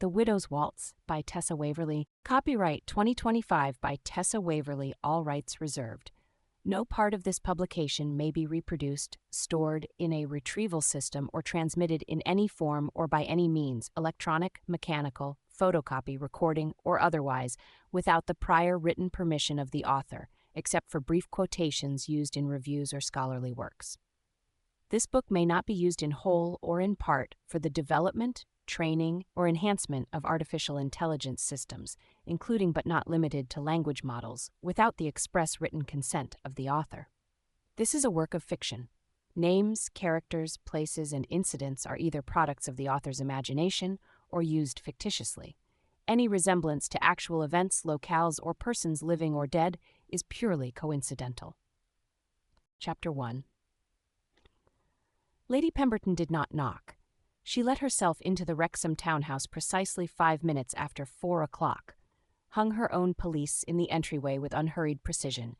The Widow's Waltz by Tessa Waverly. Copyright 2025 by Tessa Waverly, all rights reserved. No part of this publication may be reproduced, stored in a retrieval system, or transmitted in any form or by any means, electronic, mechanical, photocopy, recording, or otherwise, without the prior written permission of the author, except for brief quotations used in reviews or scholarly works. This book may not be used in whole or in part for the development, training, or enhancement of artificial intelligence systems, including but not limited to language models, without the express written consent of the author. This is a work of fiction. Names, characters, places, and incidents are either products of the author's imagination or used fictitiously. Any resemblance to actual events, locales, or persons living or dead is purely coincidental. Chapter 1. Lady Pemberton did not knock. She let herself into the Wrexham townhouse precisely 5 minutes after 4 o'clock, hung her own pelisse in the entryway with unhurried precision,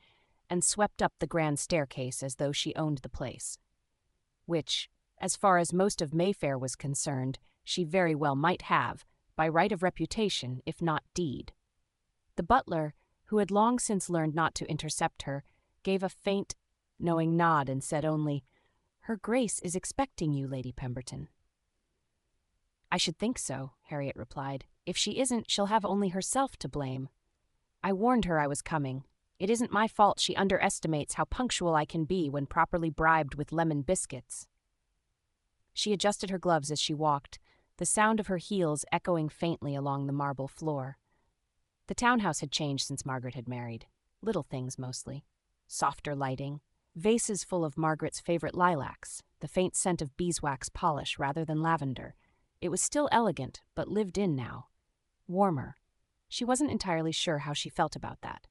and swept up the grand staircase as though she owned the place. Which, as far as most of Mayfair was concerned, she very well might have, by right of reputation, if not deed. The butler, who had long since learned not to intercept her, gave a faint, knowing nod and said only, "Her Grace is expecting you, Lady Pemberton." "I should think so," Harriet replied. "If she isn't, she'll have only herself to blame. I warned her I was coming. It isn't my fault she underestimates how punctual I can be when properly bribed with lemon biscuits." She adjusted her gloves as she walked, the sound of her heels echoing faintly along the marble floor. The townhouse had changed since Margaret had married. Little things, mostly. Softer lighting, vases full of Margaret's favorite lilacs, the faint scent of beeswax polish rather than lavender. It was still elegant, but lived in now. Warmer. She wasn't entirely sure how she felt about that.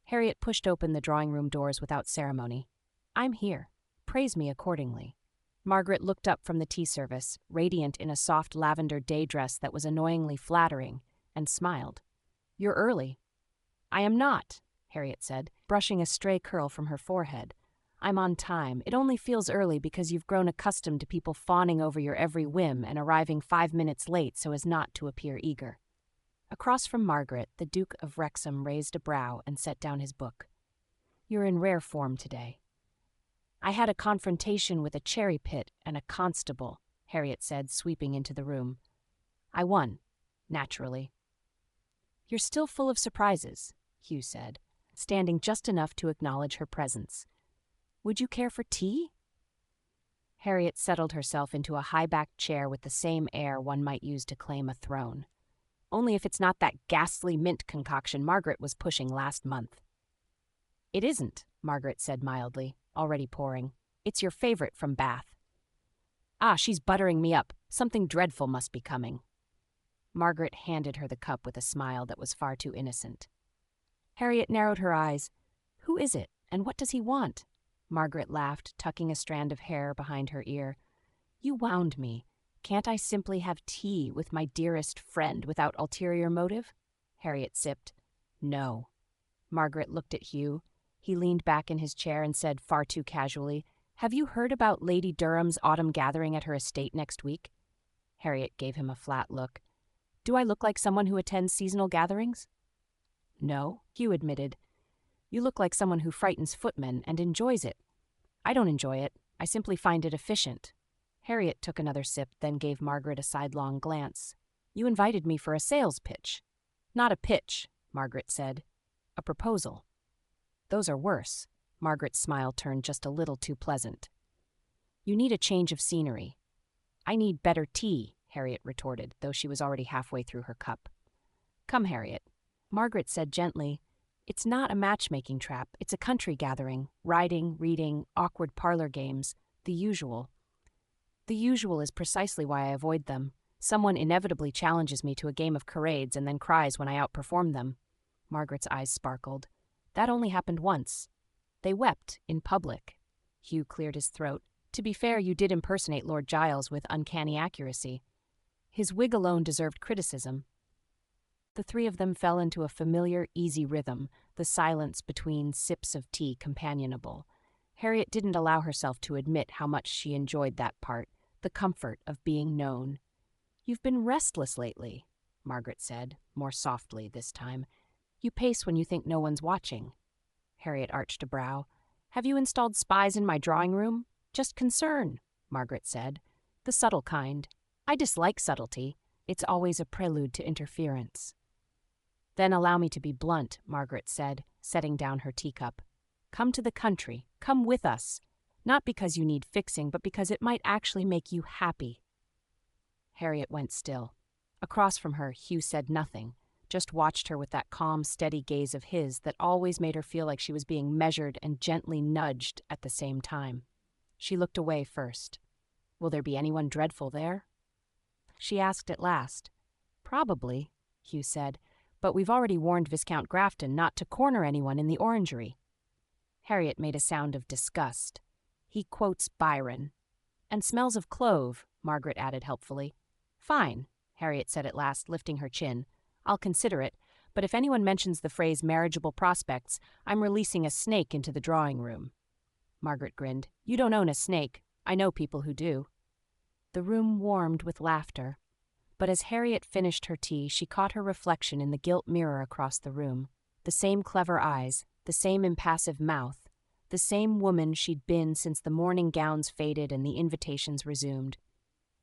Harriet pushed open the drawing-room doors without ceremony. "I'm here. Praise me accordingly." Margaret looked up from the tea service, radiant in a soft lavender day dress that was annoyingly flattering, and smiled. "You're early." "I am not," Harriet said, brushing a stray curl from her forehead. "I'm on time. It only feels early because you've grown accustomed to people fawning over your every whim and arriving 5 minutes late so as not to appear eager." Across from Margaret, the Duke of Wrexham raised a brow and set down his book. "You're in rare form today." "I had a confrontation with a cherry pit and a constable," Harriet said, sweeping into the room. "I won, naturally." "You're still full of surprises," Hugh said, standing just enough to acknowledge her presence. "Would you care for tea?" Harriet settled herself into a high-backed chair with the same air one might use to claim a throne. "Only if it's not that ghastly mint concoction Margaret was pushing last month." "It isn't," Margaret said mildly, already pouring. "It's your favorite from Bath." "Ah, she's buttering me up. Something dreadful must be coming." Margaret handed her the cup with a smile that was far too innocent. Harriet narrowed her eyes. "Who is it, and what does he want?" Margaret laughed, tucking a strand of hair behind her ear. "You wound me. Can't I simply have tea with my dearest friend without ulterior motive?" Harriet sipped. "No." Margaret looked at Hugh. He leaned back in his chair and said far too casually, "Have you heard about Lady Durham's autumn gathering at her estate next week?" Harriet gave him a flat look. "Do I look like someone who attends seasonal gatherings?" "No," Hugh admitted. "You look like someone who frightens footmen and enjoys it." "I don't enjoy it. I simply find it efficient." Harriet took another sip, then gave Margaret a sidelong glance. "You invited me for a sales pitch." "Not a pitch," Margaret said. "A proposal." "Those are worse." Margaret's smile turned just a little too pleasant. "You need a change of scenery." "I need better tea," Harriet retorted, though she was already halfway through her cup. "Come, Harriet." Margaret said gently, "It's not a matchmaking trap. It's a country gathering. Riding, reading, awkward parlor games. The usual. The usual is precisely why I avoid them. Someone inevitably challenges me to a game of charades and then cries when I outperform them." Margaret's eyes sparkled. "That only happened once." "They wept, in public." Hugh cleared his throat. "To be fair, you did impersonate Lord Giles with uncanny accuracy. His wig alone deserved criticism." The three of them fell into a familiar, easy rhythm, the silence between sips of tea companionable. Harriet didn't allow herself to admit how much she enjoyed that part, the comfort of being known. "You've been restless lately." Margaret said, more softly this time. You pace when you think no one's watching. Harriet arched a brow. Have you installed spies in my drawing room? Just concern, Margaret said. The subtle kind. I dislike subtlety. It's always a prelude to interference. Then allow me to be blunt, Margaret said, setting down her teacup. Come to the country. Come with us. Not because you need fixing, but because it might actually make you happy. Harriet went still. Across from her, Hugh said nothing, just watched her with that calm, steady gaze of his that always made her feel like she was being measured and gently nudged at the same time. She looked away first. Will there be anyone dreadful there? She asked at last. Probably, Hugh said, but we've already warned Viscount Grafton not to corner anyone in the orangery. Harriet made a sound of disgust. He quotes Byron. And smells of clove, Margaret added helpfully. Fine, Harriet said at last, lifting her chin. I'll consider it, but if anyone mentions the phrase marriageable prospects, I'm releasing a snake into the drawing room. Margaret grinned. You don't own a snake. I know people who do. The room warmed with laughter. But as Harriet finished her tea, she caught her reflection in the gilt mirror across the room. The same clever eyes, the same impassive mouth, the same woman she'd been since the morning gowns faded and the invitations resumed.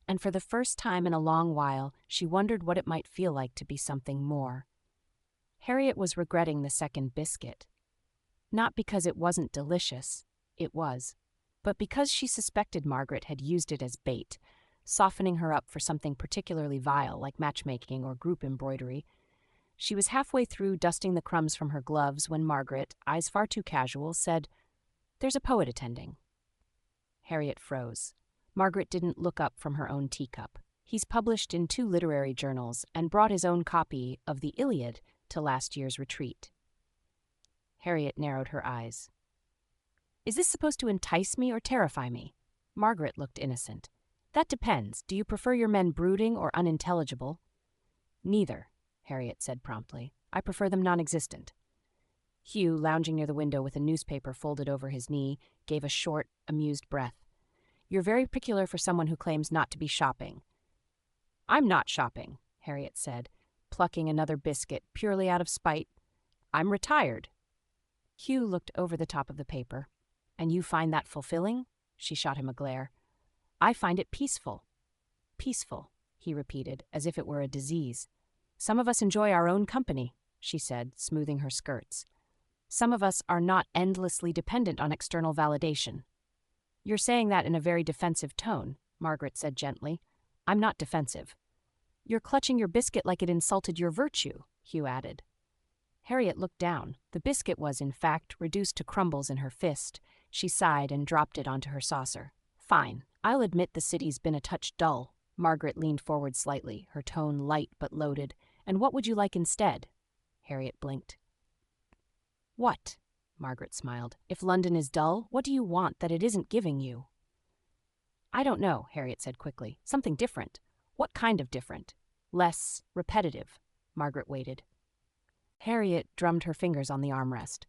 And for the first time in a long while, she wondered what it might feel like to be something more. Harriet was regretting the second biscuit. Not because it wasn't delicious, it was, but because she suspected Margaret had used it as bait, softening her up for something particularly vile like matchmaking or group embroidery. She was halfway through dusting the crumbs from her gloves when Margaret, eyes far too casual, said, There's a poet attending. Harriet froze. Margaret didn't look up from her own teacup. He's published in 2 literary journals and brought his own copy of the Iliad to last year's retreat. Harriet narrowed her eyes. Is this supposed to entice me or terrify me? Margaret looked innocent. That depends. Do you prefer your men brooding or unintelligible? Neither, Harriet said promptly. I prefer them non-existent. Hugh, lounging near the window with a newspaper folded over his knee, gave a short, amused breath. You're very particular for someone who claims not to be shopping. I'm not shopping, Harriet said, plucking another biscuit purely out of spite. I'm retired. Hugh looked over the top of the paper. And you find that fulfilling? She shot him a glare. I find it peaceful. Peaceful, he repeated, as if it were a disease. Some of us enjoy our own company, she said, smoothing her skirts. Some of us are not endlessly dependent on external validation. You're saying that in a very defensive tone, Margaret said gently. I'm not defensive. You're clutching your biscuit like it insulted your virtue, Hugh added. Harriet looked down. The biscuit was, in fact, reduced to crumbles in her fist. She sighed and dropped it onto her saucer. Fine. I'll admit the city's been a touch dull. Margaret leaned forward slightly, her tone light but loaded. And what would you like instead? Harriet blinked. What? Margaret smiled. If London is dull, what do you want that it isn't giving you? I don't know, Harriet said quickly. Something different. What kind of different? Less repetitive. Margaret waited. Harriet drummed her fingers on the armrest.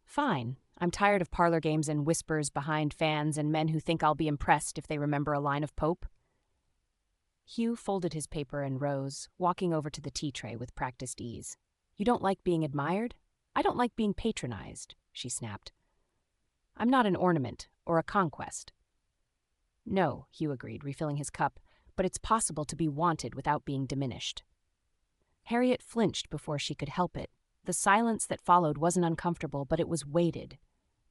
Fine. I'm tired of parlor games and whispers behind fans and men who think I'll be impressed if they remember a line of Pope. Hugh folded his paper and rose, walking over to the tea tray with practiced ease. You don't like being admired? I don't like being patronized, she snapped. I'm not an ornament or a conquest. No, Hugh agreed, refilling his cup, but it's possible to be wanted without being diminished. Harriet flinched before she could help it. The silence that followed wasn't uncomfortable, but it was weighted.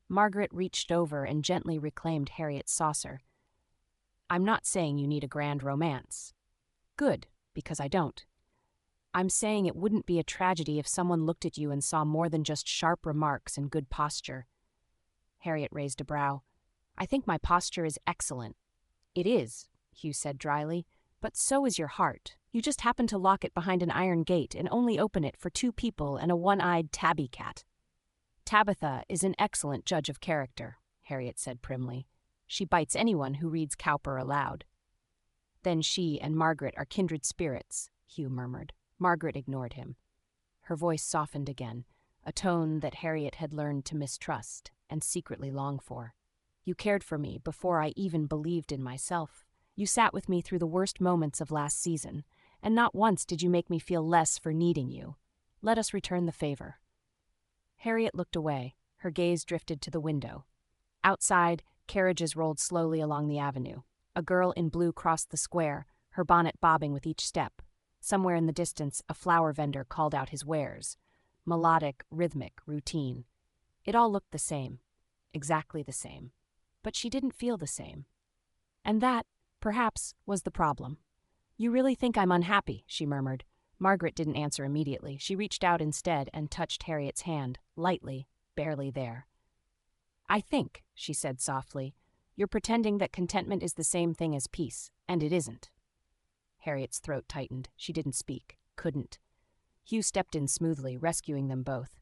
Margaret reached over and gently reclaimed Harriet's saucer. I'm not saying you need a grand romance. Good, because I don't. I'm saying it wouldn't be a tragedy if someone looked at you and saw more than just sharp remarks and good posture. Harriet raised a brow. I think my posture is excellent. It is, Hugh said dryly, but so is your heart. You just happen to lock it behind an iron gate and only open it for 2 people and a one-eyed tabby cat. Tabitha is an excellent judge of character, Harriet said primly. She bites anyone who reads Cowper aloud. Then she and Margaret are kindred spirits, Hugh murmured. Margaret ignored him. Her voice softened again, a tone that Harriet had learned to mistrust and secretly long for. You cared for me before I even believed in myself. You sat with me through the worst moments of last season, and not once did you make me feel less for needing you. Let us return the favor." Harriet looked away. Her gaze drifted to the window. Outside, carriages rolled slowly along the avenue. A girl in blue crossed the square, her bonnet bobbing with each step. Somewhere in the distance, a flower vendor called out his wares. Melodic, rhythmic, routine. It all looked the same. Exactly the same. But she didn't feel the same. And that, perhaps, was the problem. "You really think I'm unhappy?" she murmured. Margaret didn't answer immediately. She reached out instead and touched Harriet's hand, lightly, barely there. "I think," she said softly, "you're pretending that contentment is the same thing as peace, and it isn't." Harriet's throat tightened. She didn't speak. Couldn't. Hugh stepped in smoothly, rescuing them both.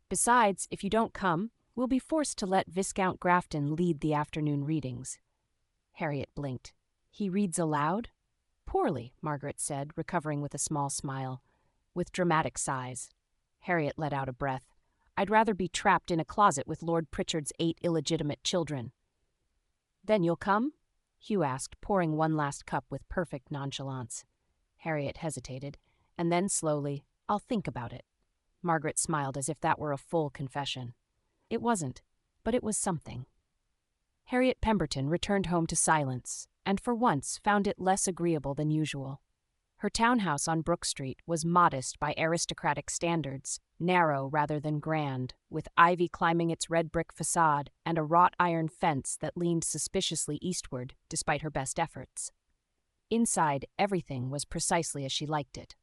"Besides, if you don't come, we'll be forced to let Viscount Grafton lead the afternoon readings." Harriet blinked. "He reads aloud?" "Poorly," Margaret said, recovering with a small smile. With dramatic sighs. Harriet let out a breath. "I'd rather be trapped in a closet with Lord Pritchard's 8 illegitimate children." "Then you'll come?" Hugh asked, pouring one last cup with perfect nonchalance. Harriet hesitated, and then slowly, "I'll think about it." Margaret smiled as if that were a full confession. It wasn't, but it was something. Harriet Pemberton returned home to silence, and for once found it less agreeable than usual. Her townhouse on Brook Street was modest by aristocratic standards, narrow rather than grand, with ivy climbing its red brick facade and a wrought iron fence that leaned suspiciously eastward, despite her best efforts. Inside, everything was precisely as she liked it.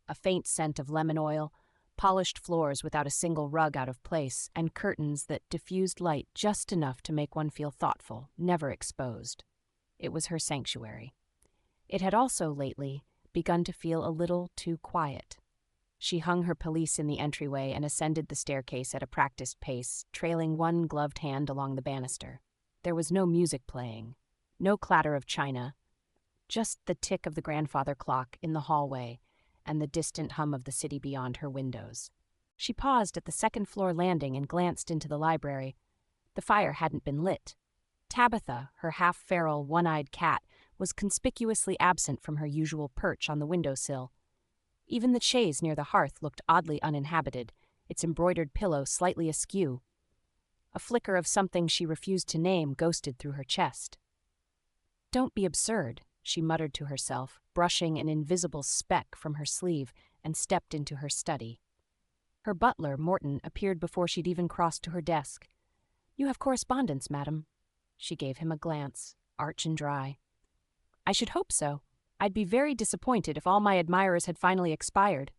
A faint scent of lemon oil, polished floors without a single rug out of place, and curtains that diffused light just enough to make one feel thoughtful, never exposed. It was her sanctuary. It had also, lately, begun to feel a little too quiet. She hung her pelisse in the entryway and ascended the staircase at a practiced pace, trailing one gloved hand along the banister. There was no music playing, no clatter of china, just the tick of the grandfather clock in the hallway and the distant hum of the city beyond her windows. She paused at the second-floor landing and glanced into the library. The fire hadn't been lit. Tabitha, her half-feral, one-eyed cat, was conspicuously absent from her usual perch on the windowsill. Even the chaise near the hearth looked oddly uninhabited, its embroidered pillow slightly askew. A flicker of something she refused to name ghosted through her chest. "Don't be absurd," she muttered to herself, brushing an invisible speck from her sleeve, and stepped into her study. Her butler, Morton, appeared before she'd even crossed to her desk. "You have correspondence, madam." She gave him a glance, arch and dry. "I should hope so. I'd be very disappointed if all my admirers had finally expired."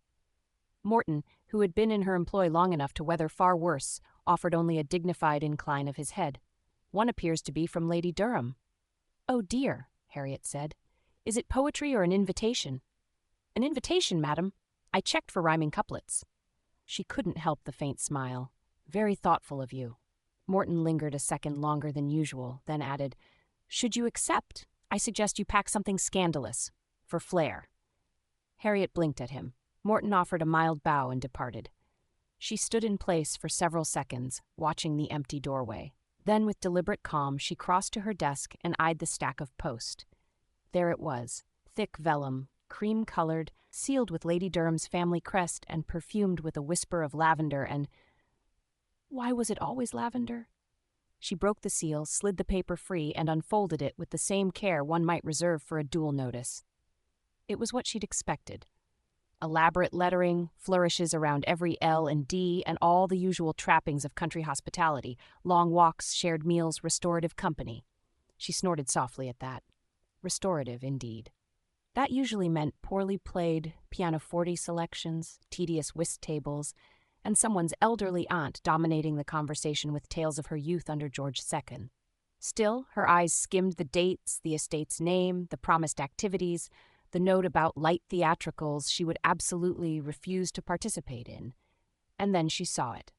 Morton, who had been in her employ long enough to weather far worse, offered only a dignified incline of his head. "One appears to be from Lady Durham." "Oh dear," Harriet said. "Is it poetry or an invitation?" "An invitation, madam. I checked for rhyming couplets." She couldn't help the faint smile. "Very thoughtful of you." Morton lingered a second longer than usual, then added, "Should you accept, I suggest you pack something scandalous, for flair." Harriet blinked at him. Morton offered a mild bow and departed. She stood in place for several seconds, watching the empty doorway. Then, with deliberate calm, she crossed to her desk and eyed the stack of post. There it was, thick vellum, cream-colored, sealed with Lady Durham's family crest and perfumed with a whisper of lavender and— Why was it always lavender? She broke the seal, slid the paper free, and unfolded it with the same care one might reserve for a dual notice. It was what she'd expected. Elaborate lettering, flourishes around every L and D, and all the usual trappings of country hospitality, long walks, shared meals, restorative company. She snorted softly at that. Restorative, indeed. That usually meant poorly played pianoforte selections, tedious whist tables, and someone's elderly aunt dominating the conversation with tales of her youth under George II. Still, her eyes skimmed the dates, the estate's name, the promised activities, the note about light theatricals she would absolutely refuse to participate in. And then she saw it.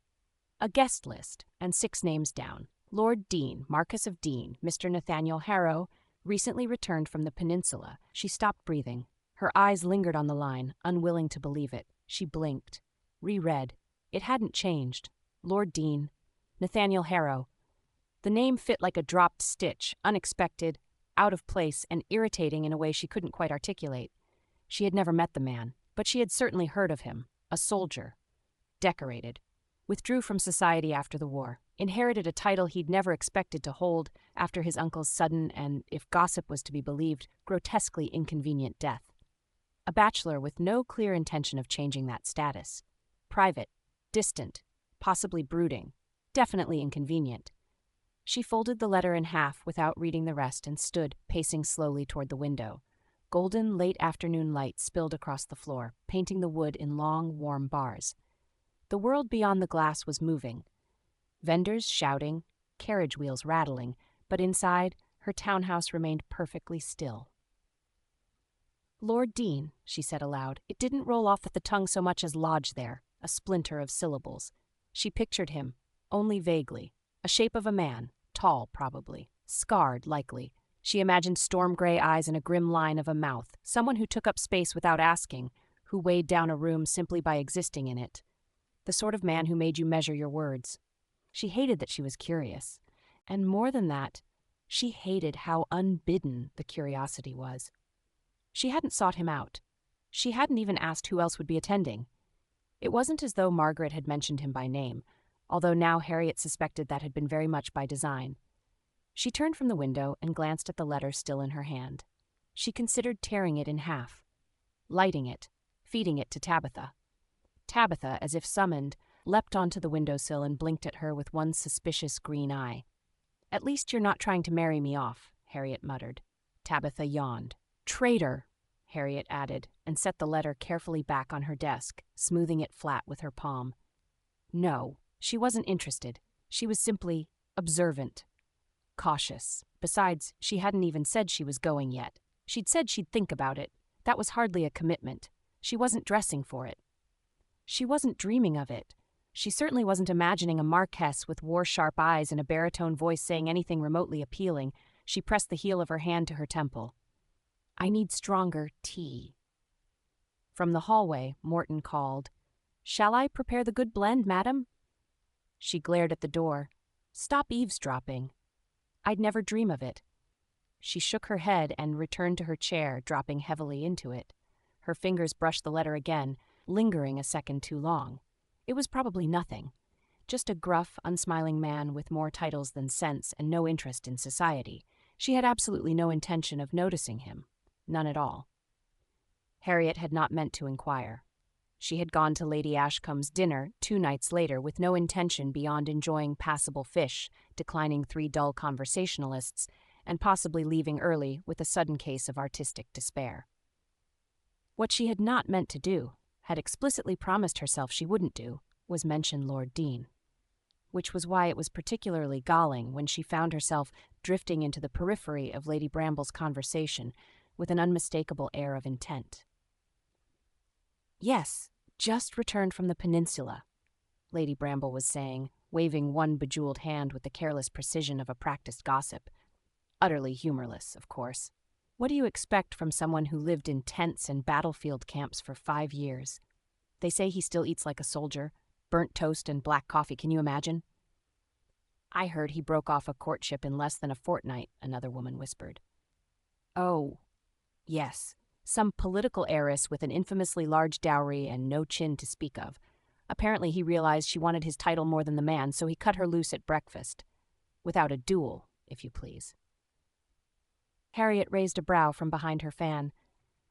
A guest list, and 6 names down. Lord Deane, Marquess of Deane, Mr. Nathaniel Harrow, recently returned from the peninsula. She stopped breathing. Her eyes lingered on the line, unwilling to believe it. She blinked. Reread. It hadn't changed. Lord Deane. Nathaniel Harrow. The name fit like a dropped stitch, unexpected, out of place, and irritating in a way she couldn't quite articulate. She had never met the man, but she had certainly heard of him. A soldier. Decorated. Withdrew from society after the war. Inherited a title he'd never expected to hold after his uncle's sudden and, if gossip was to be believed, grotesquely inconvenient death. A bachelor with no clear intention of changing that status. Private. Distant. Possibly brooding. Definitely inconvenient. She folded the letter in half without reading the rest and stood, pacing slowly toward the window. Golden, late afternoon light spilled across the floor, painting the wood in long, warm bars. The world beyond the glass was moving. Vendors shouting, carriage wheels rattling, but inside, her townhouse remained perfectly still. "Lord Deane," she said aloud. It didn't roll off at the tongue so much as lodge there, a splinter of syllables. She pictured him, only vaguely, a shape of a man, tall probably, scarred likely. She imagined storm-gray eyes and a grim line of a mouth, someone who took up space without asking, who weighed down a room simply by existing in it. The sort of man who made you measure your words. She hated that she was curious. And more than that, she hated how unbidden the curiosity was. She hadn't sought him out. She hadn't even asked who else would be attending. It wasn't as though Margaret had mentioned him by name, although now Harriet suspected that had been very much by design. She turned from the window and glanced at the letter still in her hand. She considered tearing it in half, lighting it, feeding it to Tabitha. Tabitha, as if summoned, leapt onto the windowsill and blinked at her with one suspicious green eye. "At least you're not trying to marry me off," Harriet muttered. Tabitha yawned. "Traitor," Harriet added, and set the letter carefully back on her desk, smoothing it flat with her palm. No, she wasn't interested. She was simply observant. Cautious. Besides, she hadn't even said she was going yet. She'd said she'd think about it. That was hardly a commitment. She wasn't dressing for it. She wasn't dreaming of it. She certainly wasn't imagining a marquess with war-sharp eyes and a baritone voice saying anything remotely appealing. She pressed the heel of her hand to her temple. "I need stronger tea." From the hallway, Morton called, "Shall I prepare the good blend, madam?" She glared at the door. "Stop eavesdropping." "I'd never dream of it." She shook her head and returned to her chair, dropping heavily into it. Her fingers brushed the letter again, lingering a second too long. It was probably nothing. Just a gruff, unsmiling man with more titles than sense and no interest in society. She had absolutely no intention of noticing him. None at all. Harriet had not meant to inquire. She had gone to Lady Ashcombe's dinner 2 nights later with no intention beyond enjoying passable fish, declining 3 dull conversationalists, and possibly leaving early with a sudden case of artistic despair. What she had not meant to do, had explicitly promised herself she wouldn't do, was mention Lord Deane. Which was why it was particularly galling when she found herself drifting into the periphery of Lady Bramble's conversation with an unmistakable air of intent. "Yes, just returned from the peninsula," Lady Bramble was saying, waving one bejeweled hand with the careless precision of a practiced gossip. Utterly humorless, of course. What do you expect from someone who lived in tents and battlefield camps for 5 years? They say he still eats like a soldier. Burnt toast and black coffee, can you imagine? "I heard he broke off a courtship in less than a fortnight," another woman whispered. "Oh, yes. Some political heiress with an infamously large dowry and no chin to speak of. Apparently he realized she wanted his title more than the man, so he cut her loose at breakfast. Without a duel, if you please." Harriet raised a brow from behind her fan.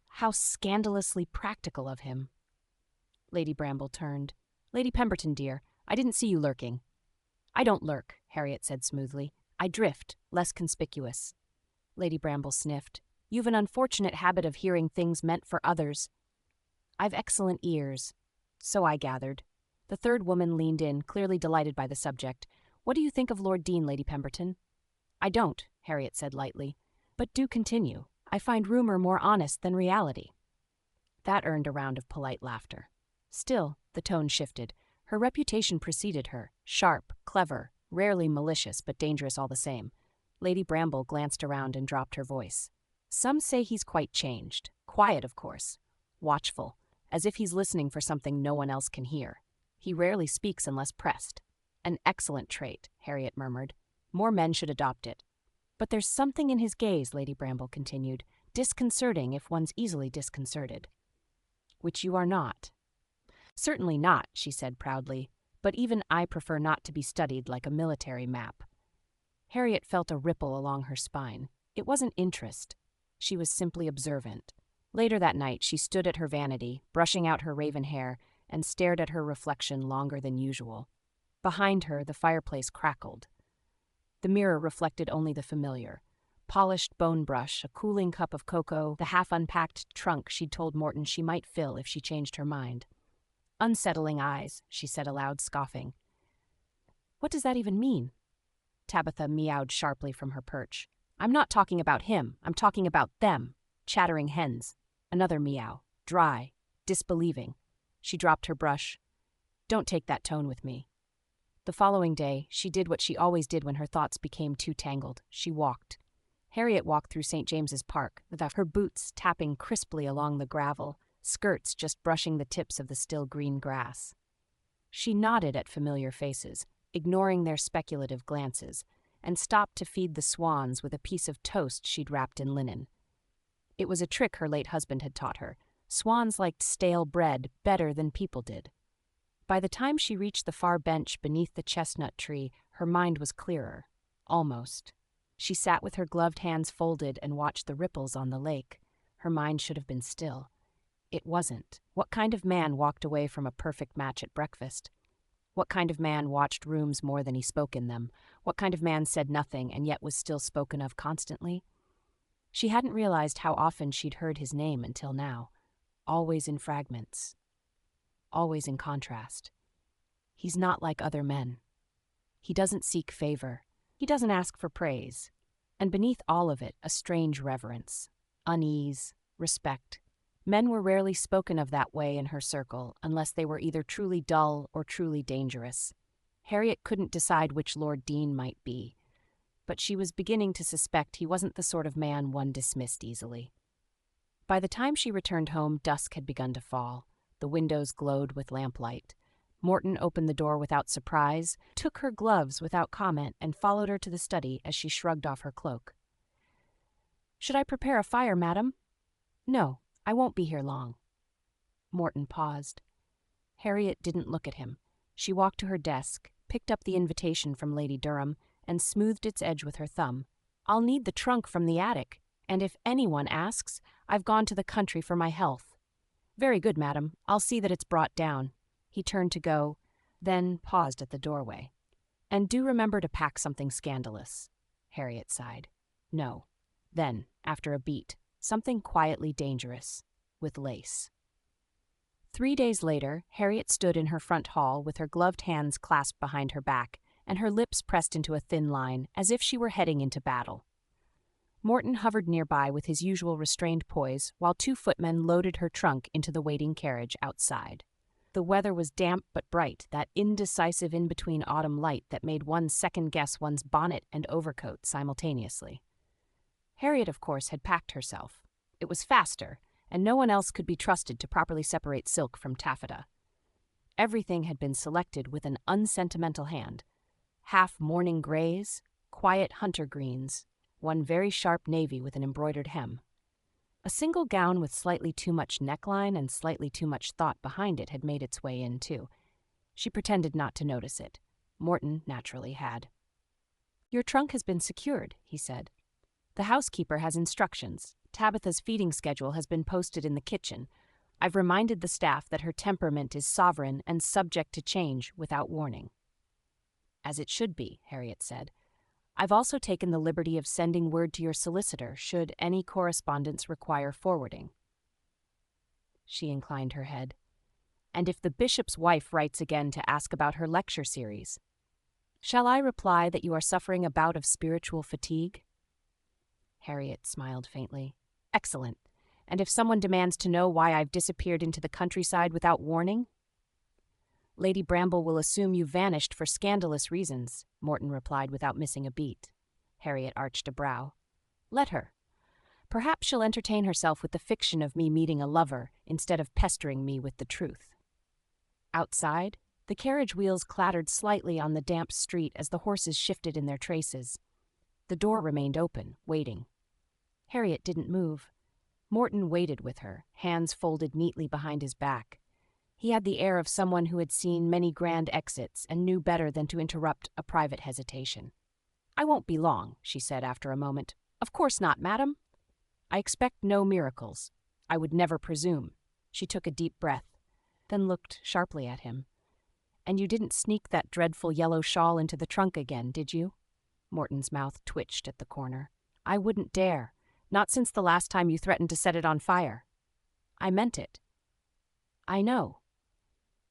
How scandalously practical of him. Lady Bramble turned. "Lady Pemberton, dear, I didn't see you lurking." "I don't lurk," Harriet said smoothly. "I drift, less conspicuous." Lady Bramble sniffed. "You've an unfortunate habit of hearing things meant for others." "I've excellent ears." "So I gathered." The third woman leaned in, clearly delighted by the subject. "What do you think of Lord Deane, Lady Pemberton?" "I don't," Harriet said lightly. "But do continue. I find rumor more honest than reality." That earned a round of polite laughter. Still, the tone shifted. Her reputation preceded her, sharp, clever, rarely malicious, but dangerous all the same. Lady Bramble glanced around and dropped her voice. "Some say he's quite changed. Quiet, of course. Watchful, as if he's listening for something no one else can hear. He rarely speaks unless pressed." "An excellent trait," Harriet murmured. "More men should adopt it." "But there's something in his gaze," Lady Bramble continued, Disconcerting if one's easily disconcerted. Which you are not. Certainly not, she said proudly, but even I prefer not to be studied like a military map. Harriet felt a ripple along her spine. It wasn't interest. She was simply observant. Later that night, she stood at her vanity, brushing out her raven hair, and stared at her reflection longer than usual. Behind her, the fireplace crackled. The mirror reflected only the familiar. Polished bone brush, a cooling cup of cocoa, the half-unpacked trunk she'd told Morton she might fill if she changed her mind. Unsettling eyes, she said aloud, scoffing. What does that even mean? Tabitha meowed sharply from her perch. I'm not talking about him, I'm talking about them. Chattering hens. Another meow. Dry. Disbelieving. She dropped her brush. Don't take that tone with me. The following day, she did what she always did when her thoughts became too tangled. She walked. Harriet walked through St. James's Park, her boots tapping crisply along the gravel, skirts just brushing the tips of the still green grass. She nodded at familiar faces, ignoring their speculative glances, and stopped to feed the swans with a piece of toast she'd wrapped in linen. It was a trick her late husband had taught her. Swans liked stale bread better than people did. By the time she reached the far bench beneath the chestnut tree, her mind was clearer. Almost. She sat with her gloved hands folded and watched the ripples on the lake. Her mind should have been still. It wasn't. What kind of man walked away from a perfect match at breakfast? What kind of man watched rooms more than he spoke in them? What kind of man said nothing and yet was still spoken of constantly? She hadn't realized how often she'd heard his name until now. Always in fragments. Always in contrast. He's not like other men. He doesn't seek favor. He doesn't ask for praise. And beneath all of it, a strange reverence, unease, respect. Men were rarely spoken of that way in her circle, unless they were either truly dull or truly dangerous. Harriet couldn't decide which Lord Deane might be, but she was beginning to suspect he wasn't the sort of man one dismissed easily. By the time she returned home, dusk had begun to fall. The windows glowed with lamplight. Morton opened the door without surprise, took her gloves without comment, and followed her to the study as she shrugged off her cloak. "Should I prepare a fire, madam?" "No, I won't be here long." Morton paused. Harriet didn't look at him. She walked to her desk, picked up the invitation from Lady Durham, and smoothed its edge with her thumb. "I'll need the trunk from the attic, and if anyone asks, I've gone to the country for my health." "Very good, madam. I'll see that it's brought down." He turned to go, then paused at the doorway. "And do remember to pack something scandalous." Harriet sighed. "No." Then, after a beat, something quietly dangerous, with lace. 3 days later, Harriet stood in her front hall with her gloved hands clasped behind her back and her lips pressed into a thin line, as if she were heading into battle. Morton hovered nearby with his usual restrained poise, while 2 footmen loaded her trunk into the waiting carriage outside. The weather was damp but bright, that indecisive in-between autumn light that made one second-guess one's bonnet and overcoat simultaneously. Harriet, of course, had packed herself. It was faster, and no one else could be trusted to properly separate silk from taffeta. Everything had been selected with an unsentimental hand. Half morning grays, quiet hunter greens, one very sharp navy with an embroidered hem. A single gown with slightly too much neckline and slightly too much thought behind it had made its way in, too. She pretended not to notice it. Morton naturally had. "Your trunk has been secured," he said. "The housekeeper has instructions. Tabitha's feeding schedule has been posted in the kitchen. I've reminded the staff that her temperament is sovereign and subject to change without warning." "As it should be," Harriet said. "I've also taken the liberty of sending word to your solicitor should any correspondence require forwarding." She inclined her head. "And if the bishop's wife writes again to ask about her lecture series, shall I reply that you are suffering a bout of spiritual fatigue?" Harriet smiled faintly. "Excellent. And if someone demands to know why I've disappeared into the countryside without warning?" "Lady Bramble will assume you vanished for scandalous reasons," Morton replied without missing a beat. Harriet arched a brow. "Let her. Perhaps she'll entertain herself with the fiction of me meeting a lover instead of pestering me with the truth." Outside, the carriage wheels clattered slightly on the damp street as the horses shifted in their traces. The door remained open, waiting. Harriet didn't move. Morton waited with her, hands folded neatly behind his back. He had the air of someone who had seen many grand exits and knew better than to interrupt a private hesitation. "I won't be long," she said after a moment. "Of course not, madam. I expect no miracles. I would never presume." She took a deep breath, then looked sharply at him. "And you didn't sneak that dreadful yellow shawl into the trunk again, did you?" Morton's mouth twitched at the corner. "I wouldn't dare. Not since the last time you threatened to set it on fire." "I meant it." "I know."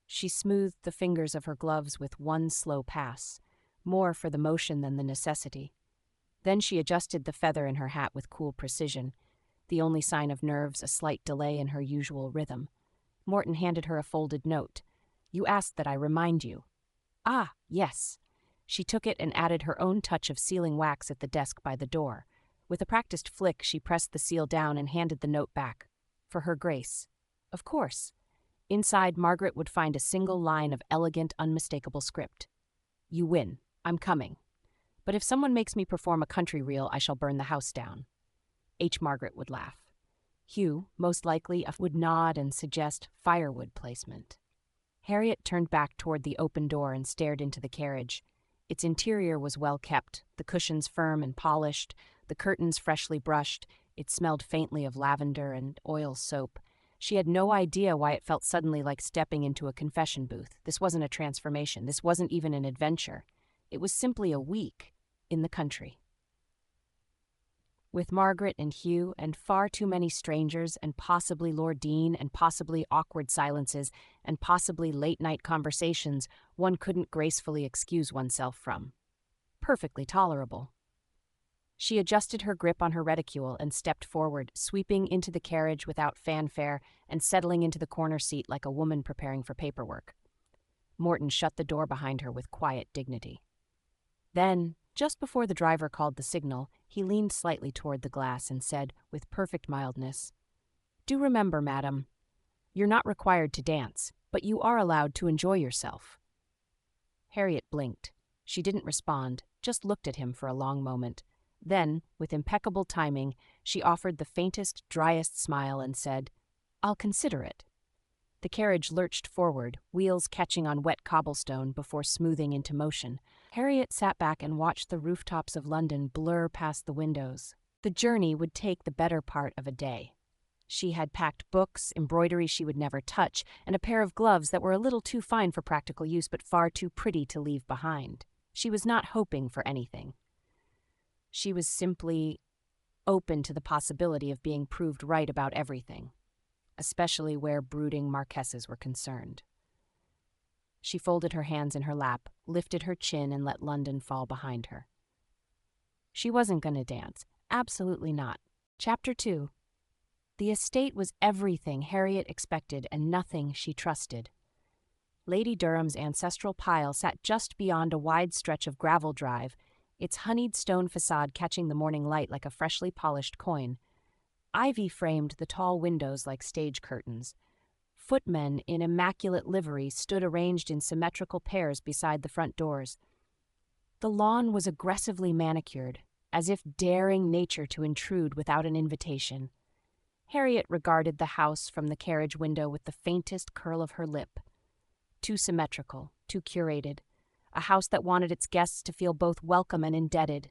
She smoothed the fingers of her gloves with one slow pass, more for the motion than the necessity. Then she adjusted the feather in her hat with cool precision, the only sign of nerves a slight delay in her usual rhythm. Morton handed her a folded note. "You asked that I remind you." "Ah, yes." She took it and added her own touch of sealing wax at the desk by the door. With a practiced flick, she pressed the seal down and handed the note back. "For her grace." "Of course." Inside, Margaret would find a single line of elegant, unmistakable script. "You win. I'm coming. But if someone makes me perform a country reel, I shall burn the house down." H. Margaret would laugh. Hugh, most likely, would nod and suggest firewood placement. Harriet turned back toward the open door and stared into the carriage. Its interior was well kept, the cushions firm and polished, the curtains freshly brushed. It smelled faintly of lavender and oil soap. She had no idea why it felt suddenly like stepping into a confession booth. This wasn't a transformation. This wasn't even an adventure. It was simply a week in the country. With Margaret and Hugh and far too many strangers and possibly Lord Deane and possibly awkward silences and possibly late-night conversations one couldn't gracefully excuse oneself from. Perfectly tolerable. She adjusted her grip on her reticule and stepped forward, sweeping into the carriage without fanfare and settling into the corner seat like a woman preparing for paperwork. Morton shut the door behind her with quiet dignity. Then, just before the driver called the signal, he leaned slightly toward the glass and said, with perfect mildness, "Do remember, madam, you're not required to dance, but you are allowed to enjoy yourself." Harriet blinked. She didn't respond, just looked at him for a long moment. Then, with impeccable timing, she offered the faintest, driest smile and said, "I'll consider it." The carriage lurched forward, wheels catching on wet cobblestone before smoothing into motion. Harriet sat back and watched the rooftops of London blur past the windows. The journey would take the better part of a day. She had packed books, embroidery she would never touch, and a pair of gloves that were a little too fine for practical use but far too pretty to leave behind. She was not hoping for anything. She was simply open to the possibility of being proved right about everything, especially where brooding marquesses were concerned. She folded her hands in her lap, lifted her chin, and let London fall behind her. She wasn't going to dance. Absolutely not. Chapter 2. The estate was everything Harriet expected and nothing she trusted. Lady Durham's ancestral pile sat just beyond a wide stretch of gravel drive, its honeyed stone facade catching the morning light like a freshly polished coin. Ivy framed the tall windows like stage curtains. Footmen in immaculate livery stood arranged in symmetrical pairs beside the front doors. The lawn was aggressively manicured, as if daring nature to intrude without an invitation. Harriet regarded the house from the carriage window with the faintest curl of her lip. Too symmetrical, too curated. A house that wanted its guests to feel both welcome and indebted.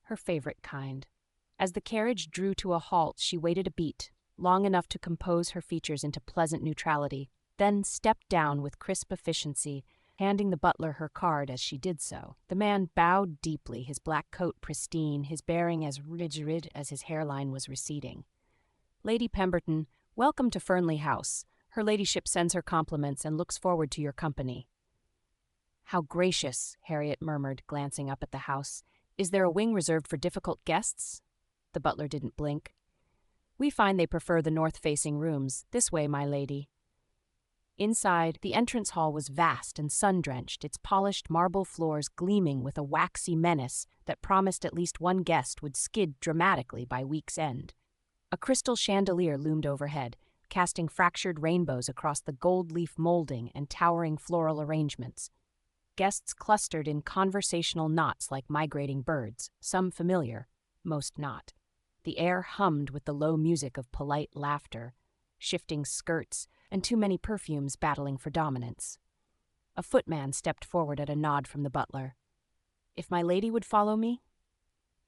Her favorite kind. As the carriage drew to a halt, she waited a beat, long enough to compose her features into pleasant neutrality, then stepped down with crisp efficiency, handing the butler her card as she did so. The man bowed deeply, his black coat pristine, his bearing as rigid as his hairline was receding. "Lady Pemberton, welcome to Fernley House. Her ladyship sends her compliments and looks forward to your company." "How gracious," Harriet murmured, glancing up at the house. "Is there a wing reserved for difficult guests?" The butler didn't blink. "We find they prefer the north-facing rooms. This way, my lady." Inside, the entrance hall was vast and sun-drenched, its polished marble floors gleaming with a waxy menace that promised at least one guest would skid dramatically by week's end. A crystal chandelier loomed overhead, casting fractured rainbows across the gold-leaf molding and towering floral arrangements. Guests clustered in conversational knots like migrating birds, some familiar, most not. The air hummed with the low music of polite laughter, shifting skirts, and too many perfumes battling for dominance. A footman stepped forward at a nod from the butler. "If my lady would follow me?"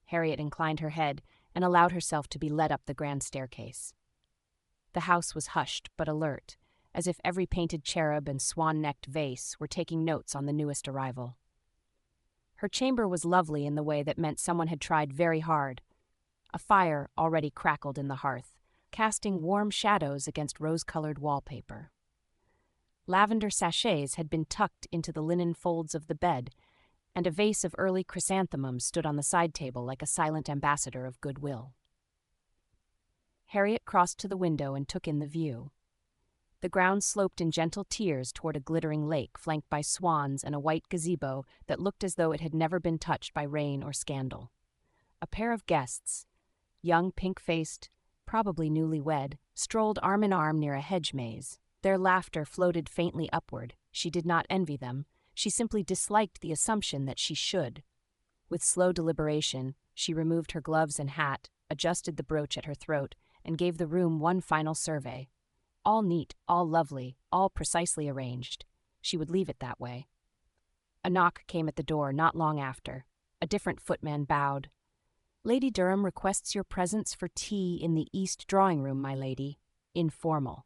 Harriet inclined her head and allowed herself to be led up the grand staircase. The house was hushed but alert, as if every painted cherub and swan-necked vase were taking notes on the newest arrival. Her chamber was lovely in the way that meant someone had tried very hard. A fire already crackled in the hearth, casting warm shadows against rose-colored wallpaper. Lavender sachets had been tucked into the linen folds of the bed, and a vase of early chrysanthemums stood on the side table like a silent ambassador of goodwill. Harriet crossed to the window and took in the view. The ground sloped in gentle tiers toward a glittering lake flanked by swans and a white gazebo that looked as though it had never been touched by rain or scandal. A pair of guests, young, pink-faced, probably newly-wed, strolled arm in arm near a hedge maze. Their laughter floated faintly upward. She did not envy them. She simply disliked the assumption that she should. With slow deliberation, she removed her gloves and hat, adjusted the brooch at her throat, and gave the room one final survey. All neat, all lovely, all precisely arranged. She would leave it that way. A knock came at the door not long after. A different footman bowed. "Lady Durham requests your presence for tea in the east drawing-room, my lady. Informal."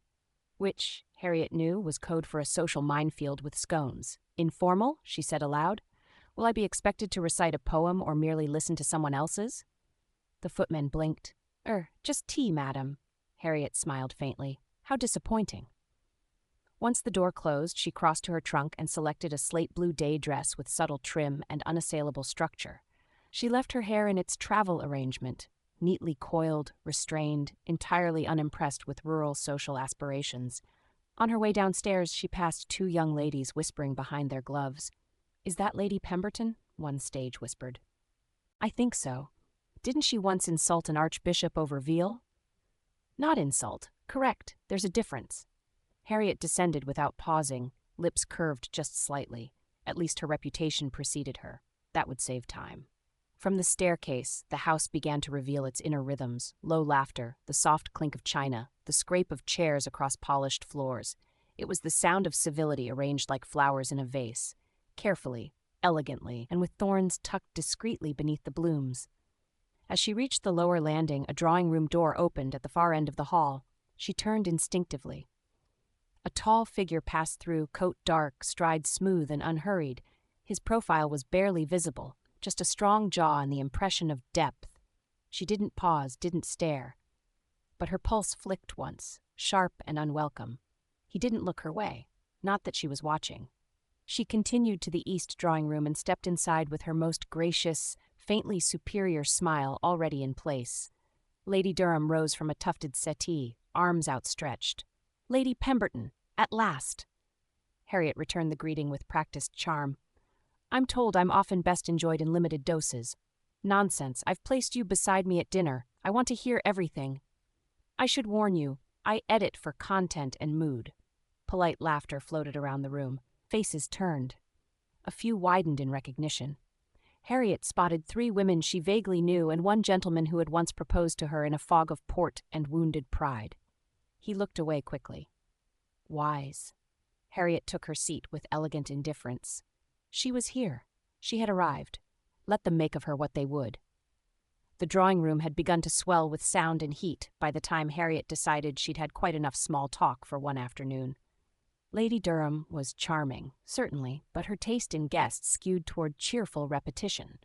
Which, Harriet knew, was code for a social minefield with scones. "Informal?" she said aloud. "Will I be expected to recite a poem or merely listen to someone else's?" The footman blinked. Just tea, madam." Harriet smiled faintly. "How disappointing." Once the door closed, she crossed to her trunk and selected a slate-blue day dress with subtle trim and unassailable structure. She left her hair in its travel arrangement, neatly coiled, restrained, entirely unimpressed with rural social aspirations. On her way downstairs, she passed two young ladies whispering behind their gloves. "Is that Lady Pemberton?" one stage whispered. "I think so. Didn't she once insult an archbishop over veal?" "Not insult. Correct. There's a difference." Harriet descended without pausing, lips curved just slightly. At least her reputation preceded her. That would save time. From the staircase, the house began to reveal its inner rhythms: low laughter, the soft clink of china, the scrape of chairs across polished floors. It was the sound of civility arranged like flowers in a vase, carefully, elegantly, and with thorns tucked discreetly beneath the blooms. As she reached the lower landing, a drawing-room door opened at the far end of the hall. She turned instinctively. A tall figure passed through, coat dark, stride smooth and unhurried. His profile was barely visible, just a strong jaw and the impression of depth. She didn't pause, didn't stare. But her pulse flicked once, sharp and unwelcome. He didn't look her way, not that she was watching. She continued to the east drawing-room and stepped inside with her most gracious, faintly superior smile already in place. Lady Durham rose from a tufted settee, arms outstretched. "Lady Pemberton, at last!" Harriet returned the greeting with practiced charm. "I'm told I'm often best enjoyed in limited doses. Nonsense, I've placed you beside me at dinner. I want to hear everything. I should warn you, I edit for content and mood." Polite laughter floated around the room. Faces turned. A few widened in recognition. Harriet spotted 3 women she vaguely knew and one gentleman who had once proposed to her in a fog of port and wounded pride. He looked away quickly. Wise. Harriet took her seat with elegant indifference. She was here. She had arrived. Let them make of her what they would. The drawing-room had begun to swell with sound and heat by the time Harriet decided she'd had quite enough small talk for one afternoon. Lady Durham was charming, certainly, but her taste in guests skewed toward cheerful repetition.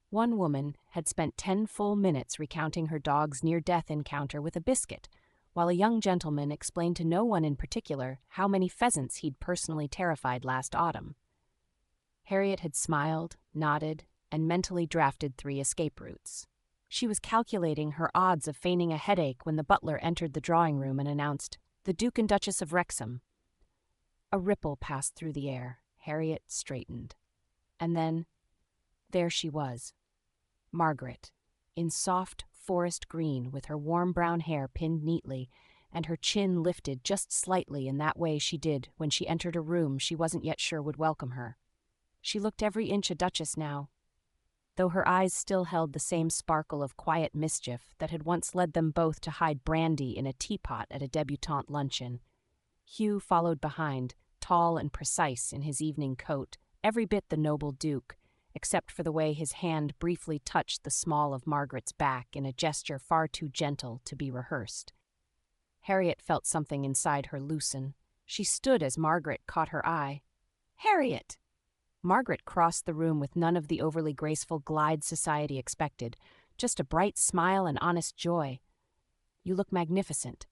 One woman had spent 10 full minutes recounting her dog's near-death encounter with a biscuit, while a young gentleman explained to no one in particular how many pheasants he'd personally terrified last autumn. Harriet had smiled, nodded, and mentally drafted 3 escape routes. She was calculating her odds of feigning a headache when the butler entered the drawing-room and announced, "The Duke and Duchess of Wrexham." A ripple passed through the air. Harriet straightened. And then, there she was. Margaret, in soft forest green, with her warm brown hair pinned neatly, and her chin lifted just slightly in that way she did when she entered a room she wasn't yet sure would welcome her. She looked every inch a duchess now. though her eyes still held the same sparkle of quiet mischief that had once led them both to hide brandy in a teapot at a debutante luncheon. Hugh followed behind, tall and precise in his evening coat, every bit the noble Duke, except for the way his hand briefly touched the small of Margaret's back in a gesture far too gentle to be rehearsed. Harriet felt something inside her loosen. She stood as Margaret caught her eye. "Harriet!" Margaret crossed the room with none of the overly graceful glide society expected, just a bright smile and honest joy. "You look magnificent."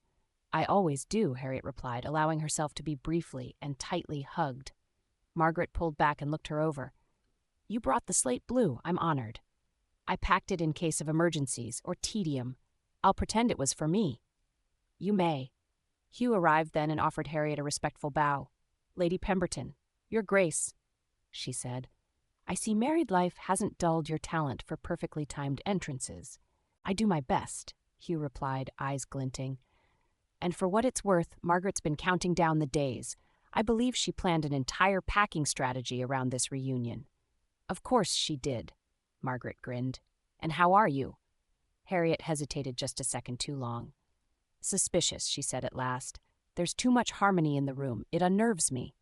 "I always do," Harriet replied, allowing herself to be briefly and tightly hugged. Margaret pulled back and looked her over. "You brought the slate blue. I'm honored. I packed it in case of emergencies, or tedium. I'll pretend it was for me." "You may." Hugh arrived then and offered Harriet a respectful bow. "Lady Pemberton, your grace," she said. "I see married life hasn't dulled your talent for perfectly timed entrances." "I do my best," Hugh replied, eyes glinting. "And for what it's worth, Margaret's been counting down the days. I believe she planned an entire packing strategy around this reunion." "Of course she did," Margaret grinned. "And how are you?" Harriet hesitated just a second too long. "Suspicious," she said at last. "There's too much harmony in the room. It unnerves me."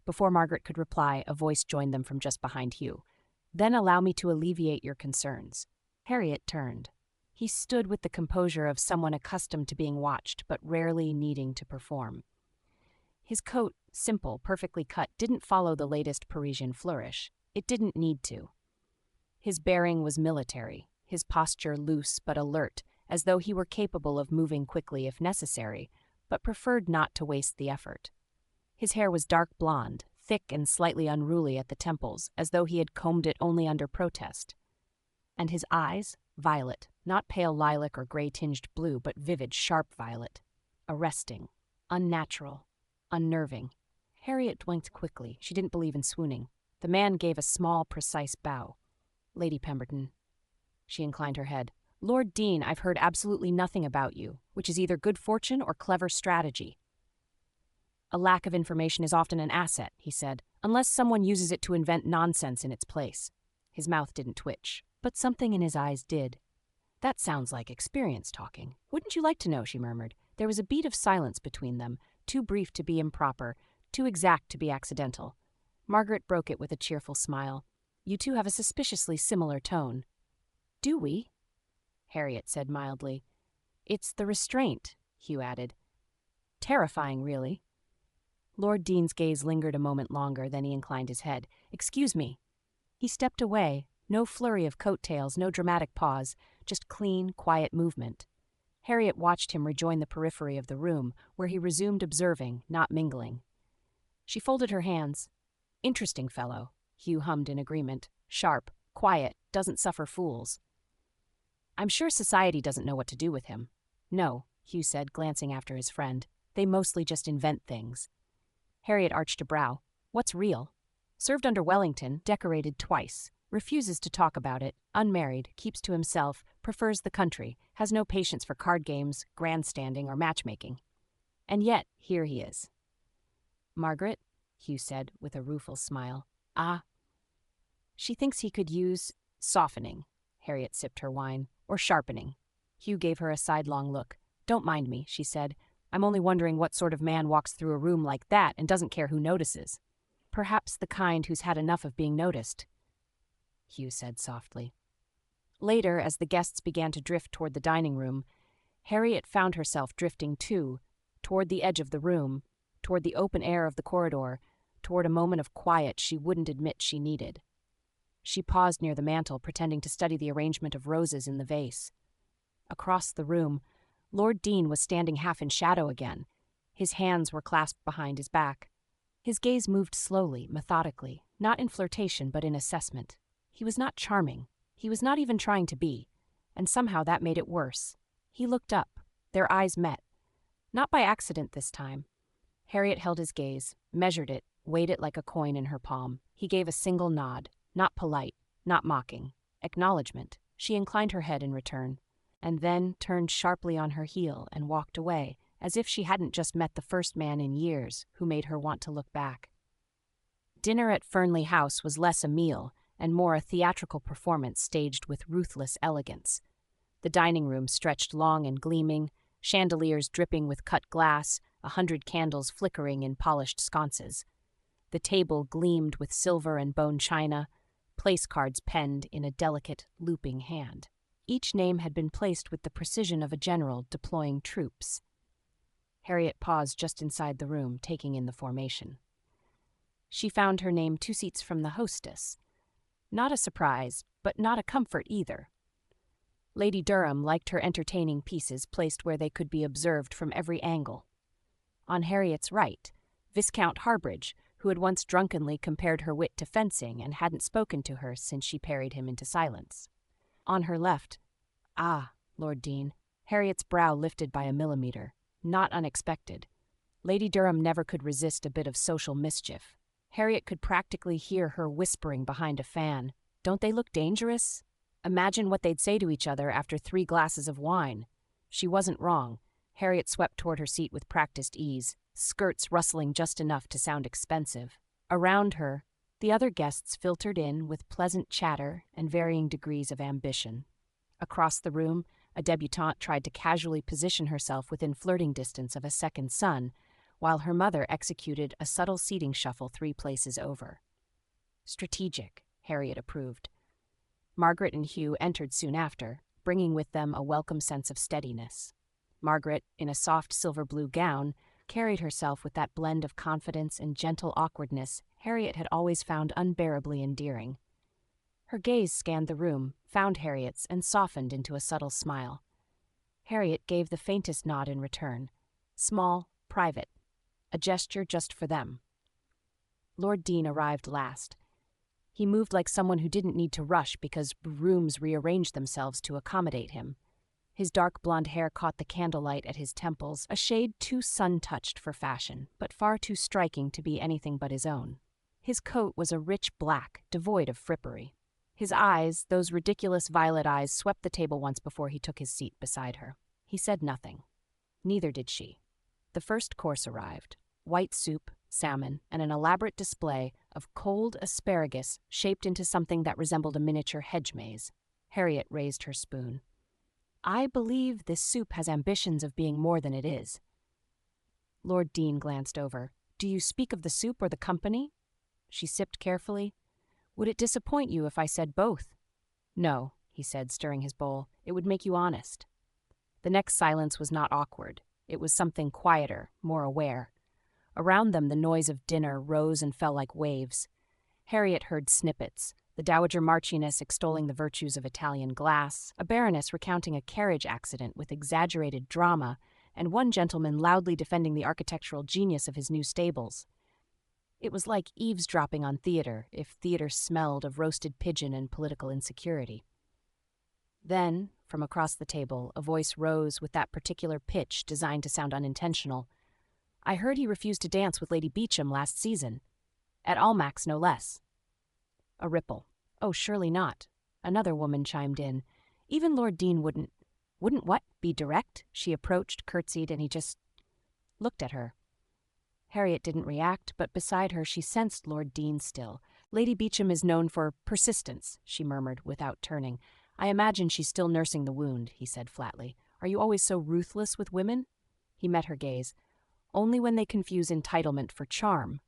Before Margaret could reply, a voice joined them from just behind Hugh. "Then allow me to alleviate your concerns." Harriet turned. He stood with the composure of someone accustomed to being watched, but rarely needing to perform. His coat, simple, perfectly cut, didn't follow the latest Parisian flourish. It didn't need to. His bearing was military, his posture loose but alert, as though he were capable of moving quickly if necessary, but preferred not to waste the effort. His hair was dark blonde, thick and slightly unruly at the temples, as though he had combed it only under protest. And his eyes, violet, not pale lilac or gray-tinged blue, but vivid, sharp violet. Arresting, unnatural, unnerving. Harriet blinked quickly. She didn't believe in swooning. The man gave a small, precise bow. "Lady Pemberton." She inclined her head. "Lord Deane, I've heard absolutely nothing about you, which is either good fortune or clever strategy." "A lack of information is often an asset," he said, "unless someone uses it to invent nonsense in its place." His mouth didn't twitch, but something in his eyes did. "That sounds like experience talking. Wouldn't you like to know?" she murmured. There was a beat of silence between them, too brief to be improper, too exact to be accidental. Margaret broke it with a cheerful smile. "You two have a suspiciously similar tone." "Do we?" Harriet said mildly. "It's the restraint," Hugh added. "Terrifying, really." Lord Deane's gaze lingered a moment longer, then he inclined his head. "Excuse me." He stepped away, no flurry of coattails, no dramatic pause, just clean, quiet movement. Harriet watched him rejoin the periphery of the room, where he resumed observing, not mingling. She folded her hands. "Interesting fellow," Hugh hummed in agreement. "Sharp, quiet, doesn't suffer fools." "I'm sure society doesn't know what to do with him." "No," Hugh said, glancing after his friend. "They mostly just invent things." Harriet arched a brow. "What's real?" "Served under Wellington, decorated twice. Refuses to talk about it, unmarried, keeps to himself, prefers the country, has no patience for card games, grandstanding, or matchmaking. And yet, here he is." "Margaret," Hugh said, with a rueful smile. "Ah." "She thinks he could use softening." Harriet sipped her wine. "Or sharpening." Hugh gave her a sidelong look. "Don't mind me," she said. "I'm only wondering what sort of man walks through a room like that and doesn't care who notices." "Perhaps the kind who's had enough of being noticed," Hugh said softly. Later, as the guests began to drift toward the dining room, Harriet found herself drifting too, toward the edge of the room, toward the open air of the corridor, toward a moment of quiet she wouldn't admit she needed. She paused near the mantel, pretending to study the arrangement of roses in the vase. Across the room, Lord Deane was standing half in shadow again. His hands were clasped behind his back. His gaze moved slowly, methodically, not in flirtation but in assessment. He was not charming. He was not even trying to be, and somehow that made it worse. He looked up. Their eyes met. Not by accident this time. Harriet held his gaze, measured it, weighed it like a coin in her palm. He gave a single nod, not polite, not mocking. Acknowledgement. She inclined her head in return, and then turned sharply on her heel and walked away, as if she hadn't just met the first man in years who made her want to look back. Dinner at Fernley House was less a meal and more a theatrical performance staged with ruthless elegance. The dining room stretched long and gleaming, chandeliers dripping with cut glass, 100 candles flickering in polished sconces. The table gleamed with silver and bone china, place cards penned in a delicate, looping hand. Each name had been placed with the precision of a general deploying troops. Harriet paused just inside the room, taking in the formation. She found her name 2 seats from the hostess. Not a surprise, but not a comfort either. Lady Durham liked her entertaining pieces placed where they could be observed from every angle. On Harriet's right, Viscount Harbridge, who had once drunkenly compared her wit to fencing and hadn't spoken to her since she parried him into silence. On her left, Lord Deane, Harriet's brow lifted by a millimeter. Not unexpected. Lady Durham never could resist a bit of social mischief. Harriet could practically hear her whispering behind a fan. "Don't they look dangerous? Imagine what they'd say to each other after 3 glasses of wine." She wasn't wrong. Harriet swept toward her seat with practiced ease, skirts rustling just enough to sound expensive. Around her, the other guests filtered in with pleasant chatter and varying degrees of ambition. Across the room, a debutante tried to casually position herself within flirting distance of a second son, while her mother executed a subtle seating shuffle 3 places over. Strategic, Harriet approved. Margaret and Hugh entered soon after, bringing with them a welcome sense of steadiness. Margaret, in a soft silver-blue gown, carried herself with that blend of confidence and gentle awkwardness Harriet had always found unbearably endearing. Her gaze scanned the room, found Harriet's, and softened into a subtle smile. Harriet gave the faintest nod in return. Small, private. A gesture just for them. Lord Deane arrived last. He moved like someone who didn't need to rush because rooms rearranged themselves to accommodate him. His dark blonde hair caught the candlelight at his temples, a shade too sun-touched for fashion, but far too striking to be anything but his own. His coat was a rich black, devoid of frippery. His eyes, those ridiculous violet eyes, swept the table once before he took his seat beside her. He said nothing. Neither did she. The first course arrived. White soup, salmon, and an elaborate display of cold asparagus shaped into something that resembled a miniature hedge maze. Harriet raised her spoon. "I believe this soup has ambitions of being more than it is." Lord Deane glanced over. "Do you speak of the soup or the company?" She sipped carefully. "Would it disappoint you if I said both?" "No," he said, stirring his bowl. "It would make you honest." The next silence was not awkward. It was something quieter, more aware. Around them the noise of dinner rose and fell like waves. Harriet heard snippets, the Dowager Marchioness extolling the virtues of Italian glass, a baroness recounting a carriage accident with exaggerated drama, and one gentleman loudly defending the architectural genius of his new stables. It was like eavesdropping on theater, if theater smelled of roasted pigeon and political insecurity. Then, from across the table, a voice rose with that particular pitch designed to sound unintentional. "I heard he refused to dance with Lady Beauchamp last season. At Almack's, no less." A ripple. "Oh, surely not." Another woman chimed in. "Even Lord Deane wouldn't what? Be direct?" She approached, curtsied, and he just looked at her. Harriet didn't react, but beside her she sensed Lord Deane still. "Lady Beauchamp is known for persistence," she murmured, without turning. "I imagine she's still nursing the wound," he said flatly. "Are you always so ruthless with women?" He met her gaze. "Only when they confuse entitlement for charm."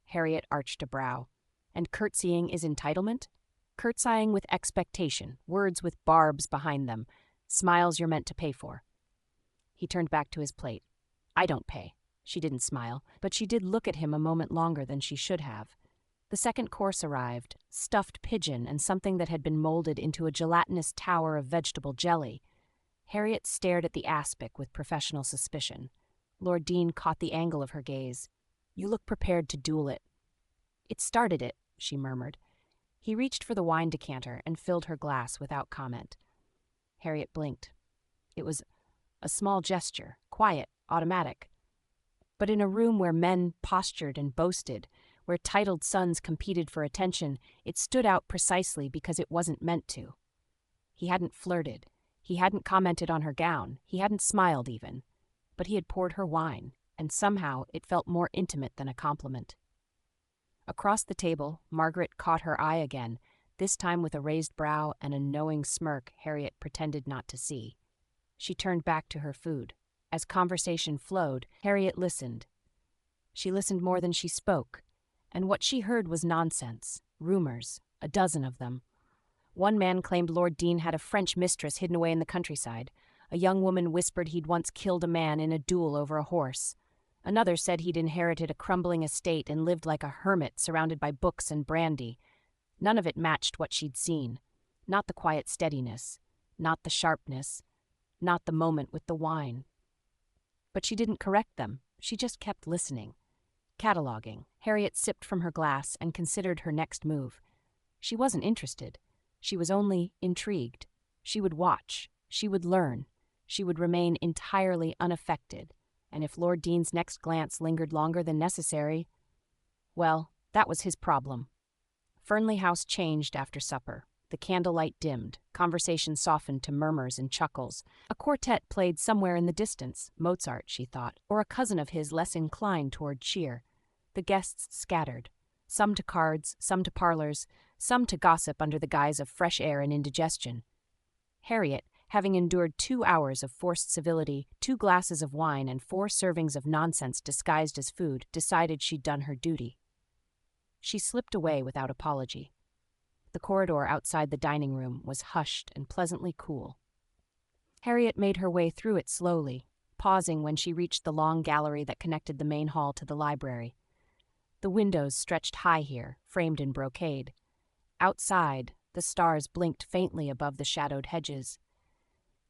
Harriet arched a brow. "And curtsying is entitlement?" "Curtsying with expectation, words with barbs behind them, smiles you're meant to pay for." He turned back to his plate. "I don't pay." She didn't smile, but she did look at him a moment longer than she should have. The second course arrived, stuffed pigeon and something that had been molded into a gelatinous tower of vegetable jelly. Harriet stared at the aspic with professional suspicion. Lord Deane caught the angle of her gaze. "You look prepared to duel it." "It started it," she murmured. He reached for the wine decanter and filled her glass without comment. Harriet blinked. It was a small gesture, quiet, automatic. But in a room where men postured and boasted, where titled sons competed for attention, it stood out precisely because it wasn't meant to. He hadn't flirted. He hadn't commented on her gown. He hadn't smiled even. But he had poured her wine, and somehow it felt more intimate than a compliment. Across the table, Margaret caught her eye again, this time with a raised brow and a knowing smirk Harriet pretended not to see. She turned back to her food. As conversation flowed, Harriet listened. She listened more than she spoke, and what she heard was nonsense, rumors, a dozen of them. One man claimed Lord Deane had a French mistress hidden away in the countryside. A young woman whispered he'd once killed a man in a duel over a horse. Another said he'd inherited a crumbling estate and lived like a hermit surrounded by books and brandy. None of it matched what she'd seen. Not the quiet steadiness, not the sharpness, not the moment with the wine. But she didn't correct them. She just kept listening. Cataloging. Harriet sipped from her glass and considered her next move. She wasn't interested. She was only intrigued. She would watch. She would learn. She would remain entirely unaffected. And if Lord Deane's next glance lingered longer than necessary, well, that was his problem. Fernley House changed after supper. The candlelight dimmed. Conversation softened to murmurs and chuckles. A quartet played somewhere in the distance, Mozart, she thought, or a cousin of his less inclined toward cheer. The guests scattered, some to cards, some to parlors, some to gossip under the guise of fresh air and indigestion. Harriet, having endured 2 hours of forced civility, 2 glasses of wine, and 4 servings of nonsense disguised as food, decided she'd done her duty. She slipped away without apology. The corridor outside the dining room was hushed and pleasantly cool. Harriet made her way through it slowly, pausing when she reached the long gallery that connected the main hall to the library. The windows stretched high here, framed in brocade. Outside, the stars blinked faintly above the shadowed hedges.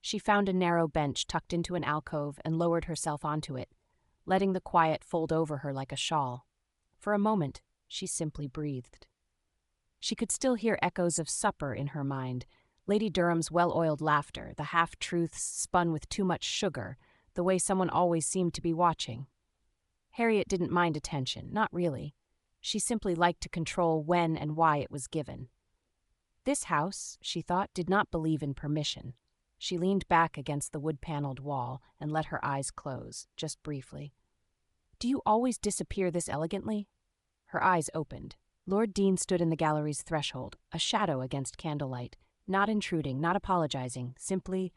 She found a narrow bench tucked into an alcove and lowered herself onto it, letting the quiet fold over her like a shawl. For a moment, she simply breathed. She could still hear echoes of supper in her mind, Lady Durham's well-oiled laughter, the half-truths spun with too much sugar, the way someone always seemed to be watching. Harriet didn't mind attention, not really. She simply liked to control when and why it was given. This house, she thought, did not believe in permission. She leaned back against the wood-paneled wall and let her eyes close, just briefly. "Do you always disappear this elegantly?" Her eyes opened. Lord Deane stood in the gallery's threshold, a shadow against candlelight, not intruding, not apologizing, simply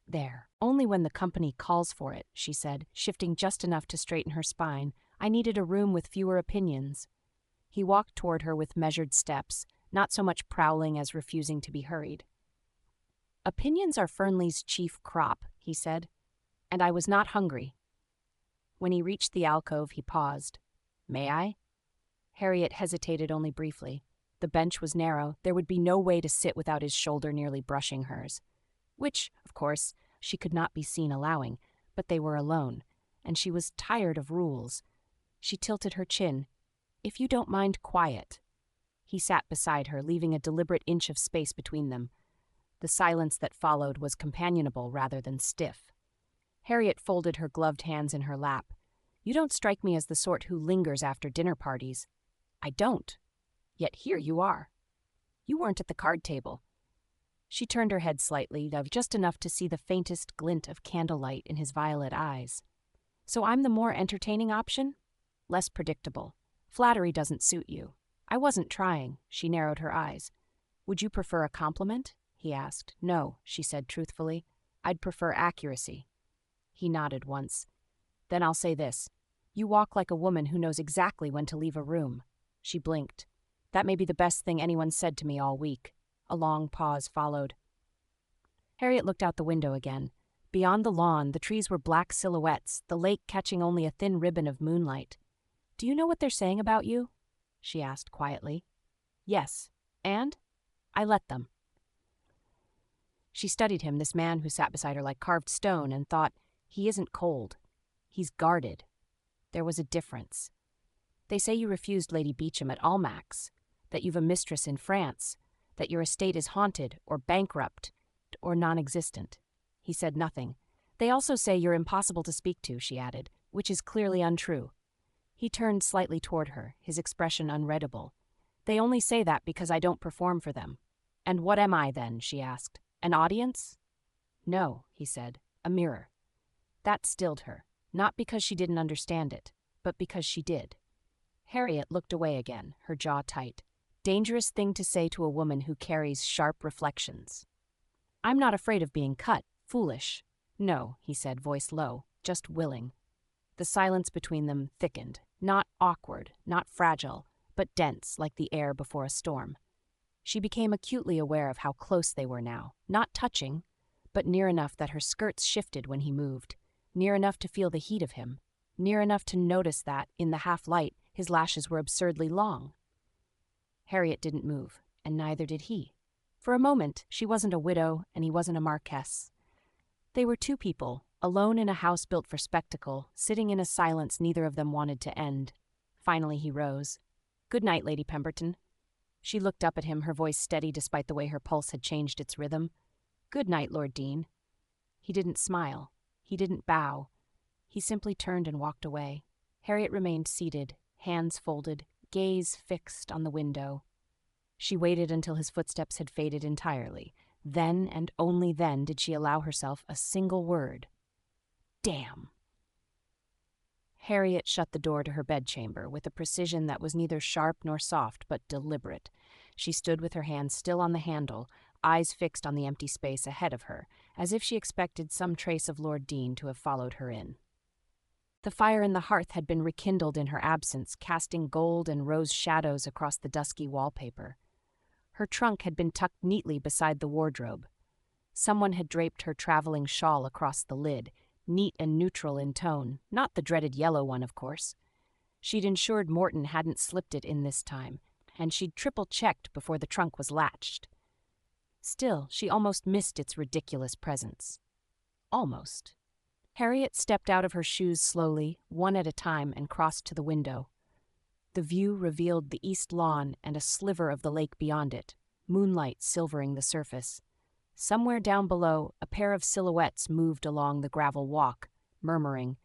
there. "Only when the company calls for it," she said, shifting just enough to straighten her spine. "I needed a room with fewer opinions." He walked toward her with measured steps, not so much prowling as refusing to be hurried. "Opinions are Fernley's chief crop," he said, "and I was not hungry." When he reached the alcove, he paused. "May I?" Harriet hesitated only briefly. The bench was narrow. There would be no way to sit without his shoulder nearly brushing hers. Which, of course, she could not be seen allowing, but they were alone, and she was tired of rules. She tilted her chin. "If you don't mind quiet." He sat beside her, leaving a deliberate inch of space between them. The silence that followed was companionable rather than stiff. Harriet folded her gloved hands in her lap. "You don't strike me as the sort who lingers after dinner parties." "I don't. Yet here you are. You weren't at the card table." She turned her head slightly, just enough to see the faintest glint of candlelight in his violet eyes. "So I'm the more entertaining option? Less predictable. Flattery doesn't suit you." "I wasn't trying." She narrowed her eyes. "Would you prefer a compliment?" he asked. "No," she said truthfully. "I'd prefer accuracy." He nodded once. "Then I'll say this. You walk like a woman who knows exactly when to leave a room." She blinked. "That may be the best thing anyone said to me all week." A long pause followed. Harriet looked out the window again. Beyond the lawn, the trees were black silhouettes, the lake catching only a thin ribbon of moonlight. "Do you know what they're saying about you?" she asked quietly. "Yes. And? I let them." She studied him, this man who sat beside her like carved stone, and thought, he isn't cold. He's guarded. There was a difference. "They say you refused Lady Beauchamp at Almack's, that you've a mistress in France, that your estate is haunted or bankrupt or non-existent." He said nothing. "They also say you're impossible to speak to," she added, "which is clearly untrue." He turned slightly toward her, his expression unreadable. "They only say that because I don't perform for them." "And what am I then?" she asked. "An audience?" "No," he said, "a mirror." That stilled her, not because she didn't understand it, but because she did. Harriet looked away again, her jaw tight. Dangerous thing to say to a woman who carries sharp reflections. "I'm not afraid of being cut. Foolish." "No," he said, voice low, "just willing." The silence between them thickened, not awkward, not fragile, but dense like the air before a storm. She became acutely aware of how close they were now, not touching, but near enough that her skirts shifted when he moved, near enough to feel the heat of him, near enough to notice that, in the half-light, his lashes were absurdly long. Harriet didn't move, and neither did he. For a moment, she wasn't a widow, and he wasn't a marquess. They were two people, alone in a house built for spectacle, sitting in a silence neither of them wanted to end. Finally he rose. "Good night, Lady Pemberton." She looked up at him, her voice steady despite the way her pulse had changed its rhythm. "Good night, Lord Deane." He didn't smile. He didn't bow. He simply turned and walked away. Harriet remained seated, hands folded, gaze fixed on the window. She waited until his footsteps had faded entirely. Then, and only then, did she allow herself a single word. "Damn." Harriet shut the door to her bedchamber with a precision that was neither sharp nor soft, but deliberate. She stood with her hand still on the handle, eyes fixed on the empty space ahead of her, as if she expected some trace of Lord Deane to have followed her in. The fire in the hearth had been rekindled in her absence, casting gold and rose shadows across the dusky wallpaper. Her trunk had been tucked neatly beside the wardrobe. Someone had draped her traveling shawl across the lid, neat and neutral in tone, not the dreaded yellow one, of course. She'd ensured Morton hadn't slipped it in this time, and she'd triple-checked before the trunk was latched. Still, she almost missed its ridiculous presence. Almost. Harriet stepped out of her shoes slowly, one at a time, and crossed to the window. The view revealed the east lawn and a sliver of the lake beyond it, moonlight silvering the surface. Somewhere down below, a pair of silhouettes moved along the gravel walk, murmuring.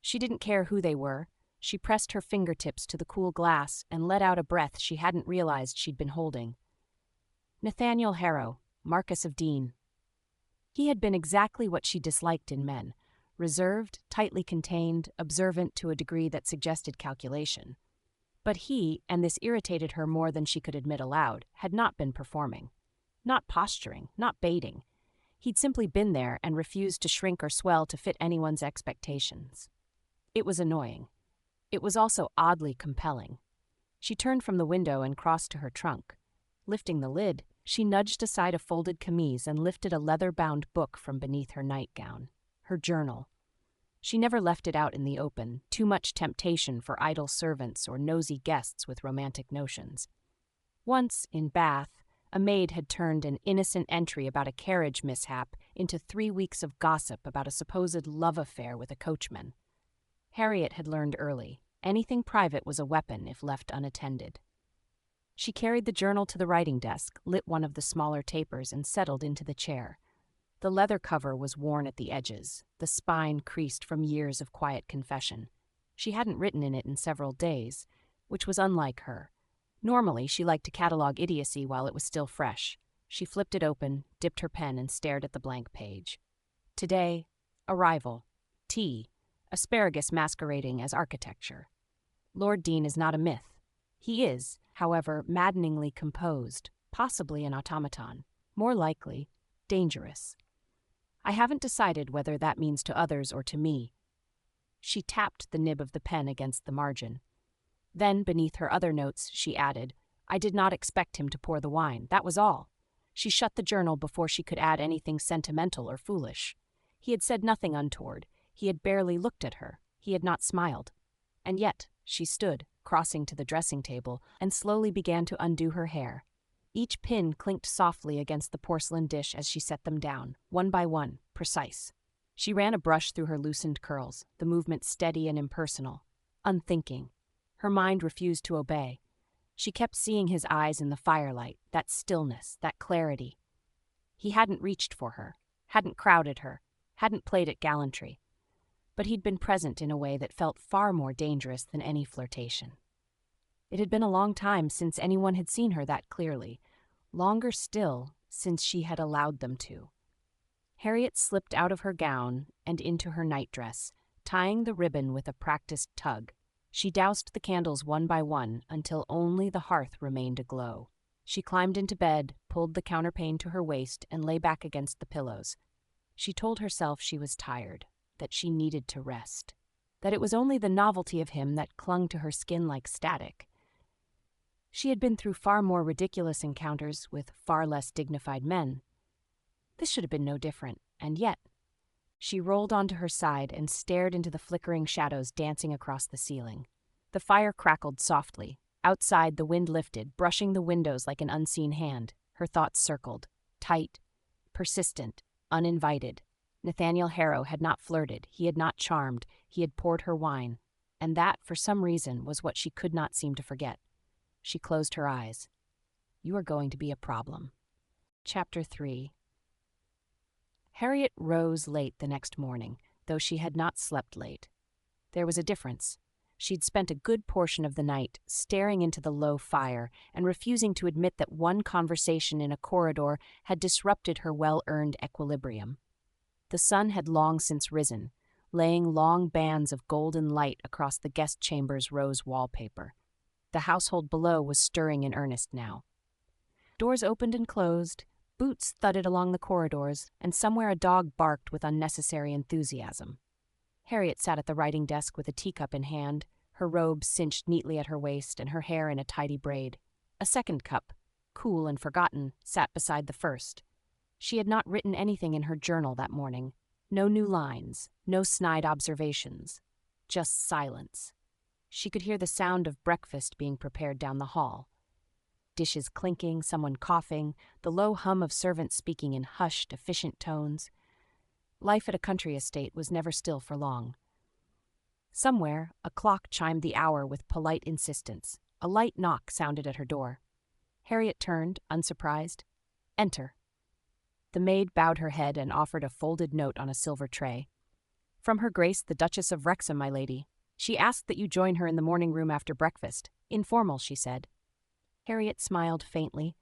She didn't care who they were. She pressed her fingertips to the cool glass and let out a breath she hadn't realized she'd been holding. Nathaniel Harrow, Marquess of Deane. He had been exactly what she disliked in men. Reserved, tightly contained, observant to a degree that suggested calculation. But he, and this irritated her more than she could admit aloud, had not been performing. Not posturing, not baiting. He'd simply been there and refused to shrink or swell to fit anyone's expectations. It was annoying. It was also oddly compelling. She turned from the window and crossed to her trunk. Lifting the lid, she nudged aside a folded camise and lifted a leather-bound book from beneath her nightgown. Her journal. She never left it out in the open, too much temptation for idle servants or nosy guests with romantic notions. Once, in Bath, a maid had turned an innocent entry about a carriage mishap into 3 weeks of gossip about a supposed love affair with a coachman. Harriet had learned early, anything private was a weapon if left unattended. She carried the journal to the writing desk, lit one of the smaller tapers, and settled into the chair. The leather cover was worn at the edges, the spine creased from years of quiet confession. She hadn't written in it in several days, which was unlike her. Normally, she liked to catalog idiocy while it was still fresh. She flipped it open, dipped her pen, and stared at the blank page. Today, arrival, tea, asparagus masquerading as architecture. Lord Deane is not a myth. He is, however, maddeningly composed, possibly an automaton, more likely, dangerous. I haven't decided whether that means to others or to me. She tapped the nib of the pen against the margin. Then, beneath her other notes, she added, I did not expect him to pour the wine, that was all. She shut the journal before she could add anything sentimental or foolish. He had said nothing untoward. He had barely looked at her. He had not smiled. And yet, she stood, crossing to the dressing table, and slowly began to undo her hair. Each pin clinked softly against the porcelain dish as she set them down, one by one, precise. She ran a brush through her loosened curls, the movement steady and impersonal, unthinking. Her mind refused to obey. She kept seeing his eyes in the firelight, that stillness, that clarity. He hadn't reached for her, hadn't crowded her, hadn't played at gallantry. But he'd been present in a way that felt far more dangerous than any flirtation. It had been a long time since anyone had seen her that clearly, longer still since she had allowed them to. Harriet slipped out of her gown and into her nightdress, tying the ribbon with a practiced tug. She doused the candles one by one until only the hearth remained aglow. She climbed into bed, pulled the counterpane to her waist, and lay back against the pillows. She told herself she was tired, that she needed to rest, that it was only the novelty of him that clung to her skin like static. She had been through far more ridiculous encounters with far less dignified men. This should have been no different, and yet. She rolled onto her side and stared into the flickering shadows dancing across the ceiling. The fire crackled softly. Outside, the wind lifted, brushing the windows like an unseen hand. Her thoughts circled, tight, persistent, uninvited. Nathaniel Harrow had not flirted, he had not charmed, he had poured her wine, and that, for some reason, was what she could not seem to forget. She closed her eyes. You are going to be a problem. Chapter 3. Harriet rose late the next morning, though she had not slept late. There was a difference. She'd spent a good portion of the night staring into the low fire and refusing to admit that one conversation in a corridor had disrupted her well-earned equilibrium. The sun had long since risen, laying long bands of golden light across the guest chamber's rose wallpaper. The household below was stirring in earnest now. Doors opened and closed, boots thudded along the corridors, and somewhere a dog barked with unnecessary enthusiasm. Harriet sat at the writing desk with a teacup in hand, her robe cinched neatly at her waist and her hair in a tidy braid. A second cup, cool and forgotten, sat beside the first. She had not written anything in her journal that morning. No new lines, no snide observations, just silence. She could hear the sound of breakfast being prepared down the hall. Dishes clinking, someone coughing, the low hum of servants speaking in hushed, efficient tones. Life at a country estate was never still for long. Somewhere, a clock chimed the hour with polite insistence. A light knock sounded at her door. Harriet turned, unsurprised. Enter. The maid bowed her head and offered a folded note on a silver tray. From Her Grace the Duchess of Wrexham, my lady. She asked that you join her in the morning room after breakfast. Informal, she said. Harriet smiled faintly,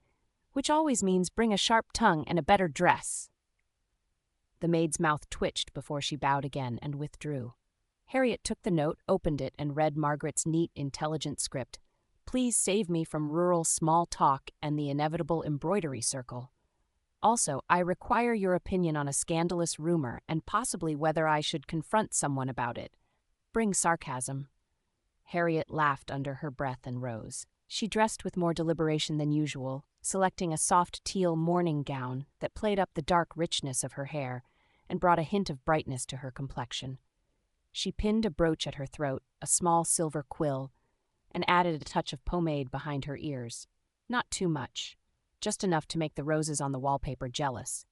which always means bring a sharp tongue and a better dress. The maid's mouth twitched before she bowed again and withdrew. Harriet took the note, opened it, and read Margaret's neat, intelligent script. Please save me from rural small talk and the inevitable embroidery circle. Also, I require your opinion on a scandalous rumor and possibly whether I should confront someone about it. Bring sarcasm. Harriet laughed under her breath and rose. She dressed with more deliberation than usual, selecting a soft teal morning gown that played up the dark richness of her hair and brought a hint of brightness to her complexion. She pinned a brooch at her throat, a small silver quill, and added a touch of pomade behind her ears. Not too much, just enough to make the roses on the wallpaper jealous.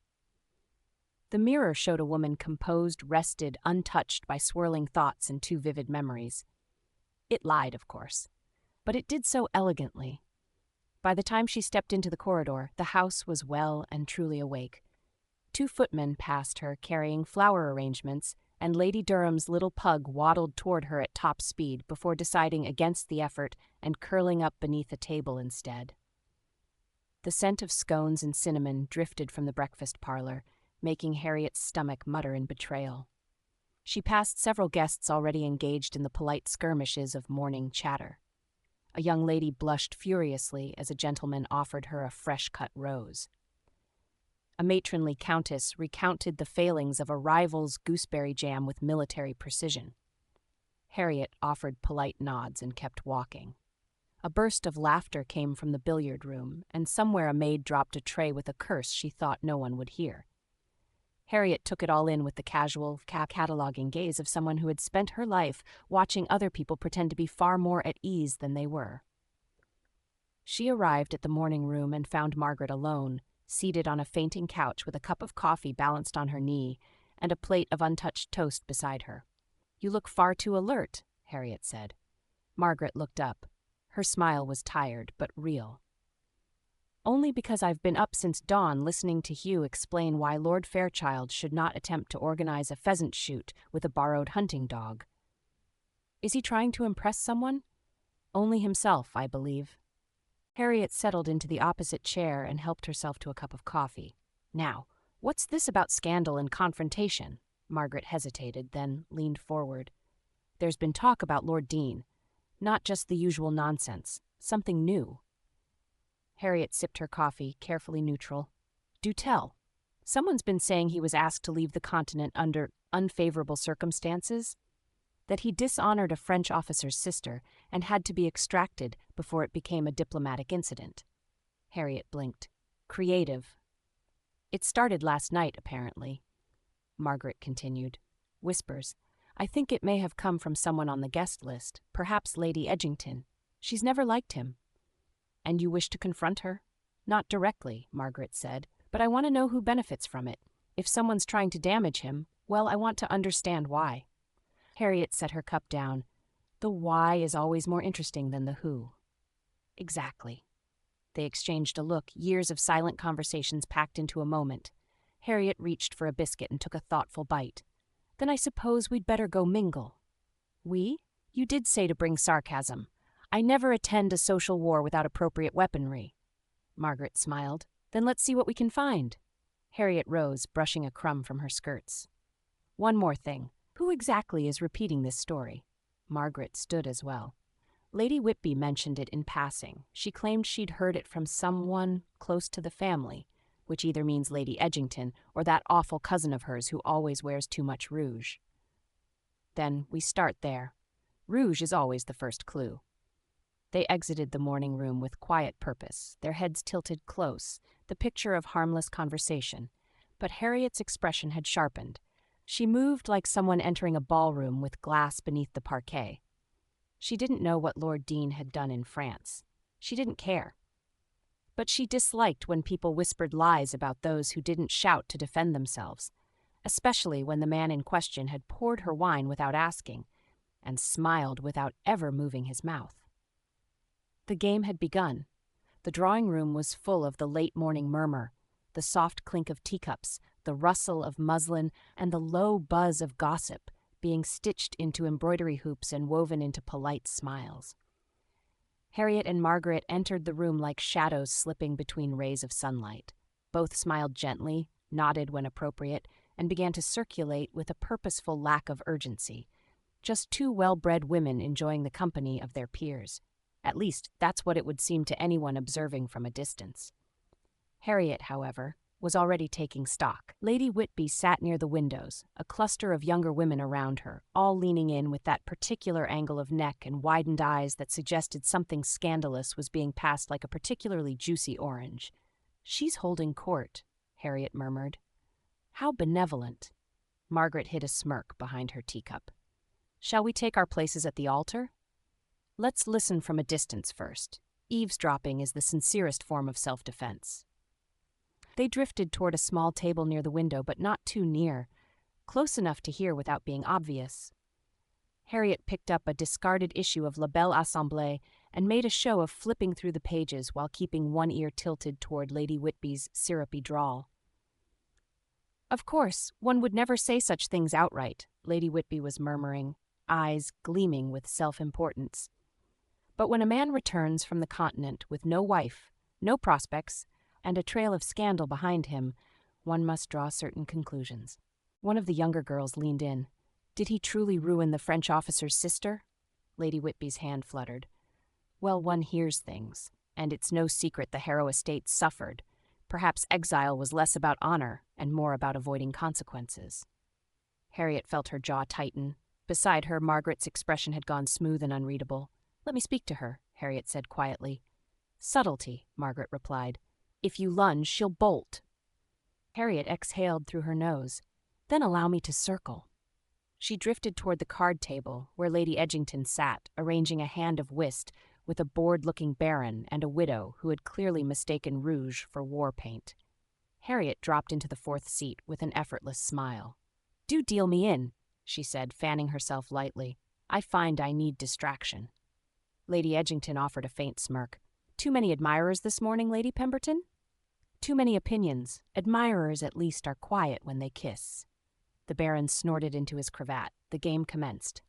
The mirror showed a woman composed, rested, untouched by swirling thoughts and too vivid memories. It lied, of course, but it did so elegantly. By the time she stepped into the corridor, the house was well and truly awake. 2 footmen passed her carrying flower arrangements, and Lady Durham's little pug waddled toward her at top speed before deciding against the effort and curling up beneath a table instead. The scent of scones and cinnamon drifted from the breakfast parlor, making Harriet's stomach mutter in betrayal. She passed several guests already engaged in the polite skirmishes of morning chatter. A young lady blushed furiously as a gentleman offered her a fresh-cut rose. A matronly countess recounted the failings of a rival's gooseberry jam with military precision. Harriet offered polite nods and kept walking. A burst of laughter came from the billiard room, and somewhere a maid dropped a tray with a curse she thought no one would hear. Harriet took it all in with the casual, cataloging gaze of someone who had spent her life watching other people pretend to be far more at ease than they were. She arrived at the morning room and found Margaret alone, seated on a fainting couch with a cup of coffee balanced on her knee and a plate of untouched toast beside her. "You look far too alert," Harriet said. Margaret looked up. Her smile was tired but real. "Only because I've been up since dawn listening to Hugh explain why Lord Fairchild should not attempt to organize a pheasant shoot with a borrowed hunting dog." "Is he trying to impress someone?" "Only himself, I believe." Harriet settled into the opposite chair and helped herself to a cup of coffee. "Now, what's this about scandal and confrontation?" Margaret hesitated, then leaned forward. "There's been talk about Lord Deane. Not just the usual nonsense, something new. Harriet sipped her coffee, carefully neutral. Do tell. Someone's been saying he was asked to leave the continent under unfavorable circumstances, that he dishonored a French officer's sister and had to be extracted before it became a diplomatic incident. Harriet blinked. Creative. It started last night, apparently. Margaret continued. Whispers. I think it may have come from someone on the guest list, perhaps Lady Edgington. She's never liked him. And you wish to confront her? Not directly, Margaret said, but I want to know who benefits from it. If someone's trying to damage him, well, I want to understand why. Harriet set her cup down. The why is always more interesting than the who. Exactly. They exchanged a look, years of silent conversations packed into a moment. Harriet reached for a biscuit and took a thoughtful bite. Then I suppose we'd better go mingle. We? You did say to bring sarcasm. I never attend a social war without appropriate weaponry. Margaret smiled. Then let's see what we can find. Harriet rose, brushing a crumb from her skirts. One more thing. Who exactly is repeating this story? Margaret stood as well. Lady Whitby mentioned it in passing. She claimed she'd heard it from someone close to the family, which either means Lady Edgington or that awful cousin of hers who always wears too much rouge. Then we start there. Rouge is always the first clue. They exited the morning room with quiet purpose, their heads tilted close, the picture of harmless conversation. But Harriet's expression had sharpened. She moved like someone entering a ballroom with glass beneath the parquet. She didn't know what Lord Deane had done in France. She didn't care. But she disliked when people whispered lies about those who didn't shout to defend themselves, especially when the man in question had poured her wine without asking and smiled without ever moving his mouth. The game had begun. The drawing room was full of the late morning murmur, the soft clink of teacups, the rustle of muslin, and the low buzz of gossip being stitched into embroidery hoops and woven into polite smiles. Harriet and Margaret entered the room like shadows slipping between rays of sunlight. Both smiled gently, nodded when appropriate, and began to circulate with a purposeful lack of urgency. Just two well-bred women enjoying the company of their peers. At least, that's what it would seem to anyone observing from a distance. Harriet, however, was already taking stock. Lady Whitby sat near the windows, a cluster of younger women around her, all leaning in with that particular angle of neck and widened eyes that suggested something scandalous was being passed like a particularly juicy orange. She's holding court, Harriet murmured. How benevolent. Margaret hid a smirk behind her teacup. Shall we take our places at the altar? Let's listen from a distance first. Eavesdropping is the sincerest form of self-defense. They drifted toward a small table near the window, but not too near, close enough to hear without being obvious. Harriet picked up a discarded issue of La Belle Assemblée and made a show of flipping through the pages while keeping one ear tilted toward Lady Whitby's syrupy drawl. Of course, one would never say such things outright, Lady Whitby was murmuring, eyes gleaming with self-importance. But when a man returns from the continent with no wife, no prospects, and a trail of scandal behind him, one must draw certain conclusions. One of the younger girls leaned in. Did he truly ruin the French officer's sister? Lady Whitby's hand fluttered. Well, one hears things, and it's no secret the Harrow estate suffered. Perhaps exile was less about honor and more about avoiding consequences. Harriet felt her jaw tighten. Beside her, Margaret's expression had gone smooth and unreadable. Let me speak to her, Harriet said quietly. Subtlety, Margaret replied. If you lunge, she'll bolt. Harriet exhaled through her nose. Then allow me to circle. She drifted toward the card table, where Lady Edgington sat, arranging a hand of whist with a bored-looking baron and a widow who had clearly mistaken rouge for war paint. Harriet dropped into the fourth seat with an effortless smile. Do deal me in, she said, fanning herself lightly. I find I need distraction. Lady Edgington offered a faint smirk. Too many admirers this morning, Lady Pemberton? Too many opinions. Admirers, at least, are quiet when they kiss. The baron snorted into his cravat. The game commenced.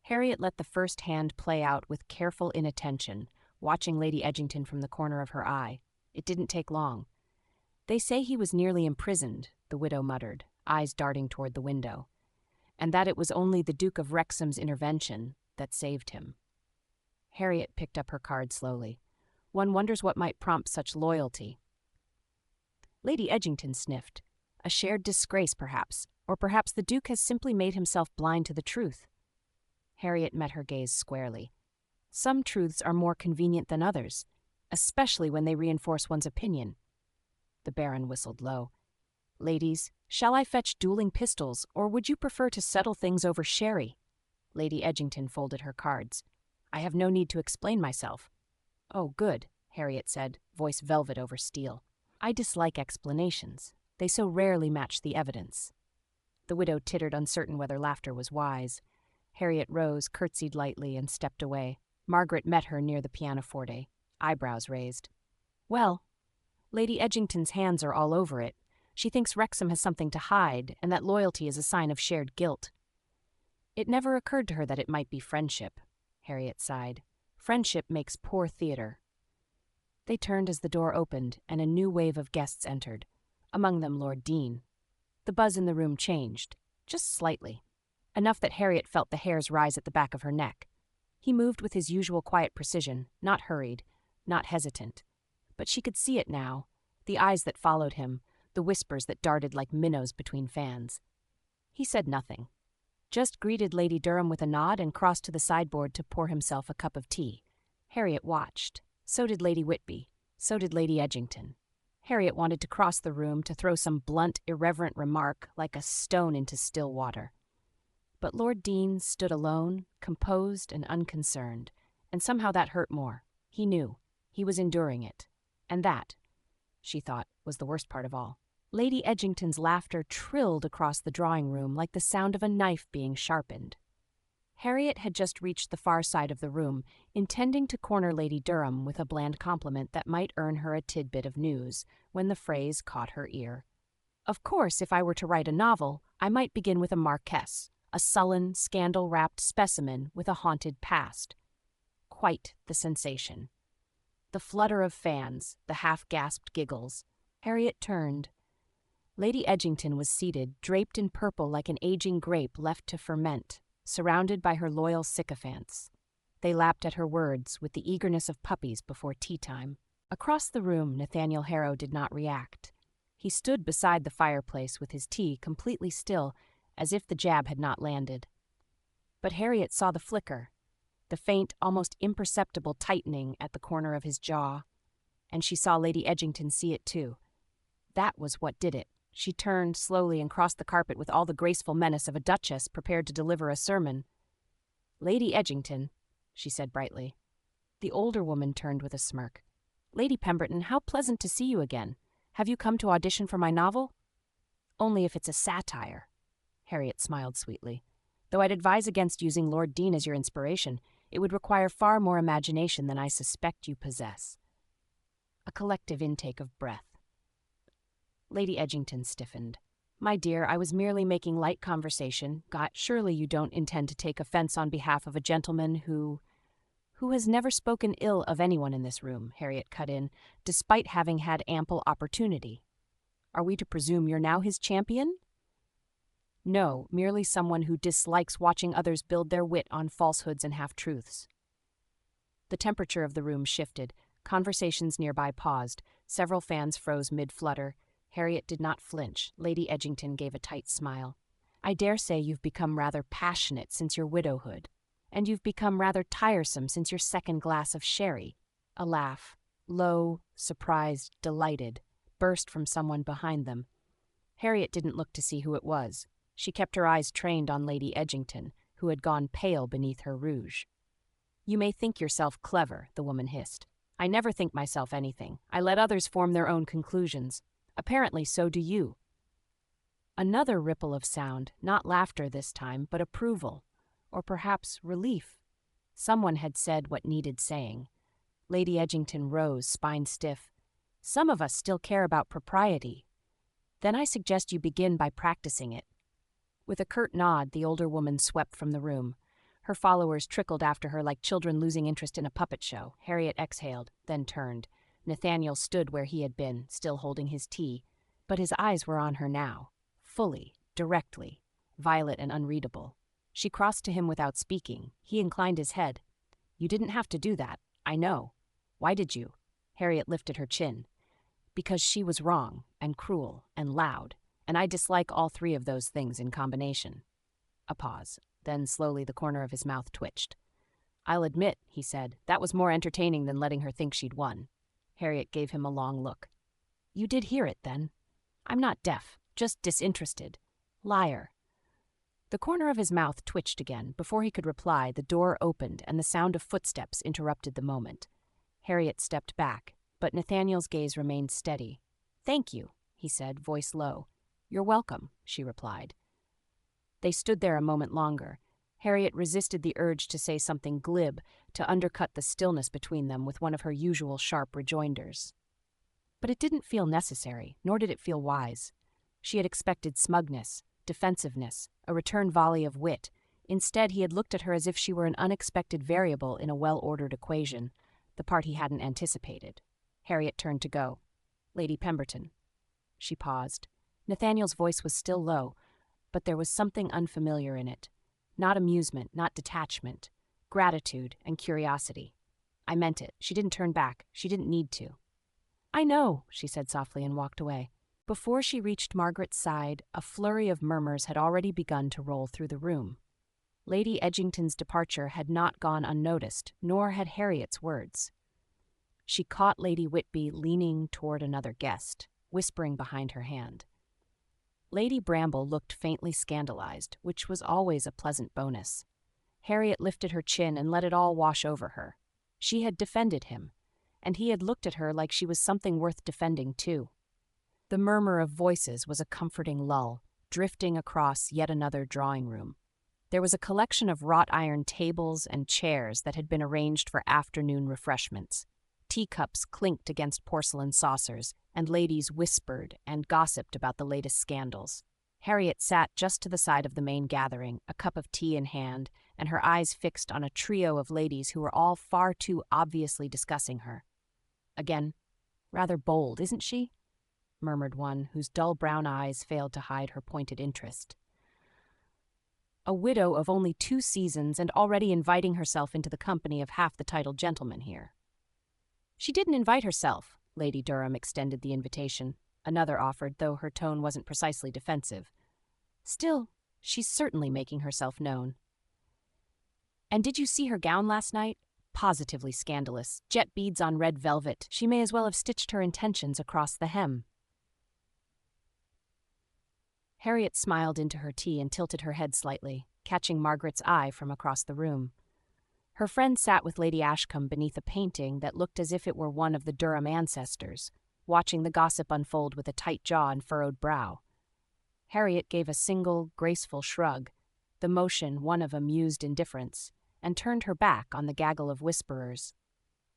Harriet let the first hand play out with careful inattention, watching Lady Edgington from the corner of her eye. It didn't take long. They say he was nearly imprisoned, the widow muttered, eyes darting toward the window, and that it was only the Duke of Wrexham's intervention that saved him. Harriet picked up her card slowly. One wonders what might prompt such loyalty. Lady Edgington sniffed. A shared disgrace, perhaps, or perhaps the Duke has simply made himself blind to the truth. Harriet met her gaze squarely. Some truths are more convenient than others, especially when they reinforce one's opinion. The Baron whistled low. Ladies, shall I fetch dueling pistols, or would you prefer to settle things over sherry? Lady Edgington folded her cards. I have no need to explain myself. Oh, good, Harriet said, voice velvet over steel. I dislike explanations. They so rarely match the evidence. The widow tittered, uncertain whether laughter was wise. Harriet rose, curtsied lightly, and stepped away. Margaret met her near the pianoforte, eyebrows raised. Well, Lady Edgington's hands are all over it. She thinks Wrexham has something to hide, and that loyalty is a sign of shared guilt. It never occurred to her that it might be friendship, Harriet sighed. Friendship makes poor theater. They turned as the door opened, and a new wave of guests entered, among them Lord Deane. The buzz in the room changed, just slightly, enough that Harriet felt the hairs rise at the back of her neck. He moved with his usual quiet precision, not hurried, not hesitant. But she could see it now, the eyes that followed him, the whispers that darted like minnows between fans. He said nothing, just greeted Lady Durham with a nod and crossed to the sideboard to pour himself a cup of tea. Harriet watched. So did Lady Whitby. So did Lady Edgington. Harriet wanted to cross the room to throw some blunt, irreverent remark like a stone into still water. But Lord Deane stood alone, composed and unconcerned, and somehow that hurt more. He knew. He was enduring it. And that, she thought, was the worst part of all. Lady Edgington's laughter trilled across the drawing room like the sound of a knife being sharpened. Harriet had just reached the far side of the room, intending to corner Lady Durham with a bland compliment that might earn her a tidbit of news, when the phrase caught her ear. Of course, if I were to write a novel, I might begin with a marquess, a sullen, scandal-wrapped specimen with a haunted past. Quite the sensation. The flutter of fans, the half-gasped giggles. Harriet turned. Lady Edgington was seated, draped in purple like an aging grape left to ferment, surrounded by her loyal sycophants. They lapped at her words with the eagerness of puppies before tea-time. Across the room, Nathaniel Harrow did not react. He stood beside the fireplace with his tea completely still, as if the jab had not landed. But Harriet saw the flicker, the faint, almost imperceptible tightening at the corner of his jaw, and she saw Lady Edgington see it too. That was what did it. She turned slowly and crossed the carpet with all the graceful menace of a duchess prepared to deliver a sermon. Lady Edgington, she said brightly. The older woman turned with a smirk. Lady Pemberton, how pleasant to see you again. Have you come to audition for my novel? Only if it's a satire. Harriet smiled sweetly. Though I'd advise against using Lord Deane as your inspiration, it would require far more imagination than I suspect you possess. A collective intake of breath. Lady Edgington stiffened. My dear, I was merely making light conversation. Surely you don't intend to take offense on behalf of a gentleman who has never spoken ill of anyone in this room, Harriet cut in, despite having had ample opportunity. Are we to presume you're now his champion? No, merely someone who dislikes watching others build their wit on falsehoods and half-truths. The temperature of the room shifted. Conversations nearby paused. Several fans froze mid-flutter. Harriet did not flinch. Lady Edgington gave a tight smile. I dare say you've become rather passionate since your widowhood, and you've become rather tiresome since your second glass of sherry. A laugh, low, surprised, delighted, burst from someone behind them. Harriet didn't look to see who it was. She kept her eyes trained on Lady Edgington, who had gone pale beneath her rouge. You may think yourself clever, the woman hissed. I never think myself anything. I let others form their own conclusions. Apparently so do you. Another ripple of sound, not laughter this time, but approval, or perhaps relief. Someone had said what needed saying. Lady Edgington rose, spine stiff. Some of us still care about propriety. Then I suggest you begin by practicing it. With a curt nod, the older woman swept from the room. Her followers trickled after her like children losing interest in a puppet show. Harriet exhaled, then turned. Nathaniel stood where he had been, still holding his tea, but his eyes were on her now, fully, directly, violet and unreadable. She crossed to him without speaking. He inclined his head. You didn't have to do that. I know. Why did you? Harriet lifted her chin. Because she was wrong, and cruel, and loud, and I dislike all three of those things in combination. A pause. Then slowly the corner of his mouth twitched. I'll admit, he said, that was more entertaining than letting her think she'd won. Harriet gave him a long look. You did hear it, then? I'm not deaf, just disinterested. Liar. The corner of his mouth twitched again. Before he could reply, the door opened and the sound of footsteps interrupted the moment. Harriet stepped back, but Nathaniel's gaze remained steady. Thank you, he said, voice low. You're welcome, she replied. They stood there a moment longer. Harriet resisted the urge to say something glib, to undercut the stillness between them with one of her usual sharp rejoinders. But it didn't feel necessary, nor did it feel wise. She had expected smugness, defensiveness, a return volley of wit. Instead, he had looked at her as if she were an unexpected variable in a well-ordered equation, the part he hadn't anticipated. Harriet turned to go. Lady Pemberton. She paused. Nathaniel's voice was still low, but there was something unfamiliar in it. Not amusement, not detachment. Gratitude and curiosity. I meant it. She didn't turn back. She didn't need to. I know, she said softly and walked away. Before she reached Margaret's side, a flurry of murmurs had already begun to roll through the room. Lady Edgington's departure had not gone unnoticed, nor had Harriet's words. She caught Lady Whitby leaning toward another guest, whispering behind her hand. Lady Bramble looked faintly scandalized, which was always a pleasant bonus. Harriet lifted her chin and let it all wash over her. She had defended him, and he had looked at her like she was something worth defending too. The murmur of voices was a comforting lull, drifting across yet another drawing room. There was a collection of wrought iron tables and chairs that had been arranged for afternoon refreshments. Teacups clinked against porcelain saucers, and ladies whispered and gossiped about the latest scandals. Harriet sat just to the side of the main gathering, a cup of tea in hand, and her eyes fixed on a trio of ladies who were all far too obviously discussing her. Again, rather bold, isn't she? Murmured one, whose dull brown eyes failed to hide her pointed interest. A widow of only 2 seasons and already inviting herself into the company of half the titled gentlemen here. She didn't invite herself. Lady Durham extended the invitation. Another offered, though her tone wasn't precisely defensive. Still, she's certainly making herself known. And did you see her gown last night? Positively scandalous. Jet beads on red velvet. She may as well have stitched her intentions across the hem. Harriet smiled into her tea and tilted her head slightly, catching Margaret's eye from across the room. Her friend sat with Lady Ashcombe beneath a painting that looked as if it were one of the Durham ancestors, watching the gossip unfold with a tight jaw and furrowed brow. Harriet gave a single, graceful shrug, the motion one of amused indifference, and turned her back on the gaggle of whisperers.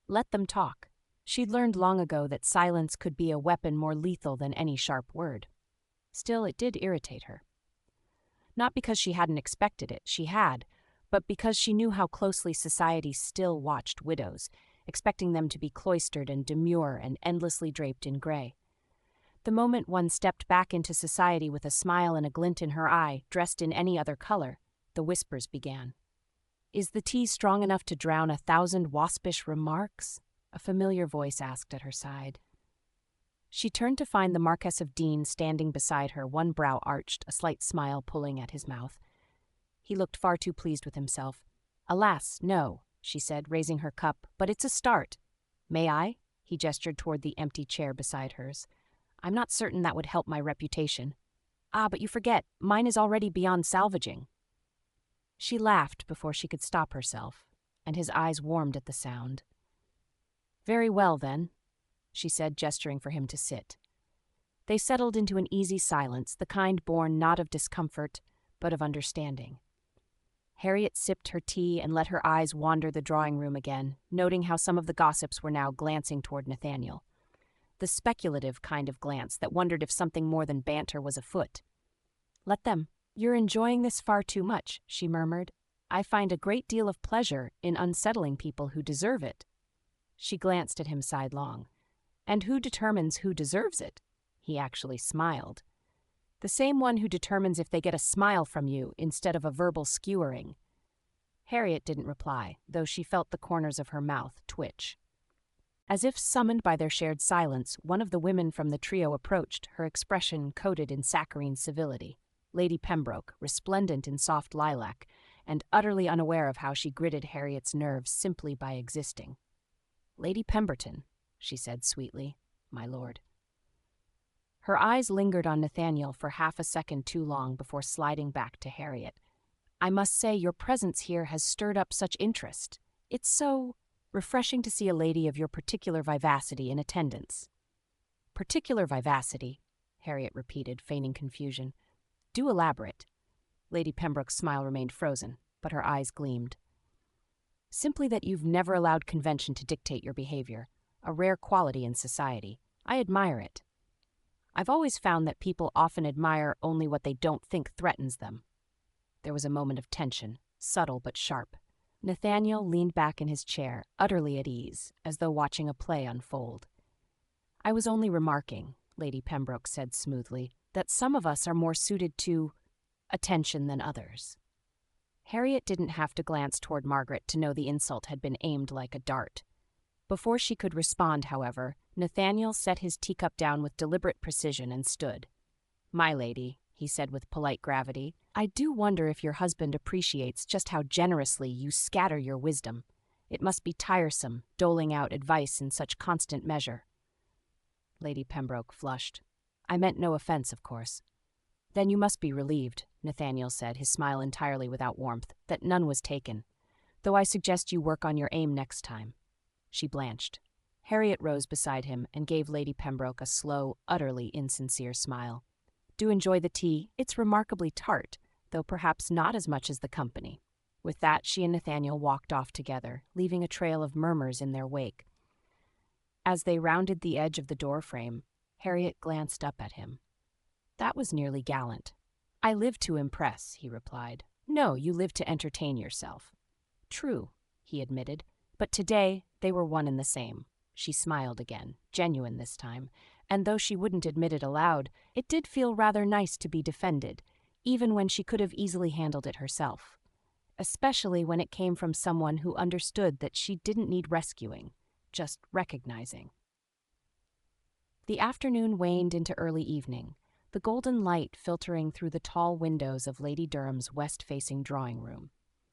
Let them talk. She'd learned long ago that silence could be a weapon more lethal than any sharp word. Still, it did irritate her. Not because she hadn't expected it, she had, but because she knew how closely society still watched widows, expecting them to be cloistered and demure and endlessly draped in gray. The moment one stepped back into society with a smile and a glint in her eye, dressed in any other color, the whispers began. Is the tea strong enough to drown 1,000 waspish remarks? A familiar voice asked at her side. She turned to find the Marquess of Deane standing beside her, one brow arched, a slight smile pulling at his mouth. He looked far too pleased with himself. Alas, no, she said, raising her cup, but it's a start. May I? He gestured toward the empty chair beside hers. I'm not certain that would help my reputation. Ah, but you forget, mine is already beyond salvaging. She laughed before she could stop herself, and his eyes warmed at the sound. Very well, then, she said, gesturing for him to sit. They settled into an easy silence, the kind born not of discomfort, but of understanding. Harriet sipped her tea and let her eyes wander the drawing room again, noting how some of the gossips were now glancing toward Nathaniel. The speculative kind of glance that wondered if something more than banter was afoot. Let them. You're enjoying this far too much, she murmured. I find a great deal of pleasure in unsettling people who deserve it. She glanced at him sidelong. And who determines who deserves it? He actually smiled. The same one who determines if they get a smile from you instead of a verbal skewering. Harriet didn't reply, though she felt the corners of her mouth twitch. As if summoned by their shared silence, one of the women from the trio approached, her expression coated in saccharine civility. Lady Pembroke, resplendent in soft lilac, and utterly unaware of how she gritted Harriet's nerves simply by existing. "Lady Pemberton," she said sweetly, "my lord." Her eyes lingered on Nathaniel for half a second too long before sliding back to Harriet. "I must say your presence here has stirred up such interest. It's so refreshing to see a lady of your particular vivacity in attendance." "Particular vivacity," Harriet repeated, feigning confusion. "Do elaborate." Lady Pembroke's smile remained frozen, but her eyes gleamed. "Simply that you've never allowed convention to dictate your behavior, a rare quality in society. I admire it. I've always found that people often admire only what they don't think threatens them." There was a moment of tension, subtle but sharp. Nathaniel leaned back in his chair, utterly at ease, as though watching a play unfold. "I was only remarking," Lady Pembroke said smoothly, "that some of us are more suited to attention than others." Harriet didn't have to glance toward Margaret to know the insult had been aimed like a dart. Before she could respond, however, Nathaniel set his teacup down with deliberate precision and stood. "My lady," he said with polite gravity, "I do wonder if your husband appreciates just how generously you scatter your wisdom. It must be tiresome, doling out advice in such constant measure." Lady Pembroke flushed. "I meant no offense, of course." "Then you must be relieved," Nathaniel said, his smile entirely without warmth, "that none was taken. Though I suggest you work on your aim next time." She blanched. Harriet rose beside him and gave Lady Pembroke a slow, utterly insincere smile. "Do enjoy the tea. It's remarkably tart, though perhaps not as much as the company." With that, she and Nathaniel walked off together, leaving a trail of murmurs in their wake. As they rounded the edge of the doorframe, Harriet glanced up at him. "That was nearly gallant." "I live to impress," he replied. "No, you live to entertain yourself." "True," he admitted, "but today they were one and the same." She smiled again, genuine this time, and though she wouldn't admit it aloud, it did feel rather nice to be defended, even when she could have easily handled it herself. Especially when it came from someone who understood that she didn't need rescuing, just recognizing. The afternoon waned into early evening, the golden light filtering through the tall windows of Lady Durham's west-facing drawing room.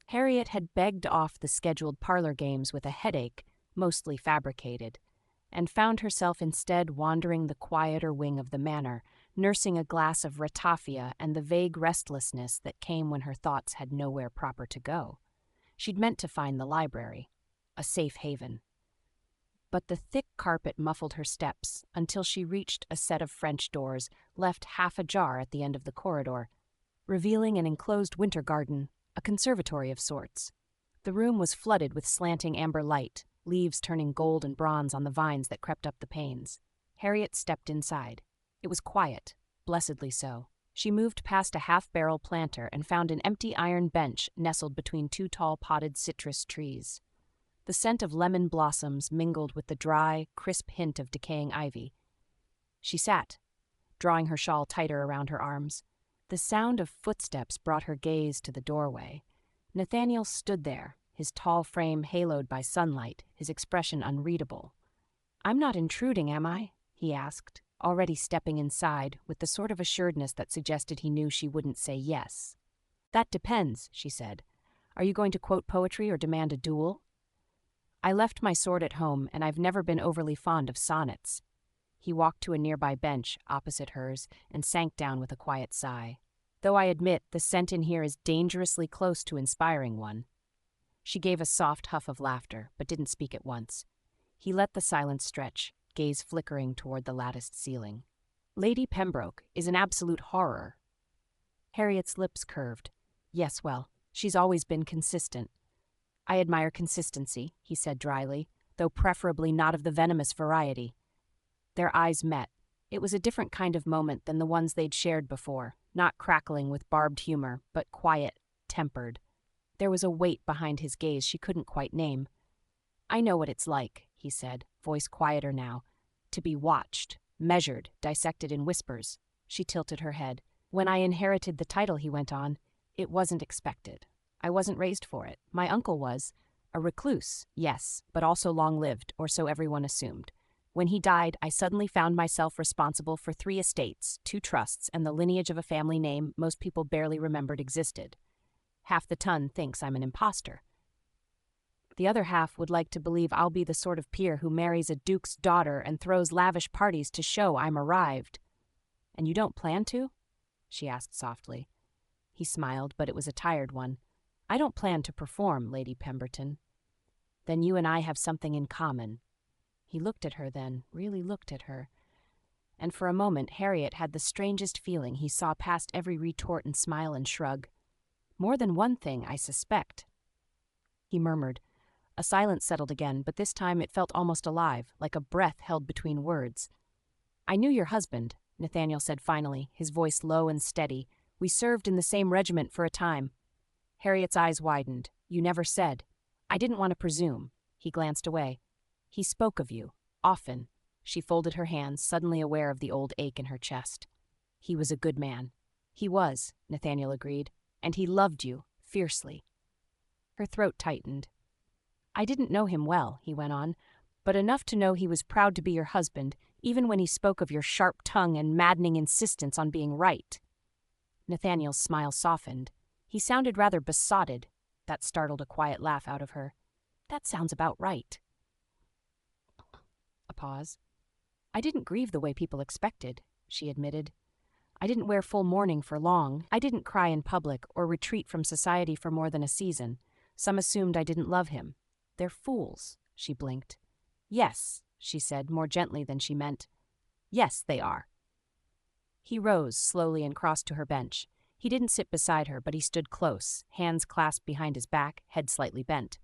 Harriet had begged off the scheduled parlor games with a headache, mostly fabricated, and found herself instead wandering the quieter wing of the manor, nursing a glass of ratafia and the vague restlessness that came when her thoughts had nowhere proper to go. She'd meant to find the library, a safe haven. But the thick carpet muffled her steps until she reached a set of French doors left half ajar at the end of the corridor, revealing an enclosed winter garden, a conservatory of sorts. The room was flooded with slanting amber light, leaves turning gold and bronze on the vines that crept up the panes. Harriet stepped inside. It was quiet, blessedly so. She moved past a half-barrel planter and found an empty iron bench nestled between two tall potted citrus trees. The scent of lemon blossoms mingled with the dry, crisp hint of decaying ivy. She sat, drawing her shawl tighter around her arms. The sound of footsteps brought her gaze to the doorway. Nathaniel stood there, his tall frame haloed by sunlight, his expression unreadable. "I'm not intruding, am I?" he asked, already stepping inside with the sort of assuredness that suggested he knew she wouldn't say yes. "That depends," she said. "Are you going to quote poetry or demand a duel?" "I left my sword at home, and I've never been overly fond of sonnets." He walked to a nearby bench opposite hers and sank down with a quiet sigh. "Though I admit the scent in here is dangerously close to inspiring one." She gave a soft huff of laughter, but didn't speak at once. He let the silence stretch, gaze flickering toward the latticed ceiling. "Lady Pembroke is an absolute horror." Harriet's lips curved. "Yes, well, she's always been consistent." "I admire consistency," he said dryly, "though preferably not of the venomous variety." Their eyes met. It was a different kind of moment than the ones they'd shared before, not crackling with barbed humor, but quiet, tempered. There was a weight behind his gaze she couldn't quite name. "I know what it's like," he said, voice quieter now, "to be watched, measured, dissected in whispers." She tilted her head. "When I inherited the title," he went on, "it wasn't expected. I wasn't raised for it. My uncle was. A recluse, yes, but also long-lived, or so everyone assumed. When he died, I suddenly found myself responsible for 3 estates, 2 trusts, and the lineage of a family name most people barely remembered existed. Half the ton thinks I'm an imposter. The other half would like to believe I'll be the sort of peer who marries a duke's daughter and throws lavish parties to show I'm arrived. And you don't plan to? She asked softly. He smiled, but it was a tired one. I don't plan to perform, Lady Pemberton. Then you and I have something in common. He looked at her then, really looked at her. And for a moment Harriet had the strangest feeling he saw past every retort and smile and shrug. More than one thing, I suspect. He murmured. A silence settled again, but this time it felt almost alive, like a breath held between words. I knew your husband, Nathaniel said finally, his voice low and steady. We served in the same regiment for a time. Harriet's eyes widened. You never said. I didn't want to presume. He glanced away. He spoke of you, often. She folded her hands, suddenly aware of the old ache in her chest. He was a good man. He was, Nathaniel agreed, and he loved you, fiercely. Her throat tightened. I didn't know him well, he went on, but enough to know he was proud to be your husband, even when he spoke of your sharp tongue and maddening insistence on being right. Nathaniel's smile softened. He sounded rather besotted. That startled a quiet laugh out of her. That sounds about right. A pause. I didn't grieve the way people expected, she admitted. I didn't wear full mourning for long. I didn't cry in public or retreat from society for more than a season. Some assumed I didn't love him. They're fools, she blinked. Yes, she said, more gently than she meant. Yes, they are. He rose slowly and crossed to her bench. He didn't sit beside her, but he stood close, hands clasped behind his back, head slightly bent.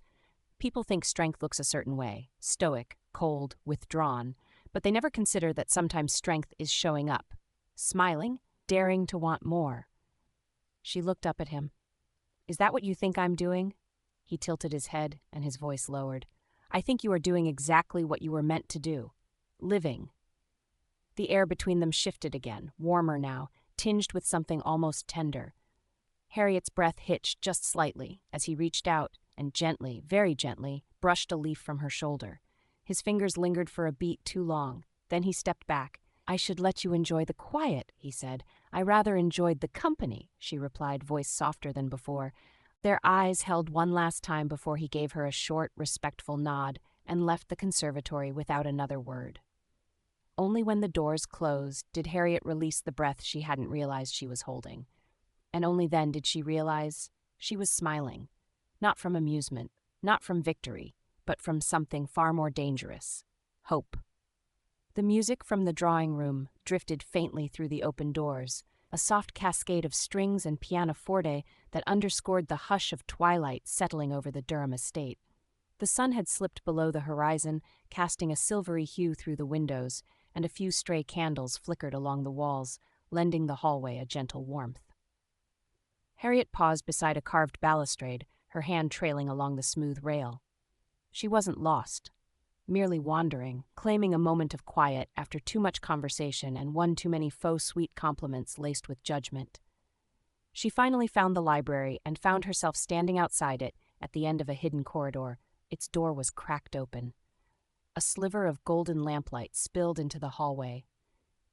People think strength looks a certain way, stoic, cold, withdrawn, but they never consider that sometimes strength is showing up, smiling, daring to want more. She looked up at him. Is that what you think I'm doing? He tilted his head, and his voice lowered. I think you are doing exactly what you were meant to do. Living. The air between them shifted again, warmer now, tinged with something almost tender. Harriet's breath hitched just slightly as he reached out and gently, very gently, brushed a leaf from her shoulder. His fingers lingered for a beat too long. Then he stepped back. I should let you enjoy the quiet, he said. I rather enjoyed the company, she replied, voice softer than before. Their eyes held one last time before he gave her a short, respectful nod and left the conservatory without another word. Only when the doors closed did Harriet release the breath she hadn't realized she was holding. And only then did she realize she was smiling, not from amusement, not from victory, but from something far more dangerous, hope. The music from the drawing room drifted faintly through the open doors, a soft cascade of strings and pianoforte that underscored the hush of twilight settling over the Durham estate. The sun had slipped below the horizon, casting a silvery hue through the windows, and a few stray candles flickered along the walls, lending the hallway a gentle warmth. Harriet paused beside a carved balustrade, her hand trailing along the smooth rail. She wasn't lost, merely wandering, claiming a moment of quiet after too much conversation and one too many faux sweet compliments laced with judgment. She finally found the library and found herself standing outside it at the end of a hidden corridor. Its door was cracked open. A sliver of golden lamplight spilled into the hallway.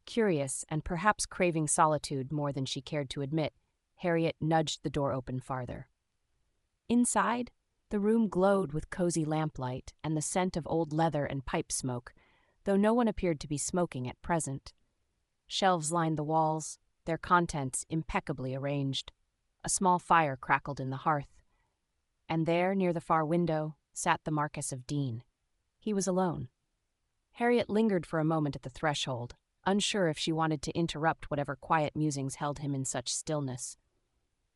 Curious and perhaps craving solitude more than she cared to admit, Harriet nudged the door open farther. Inside, the room glowed with cozy lamplight and the scent of old leather and pipe smoke, though no one appeared to be smoking at present. Shelves lined the walls, their contents impeccably arranged. A small fire crackled in the hearth. And there, near the far window, sat the Marquess of Deane. He was alone. Harriet lingered for a moment at the threshold, unsure if she wanted to interrupt whatever quiet musings held him in such stillness.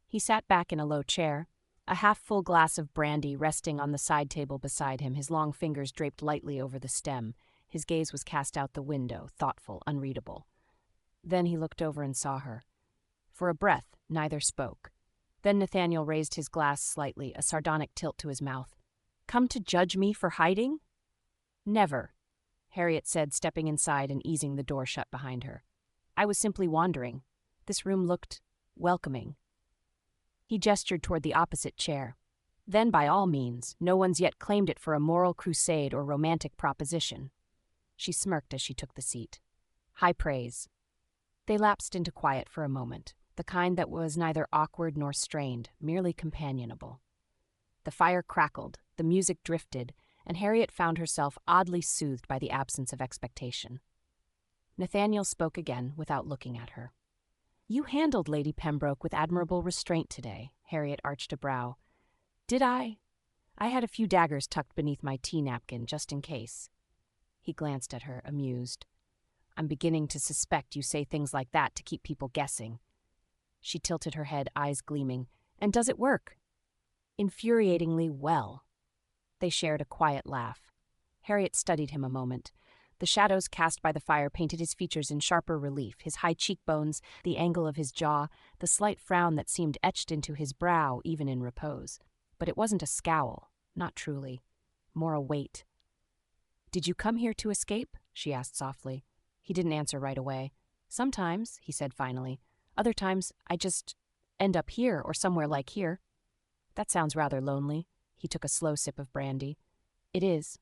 He sat back in a low chair, a half-full glass of brandy resting on the side table beside him, his long fingers draped lightly over the stem. His gaze was cast out the window, thoughtful, unreadable. Then he looked over and saw her. For a breath, neither spoke. Then Nathaniel raised his glass slightly, a sardonic tilt to his mouth. Come to judge me for hiding? Never, Harriet said, stepping inside and easing the door shut behind her. I was simply wandering. This room looked welcoming. He gestured toward the opposite chair. Then, by all means, no one's yet claimed it for a moral crusade or romantic proposition. She smirked as she took the seat. High praise. They lapsed into quiet for a moment, the kind that was neither awkward nor strained, merely companionable. The fire crackled, the music drifted, and Harriet found herself oddly soothed by the absence of expectation. Nathaniel spoke again without looking at her. "You handled Lady Pembroke with admirable restraint today," Harriet arched a brow. "Did I? I had a few daggers tucked beneath my tea napkin, just in case." He glanced at her, amused. "I'm beginning to suspect you say things like that to keep people guessing." She tilted her head, eyes gleaming. "And does it work?" "Infuriatingly well." They shared a quiet laugh. Harriet studied him a moment. The shadows cast by the fire painted his features in sharper relief, his high cheekbones, the angle of his jaw, the slight frown that seemed etched into his brow even in repose. But it wasn't a scowl, not truly. More a weight. "Did you come here to escape?" she asked softly. He didn't answer right away. "Sometimes," he said finally. "Other times, I just end up here or somewhere like here." "That sounds rather lonely." He took a slow sip of brandy. "It is."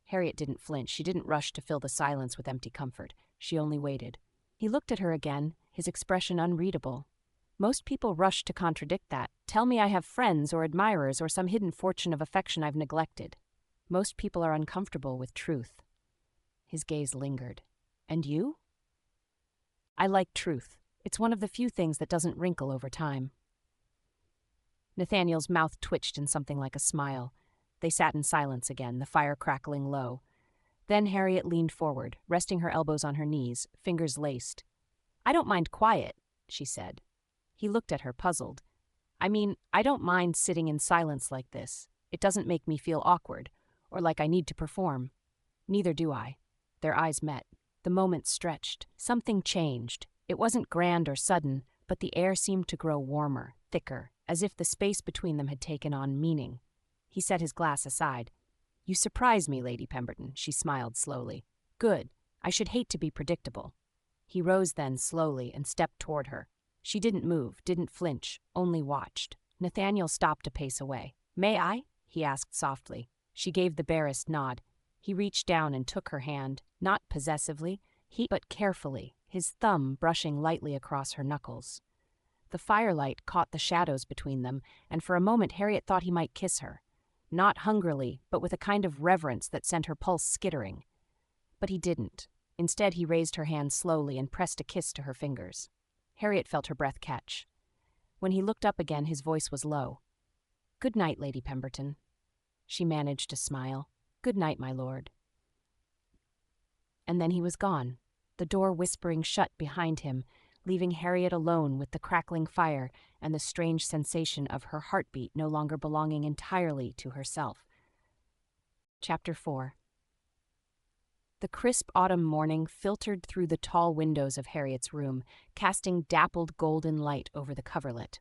Harriet didn't flinch. She didn't rush to fill the silence with empty comfort. She only waited. He looked at her again, his expression unreadable. "Most people rush to contradict that. Tell me I have friends or admirers or some hidden fortune of affection I've neglected. Most people are uncomfortable with truth." His gaze lingered. "And you?" "I like truth. It's one of the few things that doesn't wrinkle over time." Nathaniel's mouth twitched in something like a smile. They sat in silence again, the fire crackling low. Then Harriet leaned forward, resting her elbows on her knees, fingers laced. "I don't mind quiet," she said. He looked at her, puzzled. "I mean, I don't mind sitting in silence like this. It doesn't make me feel awkward, or like I need to perform." "Neither do I." Their eyes met. The moment stretched. Something changed. It wasn't grand or sudden, but the air seemed to grow warmer, thicker, as if the space between them had taken on meaning. He set his glass aside. "You surprise me, Lady Pemberton," she smiled slowly. "Good. I should hate to be predictable." He rose then, slowly, and stepped toward her. She didn't move, didn't flinch, only watched. Nathaniel stopped a pace away. "May I?" he asked softly. She gave the barest nod. He reached down and took her hand, not possessively, but carefully, his thumb brushing lightly across her knuckles. The firelight caught the shadows between them, and for a moment Harriet thought he might kiss her. Not hungrily, but with a kind of reverence that sent her pulse skittering. But he didn't. Instead, he raised her hand slowly and pressed a kiss to her fingers. Harriet felt her breath catch. When he looked up again, his voice was low. "Good night, Lady Pemberton." She managed to smile. "Good night, my lord." And then he was gone, the door whispering shut behind him, leaving Harriet alone with the crackling fire and the strange sensation of her heartbeat no longer belonging entirely to herself. Chapter 4. The crisp autumn morning filtered through the tall windows of Harriet's room, casting dappled golden light over the coverlet.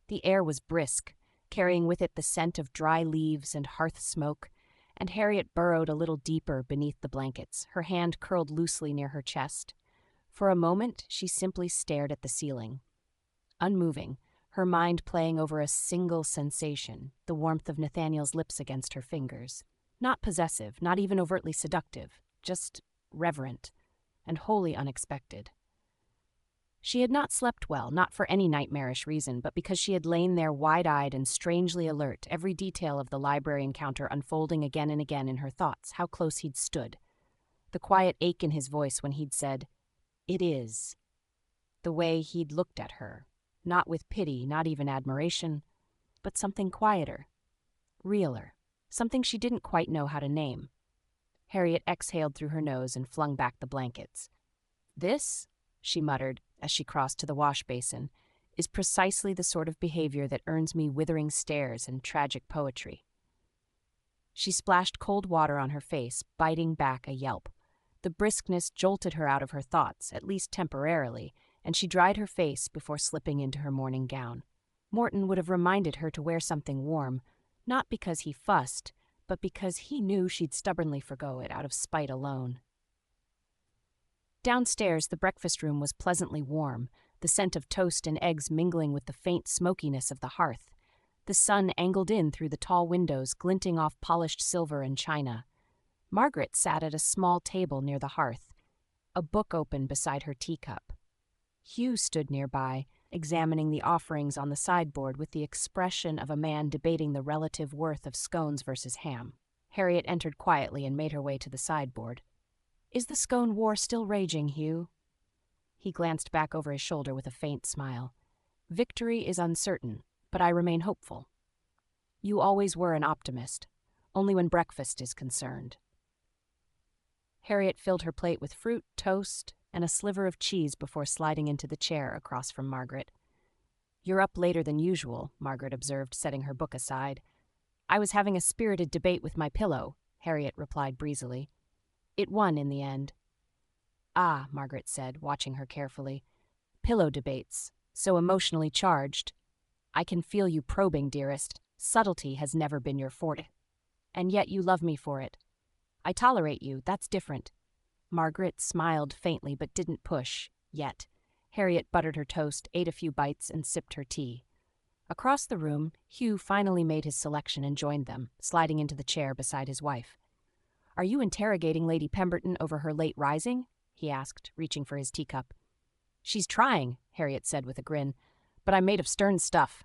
The air was brisk, carrying with it the scent of dry leaves and hearth smoke, and Harriet burrowed a little deeper beneath the blankets, her hand curled loosely near her chest. For a moment, she simply stared at the ceiling. Unmoving, her mind playing over a single sensation, the warmth of Nathaniel's lips against her fingers. Not possessive, not even overtly seductive, just reverent, and wholly unexpected. She had not slept well, not for any nightmarish reason, but because she had lain there wide-eyed and strangely alert, every detail of the library encounter unfolding again and again in her thoughts, how close he'd stood. The quiet ache in his voice when he'd said, "It is." The way he'd looked at her, not with pity, not even admiration, but something quieter, realer, something she didn't quite know how to name. Harriet exhaled through her nose and flung back the blankets. "This," she muttered as she crossed to the wash basin, "is precisely the sort of behavior that earns me withering stares and tragic poetry." She splashed cold water on her face, biting back a yelp. The briskness jolted her out of her thoughts, at least temporarily, and she dried her face before slipping into her morning gown. Morton would have reminded her to wear something warm, not because he fussed, but because he knew she'd stubbornly forgo it out of spite alone. Downstairs, the breakfast room was pleasantly warm, the scent of toast and eggs mingling with the faint smokiness of the hearth. The sun angled in through the tall windows, glinting off polished silver and china. Margaret sat at a small table near the hearth, a book open beside her teacup. Hugh stood nearby, examining the offerings on the sideboard with the expression of a man debating the relative worth of scones versus ham. Harriet entered quietly and made her way to the sideboard. "Is the scone war still raging, Hugh?" He glanced back over his shoulder with a faint smile. "Victory is uncertain, but I remain hopeful." "You always were an optimist, only when breakfast is concerned." Harriet filled her plate with fruit, toast, and a sliver of cheese before sliding into the chair across from Margaret. "You're up later than usual," Margaret observed, setting her book aside. "I was having a spirited debate with my pillow," Harriet replied breezily. "It won in the end." "Ah," Margaret said, watching her carefully. "Pillow debates, so emotionally charged. I can feel you probing, dearest. Subtlety has never been your forte. And yet you love me for it. I tolerate you, that's different." Margaret smiled faintly but didn't push, yet. Harriet buttered her toast, ate a few bites, and sipped her tea. Across the room, Hugh finally made his selection and joined them, sliding into the chair beside his wife. "Are you interrogating Lady Pemberton over her late rising?" he asked, reaching for his teacup. "She's trying," Harriet said with a grin, "but I'm made of stern stuff."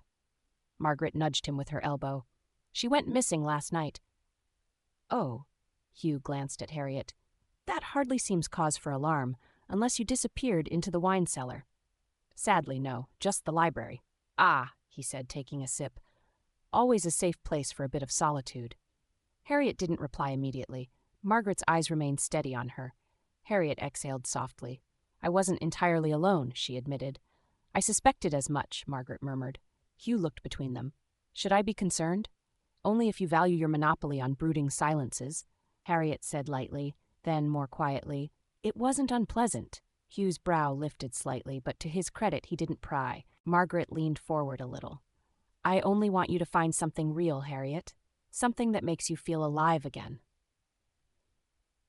Margaret nudged him with her elbow. "She went missing last night." "Oh," Hugh glanced at Harriet. "That hardly seems cause for alarm, unless you disappeared into the wine cellar." "Sadly, no, just the library." "Ah," he said, taking a sip. "Always a safe place for a bit of solitude." Harriet didn't reply immediately. Margaret's eyes remained steady on her. Harriet exhaled softly. "I wasn't entirely alone," she admitted. "I suspected as much," Margaret murmured. Hugh looked between them. "Should I be concerned?" "Only if you value your monopoly on brooding silences," Harriet said lightly, then more quietly. "It wasn't unpleasant." Hugh's brow lifted slightly, but to his credit he didn't pry. Margaret leaned forward a little. "I only want you to find something real, Harriet. Something that makes you feel alive again."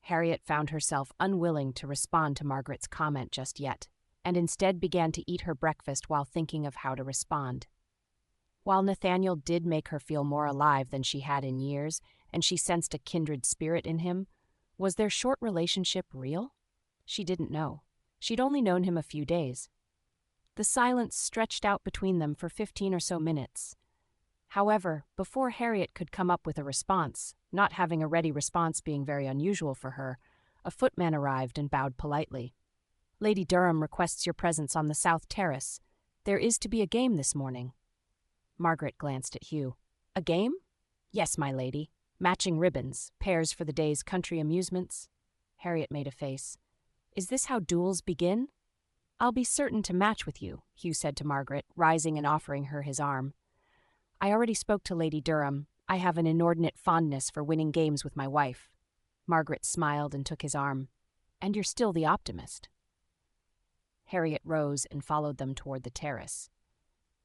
Harriet found herself unwilling to respond to Margaret's comment just yet, and instead began to eat her breakfast while thinking of how to respond. While Nathaniel did make her feel more alive than she had in years, and she sensed a kindred spirit in him, was their short relationship real? She didn't know. She'd only known him a few days. The silence stretched out between them for 15 or so minutes. However, before Harriet could come up with a response, not having a ready response being very unusual for her, a footman arrived and bowed politely. "Lady Durham requests your presence on the south terrace. There is to be a game this morning." Margaret glanced at Hugh. "A game?" "Yes, my lady. Matching ribbons, pairs for the day's country amusements." Harriet made a face. "Is this how duels begin?" "I'll be certain to match with you," Hugh said to Margaret, rising and offering her his arm. "I already spoke to Lady Durham. I have an inordinate fondness for winning games with my wife." Margaret smiled and took his arm. "And you're still the optimist." Harriet rose and followed them toward the terrace.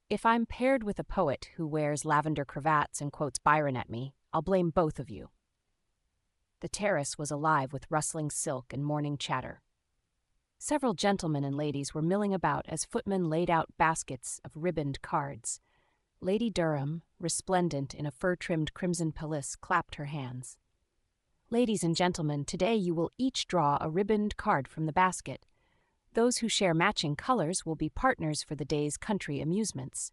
"If I'm paired with a poet who wears lavender cravats and quotes Byron at me, I'll blame both of you." The terrace was alive with rustling silk and morning chatter. Several gentlemen and ladies were milling about as footmen laid out baskets of ribboned cards. Lady Durham, resplendent in a fur-trimmed crimson pelisse, clapped her hands. "Ladies and gentlemen, today you will each draw a ribboned card from the basket. Those who share matching colors will be partners for the day's country amusements.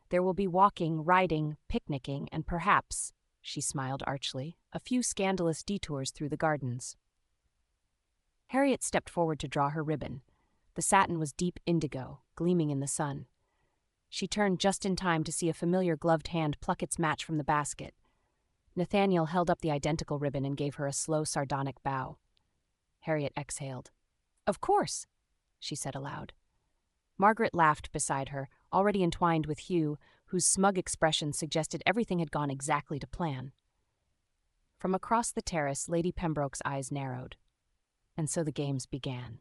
There will be walking, riding, picnicking, and perhaps," she smiled archly, "a few scandalous detours through the gardens." Harriet stepped forward to draw her ribbon. The satin was deep indigo, gleaming in the sun. She turned just in time to see a familiar gloved hand pluck its match from the basket. Nathaniel held up the identical ribbon and gave her a slow, sardonic bow. Harriet exhaled. "Of course," she said aloud. Margaret laughed beside her, already entwined with Hugh, whose smug expression suggested everything had gone exactly to plan. From across the terrace, Lady Pembroke's eyes narrowed. And so the games began.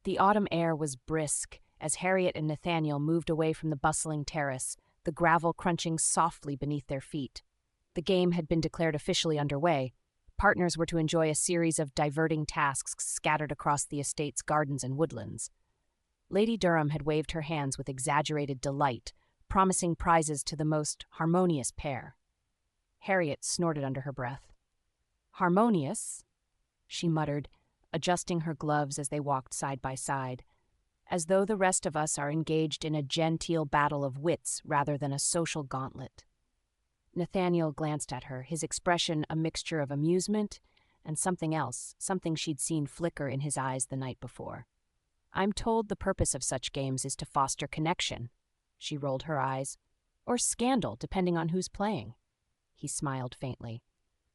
The autumn air was brisk as Harriet and Nathaniel moved away from the bustling terrace, the gravel crunching softly beneath their feet. The game had been declared officially underway. Partners were to enjoy a series of diverting tasks scattered across the estate's gardens and woodlands. Lady Durham had waved her hands with exaggerated delight, promising prizes to the most harmonious pair. Harriet snorted under her breath. "Harmonious?" she muttered, adjusting her gloves as they walked side by side, as though the rest of us are engaged in a genteel battle of wits rather than a social gauntlet. Nathaniel glanced at her, his expression a mixture of amusement and something else, something she'd seen flicker in his eyes the night before. "I'm told the purpose of such games is to foster connection." She rolled her eyes. "Or scandal, depending on who's playing." He smiled faintly.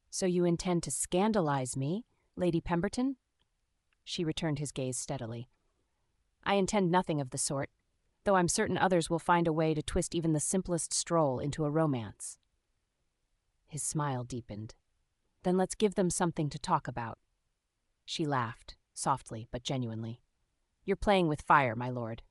"So you intend to scandalize me, Lady Pemberton?" She returned his gaze steadily. "I intend nothing of the sort, though I'm certain others will find a way to twist even the simplest stroll into a romance." His smile deepened. "Then let's give them something to talk about." She laughed, softly but genuinely. "You're playing with fire, my lord.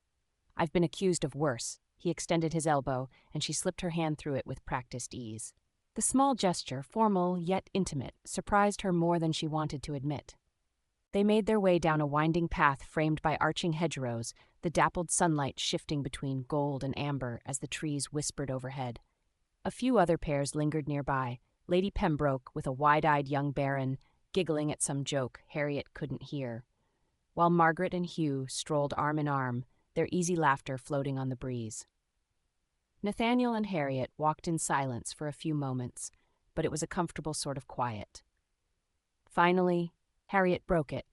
I've been accused of worse." He extended his elbow, and she slipped her hand through it with practiced ease. The small gesture, formal yet intimate, surprised her more than she wanted to admit. They made their way down a winding path framed by arching hedgerows, the dappled sunlight shifting between gold and amber as the trees whispered overhead. A few other pairs lingered nearby, Lady Pembroke with a wide-eyed young baron, giggling at some joke Harriet couldn't hear, while Margaret and Hugh strolled arm in arm, their easy laughter floating on the breeze. Nathaniel and Harriet walked in silence for a few moments, but it was a comfortable sort of quiet. Finally, Harriet broke it.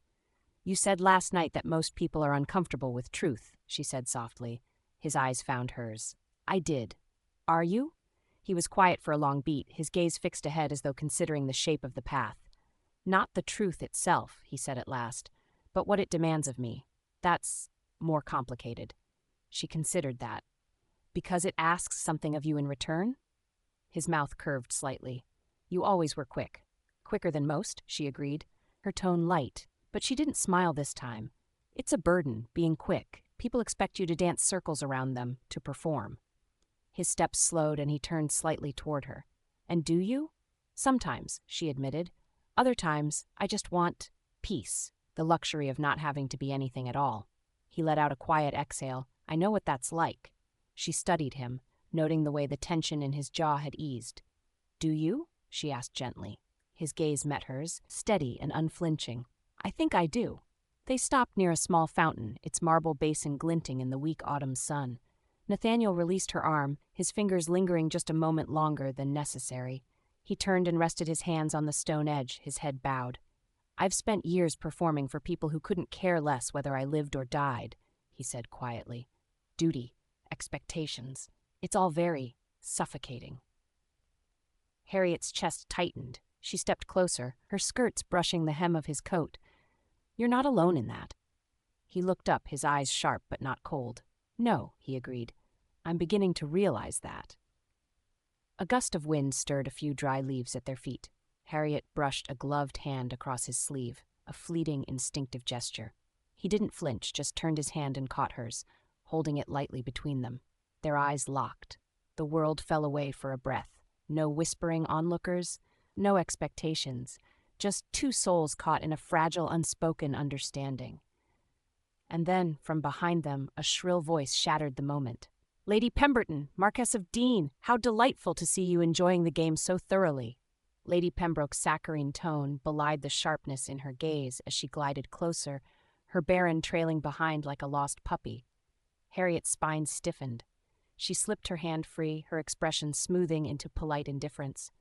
"You said last night that most people are uncomfortable with truth," she said softly. His eyes found hers. "I did. Are you?" He was quiet for a long beat, his gaze fixed ahead as though considering the shape of the path. "Not the truth itself," he said at last, "but what it demands of me. That's more complicated." She considered that. "Because it asks something of you in return?" His mouth curved slightly. "You always were quick." "Quicker than most," she agreed, her tone light, but she didn't smile this time. "It's a burden, being quick. People expect you to dance circles around them, to perform." His steps slowed and he turned slightly toward her. "And do you?" "Sometimes," she admitted. "Other times, I just want peace, the luxury of not having to be anything at all." He let out a quiet exhale. "I know what that's like." She studied him, noting the way the tension in his jaw had eased. "Do you?" she asked gently. His gaze met hers, steady and unflinching. "I think I do." They stopped near a small fountain, its marble basin glinting in the weak autumn sun. Nathaniel released her arm, his fingers lingering just a moment longer than necessary. He turned and rested his hands on the stone edge, his head bowed. "I've spent years performing for people who couldn't care less whether I lived or died," he said quietly. "Duty, expectations. It's all very suffocating." Harriet's chest tightened. She stepped closer, her skirts brushing the hem of his coat. "You're not alone in that." He looked up, his eyes sharp but not cold. "No," he agreed. "I'm beginning to realize that." A gust of wind stirred a few dry leaves at their feet. Harriet brushed a gloved hand across his sleeve, a fleeting, instinctive gesture. He didn't flinch, just turned his hand and caught hers, holding it lightly between them. Their eyes locked. The world fell away for a breath. No whispering onlookers, no expectations, just two souls caught in a fragile, unspoken understanding. And then, from behind them, a shrill voice shattered the moment. "Lady Pemberton, Marquess of Deane, how delightful to see you enjoying the game so thoroughly." Lady Pembroke's saccharine tone belied the sharpness in her gaze as she glided closer, her baron trailing behind like a lost puppy. Harriet's spine stiffened. She slipped her hand free, her expression smoothing into polite indifference.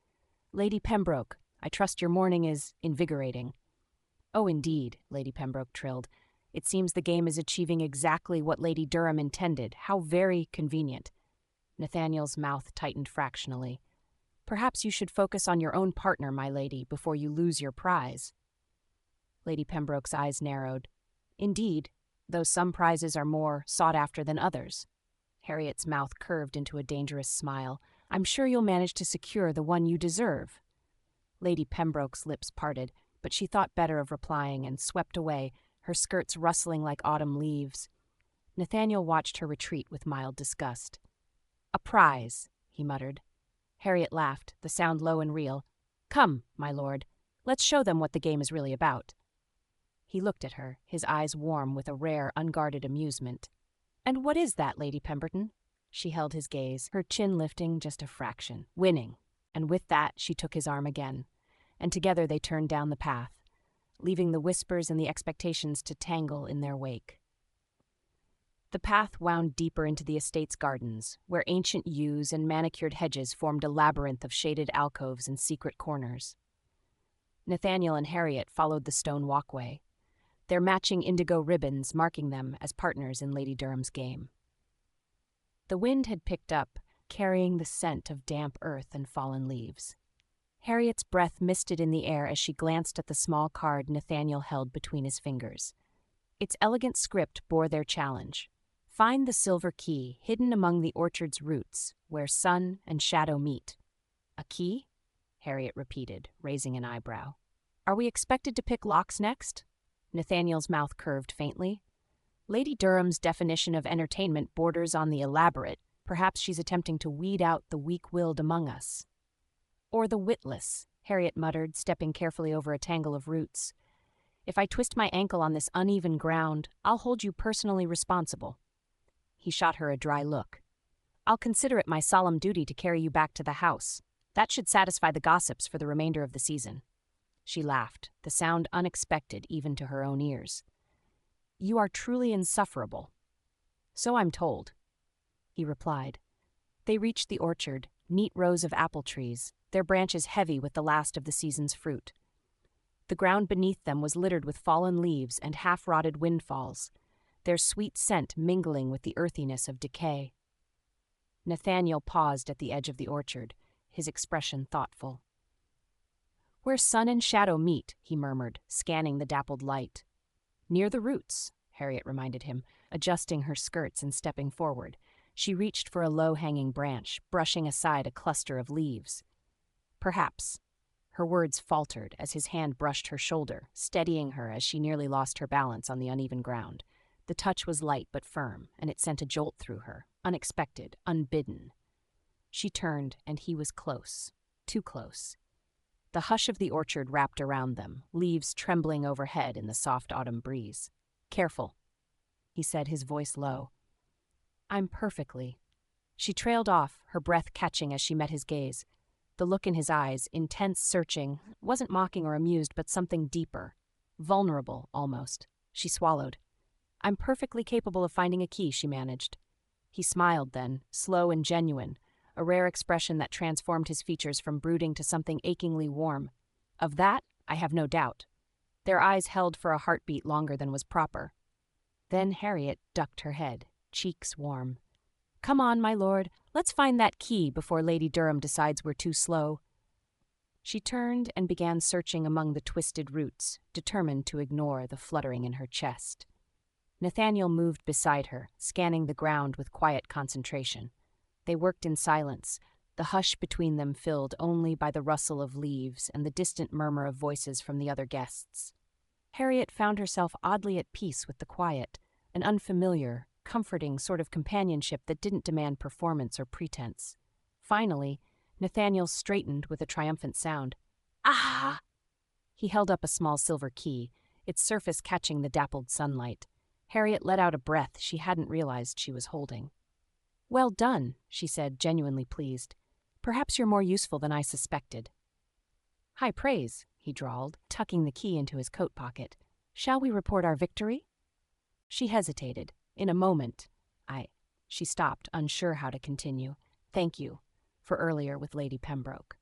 "Lady Pembroke, I trust your morning is invigorating." "Oh, indeed," Lady Pembroke trilled. "It seems the game is achieving exactly what Lady Durham intended. How very convenient." Nathaniel's mouth tightened fractionally. "Perhaps you should focus on your own partner, my lady, before you lose your prize." Lady Pembroke's eyes narrowed. "Indeed, though some prizes are more sought after than others." Harriet's mouth curved into a dangerous smile. "I'm sure you'll manage to secure the one you deserve." Lady Pembroke's lips parted, but she thought better of replying and swept away, her skirts rustling like autumn leaves. Nathaniel watched her retreat with mild disgust. "A prize," he muttered. Harriet laughed, the sound low and real. "Come, my lord, let's show them what the game is really about." He looked at her, his eyes warm with a rare, unguarded amusement. "And what is that, Lady Pemberton?" She held his gaze, her chin lifting just a fraction. "Winning." And with that, she took his arm again, and together they turned down the path, leaving the whispers and the expectations to tangle in their wake. The path wound deeper into the estate's gardens, where ancient yews and manicured hedges formed a labyrinth of shaded alcoves and secret corners. Nathaniel and Harriet followed the stone walkway, their matching indigo ribbons marking them as partners in Lady Durham's game. The wind had picked up, carrying the scent of damp earth and fallen leaves. Harriet's breath misted in the air as she glanced at the small card Nathaniel held between his fingers. Its elegant script bore their challenge. Find the silver key hidden among the orchard's roots, where sun and shadow meet. A key? Harriet repeated, raising an eyebrow. Are we expected to pick locks next? Nathaniel's mouth curved faintly. Lady Durham's definition of entertainment borders on the elaborate. Perhaps she's attempting to weed out the weak-willed among us. Or the witless, Harriet muttered, stepping carefully over a tangle of roots. If I twist my ankle on this uneven ground, I'll hold you personally responsible. He shot her a dry look. I'll consider it my solemn duty to carry you back to the house. That should satisfy the gossips for the remainder of the season. She laughed, the sound unexpected even to her own ears. You are truly insufferable. So I'm told, he replied. They reached the orchard, neat rows of apple trees, their branches heavy with the last of the season's fruit. The ground beneath them was littered with fallen leaves and half-rotted windfalls, their sweet scent mingling with the earthiness of decay. Nathaniel paused at the edge of the orchard, his expression thoughtful. Where sun and shadow meet, he murmured, scanning the dappled light. Near the roots, Harriet reminded him, adjusting her skirts and stepping forward. She reached for a low-hanging branch, brushing aside a cluster of leaves. Perhaps. Her words faltered as his hand brushed her shoulder, steadying her as she nearly lost her balance on the uneven ground. The touch was light but firm, and it sent a jolt through her, unexpected, unbidden. She turned, and he was close, too close. The hush of the orchard wrapped around them, leaves trembling overhead in the soft autumn breeze. Careful, he said, his voice low. I'm perfectly. She trailed off, her breath catching as she met his gaze. The look in his eyes, intense, searching, wasn't mocking or amused, but something deeper, vulnerable, almost. She swallowed. I'm perfectly capable of finding a key, she managed. He smiled then, slow and genuine, a rare expression that transformed his features from brooding to something achingly warm. Of that, I have no doubt. Their eyes held for a heartbeat longer than was proper. Then Harriet ducked her head, cheeks warm. Come on, my lord, let's find that key before Lady Durham decides we're too slow. She turned and began searching among the twisted roots, determined to ignore the fluttering in her chest. Nathaniel moved beside her, scanning the ground with quiet concentration. They worked in silence, the hush between them filled only by the rustle of leaves and the distant murmur of voices from the other guests. Harriet found herself oddly at peace with the quiet, an unfamiliar, comforting sort of companionship that didn't demand performance or pretense. Finally, Nathaniel straightened with a triumphant sound. Ah! He held up a small silver key, its surface catching the dappled sunlight. Harriet let out a breath she hadn't realized she was holding. Well done, she said, genuinely pleased. Perhaps you're more useful than I suspected. High praise, he drawled, tucking the key into his coat pocket. Shall we report our victory? She hesitated. In a moment, She stopped, unsure how to continue. Thank you, for earlier with Lady Pembroke.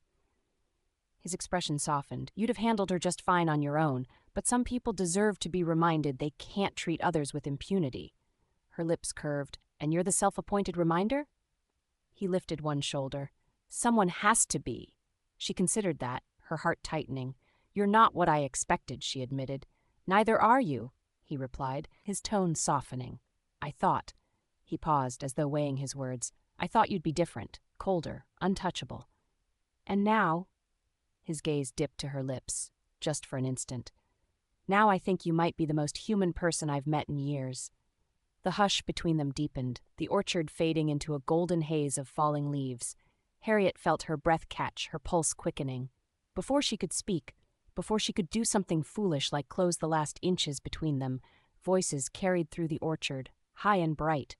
His expression softened. You'd have handled her just fine on your own, but some people deserve to be reminded they can't treat others with impunity. Her lips curved. And you're the self-appointed reminder? He lifted one shoulder. Someone has to be. She considered that, her heart tightening. You're not what I expected, she admitted. Neither are you, he replied, his tone softening. I thought. He paused as though weighing his words. I thought you'd be different, colder, untouchable. And now, his gaze dipped to her lips, just for an instant. Now I think you might be the most human person I've met in years. The hush between them deepened, the orchard fading into a golden haze of falling leaves. Harriet felt her breath catch, her pulse quickening. Before she could speak, before she could do something foolish like close the last inches between them, voices carried through the orchard, high and bright.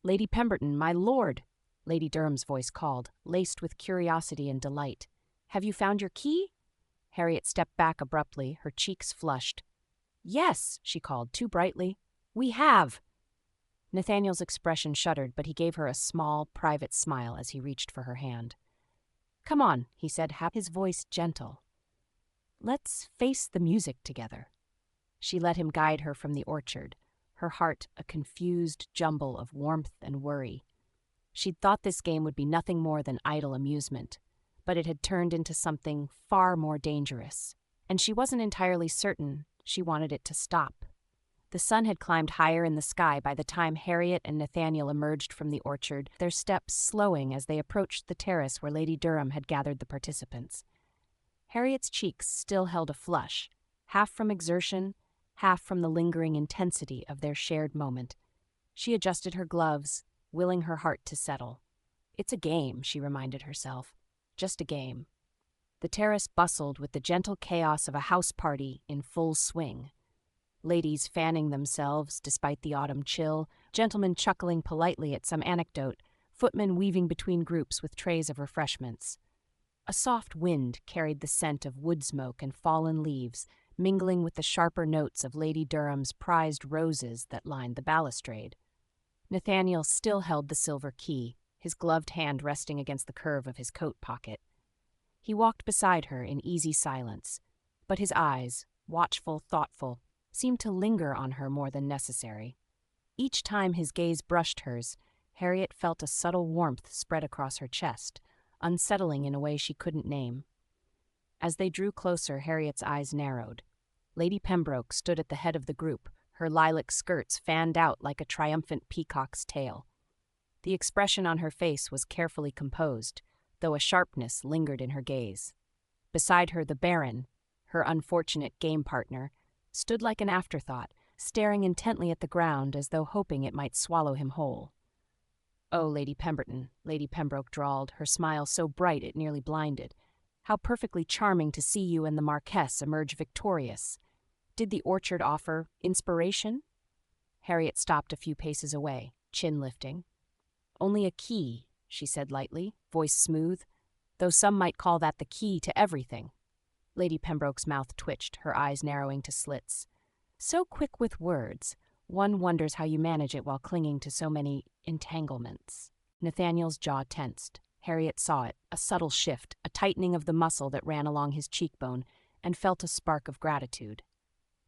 "Lady Pemberton, my lord!" Lady Durham's voice called, laced with curiosity and delight. "Have you found your key?" Harriet stepped back abruptly, her cheeks flushed. "Yes," she called, too brightly. "We have!" Nathaniel's expression shuddered, but he gave her a small, private smile as he reached for her hand. "Come on," he said, his voice gentle. "Let's face the music together." She let him guide her from the orchard, her heart a confused jumble of warmth and worry. She'd thought this game would be nothing more than idle amusement, but it had turned into something far more dangerous, and she wasn't entirely certain she wanted it to stop. The sun had climbed higher in the sky by the time Harriet and Nathaniel emerged from the orchard, their steps slowing as they approached the terrace where Lady Durham had gathered the participants. Harriet's cheeks still held a flush, half from exertion, half from the lingering intensity of their shared moment. She adjusted her gloves, willing her heart to settle. It's a game, she reminded herself. Just a game. The terrace bustled with the gentle chaos of a house party in full swing. Ladies fanning themselves despite the autumn chill, gentlemen chuckling politely at some anecdote, footmen weaving between groups with trays of refreshments. A soft wind carried the scent of wood smoke and fallen leaves, mingling with the sharper notes of Lady Durham's prized roses that lined the balustrade. Nathaniel still held the silver key, his gloved hand resting against the curve of his coat pocket. He walked beside her in easy silence, but his eyes, watchful, thoughtful, seemed to linger on her more than necessary. Each time his gaze brushed hers, Harriet felt a subtle warmth spread across her chest, unsettling in a way she couldn't name. As they drew closer, Harriet's eyes narrowed. Lady Pembroke stood at the head of the group, her lilac skirts fanned out like a triumphant peacock's tail. The expression on her face was carefully composed, though a sharpness lingered in her gaze. Beside her, the Baron, her unfortunate game partner, stood like an afterthought, staring intently at the ground as though hoping it might swallow him whole. "Oh, Lady Pemberton," Lady Pembroke drawled, her smile so bright it nearly blinded. "How perfectly charming to see you and the marquess emerge victorious. Did the orchard offer inspiration?" Harriet stopped a few paces away, chin lifting. "Only a key," she said lightly, voice smooth, "though some might call that the key to everything." Lady Pembroke's mouth twitched, her eyes narrowing to slits. "So quick with words, one wonders how you manage it while clinging to so many entanglements." Nathaniel's jaw tensed. Harriet saw it, a subtle shift, a tightening of the muscle that ran along his cheekbone, and felt a spark of gratitude.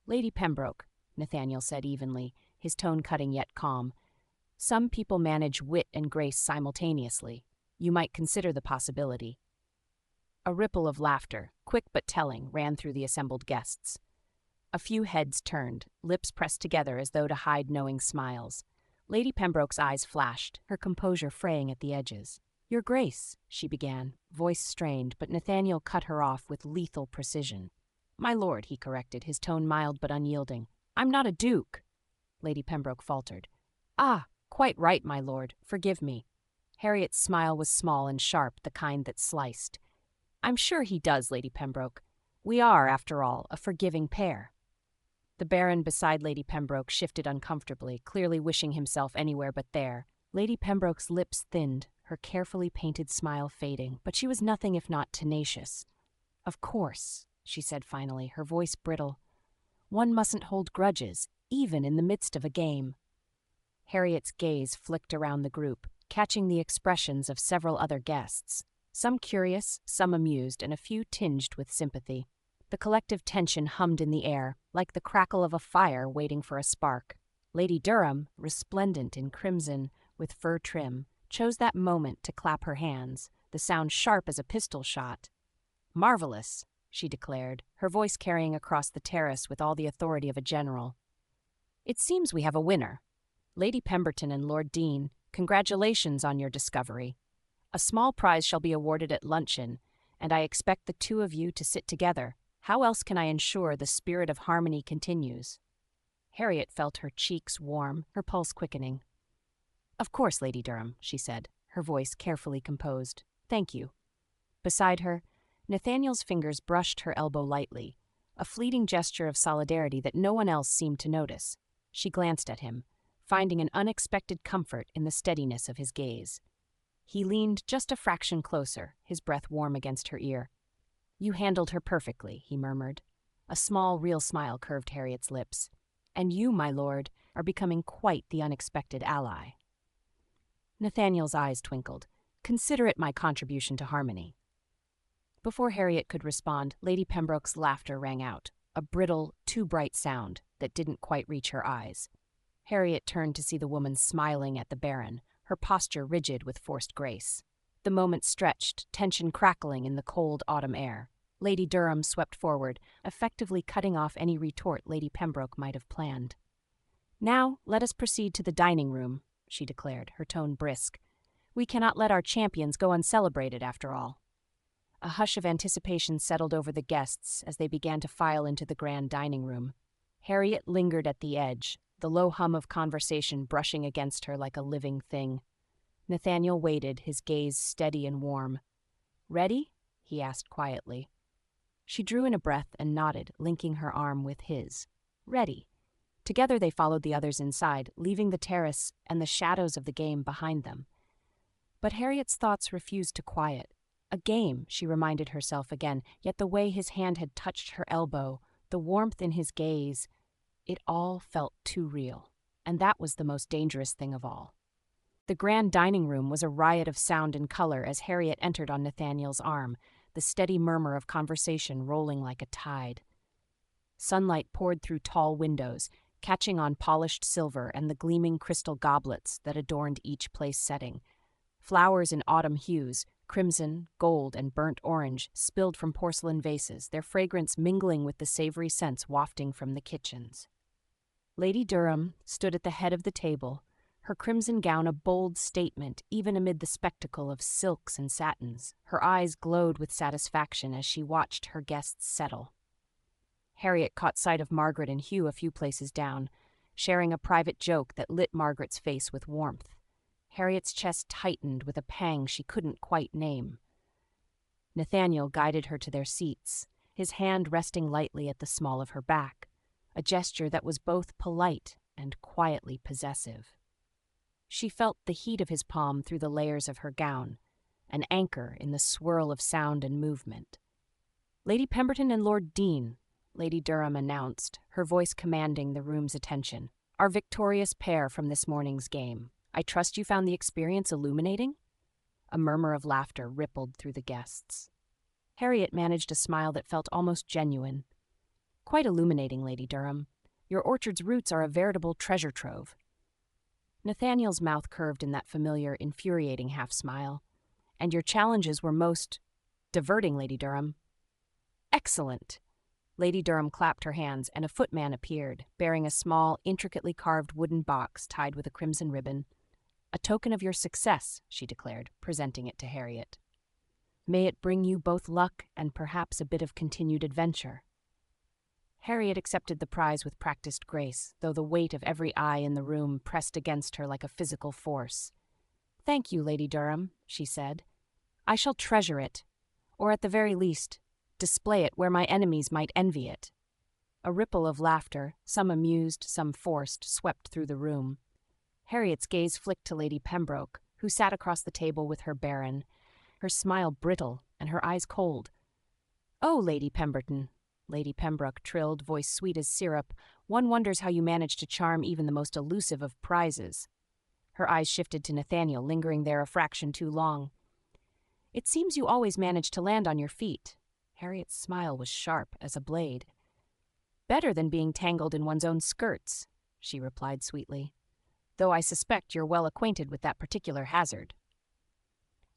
"Lady Pembroke," Nathaniel said evenly, his tone cutting yet calm, "some people manage wit and grace simultaneously. You might consider the possibility." A ripple of laughter, quick but telling, ran through the assembled guests. A few heads turned, lips pressed together as though to hide knowing smiles. Lady Pembroke's eyes flashed, her composure fraying at the edges. "Your Grace," she began, voice strained, but Nathaniel cut her off with lethal precision. "My lord," he corrected, his tone mild but unyielding. "I'm not a duke." Lady Pembroke faltered. "Ah, quite right, my lord. Forgive me." Harriet's smile was small and sharp, the kind that sliced. "I'm sure he does, Lady Pembroke. We are, after all, a forgiving pair." The Baron beside Lady Pembroke shifted uncomfortably, clearly wishing himself anywhere but there. Lady Pembroke's lips thinned, her carefully painted smile fading, but she was nothing if not tenacious. "Of course," she said finally, her voice brittle. "One mustn't hold grudges, even in the midst of a game." Harriet's gaze flicked around the group, catching the expressions of several other guests, some curious, some amused, and a few tinged with sympathy. The collective tension hummed in the air, like the crackle of a fire waiting for a spark. Lady Durham, resplendent in crimson, with fur trim, chose that moment to clap her hands, the sound sharp as a pistol shot. "Marvelous," she declared, her voice carrying across the terrace with all the authority of a general. "It seems we have a winner. Lady Pemberton and Lord Deane, congratulations on your discovery. A small prize shall be awarded at luncheon, and I expect the two of you to sit together. How else can I ensure the spirit of harmony continues?" Harriet felt her cheeks warm, her pulse quickening. "Of course, Lady Durham," she said, her voice carefully composed. "Thank you." Beside her, Nathaniel's fingers brushed her elbow lightly, a fleeting gesture of solidarity that no one else seemed to notice. She glanced at him, finding an unexpected comfort in the steadiness of his gaze. He leaned just a fraction closer, his breath warm against her ear. "You handled her perfectly," he murmured. A small, real smile curved Harriet's lips. "And you, my lord, are becoming quite the unexpected ally." Nathaniel's eyes twinkled. "Consider it my contribution to harmony." Before Harriet could respond, Lady Pembroke's laughter rang out, a brittle, too bright sound that didn't quite reach her eyes. Harriet turned to see the woman smiling at the Baron, her posture rigid with forced grace. The moment stretched, tension crackling in the cold autumn air. Lady Durham swept forward, effectively cutting off any retort Lady Pembroke might have planned. "Now, let us proceed to the dining room," she declared, her tone brisk. "We cannot let our champions go uncelebrated, after all." A hush of anticipation settled over the guests as they began to file into the grand dining room. Harriet lingered at the edge, the low hum of conversation brushing against her like a living thing. Nathaniel waited, his gaze steady and warm. "Ready?" he asked quietly. She drew in a breath and nodded, linking her arm with his. "Ready." Together they followed the others inside, leaving the terrace and the shadows of the game behind them. But Harriet's thoughts refused to quiet. A game, she reminded herself again, yet the way his hand had touched her elbow, the warmth in his gaze, it all felt too real. And that was the most dangerous thing of all. The grand dining room was a riot of sound and color as Harriet entered on Nathaniel's arm, the steady murmur of conversation rolling like a tide. Sunlight poured through tall windows, catching on polished silver and the gleaming crystal goblets that adorned each place setting. Flowers in autumn hues, crimson, gold, and burnt orange, spilled from porcelain vases, their fragrance mingling with the savory scents wafting from the kitchens. Lady Durham stood at the head of the table, her crimson gown a bold statement even amid the spectacle of silks and satins. Her eyes glowed with satisfaction as she watched her guests settle. Harriet caught sight of Margaret and Hugh a few places down, sharing a private joke that lit Margaret's face with warmth. Harriet's chest tightened with a pang she couldn't quite name. Nathaniel guided her to their seats, his hand resting lightly at the small of her back, a gesture that was both polite and quietly possessive. She felt the heat of his palm through the layers of her gown, an anchor in the swirl of sound and movement. "Lady Pemberton and Lord Deane," Lady Durham announced, her voice commanding the room's attention. "Our victorious pair from this morning's game. I trust you found the experience illuminating?" A murmur of laughter rippled through the guests. Harriet managed a smile that felt almost genuine. "Quite illuminating, Lady Durham. Your orchard's roots are a veritable treasure trove." Nathaniel's mouth curved in that familiar, infuriating half-smile. "And your challenges were most diverting, Lady Durham." "Excellent!" Lady Durham clapped her hands, and a footman appeared, bearing a small, intricately carved wooden box tied with a crimson ribbon. "A token of your success," she declared, presenting it to Harriet. "May it bring you both luck and perhaps a bit of continued adventure." Harriet accepted the prize with practiced grace, though the weight of every eye in the room pressed against her like a physical force. "Thank you, Lady Durham," she said. "I shall treasure it, or at the very least, display it where my enemies might envy it." A ripple of laughter, some amused, some forced, swept through the room. Harriet's gaze flicked to Lady Pembroke, who sat across the table with her baron, her smile brittle and her eyes cold. "Oh, Lady Pemberton," Lady Pembroke trilled, voice sweet as syrup, "one wonders how you manage to charm even the most elusive of prizes." Her eyes shifted to Nathaniel, lingering there a fraction too long. "It seems you always manage to land on your feet." Harriet's smile was sharp as a blade. "Better than being tangled in one's own skirts," she replied sweetly. "Though I suspect you're well acquainted with that particular hazard."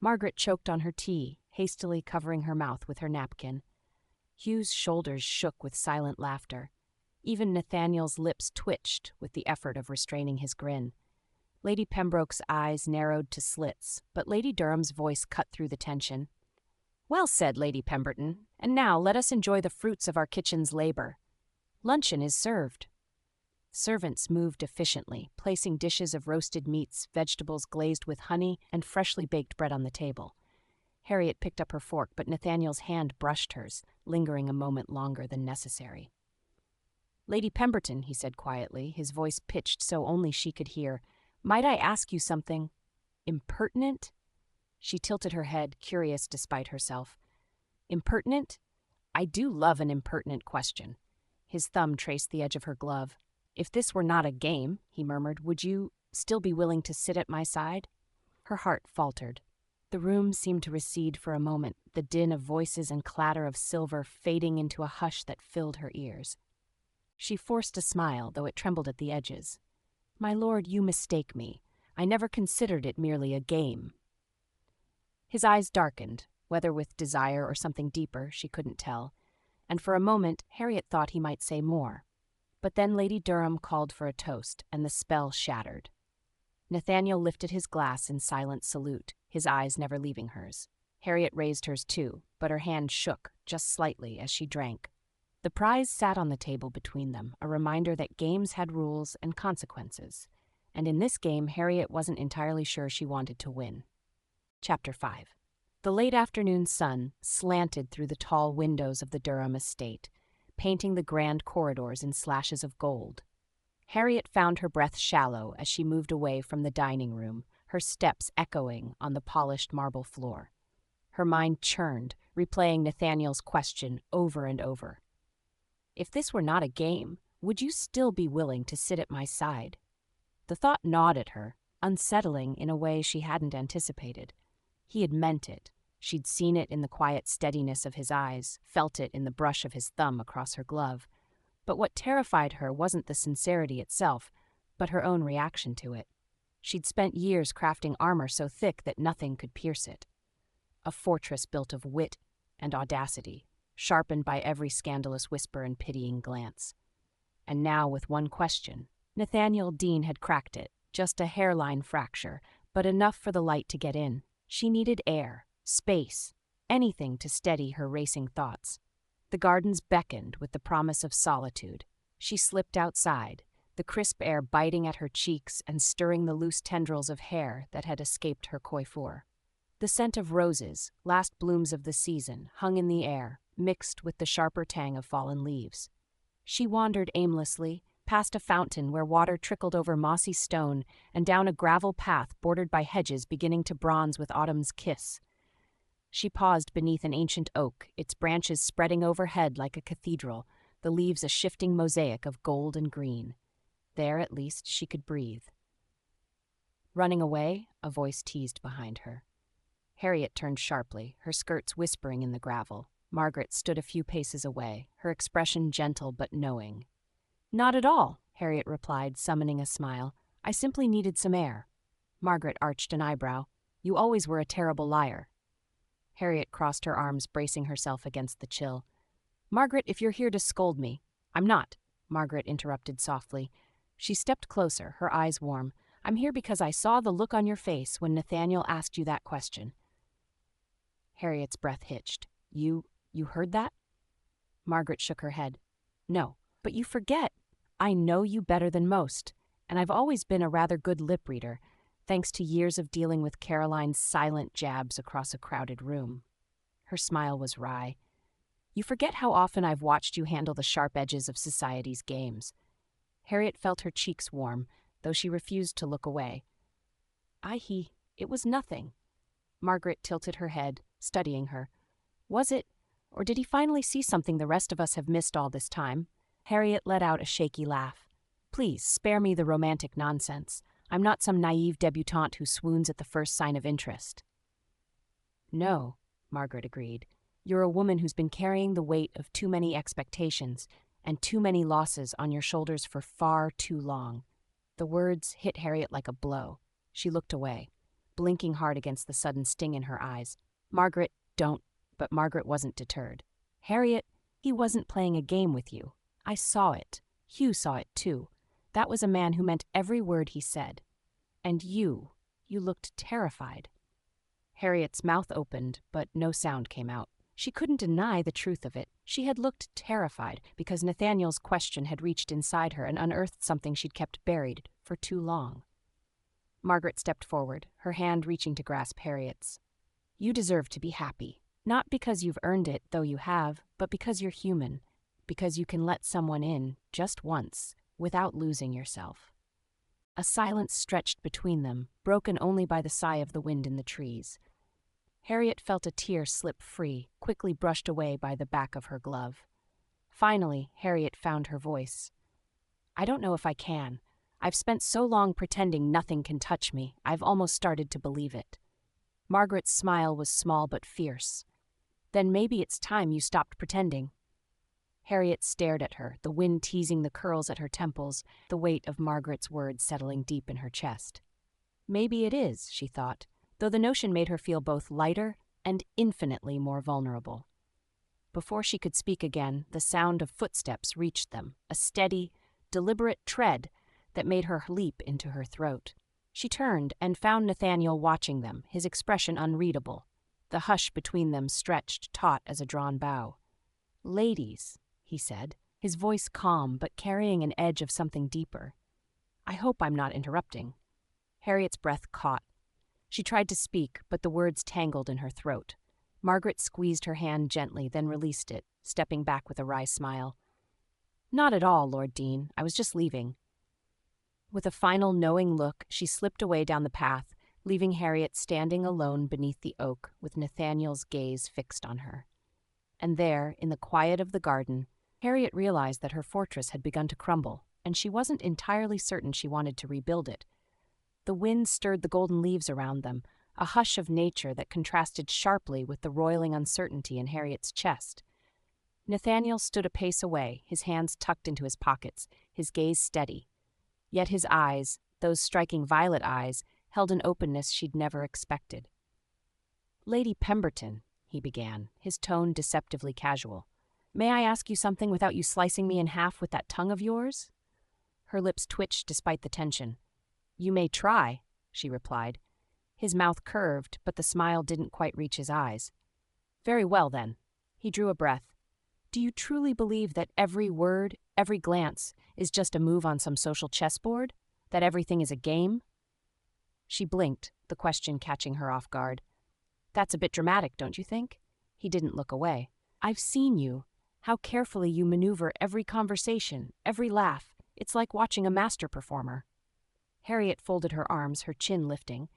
Margaret choked on her tea, hastily covering her mouth with her napkin. Hugh's shoulders shook with silent laughter. Even Nathaniel's lips twitched with the effort of restraining his grin. Lady Pembroke's eyes narrowed to slits, but Lady Durham's voice cut through the tension. "Well said, Lady Pemberton, and now let us enjoy the fruits of our kitchen's labor. Luncheon is served." Servants moved efficiently, placing dishes of roasted meats, vegetables glazed with honey, and freshly baked bread on the table. Harriet picked up her fork, but Nathaniel's hand brushed hers, lingering a moment longer than necessary. Lady Pemberton, he said quietly, his voice pitched so only she could hear, might I ask you something impertinent? She tilted her head, curious despite herself. Impertinent? I do love an impertinent question. His thumb traced the edge of her glove. If this were not a game, he murmured, would you still be willing to sit at my side? Her heart faltered. The room seemed to recede for a moment, the din of voices and clatter of silver fading into a hush that filled her ears. She forced a smile, though it trembled at the edges. My lord, you mistake me. I never considered it merely a game. His eyes darkened, whether with desire or something deeper, she couldn't tell, and for a moment Harriet thought he might say more. But then Lady Durham called for a toast, and the spell shattered. Nathaniel lifted his glass in silent salute, his eyes never leaving hers. Harriet raised hers too, but her hand shook, just slightly, as she drank. The prize sat on the table between them, a reminder that games had rules and consequences, and in this game Harriet wasn't entirely sure she wanted to win. Chapter 5. The late afternoon sun slanted through the tall windows of the Durham estate, painting the grand corridors in slashes of gold. Harriet found her breath shallow as she moved away from the dining room, her steps echoing on the polished marble floor. Her mind churned, replaying Nathaniel's question over and over. If this were not a game, would you still be willing to sit at my side? The thought gnawed at her, unsettling in a way she hadn't anticipated. He had meant it. She'd seen it in the quiet steadiness of his eyes, felt it in the brush of his thumb across her glove. But what terrified her wasn't the sincerity itself, but her own reaction to it. She'd spent years crafting armor so thick that nothing could pierce it. A fortress built of wit and audacity, sharpened by every scandalous whisper and pitying glance. And now, with one question, Nathaniel Deane had cracked it, just a hairline fracture, but enough for the light to get in. She needed air, space, anything to steady her racing thoughts. The gardens beckoned with the promise of solitude. She slipped outside, the crisp air biting at her cheeks and stirring the loose tendrils of hair that had escaped her coiffure. The scent of roses, last blooms of the season, hung in the air, mixed with the sharper tang of fallen leaves. She wandered aimlessly, past a fountain where water trickled over mossy stone and down a gravel path bordered by hedges beginning to bronze with autumn's kiss. She paused beneath an ancient oak, its branches spreading overhead like a cathedral, the leaves a shifting mosaic of gold and green. There, at least, she could breathe. Running away, a voice teased behind her. Harriet turned sharply, her skirts whispering in the gravel. Margaret stood a few paces away, her expression gentle but knowing. Not at all, Harriet replied, summoning a smile. I simply needed some air. Margaret arched an eyebrow. You always were a terrible liar. Harriet crossed her arms, bracing herself against the chill. Margaret, if you're here to scold me. I'm not, Margaret interrupted softly. She stepped closer, her eyes warm. I'm here because I saw the look on your face when Nathaniel asked you that question. Harriet's breath hitched. You heard that? Margaret shook her head. No, but you forget. I know you better than most, and I've always been a rather good lip reader, thanks to years of dealing with Caroline's silent jabs across a crowded room. Her smile was wry. You forget how often I've watched you handle the sharp edges of society's games. Harriet felt her cheeks warm, though she refused to look away. It was nothing. Margaret tilted her head, studying her. Was it, or did he finally see something the rest of us have missed all this time? Harriet let out a shaky laugh. Please, spare me the romantic nonsense. I'm not some naive debutante who swoons at the first sign of interest. No, Margaret agreed. You're a woman who's been carrying the weight of too many expectations and too many losses on your shoulders for far too long. The words hit Harriet like a blow. She looked away, blinking hard against the sudden sting in her eyes. Margaret, don't. But Margaret wasn't deterred. Harriet, he wasn't playing a game with you. I saw it. Hugh saw it too. That was a man who meant every word he said. And you looked terrified. Harriet's mouth opened, but no sound came out. She couldn't deny the truth of it. She had looked terrified because Nathaniel's question had reached inside her and unearthed something she'd kept buried for too long. Margaret stepped forward, her hand reaching to grasp Harriet's. You deserve to be happy. Not because you've earned it, though you have, but because you're human. because you can let someone in, just once, without losing yourself. A silence stretched between them, broken only by the sigh of the wind in the trees. Harriet felt a tear slip free, quickly brushed away by the back of her glove. Finally, Harriet found her voice. "I don't know if I can. I've spent so long pretending nothing can touch me, I've almost started to believe it." Margaret's smile was small but fierce. "Then maybe it's time you stopped pretending." Harriet stared at her, the wind teasing the curls at her temples, the weight of Margaret's words settling deep in her chest. Maybe it is, she thought, though the notion made her feel both lighter and infinitely more vulnerable. Before she could speak again, the sound of footsteps reached them, a steady, deliberate tread that made her leap into her throat. She turned and found Nathaniel watching them, his expression unreadable. The hush between them stretched taut as a drawn bow. "Ladies," he said, his voice calm but carrying an edge of something deeper. "I hope I'm not interrupting." Harriet's breath caught. She tried to speak, but the words tangled in her throat. Margaret squeezed her hand gently, then released it, stepping back with a wry smile. "Not at all, Lord Deane. I was just leaving." With a final knowing look, she slipped away down the path, leaving Harriet standing alone beneath the oak with Nathaniel's gaze fixed on her. And there, in the quiet of the garden, Harriet realized that her fortress had begun to crumble, and she wasn't entirely certain she wanted to rebuild it. The wind stirred the golden leaves around them, a hush of nature that contrasted sharply with the roiling uncertainty in Harriet's chest. Nathaniel stood a pace away, his hands tucked into his pockets, his gaze steady. Yet his eyes, those striking violet eyes, held an openness she'd never expected. "Lady Pemberton," he began, his tone deceptively casual, "may I ask you something without you slicing me in half with that tongue of yours?" Her lips twitched despite the tension. "You may try," she replied. His mouth curved, but the smile didn't quite reach his eyes. "Very well, then." He drew a breath. "Do you truly believe that every word, every glance, is just a move on some social chessboard? That everything is a game?" She blinked, the question catching her off guard. "That's a bit dramatic, don't you think?" He didn't look away. "I've seen you. How carefully you maneuver every conversation, every laugh. It's like watching a master performer." Harriet folded her arms, her chin lifting.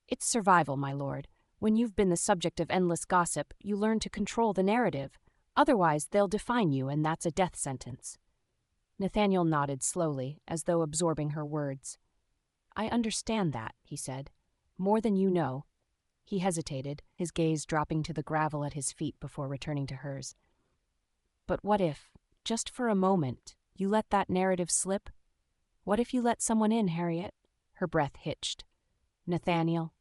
"It's survival, my lord. When you've been the subject of endless gossip, you learn to control the narrative. Otherwise, they'll define you, and that's a death sentence." Nathaniel nodded slowly, as though absorbing her words. "I understand that," he said. "More than you know." He hesitated, his gaze dropping to the gravel at his feet before returning to hers. "But what if, just for a moment, you let that narrative slip? What if you let someone in, Harriet?" Her breath hitched. "Nathaniel."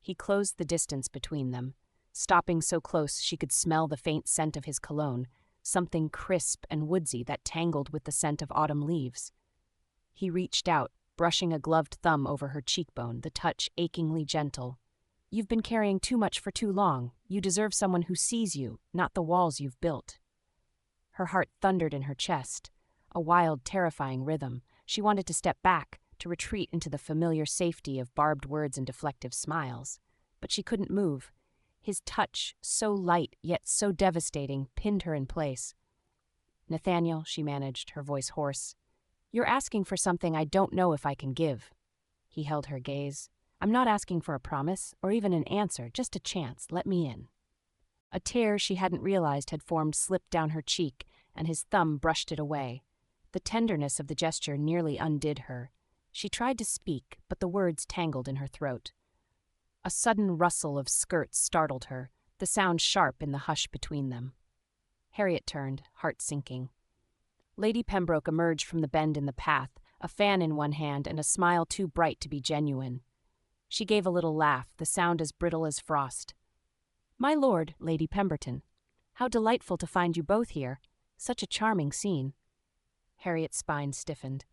He closed the distance between them, stopping so close she could smell the faint scent of his cologne, something crisp and woodsy that tangled with the scent of autumn leaves. He reached out, brushing a gloved thumb over her cheekbone, the touch achingly gentle. "You've been carrying too much for too long. You deserve someone who sees you, not the walls you've built." Her heart thundered in her chest, a wild, terrifying rhythm. She wanted to step back, to retreat into the familiar safety of barbed words and deflective smiles. But she couldn't move. His touch, so light yet so devastating, pinned her in place. "Nathaniel," she managed, her voice hoarse, "you're asking for something I don't know if I can give." He held her gaze. "I'm not asking for a promise, or even an answer, just a chance. Let me in." A tear she hadn't realized had formed slipped down her cheek, and his thumb brushed it away. The tenderness of the gesture nearly undid her. She tried to speak, but the words tangled in her throat. A sudden rustle of skirts startled her, the sound sharp in the hush between them. Harriet turned, heart sinking. Lady Pembroke emerged from the bend in the path, a fan in one hand and a smile too bright to be genuine. She gave a little laugh, the sound as brittle as frost. "My lord, Lady Pemberton. How delightful to find you both here. Such a charming scene." Harriet's spine stiffened.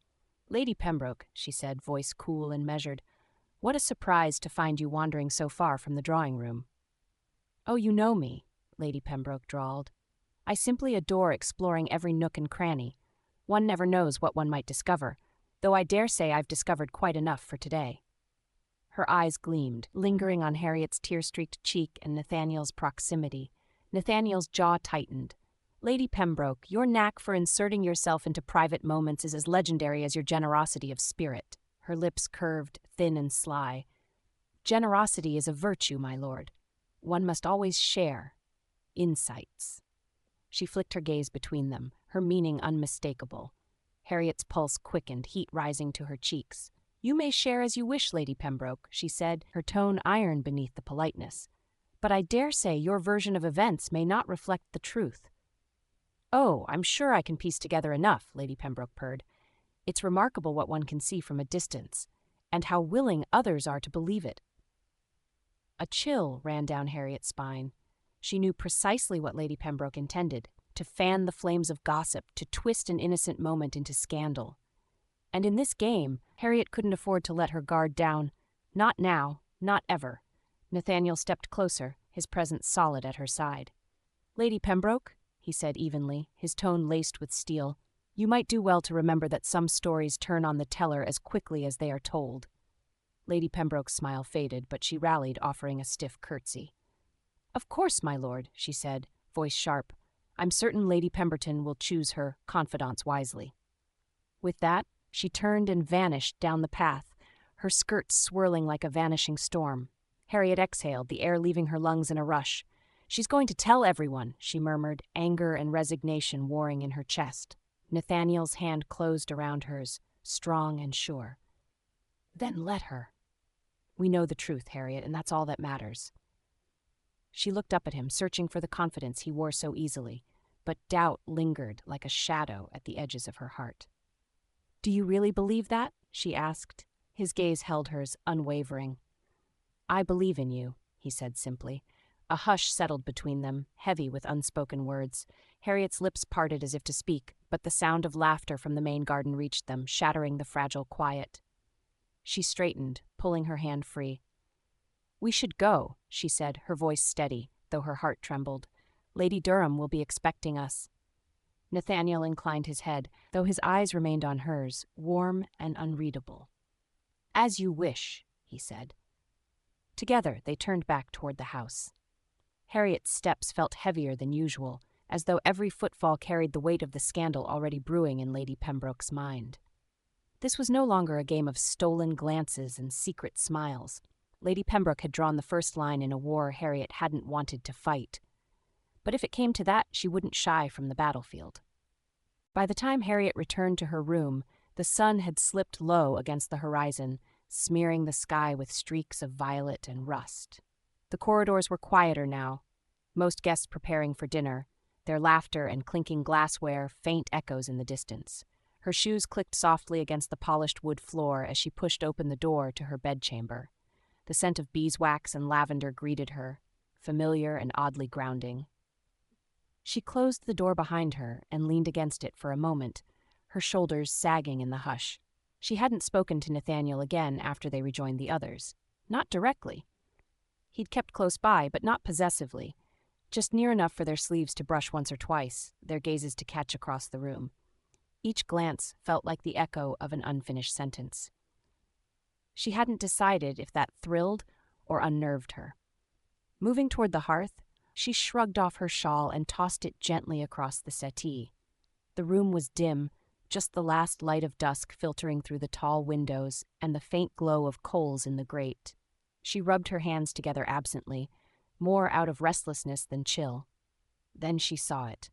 "Lady Pembroke," she said, voice cool and measured, "what a surprise to find you wandering so far from the drawing-room." "Oh, you know me," Lady Pembroke drawled. "I simply adore exploring every nook and cranny. One never knows what one might discover, though I dare say I've discovered quite enough for today." Her eyes gleamed, lingering on Harriet's tear-streaked cheek and Nathaniel's proximity. Nathaniel's jaw tightened. Lady Pembroke, your knack for inserting yourself into private moments is as legendary as your generosity of spirit. Her lips curved, thin and sly. Generosity is a virtue, my lord. One must always share. Insights. She flicked her gaze between them, her meaning unmistakable. Harriet's pulse quickened, heat rising to her cheeks. You may share as you wish, Lady Pembroke, she said, her tone iron beneath the politeness. But I dare say your version of events may not reflect the truth. Oh, I'm sure I can piece together enough, Lady Pembroke purred. It's remarkable what one can see from a distance, and how willing others are to believe it. A chill ran down Harriet's spine. She knew precisely what Lady Pembroke intended, to fan the flames of gossip, to twist an innocent moment into scandal. And in this game, Harriet couldn't afford to let her guard down. Not now, not ever. Nathaniel stepped closer, his presence solid at her side. Lady Pembroke, he said evenly, his tone laced with steel, you might do well to remember that some stories turn on the teller as quickly as they are told. Lady Pembroke's smile faded, but she rallied, offering a stiff curtsy. Of course, my lord, she said, voice sharp. I'm certain Lady Pemberton will choose her confidants wisely. With that, she turned and vanished down the path, her skirt swirling like a vanishing storm. Harriet exhaled, the air leaving her lungs in a rush. She's going to tell everyone, she murmured, anger and resignation warring in her chest. Nathaniel's hand closed around hers, strong and sure. Then let her. We know the truth, Harriet, and that's all that matters. She looked up at him, searching for the confidence he wore so easily, but doubt lingered like a shadow at the edges of her heart. Do you really believe that? She asked. His gaze held hers, unwavering. I believe in you, he said simply. A hush settled between them, heavy with unspoken words. Harriet's lips parted as if to speak, but the sound of laughter from the main garden reached them, shattering the fragile quiet. She straightened, pulling her hand free. We should go, she said, her voice steady, though her heart trembled. Lady Durham will be expecting us. Nathaniel inclined his head, though his eyes remained on hers, warm and unreadable. As you wish, he said. Together they turned back toward the house. Harriet's steps felt heavier than usual, as though every footfall carried the weight of the scandal already brewing in Lady Pembroke's mind. This was no longer a game of stolen glances and secret smiles. Lady Pembroke had drawn the first line in a war Harriet hadn't wanted to fight. But if it came to that, she wouldn't shy from the battlefield. By the time Harriet returned to her room, the sun had slipped low against the horizon, smearing the sky with streaks of violet and rust. The corridors were quieter now, most guests preparing for dinner, their laughter and clinking glassware faint echoes in the distance. Her shoes clicked softly against the polished wood floor as she pushed open the door to her bedchamber. The scent of beeswax and lavender greeted her, familiar and oddly grounding. She closed the door behind her and leaned against it for a moment, her shoulders sagging in the hush. She hadn't spoken to Nathaniel again after they rejoined the others. Not directly. He'd kept close by, but not possessively, just near enough for their sleeves to brush once or twice, their gazes to catch across the room. Each glance felt like the echo of an unfinished sentence. She hadn't decided if that thrilled or unnerved her. Moving toward the hearth, she shrugged off her shawl and tossed it gently across the settee. The room was dim, just the last light of dusk filtering through the tall windows and the faint glow of coals in the grate. She rubbed her hands together absently, more out of restlessness than chill. Then she saw it.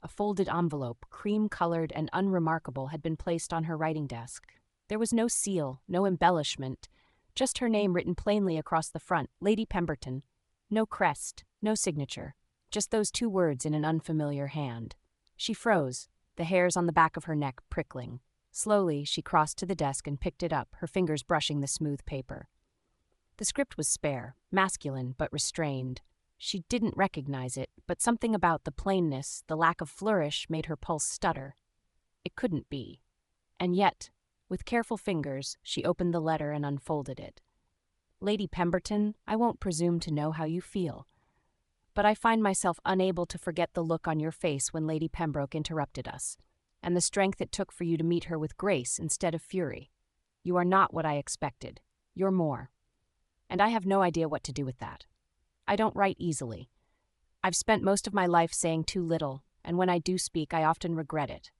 A folded envelope, cream-colored and unremarkable, had been placed on her writing desk. There was no seal, no embellishment, just her name written plainly across the front, Lady Pemberton. No crest, no signature, just those two words in an unfamiliar hand. She froze, the hairs on the back of her neck prickling. Slowly, she crossed to the desk and picked it up, her fingers brushing the smooth paper. The script was spare, masculine but restrained. She didn't recognize it, but something about the plainness, the lack of flourish, made her pulse stutter. It couldn't be. And yet, with careful fingers, she opened the letter and unfolded it. Lady Pemberton, I won't presume to know how you feel, but I find myself unable to forget the look on your face when Lady Pembroke interrupted us, and the strength it took for you to meet her with grace instead of fury. You are not what I expected. You're more. And I have no idea what to do with that. I don't write easily. I've spent most of my life saying too little and when I do speak, I often regret it.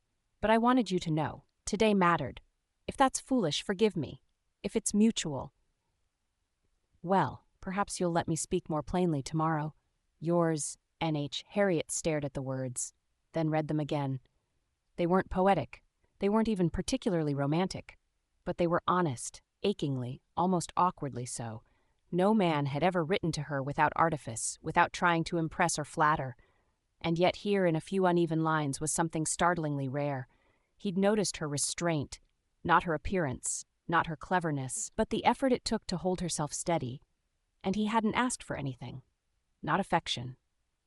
But I wanted you to know. Today mattered. If that's foolish, forgive me. If it's mutual, well, perhaps you'll let me speak more plainly tomorrow. Yours, N.H. Harriet stared at the words, then read them again. They weren't poetic. They weren't even particularly romantic. But they were honest, achingly, almost awkwardly so. No man had ever written to her without artifice, without trying to impress or flatter. And yet here in a few uneven lines was something startlingly rare. He'd noticed her restraint, not her appearance, not her cleverness, but the effort it took to hold herself steady. And he hadn't asked for anything. Not affection,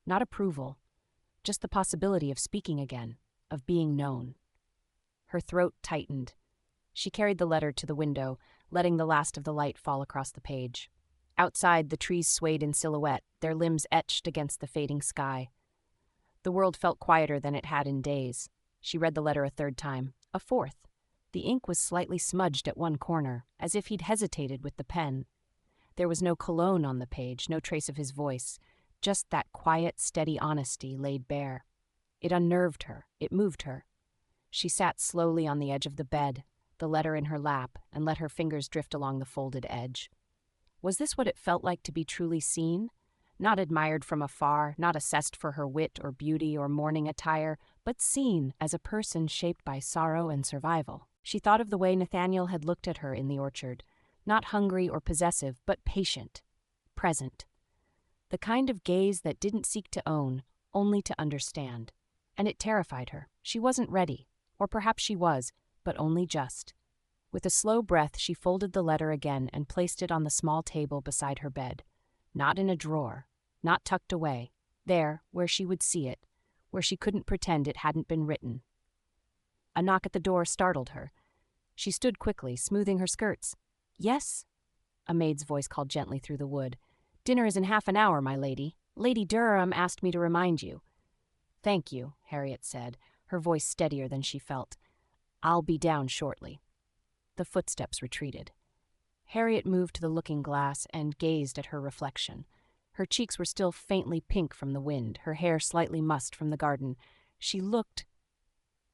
not approval, just the possibility of speaking again, of being known. Her throat tightened. She carried the letter to the window, letting the last of the light fall across the page. Outside, the trees swayed in silhouette, their limbs etched against the fading sky. The world felt quieter than it had in days. She read the letter a third time, a fourth. The ink was slightly smudged at one corner, as if he'd hesitated with the pen. There was no cologne on the page, no trace of his voice, just that quiet, steady honesty laid bare. It unnerved her, it moved her. She sat slowly on the edge of the bed, the letter in her lap, and let her fingers drift along the folded edge. Was this what it felt like to be truly seen? Not admired from afar, not assessed for her wit or beauty or mourning attire, but seen as a person shaped by sorrow and survival. She thought of the way Nathaniel had looked at her in the orchard, not hungry or possessive, but patient, present. The kind of gaze that didn't seek to own, only to understand. And it terrified her. She wasn't ready, or perhaps she was, but only just. With a slow breath, she folded the letter again and placed it on the small table beside her bed. Not in a drawer, not tucked away, there, where she would see it, where she couldn't pretend it hadn't been written. A knock at the door startled her. She stood quickly, smoothing her skirts. "Yes?" a maid's voice called gently through the wood. "Dinner is in half an hour, my lady. Lady Durham asked me to remind you." "Thank you," Harriet said, her voice steadier than she felt. "I'll be down shortly." The footsteps retreated. Harriet moved to the looking-glass and gazed at her reflection. Her cheeks were still faintly pink from the wind, her hair slightly mussed from the garden. She looked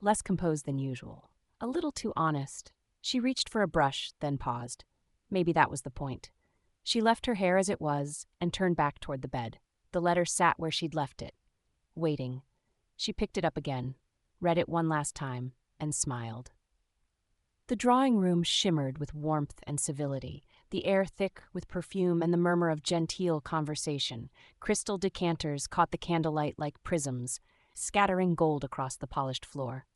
less composed than usual, a little too honest. She reached for a brush, then paused. Maybe that was the point. She left her hair as it was and turned back toward the bed. The letter sat where she'd left it, waiting. She picked it up again, read it one last time, and smiled. The drawing room shimmered with warmth and civility, the air thick with perfume and the murmur of genteel conversation. Crystal decanters caught the candlelight like prisms, scattering gold across the polished floor.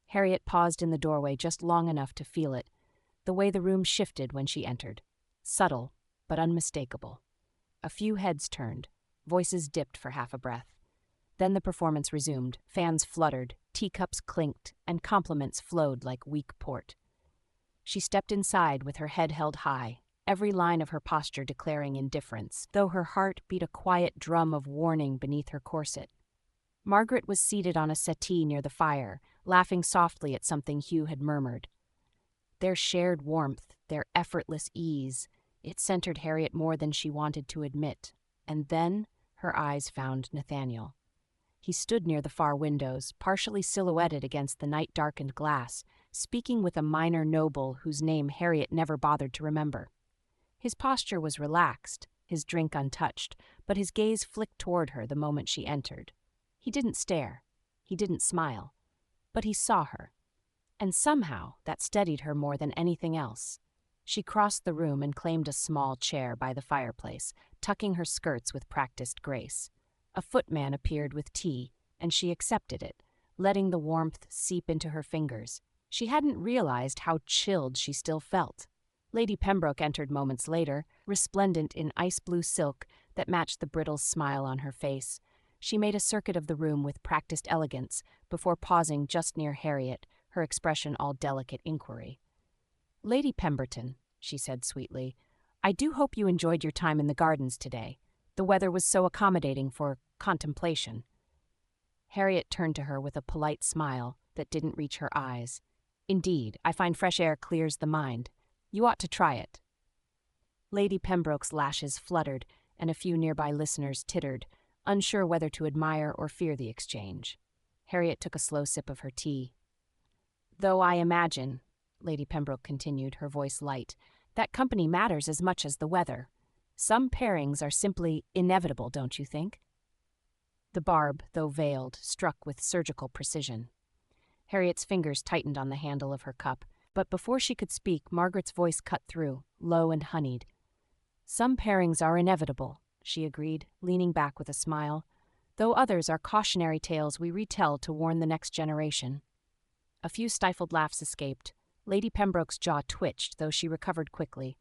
Harriet paused in the doorway just long enough to feel it, the way the room shifted when she entered. Subtle, but unmistakable. A few heads turned, voices dipped for half a breath. Then the performance resumed, fans fluttered, teacups clinked, and compliments flowed like weak port. She stepped inside with her head held high, every line of her posture declaring indifference, though her heart beat a quiet drum of warning beneath her corset. Margaret was seated on a settee near the fire, laughing softly at something Hugh had murmured. Their shared warmth, their effortless ease, it centered Harriet more than she wanted to admit, and then her eyes found Nathaniel. He stood near the far windows, partially silhouetted against the night-darkened glass, speaking with a minor noble whose name Harriet never bothered to remember. His posture was relaxed, his drink untouched, but his gaze flicked toward her the moment she entered. He didn't stare, he didn't smile, but he saw her, and somehow that steadied her more than anything else. She crossed the room and claimed a small chair by the fireplace, tucking her skirts with practiced grace. A footman appeared with tea, and she accepted it, letting the warmth seep into her fingers. She hadn't realized how chilled she still felt. Lady Pembroke entered moments later, resplendent in ice-blue silk that matched the brittle smile on her face. She made a circuit of the room with practiced elegance before pausing just near Harriet, her expression all delicate inquiry. "Lady Pemberton," she said sweetly, "I do hope you enjoyed your time in the gardens today. The weather was so accommodating for contemplation." Harriet turned to her with a polite smile that didn't reach her eyes. "Indeed, I find fresh air clears the mind. You ought to try it." Lady Pembroke's lashes fluttered, and a few nearby listeners tittered. unsure whether to admire or fear the exchange. Harriet took a slow sip of her tea. "Though I imagine," Lady Pembroke continued, her voice light, "that company matters as much as the weather. Some pairings are simply inevitable, don't you think?" The barb, though veiled, struck with surgical precision. Harriet's fingers tightened on the handle of her cup, but before she could speak, Margaret's voice cut through, low and honeyed. "Some pairings are inevitable," she agreed, leaning back with a smile, "though others are cautionary tales we retell to warn the next generation." A few stifled laughs escaped. Lady Pembroke's jaw twitched, though she recovered quickly.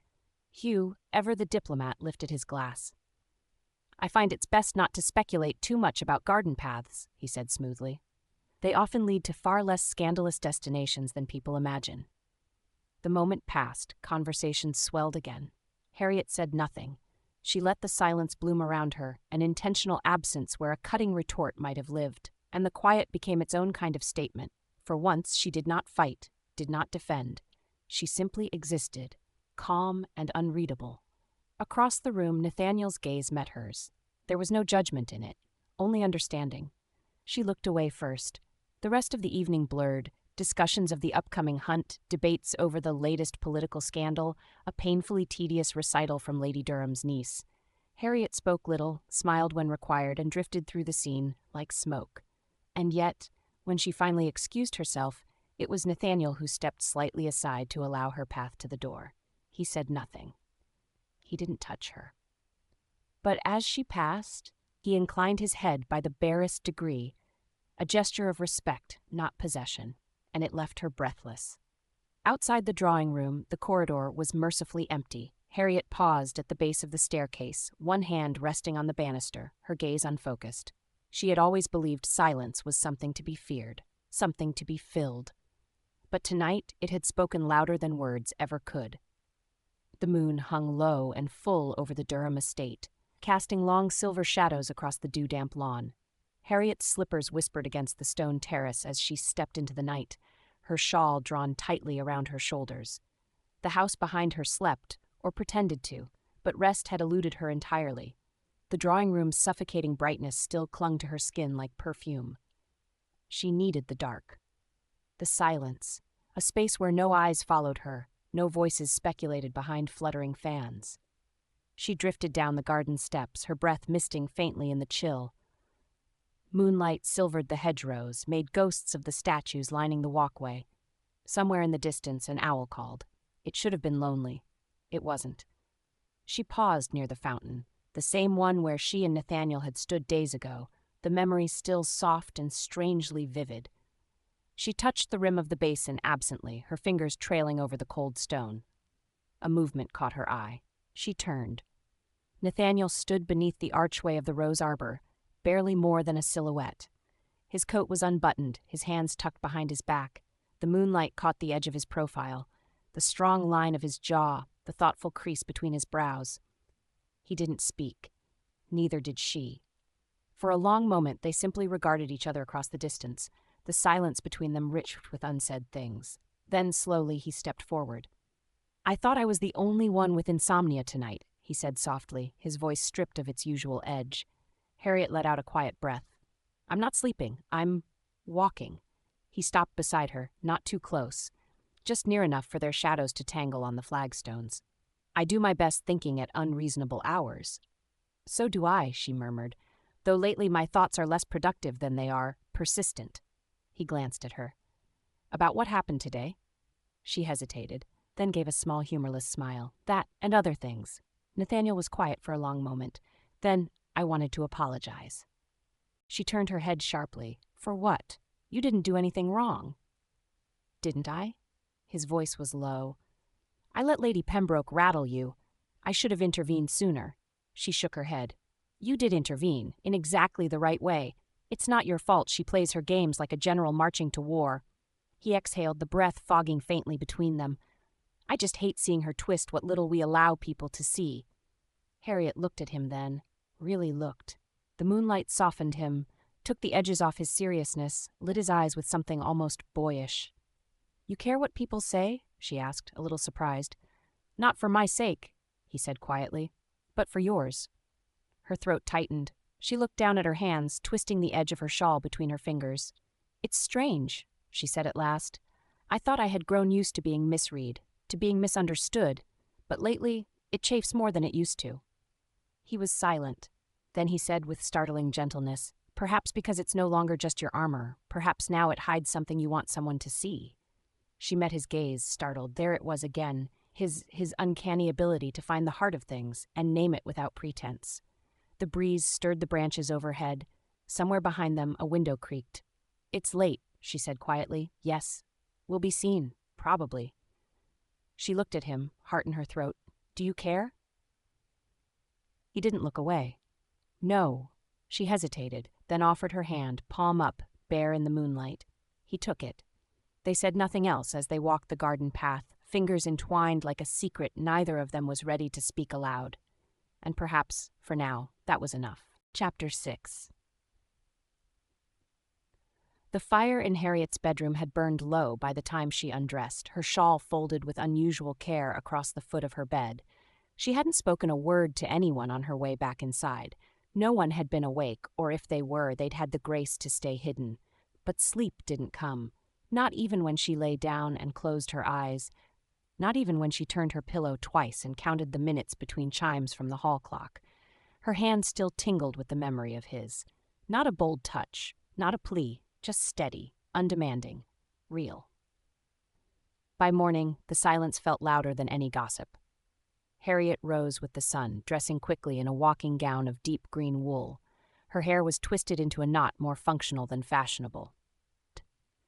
Hugh, ever the diplomat, lifted his glass. "I find it's best not to speculate too much about garden paths," he said smoothly. "They often lead to far less scandalous destinations than people imagine." The moment passed, conversation swelled again. Harriet said nothing. She let the silence bloom around her, an intentional absence where a cutting retort might have lived, and the quiet became its own kind of statement. For once, she did not fight, did not defend. She simply existed, calm and unreadable. Across the room, Nathaniel's gaze met hers. There was no judgment in it, only understanding. She looked away first. The rest of the evening blurred, discussions of the upcoming hunt, debates over the latest political scandal, a painfully tedious recital from Lady Durham's niece. Harriet spoke little, smiled when required, and drifted through the scene like smoke. And yet, when she finally excused herself, it was Nathaniel who stepped slightly aside to allow her path to the door. He said nothing. He didn't touch her. But as she passed, he inclined his head by the barest degree, a gesture of respect, not possession, and it left her breathless. Outside the drawing room, the corridor was mercifully empty. Harriet paused at the base of the staircase, one hand resting on the banister, her gaze unfocused. She had always believed silence was something to be feared, something to be filled. But tonight it had spoken louder than words ever could. The moon hung low and full over the Durham estate, casting long silver shadows across the dew-damp lawn. Harriet's slippers whispered against the stone terrace as she stepped into the night, her shawl drawn tightly around her shoulders. The house behind her slept, or pretended to, but rest had eluded her entirely. The drawing-room's suffocating brightness still clung to her skin like perfume. She needed the dark. The silence, a space where no eyes followed her, no voices speculated behind fluttering fans. She drifted down the garden steps, her breath misting faintly in the chill. Moonlight silvered the hedgerows, made ghosts of the statues lining the walkway. Somewhere in the distance, an owl called. It should have been lonely. It wasn't. She paused near the fountain, the same one where she and Nathaniel had stood days ago, the memory still soft and strangely vivid. She touched the rim of the basin absently, her fingers trailing over the cold stone. A movement caught her eye. She turned. Nathaniel stood beneath the archway of the rose arbor, barely more than a silhouette. His coat was unbuttoned, his hands tucked behind his back. The moonlight caught the edge of his profile, the strong line of his jaw, the thoughtful crease between his brows. He didn't speak. Neither did she. For a long moment, they simply regarded each other across the distance, the silence between them rich with unsaid things. Then, slowly, he stepped forward. "I thought I was the only one with insomnia tonight," he said softly, his voice stripped of its usual edge. Harriet let out a quiet breath. "I'm not sleeping. I'm walking." He stopped beside her, not too close, just near enough for their shadows to tangle on the flagstones. "I do my best thinking at unreasonable hours." "So do I," she murmured, "though lately my thoughts are less productive than they are persistent." He glanced at her. "About what happened today?" She hesitated, then gave a small humorless smile. "That and other things." Nathaniel was quiet for a long moment. Then, "I wanted to apologize." She turned her head sharply. "For what? You didn't do anything wrong." "Didn't I?" His voice was low. "I let Lady Pembroke rattle you. I should have intervened sooner." She shook her head. "You did intervene, in exactly the right way. It's not your fault she plays her games like a general marching to war." He exhaled, the breath fogging faintly between them. "I just hate seeing her twist what little we allow people to see." Harriet looked at him then, really looked. The moonlight softened him, took the edges off his seriousness, lit his eyes with something almost boyish. "You care what people say?" she asked, a little surprised. "Not for my sake," he said quietly, "but for yours." Her throat tightened. She looked down at her hands, twisting the edge of her shawl between her fingers. "It's strange," she said at last. "I thought I had grown used to being misread, to being misunderstood, but lately it chafes more than it used to." He was silent. Then he said with startling gentleness, "Perhaps because it's no longer just your armor. Perhaps now it hides something you want someone to see." She met his gaze, startled. There it was again, his uncanny ability to find the heart of things and name it without pretense. The breeze stirred the branches overhead. Somewhere behind them, a window creaked. "It's late," she said quietly. "Yes. We'll be seen, probably." She looked at him, heart in her throat. "Do you care?" He didn't look away. "No." She hesitated, then offered her hand, palm up, bare in the moonlight. He took it. They said nothing else as they walked the garden path, fingers entwined like a secret neither of them was ready to speak aloud. And perhaps, for now, that was enough. Chapter 6. The fire in Harriet's bedroom had burned low by the time she undressed, her shawl folded with unusual care across the foot of her bed. She hadn't spoken a word to anyone on her way back inside. No one had been awake, or if they were, they'd had the grace to stay hidden. But sleep didn't come, not even when she lay down and closed her eyes, not even when she turned her pillow twice and counted the minutes between chimes from the hall clock. Her hand still tingled with the memory of his. Not a bold touch, not a plea, just steady, undemanding, real. By morning, the silence felt louder than any gossip. Harriet rose with the sun, dressing quickly in a walking gown of deep green wool. Her hair was twisted into a knot more functional than fashionable.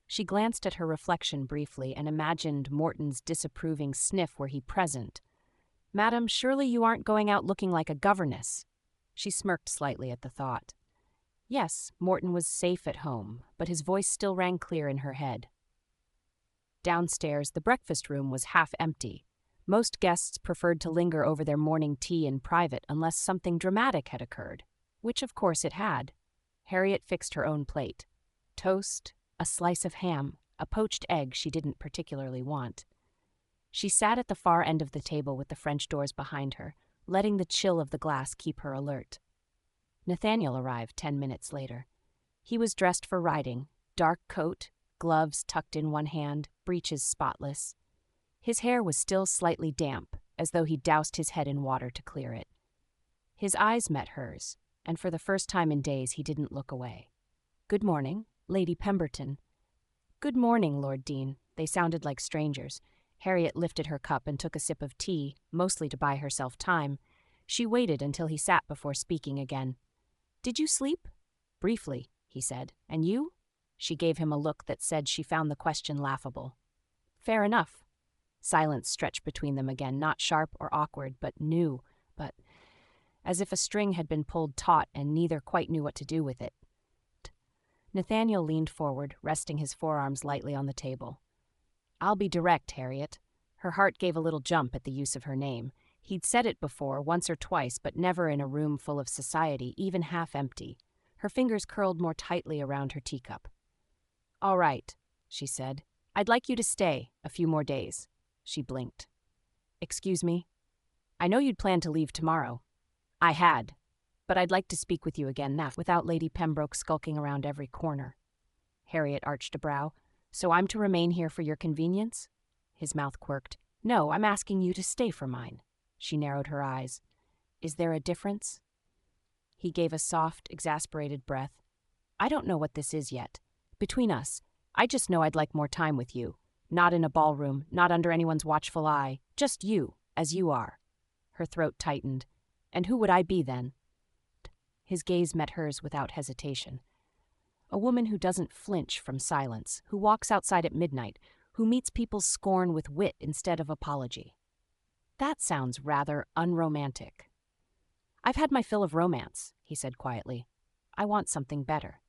She glanced at her reflection briefly and imagined Morton's disapproving sniff were he present. "Madam, surely you aren't going out looking like a governess." She smirked slightly at the thought. Yes, Morton was safe at home, but his voice still rang clear in her head. Downstairs, the breakfast room was half empty. Most guests preferred to linger over their morning tea in private unless something dramatic had occurred, which of course it had. Harriet fixed her own plate. Toast, a slice of ham, a poached egg she didn't particularly want. She sat at the far end of the table with the French doors behind her, letting the chill of the glass keep her alert. Nathaniel arrived 10 minutes later. He was dressed for riding, dark coat, gloves tucked in one hand, breeches spotless. His hair was still slightly damp, as though he'd doused his head in water to clear it. His eyes met hers, and for the first time in days he didn't look away. "Good morning, Lady Pemberton." "Good morning, Lord Deane." They sounded like strangers. Harriet lifted her cup and took a sip of tea, mostly to buy herself time. She waited until he sat before speaking again. "Did you sleep?" "Briefly," he said. "And you?" She gave him a look that said she found the question laughable. "Fair enough." Silence stretched between them again, not sharp or awkward, but new, but as if a string had been pulled taut and neither quite knew what to do with it. Nathaniel leaned forward, resting his forearms lightly on the table. "I'll be direct, Harriet." Her heart gave a little jump at the use of her name. He'd said it before, once or twice, but never in a room full of society, even half empty. Her fingers curled more tightly around her teacup. "All right," she said. "I'd like you to stay a few more days." She blinked. "Excuse me? I know you'd planned to leave tomorrow." "I had, but I'd like to speak with you again now, without Lady Pembroke skulking around every corner." Harriet arched a brow. "So I'm to remain here for your convenience?" His mouth quirked. "No, I'm asking you to stay for mine." She narrowed her eyes. "Is there a difference?" He gave a soft, exasperated breath. "I don't know what this is yet. Between us, I just know I'd like more time with you. Not in a ballroom, not under anyone's watchful eye. Just you, as you are." Her throat tightened. "And who would I be then?" His gaze met hers without hesitation. "A woman who doesn't flinch from silence, who walks outside at midnight, who meets people's scorn with wit instead of apology." "That sounds rather unromantic." "I've had my fill of romance," he said quietly. "I want something better."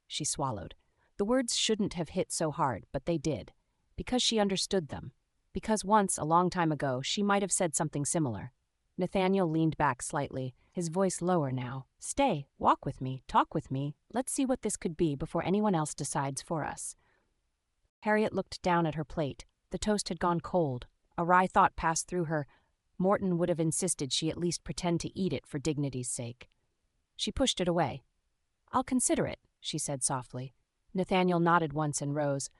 She swallowed. The words shouldn't have hit so hard, but they did. Because she understood them. Because once, a long time ago, she might have said something similar. Nathaniel leaned back slightly, his voice lower now. "Stay, walk with me, talk with me. Let's see what this could be before anyone else decides for us." Harriet looked down at her plate. The toast had gone cold. A wry thought passed through her. Morton would have insisted she at least pretend to eat it for dignity's sake. She pushed it away. "I'll consider it," she said softly. Nathaniel nodded once and rose.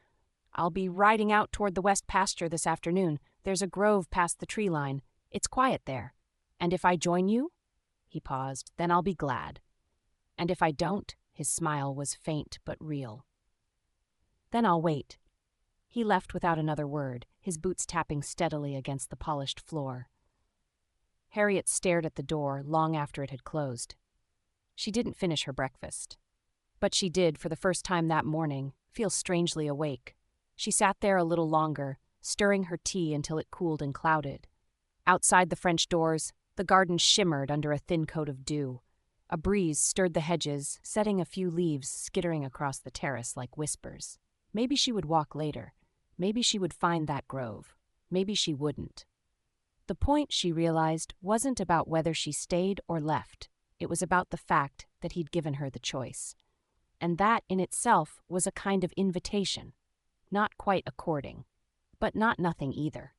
"I'll be riding out toward the west pasture this afternoon. There's a grove past the tree line. It's quiet there. And if I join you?" He paused. "Then I'll be glad. And if I don't?" His smile was faint but real. "Then I'll wait." He left without another word, his boots tapping steadily against the polished floor. Harriet stared at the door long after it had closed. She didn't finish her breakfast. But she did, for the first time that morning, feel strangely awake. She sat there a little longer, stirring her tea until it cooled and clouded. Outside the French doors, the garden shimmered under a thin coat of dew. A breeze stirred the hedges, setting a few leaves skittering across the terrace like whispers. Maybe she would walk later. Maybe she would find that grove. Maybe she wouldn't. The point, she realized, wasn't about whether she stayed or left. It was about the fact that he'd given her the choice. And that in itself was a kind of invitation. Not quite a courting, but not nothing either.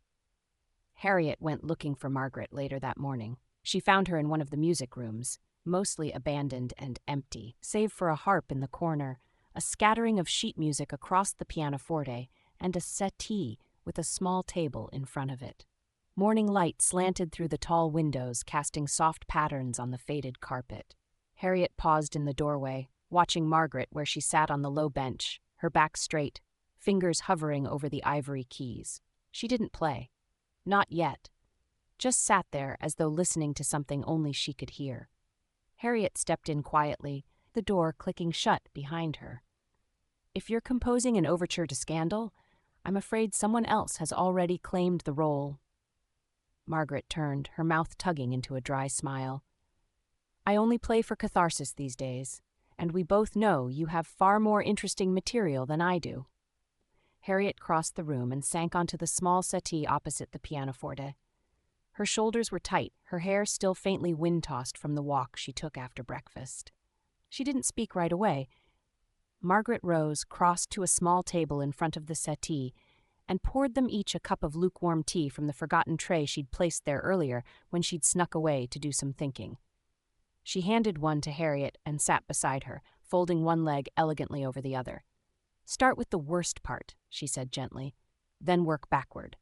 Harriet went looking for Margaret later that morning. She found her in one of the music rooms, mostly abandoned and empty, save for a harp in the corner, a scattering of sheet music across the pianoforte, and a settee with a small table in front of it. Morning light slanted through the tall windows, casting soft patterns on the faded carpet. Harriet paused in the doorway, watching Margaret where she sat on the low bench, her back straight, fingers hovering over the ivory keys. She didn't play. Not yet. Just sat there as though listening to something only she could hear. Harriet stepped in quietly, the door clicking shut behind her. "If you're composing an overture to Scandal, I'm afraid someone else has already claimed the role." Margaret turned, her mouth tugging into a dry smile. "I only play for catharsis these days, and we both know you have far more interesting material than I do." Harriet crossed the room and sank onto the small settee opposite the pianoforte. Her shoulders were tight, her hair still faintly wind-tossed from the walk she took after breakfast. She didn't speak right away. Margaret rose, crossed to a small table in front of the settee, and poured them each a cup of lukewarm tea from the forgotten tray she'd placed there earlier when she'd snuck away to do some thinking. She handed one to Harriet and sat beside her, folding one leg elegantly over the other. "Start with the worst part," she said gently, "then work backward."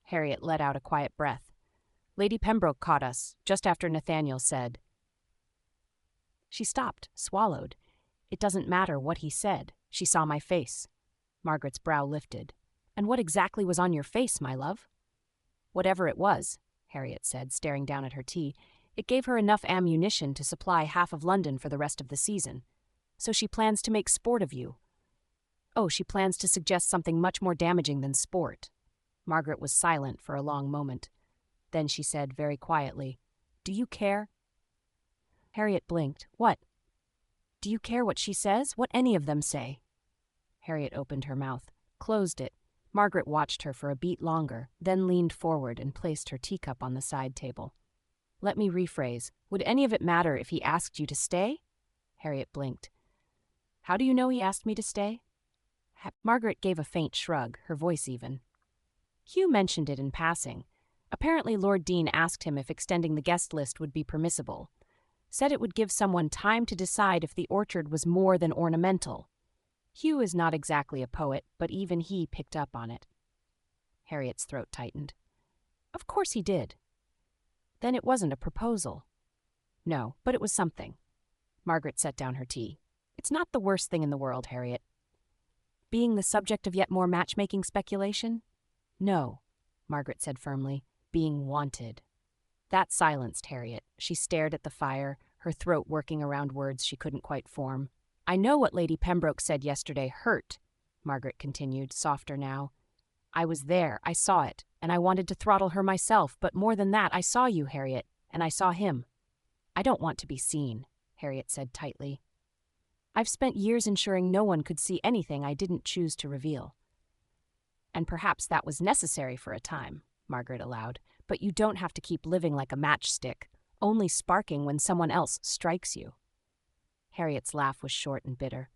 Harriet let out a quiet breath. "Lady Pembroke caught us, just after Nathaniel said—" She stopped, swallowed. "It doesn't matter what he said. She saw my face." Margaret's brow lifted. "And what exactly was on your face, my love?" "Whatever it was," Harriet said, staring down at her tea, "it gave her enough ammunition to supply half of London for the rest of the season. So she plans to make sport of you." "Oh, she plans to suggest something much more damaging than sport." Margaret was silent for a long moment. Then she said very quietly, "Do you care?" Harriet blinked. "What?" "Do you care what she says? What any of them say?" Harriet opened her mouth, closed it. Margaret watched her for a beat longer, then leaned forward and placed her teacup on the side table. "Let me rephrase. Would any of it matter if he asked you to stay?" Harriet blinked. "How do you know he asked me to stay?" Margaret gave a faint shrug, her voice even. "Hugh mentioned it in passing. Apparently Lord Deane asked him if extending the guest list would be permissible. Said it would give someone time to decide if the orchard was more than ornamental. Hugh is not exactly a poet, but even he picked up on it." Harriet's throat tightened. "Of course he did." "Then it wasn't a proposal." "No, but it was something." Margaret set down her tea. "It's not the worst thing in the world, Harriet." "Being the subject of yet more matchmaking speculation?" "No," Margaret said firmly. "Being wanted." That silenced Harriet. She stared at the fire, her throat working around words she couldn't quite form. "I know what Lady Pembroke said yesterday hurt," Margaret continued, softer now. "I was there, I saw it, and I wanted to throttle her myself, but more than that, I saw you, Harriet, and I saw him." "I don't want to be seen," Harriet said tightly. "I've spent years ensuring no one could see anything I didn't choose to reveal." "And perhaps that was necessary for a time," Margaret allowed, "but you don't have to keep living like a matchstick, only sparking when someone else strikes you." Harriet's laugh was short and bitter.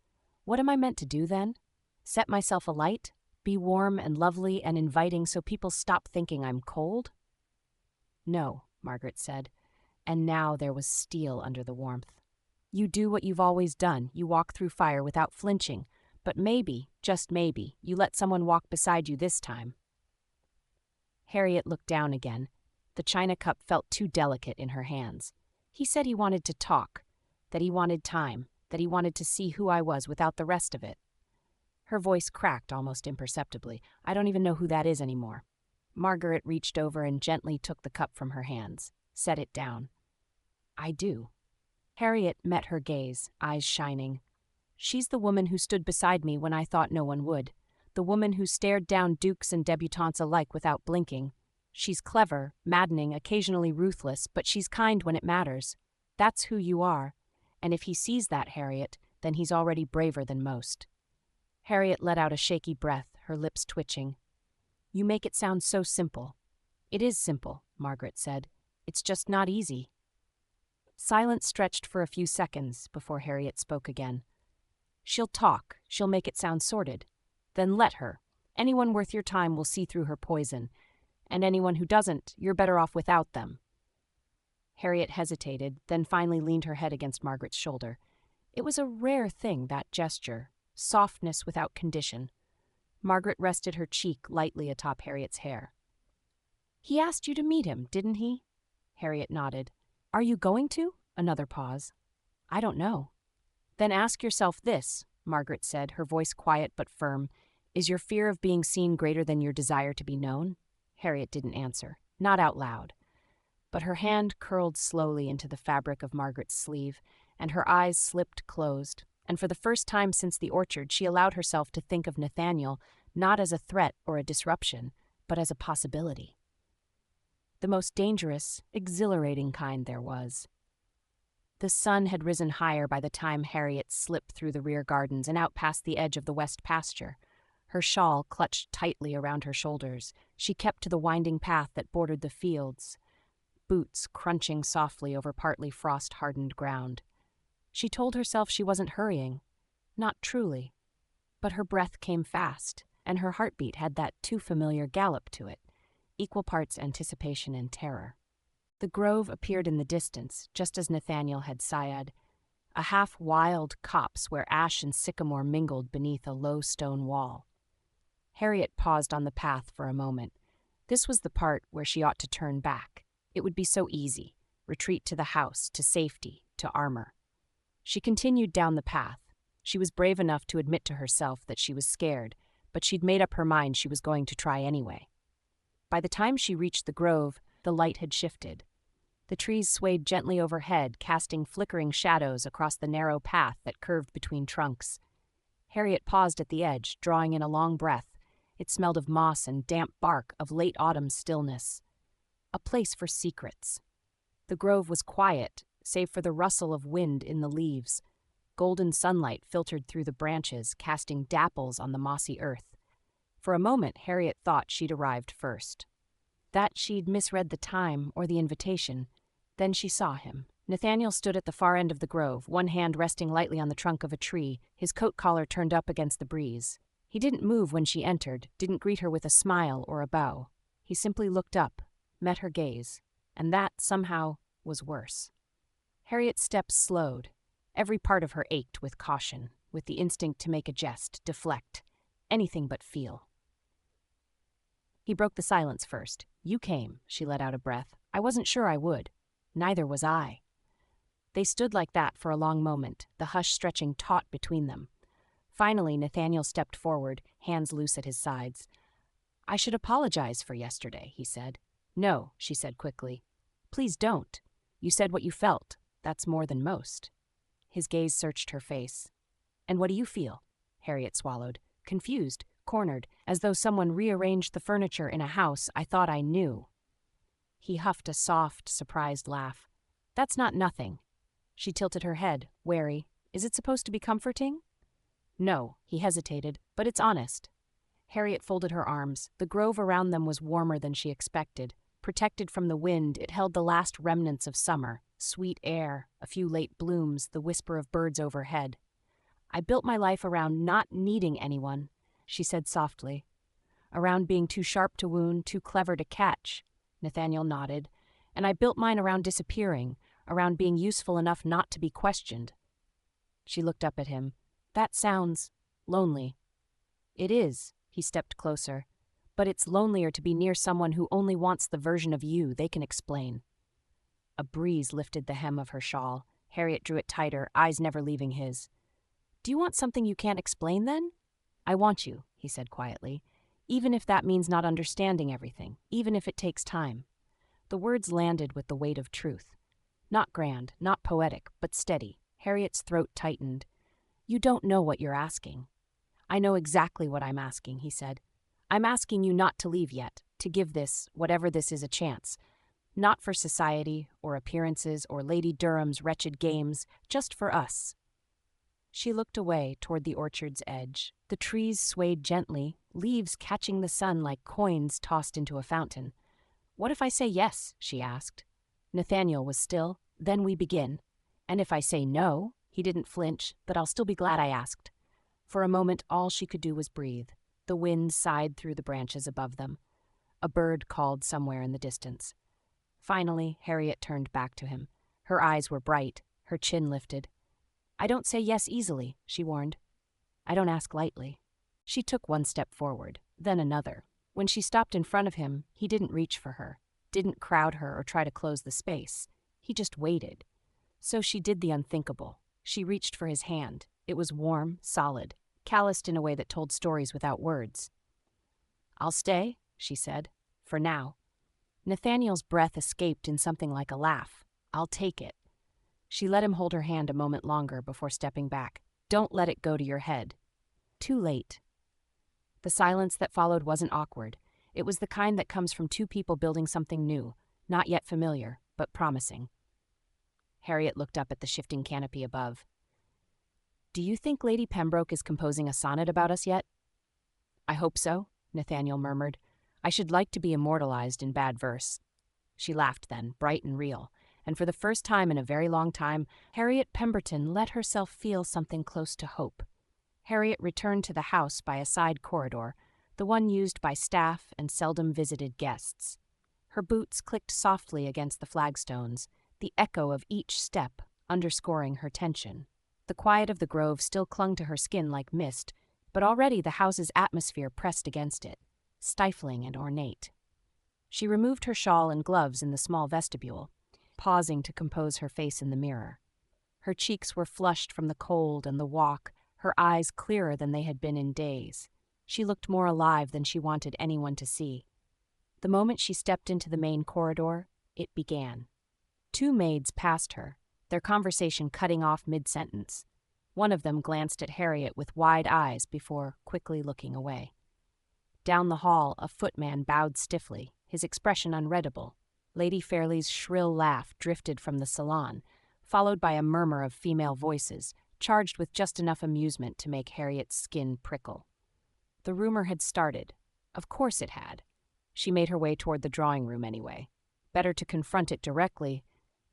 "What am I meant to do then? Set myself alight? Be warm and lovely and inviting so people stop thinking I'm cold?" "No," Margaret said, and now there was steel under the warmth. You do what you've always done. You walk through fire without flinching. But maybe, just maybe, you let someone walk beside you this time." Harriet looked down again. The china cup felt too delicate in her hands. "He said he wanted to talk, that he wanted time, that he wanted to see who I was without the rest of it." Her voice cracked almost imperceptibly. "I don't even know who that is anymore." Margaret reached over and gently took the cup from her hands, set it down. "I do." Harriet met her gaze, eyes shining. "She's the woman who stood beside me when I thought no one would. The woman who stared down dukes and debutantes alike without blinking. She's clever, maddening, occasionally ruthless, but she's kind when it matters. That's who you are. And if he sees that, Harriet, then he's already braver than most." Harriet let out a shaky breath, her lips twitching. "You make it sound so simple." "It is simple," Margaret said. "It's just not easy." Silence stretched for a few seconds before Harriet spoke again. "She'll talk. She'll make it sound sordid. Then let her. Anyone worth your time will see through her poison. And anyone who doesn't, you're better off without them." Harriet hesitated, then finally leaned her head against Margaret's shoulder. It was a rare thing, that gesture. Softness without condition. Margaret rested her cheek lightly atop Harriet's hair. "He asked you to meet him, didn't he?" Harriet nodded. "Are you going to?" Another pause. "I don't know." "Then ask yourself this," Margaret said, her voice quiet but firm. "Is your fear of being seen greater than your desire to be known?" Harriet didn't answer, not out loud. But her hand curled slowly into the fabric of Margaret's sleeve, and her eyes slipped closed, and for the first time since the orchard she allowed herself to think of Nathaniel not as a threat or a disruption, but as a possibility. The most dangerous, exhilarating kind there was. The sun had risen higher by the time Harriet slipped through the rear gardens and out past the edge of the west pasture. Her shawl clutched tightly around her shoulders. She kept to the winding path that bordered the fields, boots crunching softly over partly frost-hardened ground. She told herself she wasn't hurrying. Not truly. But her breath came fast, and her heartbeat had that too familiar gallop to it, equal parts anticipation and terror. The grove appeared in the distance, just as Nathaniel had sighed, a half-wild copse where ash and sycamore mingled beneath a low stone wall. Harriet paused on the path for a moment. This was the part where she ought to turn back. It would be so easy. Retreat to the house, to safety, to armor. She continued down the path. She was brave enough to admit to herself that she was scared, but she'd made up her mind she was going to try anyway. By the time she reached the grove, the light had shifted. The trees swayed gently overhead, casting flickering shadows across the narrow path that curved between trunks. Harriet paused at the edge, drawing in a long breath. It smelled of moss and damp bark, of late autumn stillness. A place for secrets. The grove was quiet, save for the rustle of wind in the leaves. Golden sunlight filtered through the branches, casting dapples on the mossy earth. For a moment, Harriet thought she'd arrived first. That she'd misread the time or the invitation. Then she saw him. Nathaniel stood at the far end of the grove, one hand resting lightly on the trunk of a tree, his coat collar turned up against the breeze. He didn't move when she entered, didn't greet her with a smile or a bow. He simply looked up, met her gaze, and that, somehow, was worse. Harriet's steps slowed. Every part of her ached with caution, with the instinct to make a jest, deflect, anything but feel. He broke the silence first. "You came," she let out a breath. "I wasn't sure I would. Neither was I." They stood like that for a long moment, the hush stretching taut between them. Finally, Nathaniel stepped forward, hands loose at his sides. "I should apologize for yesterday," he said. "No," she said quickly. "Please don't. You said what you felt. That's more than most." His gaze searched her face. "And what do you feel?" Harriet swallowed, confused, cornered, as though someone rearranged the furniture in a house I thought I knew. He huffed a soft, surprised laugh. "That's not nothing." She tilted her head, wary. "Is it supposed to be comforting?" "No," he hesitated, "but it's honest." Harriet folded her arms. The grove around them was warmer than she expected. Protected from the wind, it held the last remnants of summer, sweet air, a few late blooms, the whisper of birds overhead. "I built my life around not needing anyone," she said softly. "Around being too sharp to wound, too clever to catch." Nathaniel nodded. "And I built mine around disappearing, around being useful enough not to be questioned. She looked up at him. That sounds lonely. It is, he stepped closer. But it's lonelier to be near someone who only wants the version of you they can explain. A breeze lifted the hem of her shawl. Harriet drew it tighter, eyes never leaving his. Do you want something you can't explain, then? I want you, he said quietly, even if that means not understanding everything, even if it takes time. The words landed with the weight of truth. Not grand, not poetic, but steady. Harriet's throat tightened. You don't know what you're asking. I know exactly what I'm asking, he said. I'm asking you not to leave yet, to give this, whatever this is, a chance. Not for society, or appearances, or Lady Durham's wretched games, just for us. She looked away toward the orchard's edge. The trees swayed gently, leaves catching the sun like coins tossed into a fountain. What if I say yes? She asked. Nathaniel was still. Then we begin. And if I say no, he didn't flinch, but I'll still be glad I asked. For a moment, all she could do was breathe. The wind sighed through the branches above them. A bird called somewhere in the distance. Finally, Harriet turned back to him. Her eyes were bright, her chin lifted. I don't say yes easily, she warned. I don't ask lightly. She took one step forward, then another. When she stopped in front of him, he didn't reach for her, didn't crowd her or try to close the space. He just waited. So she did the unthinkable. She reached for his hand. It was warm, solid, calloused in a way that told stories without words. I'll stay, she said, for now. Nathaniel's breath escaped in something like a laugh. I'll take it. She let him hold her hand a moment longer before stepping back. Don't let it go to your head. Too late. The silence that followed wasn't awkward. It was the kind that comes from two people building something new, not yet familiar, but promising. Harriet looked up at the shifting canopy above. Do you think Lady Pembroke is composing a sonnet about us yet? I hope so, Nathaniel murmured. I should like to be immortalized in bad verse. She laughed then, bright and real, and for the first time in a very long time, Harriet Pemberton let herself feel something close to hope. Harriet returned to the house by a side corridor, the one used by staff and seldom visited guests. Her boots clicked softly against the flagstones, the echo of each step underscoring her tension. The quiet of the grove still clung to her skin like mist, but already the house's atmosphere pressed against it, stifling and ornate. She removed her shawl and gloves in the small vestibule, pausing to compose her face in the mirror. Her cheeks were flushed from the cold and the walk, her eyes clearer than they had been in days. She looked more alive than she wanted anyone to see. The moment she stepped into the main corridor, it began. Two maids passed her, their conversation cutting off mid-sentence. One of them glanced at Harriet with wide eyes before quickly looking away. Down the hall, a footman bowed stiffly, his expression unreadable. Lady Fairley's shrill laugh drifted from the salon, followed by a murmur of female voices, charged with just enough amusement to make Harriet's skin prickle. The rumor had started. Of course it had. She made her way toward the drawing room anyway. Better to confront it directly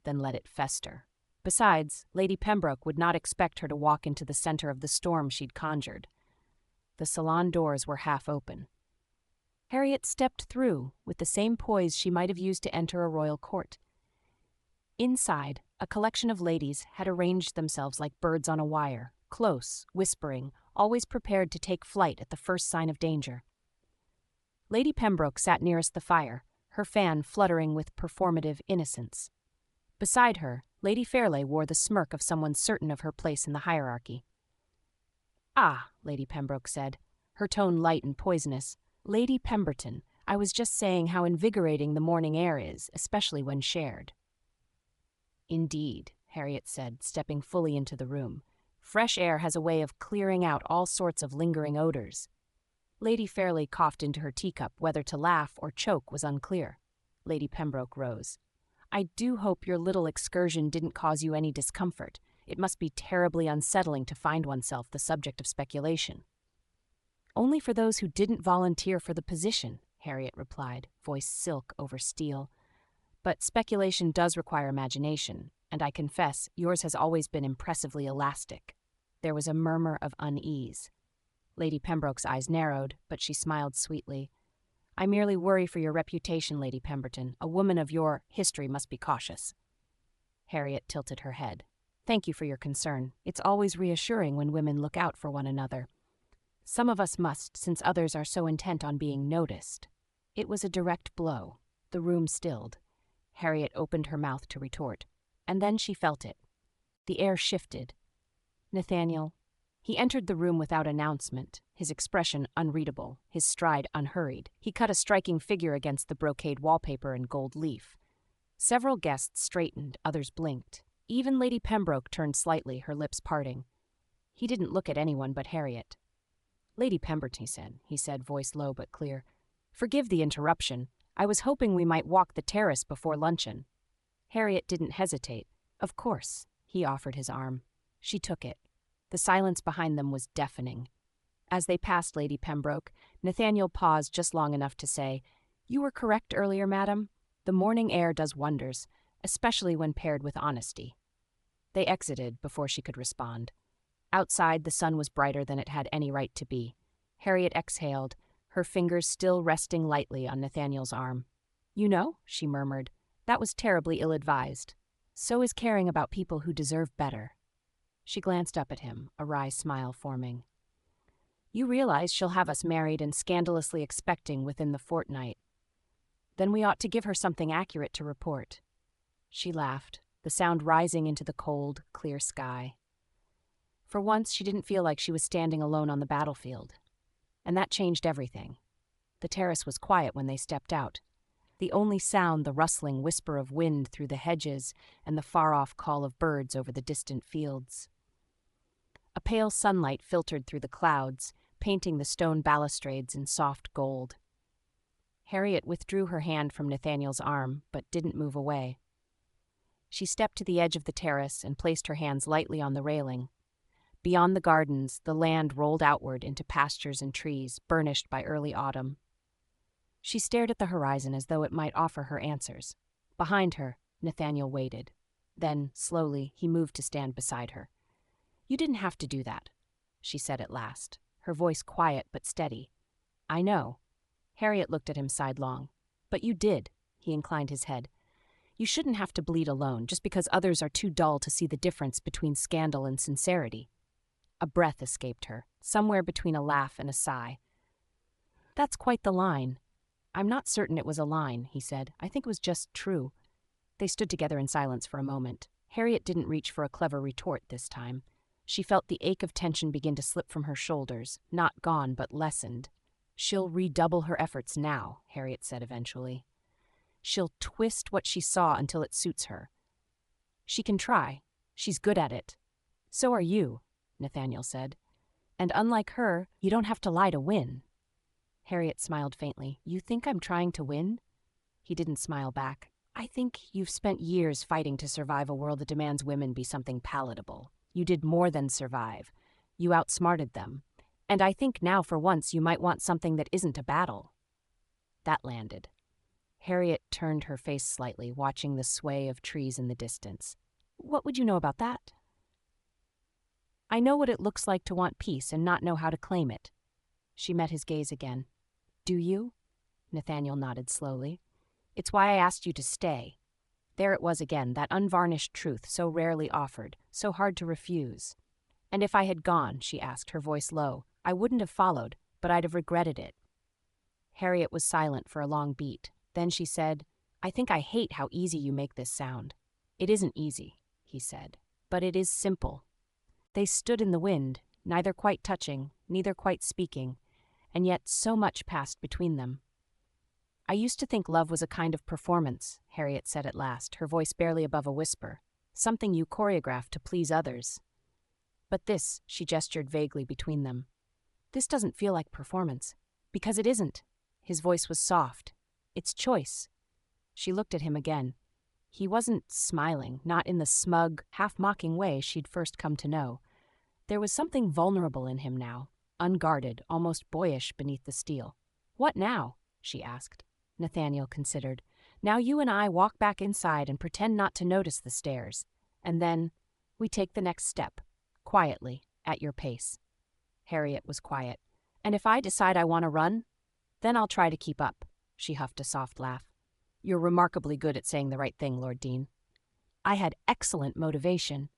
than let it fester. Besides, Lady Pembroke would not expect her to walk into the center of the storm she'd conjured. The salon doors were half open. Harriet stepped through with the same poise she might have used to enter a royal court. Inside, a collection of ladies had arranged themselves like birds on a wire, close, whispering, always prepared to take flight at the first sign of danger. Lady Pembroke sat nearest the fire, her fan fluttering with performative innocence. Beside her, Lady Fairley wore the smirk of someone certain of her place in the hierarchy. Ah, Lady Pembroke said, her tone light and poisonous. Lady Pemberton, I was just saying how invigorating the morning air is, especially when shared. Indeed, Harriet said, stepping fully into the room. Fresh air has a way of clearing out all sorts of lingering odors. Lady Fairley coughed into her teacup. Whether to laugh or choke was unclear. Lady Pembroke rose. I do hope your little excursion didn't cause you any discomfort. It must be terribly unsettling to find oneself the subject of speculation. Only for those who didn't volunteer for the position, Harriet replied, voice silk over steel. But speculation does require imagination, and I confess yours has always been impressively elastic. There was a murmur of unease. Lady Pembroke's eyes narrowed, but she smiled sweetly. I merely worry for your reputation, Lady Pemberton. A woman of your history must be cautious. Harriet tilted her head. Thank you for your concern. It's always reassuring when women look out for one another. Some of us must, since others are so intent on being noticed. It was a direct blow. The room stilled. Harriet opened her mouth to retort, and then she felt it. The air shifted. Nathaniel. He entered the room without announcement, his expression unreadable, his stride unhurried. He cut a striking figure against the brocade wallpaper and gold leaf. Several guests straightened, others blinked. Even Lady Pembroke turned slightly, her lips parting. He didn't look at anyone but Harriet. Lady Pemberton, he said, voice low but clear. Forgive the interruption. I was hoping we might walk the terrace before luncheon. Harriet didn't hesitate. Of course. He offered his arm. She took it. The silence behind them was deafening. As they passed Lady Pembroke, Nathaniel paused just long enough to say, "You were correct earlier, madam. The morning air does wonders, especially when paired with honesty." They exited before she could respond. Outside, the sun was brighter than it had any right to be. Harriet exhaled, her fingers still resting lightly on Nathaniel's arm. "You know," she murmured, "that was terribly ill-advised. So is caring about people who deserve better." She glanced up at him, a wry smile forming. "You realize she'll have us married and scandalously expecting within the fortnight. Then we ought to give her something accurate to report." She laughed, the sound rising into the cold, clear sky. For once, she didn't feel like she was standing alone on the battlefield. And that changed everything. The terrace was quiet when they stepped out. The only sound the rustling whisper of wind through the hedges and the far-off call of birds over the distant fields. A pale sunlight filtered through the clouds, painting the stone balustrades in soft gold. Harriet withdrew her hand from Nathaniel's arm, but didn't move away. She stepped to the edge of the terrace and placed her hands lightly on the railing. Beyond the gardens, the land rolled outward into pastures and trees, burnished by early autumn. She stared at the horizon as though it might offer her answers. Behind her, Nathaniel waited. Then, slowly, he moved to stand beside her. "You didn't have to do that," she said at last, her voice quiet but steady. "I know." Harriet looked at him sidelong. "But you did," he inclined his head. "You shouldn't have to bleed alone, just because others are too dull to see the difference between scandal and sincerity." A breath escaped her, somewhere between a laugh and a sigh. "That's quite the line." "I'm not certain it was a line," he said. "I think it was just true." They stood together in silence for a moment. Harriet didn't reach for a clever retort this time. She felt the ache of tension begin to slip from her shoulders, not gone but lessened. "She'll redouble her efforts now," Harriet said eventually. "She'll twist what she saw until it suits her. She can try. She's good at it." "So are you," Nathaniel said. "And unlike her, you don't have to lie to win." Harriet smiled faintly. "You think I'm trying to win?" He didn't smile back. "I think you've spent years fighting to survive a world that demands women be something palatable. You did more than survive. You outsmarted them. And I think now for once you might want something that isn't a battle." That landed. Harriet turned her face slightly, watching the sway of trees in the distance. "What would you know about that?" "I know what it looks like to want peace and not know how to claim it." She met his gaze again. "Do you?" Nathaniel nodded slowly. "It's why I asked you to stay." There it was again, that unvarnished truth so rarely offered, so hard to refuse. "And if I had gone," she asked, her voice low, "I wouldn't have followed, but I'd have regretted it." Harriet was silent for a long beat. Then she said, "I think I hate how easy you make this sound." "It isn't easy," he said, "but it is simple." They stood in the wind, neither quite touching, neither quite speaking, and yet so much passed between them. "I used to think love was a kind of performance," Harriet said at last, her voice barely above a whisper, "something you choreographed to please others. But this," she gestured vaguely between them, "this doesn't feel like performance. Because it isn't." His voice was soft. "It's choice." She looked at him again. He wasn't smiling, not in the smug, half-mocking way she'd first come to know. There was something vulnerable in him now, unguarded, almost boyish beneath the steel. "What now?" she asked. Nathaniel considered. "Now you and I walk back inside and pretend not to notice the stairs. And then we take the next step, quietly, at your pace." Harriet was quiet. "And if I decide I want to run, then I'll try to keep up." She huffed a soft laugh. "You're remarkably good at saying the right thing, Lord Deane." "I had excellent motivation."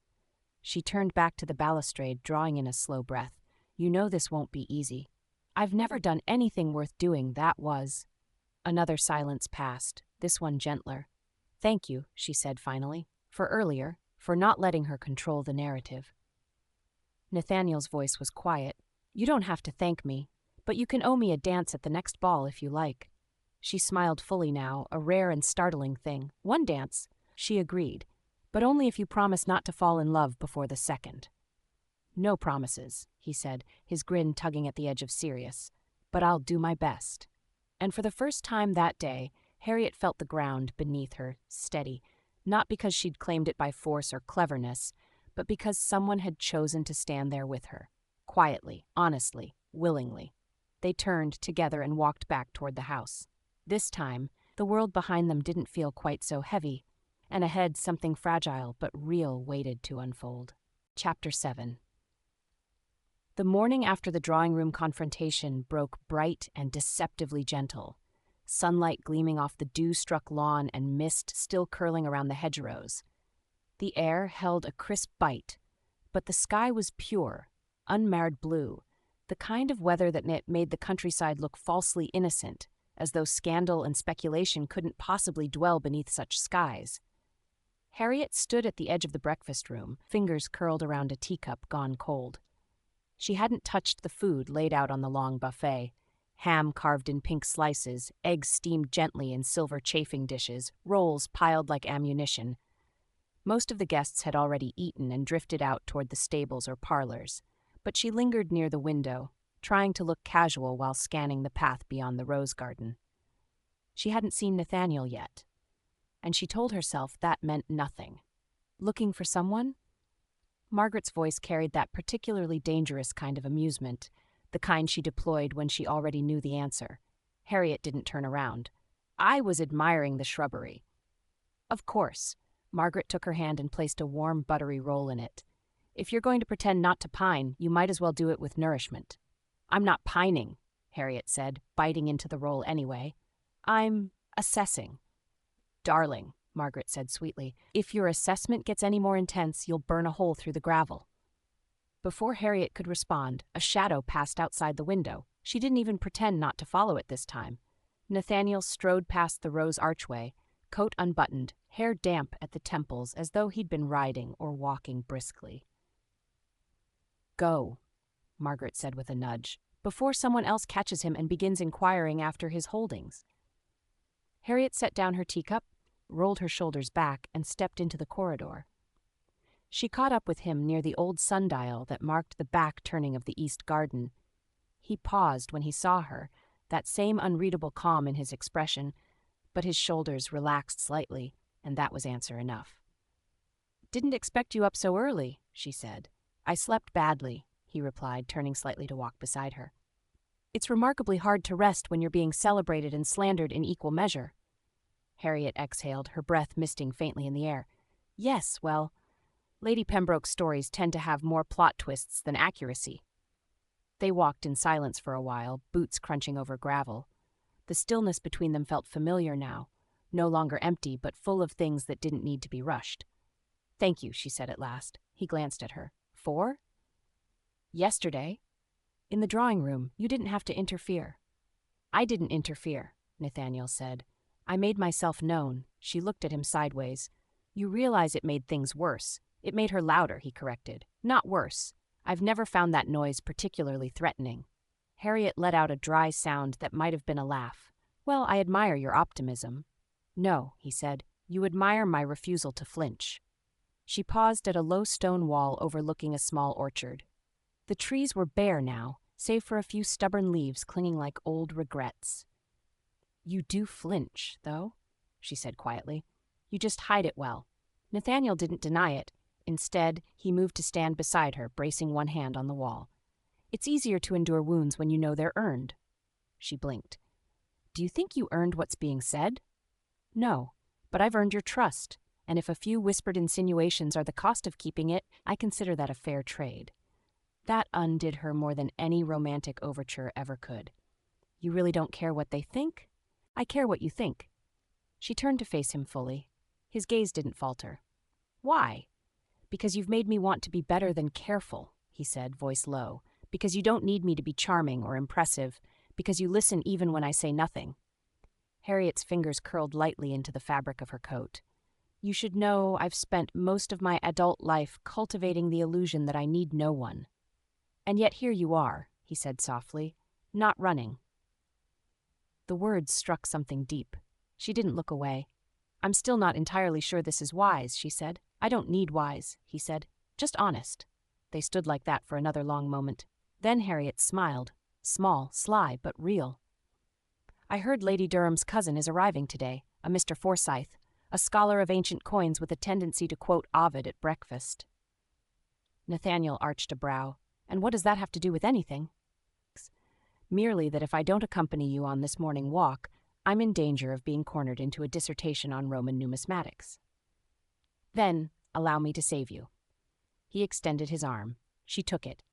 She turned back to the balustrade, drawing in a slow breath. You know this won't be easy. I've never done anything worth doing, that was. Another silence passed, this one gentler. Thank you, she said finally, for earlier, for not letting her control the narrative. Nathaniel's voice was quiet. You don't have to thank me, but you can owe me a dance at the next ball if you like. She smiled fully now, a rare and startling thing. One dance, she agreed, but only if you promise not to fall in love before the second. No promises, he said, his grin tugging at the edge of serious, but I'll do my best. And for the first time that day, Harriet felt the ground beneath her steady, not because she'd claimed it by force or cleverness, but because someone had chosen to stand there with her, quietly, honestly, willingly. They turned together and walked back toward the house. This time, the world behind them didn't feel quite so heavy, and ahead something fragile but real waited to unfold. Chapter 7. The morning after the drawing-room confrontation broke bright and deceptively gentle, sunlight gleaming off the dew-struck lawn and mist still curling around the hedgerows. The air held a crisp bite, but the sky was pure, unmarred blue, the kind of weather that made the countryside look falsely innocent, as though scandal and speculation couldn't possibly dwell beneath such skies. Harriet stood at the edge of the breakfast room, fingers curled around a teacup gone cold. She hadn't touched the food laid out on the long buffet. Ham carved in pink slices, eggs steamed gently in silver chafing dishes, rolls piled like ammunition. Most of the guests had already eaten and drifted out toward the stables or parlors, but she lingered near the window, trying to look casual while scanning the path beyond the rose garden. She hadn't seen Nathaniel yet, and she told herself that meant nothing. Looking for someone? Margaret's voice carried that particularly dangerous kind of amusement, the kind she deployed when she already knew the answer. Harriet didn't turn around. I was admiring the shrubbery. Of course. Margaret took her hand and placed a warm, buttery roll in it. If you're going to pretend not to pine, you might as well do it with nourishment. I'm not pining, Harriet said, biting into the roll anyway. I'm assessing. Darling, Margaret said sweetly, if your assessment gets any more intense, you'll burn a hole through the gravel. Before Harriet could respond, a shadow passed outside the window. She didn't even pretend not to follow it this time. Nathaniel strode past the rose archway, coat unbuttoned, hair damp at the temples as though he'd been riding or walking briskly. Go, Margaret said with a nudge, before someone else catches him and begins inquiring after his holdings. Harriet set down her teacup, rolled her shoulders back, and stepped into the corridor. She caught up with him near the old sundial that marked the back turning of the east garden. He paused when he saw her, that same unreadable calm in his expression, but his shoulders relaxed slightly, and that was answer enough. Didn't expect you up so early, she said. I slept badly, he replied, turning slightly to walk beside her. It's remarkably hard to rest when you're being celebrated and slandered in equal measure. Harriet exhaled, her breath misting faintly in the air. Yes, well, Lady Pembroke's stories tend to have more plot twists than accuracy. They walked in silence for a while, boots crunching over gravel. The stillness between them felt familiar now, no longer empty, but full of things that didn't need to be rushed. Thank you, she said at last. He glanced at her. For? Yesterday. In the drawing room, you didn't have to interfere. I didn't interfere, Nathaniel said. I made myself known. She looked at him sideways. You realize it made things worse. It made her louder, he corrected. Not worse. I've never found that noise particularly threatening. Harriet let out a dry sound that might have been a laugh. Well, I admire your optimism. No, he said. You admire my refusal to flinch. She paused at a low stone wall overlooking a small orchard. The trees were bare now, save for a few stubborn leaves clinging like old regrets. You do flinch, though, she said quietly. You just hide it well. Nathaniel didn't deny it. Instead, he moved to stand beside her, bracing one hand on the wall. It's easier to endure wounds when you know they're earned. She blinked. Do you think you earned what's being said? No, but I've earned your trust, and if a few whispered insinuations are the cost of keeping it, I consider that a fair trade. That undid her more than any romantic overture ever could. You really don't care what they think? I care what you think. She turned to face him fully. His gaze didn't falter. Why? Because you've made me want to be better than careful, he said, voice low. Because you don't need me to be charming or impressive. Because you listen even when I say nothing. Harriet's fingers curled lightly into the fabric of her coat. You should know I've spent most of my adult life cultivating the illusion that I need no one. And yet here you are, he said softly, not running. The words struck something deep. She didn't look away. I'm still not entirely sure this is wise, she said. I don't need wise, he said. Just honest. They stood like that for another long moment. Then Harriet smiled. Small, sly, but real. I heard Lady Durham's cousin is arriving today, a Mr. Forsyth, a scholar of ancient coins with a tendency to quote Ovid at breakfast. Nathaniel arched a brow. And what does that have to do with anything? Merely that if I don't accompany you on this morning walk, I'm in danger of being cornered into a dissertation on Roman numismatics. Then, allow me to save you. He extended his arm. She took it.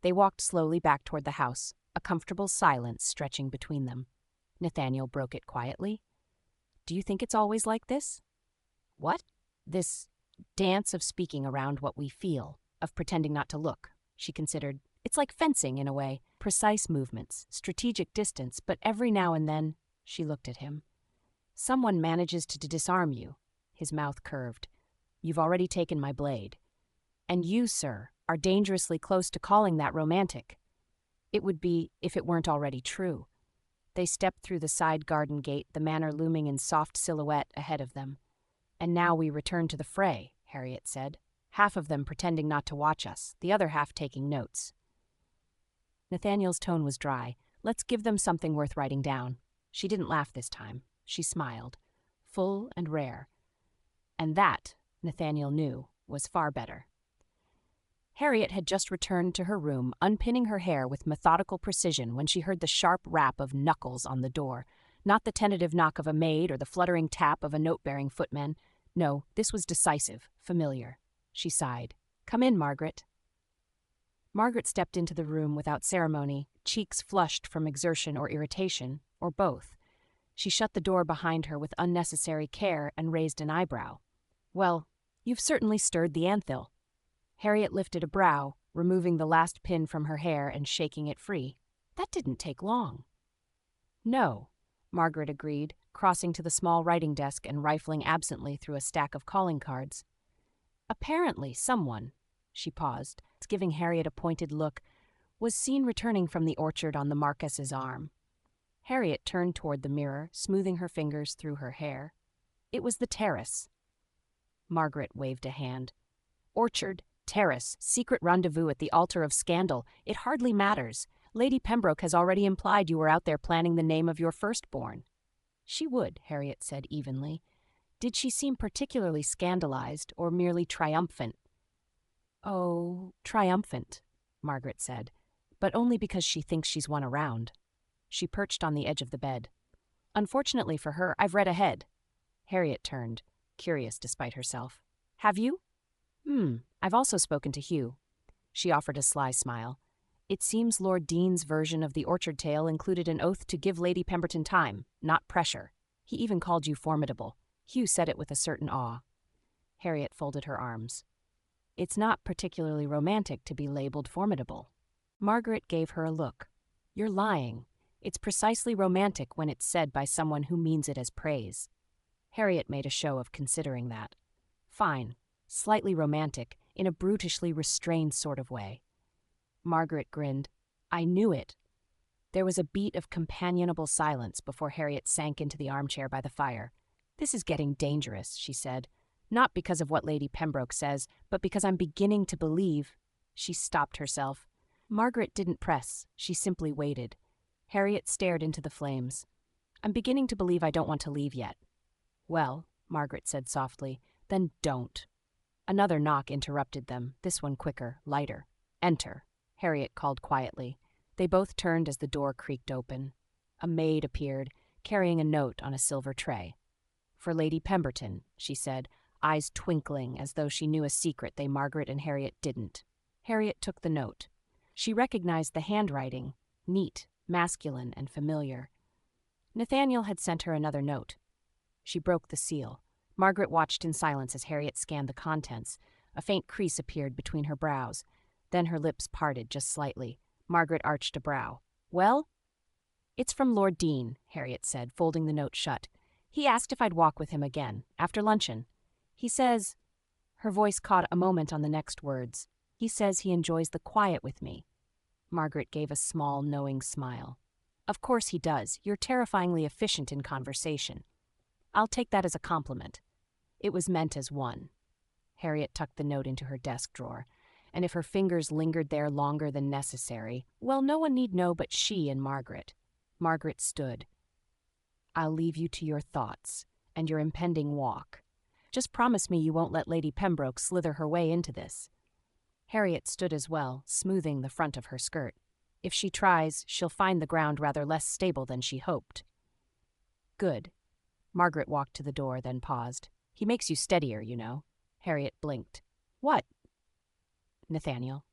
They walked slowly back toward the house, a comfortable silence stretching between them. Nathaniel broke it quietly. Do you think it's always like this? What? This dance of speaking around what we feel, of pretending not to look, she considered. It's like fencing in a way, precise movements, strategic distance, but every now and then, she looked at him. Someone manages to disarm you. His mouth curved. You've already taken my blade. And you, sir, are dangerously close to calling that romantic. It would be if it weren't already true. They stepped through the side garden gate, the manor looming in soft silhouette ahead of them. And now we return to the fray, Harriet said, half of them pretending not to watch us, the other half taking notes. Nathaniel's tone was dry. Let's give them something worth writing down. She didn't laugh this time. She smiled, full and rare. And that, Nathaniel knew, was far better. Harriet had just returned to her room, unpinning her hair with methodical precision when she heard the sharp rap of knuckles on the door, not the tentative knock of a maid or the fluttering tap of a note-bearing footman. No, this was decisive, familiar. She sighed. Come in, Margaret. Margaret stepped into the room without ceremony, cheeks flushed from exertion or irritation, or both. She shut the door behind her with unnecessary care and raised an eyebrow. Well, you've certainly stirred the anthill. Harriet lifted a brow, removing the last pin from her hair and shaking it free. That didn't take long. No, Margaret agreed, crossing to the small writing desk and rifling absently through a stack of calling cards. Apparently someone, she paused, giving Harriet a pointed look, was seen returning from the orchard on the marquess's arm. Harriet turned toward the mirror, smoothing her fingers through her hair. It was the terrace. Margaret waved a hand. Orchard, terrace, secret rendezvous at the altar of scandal. It hardly matters. Lady Pembroke has already implied you were out there planning the name of your firstborn. She would, Harriet said evenly. Did she seem particularly scandalized or merely triumphant? Oh, triumphant, Margaret said, but only because she thinks she's won a round. She perched on the edge of the bed. Unfortunately for her, I've read ahead. Harriet turned, curious despite herself. Have you? I've also spoken to Hugh. She offered a sly smile. It seems Lord Deane's version of the orchard tale included an oath to give Lady Pemberton time, not pressure. He even called you formidable. Hugh said it with a certain awe. Harriet folded her arms. It's not particularly romantic to be labeled formidable. Margaret gave her a look. You're lying. It's precisely romantic when it's said by someone who means it as praise. Harriet made a show of considering that. Fine. Slightly romantic, in a brutishly restrained sort of way. Margaret grinned. I knew it. There was a beat of companionable silence before Harriet sank into the armchair by the fire. This is getting dangerous, she said. Not because of what Lady Pembroke says, but because I'm beginning to believe. She stopped herself. Margaret didn't press. She simply waited. Harriet stared into the flames. I'm beginning to believe I don't want to leave yet. Well, Margaret said softly, then don't. Another knock interrupted them, this one quicker, lighter. Enter, Harriet called quietly. They both turned as the door creaked open. A maid appeared, carrying a note on a silver tray. For Lady Pemberton, she said, eyes twinkling as though she knew a secret they Margaret and Harriet didn't. Harriet took the note. She recognized the handwriting, neat, masculine, and familiar. Nathaniel had sent her another note. She broke the seal. Margaret watched in silence as Harriet scanned the contents. A faint crease appeared between her brows. Then her lips parted just slightly. Margaret arched a brow. "Well?" "It's from Lord Deane," Harriet said, folding the note shut. "He asked if I'd walk with him again, after luncheon. He says—" Her voice caught a moment on the next words. "He says he enjoys the quiet with me." Margaret gave a small, knowing smile. "Of course he does. You're terrifyingly efficient in conversation. I'll take that as a compliment." It was meant as one. Harriet tucked the note into her desk drawer, and if her fingers lingered there longer than necessary, well, no one need know but she and Margaret. Margaret stood. "I'll leave you to your thoughts and your impending walk. Just promise me you won't let Lady Pembroke slither her way into this." Harriet stood as well, smoothing the front of her skirt. "If she tries, she'll find the ground rather less stable than she hoped." "Good." Margaret walked to the door, then paused. "He makes you steadier, you know." Harriet blinked. "What?" "Nathaniel."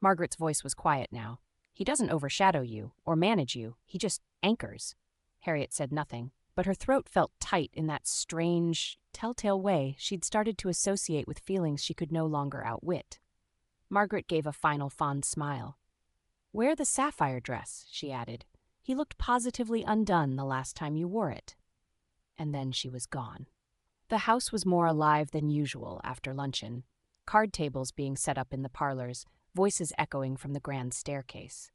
Margaret's voice was quiet now. "He doesn't overshadow you, or manage you. He just anchors." Harriet said nothing, but her throat felt tight in that strange, telltale way she'd started to associate with feelings she could no longer outwit. Margaret gave a final fond smile. "Wear the sapphire dress," she added. "He looked positively undone the last time you wore it." And then she was gone. The house was more alive than usual after luncheon, card tables being set up in the parlors, voices echoing from the grand staircase.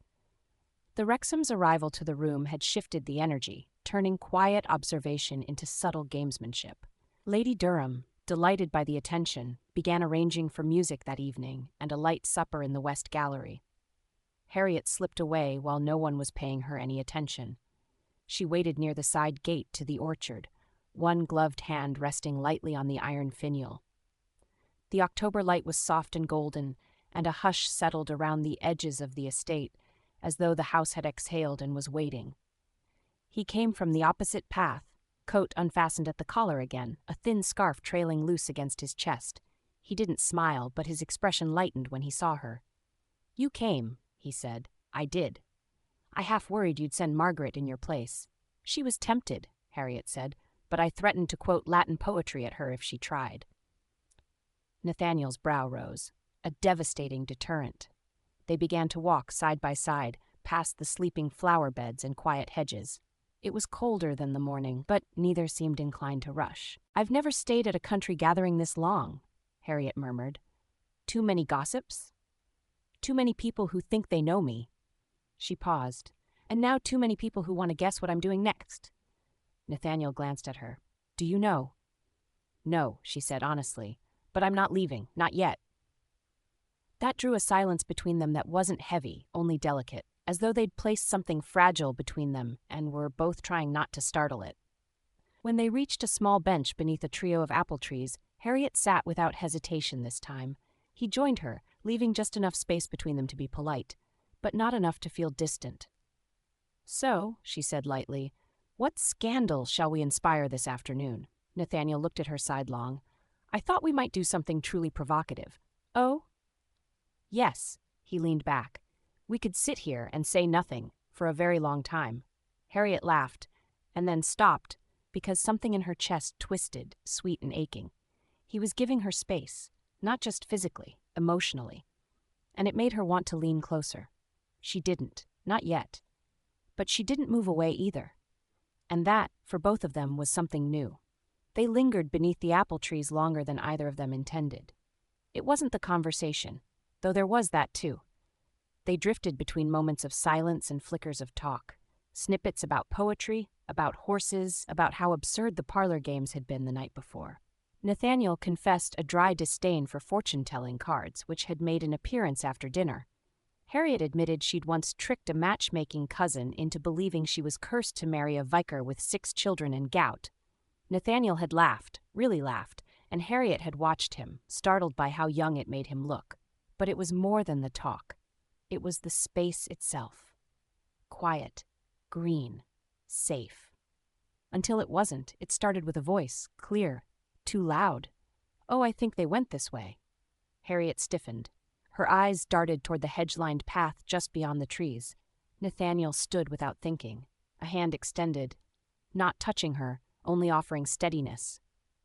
The Wrexhams' arrival to the room had shifted the energy, turning quiet observation into subtle gamesmanship. Lady Durham, delighted by the attention, began arranging for music that evening and a light supper in the West Gallery. Harriet slipped away while no one was paying her any attention. She waited near the side gate to the orchard, one gloved hand resting lightly on the iron finial. The October light was soft and golden, and a hush settled around the edges of the estate, as though the house had exhaled and was waiting. He came from the opposite path, coat unfastened at the collar again, a thin scarf trailing loose against his chest. He didn't smile, but his expression lightened when he saw her. "You came," he said. "I did. I half worried you'd send Margaret in your place." "She was tempted," Harriet said, "but I threatened to quote Latin poetry at her if she tried." Nathaniel's brow rose, a devastating deterrent. They began to walk side by side, past the sleeping flower beds and quiet hedges. It was colder than the morning, but neither seemed inclined to rush. "I've never stayed at a country gathering this long," Harriet murmured. "Too many gossips? Too many people who think they know me." She paused. "And now too many people who want to guess what I'm doing next." Nathaniel glanced at her. "Do you know?" "No," she said honestly, "but I'm not leaving, not yet." That drew a silence between them that wasn't heavy, only delicate, as though they'd placed something fragile between them and were both trying not to startle it. When they reached a small bench beneath a trio of apple trees, Harriet sat without hesitation this time. He joined her, leaving just enough space between them to be polite, but not enough to feel distant. "So," she said lightly, "what scandal shall we inspire this afternoon?" Nathaniel looked at her sidelong. "I thought we might do something truly provocative." "Oh?" "Yes." He leaned back. "We could sit here and say nothing for a very long time." Harriet laughed, and then stopped because something in her chest twisted, sweet and aching. He was giving her space, not just physically, emotionally, and it made her want to lean closer. She didn't, not yet. But she didn't move away either. And that, for both of them, was something new. They lingered beneath the apple trees longer than either of them intended. It wasn't the conversation, though there was that too. They drifted between moments of silence and flickers of talk, snippets about poetry, about horses, about how absurd the parlor games had been the night before. Nathaniel confessed a dry disdain for fortune-telling cards, which had made an appearance after dinner. Harriet admitted she'd once tricked a matchmaking cousin into believing she was cursed to marry a vicar with 6 children and gout. Nathaniel had laughed, really laughed, and Harriet had watched him, startled by how young it made him look. But it was more than the talk. It was the space itself. Quiet, green, safe. Until it wasn't. It started with a voice, clear, too loud. "Oh, I think they went this way." Harriet stiffened. Her eyes darted toward the hedge-lined path just beyond the trees. Nathaniel stood without thinking, a hand extended, not touching her, only offering steadiness.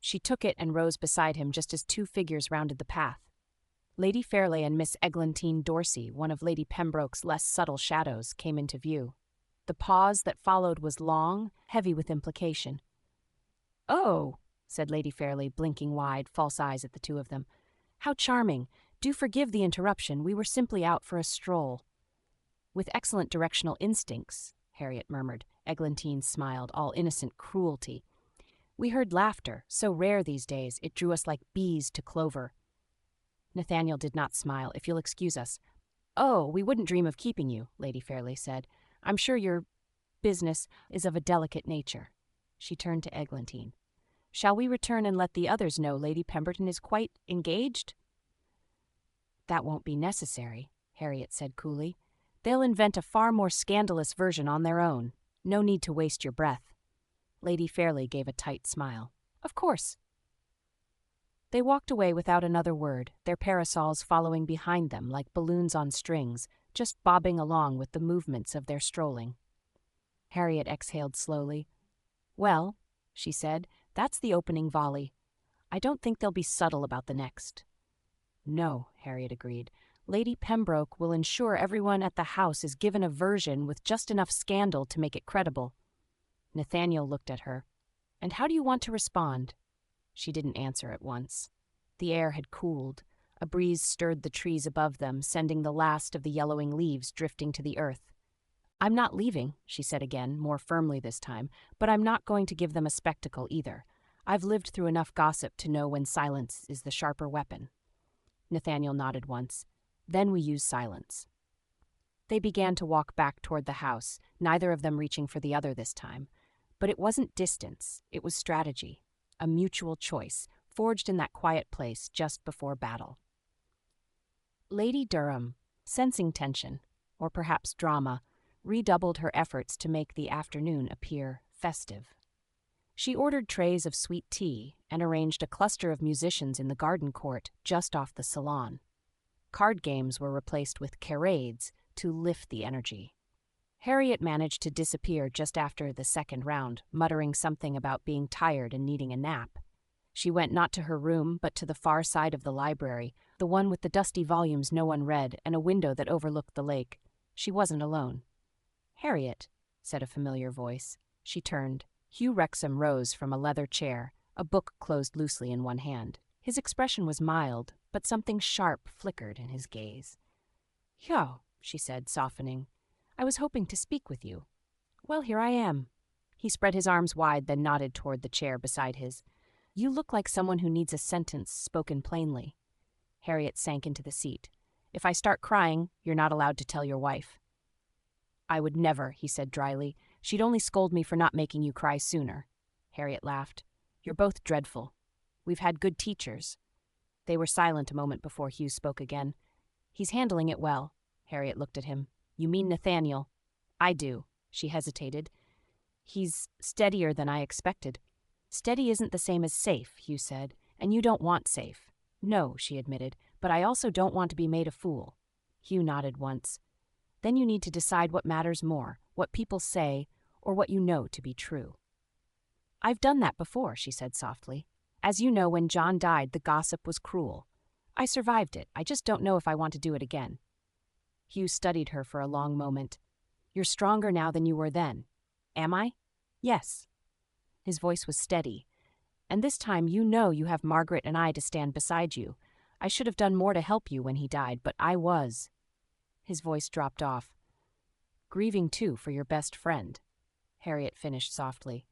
She took it and rose beside him just as two figures rounded the path. Lady Fairley and Miss Eglantine Dorsey, one of Lady Pembroke's less subtle shadows, came into view. The pause that followed was long, heavy with implication. "Oh," said Lady Fairley, blinking wide, false eyes at the two of them. "How charming! Do forgive the interruption. We were simply out for a stroll." "With excellent directional instincts," Harriet murmured. Eglantine smiled, all innocent cruelty. "We heard laughter, so rare these days, it drew us like bees to clover." Nathaniel did not smile. "If you'll excuse us." "Oh, we wouldn't dream of keeping you," Lady Fairley said. "I'm sure your business is of a delicate nature." She turned to Eglantine. "Shall we return and let the others know Lady Pemberton is quite engaged?" "That won't be necessary," Harriet said coolly. "They'll invent a far more scandalous version on their own. No need to waste your breath." Lady Fairley gave a tight smile. "Of course." They walked away without another word, their parasols following behind them like balloons on strings, just bobbing along with the movements of their strolling. Harriet exhaled slowly. "Well," she said, "that's the opening volley. I don't think they'll be subtle about the next." "No," Harriet agreed. "Lady Pembroke will ensure everyone at the house is given a version with just enough scandal to make it credible." Nathaniel looked at her. "And how do you want to respond?" She didn't answer at once. The air had cooled. A breeze stirred the trees above them, sending the last of the yellowing leaves drifting to the earth. "I'm not leaving," she said again, more firmly this time, "but I'm not going to give them a spectacle either. I've lived through enough gossip to know when silence is the sharper weapon." Nathaniel nodded once. "Then we use silence." They began to walk back toward the house, neither of them reaching for the other this time. But it wasn't distance, it was strategy, a mutual choice, forged in that quiet place just before battle. Lady Durham, sensing tension, or perhaps drama, redoubled her efforts to make the afternoon appear festive. She ordered trays of sweet tea and arranged a cluster of musicians in the garden court just off the salon. Card games were replaced with charades to lift the energy. Harriet managed to disappear just after the second round, muttering something about being tired and needing a nap. She went not to her room, but to the far side of the library, the one with the dusty volumes no one read and a window that overlooked the lake. She wasn't alone. "Harriet," said a familiar voice. She turned. Hugh Wrexham rose from a leather chair, a book closed loosely in one hand. His expression was mild, but something sharp flickered in his gaze. "Hugh," she said, softening. "I was hoping to speak with you." "Well, here I am." He spread his arms wide, then nodded toward the chair beside his. "You look like someone who needs a sentence spoken plainly." Harriet sank into the seat. "If I start crying, you're not allowed to tell your wife." "I would never," he said dryly. "She'd only scold me for not making you cry sooner." Harriet laughed. "You're both dreadful. We've had good teachers." They were silent a moment before Hugh spoke again. "He's handling it well." Harriet looked at him. "You mean Nathaniel?" "I do." She hesitated. "He's steadier than I expected." "Steady isn't the same as safe," Hugh said, "and you don't want safe." "No," she admitted, "but I also don't want to be made a fool." Hugh nodded once. "Then you need to decide what matters more, what people say, or what you know to be true." "I've done that before," she said softly. "As you know, when John died, the gossip was cruel. I survived it. I just don't know if I want to do it again." Hugh studied her for a long moment. "You're stronger now than you were then." "Am I?" "Yes." His voice was steady. "And this time you know you have Margaret and I to stand beside you. I should have done more to help you when he died, but I was." His voice dropped off. "Grieving, too, for your best friend." Harriet finished softly.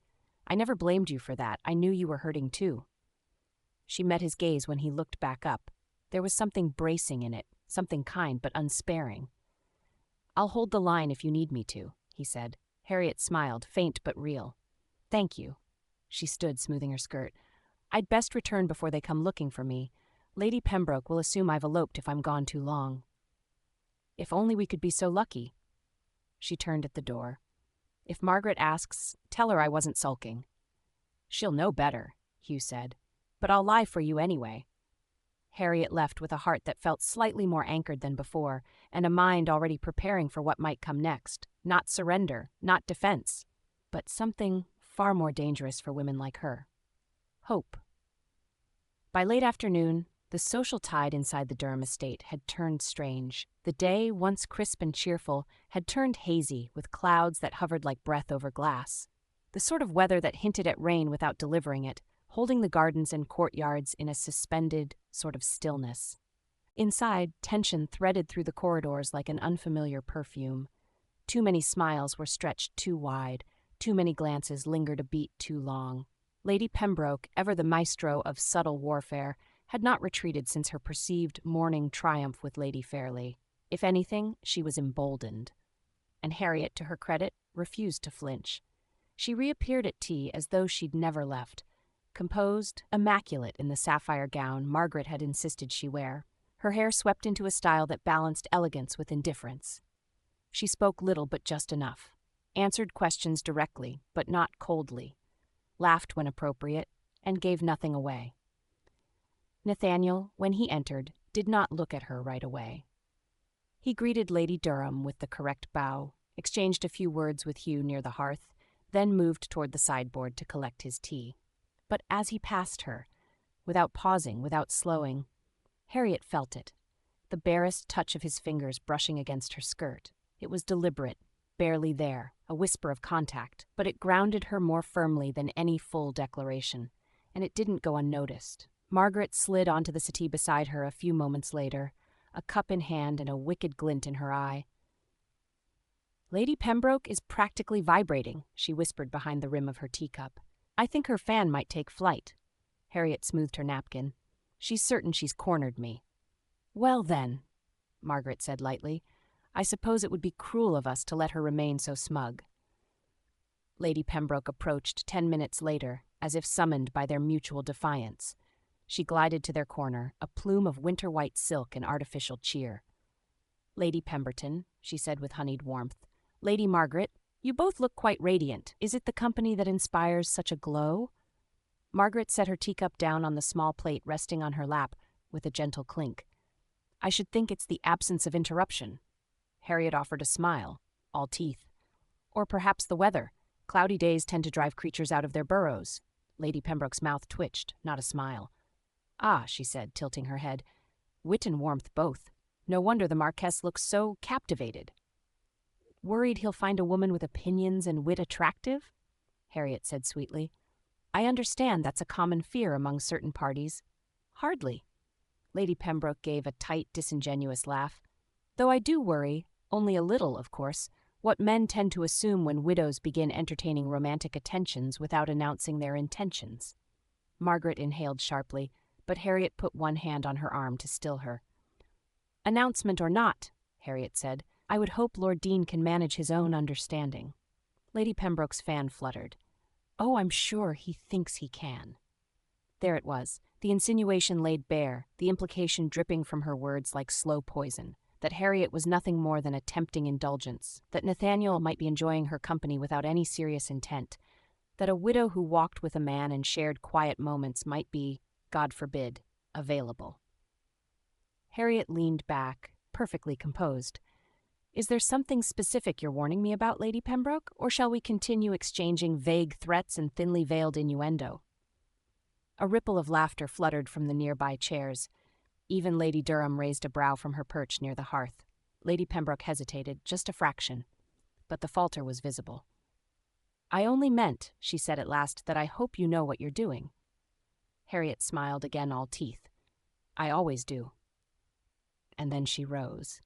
"I never blamed you for that. I knew you were hurting, too." She met his gaze when he looked back up. There was something bracing in it, something kind but unsparing. "I'll hold the line if you need me to," he said. Harriet smiled, faint but real. "Thank you." She stood, smoothing her skirt. "I'd best return before they come looking for me. Lady Pembroke will assume I've eloped if I'm gone too long." "If only we could be so lucky." She turned at the door. "If Margaret asks, tell her I wasn't sulking." "She'll know better," Hugh said. "But I'll lie for you anyway." Harriet left with a heart that felt slightly more anchored than before, and a mind already preparing for what might come next. Not surrender, not defense, but something far more dangerous for women like her. Hope. By late afternoon, the social tide inside the Durham estate had turned strange. The day, once crisp and cheerful, had turned hazy, with clouds that hovered like breath over glass. The sort of weather that hinted at rain without delivering it, holding the gardens and courtyards in a suspended sort of stillness. Inside, tension threaded through the corridors like an unfamiliar perfume. Too many smiles were stretched too wide, too many glances lingered a beat too long. Lady Pembroke, ever the maestro of subtle warfare, had not retreated since her perceived morning triumph with Lady Fairley. If anything, she was emboldened. And Harriet, to her credit, refused to flinch. She reappeared at tea as though she'd never left, composed, immaculate in the sapphire gown Margaret had insisted she wear, her hair swept into a style that balanced elegance with indifference. She spoke little but just enough, answered questions directly but not coldly, laughed when appropriate, and gave nothing away. Nathaniel, when he entered, did not look at her right away. He greeted Lady Durham with the correct bow, exchanged a few words with Hugh near the hearth, then moved toward the sideboard to collect his tea. But as he passed her, without pausing, without slowing, Harriet felt it, the barest touch of his fingers brushing against her skirt. It was deliberate, barely there, a whisper of contact, but it grounded her more firmly than any full declaration, and it didn't go unnoticed. Margaret slid onto the settee beside her a few moments later, a cup in hand and a wicked glint in her eye. "Lady Pembroke is practically vibrating," she whispered behind the rim of her teacup. "I think her fan might take flight." Harriet smoothed her napkin. "She's certain she's cornered me." "Well, then," Margaret said lightly, "I suppose it would be cruel of us to let her remain so smug." Lady Pembroke approached 10 minutes later, as if summoned by their mutual defiance. She glided to their corner, a plume of winter-white silk and artificial cheer. "Lady Pemberton," she said with honeyed warmth. "Lady Margaret, you both look quite radiant. Is it the company that inspires such a glow?" Margaret set her teacup down on the small plate resting on her lap with a gentle clink. "I should think it's the absence of interruption." Harriet offered a smile, all teeth. "Or perhaps the weather. Cloudy days tend to drive creatures out of their burrows." Lady Pembroke's mouth twitched, not a smile. "Ah," she said, tilting her head. "Wit and warmth both. No wonder the marquess looks so captivated." "Worried he'll find a woman with opinions and wit attractive?" Harriet said sweetly. "I understand that's a common fear among certain parties." "Hardly." Lady Pembroke gave a tight, disingenuous laugh. "Though I do worry, only a little, of course, what men tend to assume when widows begin entertaining romantic attentions without announcing their intentions." Margaret inhaled sharply, but Harriet put one hand on her arm to still her. "Announcement or not," Harriet said, "I would hope Lord Deane can manage his own understanding." Lady Pembroke's fan fluttered. "Oh, I'm sure he thinks he can." There it was, the insinuation laid bare, the implication dripping from her words like slow poison, that Harriet was nothing more than a tempting indulgence, that Nathaniel might be enjoying her company without any serious intent, that a widow who walked with a man and shared quiet moments might be, God forbid, available. Harriet leaned back, perfectly composed. "Is there something specific you're warning me about, Lady Pembroke, or shall we continue exchanging vague threats and thinly veiled innuendo?" A ripple of laughter fluttered from the nearby chairs. Even Lady Durham raised a brow from her perch near the hearth. Lady Pembroke hesitated, just a fraction, but the falter was visible. "I only meant," she said at last, "that I hope you know what you're doing." Harriet smiled again, all teeth. "I always do." And then she rose,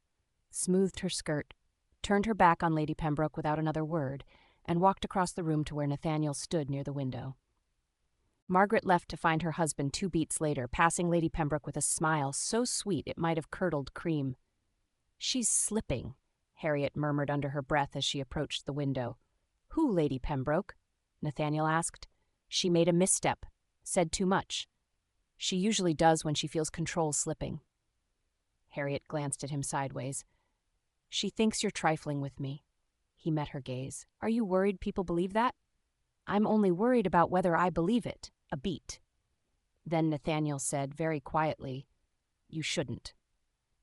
smoothed her skirt, turned her back on Lady Pembroke without another word, and walked across the room to where Nathaniel stood near the window. Margaret left to find her husband 2 beats later, passing Lady Pembroke with a smile so sweet it might have curdled cream. "She's slipping," Harriet murmured under her breath as she approached the window. "Who, Lady Pembroke?" Nathaniel asked. "She made a misstep, said too much. She usually does when she feels control slipping." Harriet glanced at him sideways. "She thinks you're trifling with me." He met her gaze. "Are you worried people believe that?" "I'm only worried about whether I believe it. A beat." Then Nathaniel said very quietly, "You shouldn't."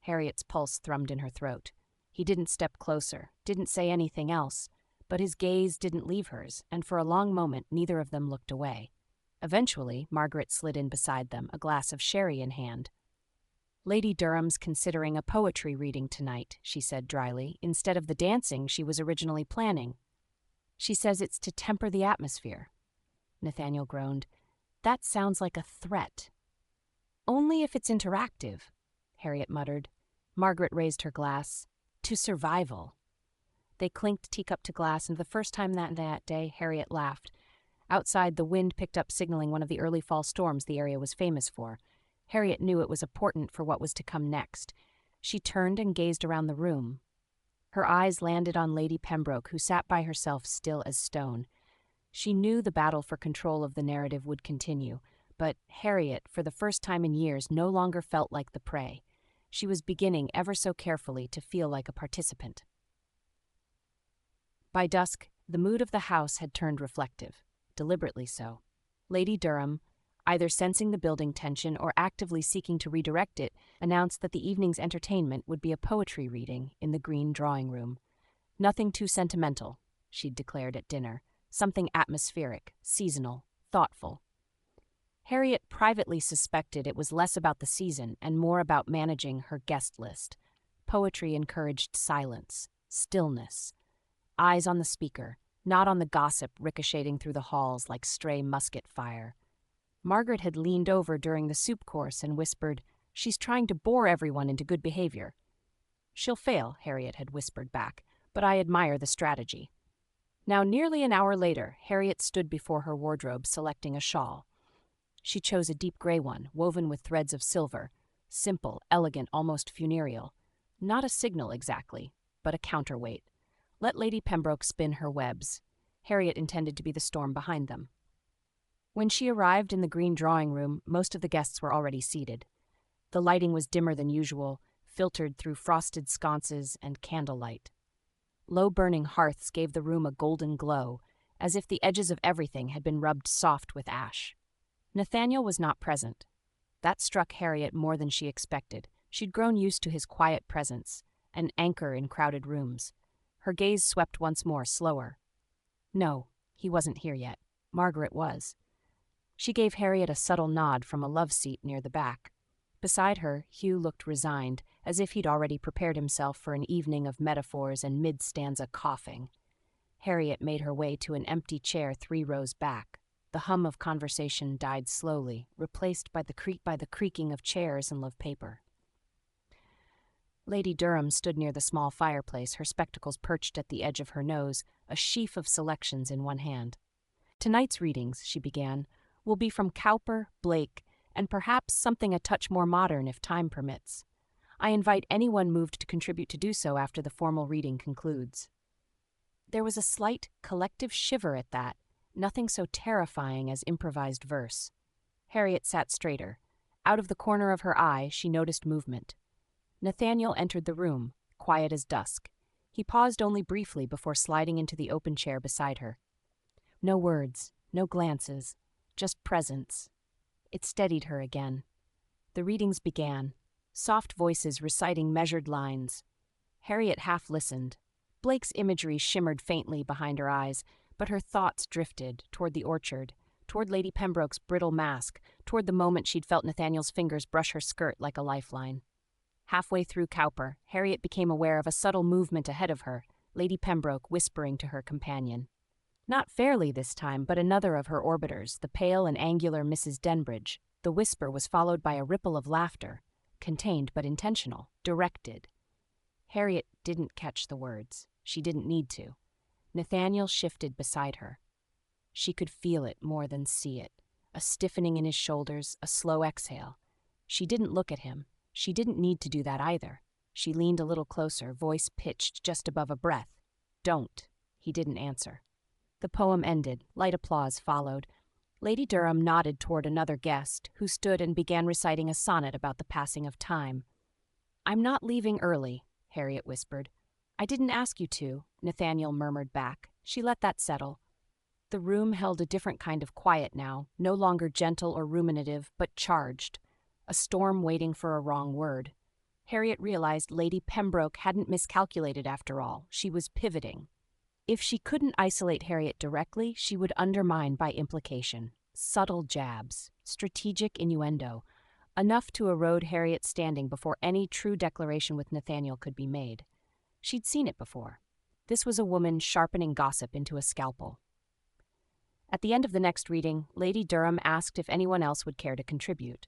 Harriet's pulse thrummed in her throat. He didn't step closer, didn't say anything else, but his gaze didn't leave hers, and for a long moment neither of them looked away. Eventually, Margaret slid in beside them, a glass of sherry in hand. "Lady Durham's considering a poetry reading tonight," she said dryly, instead of the dancing she was originally planning. "She says it's to temper the atmosphere." Nathaniel groaned. "That sounds like a threat." "Only if it's interactive," Harriet muttered. Margaret raised her glass. "To survival." They clinked teacup to glass, and for the first time that day, Harriet laughed. Outside, the wind picked up, signaling one of the early fall storms the area was famous for. Harriet knew it was important for what was to come next. She turned and gazed around the room. Her eyes landed on Lady Pembroke, who sat by herself, still as stone. She knew the battle for control of the narrative would continue, but Harriet, for the first time in years, no longer felt like the prey. She was beginning, ever so carefully, to feel like a participant. By dusk, the mood of the house had turned reflective, deliberately so. Lady Durham, either sensing the building tension or actively seeking to redirect it, announced that the evening's entertainment would be a poetry reading in the green drawing room. "Nothing too sentimental," she'd declared at dinner. "Something atmospheric, seasonal, thoughtful." Harriet privately suspected it was less about the season and more about managing her guest list. Poetry encouraged silence, stillness, eyes on the speaker, not on the gossip ricocheting through the halls like stray musket fire. Margaret had leaned over during the soup course and whispered, "She's trying to bore everyone into good behavior." "She'll fail," Harriet had whispered back, "but I admire the strategy." Now, nearly an hour later, Harriet stood before her wardrobe selecting a shawl. She chose a deep gray one, woven with threads of silver, simple, elegant, almost funereal. Not a signal exactly, but a counterweight. Let Lady Pembroke spin her webs. Harriet intended to be the storm behind them. When she arrived in the green drawing room, most of the guests were already seated. The lighting was dimmer than usual, filtered through frosted sconces and candlelight. Low-burning hearths gave the room a golden glow, as if the edges of everything had been rubbed soft with ash. Nathaniel was not present. That struck Harriet more than she expected. She'd grown used to his quiet presence, an anchor in crowded rooms. Her gaze swept once more, slower. No, he wasn't here yet. Margaret was. She gave Harriet a subtle nod from a love seat near the back. Beside her, Hugh looked resigned, as if he'd already prepared himself for an evening of metaphors and mid-stanza coughing. Harriet made her way to an empty chair 3 rows back. The hum of conversation died slowly, replaced by the creaking of chairs and of paper. Lady Durham stood near the small fireplace, her spectacles perched at the edge of her nose, a sheaf of selections in one hand. "Tonight's readings," she began, "will be from Cowper, Blake, and perhaps something a touch more modern if time permits. I invite anyone moved to contribute to do so after the formal reading concludes." There was a slight, collective shiver at that, nothing so terrifying as improvised verse. Harriet sat straighter. Out of the corner of her eye, she noticed movement. Nathaniel entered the room, quiet as dusk. He paused only briefly before sliding into the open chair beside her. No words, no glances, just presence. It steadied her again. The readings began, soft voices reciting measured lines. Harriet half listened. Blake's imagery shimmered faintly behind her eyes, but her thoughts drifted toward the orchard, toward Lady Pembroke's brittle mask, toward the moment she'd felt Nathaniel's fingers brush her skirt like a lifeline. Halfway through Cowper, Harriet became aware of a subtle movement ahead of her, Lady Pembroke whispering to her companion. Not fairly this time, but another of her orbiters, the pale and angular Mrs. Denbridge. The whisper was followed by a ripple of laughter, contained but intentional, directed. Harriet didn't catch the words. She didn't need to. Nathaniel shifted beside her. She could feel it more than see it, a stiffening in his shoulders, a slow exhale. She didn't look at him. She didn't need to do that either. She leaned a little closer, voice pitched just above a breath. "Don't." He didn't answer. The poem ended. Light applause followed. Lady Durham nodded toward another guest, who stood and began reciting a sonnet about the passing of time. "I'm not leaving early," Harriet whispered. "I didn't ask you to," Nathaniel murmured back. She let that settle. The room held a different kind of quiet now, no longer gentle or ruminative, but charged. A storm waiting for a wrong word. Harriet realized Lady Pembroke hadn't miscalculated after all. She was pivoting. If she couldn't isolate Harriet directly, she would undermine by implication. Subtle jabs, strategic innuendo, enough to erode Harriet's standing before any true declaration with Nathaniel could be made. She'd seen it before. This was a woman sharpening gossip into a scalpel. At the end of the next reading, Lady Durham asked if anyone else would care to contribute.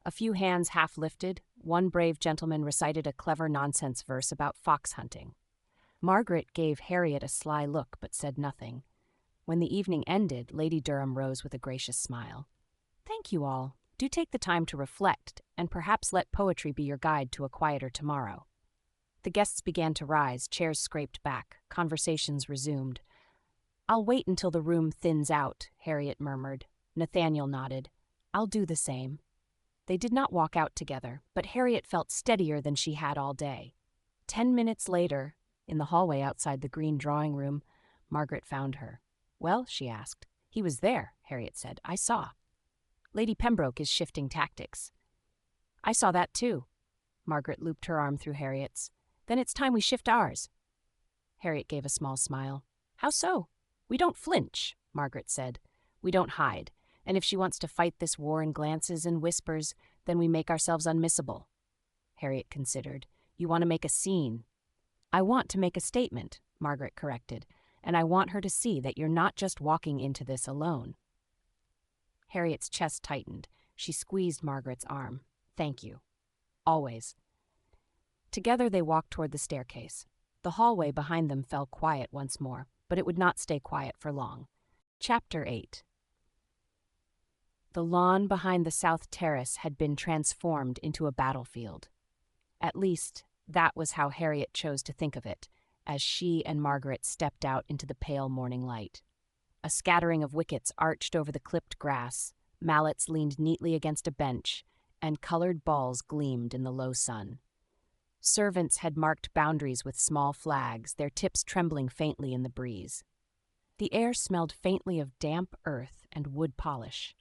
A few hands half lifted, one brave gentleman recited a clever nonsense verse about fox hunting. Margaret gave Harriet a sly look but said nothing. When the evening ended, Lady Durham rose with a gracious smile. "Thank you all. Do take the time to reflect, and perhaps let poetry be your guide to a quieter tomorrow." The guests began to rise, chairs scraped back, conversations resumed. "I'll wait until the room thins out," Harriet murmured. Nathaniel nodded. "I'll do the same." They did not walk out together, but Harriet felt steadier than she had all day. 10 minutes later, in the hallway outside the green drawing room, Margaret found her. "Well?" she asked. "He was there," Harriet said. "I saw." "Lady Pembroke is shifting tactics." "I saw that too." Margaret looped her arm through Harriet's. "Then it's time we shift ours." Harriet gave a small smile. "How so?" "We don't flinch," Margaret said. "We don't hide. And if she wants to fight this war in glances and whispers, then we make ourselves unmissable." Harriet considered. "You want to make a scene." "I want to make a statement," Margaret corrected, "and I want her to see that you're not just walking into this alone." Harriet's chest tightened. She squeezed Margaret's arm. "Thank you. Always." Together they walked toward the staircase. The hallway behind them fell quiet once more, but it would not stay quiet for long. Chapter 8. The lawn behind the south terrace had been transformed into a battlefield. At least, that was how Harriet chose to think of it, as she and Margaret stepped out into the pale morning light. A scattering of wickets arched over the clipped grass, mallets leaned neatly against a bench, and colored balls gleamed in the low sun. Servants had marked boundaries with small flags, their tips trembling faintly in the breeze. The air smelled faintly of damp earth and wood polish.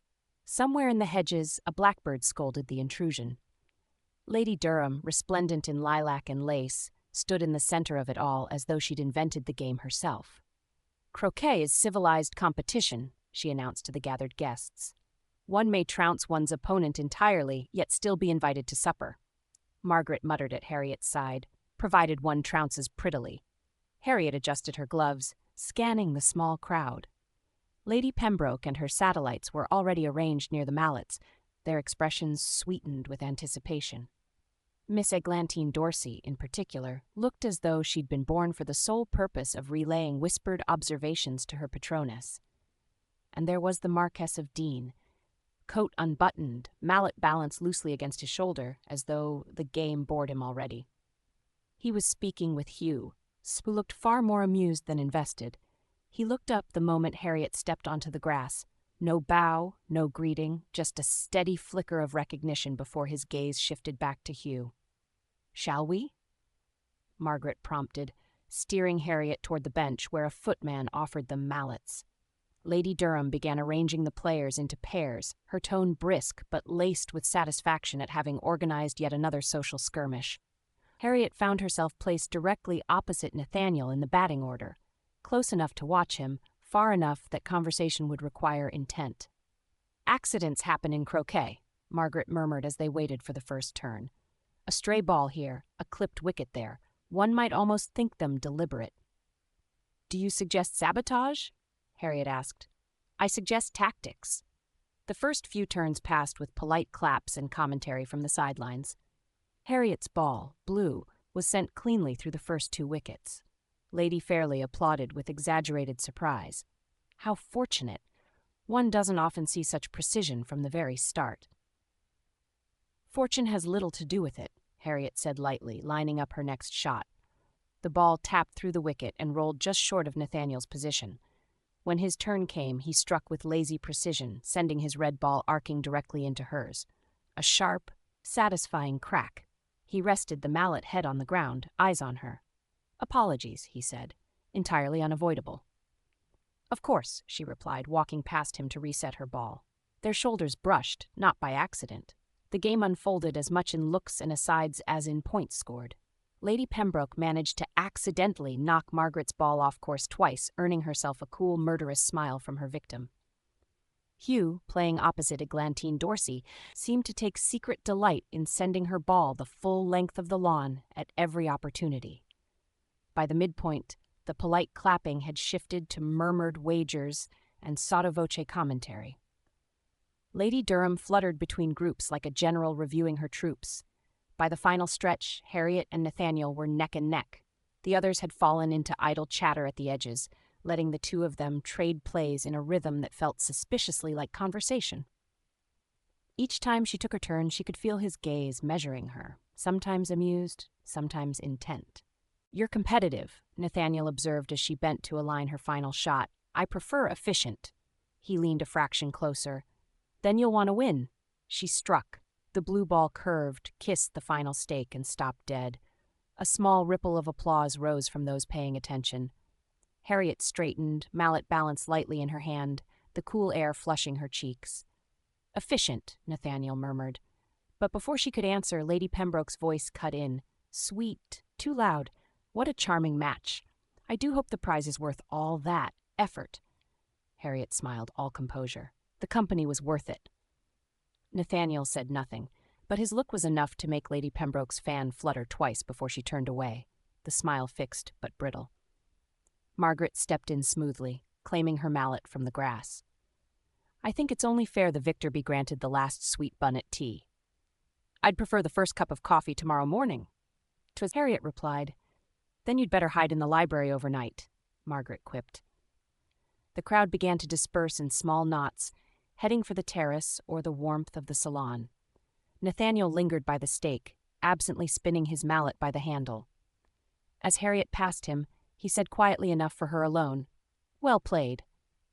Somewhere in the hedges, a blackbird scolded the intrusion. Lady Durham, resplendent in lilac and lace, stood in the center of it all as though she'd invented the game herself. "Croquet is civilized competition," she announced to the gathered guests. "One may trounce one's opponent entirely, yet still be invited to supper." Margaret muttered at Harriet's side, "provided one trounces prettily." Harriet adjusted her gloves, scanning the small crowd. Lady Pembroke and her satellites were already arranged near the mallets, their expressions sweetened with anticipation. Miss Eglantine Dorsey, in particular, looked as though she'd been born for the sole purpose of relaying whispered observations to her patroness. And there was the Marquess of Deane, coat unbuttoned, mallet balanced loosely against his shoulder, as though the game bored him already. He was speaking with Hugh, who looked far more amused than invested. He looked up the moment Harriet stepped onto the grass. No bow, no greeting, just a steady flicker of recognition before his gaze shifted back to Hugh. "Shall we?" Margaret prompted, steering Harriet toward the bench where a footman offered them mallets. Lady Durham began arranging the players into pairs, her tone brisk but laced with satisfaction at having organized yet another social skirmish. Harriet found herself placed directly opposite Nathaniel in the batting order, close enough to watch him, far enough that conversation would require intent. "Accidents happen in croquet," Margaret murmured as they waited for the first turn. "A stray ball here, a clipped wicket there. One might almost think them deliberate." "Do you suggest sabotage?" Harriet asked. "I suggest tactics." The first few turns passed with polite claps and commentary from the sidelines. Harriet's ball, blue, was sent cleanly through the first 2 wickets. Lady Fairley applauded with exaggerated surprise. How fortunate! One doesn't often see such precision from the very start. "Fortune has little to do with it," Harriet said lightly, lining up her next shot. The ball tapped through the wicket and rolled just short of Nathaniel's position. When his turn came, he struck with lazy precision, sending his red ball arcing directly into hers. A sharp, satisfying crack. He rested the mallet head on the ground, eyes on her. "Apologies," he said. "Entirely unavoidable." "Of course," she replied, walking past him to reset her ball. Their shoulders brushed, not by accident. The game unfolded as much in looks and asides as in points scored. Lady Pembroke managed to accidentally knock Margaret's ball off course twice, earning herself a cool, murderous smile from her victim. Hugh, playing opposite Eglantine Dorsey, seemed to take secret delight in sending her ball the full length of the lawn at every opportunity. By the midpoint, the polite clapping had shifted to murmured wagers and sotto voce commentary. Lady Durham fluttered between groups like a general reviewing her troops. By the final stretch, Harriet and Nathaniel were neck and neck. The others had fallen into idle chatter at the edges, letting the two of them trade plays in a rhythm that felt suspiciously like conversation. Each time she took her turn, she could feel his gaze measuring her, sometimes amused, sometimes intent. "You're competitive," Nathaniel observed as she bent to align her final shot. "I prefer efficient." He leaned a fraction closer. "Then you'll want to win." She struck. The blue ball curved, kissed the final stake, and stopped dead. A small ripple of applause rose from those paying attention. Harriet straightened, mallet balanced lightly in her hand, the cool air flushing her cheeks. "Efficient," Nathaniel murmured. But before she could answer, Lady Pembroke's voice cut in. "Sweet, too loud. What a charming match. I do hope the prize is worth all that effort." Harriet smiled, all composure. The company was worth it. Nathaniel said nothing, but his look was enough to make Lady Pembroke's fan flutter twice before she turned away, the smile fixed but brittle. Margaret stepped in smoothly, claiming her mallet from the grass. "I think it's only fair the victor be granted the last sweet bun at tea." "I'd prefer the first cup of coffee tomorrow morning." 'Twas Harriet replied. "Then you'd better hide in the library overnight," Margaret quipped. The crowd began to disperse in small knots, heading for the terrace or the warmth of the salon. Nathaniel lingered by the stake, absently spinning his mallet by the handle. As Harriet passed him, he said quietly enough for her alone, "Well played."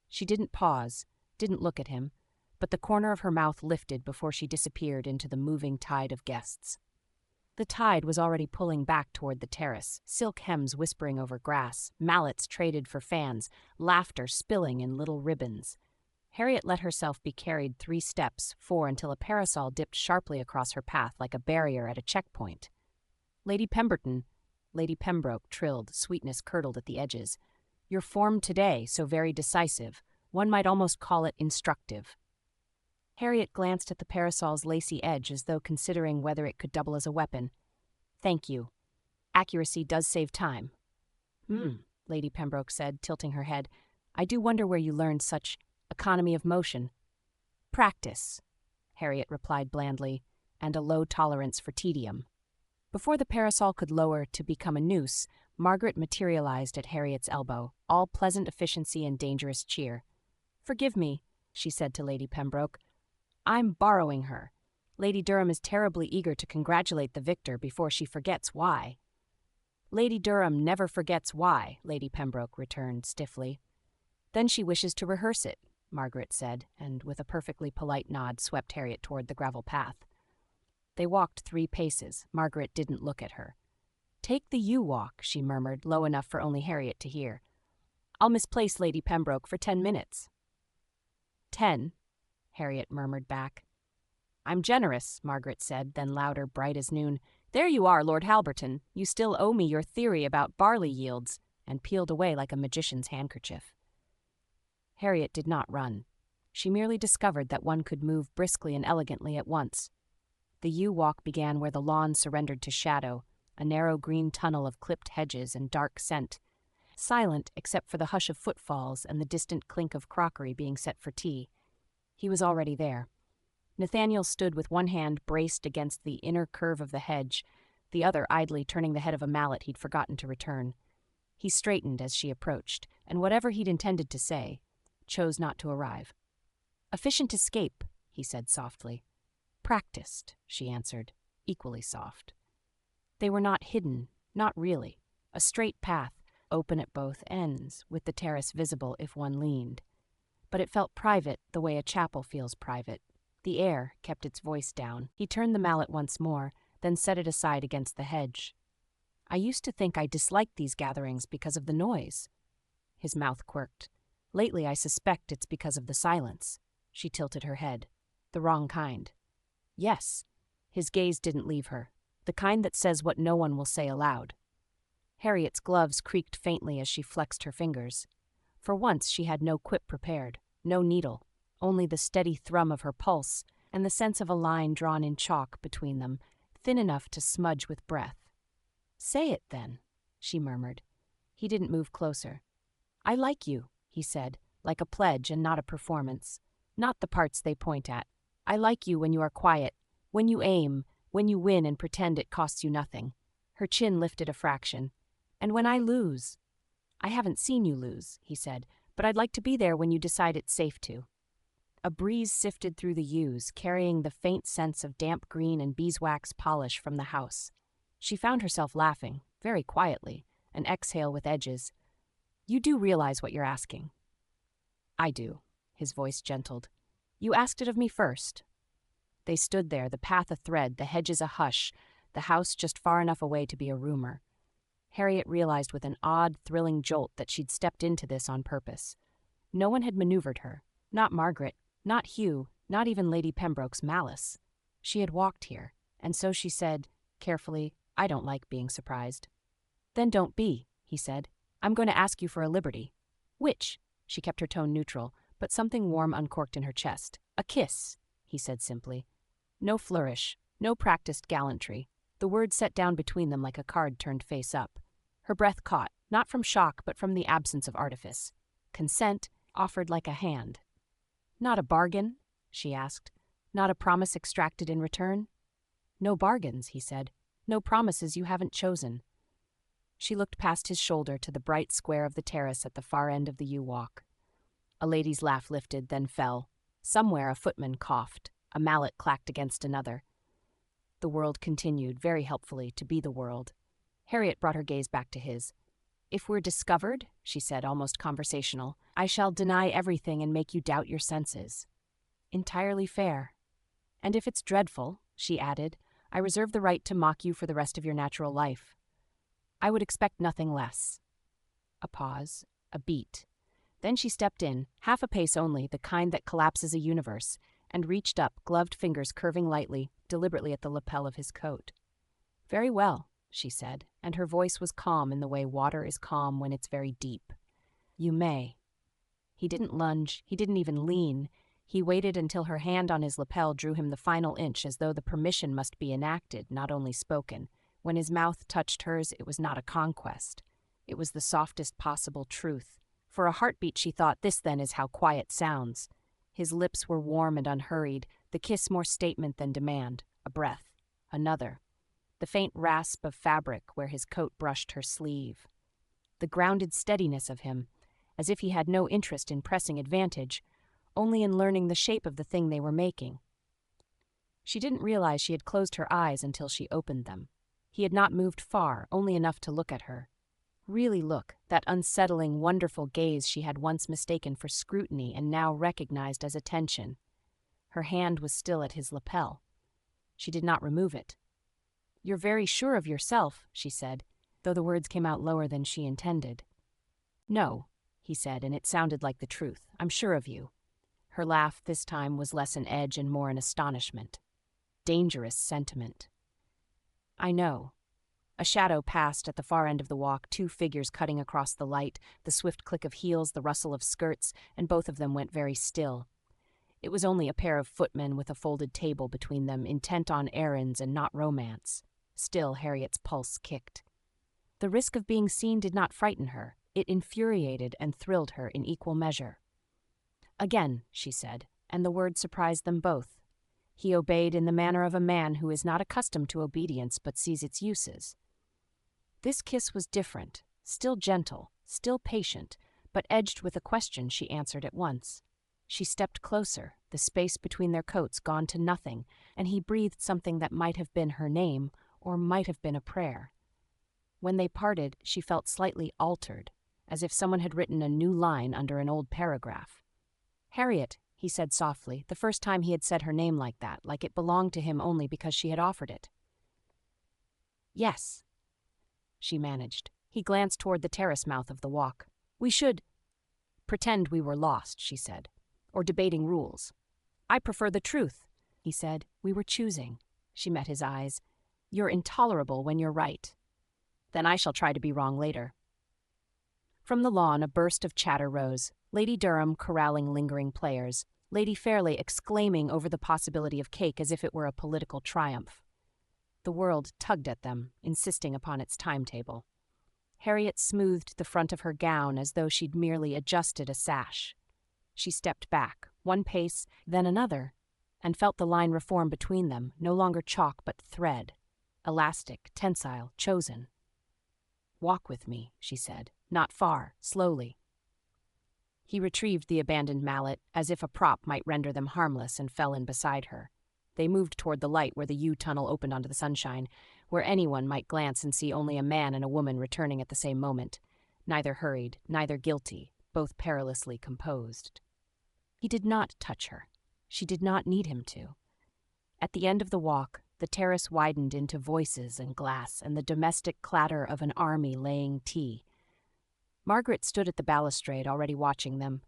She didn't pause, didn't look at him, but the corner of her mouth lifted before she disappeared into the moving tide of guests. The tide was already pulling back toward the terrace, silk hems whispering over grass, mallets traded for fans, laughter spilling in little ribbons. Harriet let herself be carried 3 steps, 4 until a parasol dipped sharply across her path like a barrier at a checkpoint. "Lady Pemberton," Lady Pembroke trilled, sweetness curdled at the edges. "Your form today, so very decisive. One might almost call it instructive." Harriet glanced at the parasol's lacy edge as though considering whether it could double as a weapon. "Thank you. Accuracy does save time." Lady Pembroke said, tilting her head. "I do wonder where you learned such economy of motion." "Practice," Harriet replied blandly, "and a low tolerance for tedium." Before the parasol could lower to become a noose, Margaret materialized at Harriet's elbow, all pleasant efficiency and dangerous cheer. "Forgive me," she said to Lady Pembroke. "I'm borrowing her. Lady Durham is terribly eager to congratulate the victor before she forgets why." "Lady Durham never forgets why," Lady Pembroke returned stiffly. "Then she wishes to rehearse it," Margaret said, and with a perfectly polite nod swept Harriet toward the gravel path. They walked 3 paces. Margaret didn't look at her. "Take the U-walk," she murmured, low enough for only Harriet to hear. "I'll misplace Lady Pembroke for 10 minutes." 10, Harriet murmured back. "I'm generous," Margaret said, then louder, bright as noon. "There you are, Lord Halberton. You still owe me your theory about barley yields," and peeled away like a magician's handkerchief. Harriet did not run. She merely discovered that one could move briskly and elegantly at once. The U-walk began where the lawn surrendered to shadow, a narrow green tunnel of clipped hedges and dark scent, silent except for the hush of footfalls and the distant clink of crockery being set for tea. He was already there. Nathaniel stood with one hand braced against the inner curve of the hedge, the other idly turning the head of a mallet he'd forgotten to return. He straightened as she approached, and whatever he'd intended to say, chose not to arrive. "Efficient escape," he said softly. "Practiced," she answered, equally soft. They were not hidden, not really. A straight path, open at both ends, with the terrace visible if one leaned. But it felt private the way a chapel feels private. The air kept its voice down. He turned the mallet once more, then set it aside against the hedge. "I used to think I disliked these gatherings because of the noise." His mouth quirked. "Lately I suspect it's because of the silence." She tilted her head. "The wrong kind." "Yes." His gaze didn't leave her. "The kind that says what no one will say aloud." Harriet's gloves creaked faintly as she flexed her fingers. For once she had no quip prepared, no needle, only the steady thrum of her pulse and the sense of a line drawn in chalk between them, thin enough to smudge with breath. "Say it, then," she murmured. He didn't move closer. "I like you," he said, like a pledge and not a performance. "Not the parts they point at. I like you when you are quiet, when you aim, when you win and pretend it costs you nothing." Her chin lifted a fraction. "And when I lose." "I haven't seen you lose," he said, "but I'd like to be there when you decide it's safe to." A breeze sifted through the yews, carrying the faint sense of damp green and beeswax polish from the house. She found herself laughing, very quietly, an exhale with edges. "You do realize what you're asking." "I do," his voice gentled. "You asked it of me first." They stood there, the path a thread, the hedges a hush, the house just far enough away to be a rumor. Harriet realized with an odd, thrilling jolt that she'd stepped into this on purpose. No one had maneuvered her, not Margaret, not Hugh, not even Lady Pembroke's malice. She had walked here, and so she said, carefully, "I don't like being surprised." "Then don't be," he said. "I'm going to ask you for a liberty." "Which?" She kept her tone neutral, but something warm uncorked in her chest. "A kiss," he said simply. No flourish, no practiced gallantry. The words set down between them like a card turned face up. Her breath caught, not from shock but from the absence of artifice. Consent, offered like a hand. "Not a bargain?" she asked. "Not a promise extracted in return?" "No bargains," he said. "No promises you haven't chosen." She looked past his shoulder to the bright square of the terrace at the far end of the yew walk. A lady's laugh lifted, then fell. Somewhere a footman coughed. A mallet clacked against another. The world continued, very helpfully, to be the world. Harriet brought her gaze back to his. "If we're discovered," she said, almost conversational, "I shall deny everything and make you doubt your senses." "Entirely fair." "And if it's dreadful," she added, "I reserve the right to mock you for the rest of your natural life." "I would expect nothing less." A pause, a beat. Then she stepped in, half a pace only, the kind that collapses a universe, and reached up, gloved fingers curving lightly, deliberately at the lapel of his coat. "Very well," she said, and her voice was calm in the way water is calm when it's very deep. "You may." He didn't lunge, he didn't even lean. He waited until her hand on his lapel drew him the final inch, as though the permission must be enacted, not only spoken. When his mouth touched hers, it was not a conquest. It was the softest possible truth. For a heartbeat, she thought, this then is how quiet sounds. His lips were warm and unhurried, the kiss more statement than demand. A breath. Another. The faint rasp of fabric where his coat brushed her sleeve. The grounded steadiness of him, as if he had no interest in pressing advantage, only in learning the shape of the thing they were making. She didn't realize she had closed her eyes until she opened them. He had not moved far, only enough to look at her. Really look, that unsettling, wonderful gaze she had once mistaken for scrutiny and now recognized as attention. Her hand was still at his lapel. She did not remove it. "You're very sure of yourself," she said, though the words came out lower than she intended. "No," he said, and it sounded like the truth. "I'm sure of you." Her laugh this time was less an edge and more an astonishment. Dangerous sentiment. "I know." A shadow passed at the far end of the walk, two figures cutting across the light, the swift click of heels, the rustle of skirts, and both of them went very still. It was only a pair of footmen with a folded table between them, intent on errands and not romance. Still, Harriet's pulse kicked. The risk of being seen did not frighten her. It infuriated and thrilled her in equal measure. "Again," she said, and the word surprised them both. He obeyed in the manner of a man who is not accustomed to obedience but sees its uses. This kiss was different, still gentle, still patient, but edged with a question she answered at once. She stepped closer, the space between their coats gone to nothing, and he breathed something that might have been her name, or might have been a prayer. When they parted, she felt slightly altered, as if someone had written a new line under an old paragraph. "Harriet," he said softly, the first time he had said her name like that, like it belonged to him only because she had offered it. "Yes," she managed. He glanced toward the terrace mouth of the walk. "We should pretend we were lost," she said, "or debating rules." "I prefer the truth," he said. "We were choosing." She met his eyes. "You're intolerable when you're right." "Then I shall try to be wrong later." From the lawn a burst of chatter rose, Lady Durham corralling lingering players, Lady Fairley exclaiming over the possibility of cake as if it were a political triumph. The world tugged at them, insisting upon its timetable. Harriet smoothed the front of her gown as though she'd merely adjusted a sash. She stepped back, one pace, then another, and felt the line reform between them, no longer chalk but thread, elastic, tensile, chosen. "Walk with me," she said. "Not far, slowly." He retrieved the abandoned mallet, as if a prop might render them harmless, and fell in beside her. They moved toward the light where the U-tunnel opened onto the sunshine, where anyone might glance and see only a man and a woman returning at the same moment, neither hurried, neither guilty, both perilously composed. He did not touch her. She did not need him to. At the end of the walk, the terrace widened into voices and glass and the domestic clatter of an army laying tea. Margaret stood at the balustrade, already watching them,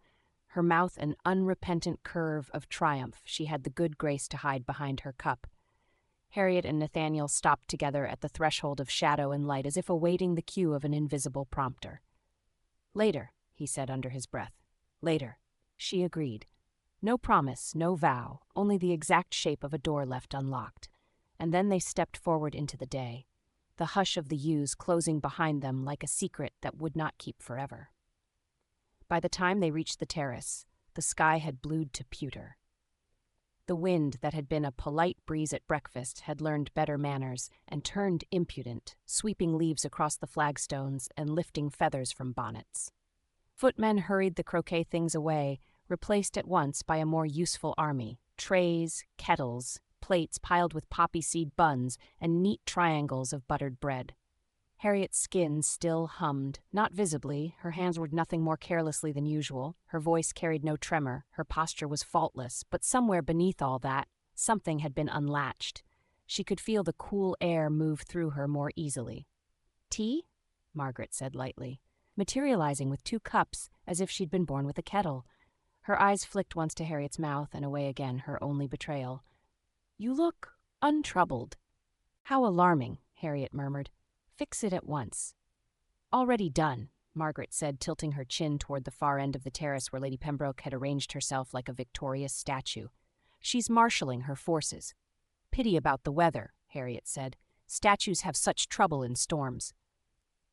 her mouth an unrepentant curve of triumph she had the good grace to hide behind her cup. Harriet and Nathaniel stopped together at the threshold of shadow and light as if awaiting the cue of an invisible prompter. "Later," he said under his breath. "Later." She agreed. No promise, no vow, only the exact shape of a door left unlocked. And then they stepped forward into the day, the hush of the yews closing behind them like a secret that would not keep forever. By the time they reached the terrace, the sky had blued to pewter. The wind that had been a polite breeze at breakfast had learned better manners and turned impudent, sweeping leaves across the flagstones and lifting feathers from bonnets. Footmen hurried the croquet things away, replaced at once by a more useful army, trays, kettles, plates piled with poppy seed buns, and neat triangles of buttered bread. Harriet's skin still hummed, not visibly, her hands worked nothing more carelessly than usual, her voice carried no tremor, her posture was faultless, but somewhere beneath all that, something had been unlatched. She could feel the cool air move through her more easily. "Tea?" Margaret said lightly, materializing with 2 cups as if she'd been born with a kettle. Her eyes flicked once to Harriet's mouth and away again, her only betrayal. "You look untroubled." "How alarming," Harriet murmured. "Fix it at once." "Already done," Margaret said, tilting her chin toward the far end of the terrace where Lady Pembroke had arranged herself like a victorious statue. "She's marshalling her forces." "Pity about the weather," Harriet said. "Statues have such trouble in storms."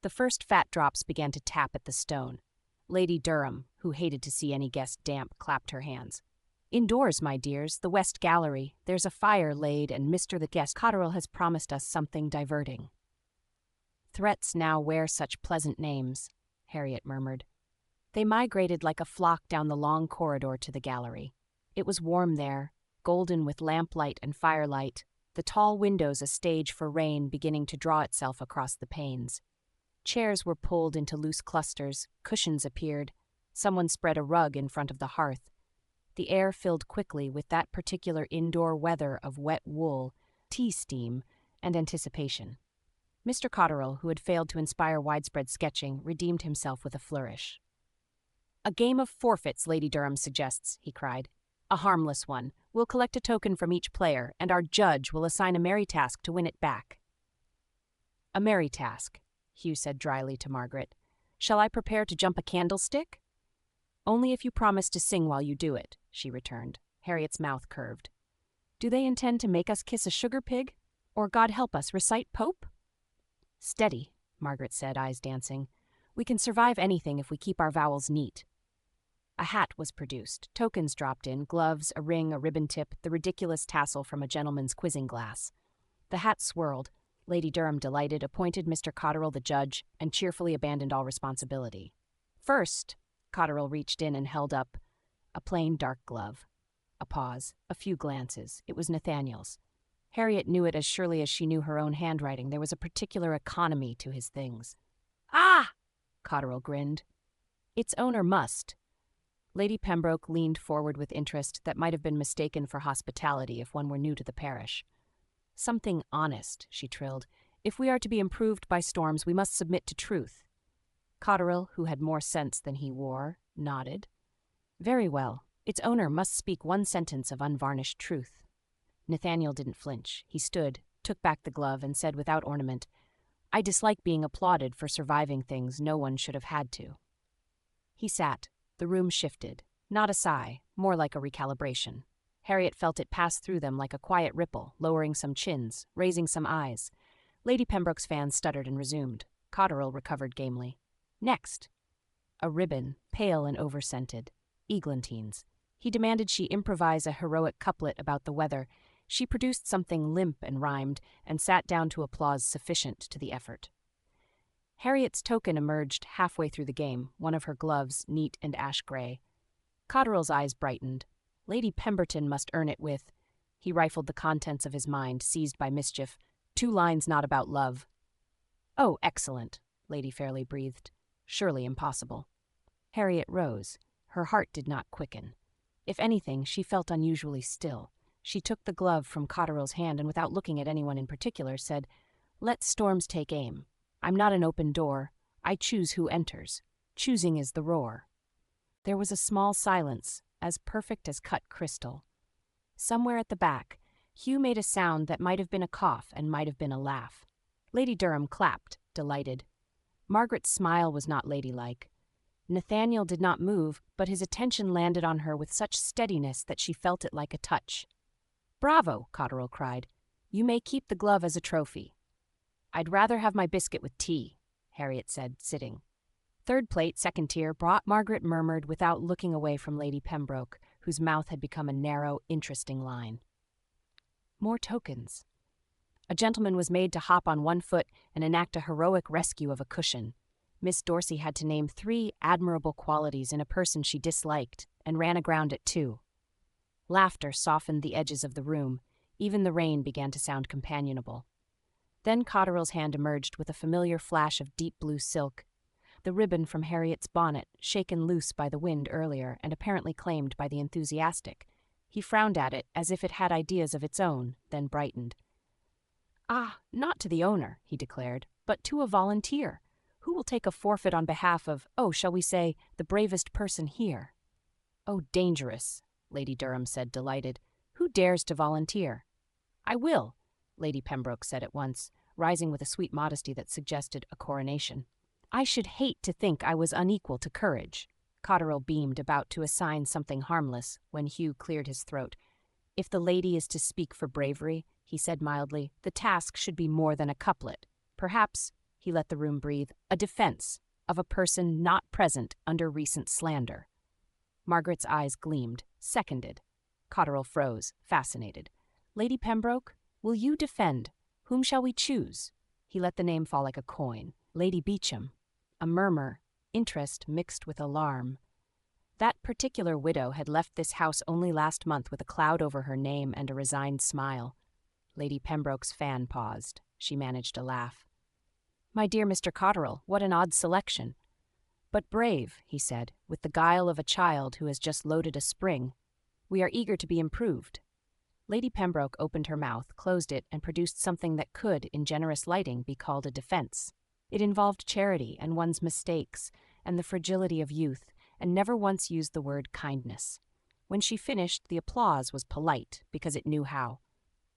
The first fat drops began to tap at the stone. Lady Durham, who hated to see any guest damp, clapped her hands. "Indoors, my dears, the West Gallery. There's a fire laid, and Mr. the Guest Cotterell has promised us something diverting." "Threats now wear such pleasant names," Harriet murmured. They migrated like a flock down the long corridor to the gallery. It was warm there, golden with lamplight and firelight, the tall windows a stage for rain beginning to draw itself across the panes. Chairs were pulled into loose clusters, cushions appeared, someone spread a rug in front of the hearth. The air filled quickly with that particular indoor weather of wet wool, tea steam, and anticipation. Mr. Cotterell, who had failed to inspire widespread sketching, redeemed himself with a flourish. "A game of forfeits, Lady Durham suggests," he cried. "A harmless one. We'll collect a token from each player, and our judge will assign a merry task to win it back." "A merry task," Hugh said dryly to Margaret. "Shall I prepare to jump a candlestick?" "Only if you promise to sing while you do it," she returned. Harriet's mouth curved. "Do they intend to make us kiss a sugar pig? Or, God help us, recite Pope?" "Steady," Margaret said, eyes dancing. "We can survive anything if we keep our vowels neat." A hat was produced, tokens dropped in, gloves, a ring, a ribbon tip, the ridiculous tassel from a gentleman's quizzing glass. The hat swirled. Lady Durham, delighted, appointed Mr. Cotterell the judge and cheerfully abandoned all responsibility. "First," Cotterell reached in and held up a plain dark glove. A pause, a few glances. It was Nathaniel's. Harriet knew it as surely as she knew her own handwriting. There was a particular economy to his things. "Ah!" Cotterell grinned. "Its owner must." Lady Pembroke leaned forward with interest that might have been mistaken for hospitality if one were new to the parish. "Something honest," she trilled. "If we are to be improved by storms, we must submit to truth." Cotterell, who had more sense than he wore, nodded. "Very well. Its owner must speak one sentence of unvarnished truth." Nathaniel didn't flinch. He stood, took back the glove, and said without ornament, "I dislike being applauded for surviving things no one should have had to." He sat. The room shifted. Not a sigh, more like a recalibration. Harriet felt it pass through them like a quiet ripple, lowering some chins, raising some eyes. Lady Pembroke's fan stuttered and resumed. Cotterell recovered gamely. Next. A ribbon, pale and over-scented. Eglantines. He demanded she improvise a heroic couplet about the weather. She produced something limp and rhymed, and sat down to applause sufficient to the effort. Harriet's token emerged halfway through the game, one of her gloves, neat and ash-gray. Cotterell's eyes brightened. Lady Pemberton must earn it with— He rifled the contents of his mind, seized by mischief. 2 lines not about love. Oh, excellent, Lady Fairley breathed. Surely impossible. Harriet rose. Her heart did not quicken. If anything, she felt unusually still. She took the glove from Cotterell's hand and, without looking at anyone in particular, said, "Let storms take aim. I'm not an open door. I choose who enters. Choosing is the roar." There was a small silence, as perfect as cut crystal. Somewhere at the back, Hugh made a sound that might have been a cough and might have been a laugh. Lady Durham clapped, delighted. Margaret's smile was not ladylike. Nathaniel did not move, but his attention landed on her with such steadiness that she felt it like a touch. "Bravo!" Cotterell cried. "You may keep the glove as a trophy." "I'd rather have my biscuit with tea," Harriet said, sitting. "Third plate, second tier," Margaret murmured without looking away from Lady Pembroke, whose mouth had become a narrow, interesting line. More tokens. A gentleman was made to hop on one foot and enact a heroic rescue of a cushion. Miss Dorsey had to name 3 admirable qualities in a person she disliked, and ran aground at 2. Laughter softened the edges of the room. Even the rain began to sound companionable. Then Cotterell's hand emerged with a familiar flash of deep blue silk, the ribbon from Harriet's bonnet, shaken loose by the wind earlier and apparently claimed by the enthusiastic. He frowned at it as if it had ideas of its own, then brightened. "Ah, not to the owner," he declared, "but to a volunteer, who will take a forfeit on behalf of, shall we say, the bravest person here." "Oh, dangerous," Lady Durham said, delighted. "Who dares to volunteer?" "I will," Lady Pembroke said at once, rising with a sweet modesty that suggested a coronation. "I should hate to think I was unequal to courage." Cotterell beamed, about to assign something harmless, when Hugh cleared his throat. "If the lady is to speak for bravery," he said mildly, "the task should be more than a couplet. Perhaps," he let the room breathe, "a defense of a person not present under recent slander." Margaret's eyes gleamed. "Seconded." Cotterell froze, fascinated. "Lady Pembroke, will you defend? Whom shall we choose?" He let the name fall like a coin. "Lady Beauchamp." A murmur, interest mixed with alarm. That particular widow had left this house only last month with a cloud over her name and a resigned smile. Lady Pembroke's fan paused. She managed a laugh. "My dear Mr. Cotterell, what an odd selection." "But brave," he said, with the guile of a child who has just loaded a spring. "We are eager to be improved." Lady Pembroke opened her mouth, closed it, and produced something that could, in generous lighting, be called a defense. It involved charity and one's mistakes and the fragility of youth, and never once used the word kindness. When she finished, the applause was polite, because it knew how.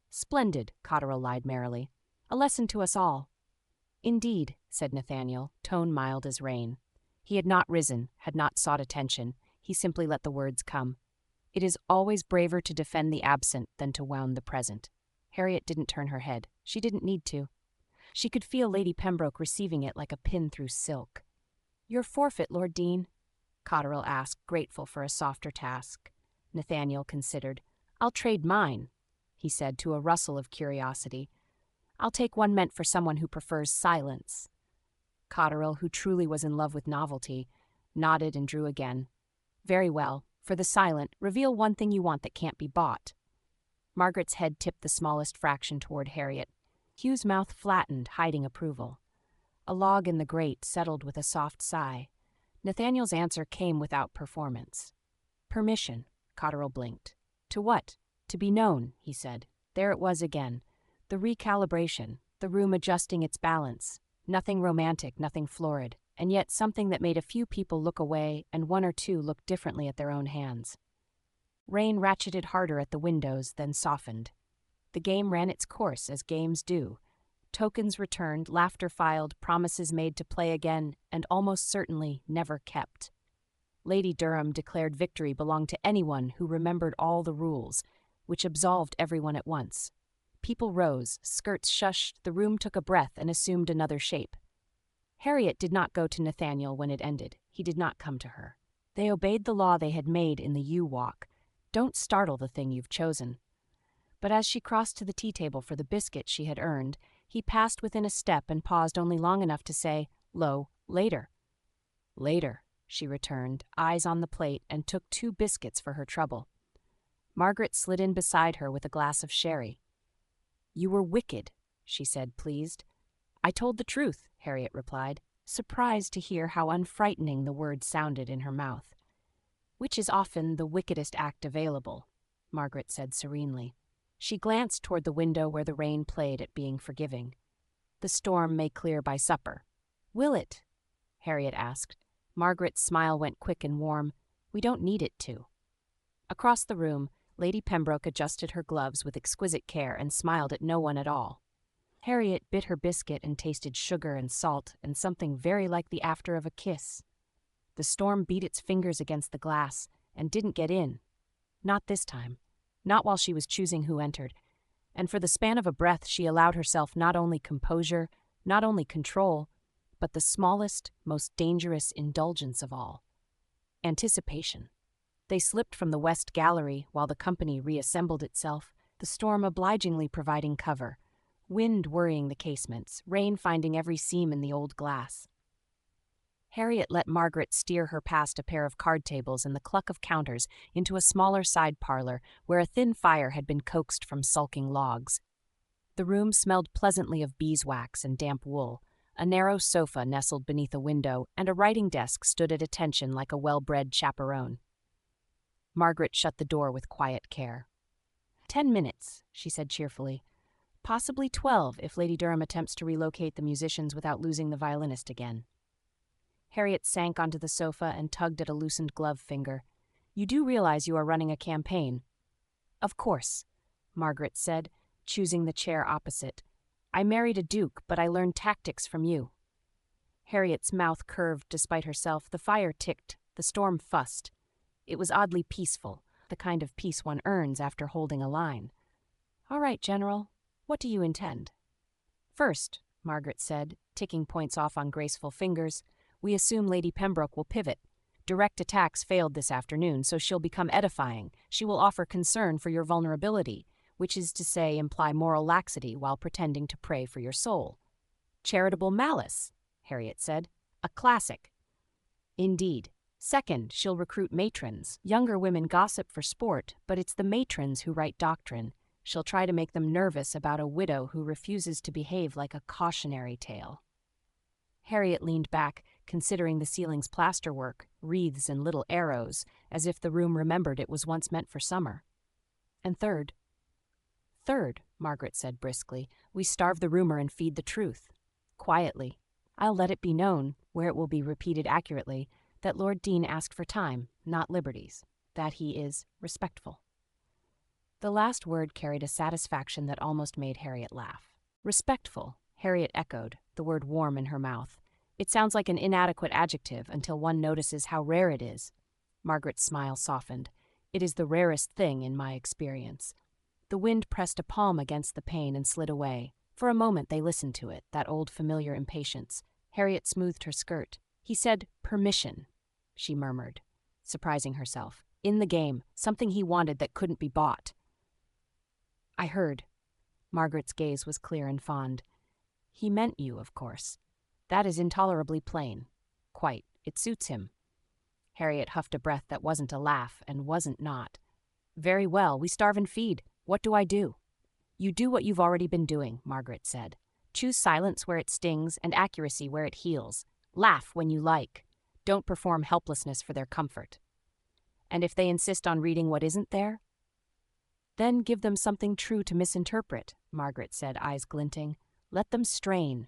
"Splendid," Cotterell lied merrily. "A lesson to us all." "Indeed," said Nathaniel, tone mild as rain. He had not risen, had not sought attention. He simply let the words come. "It is always braver to defend the absent than to wound the present." Harriet didn't turn her head. She didn't need to. She could feel Lady Pembroke receiving it like a pin through silk. "Your forfeit, Lord Deane?" Cotterell asked, grateful for a softer task. Nathaniel considered. "I'll trade mine," he said, to a rustle of curiosity. "I'll take one meant for someone who prefers silence." Cotterell, who truly was in love with novelty, nodded and drew again. "Very well. For the silent, reveal one thing you want that can't be bought." Margaret's head tipped the smallest fraction toward Harriet. Hugh's mouth flattened, hiding approval. A log in the grate settled with a soft sigh. Nathaniel's answer came without performance. "Permission," Cotterell blinked. "To what?" "To be known," he said. There it was again. The recalibration, the room adjusting its balance. Nothing romantic, nothing florid, and yet something that made a few people look away and 1 or 2 look differently at their own hands. Rain ratcheted harder at the windows, then softened. The game ran its course, as games do. Tokens returned, laughter filed, promises made to play again, and almost certainly never kept. Lady Durham declared victory belonged to anyone who remembered all the rules, which absolved everyone at once. People rose, skirts shushed, the room took a breath and assumed another shape. Harriet did not go to Nathaniel when it ended. He did not come to her. They obeyed the law they had made in the U-walk. Don't startle the thing you've chosen. But as she crossed to the tea table for the biscuit she had earned, he passed within a step and paused only long enough to say, low, later. Later, she returned, eyes on the plate, and took 2 biscuits for her trouble. Margaret slid in beside her with a glass of sherry. You were wicked, she said, pleased. I told the truth, Harriet replied, surprised to hear how unfrightening the word sounded in her mouth. Which is often the wickedest act available, Margaret said serenely. She glanced toward the window where the rain played at being forgiving. The storm may clear by supper. Will it? Harriet asked. Margaret's smile went quick and warm. We don't need it to. Across the room, Lady Pembroke adjusted her gloves with exquisite care and smiled at no one at all. Harriet bit her biscuit and tasted sugar and salt and something very like the after of a kiss. The storm beat its fingers against the glass and didn't get in. Not this time. Not while she was choosing who entered. And for the span of a breath she allowed herself not only composure, not only control, but the smallest, most dangerous indulgence of all. Anticipation. They slipped from the west gallery while the company reassembled itself, the storm obligingly providing cover, wind worrying the casements, rain finding every seam in the old glass. Harriet let Margaret steer her past a pair of card tables and the cluck of counters into a smaller side parlor where a thin fire had been coaxed from sulking logs. The room smelled pleasantly of beeswax and damp wool. A narrow sofa nestled beneath a window, and a writing desk stood at attention like a well-bred chaperone. Margaret shut the door with quiet care. 10 minutes, she said cheerfully. Possibly 12 if Lady Durham attempts to relocate the musicians without losing the violinist again. Harriet sank onto the sofa and tugged at a loosened glove finger. You do realize you are running a campaign? Of course, Margaret said, choosing the chair opposite. I married a duke, but I learned tactics from you. Harriet's mouth curved despite herself. The fire ticked. The storm fussed. It was oddly peaceful, the kind of peace one earns after holding a line. All right, General. What do you intend? First, Margaret said, ticking points off on graceful fingers, we assume Lady Pembroke will pivot. Direct attacks failed this afternoon, so she'll become edifying. She will offer concern for your vulnerability, which is to say imply moral laxity while pretending to pray for your soul. Charitable malice, Harriet said. A classic. Indeed. Second, she'll recruit matrons. Younger women gossip for sport, but it's the matrons who write doctrine. She'll try to make them nervous about a widow who refuses to behave like a cautionary tale. Harriet leaned back, considering the ceiling's plasterwork, wreaths and little arrows, as if the room remembered it was once meant for summer. And third, Margaret said briskly, we starve the rumor and feed the truth. Quietly. I'll let it be known, where it will be repeated accurately, that Lord Deane asked for time, not liberties, that he is respectful. The last word carried a satisfaction that almost made Harriet laugh. Respectful, Harriet echoed, the word warm in her mouth. It sounds like an inadequate adjective until one notices how rare it is. Margaret's smile softened. It is the rarest thing in my experience. The wind pressed a palm against the pane and slid away. For a moment they listened to it, that old familiar impatience. Harriet smoothed her skirt. He said, permission, she murmured, surprising herself. In the game, something he wanted that couldn't be bought. I heard. Margaret's gaze was clear and fond. He meant you, of course. That is intolerably plain. Quite. It suits him. Harriet huffed a breath that wasn't a laugh and wasn't not. Very well, we starve and feed. What do I do? You do what you've already been doing, Margaret said. Choose silence where it stings and accuracy where it heals. Laugh when you like. Don't perform helplessness for their comfort. And if they insist on reading what isn't there? Then give them something true to misinterpret, Margaret said, eyes glinting. Let them strain.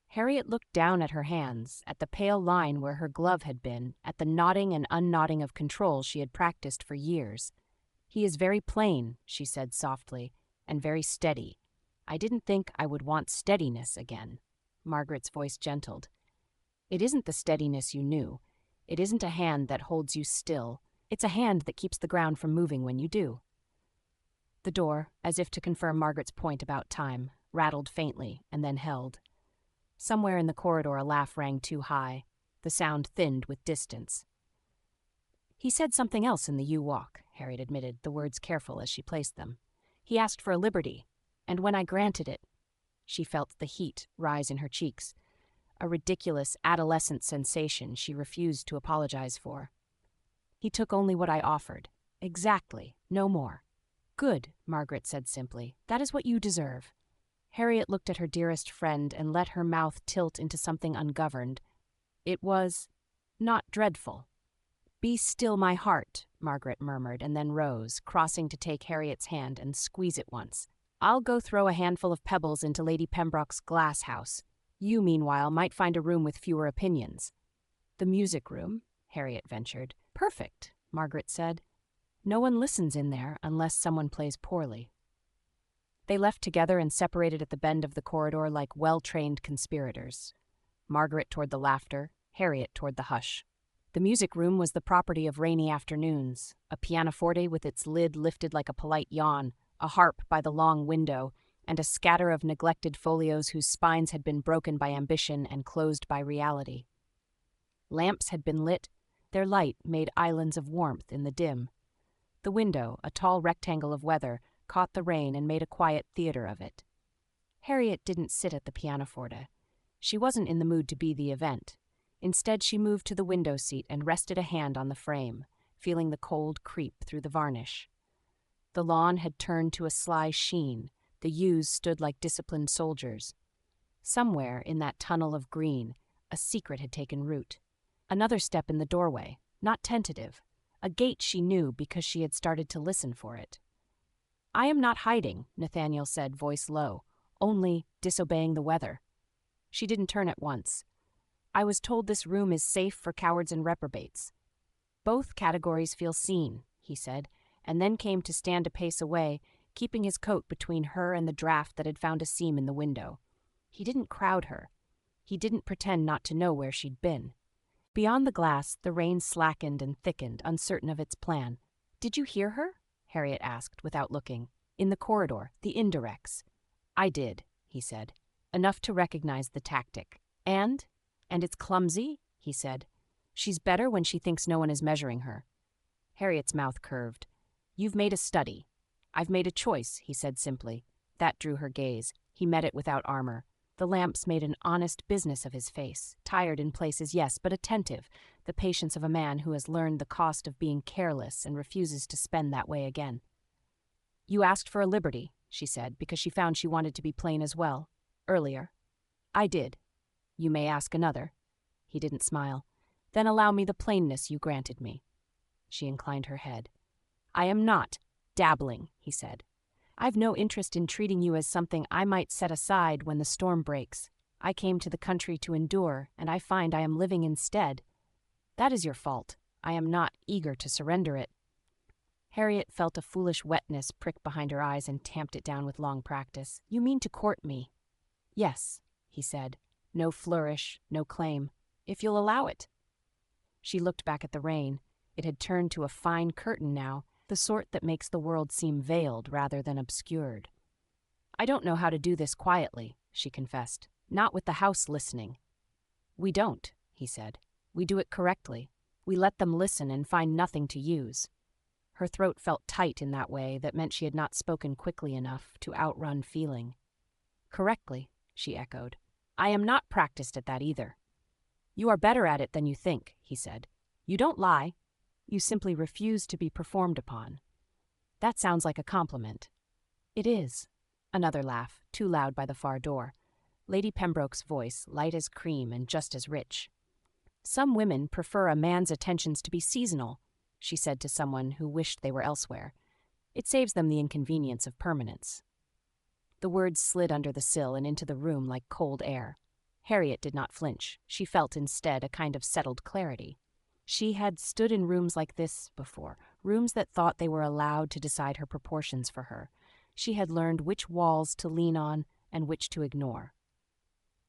Harriet looked down at her hands, at the pale line where her glove had been, at the knotting and unknotting of control she had practiced for years. He is very plain, she said softly, and very steady. I didn't think I would want steadiness again. Margaret's voice gentled. It isn't the steadiness you knew. It isn't a hand that holds you still. It's a hand that keeps the ground from moving when you do. The door, as if to confirm Margaret's point about time, rattled faintly and then held. Somewhere in the corridor a laugh rang too high. The sound thinned with distance. "He said something else in the U-walk," Harriet admitted, the words careful as she placed them. "He asked for a liberty, and when I granted it..." She felt the heat rise in her cheeks, a ridiculous adolescent sensation she refused to apologize for. "He took only what I offered. Exactly, no more." "Good," Margaret said simply. "That is what you deserve." Harriet looked at her dearest friend and let her mouth tilt into something ungoverned. It was not dreadful. "Be still, my heart," Margaret murmured, and then rose, crossing to take Harriet's hand and squeeze it once. "I'll go throw a handful of pebbles into Lady Pembroke's glass house. You, meanwhile, might find a room with fewer opinions." "The music room," Harriet ventured. "Perfect," Margaret said. "No one listens in there unless someone plays poorly." They left together and separated at the bend of the corridor like well-trained conspirators. Margaret toward the laughter, Harriet toward the hush. The music room was the property of rainy afternoons, a pianoforte with its lid lifted like a polite yawn, a harp by the long window, and a scatter of neglected folios whose spines had been broken by ambition and closed by reality. Lamps had been lit, their light made islands of warmth in the dim. The window, a tall rectangle of weather, caught the rain and made a quiet theater of it. Harriet didn't sit at the pianoforte. She wasn't in the mood to be the event. Instead, she moved to the window seat and rested a hand on the frame, feeling the cold creep through the varnish. The lawn had turned to a sly sheen. The yews stood like disciplined soldiers. Somewhere in that tunnel of green, a secret had taken root. Another step in the doorway, not tentative. A gate she knew because she had started to listen for it. "I am not hiding," Nathaniel said, voice low, "only disobeying the weather." She didn't turn at once. "I was told this room is safe for cowards and reprobates." "Both categories feel seen," he said, and then came to stand a pace away, keeping his coat between her and the draft that had found a seam in the window. He didn't crowd her. He didn't pretend not to know where she'd been. Beyond the glass, the rain slackened and thickened, uncertain of its plan. "Did you hear her?" Harriet asked, without looking. "In the corridor, the indirects." "I did," he said. "Enough to recognize the tactic." And it's clumsy?" he said. "She's better when she thinks no one is measuring her." Harriet's mouth curved. "You've made a study." "I've made a choice," he said simply. That drew her gaze. He met it without armor. The lamps made an honest business of his face. Tired in places, yes, but attentive. The patience of a man who has learned the cost of being careless and refuses to spend that way again. "You asked for a liberty," she said, because she found she wanted to be plain as well. "Earlier." "I did. You may ask another." He didn't smile. "Then allow me the plainness you granted me." She inclined her head. "I am not dabbling," he said. "I've no interest in treating you as something I might set aside when the storm breaks. I came to the country to endure, and I find I am living instead. That is your fault. I am not eager to surrender it." Harriet felt a foolish wetness prick behind her eyes and tamped it down with long practice. "You mean to court me?" "Yes," he said. "No flourish, no claim. If you'll allow it." She looked back at the rain. It had turned to a fine curtain now, the sort that makes the world seem veiled rather than obscured. "I don't know how to do this quietly," she confessed. "Not with the house listening." "We don't," he said. "We do it correctly. We let them listen and find nothing to use." Her throat felt tight in that way that meant she had not spoken quickly enough to outrun feeling. "Correctly," she echoed. "I am not practiced at that either." "You are better at it than you think," he said. "You don't lie. You simply refuse to be performed upon." "That sounds like a compliment." "It is." Another laugh, too loud by the far door. Lady Pembroke's voice, light as cream and just as rich. "Some women prefer a man's attentions to be seasonal," she said to someone who wished they were elsewhere. "It saves them the inconvenience of permanence." The words slid under the sill and into the room like cold air. Harriet did not flinch. She felt instead a kind of settled clarity. She had stood in rooms like this before, rooms that thought they were allowed to decide her proportions for her. She had learned which walls to lean on and which to ignore.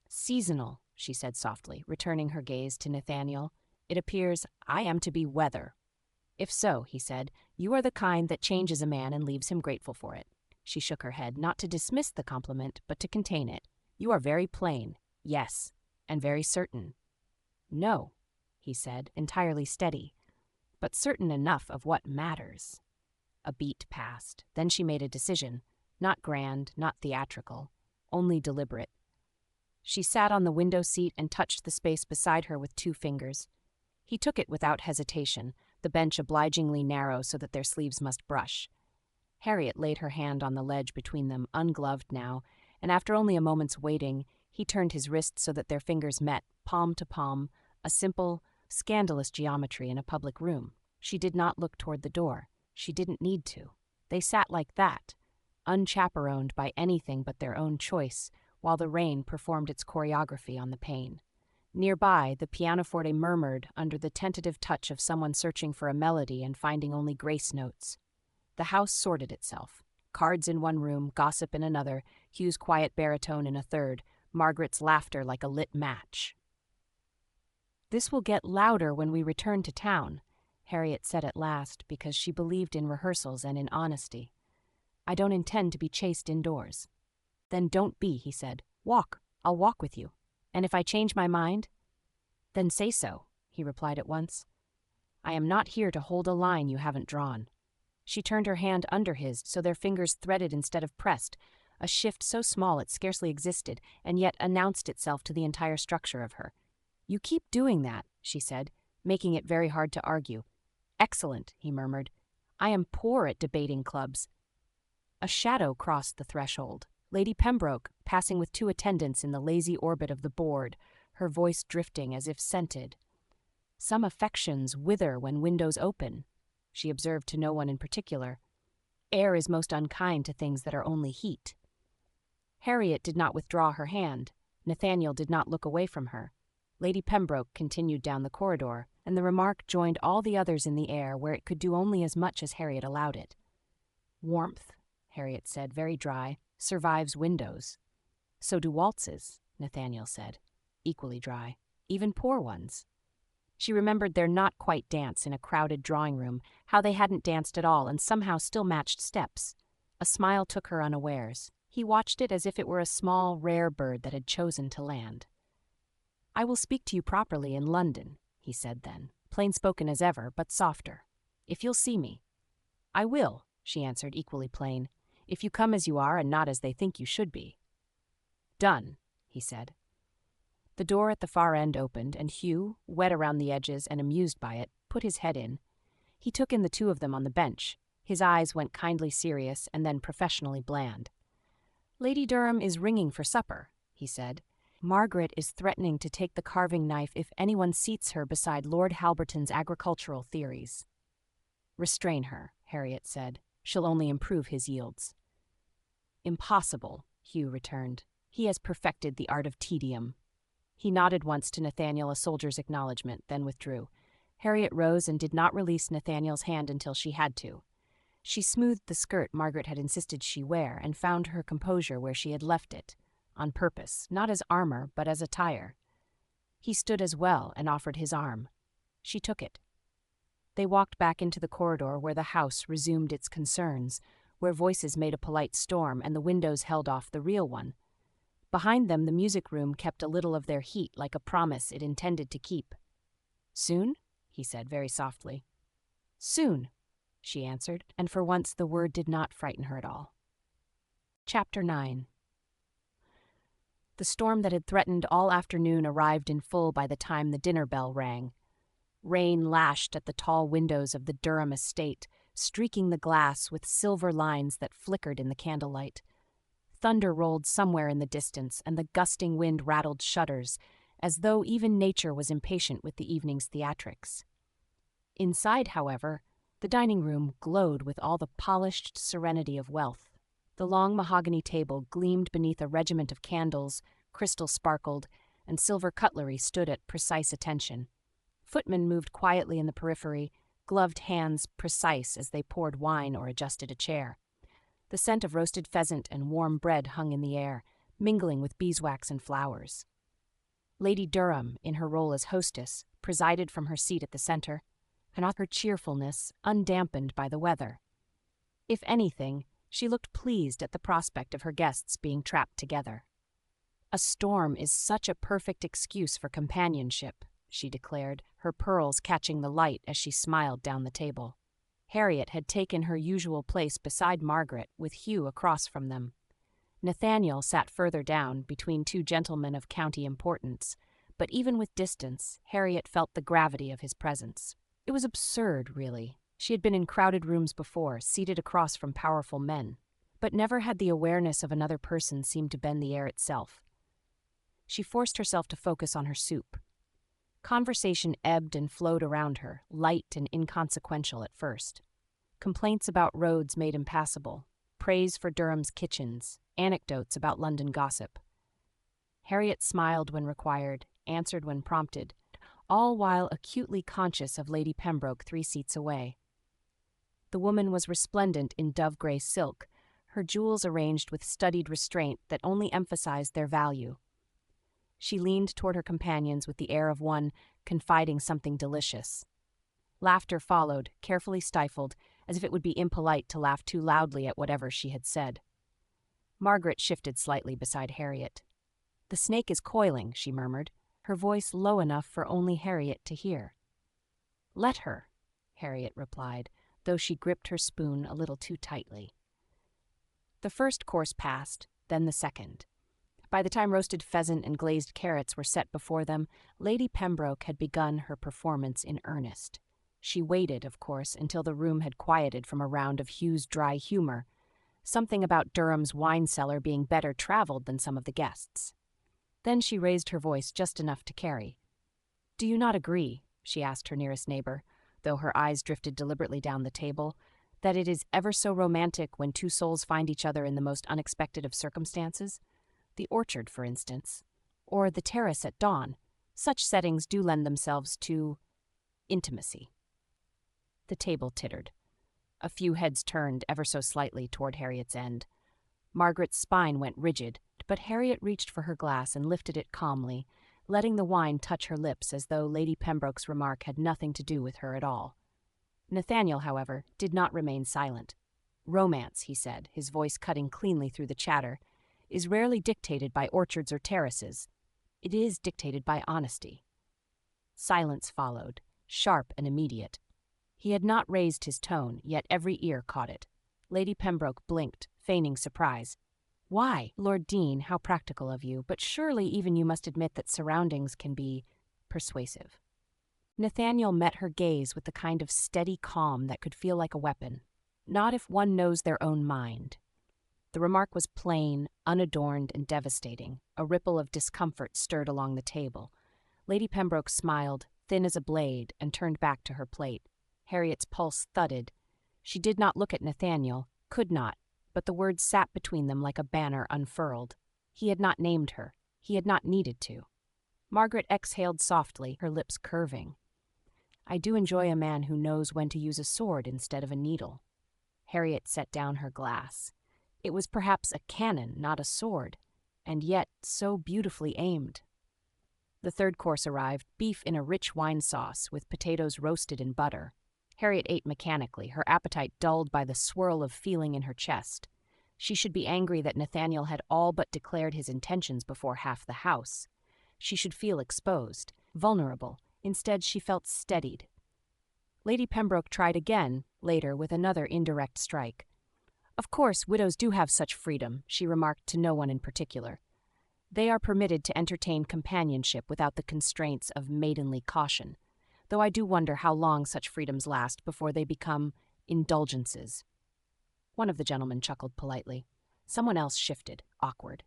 "Seasonal," she said softly, returning her gaze to Nathaniel. It appears I am to be weather. If so, he said, you are the kind that changes a man and leaves him grateful for it. She shook her head, not to dismiss the compliment, but to contain it. You are very plain, yes, and very certain. No, he said, entirely steady, but certain enough of what matters. A beat passed. Then she made a decision, not grand, not theatrical, only deliberate. She sat on the window seat and touched the space beside her with 2 fingers. He took it without hesitation, the bench obligingly narrow so that their sleeves must brush. Harriet laid her hand on the ledge between them, ungloved now, and after only a moment's waiting, he turned his wrist so that their fingers met, palm to palm, a simple, scandalous geometry in a public room. She did not look toward the door. She didn't need to. They sat like that, unchaperoned by anything but their own choice, while the rain performed its choreography on the pane. Nearby, the pianoforte murmured under the tentative touch of someone searching for a melody and finding only grace notes. The house sorted itself. Cards in one room, gossip in another, Hugh's quiet baritone in a third, Margaret's laughter like a lit match. "This will get louder when we return to town," Harriet said at last, because she believed in rehearsals and in honesty. "I don't intend to be chased indoors." "Then don't be," he said. "Walk. I'll walk with you. And if I change my mind?" "Then say so," he replied at once. "I am not here to hold a line you haven't drawn." She turned her hand under his so their fingers threaded instead of pressed, a shift so small it scarcely existed and yet announced itself to the entire structure of her. "You keep doing that," she said, making it very hard to argue. "Excellent," he murmured. "I am poor at debating clubs." A shadow crossed the threshold. Lady Pembroke, passing with 2 attendants in the lazy orbit of the board, her voice drifting as if scented. "Some affections wither when windows open," she observed to no one in particular. "Air is most unkind to things that are only heat." Harriet did not withdraw her hand. Nathaniel did not look away from her. Lady Pembroke continued down the corridor, and the remark joined all the others in the air where it could do only as much as Harriet allowed it. "Warmth," Harriet said, very dry, "survives windows." "So do waltzes," Nathaniel said, equally dry, "even poor ones." She remembered their not-quite dance in a crowded drawing-room, how they hadn't danced at all and somehow still matched steps. A smile took her unawares. He watched it as if it were a small, rare bird that had chosen to land. "I will speak to you properly in London," he said then, plain-spoken as ever, but softer. "If you'll see me." "I will," she answered, equally plain, "if you come as you are and not as they think you should be." "Done," he said. The door at the far end opened, and Hugh, wet around the edges and amused by it, put his head in. He took in the 2 of them on the bench. His eyes went kindly serious and then professionally bland. "Lady Durham is ringing for supper," he said. "Margaret is threatening to take the carving knife if anyone seats her beside Lord Halberton's agricultural theories." "Restrain her," Harriet said. "She'll only improve his yields." "Impossible," Hugh returned. "He has perfected the art of tedium." He nodded once to Nathaniel, a soldier's acknowledgement, then withdrew. Harriet rose and did not release Nathaniel's hand until she had to. She smoothed the skirt Margaret had insisted she wear and found her composure where she had left it, on purpose, not as armor, but as attire. He stood as well and offered his arm. She took it. They walked back into the corridor where the house resumed its concerns, where voices made a polite storm and the windows held off the real one. Behind them, the music room kept a little of their heat like a promise it intended to keep. "Soon?" he said very softly. "Soon," she answered, and for once the word did not frighten her at all. Chapter 9. The storm that had threatened all afternoon arrived in full by the time the dinner bell rang. Rain lashed at the tall windows of the Durham estate, streaking the glass with silver lines that flickered in the candlelight. Thunder rolled somewhere in the distance, and the gusting wind rattled shutters, as though even nature was impatient with the evening's theatrics. Inside, however, the dining room glowed with all the polished serenity of wealth. The long mahogany table gleamed beneath a regiment of candles, crystal sparkled, and silver cutlery stood at precise attention. Footmen moved quietly in the periphery, gloved hands precise as they poured wine or adjusted a chair. The scent of roasted pheasant and warm bread hung in the air, mingling with beeswax and flowers. Lady Durham, in her role as hostess, presided from her seat at the center, and her cheerfulness undampened by the weather. If anything, she looked pleased at the prospect of her guests being trapped together. "A storm is such a perfect excuse for companionship," she declared, her pearls catching the light as she smiled down the table. Harriet had taken her usual place beside Margaret, with Hugh across from them. Nathaniel sat further down, between two gentlemen of county importance, but even with distance, Harriet felt the gravity of his presence. It was absurd, really. She had been in crowded rooms before, seated across from powerful men, but never had the awareness of another person seemed to bend the air itself. She forced herself to focus on her soup. Conversation ebbed and flowed around her, light and inconsequential at first. Complaints about roads made impassable, praise for Durham's kitchens, anecdotes about London gossip. Harriet smiled when required, answered when prompted, all while acutely conscious of Lady Pembroke 3 seats away. The woman was resplendent in dove-gray silk, her jewels arranged with studied restraint that only emphasized their value. She leaned toward her companions with the air of one confiding something delicious. Laughter followed, carefully stifled, as if it would be impolite to laugh too loudly at whatever she had said. Margaret shifted slightly beside Harriet. "The snake is coiling," she murmured, her voice low enough for only Harriet to hear. "Let her," Harriet replied, though she gripped her spoon a little too tightly. The first course passed, then the second. By the time roasted pheasant and glazed carrots were set before them, Lady Pembroke had begun her performance in earnest. She waited, of course, until the room had quieted from a round of Hugh's dry humor, something about Durham's wine cellar being better traveled than some of the guests. Then she raised her voice just enough to carry. "Do you not agree," she asked her nearest neighbor, though her eyes drifted deliberately down the table, "that it is ever so romantic when two souls find each other in the most unexpected of circumstances? The orchard, for instance, or the terrace at dawn. Such settings do lend themselves to intimacy." The table tittered. A few heads turned ever so slightly toward Harriet's end. Margaret's spine went rigid, but Harriet reached for her glass and lifted it calmly, letting the wine touch her lips as though Lady Pembroke's remark had nothing to do with her at all. Nathaniel, however, did not remain silent. "Romance," he said, his voice cutting cleanly through the chatter, "is rarely dictated by orchards or terraces. It is dictated by honesty." Silence followed, sharp and immediate. He had not raised his tone, yet every ear caught it. Lady Pembroke blinked, feigning surprise. "Why, Lord Deane, how practical of you, but surely even you must admit that surroundings can be persuasive." Nathaniel met her gaze with the kind of steady calm that could feel like a weapon. "Not if one knows their own mind." The remark was plain, unadorned, and devastating. A ripple of discomfort stirred along the table. Lady Pembroke smiled, thin as a blade, and turned back to her plate. Harriet's pulse thudded. She did not look at Nathaniel, could not, but the words sat between them like a banner unfurled. He had not named her. He had not needed to. Margaret exhaled softly, her lips curving. "I do enjoy a man who knows when to use a sword instead of a needle." Harriet set down her glass. It was perhaps a cannon, not a sword, and yet so beautifully aimed. The third course arrived, beef in a rich wine sauce, with potatoes roasted in butter. Harriet ate mechanically, her appetite dulled by the swirl of feeling in her chest. She should be angry that Nathaniel had all but declared his intentions before half the house. She should feel exposed, vulnerable. Instead, she felt steadied. Lady Pembroke tried again, later, with another indirect strike. "Of course, widows do have such freedom," she remarked to no one in particular. "They are permitted to entertain companionship without the constraints of maidenly caution, though I do wonder how long such freedoms last before they become indulgences." One of the gentlemen chuckled politely. Someone else shifted, awkward.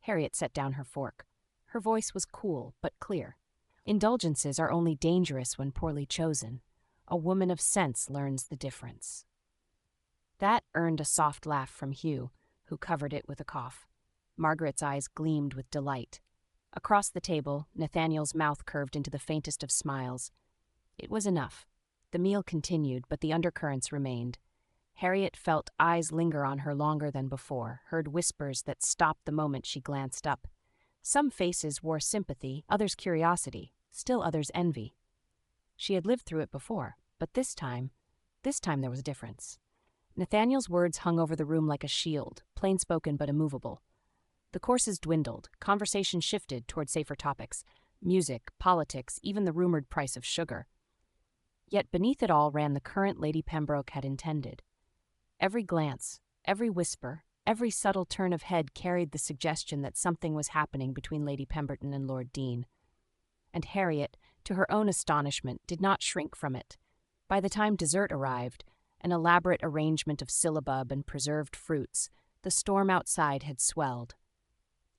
Harriet set down her fork. Her voice was cool, but clear. "Indulgences are only dangerous when poorly chosen. A woman of sense learns the difference." That earned a soft laugh from Hugh, who covered it with a cough. Margaret's eyes gleamed with delight. Across the table, Nathaniel's mouth curved into the faintest of smiles. It was enough. The meal continued, but the undercurrents remained. Harriet felt eyes linger on her longer than before, heard whispers that stopped the moment she glanced up. Some faces wore sympathy, others curiosity, still others envy. She had lived through it before, but this time there was a difference. Nathaniel's words hung over the room like a shield, plain-spoken but immovable. The courses dwindled, conversation shifted toward safer topics, music, politics, even the rumored price of sugar. Yet beneath it all ran the current Lady Pembroke had intended. Every glance, every whisper, every subtle turn of head carried the suggestion that something was happening between Lady Pemberton and Lord Deane. And Harriet, to her own astonishment, did not shrink from it. By the time dessert arrived, an elaborate arrangement of syllabub and preserved fruits, the storm outside had swelled.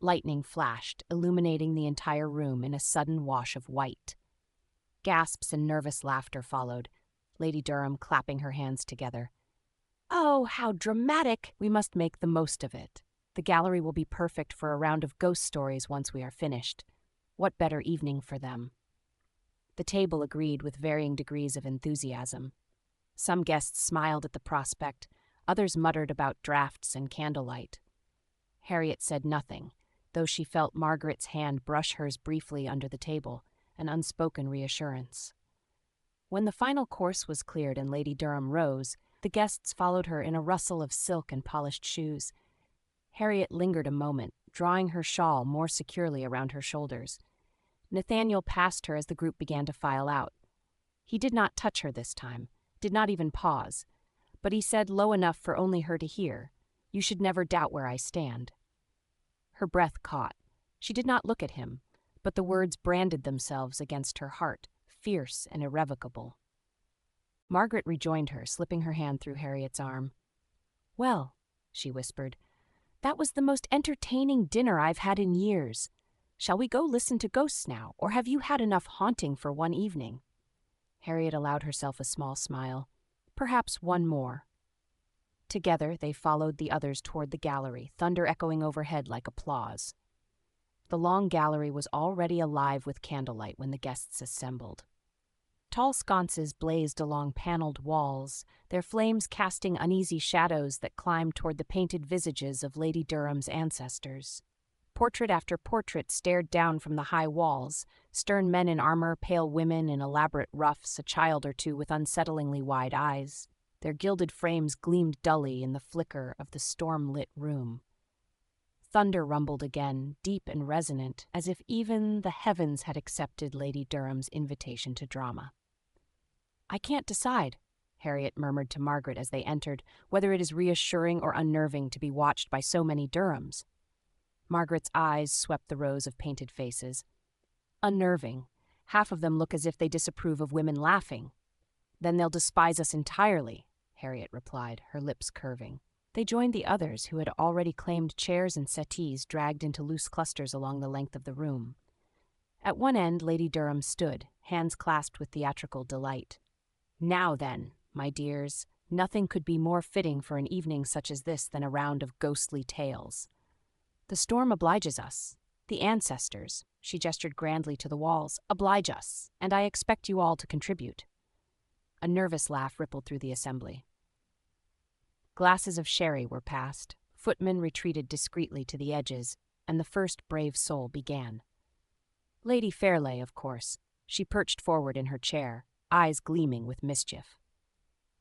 Lightning flashed, illuminating the entire room in a sudden wash of white. Gasps and nervous laughter followed, Lady Durham clapping her hands together. "Oh, how dramatic! We must make the most of it. The gallery will be perfect for a round of ghost stories once we are finished. What better evening for them?" The table agreed with varying degrees of enthusiasm. Some guests smiled at the prospect, others muttered about draughts and candlelight. Harriet said nothing, though she felt Margaret's hand brush hers briefly under the table, an unspoken reassurance. When the final course was cleared and Lady Durham rose, the guests followed her in a rustle of silk and polished shoes. Harriet lingered a moment, drawing her shawl more securely around her shoulders. Nathaniel passed her as the group began to file out. He did not touch her this time, did not even pause, but he said low enough for only her to hear, "You should never doubt where I stand." Her breath caught. She did not look at him, but the words branded themselves against her heart, fierce and irrevocable. Margaret rejoined her, slipping her hand through Harriet's arm. "Well," she whispered, "that was the most entertaining dinner I've had in years. Shall we go listen to ghosts now, or have you had enough haunting for one evening?" Harriet allowed herself a small smile. "Perhaps one more." Together they followed the others toward the gallery, thunder echoing overhead like applause. The long gallery was already alive with candlelight when the guests assembled. Tall sconces blazed along paneled walls, their flames casting uneasy shadows that climbed toward the painted visages of Lady Durham's ancestors. Portrait after portrait stared down from the high walls, stern men in armor, pale women in elaborate ruffs, a child or two with unsettlingly wide eyes. Their gilded frames gleamed dully in the flicker of the storm-lit room. Thunder rumbled again, deep and resonant, as if even the heavens had accepted Lady Durham's invitation to drama. "I can't decide," Harriet murmured to Margaret as they entered, "whether it is reassuring or unnerving to be watched by so many Durhams." Margaret's eyes swept the rows of painted faces. "Unnerving. Half of them look as if they disapprove of women laughing." "Then they'll despise us entirely," Harriet replied, her lips curving. They joined the others, who had already claimed chairs and settees dragged into loose clusters along the length of the room. At one end, Lady Durham stood, hands clasped with theatrical delight. "Now then, my dears, nothing could be more fitting for an evening such as this than a round of ghostly tales. The storm obliges us. The ancestors," she gestured grandly to the walls, "oblige us, and I expect you all to contribute." A nervous laugh rippled through the assembly. Glasses of sherry were passed, footmen retreated discreetly to the edges, and the first brave soul began. Lady Fairley, of course. She perched forward in her chair, eyes gleaming with mischief.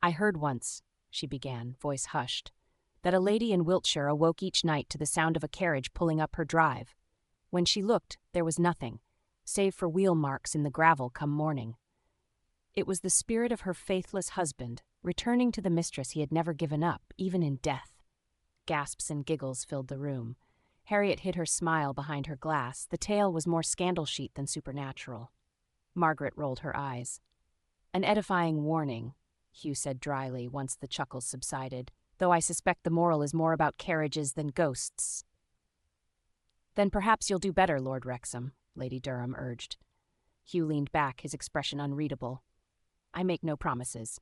"I heard once," she began, voice hushed, "that a lady in Wiltshire awoke each night to the sound of a carriage pulling up her drive. When she looked, there was nothing, save for wheel marks in the gravel come morning. It was the spirit of her faithless husband, returning to the mistress he had never given up, even in death." Gasps and giggles filled the room. Harriet hid her smile behind her glass. The tale was more scandal sheet than supernatural. Margaret rolled her eyes. "An edifying warning," Hugh said dryly once the chuckles subsided, "though I suspect the moral is more about carriages than ghosts." "Then perhaps you'll do better, Lord Wrexham," Lady Durham urged. Hugh leaned back, his expression unreadable. "I make no promises."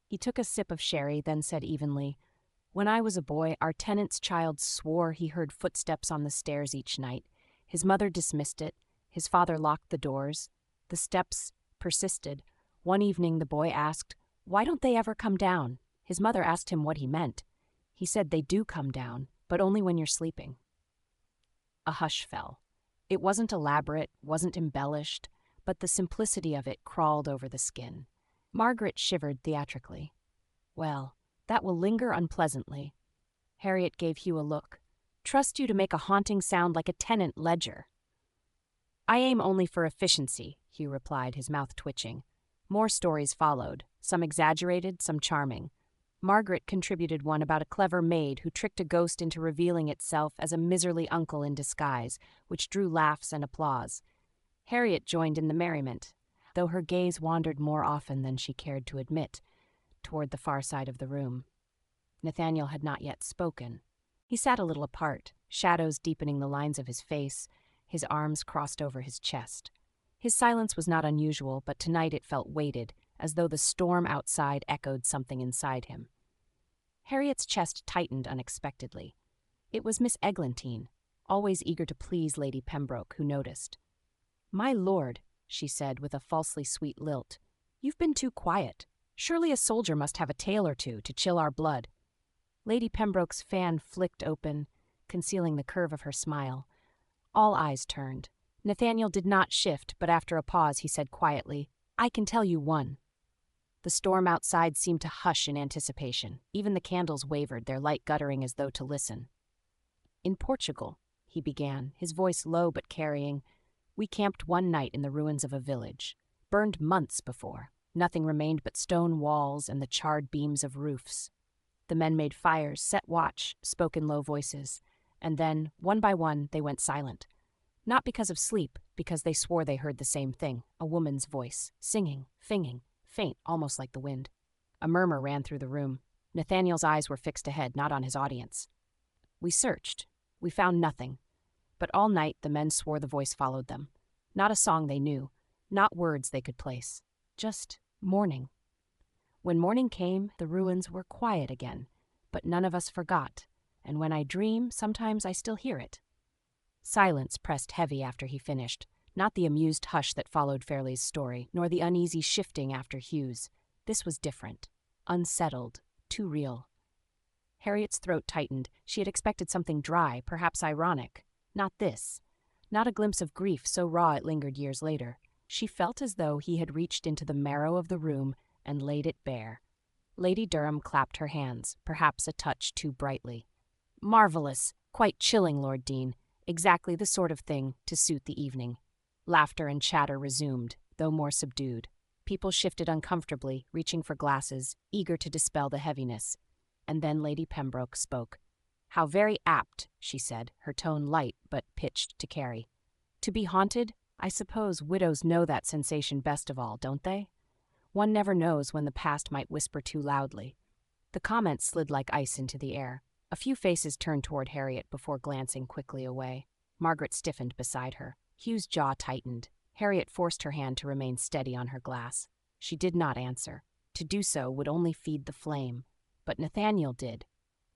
He took a sip of sherry, then said evenly, "When I was a boy, our tenant's child swore he heard footsteps on the stairs each night. His mother dismissed it. His father locked the doors. The steps persisted. One evening the boy asked, 'Why don't they ever come down?' His mother asked him what he meant. He said, 'They do come down, but only when you're sleeping.'" A hush fell. It wasn't elaborate, wasn't embellished, but the simplicity of it crawled over the skin. Margaret shivered theatrically. Well, that will linger unpleasantly. Harriet gave Hugh a look. Trust you to make a haunting sound like a tenant ledger. I aim only for efficiency, Hugh replied, his mouth twitching. More stories followed, some exaggerated, some charming. Margaret contributed one about a clever maid who tricked a ghost into revealing itself as a miserly uncle in disguise, which drew laughs and applause. Harriet joined in the merriment, though her gaze wandered more often than she cared to admit, toward the far side of the room. Nathaniel had not yet spoken. He sat a little apart, shadows deepening the lines of his face, his arms crossed over his chest. His silence was not unusual, but tonight it felt weighted, as though the storm outside echoed something inside him. Harriet's chest tightened unexpectedly. It was Miss Eglantine, always eager to please Lady Pembroke, who noticed. "My lord," she said with a falsely sweet lilt, "you've been too quiet. Surely a soldier must have a tale or two to chill our blood." Lady Pembroke's fan flicked open, concealing the curve of her smile. All eyes turned. Nathaniel did not shift, but after a pause he said quietly, "I can tell you one." The storm outside seemed to hush in anticipation. Even the candles wavered, their light guttering as though to listen. "In Portugal," he began, his voice low but carrying, "we camped one night in the ruins of a village. Burned months before. Nothing remained but stone walls and the charred beams of roofs. The men made fires, set watch, spoke in low voices, and then, one by one, they went silent. Not because of sleep, because they swore they heard the same thing, a woman's voice, singing, faint, almost like the wind." A murmur ran through the room. Nathaniel's eyes were fixed ahead, not on his audience. "We searched. We found nothing. But all night the men swore the voice followed them. Not a song they knew, not words they could place. Just mourning. When morning came, the ruins were quiet again, but none of us forgot, and when I dream, sometimes I still hear it." Silence pressed heavy after he finished, not the amused hush that followed Fairley's story, nor the uneasy shifting after Hugh's. This was different, unsettled, too real. Harriet's throat tightened. She had expected something dry, perhaps ironic. Not this. Not a glimpse of grief so raw it lingered years later. She felt as though he had reached into the marrow of the room and laid it bare. Lady Durham clapped her hands, perhaps a touch too brightly. "Marvelous! Quite chilling, Lord Deane. Exactly the sort of thing to suit the evening." Laughter and chatter resumed, though more subdued. People shifted uncomfortably, reaching for glasses, eager to dispel the heaviness. And then Lady Pembroke spoke. "How very apt," she said, her tone light but pitched to carry. "To be haunted? I suppose widows know that sensation best of all, don't they? One never knows when the past might whisper too loudly." The comment slid like ice into the air. A few faces turned toward Harriet before glancing quickly away. Margaret stiffened beside her. Hugh's jaw tightened. Harriet forced her hand to remain steady on her glass. She did not answer. To do so would only feed the flame. But Nathaniel did.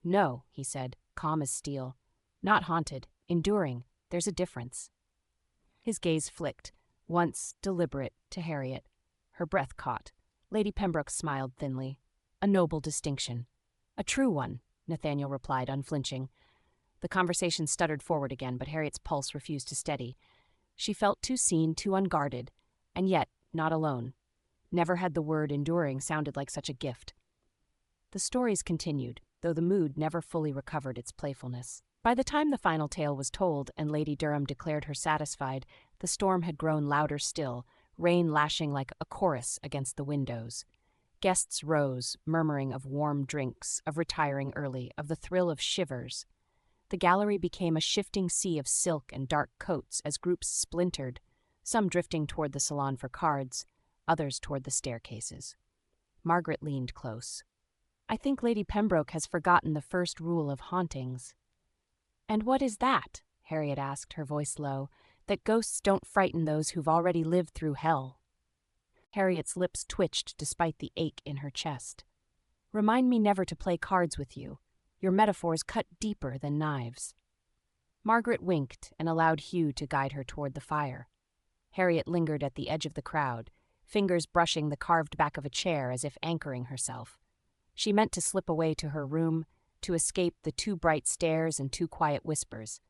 "No," he said, calm as steel. "Not haunted. Enduring. There's a difference." His gaze flicked, once deliberate, to Harriet. Her breath caught. Lady Pembroke smiled thinly. "A noble distinction." "A true one," Nathaniel replied, unflinching. The conversation stuttered forward again, but Harriet's pulse refused to steady. She felt too seen, too unguarded, and yet not alone. Never had the word enduring sounded like such a gift. The stories continued, though the mood never fully recovered its playfulness. By the time the final tale was told and Lady Durham declared her satisfied, the storm had grown louder still, rain lashing like a chorus against the windows. Guests rose, murmuring of warm drinks, of retiring early, of the thrill of shivers. The gallery became a shifting sea of silk and dark coats as groups splintered, some drifting toward the salon for cards, others toward the staircases. Margaret leaned close. "I think Lady Pembroke has forgotten the first rule of hauntings." "And what is that?" Harriet asked, her voice low. "That ghosts don't frighten those who've already lived through hell." Harriet's lips twitched despite the ache in her chest. "Remind me never to play cards with you. Your metaphors cut deeper than knives." Margaret winked and allowed Hugh to guide her toward the fire. Harriet lingered at the edge of the crowd, fingers brushing the carved back of a chair as if anchoring herself. She meant to slip away to her room, to escape the too bright stares and too quiet whispers.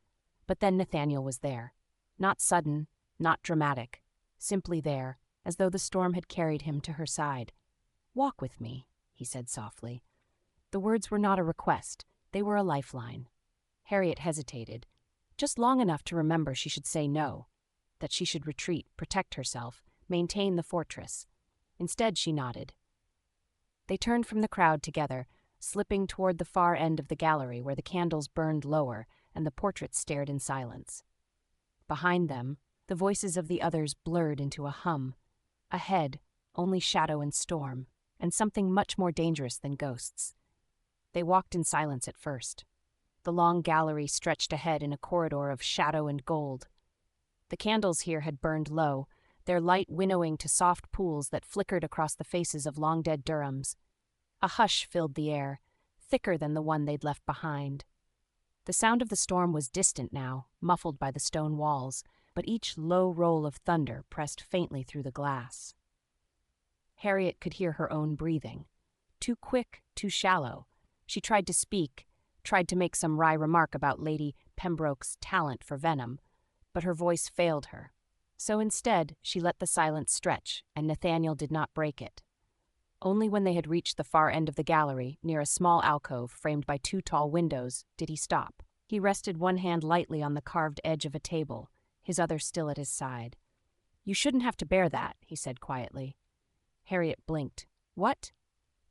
But then Nathaniel was there. Not sudden, not dramatic, simply there, as though the storm had carried him to her side. "Walk with me," he said softly. The words were not a request, they were a lifeline. Harriet hesitated, just long enough to remember she should say no, that she should retreat, protect herself, maintain the fortress. Instead, she nodded. They turned from the crowd together, slipping toward the far end of the gallery where the candles burned lower and the portraits stared in silence. Behind them, the voices of the others blurred into a hum. Ahead, only shadow and storm, and something much more dangerous than ghosts. They walked in silence at first. The long gallery stretched ahead in a corridor of shadow and gold. The candles here had burned low, their light winnowing to soft pools that flickered across the faces of long-dead Durhams. A hush filled the air, thicker than the one they'd left behind. The sound of the storm was distant now, muffled by the stone walls, but each low roll of thunder pressed faintly through the glass. Harriet could hear her own breathing. Too quick, too shallow. She tried to speak, tried to make some wry remark about Lady Pembroke's talent for venom, but her voice failed her. So instead, she let the silence stretch, and Nathaniel did not break it. Only when they had reached the far end of the gallery, near a small alcove framed by 2 tall windows, did he stop. He rested one hand lightly on the carved edge of a table, his other still at his side. "You shouldn't have to bear that," he said quietly. Harriet blinked. "What?"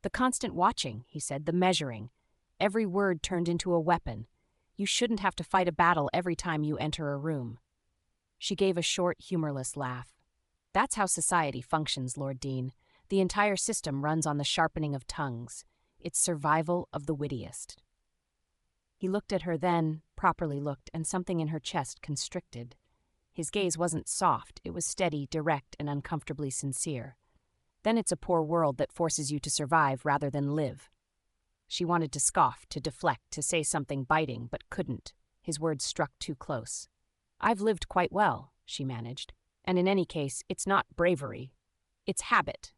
"The constant watching," he said, "the measuring. Every word turned into a weapon. You shouldn't have to fight a battle every time you enter a room." She gave a short, humorless laugh. "That's how society functions, Lord Deane. The entire system runs on the sharpening of tongues. It's survival of the wittiest." He looked at her then, properly looked, and something in her chest constricted. His gaze wasn't soft, it was steady, direct, and uncomfortably sincere. Then it's a poor world that forces you to survive rather than live. She wanted to scoff, to deflect, to say something biting, but couldn't. His words struck too close. "I've lived quite well," she managed. "And in any case, it's not bravery. It's habit.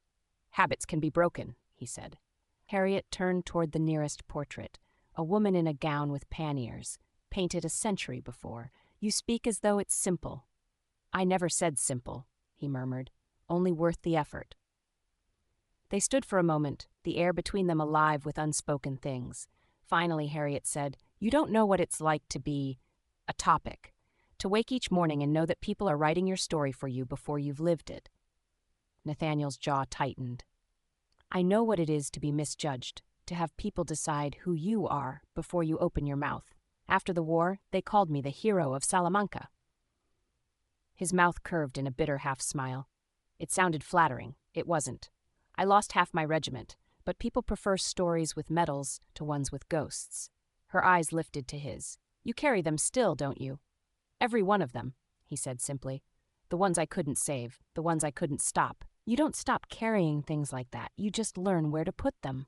Habits can be broken," he said. Harriet turned toward the nearest portrait, a woman in a gown with panniers, painted a century before. "You speak as though it's simple." "I never said simple," he murmured. "Only worth the effort." They stood for a moment, the air between them alive with unspoken things. Finally, Harriet said, "You don't know what it's like to be a topic, to wake each morning and know that people are writing your story for you before you've lived it." Nathaniel's jaw tightened. "I know what it is to be misjudged, to have people decide who you are before you open your mouth. After the war, they called me the hero of Salamanca." His mouth curved in a bitter half-smile. "It sounded flattering. It wasn't. I lost half my regiment, but people prefer stories with medals to ones with ghosts." Her eyes lifted to his. "You carry them still, don't you?" "Every one of them," he said simply. "The ones I couldn't save, the ones I couldn't stop. You don't stop carrying things like that, you just learn where to put them."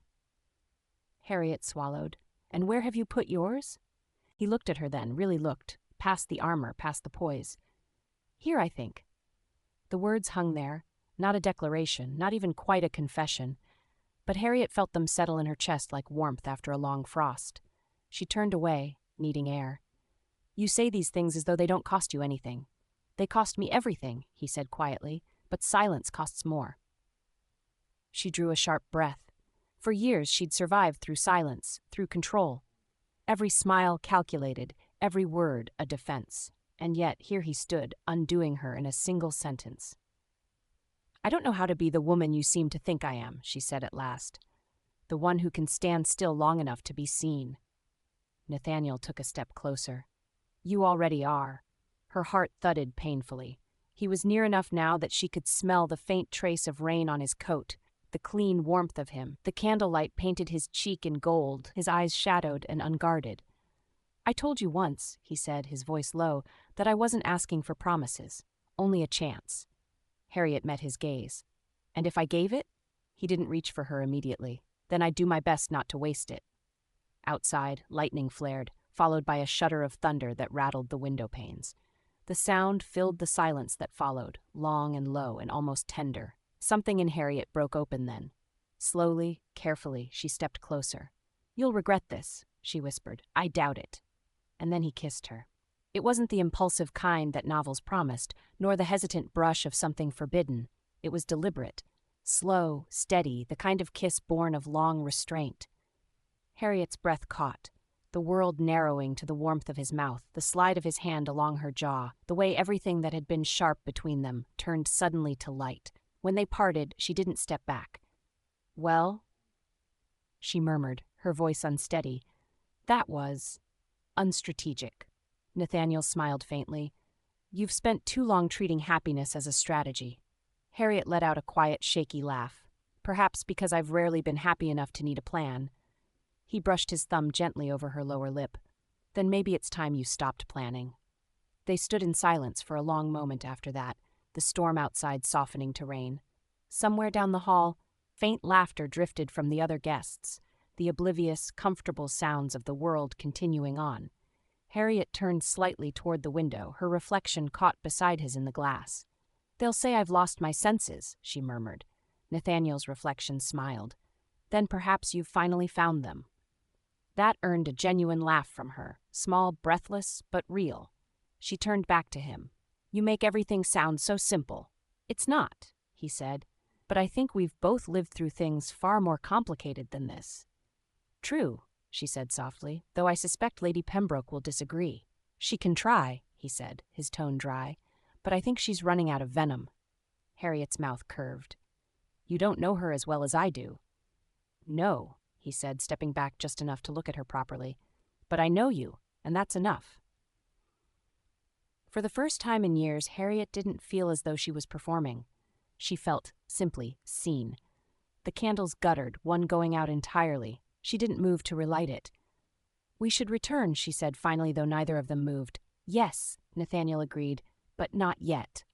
Harriet swallowed. "And where have you put yours?" He looked at her then, really looked, past the armor, past the poise. "Here, I think." The words hung there, not a declaration, not even quite a confession, but Harriet felt them settle in her chest like warmth after a long frost. She turned away, needing air. "You say these things as though they don't cost you anything." "They cost me everything," he said quietly, "but silence costs more." She drew a sharp breath. For years she'd survived through silence, through control. Every smile calculated, every word a defense. And yet here he stood, undoing her in a single sentence. "I don't know how to be the woman you seem to think I am," she said at last. "The one who can stand still long enough to be seen." Nathaniel took a step closer. "You already are." Her heart thudded painfully. He was near enough now that she could smell the faint trace of rain on his coat, the clean warmth of him. The candlelight painted his cheek in gold, his eyes shadowed and unguarded. "I told you once," he said, his voice low, "that I wasn't asking for promises, only a chance." Harriet met his gaze. "And if I gave it?" He didn't reach for her immediately. "Then I'd do my best not to waste it." Outside, lightning flared, followed by a shudder of thunder that rattled the window panes. The sound filled the silence that followed, long and low and almost tender. Something in Harriet broke open then. Slowly, carefully, she stepped closer. "You'll regret this," she whispered. "I doubt it." And then he kissed her. It wasn't the impulsive kind that novels promised, nor the hesitant brush of something forbidden. It was deliberate, slow, steady, the kind of kiss born of long restraint. Harriet's breath caught, the world narrowing to the warmth of his mouth, the slide of his hand along her jaw, the way everything that had been sharp between them turned suddenly to light. When they parted, she didn't step back. "Well?" she murmured, her voice unsteady. "That was unstrategic." Nathaniel smiled faintly. "You've spent too long treating happiness as a strategy." Harriet let out a quiet, shaky laugh. "Perhaps because I've rarely been happy enough to need a plan." He brushed his thumb gently over her lower lip. "Then maybe it's time you stopped planning." They stood in silence for a long moment after that, the storm outside softening to rain. Somewhere down the hall, faint laughter drifted from the other guests, the oblivious, comfortable sounds of the world continuing on. Harriet turned slightly toward the window, her reflection caught beside his in the glass. "They'll say I've lost my senses," she murmured. Nathaniel's reflection smiled. "Then perhaps you've finally found them." That earned a genuine laugh from her, small, breathless, but real. She turned back to him. "You make everything sound so simple." "It's not," he said, "but I think we've both lived through things far more complicated than this." "True," she said softly, "though I suspect Lady Pembroke will disagree." "She can try," he said, his tone dry, "but I think she's running out of venom." Harriet's mouth curved. "You don't know her as well as I do." "No," he said, stepping back just enough to look at her properly. "But I know you, and that's enough." For the first time in years, Harriet didn't feel as though she was performing. She felt, simply, seen. The candles guttered, one going out entirely. She didn't move to relight it. "We should return," she said finally, though neither of them moved. "Yes," Nathaniel agreed, "but not yet."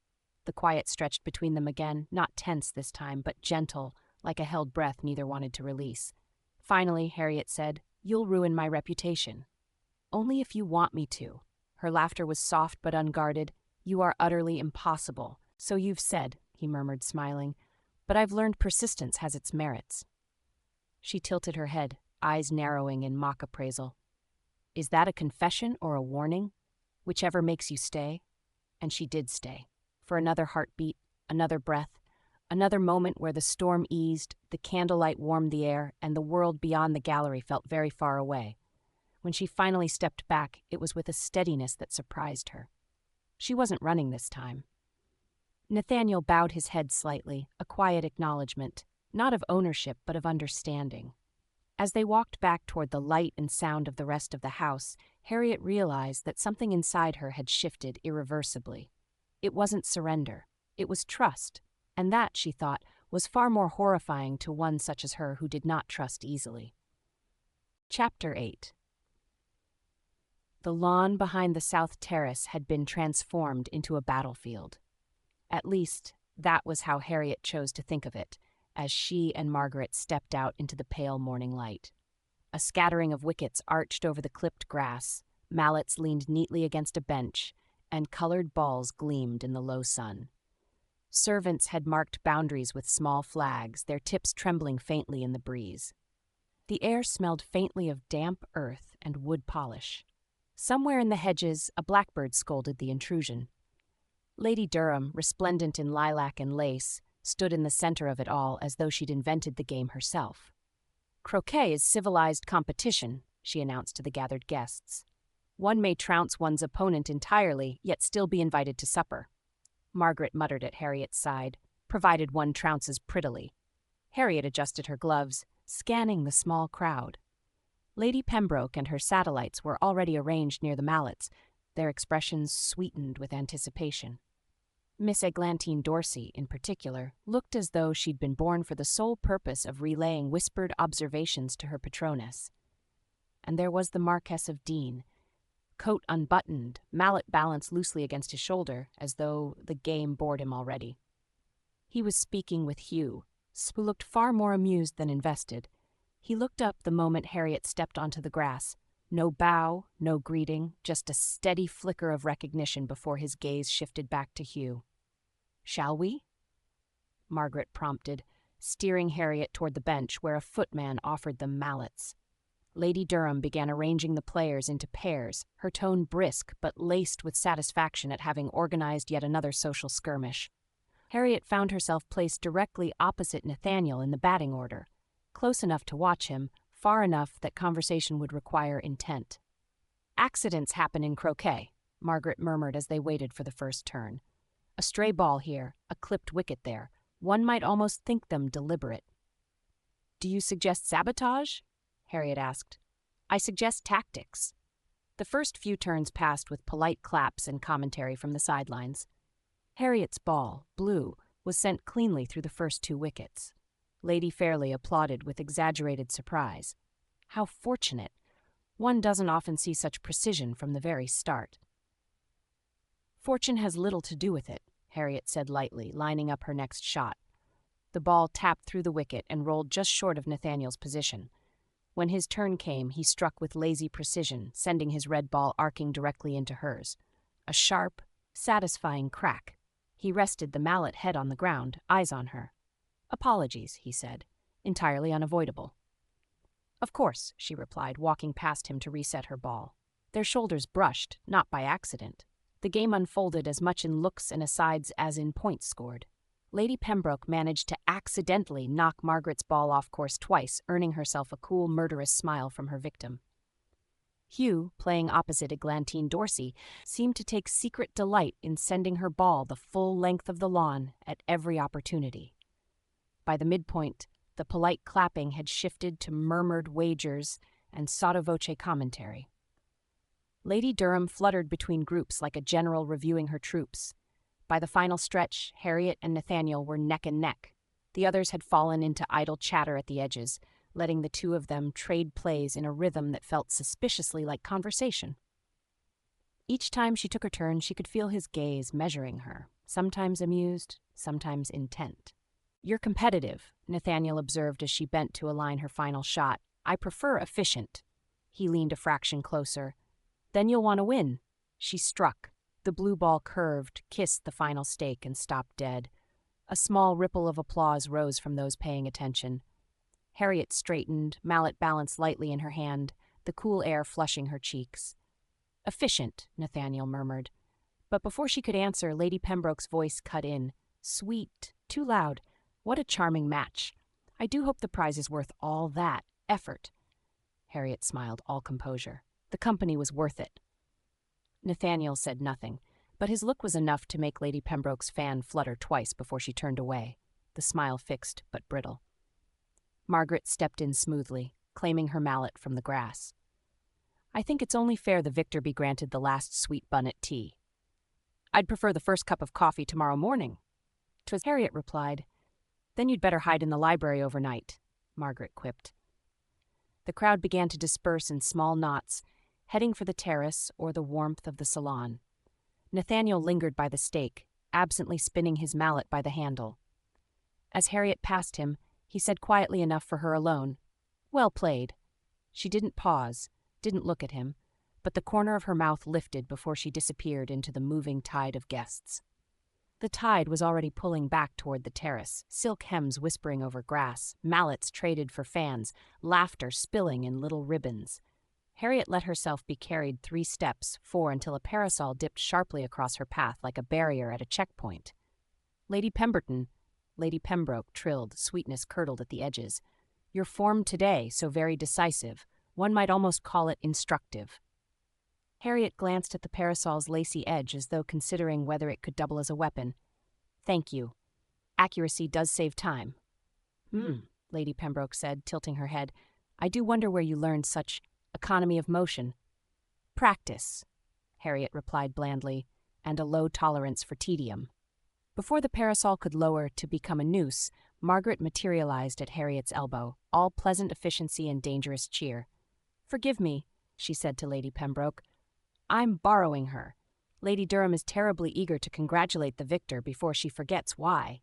The quiet stretched between them again, not tense this time, but gentle, like a held breath neither wanted to release. Finally, Harriet said, "You'll ruin my reputation." "Only if you want me to." Her laughter was soft but unguarded. "You are utterly impossible." "So you've said," he murmured, smiling, "but I've learned persistence has its merits." She tilted her head, eyes narrowing in mock appraisal. "Is that a confession or a warning? Whichever makes you stay." And she did stay. For another heartbeat, another breath, another moment where the storm eased, the candlelight warmed the air, and the world beyond the gallery felt very far away. When she finally stepped back, it was with a steadiness that surprised her. She wasn't running this time. Nathaniel bowed his head slightly, a quiet acknowledgement, not of ownership but of understanding. As they walked back toward the light and sound of the rest of the house, Harriet realized that something inside her had shifted irreversibly. It wasn't surrender, it was trust, and that, she thought, was far more horrifying to one such as her who did not trust easily. Chapter 8. The lawn behind the south terrace had been transformed into a battlefield. At least, that was how Harriet chose to think of it, as she and Margaret stepped out into the pale morning light. A scattering of wickets arched over the clipped grass, mallets leaned neatly against a bench, and colored balls gleamed in the low sun. Servants had marked boundaries with small flags, their tips trembling faintly in the breeze. The air smelled faintly of damp earth and wood polish. Somewhere in the hedges, a blackbird scolded the intrusion. Lady Durham, resplendent in lilac and lace, stood in the center of it all as though she'd invented the game herself. "Croquet is civilized competition," she announced to the gathered guests. "One may trounce one's opponent entirely, yet still be invited to supper." Margaret muttered at Harriet's side, "provided one trounces prettily." Harriet adjusted her gloves, scanning the small crowd. Lady Pembroke and her satellites were already arranged near the mallets, their expressions sweetened with anticipation. Miss Eglantine Dorsey, in particular, looked as though she'd been born for the sole purpose of relaying whispered observations to her patroness. And there was the Marquess of Deane, coat unbuttoned, mallet balanced loosely against his shoulder, as though the game bored him already. He was speaking with Hugh, who looked far more amused than invested. He looked up the moment Harriet stepped onto the grass. No bow, no greeting, just a steady flicker of recognition before his gaze shifted back to Hugh. "Shall we?" Margaret prompted, steering Harriet toward the bench where a footman offered them mallets. Lady Durham began arranging the players into pairs, her tone brisk but laced with satisfaction at having organized yet another social skirmish. Harriet found herself placed directly opposite Nathaniel in the batting order, close enough to watch him, far enough that conversation would require intent. "Accidents happen in croquet," Margaret murmured as they waited for the first turn. "A stray ball here, a clipped wicket there. One might almost think them deliberate." "Do you suggest sabotage?" Harriet asked. "I suggest tactics." The first few turns passed with polite claps and commentary from the sidelines. Harriet's ball, blue, was sent cleanly through the first 2 wickets. Lady Fairley applauded with exaggerated surprise. How fortunate! One doesn't often see such precision from the very start. "Fortune has little to do with it," Harriet said lightly, lining up her next shot. The ball tapped through the wicket and rolled just short of Nathaniel's position. When his turn came, he struck with lazy precision, sending his red ball arcing directly into hers. A sharp, satisfying crack. He rested the mallet head on the ground, eyes on her. "Apologies," he said. "Entirely unavoidable." "Of course," she replied, walking past him to reset her ball. Their shoulders brushed, not by accident. The game unfolded as much in looks and asides as in points scored. Lady Pembroke managed to accidentally knock Margaret's ball off course twice, earning herself a cool, murderous smile from her victim. Hugh, playing opposite Eglantine Dorsey, seemed to take secret delight in sending her ball the full length of the lawn at every opportunity. By the midpoint, the polite clapping had shifted to murmured wagers and sotto voce commentary. Lady Durham fluttered between groups like a general reviewing her troops. By the final stretch, Harriet and Nathaniel were neck and neck. The others had fallen into idle chatter at the edges, letting the 2 of them trade plays in a rhythm that felt suspiciously like conversation. Each time she took her turn, she could feel his gaze measuring her, sometimes amused, sometimes intent. "You're competitive," Nathaniel observed as she bent to align her final shot. "I prefer efficient." He leaned a fraction closer. "Then you'll want to win." She struck. The blue ball curved, kissed the final stake, and stopped dead. A small ripple of applause rose from those paying attention. Harriet straightened, mallet balanced lightly in her hand, the cool air flushing her cheeks. "Efficient," Nathaniel murmured. But before she could answer, Lady Pembroke's voice cut in. "Sweet, too loud. What a charming match. I do hope the prize is worth all that effort." Harriet smiled, all composure. The company was worth it. Nathaniel said nothing, but his look was enough to make Lady Pembroke's fan flutter twice before she turned away, the smile fixed but brittle. Margaret stepped in smoothly, claiming her mallet from the grass. "I think it's only fair the victor be granted the last sweet bun at tea." "I'd prefer the first cup of coffee tomorrow morning," 'twas Harriet replied. "Then you'd better hide in the library overnight," Margaret quipped. The crowd began to disperse in small knots, heading for the terrace or the warmth of the salon. Nathaniel lingered by the stake, absently spinning his mallet by the handle. As Harriet passed him, he said quietly enough for her alone, "Well played." She didn't pause, didn't look at him, but the corner of her mouth lifted before she disappeared into the moving tide of guests. The tide was already pulling back toward the terrace, silk hems whispering over grass, mallets traded for fans, laughter spilling in little ribbons. Harriet let herself be carried 3 steps, 4 until a parasol dipped sharply across her path like a barrier at a checkpoint. "Lady Pemberton," Lady Pembroke trilled, sweetness curdled at the edges. "Your form today, so very decisive. One might almost call it instructive." Harriet glanced at the parasol's lacy edge as though considering whether it could double as a weapon. "Thank you. Accuracy does save time." Lady Pembroke said, tilting her head. "I do wonder where you learned such economy of motion." "Practice," Harriet replied blandly, "and a low tolerance for tedium." Before the parasol could lower to become a noose, Margaret materialized at Harriet's elbow, all pleasant efficiency and dangerous cheer. "Forgive me," she said to Lady Pembroke. "I'm borrowing her. Lady Durham is terribly eager to congratulate the victor before she forgets why."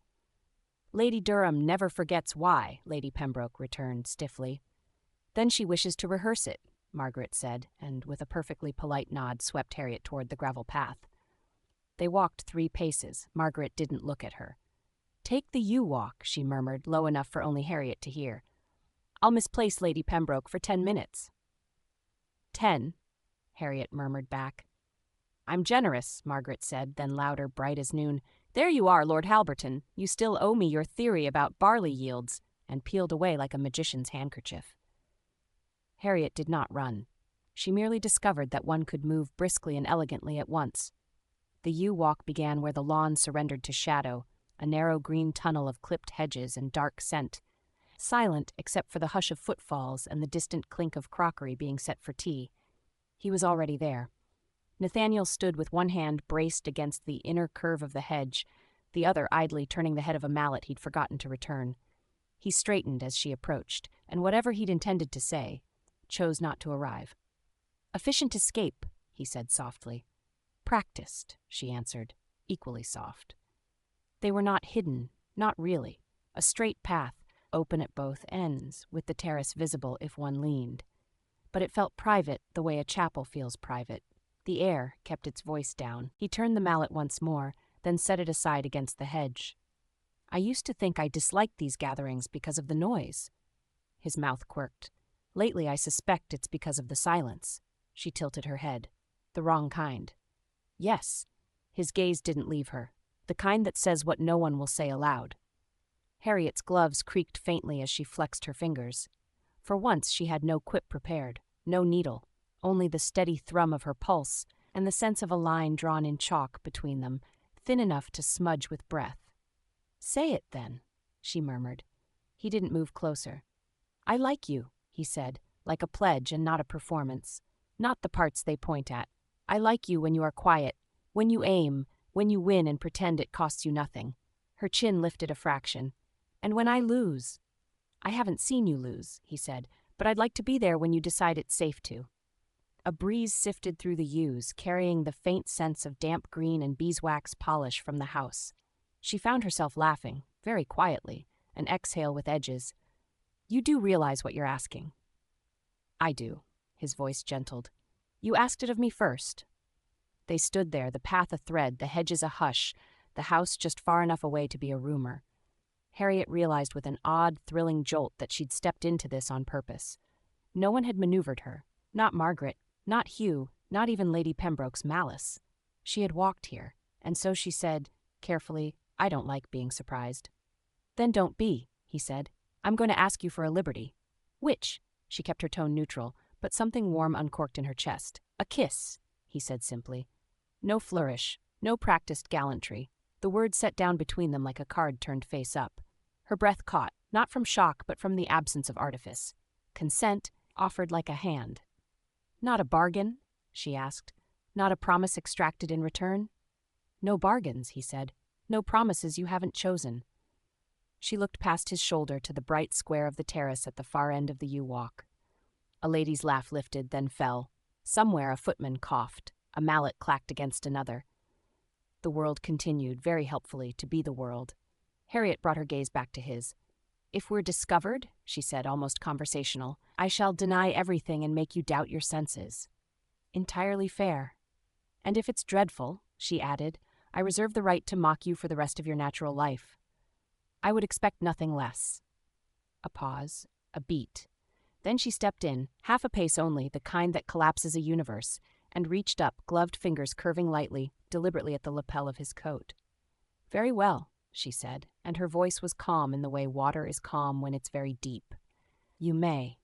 "Lady Durham never forgets why," Lady Pembroke returned stiffly. "Then she wishes to rehearse it," Margaret said, and with a perfectly polite nod swept Harriet toward the gravel path. They walked 3 paces. Margaret didn't look at her. "Take the yew walk," she murmured, low enough for only Harriet to hear. "I'll misplace Lady Pembroke for 10 minutes." 10, Harriet murmured back. I'm generous, Margaret said, then louder, bright as noon. There you are, Lord Halberton. You still owe me your theory about barley yields, and peeled away like a magician's handkerchief. Harriet did not run. She merely discovered that one could move briskly and elegantly at once. The yew walk began where the lawn surrendered to shadow, a narrow green tunnel of clipped hedges and dark scent, silent except for the hush of footfalls and the distant clink of crockery being set for tea. He was already there. Nathaniel stood with one hand braced against the inner curve of the hedge, the other idly turning the head of a mallet he'd forgotten to return. He straightened as she approached, and whatever he'd intended to say, chose not to arrive. Efficient escape, he said softly. Practiced, she answered, equally soft. They were not hidden, not really. A straight path, open at both ends, with the terrace visible if one leaned. But it felt private the way a chapel feels private. The air kept its voice down. He turned the mallet once more, then set it aside against the hedge. I used to think I disliked these gatherings because of the noise. His mouth quirked. Lately I suspect it's because of the silence. She tilted her head. The wrong kind. Yes. His gaze didn't leave her. The kind that says what no one will say aloud. Harriet's gloves creaked faintly as she flexed her fingers. For once she had no quip prepared, no needle, only the steady thrum of her pulse and the sense of a line drawn in chalk between them, thin enough to smudge with breath. Say it, then, she murmured. He didn't move closer. I like you, he said, like a pledge and not a performance. Not the parts they point at. I like you when you are quiet, when you aim, when you win and pretend it costs you nothing. Her chin lifted a fraction. And when I lose. I haven't seen you lose, he said, but I'd like to be there when you decide it's safe to. A breeze sifted through the yews, carrying the faint sense of damp green and beeswax polish from the house. She found herself laughing, very quietly, an exhale with edges. You do realize what you're asking. I do, his voice gentled. You asked it of me first. They stood there, the path a thread, the hedges a hush, the house just far enough away to be a rumor. Harriet realized with an odd, thrilling jolt that she'd stepped into this on purpose. No one had maneuvered her, not Margaret, not Hugh, not even Lady Pembroke's malice. She had walked here, and so she said, carefully, I don't like being surprised. Then don't be, he said. I'm going to ask you for a liberty. Which? She kept her tone neutral, but something warm uncorked in her chest. A kiss, he said simply. No flourish, no practiced gallantry. The words set down between them like a card turned face up. Her breath caught, not from shock but from the absence of artifice. Consent, offered like a hand. Not a bargain? She asked. Not a promise extracted in return? No bargains, he said. No promises you haven't chosen. She looked past his shoulder to the bright square of the terrace at the far end of the yew walk. A lady's laugh lifted, then fell. Somewhere a footman coughed. A mallet clacked against another. The world continued, very helpfully, to be the world. Harriet brought her gaze back to his. If we're discovered, she said, almost conversational, I shall deny everything and make you doubt your senses. Entirely fair. And if it's dreadful, she added, I reserve the right to mock you for the rest of your natural life. I would expect nothing less. A pause, a beat. Then she stepped in, half a pace only, the kind that collapses a universe, and reached up, gloved fingers curving lightly, deliberately at the lapel of his coat. Very well, she said, and her voice was calm in the way water is calm when it's very deep. You may.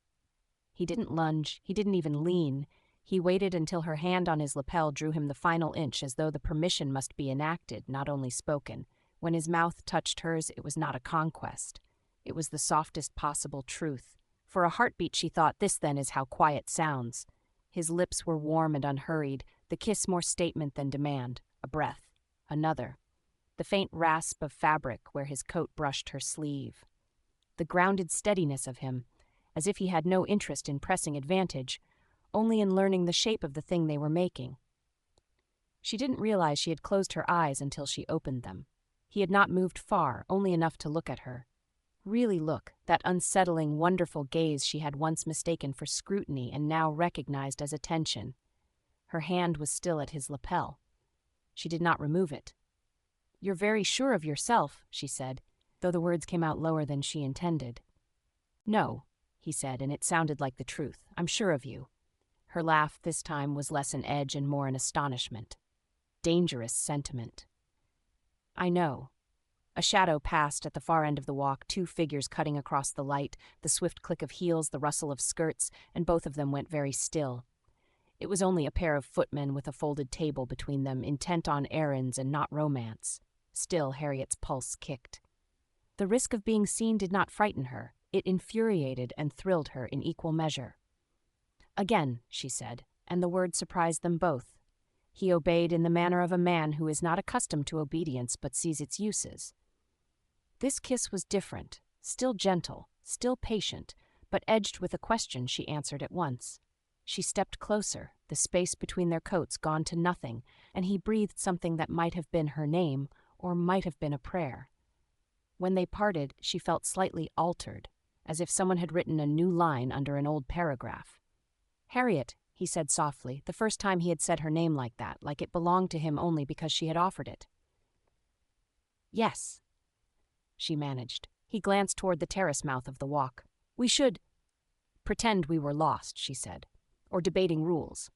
He didn't lunge, he didn't even lean. He waited until her hand on his lapel drew him the final inch as though the permission must be enacted, not only spoken. When his mouth touched hers, it was not a conquest. It was the softest possible truth. For a heartbeat, she thought, this then is how quiet sounds. His lips were warm and unhurried, the kiss more statement than demand. A breath. Another. The faint rasp of fabric where his coat brushed her sleeve. The grounded steadiness of him, as if he had no interest in pressing advantage, only in learning the shape of the thing they were making. She didn't realize she had closed her eyes until she opened them. He had not moved far, only enough to look at her. Really look, that unsettling, wonderful gaze she had once mistaken for scrutiny and now recognized as attention. Her hand was still at his lapel. She did not remove it. You're very sure of yourself, she said, though the words came out lower than she intended. No, he said, and it sounded like the truth. I'm sure of you. Her laugh this time was less an edge and more an astonishment. Dangerous sentiment. I know. A shadow passed at the far end of the walk, two figures cutting across the light, the swift click of heels, the rustle of skirts, and both of them went very still. It was only a pair of footmen with a folded table between them, intent on errands and not romance. Still, Harriet's pulse kicked. The risk of being seen did not frighten her. It infuriated and thrilled her in equal measure. Again, she said, and the word surprised them both. He obeyed in the manner of a man who is not accustomed to obedience but sees its uses. This kiss was different, still gentle, still patient, but edged with a question she answered at once. She stepped closer, the space between their coats gone to nothing, and he breathed something that might have been her name or might have been a prayer. When they parted, she felt slightly altered, as if someone had written a new line under an old paragraph. "Harriet," he said softly, the first time he had said her name like that, like it belonged to him only because she had offered it. "Yes," she managed. He glanced toward the terrace mouth of the walk. "We should pretend we were lost," she said, "or debating rules."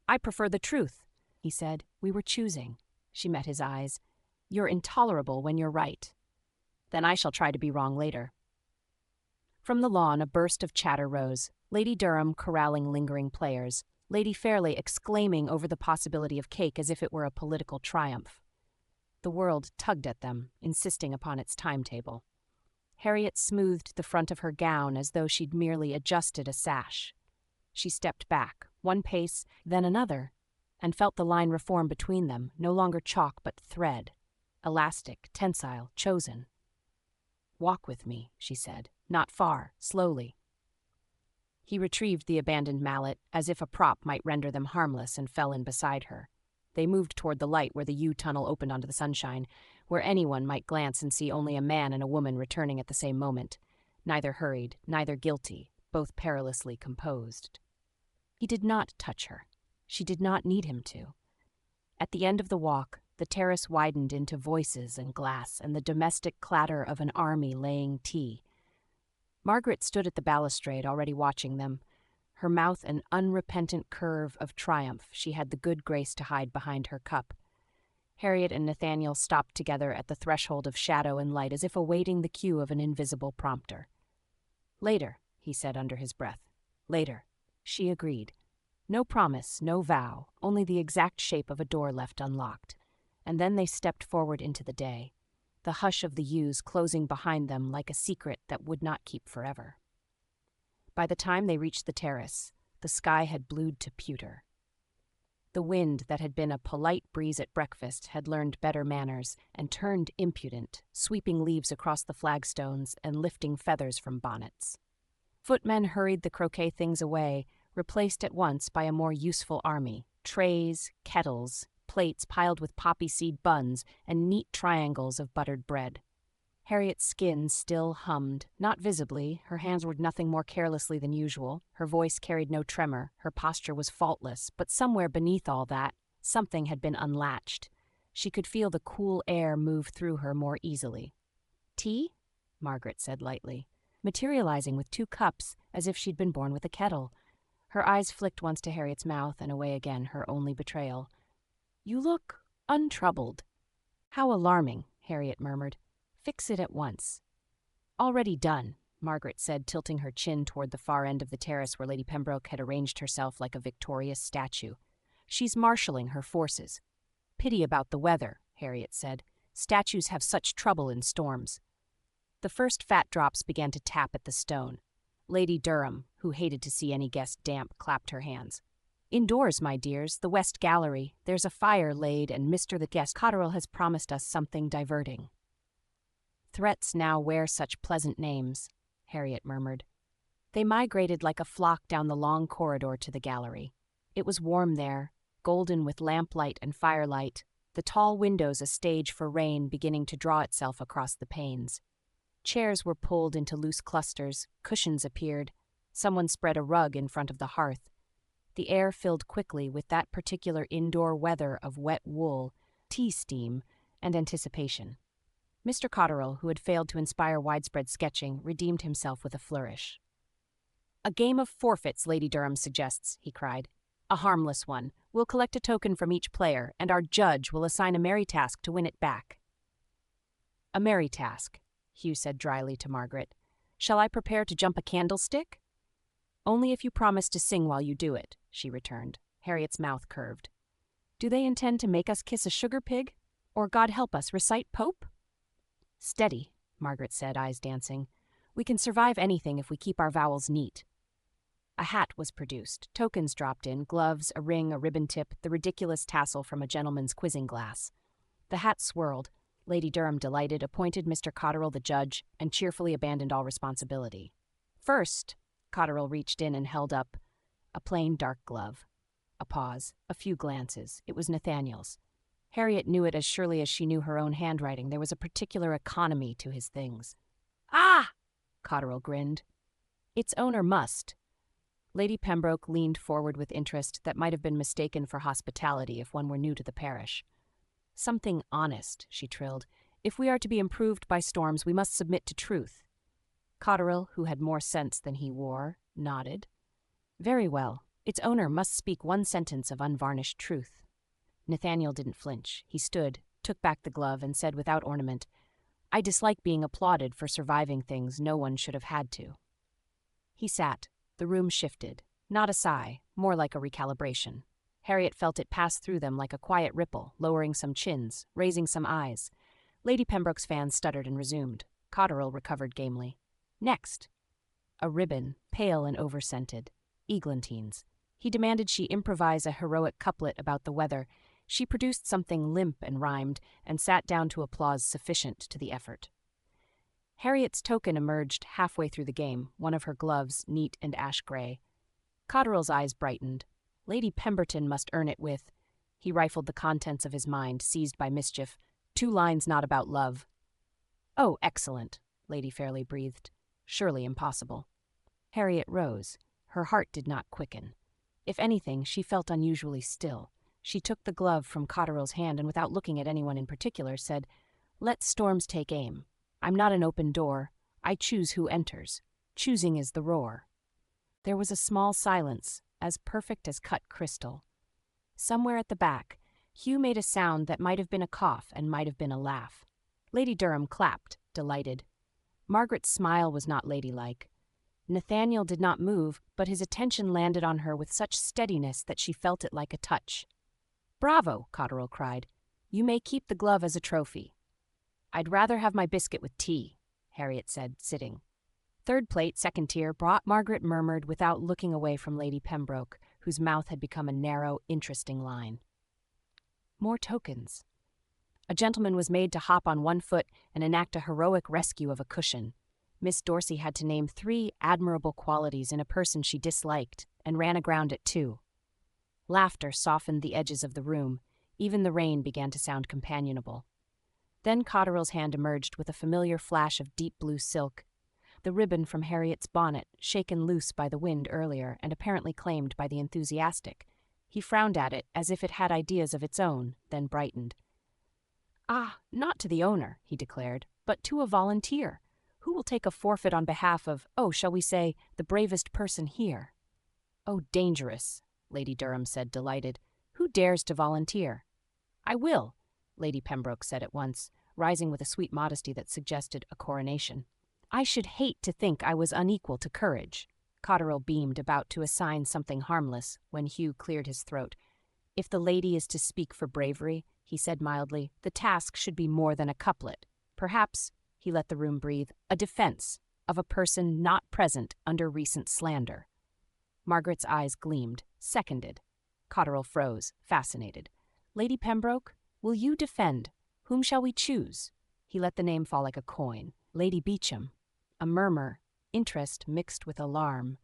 "I prefer the truth," he said. "We were choosing." She met his eyes. "You're intolerable when you're right." "Then I shall try to be wrong later." From the lawn a burst of chatter rose, Lady Durham corralling lingering players, Lady Fairley exclaiming over the possibility of cake as if it were a political triumph. The world tugged at them, insisting upon its timetable. Harriet smoothed the front of her gown as though she'd merely adjusted a sash. She stepped back, one pace, then another, and felt the line reform between them, no longer chalk but thread, elastic, tensile, chosen. "Walk with me," she said. "Not far, slowly." He retrieved the abandoned mallet, as if a prop might render them harmless, and fell in beside her. They moved toward the light where the U-tunnel opened onto the sunshine, where anyone might glance and see only a man and a woman returning at the same moment, neither hurried, neither guilty, both perilously composed. He did not touch her. She did not need him to. At the end of the walk, the terrace widened into voices and glass and the domestic clatter of an army laying tea. Margaret stood at the balustrade, already watching them, her mouth an unrepentant curve of triumph she had the good grace to hide behind her cup. Harriet and Nathaniel stopped together at the threshold of shadow and light as if awaiting the cue of an invisible prompter. "Later," he said under his breath. "Later." She agreed. No promise, no vow, only the exact shape of a door left unlocked. And then they stepped forward into the day, the hush of the yews closing behind them like a secret that would not keep forever. By the time they reached the terrace, the sky had blued to pewter. The wind that had been a polite breeze at breakfast had learned better manners and turned impudent, sweeping leaves across the flagstones and lifting feathers from bonnets. Footmen hurried the croquet things away, replaced at once by a more useful army, trays, kettles, plates piled with poppy seed buns, and neat triangles of buttered bread. Harriet's skin still hummed, not visibly, her hands worked nothing more carelessly than usual, her voice carried no tremor, her posture was faultless, but somewhere beneath all that, something had been unlatched. She could feel the cool air move through her more easily. "Tea?" Margaret said lightly, materializing with 2 cups as if she'd been born with a kettle. Her eyes flicked once to Harriet's mouth and away again, her only betrayal. "You look untroubled." "How alarming," Harriet murmured. "Fix it at once." "Already done," Margaret said, tilting her chin toward the far end of the terrace where Lady Pembroke had arranged herself like a victorious statue. "She's marshalling her forces." "Pity about the weather," Harriet said. "Statues have such trouble in storms." The first fat drops began to tap at the stone. Lady Durham, who hated to see any guest damp, clapped her hands. "Indoors, my dears, the West Gallery. There's a fire laid, and Mr. the Guest Cotterell has promised us something diverting." "Threats now wear such pleasant names," Harriet murmured. They migrated like a flock down the long corridor to the gallery. It was warm there, golden with lamplight and firelight, the tall windows a stage for rain beginning to draw itself across the panes. Chairs were pulled into loose clusters, cushions appeared, someone spread a rug in front of the hearth. The air filled quickly with that particular indoor weather of wet wool, tea steam, and anticipation. Mr. Cotterell, who had failed to inspire widespread sketching, redeemed himself with a flourish. "A game of forfeits, Lady Durham suggests," he cried. A harmless one. We'll collect a token from each player, and our judge will assign a merry task to win it back." "A merry task," Hugh said dryly to Margaret. "Shall I prepare to jump a candlestick?" "Only if you promise to sing while you do it," she returned. Harriet's mouth curved. "Do they intend to make us kiss a sugar pig? Or, God help us, recite Pope?" "Steady," Margaret said, eyes dancing. "We can survive anything if we keep our vowels neat." A hat was produced, tokens dropped in, gloves, a ring, a ribbon tip, the ridiculous tassel from a gentleman's quizzing glass. The hat swirled. Lady Durham, delighted, appointed Mr. Cotterill the judge and cheerfully abandoned all responsibility. "First," Cotterill reached in and held up a plain dark glove. A pause, a few glances. It was Nathaniel's. Harriet knew it as surely as she knew her own handwriting. There was a particular economy to his things. "Ah!" Cotterill grinned. "Its owner must." Lady Pembroke leaned forward with interest that might have been mistaken for hospitality if one were new to the parish. "Something honest," she trilled. "If we are to be improved by storms, we must submit to truth." Cotterill, who had more sense than he wore, nodded. "Very well. Its owner must speak one sentence of unvarnished truth." Nathaniel didn't flinch. He stood, took back the glove, and said without ornament, "I dislike being applauded for surviving things no one should have had to." He sat. The room shifted. Not a sigh, more like a recalibration. Harriet felt it pass through them like a quiet ripple, lowering some chins, raising some eyes. Lady Pembroke's fan stuttered and resumed. Cotterill recovered gamely. "Next." A ribbon, pale and over-scented. Eglantines. He demanded she improvise a heroic couplet about the weather. She produced something limp and rhymed, and sat down to applause sufficient to the effort. Harriet's token emerged halfway through the game, one of her gloves, neat and ash-gray. Cotterill's eyes brightened. Lady Pemberton must earn it with— He rifled the contents of his mind, seized by mischief. 2 lines not about love. "Oh, excellent," Lady Fairley breathed. "Surely impossible." Harriet rose. Her heart did not quicken. If anything, she felt unusually still. She took the glove from Cotterill's hand and, without looking at anyone in particular, said, "Let storms take aim. I'm not an open door. I choose who enters. Choosing is the roar." There was a small silence, as perfect as cut crystal. Somewhere at the back, Hugh made a sound that might have been a cough and might have been a laugh. Lady Durham clapped, delighted. Margaret's smile was not ladylike. Nathaniel did not move, but his attention landed on her with such steadiness that she felt it like a touch. "Bravo!" Cotterill cried. "You may keep the glove as a trophy." "I'd rather have my biscuit with tea," Harriet said, sitting. "Third plate, second tier," Margaret murmured without looking away from Lady Pembroke, whose mouth had become a narrow, interesting line. More tokens. A gentleman was made to hop on one foot and enact a heroic rescue of a cushion. Miss Dorsey had to name 3 admirable qualities in a person she disliked, and ran aground at 2. Laughter softened the edges of the room. Even the rain began to sound companionable. Then Cotterill's hand emerged with a familiar flash of deep blue silk. The ribbon from Harriet's bonnet, shaken loose by the wind earlier and apparently claimed by the enthusiastic. He frowned at it as if it had ideas of its own, then brightened. "Ah, not to the owner," he declared, "but to a volunteer, who will take a forfeit on behalf of, shall we say, the bravest person here." "Oh, dangerous," Lady Durham said, delighted. "Who dares to volunteer?" "I will," Lady Pembroke said at once, rising with a sweet modesty that suggested a coronation. "I should hate to think I was unequal to courage." Cotterill beamed, about to assign something harmless, when Hugh cleared his throat. "If the lady is to speak for bravery," he said mildly, "the task should be more than a couplet. Perhaps," he let the room breathe, "a defense of a person not present under recent slander." Margaret's eyes gleamed. Seconded. Cotterill froze, fascinated. "Lady Pembroke, will you defend? Whom shall we choose?" He let the name fall like a coin. Lady Beauchamp. A murmur, interest mixed with alarm.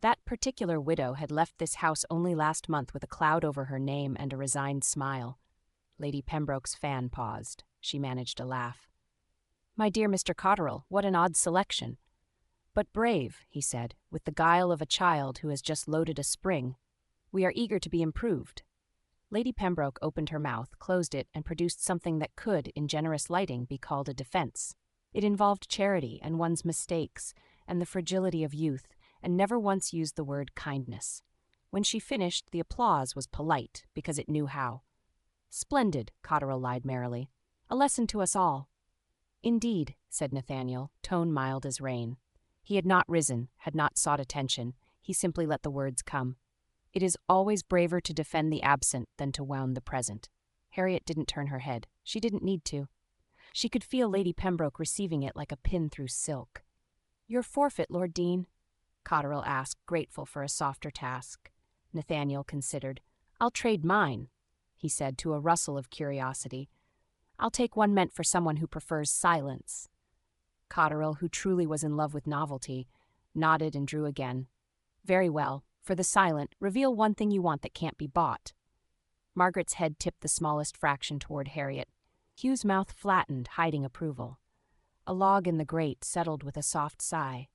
That particular widow had left this house only last month with a cloud over her name and a resigned smile. Lady Pembroke's fan paused. She managed a laugh. "My dear Mr. Cotterill, what an odd selection." "But brave," he said, with the guile of a child who has just loaded a spring. "We are eager to be improved." Lady Pembroke opened her mouth, closed it, and produced something that could, in generous lighting, be called a defense. It involved charity and one's mistakes and the fragility of youth, and never once used the word kindness. When she finished, the applause was polite because it knew how. "Splendid," Cotterill lied merrily. "A lesson to us all." "Indeed," said Nathaniel, tone mild as rain. He had not risen, had not sought attention. He simply let the words come. "It is always braver to defend the absent than to wound the present." Harriet didn't turn her head. She didn't need to. She could feel Lady Pembroke receiving it like a pin through silk. "Your forfeit, Lord Deane?" Cotterill asked, grateful for a softer task. Nathaniel considered. "I'll trade mine," he said to a rustle of curiosity. "I'll take one meant for someone who prefers silence." Cotterill, who truly was in love with novelty, nodded and drew again. "Very well. For the silent, reveal one thing you want that can't be bought." Margaret's head tipped the smallest fraction toward Harriet. Hugh's mouth flattened, hiding approval. A log in the grate settled with a soft sigh.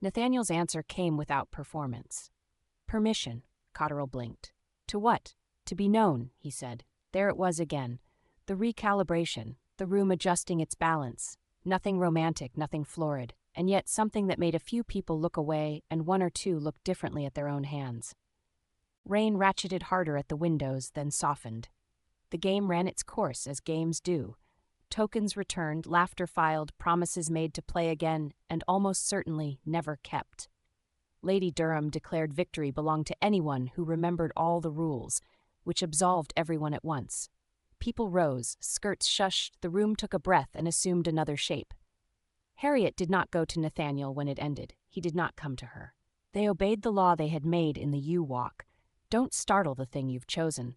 Nathaniel's answer came without performance. "Permission," Cotterill blinked. "To what?" "To be known," he said. There it was again. The recalibration, the room adjusting its balance. Nothing romantic, nothing florid, and yet something that made a few people look away and one or two look differently at their own hands. Rain ratcheted harder at the windows, then softened. The game ran its course, as games do. Tokens returned, laughter filed, promises made to play again, and almost certainly never kept. Lady Durham declared victory belonged to anyone who remembered all the rules, which absolved everyone at once. People rose, skirts shushed, the room took a breath and assumed another shape. Harriet did not go to Nathaniel when it ended. He did not come to her. They obeyed the law they had made in the U-Walk. Don't startle the thing you've chosen.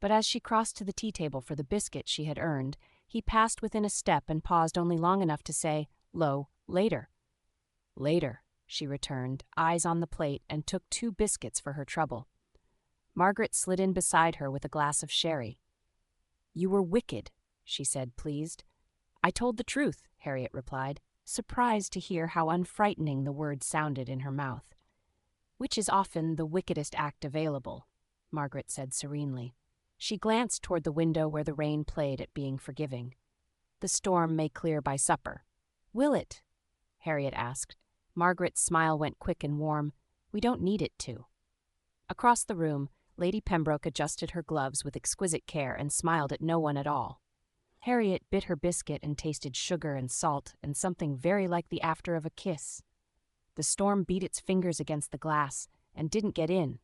But as she crossed to the tea table for the biscuit she had earned, he passed within a step and paused only long enough to say, "Lo, later." "Later," she returned, eyes on the plate, and took 2 biscuits for her trouble. Margaret slid in beside her with a glass of sherry. "You were wicked," she said, pleased. "I told the truth," Harriet replied, surprised to hear how unfrightening the word sounded in her mouth. "Which is often the wickedest act available," Margaret said serenely. She glanced toward the window where the rain played at being forgiving. "The storm may clear by supper." "Will it?" Harriet asked. Margaret's smile went quick and warm. "We don't need it to." Across the room, Lady Pembroke adjusted her gloves with exquisite care and smiled at no one at all. Harriet bit her biscuit and tasted sugar and salt and something very like the after of a kiss. The storm beat its fingers against the glass and didn't get in.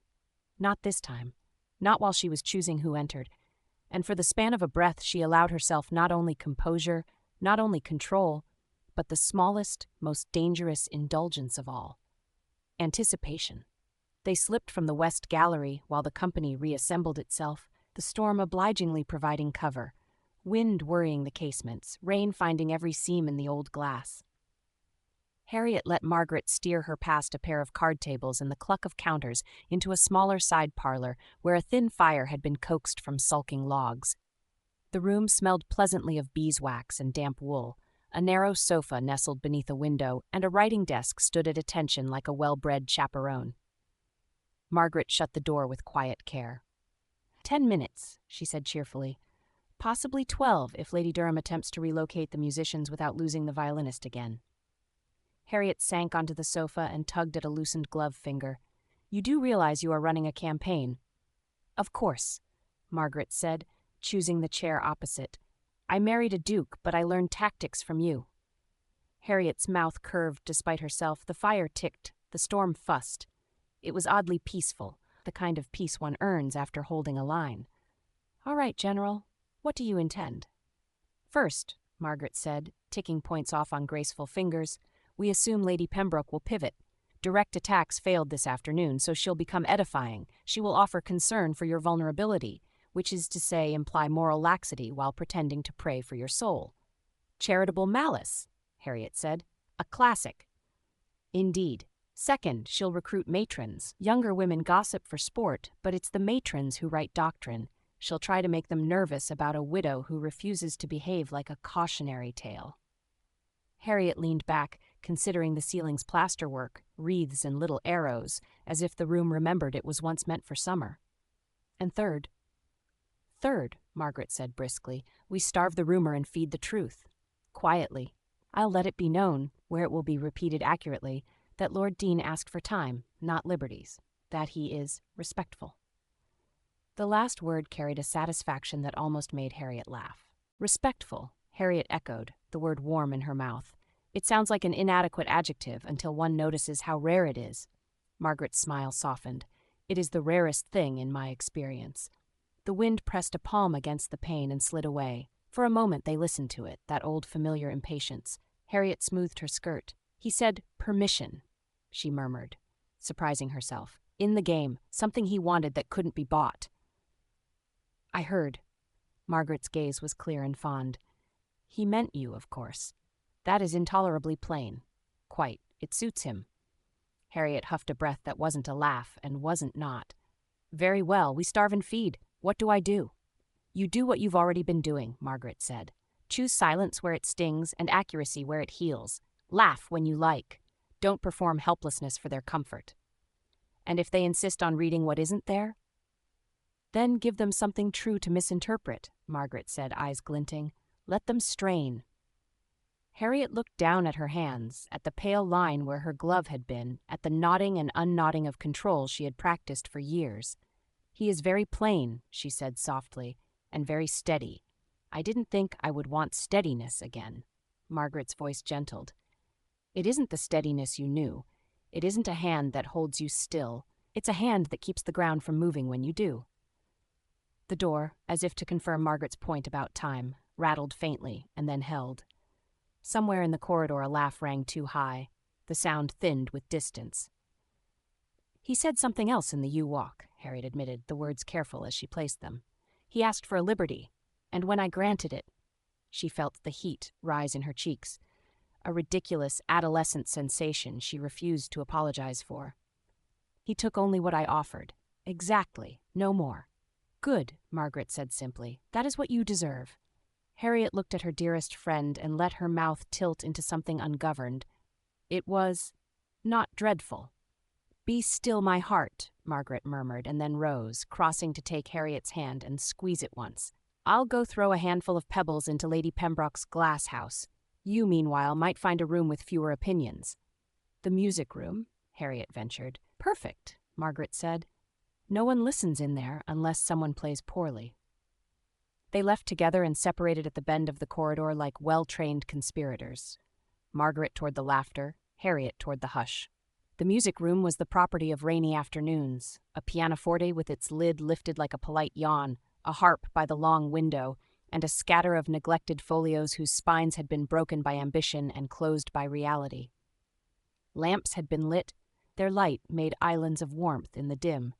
Not this time. Not while she was choosing who entered. And for the span of a breath she allowed herself not only composure, not only control, but the smallest, most dangerous indulgence of all. Anticipation. They slipped from the west gallery while the company reassembled itself, the storm obligingly providing cover, wind worrying the casements, rain finding every seam in the old glass. Harriet let Margaret steer her past a pair of card tables and the cluck of counters into a smaller side parlor where a thin fire had been coaxed from sulking logs. The room smelled pleasantly of beeswax and damp wool. A narrow sofa nestled beneath a window, and a writing desk stood at attention like a well-bred chaperone. Margaret shut the door with quiet care. 10 minutes, she said cheerfully. Possibly 12 if Lady Durham attempts to relocate the musicians without losing the violinist again. Harriet sank onto the sofa and tugged at a loosened glove finger. "You do realize you are running a campaign?" "Of course," Margaret said, choosing the chair opposite. "I married a duke, but I learned tactics from you." Harriet's mouth curved despite herself. The fire ticked. The storm fussed. It was oddly peaceful, the kind of peace one earns after holding a line. "All right, General. What do you intend?" "First," Margaret said, ticking points off on graceful fingers, "we assume Lady Pembroke will pivot. Direct attacks failed this afternoon, so she'll become edifying. She will offer concern for your vulnerability, which is to say imply moral laxity while pretending to pray for your soul." "Charitable malice," Harriet said. "A classic." "Indeed. Second, she'll recruit matrons. Younger women gossip for sport, but it's the matrons who write doctrine. She'll try to make them nervous about a widow who refuses to behave like a cautionary tale." Harriet leaned back, considering the ceiling's plasterwork, wreaths and little arrows, as if the room remembered it was once meant for summer. "And third?" "Third," Margaret said briskly, "we starve the rumor and feed the truth. Quietly. I'll let it be known, where it will be repeated accurately, that Lord Deane asked for time, not liberties. that he is respectful. The last word carried a satisfaction that almost made Harriet laugh. Respectful, Harriet echoed, the word warm in her mouth. It sounds like an inadequate adjective until one notices how rare it is. Margaret's smile softened. It is the rarest thing in my experience. The wind pressed a palm against the pane and slid away. For a moment they listened to it, that old familiar impatience. Harriet smoothed her skirt. He said, "Permission," she murmured, surprising herself. In the game, something he wanted that couldn't be bought. "I heard." Margaret's gaze was clear and fond. "He meant you, of course. That is intolerably plain. Quite. It suits him." Harriet huffed a breath that wasn't a laugh and wasn't not. "Very well, we starve and feed. What do I do?" "You do what you've already been doing," Margaret said. "Choose silence where it stings and accuracy where it heals. Laugh when you like. Don't perform helplessness for their comfort. And if they insist on reading what isn't there?" "Then give them something true to misinterpret," Margaret said, eyes glinting. "Let them strain." Harriet looked down at her hands, at the pale line where her glove had been, at the knotting and unknotting of control she had practiced for years. "He is very plain," she said softly, "and very steady. I didn't think I would want steadiness again." Margaret's voice gentled. "It isn't the steadiness you knew. It isn't a hand that holds you still. It's a hand that keeps the ground from moving when you do." The door, as if to confirm Margaret's point about time, rattled faintly and then held. Somewhere in the corridor a laugh rang too high. The sound thinned with distance. "He said something else in the U-walk," Harriet admitted, the words careful as she placed them. "He asked for a liberty, and when I granted it..." She felt the heat rise in her cheeks, a ridiculous adolescent sensation she refused to apologize for. "He took only what I offered. Exactly, no more." "Good," Margaret said simply. "That is what you deserve." Harriet looked at her dearest friend and let her mouth tilt into something ungoverned. It was not dreadful. "Be still, my heart," Margaret murmured, and then rose, crossing to take Harriet's hand and squeeze it once. "I'll go throw a handful of pebbles into Lady Pembroke's glass house. You, meanwhile, might find a room with fewer opinions." "The music room," Harriet ventured. "Perfect," Margaret said. "No one listens in there unless someone plays poorly." They left together and separated at the bend of the corridor like well-trained conspirators. Margaret toward the laughter, Harriet toward the hush. The music room was the property of rainy afternoons, a pianoforte with its lid lifted like a polite yawn, a harp by the long window, and a scatter of neglected folios whose spines had been broken by ambition and closed by reality. Lamps had been lit, their light made islands of warmth in the dim.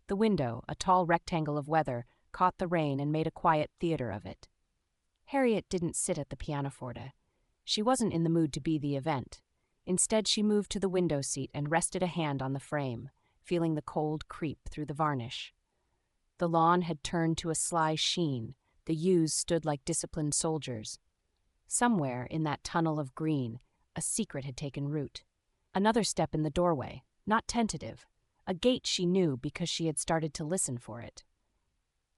The window, a tall rectangle of weather, caught the rain and made a quiet theater of it. Harriet didn't sit at the pianoforte. She wasn't in the mood to be the event. Instead, she moved to the window seat and rested a hand on the frame, feeling the cold creep through the varnish. The lawn had turned to a sly sheen. The yews stood like disciplined soldiers. Somewhere in that tunnel of green, a secret had taken root. Another step in the doorway, not tentative. A gate she knew because she had started to listen for it.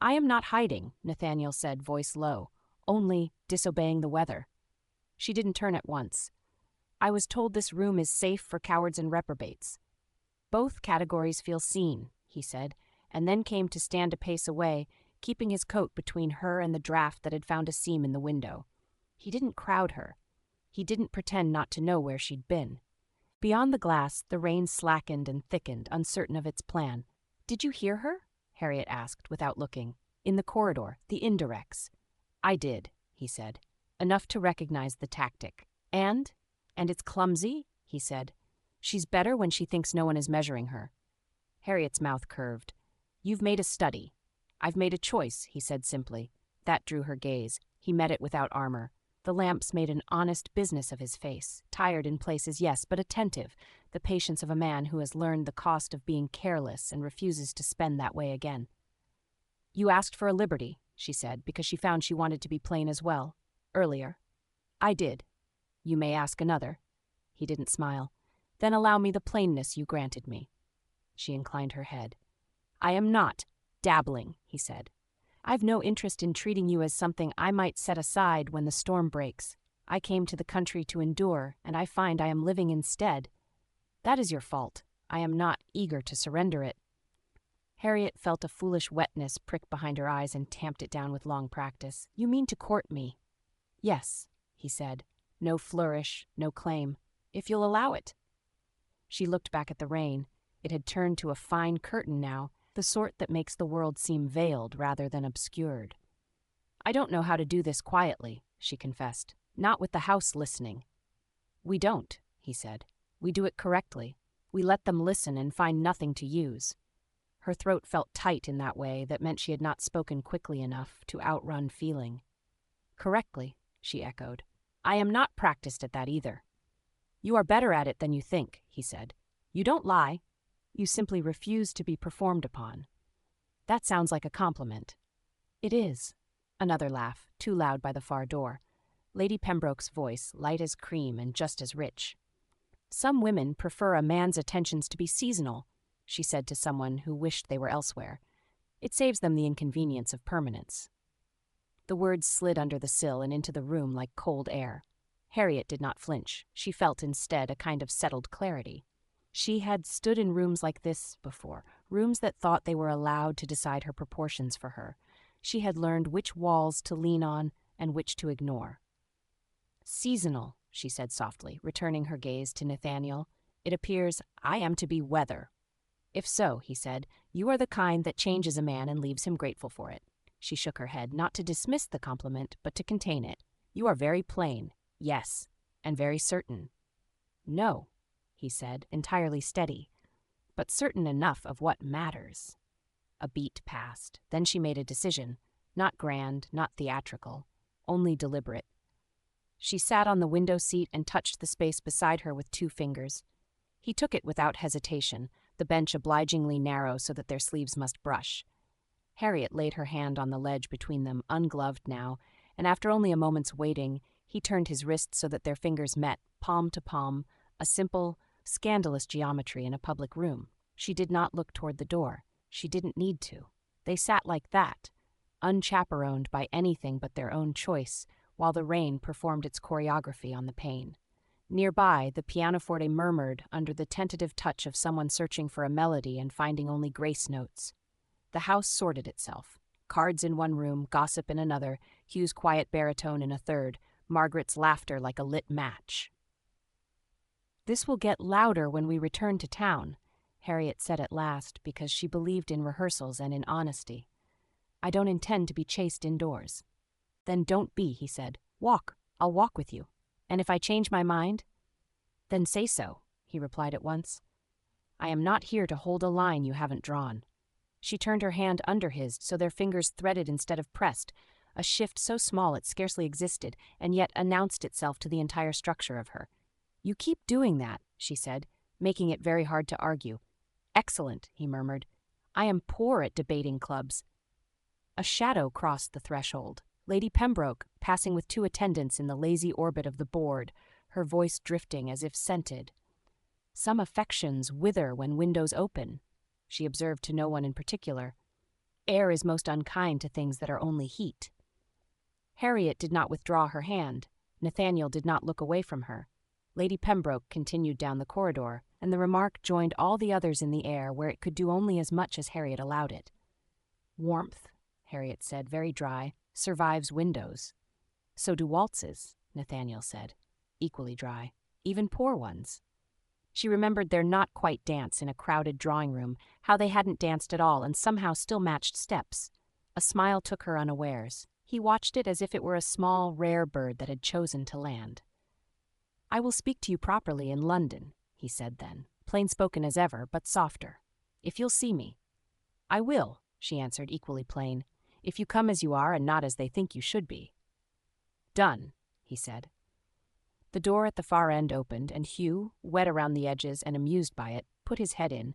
"I am not hiding," Nathaniel said, voice low, "only disobeying the weather." She didn't turn at once. "I was told this room is safe for cowards and reprobates." "Both categories feel seen," he said, and then came to stand a pace away, keeping his coat between her and the draft that had found a seam in the window. He didn't crowd her. He didn't pretend not to know where she'd been. Beyond the glass, the rain slackened and thickened, uncertain of its plan. "Did you hear her?" Harriet asked, without looking. "In the corridor, the indirects." "I did," he said. "Enough to recognize the tactic." And it's clumsy?" he said. "She's better when she thinks no one is measuring her." Harriet's mouth curved. "You've made a study." "I've made a choice," he said simply. That drew her gaze. He met it without armor. The lamps made an honest business of his face, tired in places, yes, but attentive, the patience of a man who has learned the cost of being careless and refuses to spend that way again. "You asked for a liberty," she said, because she found she wanted to be plain as well. "Earlier." "I did." "You may ask another." He didn't smile. "Then allow me the plainness you granted me." She inclined her head. "I am not dabbling," he said. "I've no interest in treating you as something I might set aside when the storm breaks. I came to the country to endure, and I find I am living instead." "That is your fault," I am not eager to surrender it." Harriet felt a foolish wetness prick behind her eyes and tamped it down with long practice. "You mean to court me?" "Yes," he said. "No flourish, no claim. If you'll allow it." She looked back at the rain. It had turned to a fine curtain now, the sort that makes the world seem veiled rather than obscured. "I don't know how to do this quietly," she confessed. "Not with the house listening." "We don't," he said. "We do it correctly. We let them listen and find nothing to use." Her throat felt tight in that way that meant she had not spoken quickly enough to outrun feeling. "Correctly," she echoed. "I am not practiced at that either." "You are better at it than you think," he said. "You don't lie. You simply refuse to be performed upon." "That sounds like a compliment." "It is." Another laugh, too loud by the far door. Lady Pembroke's voice, light as cream and just as rich. "Some women prefer a man's attentions to be seasonal," she said to someone who wished they were elsewhere. "It saves them the inconvenience of permanence." The words slid under the sill and into the room like cold air. Harriet did not flinch. She felt instead a kind of settled clarity. She had stood in rooms like this before, rooms that thought they were allowed to decide her proportions for her. She had learned which walls to lean on and which to ignore. "Seasonal," she said softly, returning her gaze to Nathaniel. "It appears I am to be weather." "If so," he said, "you are the kind that changes a man and leaves him grateful for it." She shook her head, not to dismiss the compliment, but to contain it. "You are very plain, yes, and very certain." "No," he said, entirely steady, "but certain enough of what matters." A beat passed. Then she made a decision, not grand, not theatrical, only deliberate. She sat on the window seat and touched the space beside her with 2 fingers. He took it without hesitation, the bench obligingly narrow so that their sleeves must brush. Harriet laid her hand on the ledge between them, ungloved now, and after only a moment's waiting, he turned his wrist so that their fingers met, palm to palm, a simple, scandalous geometry in a public room. She did not look toward the door. She didn't need to. They sat like that, unchaperoned by anything but their own choice, while the rain performed its choreography on the pane. Nearby, the pianoforte murmured under the tentative touch of someone searching for a melody and finding only grace notes. The house sorted itself. Cards in one room, gossip in another, Hugh's quiet baritone in a third, Margaret's laughter like a lit match. "This will get louder when we return to town," Harriet said at last, because she believed in rehearsals and in honesty. "I don't intend to be chased indoors." "Then don't be," he said. "Walk. I'll walk with you. And if I change my mind?" "Then say so," he replied at once. "I am not here to hold a line you haven't drawn." She turned her hand under his so their fingers threaded instead of pressed, a shift so small it scarcely existed and yet announced itself to the entire structure of her. "You keep doing that," she said, making it very hard to argue. "Excellent," he murmured. "I am poor at debating clubs." A shadow crossed the threshold. Lady Pembroke, passing with 2 attendants in the lazy orbit of the board, her voice drifting as if scented. "Some affections wither when windows open," she observed to no one in particular. "Air is most unkind to things that are only heat." Harriet did not withdraw her hand. Nathaniel did not look away from her. Lady Pembroke continued down the corridor, and the remark joined all the others in the air where it could do only as much as Harriet allowed it. "Warmth," Harriet said, very dry, "survives windows." "So do waltzes," Nathaniel said, equally dry, "even poor ones." She remembered their not-quite dance in a crowded drawing-room, how they hadn't danced at all and somehow still matched steps. A smile took her unawares. He watched it as if it were a small, rare bird that had chosen to land. "I will speak to you properly in London," he said then, plain-spoken as ever, but softer. "If you'll see me." "I will," she answered, equally plain, "if you come as you are and not as they think you should be." "Done," he said. The door at the far end opened, and Hugh, wet around the edges and amused by it, put his head in.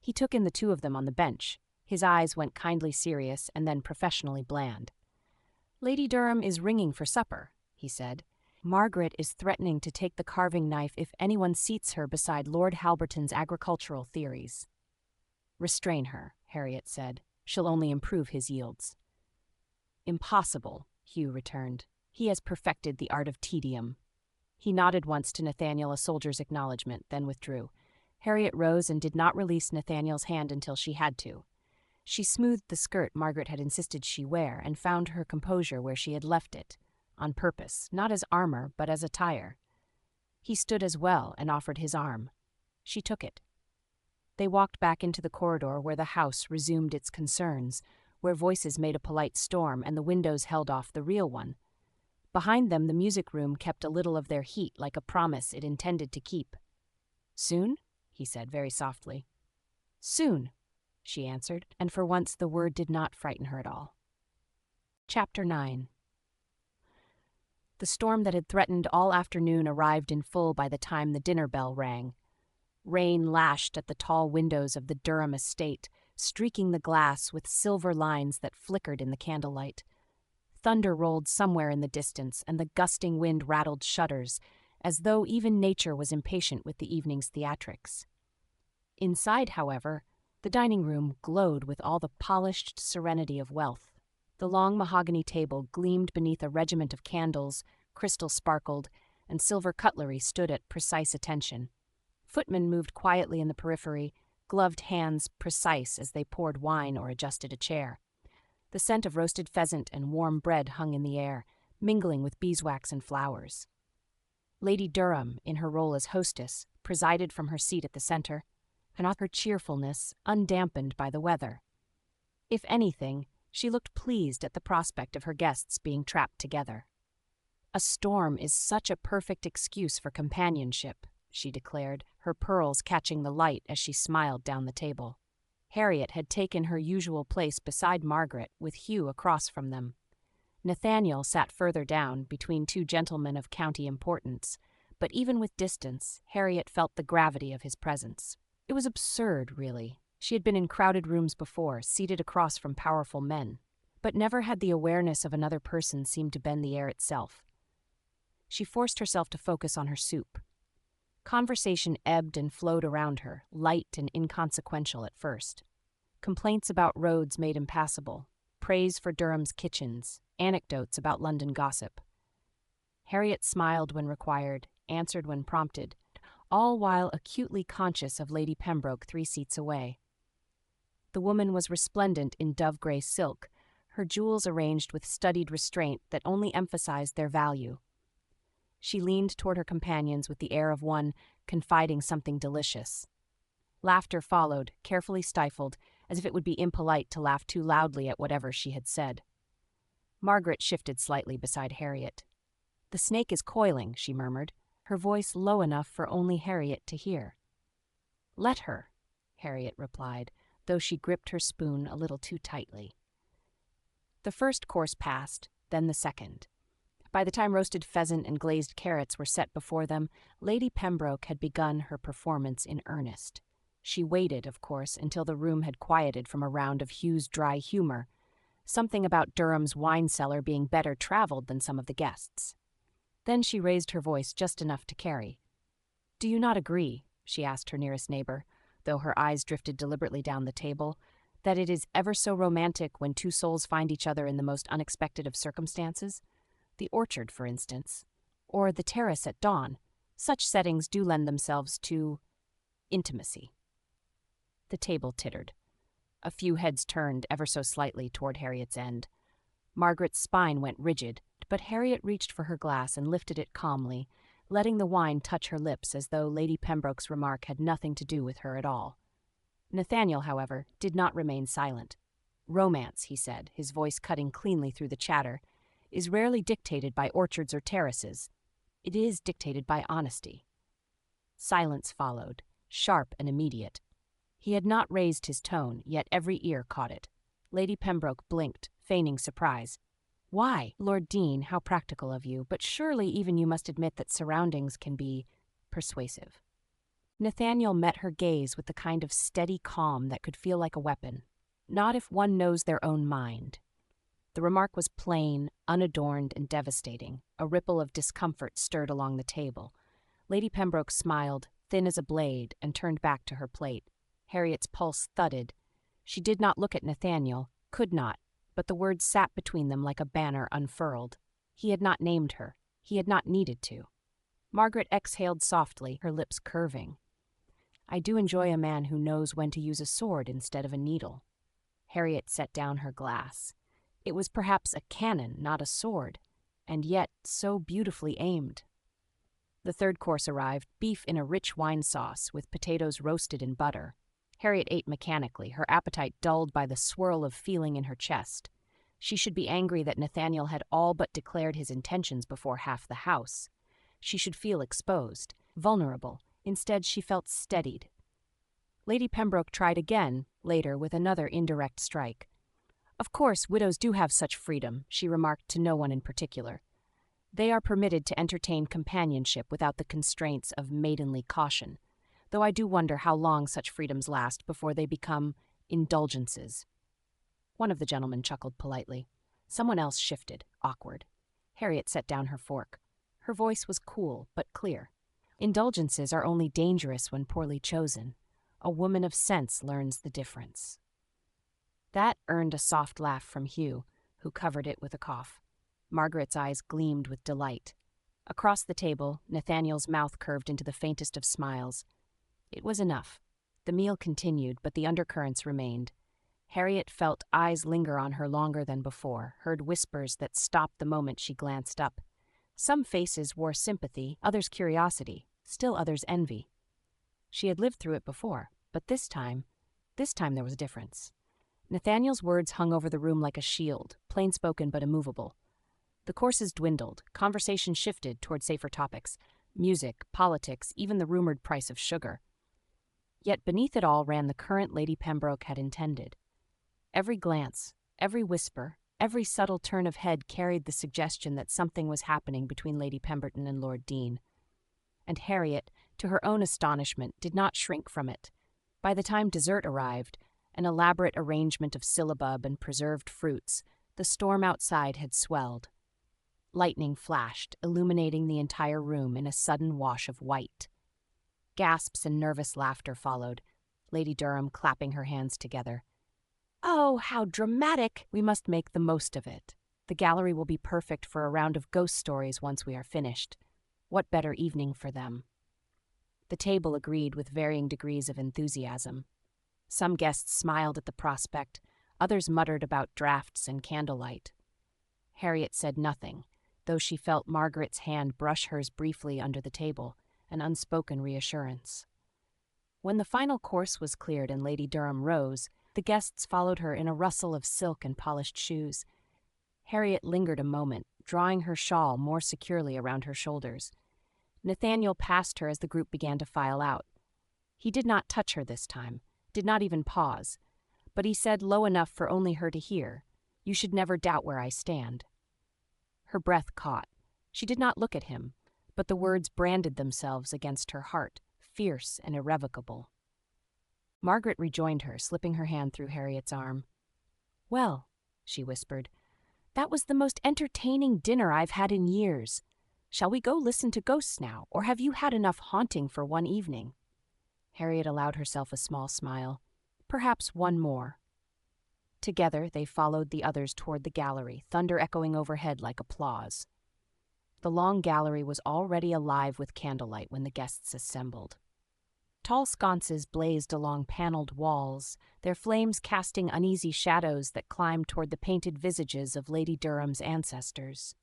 He took in the 2 of them on the bench. His eyes went kindly serious and then professionally bland. "Lady Durham is ringing for supper," he said. "Margaret is threatening to take the carving knife if anyone seats her beside Lord Halberton's agricultural theories." "Restrain her," Harriet said. "She'll only improve his yields." "Impossible," Hugh returned. "He has perfected the art of tedium." He nodded once to Nathaniel, a soldier's acknowledgement, then withdrew. Harriet rose and did not release Nathaniel's hand until she had to. She smoothed the skirt Margaret had insisted she wear and found her composure where she had left it, on purpose, not as armor, but as attire. He stood as well and offered his arm. She took it. They walked back into the corridor where the house resumed its concerns, where voices made a polite storm and the windows held off the real one. Behind them, the music room kept a little of their heat like a promise it intended to keep. "Soon?" he said very softly. "Soon," she answered, and for once the word did not frighten her at all. Chapter 9. The storm that had threatened all afternoon arrived in full by the time the dinner bell rang. Rain lashed at the tall windows of the Durham estate, streaking the glass with silver lines that flickered in the candlelight. Thunder rolled somewhere in the distance, and the gusting wind rattled shutters, as though even nature was impatient with the evening's theatrics. Inside, however, the dining room glowed with all the polished serenity of wealth. The long mahogany table gleamed beneath a regiment of candles, crystal sparkled, and silver cutlery stood at precise attention. Footmen moved quietly in the periphery, gloved hands precise as they poured wine or adjusted a chair. The scent of roasted pheasant and warm bread hung in the air, mingling with beeswax and flowers. Lady Durham, in her role as hostess, presided from her seat at the center, and her cheerfulness undampened by the weather. If anything, she looked pleased at the prospect of her guests being trapped together. "A storm is such a perfect excuse for companionship," she declared, her pearls catching the light as she smiled down the table. Harriet had taken her usual place beside Margaret, with Hugh across from them. Nathaniel sat further down, between two gentlemen of county importance, but even with distance, Harriet felt the gravity of his presence. It was absurd, really. She had been in crowded rooms before, seated across from powerful men, but never had the awareness of another person seemed to bend the air itself. She forced herself to focus on her soup. Conversation ebbed and flowed around her, light and inconsequential at first. Complaints about roads made impassable, praise for Durham's kitchens, anecdotes about London gossip. Harriet smiled when required, answered when prompted, all while acutely conscious of Lady Pembroke 3 seats away. The woman was resplendent in dove-gray silk, her jewels arranged with studied restraint that only emphasized their value. She leaned toward her companions with the air of one confiding something delicious. Laughter followed, carefully stifled, as if it would be impolite to laugh too loudly at whatever she had said. Margaret shifted slightly beside Harriet. "The snake is coiling," she murmured, her voice low enough for only Harriet to hear. "Let her," Harriet replied, though she gripped her spoon a little too tightly. The first course passed, then the second. By the time roasted pheasant and glazed carrots were set before them, Lady Pembroke had begun her performance in earnest. She waited, of course, until the room had quieted from a round of Hugh's dry humor, something about Durham's wine cellar being better traveled than some of the guests. Then she raised her voice just enough to carry. "Do you not agree," she asked her nearest neighbor, though her eyes drifted deliberately down the table, "that it is ever so romantic when two souls find each other in the most unexpected of circumstances? The orchard, for instance, or the terrace at dawn. Such settings do lend themselves to intimacy." The table tittered. A few heads turned ever so slightly toward Harriet's end. Margaret's spine went rigid, but Harriet reached for her glass and lifted it calmly, letting the wine touch her lips as though Lady Pembroke's remark had nothing to do with her at all. Nathaniel, however, did not remain silent. "Romance," he said, his voice cutting cleanly through the chatter, "is rarely dictated by orchards or terraces. It is dictated by honesty." Silence followed, sharp and immediate. He had not raised his tone, yet every ear caught it. Lady Pembroke blinked, feigning surprise. "Why, Lord Deane, how practical of you, but surely even you must admit that surroundings can be persuasive." Nathaniel met her gaze with the kind of steady calm that could feel like a weapon. "Not if one knows their own mind." The remark was plain, unadorned, and devastating. A ripple of discomfort stirred along the table. Lady Pembroke smiled, thin as a blade, and turned back to her plate. Harriet's pulse thudded. She did not look at Nathaniel, could not, but the words sat between them like a banner unfurled. He had not named her. He had not needed to. Margaret exhaled softly, her lips curving. I do enjoy a man who knows when to use a sword instead of a needle." Harriet set down her glass. It was perhaps a cannon, not a sword, and yet so beautifully aimed. The third course arrived, beef in a rich wine sauce with potatoes roasted in butter. Harriet ate mechanically, her appetite dulled by the swirl of feeling in her chest. She should be angry that Nathaniel had all but declared his intentions before half the house. She should feel exposed, vulnerable. Instead, she felt steadied. Lady Pembroke tried again, later, with another indirect strike. "Of course, widows do have such freedom," she remarked to no one in particular. "They are permitted to entertain companionship without the constraints of maidenly caution, though I do wonder how long such freedoms last before they become indulgences." One of the gentlemen chuckled politely. Someone else shifted, awkward. Harriet set down her fork. Her voice was cool, but clear. "Indulgences are only dangerous when poorly chosen. A woman of sense learns the difference." That earned a soft laugh from Hugh, who covered it with a cough. Margaret's eyes gleamed with delight. Across the table, Nathaniel's mouth curved into the faintest of smiles. It was enough. The meal continued, but the undercurrents remained. Harriet felt eyes linger on her longer than before, heard whispers that stopped the moment she glanced up. Some faces wore sympathy, others curiosity, still others envy. She had lived through it before, but this time there was a difference. Nathaniel's words hung over the room like a shield, plain-spoken but immovable. The courses dwindled, conversation shifted toward safer topics, music, politics, even the rumored price of sugar. Yet beneath it all ran the current Lady Pembroke had intended. Every glance, every whisper, every subtle turn of head carried the suggestion that something was happening between Lady Pemberton and Lord Deane. And Harriet, to her own astonishment, did not shrink from it. By the time dessert arrived, an elaborate arrangement of syllabub and preserved fruits, the storm outside had swelled. Lightning flashed, illuminating the entire room in a sudden wash of white. Gasps and nervous laughter followed, Lady Durham clapping her hands together. "Oh, how dramatic! We must make the most of it. The gallery will be perfect for a round of ghost stories once we are finished. What better evening for them?" The table agreed with varying degrees of enthusiasm. Some guests smiled at the prospect, others muttered about draughts and candlelight. Harriet said nothing, though she felt Margaret's hand brush hers briefly under the table, an unspoken reassurance. When the final course was cleared and Lady Durham rose, the guests followed her in a rustle of silk and polished shoes. Harriet lingered a moment, drawing her shawl more securely around her shoulders. Nathaniel passed her as the group began to file out. He did not touch her this time, did not even pause, but he said low enough for only her to hear, "You should never doubt where I stand." Her breath caught. She did not look at him, but the words branded themselves against her heart, fierce and irrevocable. Margaret rejoined her, slipping her hand through Harriet's arm. "Well," she whispered, "that was the most entertaining dinner I've had in years. Shall we go listen to ghosts now, or have you had enough haunting for one evening?" Harriet allowed herself a small smile. "Perhaps one more." Together they followed the others toward the gallery, thunder echoing overhead like applause. The long gallery was already alive with candlelight when the guests assembled. Tall sconces blazed along paneled walls, their flames casting uneasy shadows that climbed toward the painted visages of Lady Durham's ancestors.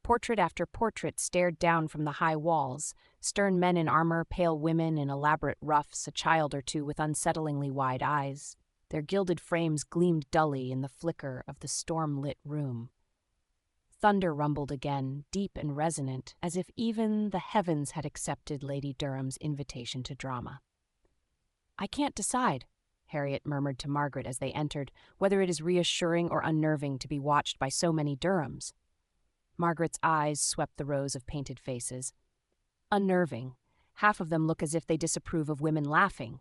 Portrait after portrait stared down from the high walls, stern men in armor, pale women in elaborate ruffs, a child or two with unsettlingly wide eyes. Their gilded frames gleamed dully in the flicker of the storm-lit room. Thunder rumbled again, deep and resonant, as if even the heavens had accepted Lady Durham's invitation to drama. "I can't decide," Harriet murmured to Margaret as they entered, "whether it is reassuring or unnerving to be watched by so many Durhams." Margaret's eyes swept the rows of painted faces. "Unnerving. Half of them look as if they disapprove of women laughing."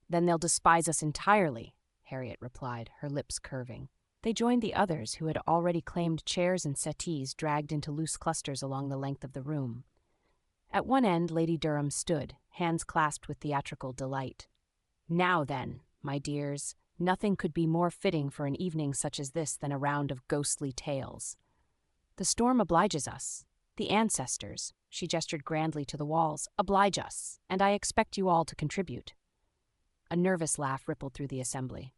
"Then they'll despise us entirely," Harriet replied, her lips curving. They joined the others, who had already claimed chairs and settees dragged into loose clusters along the length of the room. At one end, Lady Durham stood, hands clasped with theatrical delight. "Now then, my dears, nothing could be more fitting for an evening such as this than a round of ghostly tales. The storm obliges us. The ancestors," she gestured grandly to the walls, "oblige us, and I expect you all to contribute. A nervous laugh rippled through the assembly.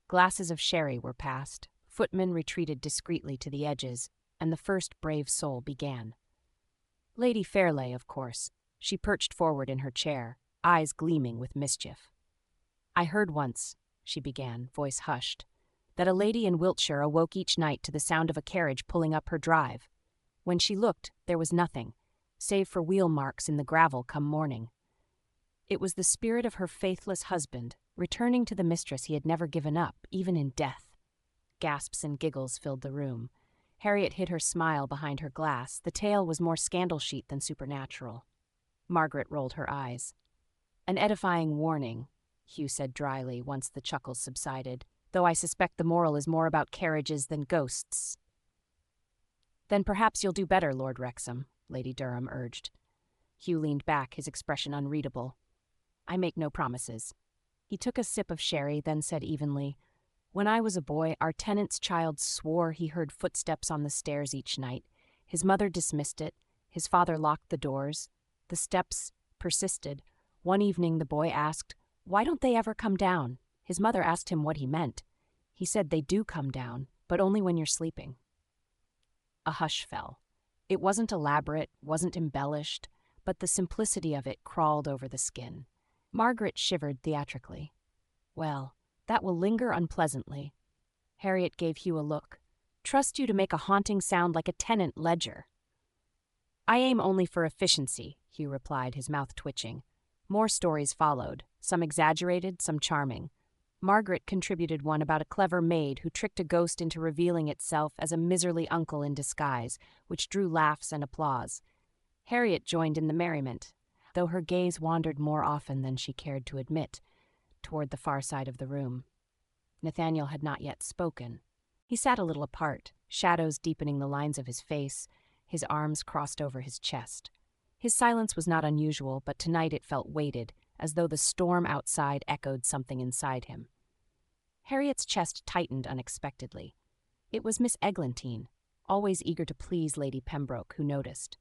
Glasses of sherry were passed, footmen retreated discreetly to the edges, and the first brave soul began. Lady Fairley, of course. She perched forward in her chair, eyes gleaming with mischief. "I heard once," she began, voice hushed, "that a lady in Wiltshire awoke each night to the sound of a carriage pulling up her drive. When she looked, there was nothing, save for wheel marks in the gravel come morning. It was the spirit of her faithless husband, returning to the mistress he had never given up, even in death." Gasps and giggles filled the room. Harriet hid her smile behind her glass. The tale was more scandal sheet than supernatural. Margaret rolled her eyes. "An edifying warning," Hugh said dryly once the chuckles subsided, "though I suspect the moral is more about carriages than ghosts." "Then perhaps you'll do better, Lord Wrexham," Lady Durham urged. Hugh leaned back, his expression unreadable. "I make no promises." He took a sip of sherry, then said evenly, "When I was a boy, our tenant's child swore he heard footsteps on the stairs each night. His mother dismissed it. His father locked the doors. The steps persisted. One evening the boy asked, 'Why don't they ever come down?' His mother asked him what he meant. He said, 'They do come down, but only when you're sleeping.'" A hush fell. It wasn't elaborate, wasn't embellished, but the simplicity of it crawled over the skin. Margaret shivered theatrically. "Well, that will linger unpleasantly." Harriet gave Hugh a look. "Trust you to make a haunting sound like a tenant ledger." "I aim only for efficiency," Hugh replied, his mouth twitching. More stories followed, some exaggerated, some charming. Margaret contributed one about a clever maid who tricked a ghost into revealing itself as a miserly uncle in disguise, which drew laughs and applause. Harriet joined in the merriment, though her gaze wandered more often than she cared to admit, toward the far side of the room. Nathaniel had not yet spoken. He sat a little apart, shadows deepening the lines of his face, his arms crossed over his chest. His silence was not unusual, but tonight it felt weighted, as though the storm outside echoed something inside him. Harriet's chest tightened unexpectedly. It was Miss Eglantine, always eager to please Lady Pembroke, who noticed.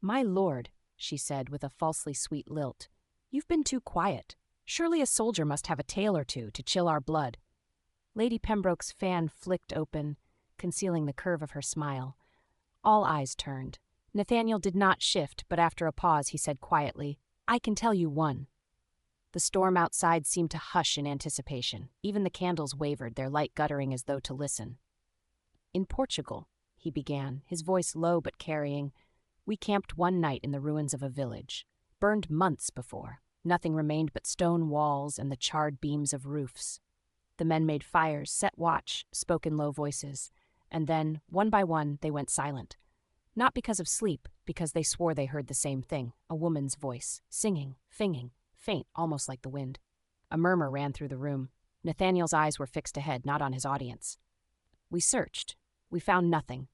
"My lord," she said with a falsely sweet lilt, "you've been too quiet. Surely a soldier must have a tale or two to chill our blood." Lady Pembroke's fan flicked open, concealing the curve of her smile. All eyes turned. Nathaniel did not shift, but after a pause he said quietly, "I can tell you one." The storm outside seemed to hush in anticipation. Even the candles wavered, their light guttering as though to listen. "In Portugal," he began, his voice low but carrying, "we camped one night in the ruins of a village. Burned months before. Nothing remained but stone walls and the charred beams of roofs. The men made fires, set watch, spoke in low voices, and then, one by one, they went silent. Not because of sleep, because they swore they heard the same thing, a woman's voice, singing, faint, almost like the wind." A murmur ran through the room. Nathaniel's eyes were fixed ahead, not on his audience. "We searched. We found nothing.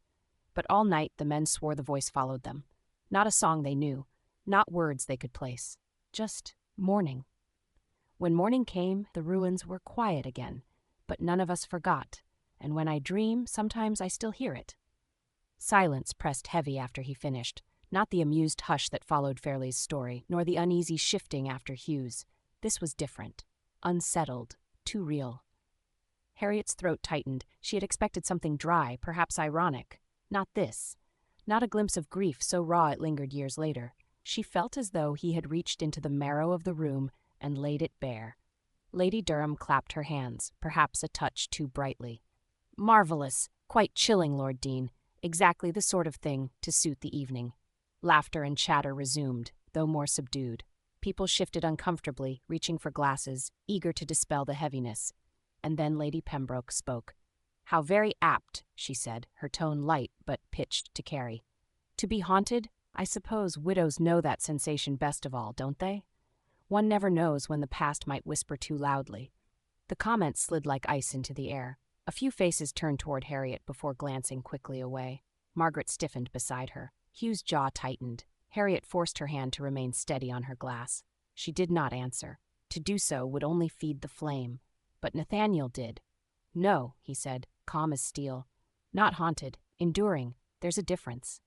But all night the men swore the voice followed them. Not a song they knew, not words they could place. Just morning. When morning came, the ruins were quiet again, but none of us forgot, and when I dream, sometimes I still hear it." Silence pressed heavy after he finished, not the amused hush that followed Fairley's story, nor the uneasy shifting after Hugh's. This was different, unsettled, too real. Harriet's throat tightened. She had expected something dry, perhaps ironic. Not this. Not a glimpse of grief so raw it lingered years later. She felt as though he had reached into the marrow of the room and laid it bare. Lady Durham clapped her hands, perhaps a touch too brightly. "Marvelous! Quite chilling, Lord Deane. Exactly the sort of thing to suit the evening." Laughter and chatter resumed, though more subdued. People shifted uncomfortably, reaching for glasses, eager to dispel the heaviness. And then Lady Pembroke spoke. "How very apt," she said, her tone light but pitched to carry. "To be haunted? I suppose widows know that sensation best of all, don't they? One never knows when the past might whisper too loudly." The comment slid like ice into the air. A few faces turned toward Harriet before glancing quickly away. Margaret stiffened beside her. Hugh's jaw tightened. Harriet forced her hand to remain steady on her glass. She did not answer. To do so would only feed the flame. But Nathaniel did. "No," he said, calm as steel. "Not haunted. Enduring. There's a difference."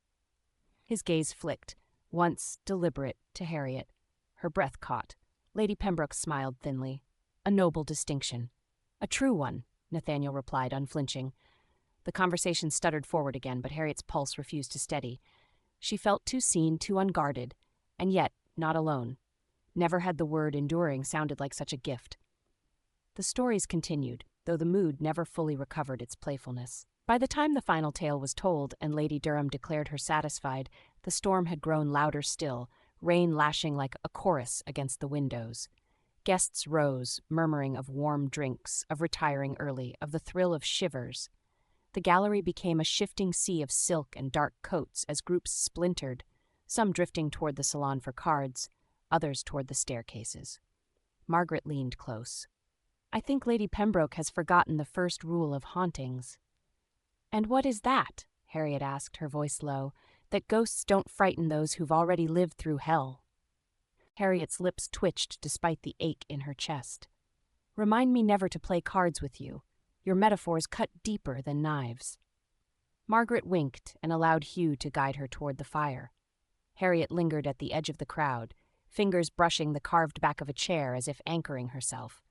His gaze flicked, once deliberate, to Harriet. Her breath caught. Lady Pembroke smiled thinly. A noble distinction. A true one, Nathaniel replied, unflinching. The conversation stuttered forward again, but Harriet's pulse refused to steady. She felt too seen, too unguarded, and yet not alone. Never had the word enduring sounded like such a gift. The stories continued, though the mood never fully recovered its playfulness. By the time the final tale was told and Lady Durham declared her satisfied, the storm had grown louder still, rain lashing like a chorus against the windows. Guests rose, murmuring of warm drinks, of retiring early, of the thrill of shivers. The gallery became a shifting sea of silk and dark coats as groups splintered, some drifting toward the salon for cards, others toward the staircases. Margaret leaned close. "I think Lady Pembroke has forgotten the first rule of hauntings." "And what is that?" Harriet asked, her voice low. "That ghosts don't frighten those who've already lived through hell." Harriet's lips twitched despite the ache in her chest. "Remind me never to play cards with you. Your metaphors cut deeper than knives." Margaret winked and allowed Hugh to guide her toward the fire. Harriet lingered at the edge of the crowd, fingers brushing the carved back of a chair as if anchoring herself.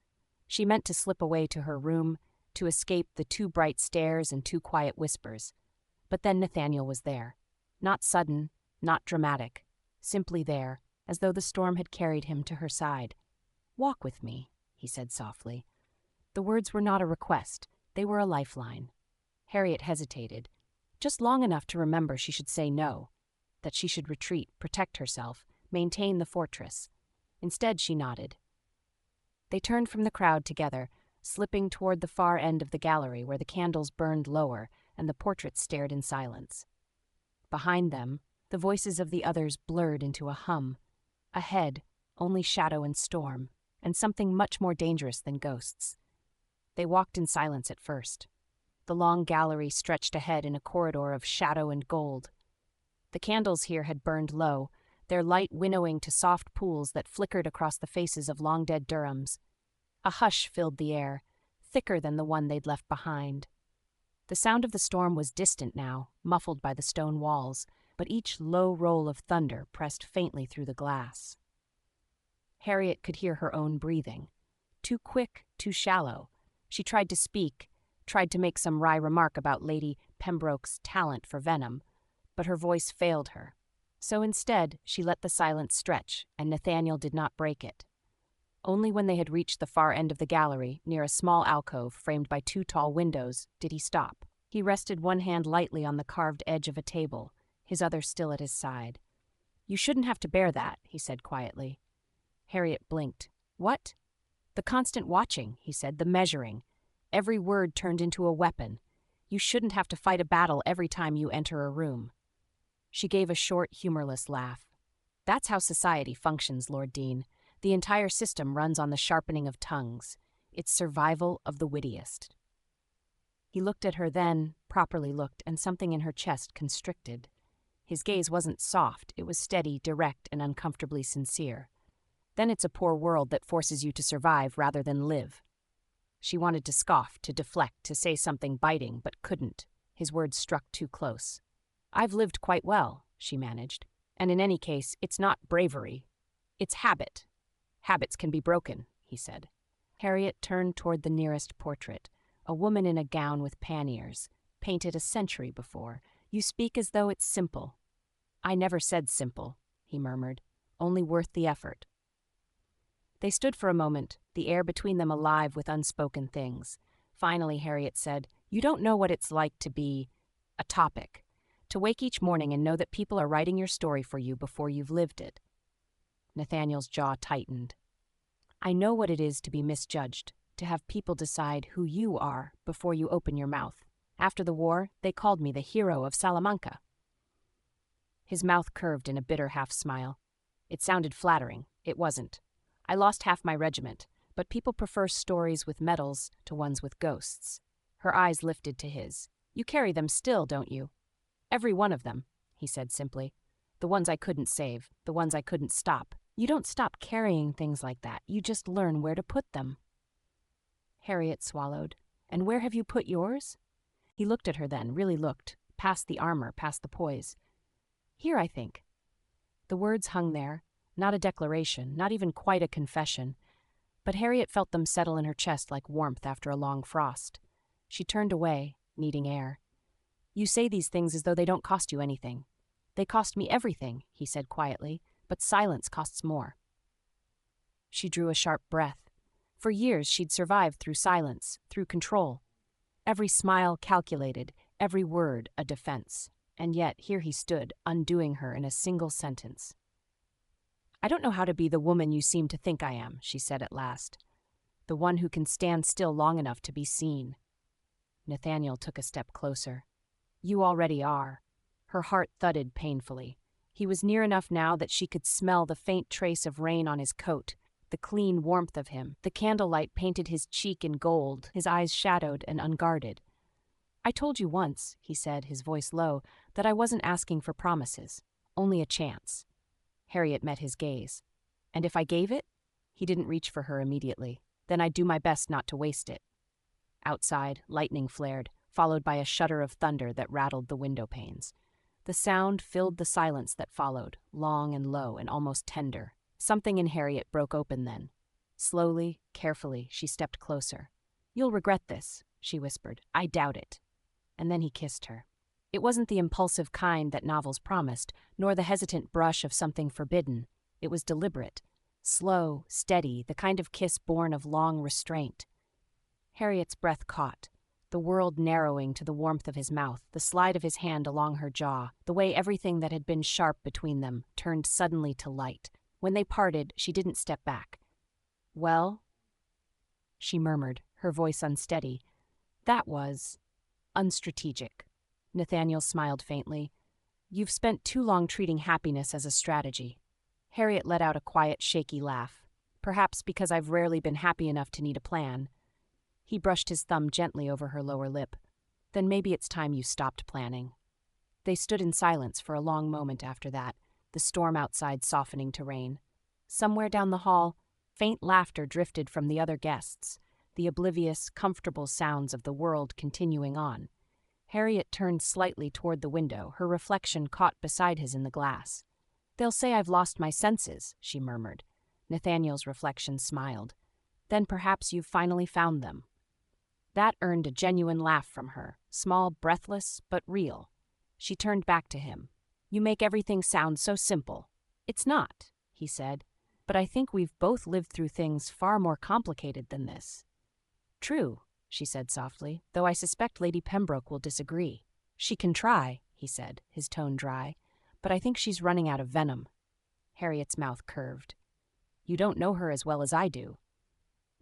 She meant to slip away to her room, to escape the too bright stares and too quiet whispers. But then Nathaniel was there. Not sudden, not dramatic, simply there, as though the storm had carried him to her side. "Walk with me," he said softly. The words were not a request, they were a lifeline. Harriet hesitated, just long enough to remember she should say no, that she should retreat, protect herself, maintain the fortress. Instead, she nodded. They turned from the crowd together, slipping toward the far end of the gallery where the candles burned lower and the portraits stared in silence. Behind them, the voices of the others blurred into a hum. Ahead, only shadow and storm, and something much more dangerous than ghosts. They walked in silence at first. The long gallery stretched ahead in a corridor of shadow and gold. The candles here had burned low, their light winnowing to soft pools that flickered across the faces of long-dead Durhams. A hush filled the air, thicker than the one they'd left behind. The sound of the storm was distant now, muffled by the stone walls, but each low roll of thunder pressed faintly through the glass. Harriet could hear her own breathing. Too quick, too shallow. She tried to speak, tried to make some wry remark about Lady Pembroke's talent for venom, but her voice failed her. So instead, she let the silence stretch, and Nathaniel did not break it. Only when they had reached the far end of the gallery, near a small alcove framed by 2 tall windows, did he stop. He rested one hand lightly on the carved edge of a table, his other still at his side. "You shouldn't have to bear that," he said quietly. Harriet blinked. "What?" "The constant watching," he said, "the measuring. Every word turned into a weapon. You shouldn't have to fight a battle every time you enter a room." She gave a short, humorless laugh. "That's how society functions, Lord Deane. The entire system runs on the sharpening of tongues. It's survival of the wittiest." He looked at her then, properly looked, and something in her chest constricted. His gaze wasn't soft, it was steady, direct, and uncomfortably sincere. Then it's a poor world that forces you to survive rather than live. She wanted to scoff, to deflect, to say something biting, but couldn't. His words struck too close. "I've lived quite well," she managed. "And in any case, it's not bravery. It's habit. Habits can be broken," he said. Harriet turned toward the nearest portrait, a woman in a gown with panniers, painted a century before. "You speak as though it's simple." "I never said simple," he murmured. "Only worth the effort." They stood for a moment, the air between them alive with unspoken things. Finally, Harriet said, "You don't know what it's like to be a topic. To wake each morning and know that people are writing your story for you before you've lived it." Nathaniel's jaw tightened. "I know what it is to be misjudged, to have people decide who you are before you open your mouth. After the war, they called me the hero of Salamanca." His mouth curved in a bitter half-smile. "It sounded flattering. It wasn't. I lost half my regiment, but people prefer stories with medals to ones with ghosts." Her eyes lifted to his. "You carry them still, don't you?" "Every one of them," he said simply. "The ones I couldn't save, the ones I couldn't stop." "You don't stop carrying things like that, you just learn where to put them." Harriet swallowed. "And where have you put yours?" He looked at her then, really looked, past the armor, past the poise. "Here, I think." The words hung there, not a declaration, not even quite a confession. But Harriet felt them settle in her chest like warmth after a long frost. She turned away, needing air. "You say these things as though they don't cost you anything." "They cost me everything," he said quietly, "but silence costs more." She drew a sharp breath. For years she'd survived through silence, through control. Every smile calculated, every word a defense. And yet here he stood, undoing her in a single sentence. "I don't know how to be the woman you seem to think I am," she said at last. "The one who can stand still long enough to be seen." Nathaniel took a step closer. "You already are." Her heart thudded painfully. He was near enough now that she could smell the faint trace of rain on his coat, the clean warmth of him. The candlelight painted his cheek in gold, his eyes shadowed and unguarded. "I told you once," he said, his voice low, "that I wasn't asking for promises. Only a chance." Harriet met his gaze. "And if I gave it?" He didn't reach for her immediately. "Then I'd do my best not to waste it." Outside, lightning flared, followed by a shudder of thunder that rattled the window panes. The sound filled the silence that followed, long and low and almost tender. Something in Harriet broke open then. Slowly, carefully, she stepped closer. "You'll regret this," she whispered. "I doubt it." And then he kissed her. It wasn't the impulsive kind that novels promised, nor the hesitant brush of something forbidden. It was deliberate, slow, steady, the kind of kiss born of long restraint. Harriet's breath caught, the world narrowing to the warmth of his mouth, the slide of his hand along her jaw, the way everything that had been sharp between them turned suddenly to light. When they parted, she didn't step back. "Well?" she murmured, her voice unsteady. "That was unstrategic." Nathaniel smiled faintly. "You've spent too long treating happiness as a strategy." Harriet let out a quiet, shaky laugh. "Perhaps because I've rarely been happy enough to need a plan." He brushed his thumb gently over her lower lip. "Then maybe it's time you stopped planning." They stood in silence for a long moment after that, the storm outside softening to rain. Somewhere down the hall, faint laughter drifted from the other guests, the oblivious, comfortable sounds of the world continuing on. Harriet turned slightly toward the window, her reflection caught beside his in the glass. "They'll say I've lost my senses," she murmured. Nathaniel's reflection smiled. "Then perhaps you've finally found them." That earned a genuine laugh from her, small, breathless, but real. She turned back to him. "You make everything sound so simple." "It's not," he said, "but I think we've both lived through things far more complicated than this." "True," she said softly, "though I suspect Lady Pembroke will disagree." "She can try," he said, his tone dry, "but I think she's running out of venom." Harriet's mouth curved. "You don't know her as well as I do."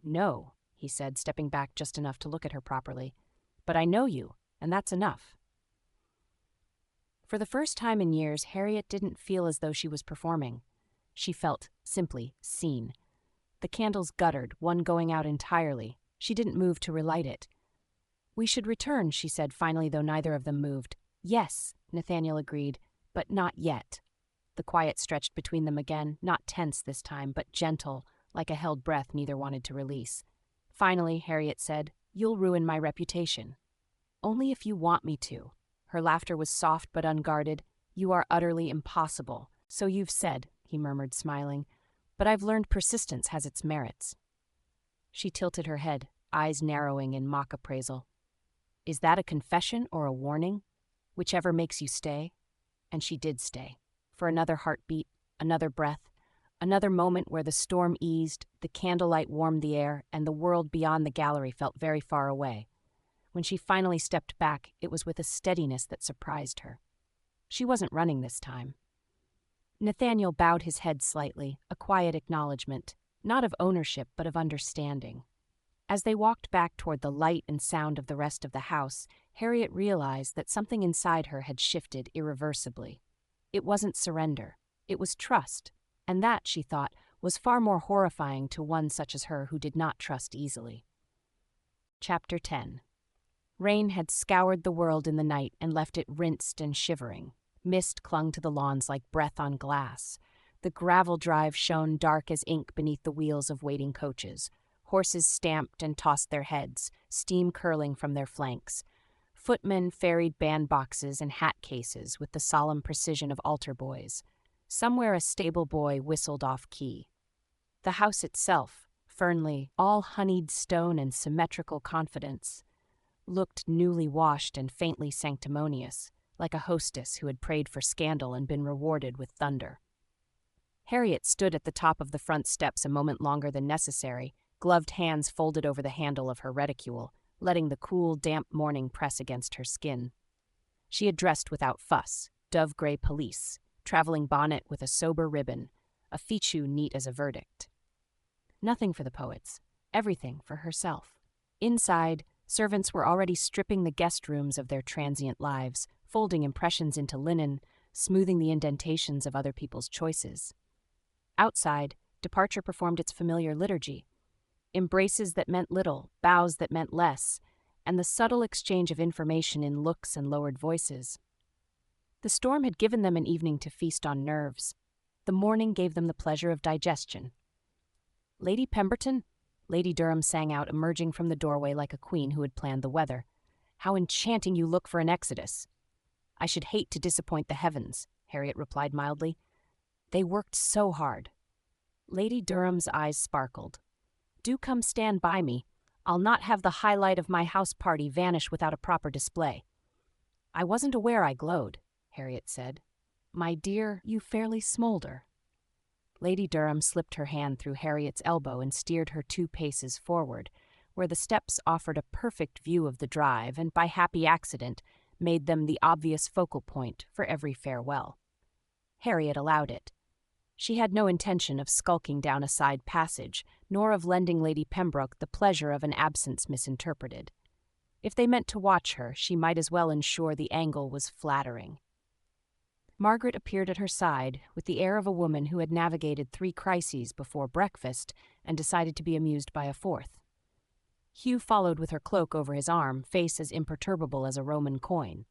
"No," he said, stepping back just enough to look at her properly. "But I know you, and that's enough." For the first time in years, Harriet didn't feel as though she was performing. She felt, simply, seen. The candles guttered, one going out entirely. She didn't move to relight it. "We should return," she said finally, though neither of them moved. "Yes," Nathaniel agreed, "but not yet." The quiet stretched between them again, not tense this time, but gentle, like a held breath neither wanted to release. Finally, Harriet said, "You'll ruin my reputation." "Only if you want me to." Her laughter was soft but unguarded. "You are utterly impossible." "So you've said," he murmured, smiling, "but I've learned persistence has its merits." She tilted her head, eyes narrowing in mock appraisal. "Is that a confession or a warning? Whichever makes you stay." And she did stay. For another heartbeat, another breath, another moment where the storm eased, the candlelight warmed the air, and the world beyond the gallery felt very far away. When she finally stepped back, it was with a steadiness that surprised her. She wasn't running this time. Nathaniel bowed his head slightly, a quiet acknowledgement, not of ownership but of understanding. As they walked back toward the light and sound of the rest of the house, Harriet realized that something inside her had shifted irreversibly. It wasn't surrender, it was trust, and that, she thought, was far more horrifying to one such as her who did not trust easily. Chapter 10. Rain had scoured the world in the night and left it rinsed and shivering. Mist clung to the lawns like breath on glass. The gravel drive shone dark as ink beneath the wheels of waiting coaches. Horses stamped and tossed their heads, steam curling from their flanks. Footmen ferried bandboxes and hat cases with the solemn precision of altar boys. Somewhere a stable boy whistled off-key. The house itself, Fernley, all honeyed stone and symmetrical confidence, looked newly washed and faintly sanctimonious, like a hostess who had prayed for scandal and been rewarded with thunder. Harriet stood at the top of the front steps a moment longer than necessary, gloved hands folded over the handle of her reticule, letting the cool, damp morning press against her skin. She had dressed without fuss, dove-gray pelisse, traveling bonnet with a sober ribbon, a fichu neat as a verdict. Nothing for the poets, everything for herself. Inside, servants were already stripping the guest rooms of their transient lives, folding impressions into linen, smoothing the indentations of other people's choices. Outside, departure performed its familiar liturgy. Embraces that meant little, bows that meant less, and the subtle exchange of information in looks and lowered voices. The storm had given them an evening to feast on nerves. The morning gave them the pleasure of digestion. "Lady Pemberton?" Lady Durham sang out, emerging from the doorway like a queen who had planned the weather. "How enchanting you look for an exodus." "I should hate to disappoint the heavens," Harriet replied mildly. "They worked so hard." Lady Durham's eyes sparkled. "Do come stand by me. I'll not have the highlight of my house party vanish without a proper display." "I wasn't aware I glowed," Harriet said. "My dear, you fairly smolder." Lady Durham slipped her hand through Harriet's elbow and steered her 2 paces forward, where the steps offered a perfect view of the drive and, by happy accident, made them the obvious focal point for every farewell. Harriet allowed it. She had no intention of skulking down a side passage, nor of lending Lady Pembroke the pleasure of an absence misinterpreted. If they meant to watch her, she might as well ensure the angle was flattering. Margaret appeared at her side with the air of a woman who had navigated 3 crises before breakfast and decided to be amused by a 4th. Hugh followed with her cloak over his arm, face as imperturbable as a Roman coin.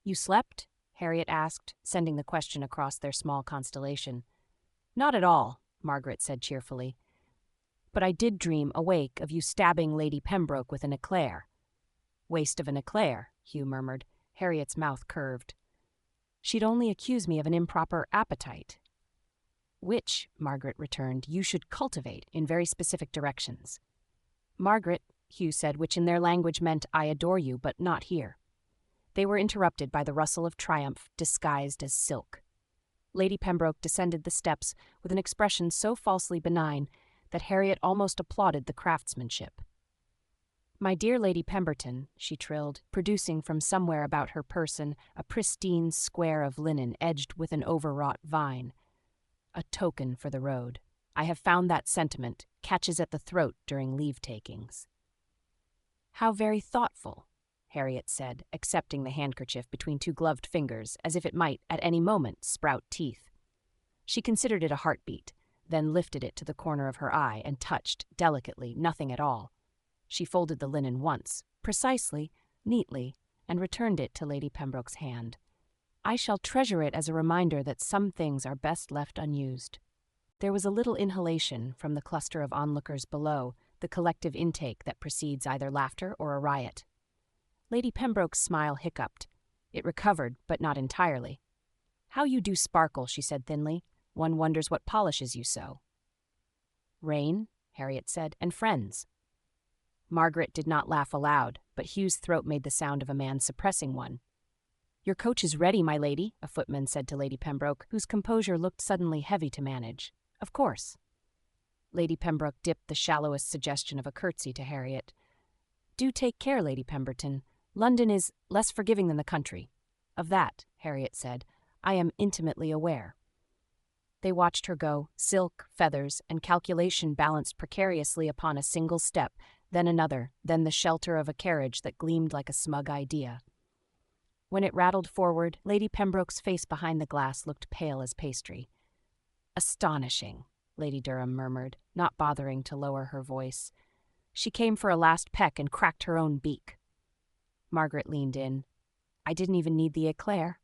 "You slept?" Harriet asked, sending the question across their small constellation. "Not at all," Margaret said cheerfully. "But I did dream, awake, of you stabbing Lady Pembroke with an eclair." "Waste of an eclair," Hugh murmured. Harriet's mouth curved. "She'd only accuse me of an improper appetite." "Which," Margaret returned, "you should cultivate in very specific directions." "Margaret," Hugh said, which in their language meant, "I adore you, but not here." They were interrupted by the rustle of triumph, disguised as silk. Lady Pembroke descended the steps with an expression so falsely benign that Harriet almost applauded the craftsmanship. "My dear Lady Pemberton," she trilled, producing from somewhere about her person a pristine square of linen edged with an overwrought vine. "A token for the road. I have found that sentiment catches at the throat during leave-takings." "How very thoughtful," Harriet said, accepting the handkerchief between 2 gloved fingers as if it might, at any moment, sprout teeth. She considered it a heartbeat, then lifted it to the corner of her eye and touched, delicately, nothing at all. She folded the linen once, precisely, neatly, and returned it to Lady Pembroke's hand. "I shall treasure it as a reminder that some things are best left unused." There was a little inhalation from the cluster of onlookers below, the collective intake that precedes either laughter or a riot. Lady Pembroke's smile hiccuped. It recovered, but not entirely. "How you do sparkle," she said thinly. "One wonders what polishes you so." "Rain," Harriet said, "and friends." Margaret did not laugh aloud, but Hugh's throat made the sound of a man suppressing one. "Your coach is ready, my lady," a footman said to Lady Pembroke, whose composure looked suddenly heavy to manage. "Of course." Lady Pembroke dipped the shallowest suggestion of a curtsy to Harriet. "Do take care, Lady Pemberton. London is less forgiving than the country." "Of that," Harriet said, "I am intimately aware." They watched her go, silk, feathers, and calculation balanced precariously upon a single step, then another, then the shelter of a carriage that gleamed like a smug idea. When it rattled forward, Lady Pembroke's face behind the glass looked pale as pastry. "Astonishing," Lady Durham murmured, not bothering to lower her voice. "She came for a last peck and cracked her own beak." Margaret leaned in. "I didn't even need the eclair."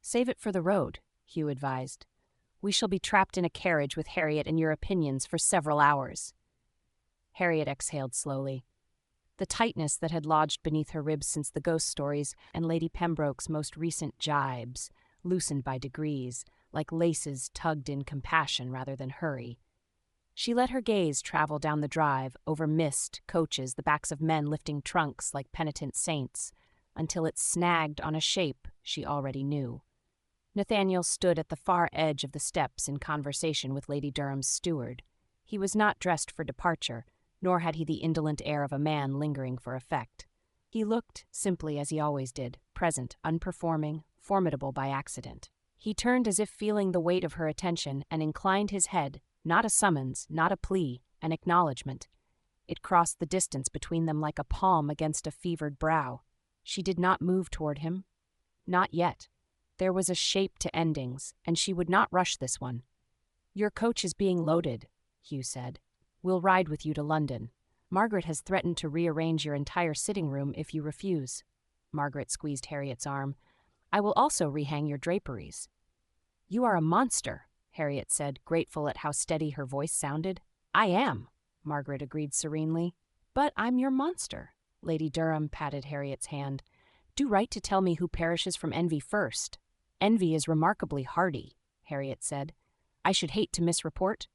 "Save it for the road," Hugh advised. "We shall be trapped in a carriage with Harriet and your opinions for several hours." Harriet exhaled slowly. The tightness that had lodged beneath her ribs since the ghost stories and Lady Pembroke's most recent jibes, loosened by degrees, like laces tugged in compassion rather than hurry. She let her gaze travel down the drive, over mist, coaches, the backs of men lifting trunks like penitent saints, until it snagged on a shape she already knew. Nathaniel stood at the far edge of the steps in conversation with Lady Durham's steward. He was not dressed for departure, nor had he the indolent air of a man lingering for effect. He looked simply as he always did, present, unperforming, formidable by accident. He turned as if feeling the weight of her attention and inclined his head, not a summons, not a plea, an acknowledgement. It crossed the distance between them like a palm against a fevered brow. She did not move toward him. Not yet. There was a shape to endings, and she would not rush this one. "Your coach is being loaded," Hugh said. "We'll ride with you to London. Margaret has threatened to rearrange your entire sitting room if you refuse." Margaret squeezed Harriet's arm. "I will also rehang your draperies." "You are a monster," Harriet said, grateful at how steady her voice sounded. "I am," Margaret agreed serenely. "But I'm your monster." Lady Durham patted Harriet's hand. "Do right to tell me who perishes from envy first." "Envy is remarkably hardy," Harriet said. "I should hate to misreport."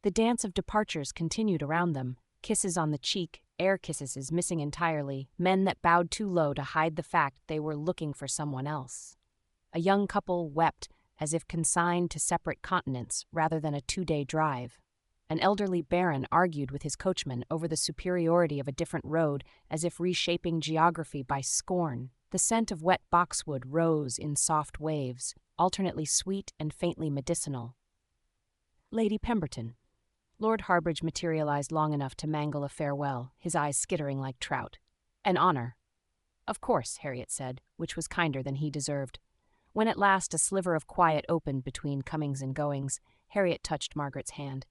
The dance of departures continued around them. Kisses on the cheek, air kisses missing entirely, men that bowed too low to hide the fact they were looking for someone else. A young couple wept as if consigned to separate continents rather than a 2-day drive. An elderly baron argued with his coachman over the superiority of a different road as if reshaping geography by scorn. The scent of wet boxwood rose in soft waves, alternately sweet and faintly medicinal. Lady Pemberton. Lord Harbridge materialized long enough to mangle a farewell, his eyes skittering like trout. "An honor." "Of course," Harriet said, which was kinder than he deserved. When at last a sliver of quiet opened between comings and goings, Harriet touched Margaret's hand.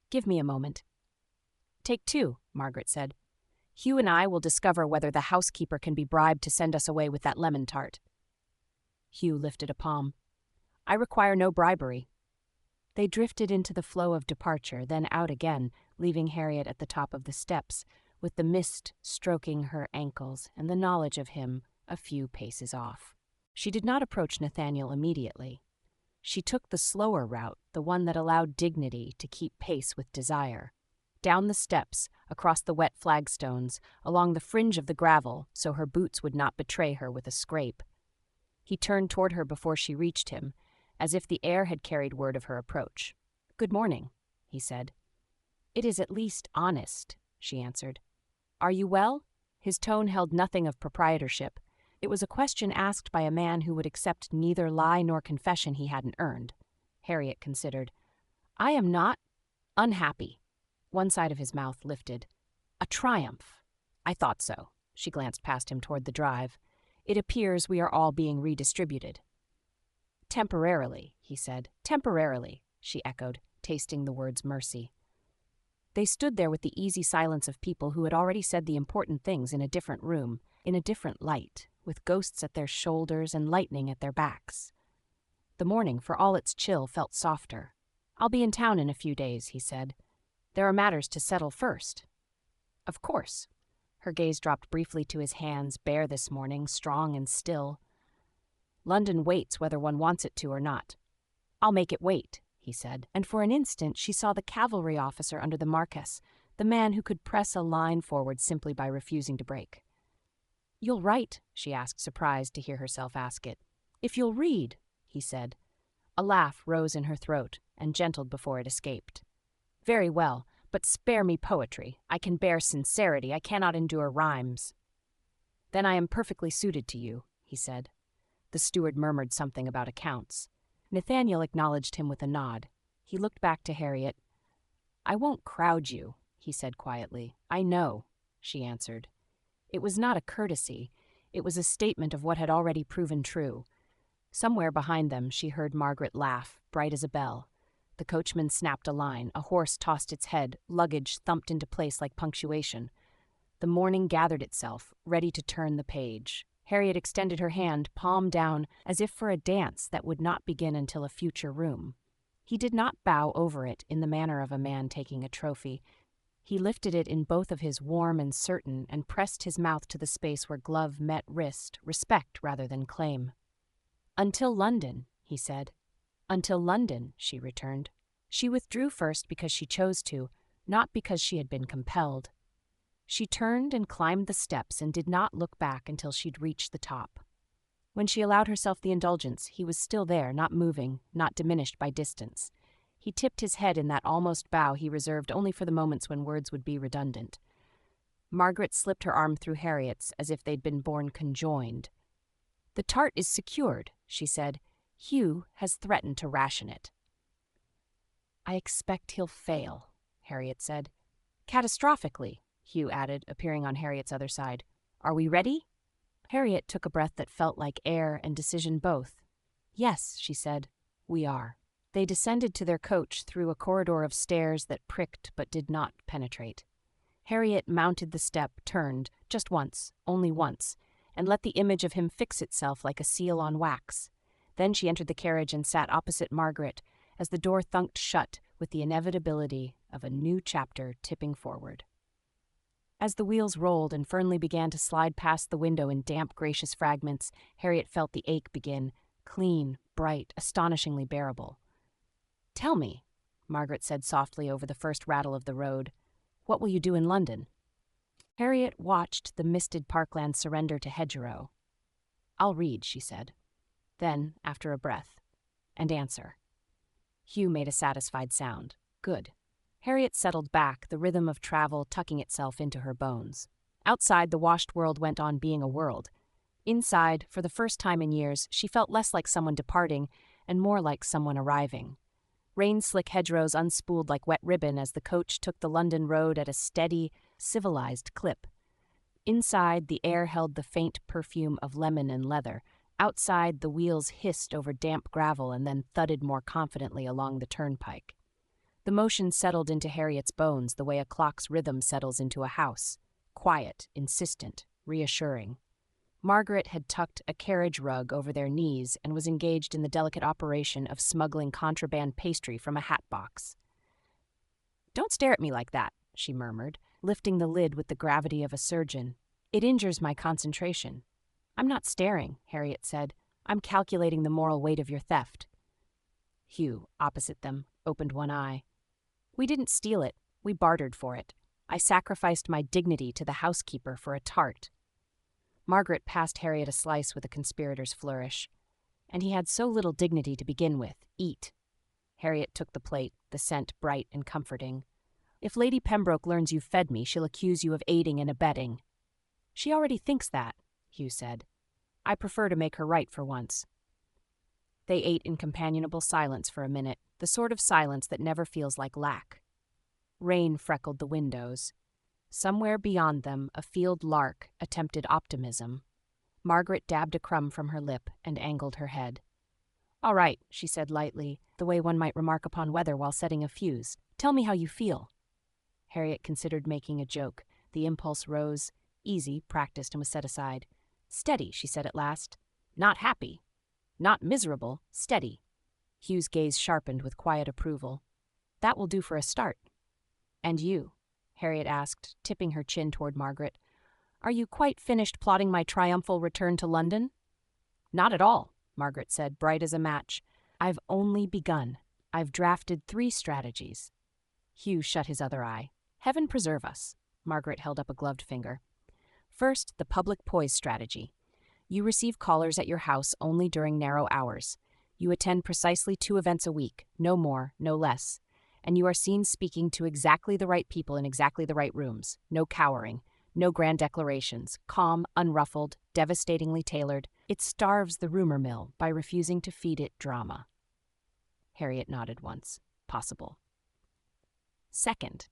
"Give me a moment." "Take 2, Margaret said. "Hugh and I will discover whether the housekeeper can be bribed to send us away with that lemon tart." Hugh lifted a palm. "I require no bribery." They drifted into the flow of departure, then out again, leaving Harriet at the top of the steps, with the mist stroking her ankles and the knowledge of him a few paces off. She did not approach Nathaniel immediately. She took the slower route, the one that allowed dignity to keep pace with desire. Down the steps, across the wet flagstones, along the fringe of the gravel, so her boots would not betray her with a scrape. He turned toward her before she reached him, as if the air had carried word of her approach. "Good morning," he said. "It is at least honest," she answered. "Are you well?" His tone held nothing of proprietorship. It was a question asked by a man who would accept neither lie nor confession he hadn't earned. Harriet considered. "I am not unhappy." One side of his mouth lifted. "A triumph." "I thought so." She glanced past him toward the drive. "It appears we are all being redistributed." "Temporarily," he said. "Temporarily," she echoed, tasting the words mercy. They stood there with the easy silence of people who had already said the important things in a different room, in a different light, with ghosts at their shoulders and lightning at their backs. The morning, for all its chill, felt softer. "I'll be in town in a few days," he said. "There are matters to settle first." "Of course." Her gaze dropped briefly to his hands, bare this morning, strong and still. "London waits whether one wants it to or not." "I'll make it wait," he said, and for an instant she saw the cavalry officer under the marquess, the man who could press a line forward simply by refusing to break. "You'll write?" she asked, surprised to hear herself ask it. "If you'll read," he said. A laugh rose in her throat and gentled before it escaped. "Very well, but spare me poetry. I can bear sincerity. I cannot endure rhymes." "Then I am perfectly suited to you," he said. The steward murmured something about accounts. Nathaniel acknowledged him with a nod. He looked back to Harriet. "I won't crowd you," he said quietly. "I know," she answered. It was not a courtesy. It was a statement of what had already proven true. Somewhere behind them she heard Margaret laugh, bright as a bell. The coachman snapped a line, a horse tossed its head, luggage thumped into place like punctuation. The morning gathered itself, ready to turn the page. Harriet extended her hand, palm down, as if for a dance that would not begin until a future room. He did not bow over it in the manner of a man taking a trophy. He lifted it in both of his warm and certain and pressed his mouth to the space where glove met wrist, respect rather than claim. "Until London," he said. Until London, she returned. She withdrew first because she chose to, not because she had been compelled. She turned and climbed the steps and did not look back until she'd reached the top. When she allowed herself the indulgence, he was still there, not moving, not diminished by distance. He tipped his head in that almost bow he reserved only for the moments when words would be redundant. Margaret slipped her arm through Harriet's as if they'd been born conjoined. "The tart is secured," she said. "Hugh has threatened to ration it." "I expect he'll fail," Harriet said. "Catastrophically," Hugh added, appearing on Harriet's other side. "Are we ready?" Harriet took a breath that felt like air and decision both. "Yes," she said, "we are." They descended to their coach through a corridor of stairs that pricked but did not penetrate. Harriet mounted the step, turned, just once, only once, and let the image of him fix itself like a seal on wax. Then she entered the carriage and sat opposite Margaret as the door thunked shut with the inevitability of a new chapter tipping forward. As the wheels rolled and Fernley began to slide past the window in damp, gracious fragments, Harriet felt the ache begin, clean, bright, astonishingly bearable. "Tell me," Margaret said softly over the first rattle of the road, "what will you do in London?" Harriet watched the misted parkland surrender to hedgerow. "I'll read," she said. Then, after a breath, "and answer." Hugh made a satisfied sound. Good. Harriet settled back, the rhythm of travel tucking itself into her bones. Outside, the washed world went on being a world. Inside, for the first time in years, she felt less like someone departing and more like someone arriving. Rain-slick hedgerows unspooled like wet ribbon as the coach took the London road at a steady, civilized clip. Inside, the air held the faint perfume of lemon and leather. Outside, the wheels hissed over damp gravel and then thudded more confidently along the turnpike. The motion settled into Harriet's bones the way a clock's rhythm settles into a house. Quiet, insistent, reassuring. Margaret had tucked a carriage rug over their knees and was engaged in the delicate operation of smuggling contraband pastry from a hat box. "Don't stare at me like that," she murmured, lifting the lid with the gravity of a surgeon. "It injures my concentration." "I'm not staring," Harriet said. "I'm calculating the moral weight of your theft." Hugh, opposite them, opened one eye. "We didn't steal it. We bartered for it. I sacrificed my dignity to the housekeeper for a tart." Margaret passed Harriet a slice with a conspirator's flourish. "And he had so little dignity to begin with. Eat." Harriet took the plate, the scent bright and comforting. "If Lady Pembroke learns you fed me, she'll accuse you of aiding and abetting." "She already thinks that," Hugh said. "I prefer to make her right for once." They ate in companionable silence for a minute, the sort of silence that never feels like lack. Rain freckled the windows. Somewhere beyond them, a field lark attempted optimism. Margaret dabbed a crumb from her lip and angled her head. "All right," she said lightly, the way one might remark upon weather while setting a fuse. "Tell me how you feel." Harriet considered making a joke. The impulse rose, easy, practiced, and was set aside. "Steady," she said at last. "Not happy. Not miserable, steady." Hugh's gaze sharpened with quiet approval. "That will do for a start." "And you?" Harriet asked, tipping her chin toward Margaret. "Are you quite finished plotting my triumphal return to London?" "Not at all," Margaret said, bright as a match. "I've only begun. I've drafted 3 strategies." Hugh shut his other eye. "Heaven preserve us." Margaret held up a gloved finger. "First, the public poise strategy. You receive callers at your house only during narrow hours. You attend precisely 2 events a week, no more, no less. And you are seen speaking to exactly the right people in exactly the right rooms. No cowering, no grand declarations, calm, unruffled, devastatingly tailored. It starves the rumor mill by refusing to feed it drama." Harriet nodded once. Possible. "Second,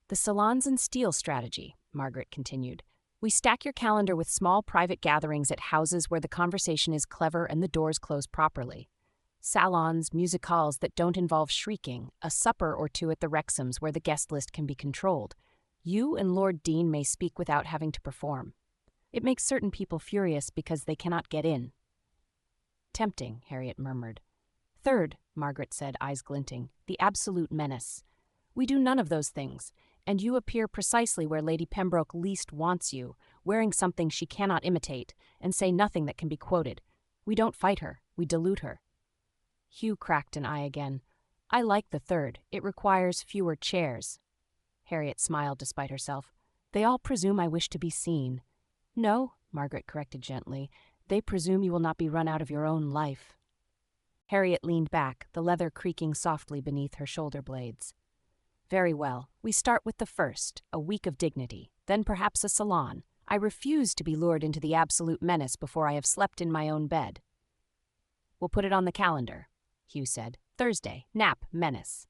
the salons and steel strategy," Margaret continued. "We stack your calendar with small private gatherings at houses where the conversation is clever and the doors close properly. Salons, music halls that don't involve shrieking, a supper or 2 at the Wrexhams where the guest list can be controlled. You and Lord Deane may speak without having to perform. It makes certain people furious because they cannot get in." "Tempting," Harriet murmured. "Third," Margaret said, eyes glinting, "the absolute menace. We do none of those things, and you appear precisely where Lady Pembroke least wants you, wearing something she cannot imitate, and say nothing that can be quoted. We don't fight her, we dilute her." Hugh cracked an eye again. I like the third. It requires fewer chairs. Harriet smiled despite herself. They all presume I wish to be seen. No, Margaret corrected gently. They presume you will not be run out of your own life. Harriet leaned back, the leather creaking softly beneath her shoulder blades. Very well. We start with the first, a week of dignity, then perhaps a salon. I refuse to be lured into the absolute menace before I have slept in my own bed. We'll put it on the calendar, Hugh said. Thursday, nap, menace.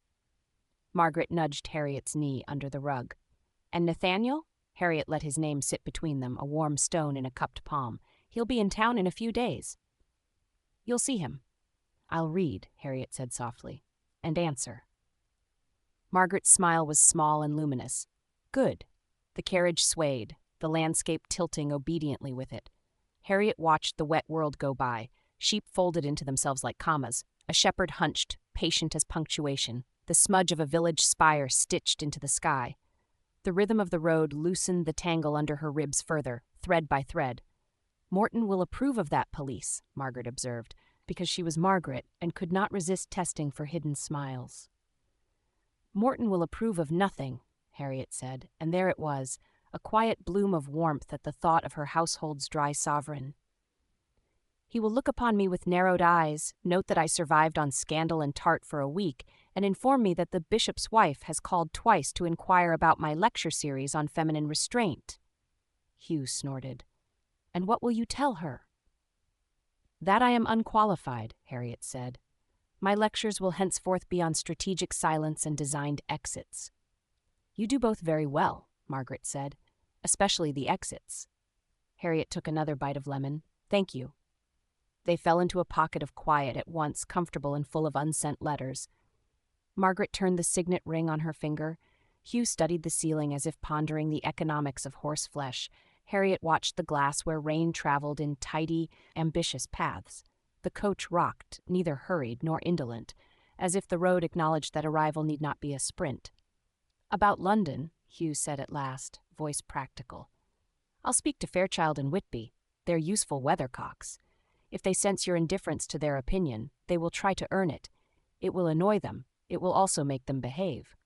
Margaret nudged Harriet's knee under the rug. And Nathaniel? Harriet let his name sit between them, a warm stone in a cupped palm. He'll be in town in a few days. You'll see him. I'll read, Harriet said softly, and answer. Margaret's smile was small and luminous. Good. The carriage swayed, the landscape tilting obediently with it. Harriet watched the wet world go by, sheep folded into themselves like commas, a shepherd hunched, patient as punctuation, the smudge of a village spire stitched into the sky. The rhythm of the road loosened the tangle under her ribs further, thread by thread. Morton will approve of that police, Margaret observed, because she was Margaret and could not resist testing for hidden smiles. Morton will approve of nothing, Harriet said, and there it was, a quiet bloom of warmth at the thought of her household's dry sovereign. He will look upon me with narrowed eyes, note that I survived on scandal and tart for a week, and inform me that the bishop's wife has called twice to inquire about my lecture series on feminine restraint. Hugh snorted. And what will you tell her? That I am unqualified, Harriet said. My lectures will henceforth be on strategic silence and designed exits. You do both very well, Margaret said, especially the exits. Harriet took another bite of lemon. Thank you. They fell into a pocket of quiet at once, comfortable and full of unsent letters. Margaret turned the signet ring on her finger. Hugh studied the ceiling as if pondering the economics of horseflesh. Harriet watched the glass where rain traveled in tidy, ambitious paths. The coach rocked, neither hurried nor indolent, as if the road acknowledged that arrival need not be a sprint. About London, Hugh said at last, voice practical. I'll speak to Fairchild and Whitby. They're useful weathercocks. If they sense your indifference to their opinion, they will try to earn it. It will annoy them. It will also make them behave.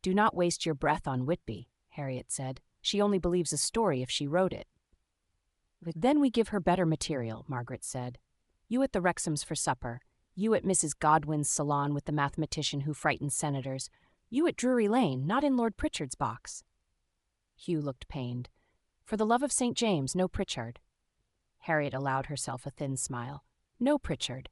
Do not waste your breath on Whitby, Harriet said. She only believes a story if she wrote it. Then we give her better material, Margaret said. You at the Wrexhams for supper. You at Mrs. Godwin's salon with the mathematician who frightened senators. You at Drury Lane, not in Lord Pritchard's box. Hugh looked pained. For the love of St. James, no Pritchard. Harriet allowed herself a thin smile. No Pritchard.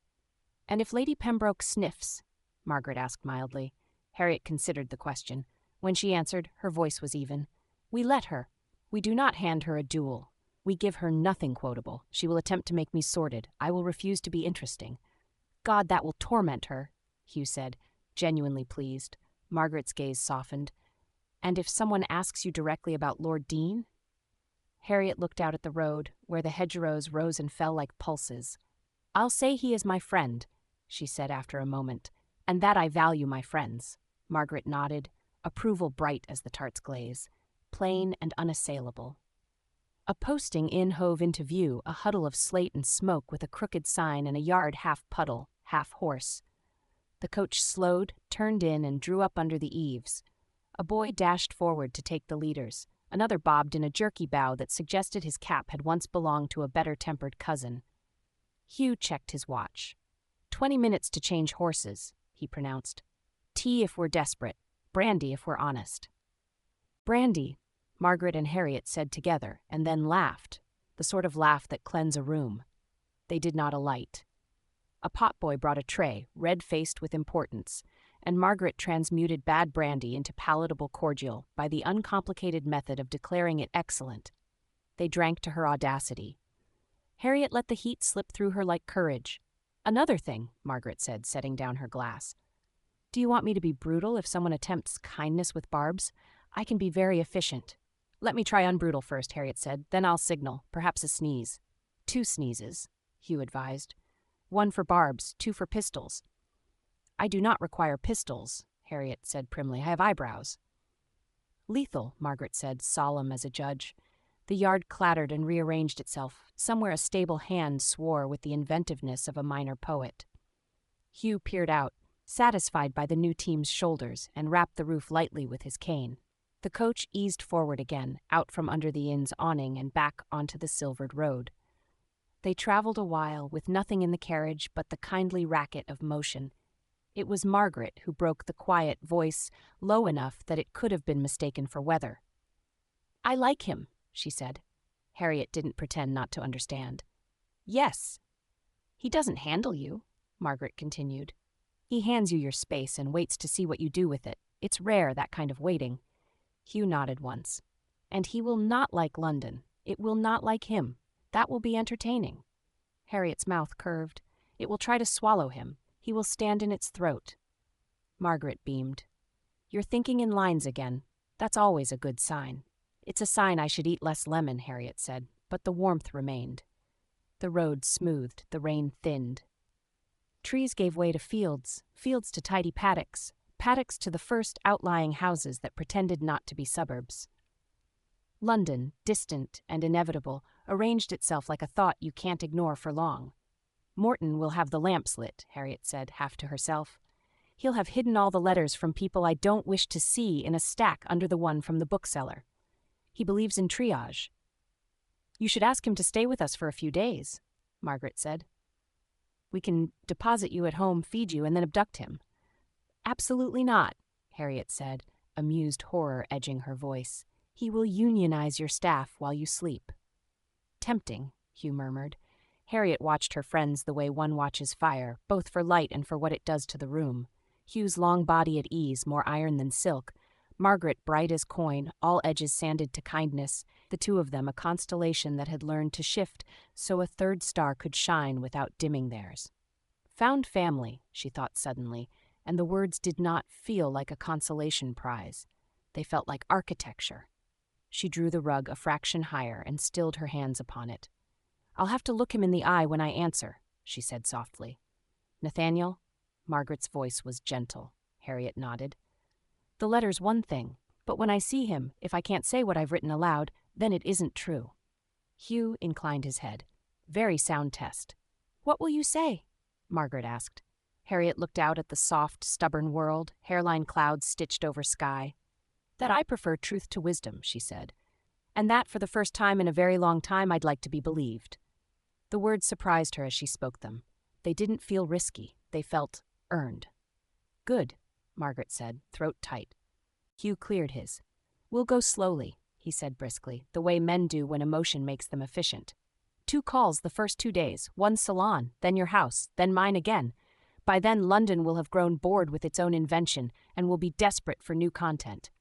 And if Lady Pembroke sniffs? Margaret asked mildly. Harriet considered the question. When she answered, her voice was even. We let her. We do not hand her a duel. We give her nothing quotable. She will attempt to make me sordid. I will refuse to be interesting. God, that will torment her, Hugh said, genuinely pleased. Margaret's gaze softened. And if someone asks you directly about Lord Deane? Harriet looked out at the road, where the hedgerows rose and fell like pulses. I'll say he is my friend, she said after a moment, and that I value my friends. Margaret nodded, approval bright as the tart's glaze, plain and unassailable. A posting inn hove into view, a huddle of slate and smoke with a crooked sign and a yard half puddle, half horse. The coach slowed, turned in, and drew up under the eaves. A boy dashed forward to take the leaders. Another bobbed in a jerky bow that suggested his cap had once belonged to a better-tempered cousin. Hugh checked his watch. 20 minutes to change horses, he pronounced. Tea if we're desperate, brandy if we're honest. Brandy, Margaret and Harriet said together, and then laughed, the sort of laugh that cleanses a room. They did not alight. A potboy brought a tray, red-faced with importance, and Margaret transmuted bad brandy into palatable cordial by the uncomplicated method of declaring it excellent. They drank to her audacity. Harriet let the heat slip through her like courage. Another thing, Margaret said, setting down her glass. Do you want me to be brutal if someone attempts kindness with barbs? I can be very efficient. Let me try unbrutal first, Harriet said. Then I'll signal, perhaps a sneeze. 2 sneezes, Hugh advised. 1 for barbs, 2 for pistols. I do not require pistols, Harriet said primly. I have eyebrows. Lethal, Margaret said, solemn as a judge. The yard clattered and rearranged itself. Somewhere a stable hand swore with the inventiveness of a minor poet. Hugh peered out, satisfied by the new team's shoulders, and rapped the roof lightly with his cane. The coach eased forward again, out from under the inn's awning and back onto the silvered road. They traveled a while, with nothing in the carriage but the kindly racket of motion. It was Margaret who broke the quiet voice, low enough that it could have been mistaken for weather. "I like him," she said. Harriet didn't pretend not to understand. "Yes." "He doesn't handle you," Margaret continued. "He hands you your space and waits to see what you do with it. It's rare, that kind of waiting." Hugh nodded once. "And he will not like London. It will not like him. That will be entertaining." Harriet's mouth curved. "It will try to swallow him. He will stand in its throat." Margaret beamed. "You're thinking in lines again. That's always a good sign." "It's a sign I should eat less lemon," Harriet said, but the warmth remained. The road smoothed, the rain thinned. Trees gave way to fields, fields to tidy paddocks, paddocks to the first outlying houses that pretended not to be suburbs. London, distant and inevitable, arranged itself like a thought you can't ignore for long. "Morton will have the lamps lit," Harriet said, half to herself. "He'll have hidden all the letters from people I don't wish to see in a stack under the one from the bookseller. He believes in triage." "You should ask him to stay with us for a few days," Margaret said. "We can deposit you at home, feed you, and then abduct him." "Absolutely not," Harriet said, amused horror edging her voice. "He will unionize your staff while you sleep." "Tempting," Hugh murmured. Harriet watched her friends the way one watches fire, both for light and for what it does to the room. Hugh's long body at ease, more iron than silk. Margaret bright as coin, all edges sanded to kindness, the two of them a constellation that had learned to shift so a third star could shine without dimming theirs. Found family, she thought suddenly, and the words did not feel like a consolation prize. They felt like architecture. She drew the rug a fraction higher and stilled her hands upon it. "I'll have to look him in the eye when I answer," she said softly. "Nathaniel?" Margaret's voice was gentle. Harriet nodded. "The letter's one thing, but when I see him, if I can't say what I've written aloud, then it isn't true." Hugh inclined his head. "Very sound test." "What will you say?" Margaret asked. Harriet looked out at the soft, stubborn world, hairline clouds stitched over sky. "That I prefer truth to wisdom," she said. "And that for the first time in a very long time I'd like to be believed." The words surprised her as she spoke them. They didn't feel risky. They felt earned. "Good," Margaret said, throat tight. Hugh cleared his. "We'll go slowly," he said briskly, the way men do when emotion makes them efficient. 2 calls the first 2 days, 1 salon, then your house, then mine again. By then London will have grown bored with its own invention and will be desperate for new content."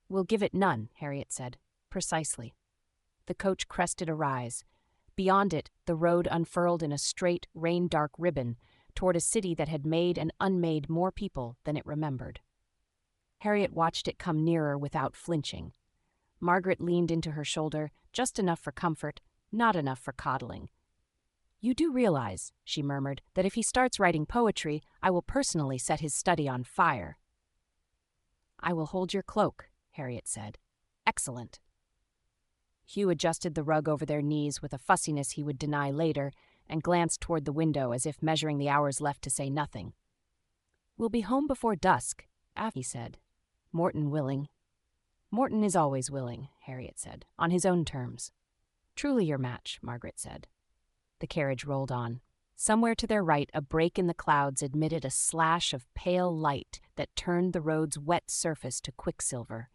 "We'll give it none," Harriet said. "Precisely." The coach crested a rise. Beyond it, the road unfurled in a straight, rain-dark ribbon toward a city that had made and unmade more people than it remembered. Harriet watched it come nearer without flinching. Margaret leaned into her shoulder, just enough for comfort, not enough for coddling. "You do realize," she murmured, "that if he starts writing poetry, I will personally set his study on fire." "I will hold your cloak," Harriet said. "Excellent." Hugh adjusted the rug over their knees with a fussiness he would deny later, and glanced toward the window as if measuring the hours left to say nothing. "We'll be home before dusk," he said. "Morton willing." "Morton is always willing," Harriet said, "on his own terms." "Truly your match," Margaret said. The carriage rolled on. Somewhere to their right, a break in the clouds admitted a slash of pale light that turned the road's wet surface to quicksilver.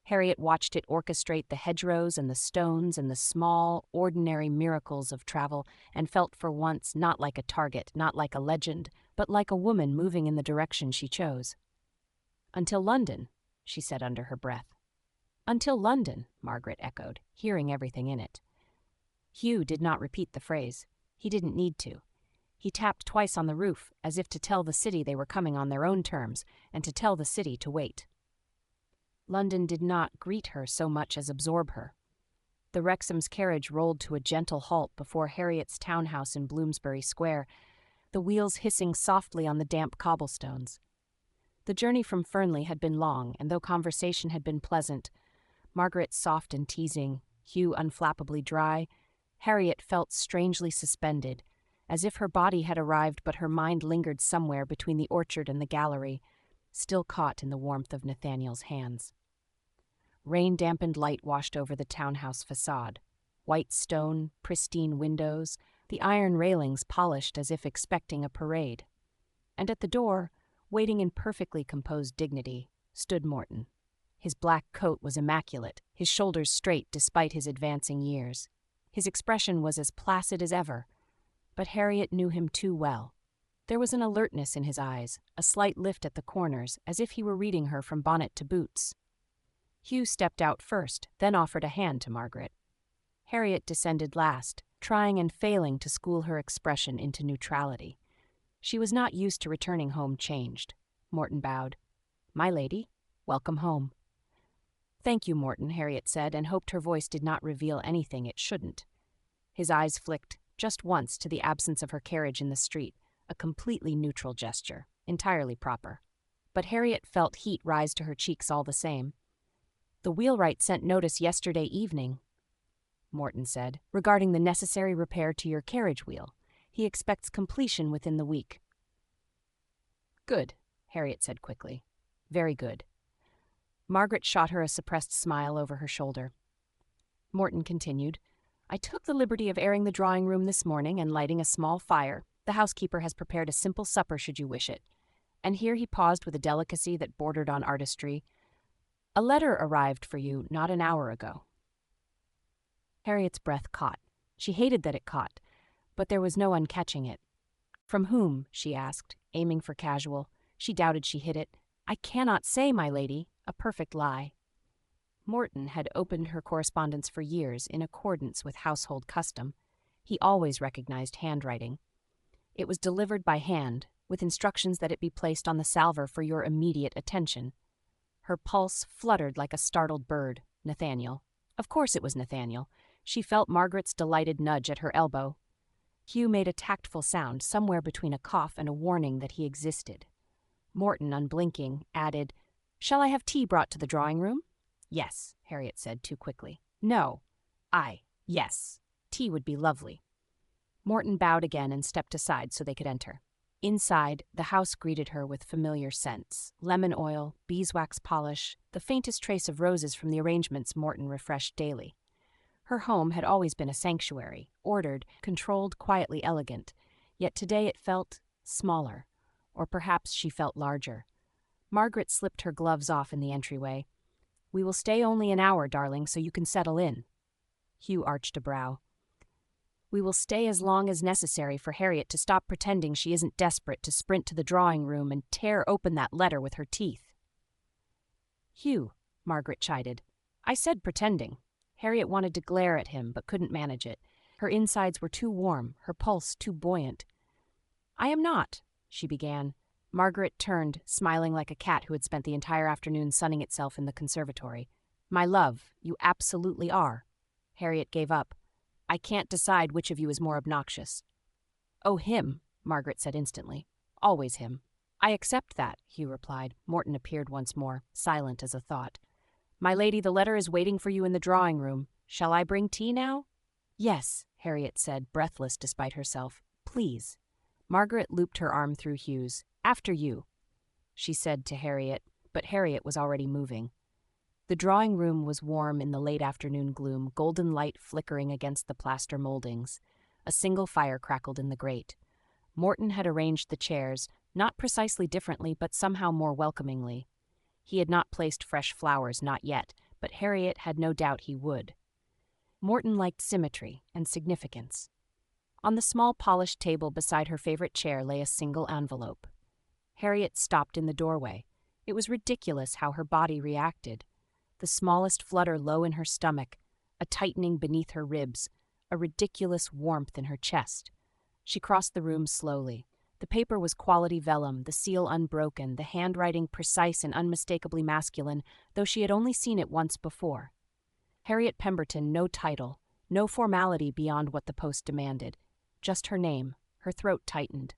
Harriet watched it orchestrate the hedgerows and the stones and the small, ordinary miracles of travel, and felt for once not like a target, not like a legend, but like a woman moving in the direction she chose. "Until London," she said under her breath. "Until London," Margaret echoed, hearing everything in it. Hugh did not repeat the phrase. He didn't need to. He tapped twice on the roof, as if to tell the city they were coming on their own terms, and to tell the city to wait. London did not greet her so much as absorb her. The Wrexham's carriage rolled to a gentle halt before Harriet's townhouse in Bloomsbury Square, the wheels hissing softly on the damp cobblestones. The journey from Fernley had been long, and though conversation had been pleasant, Margaret soft and teasing, Hugh unflappably dry, Harriet felt strangely suspended, as if her body had arrived but her mind lingered somewhere between the orchard and the gallery, still caught in the warmth of Nathaniel's hands. Rain-dampened light washed over the townhouse facade. White stone, pristine windows, the iron railings polished as if expecting a parade. And at the door, waiting in perfectly composed dignity, stood Morton. His black coat was immaculate, his shoulders straight despite his advancing years. His expression was as placid as ever, but Harriet knew him too well. There was an alertness in his eyes, a slight lift at the corners, as if he were reading her from bonnet to boots. Hugh stepped out first, then offered a hand to Margaret. Harriet descended last, trying and failing to school her expression into neutrality. She was not used to returning home changed. Morton bowed. "My lady, welcome home." "Thank you, Morton," Harriet said, and hoped her voice did not reveal anything it shouldn't. His eyes flicked, just once, to the absence of her carriage in the street, a completely neutral gesture, entirely proper. But Harriet felt heat rise to her cheeks all the same. "The wheelwright sent notice yesterday evening," Morton said, "regarding the necessary repair to your carriage wheel. He expects completion within the week." "Good," Harriet said quickly. "Very good." Margaret shot her a suppressed smile over her shoulder. Morton continued, "I took the liberty of airing the drawing-room this morning and lighting a small fire. The housekeeper has prepared a simple supper should you wish it." And here he paused with a delicacy that bordered on artistry. "A letter arrived for you not an hour ago." Harriet's breath caught. She hated that it caught, but there was no uncatching it. "From whom?" she asked, aiming for casual. She doubted she hit it. "I cannot say, my lady," a perfect lie. Morton had opened her correspondence for years in accordance with household custom. He always recognized handwriting. It was delivered by hand, with instructions that it be placed on the salver for your immediate attention. Her pulse fluttered like a startled bird. Nathaniel. Of course it was Nathaniel. She felt Margaret's delighted nudge at her elbow. Hugh made a tactful sound, somewhere between a cough and a warning that he existed. Morton, unblinking, added, "Shall I have tea brought to the drawing-room?" "Yes," Harriet said too quickly. "No." Yes. Tea would be lovely." Morton bowed again and stepped aside so they could enter. Inside, the house greeted her with familiar scents: lemon oil, beeswax polish, the faintest trace of roses from the arrangements Morton refreshed daily. Her home had always been a sanctuary, ordered, controlled, quietly elegant, yet today it felt smaller, or perhaps she felt larger. Margaret slipped her gloves off in the entryway. "We will stay only an hour, darling, so you can settle in." Hugh arched a brow. "We will stay as long as necessary for Harriet to stop pretending she isn't desperate to sprint to the drawing-room and tear open that letter with her teeth." "Hugh," Margaret chided. "I said pretending." Harriet wanted to glare at him, but couldn't manage it. Her insides were too warm, her pulse too buoyant. "I am not," she began. Margaret turned, smiling like a cat who had spent the entire afternoon sunning itself in the conservatory. "My love, you absolutely are." Harriet gave up. "I can't decide which of you is more obnoxious." "Oh, him," Margaret said instantly. "Always him." "I accept that," Hugh replied. Morton appeared once more, silent as a thought. "My lady, the letter is waiting for you in the drawing-room. Shall I bring tea now?" "Yes," Harriet said, breathless despite herself. "Please." Margaret looped her arm through Hugh's. "After you," she said to Harriet, but Harriet was already moving. The drawing-room was warm in the late afternoon gloom, golden light flickering against the plaster moldings. A single fire crackled in the grate. Morton had arranged the chairs, not precisely differently, but somehow more welcomingly. He had not placed fresh flowers, not yet, but Harriet had no doubt he would. Morton liked symmetry and significance. On the small polished table beside her favorite chair lay a single envelope. Harriet stopped in the doorway. It was ridiculous how her body reacted. The smallest flutter low in her stomach, a tightening beneath her ribs, a ridiculous warmth in her chest. She crossed the room slowly. The paper was quality vellum, the seal unbroken, the handwriting precise and unmistakably masculine, though she had only seen it once before. Harriet Pemberton, no title, no formality beyond what the post demanded. Just her name. Her throat tightened.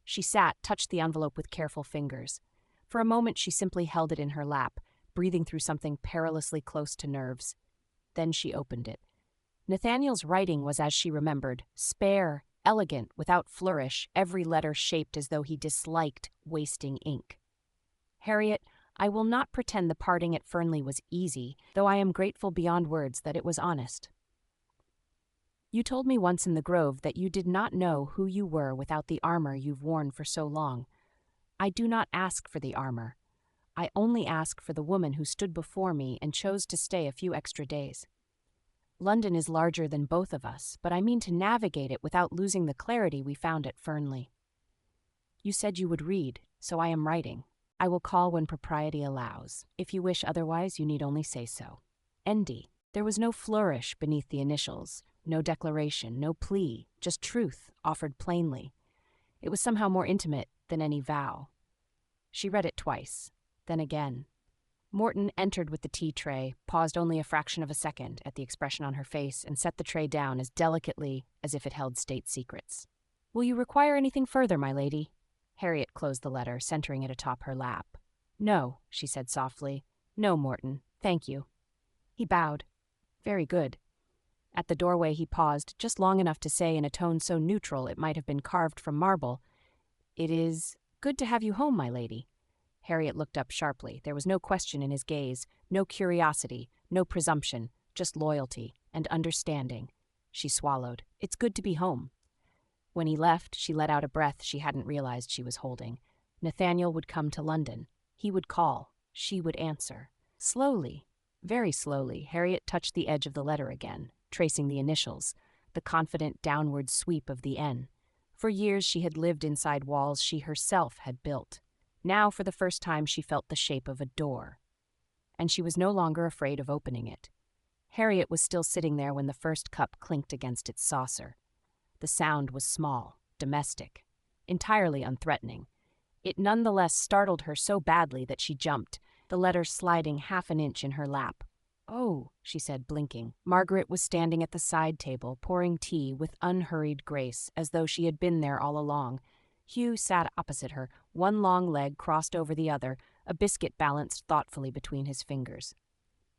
She sat, touched the envelope with careful fingers. For a moment she simply held it in her lap, breathing through something perilously close to nerves. Then she opened it. Nathaniel's writing was as she remembered, spare, elegant, without flourish, every letter shaped as though he disliked wasting ink. Harriet, I will not pretend the parting at Fernley was easy, though I am grateful beyond words that it was honest. You told me once in the grove that you did not know who you were without the armor you've worn for so long. I do not ask for the armor. I only ask for the woman who stood before me and chose to stay a few extra days. London is larger than both of us, but I mean to navigate it without losing the clarity we found at Fernley. You said you would read, so I am writing. I will call when propriety allows. If you wish otherwise, you need only say so. N.D. There was no flourish beneath the initials, no declaration, no plea, just truth offered plainly. It was somehow more intimate than any vow. She read it twice, then again. Morton entered with the tea tray, paused only a fraction of a second at the expression on her face, and set the tray down as delicately as if it held state secrets. Will you require anything further, my lady? Harriet closed the letter, centering it atop her lap. No, she said softly. No, Morton, thank you. He bowed. Very good. At the doorway he paused, just long enough to say in a tone so neutral it might have been carved from marble, It is good to have you home, my lady. Harriet looked up sharply. There was no question in his gaze, no curiosity, no presumption, just loyalty and understanding. She swallowed. It's good to be home. When he left, she let out a breath she hadn't realized she was holding. Nathaniel would come to London. He would call. She would answer. Slowly, very slowly, Harriet touched the edge of the letter again, tracing the initials, the confident downward sweep of the N. For years she had lived inside walls she herself had built. Now, for the first time, she felt the shape of a door. And she was no longer afraid of opening it. Harriet was still sitting there when the first cup clinked against its saucer. The sound was small, domestic, entirely unthreatening. It nonetheless startled her so badly that she jumped, the letter sliding half an inch in her lap. Oh, she said, blinking. Margaret was standing at the side table, pouring tea with unhurried grace, as though she had been there all along. Hugh sat opposite her, one long leg crossed over the other, a biscuit balanced thoughtfully between his fingers.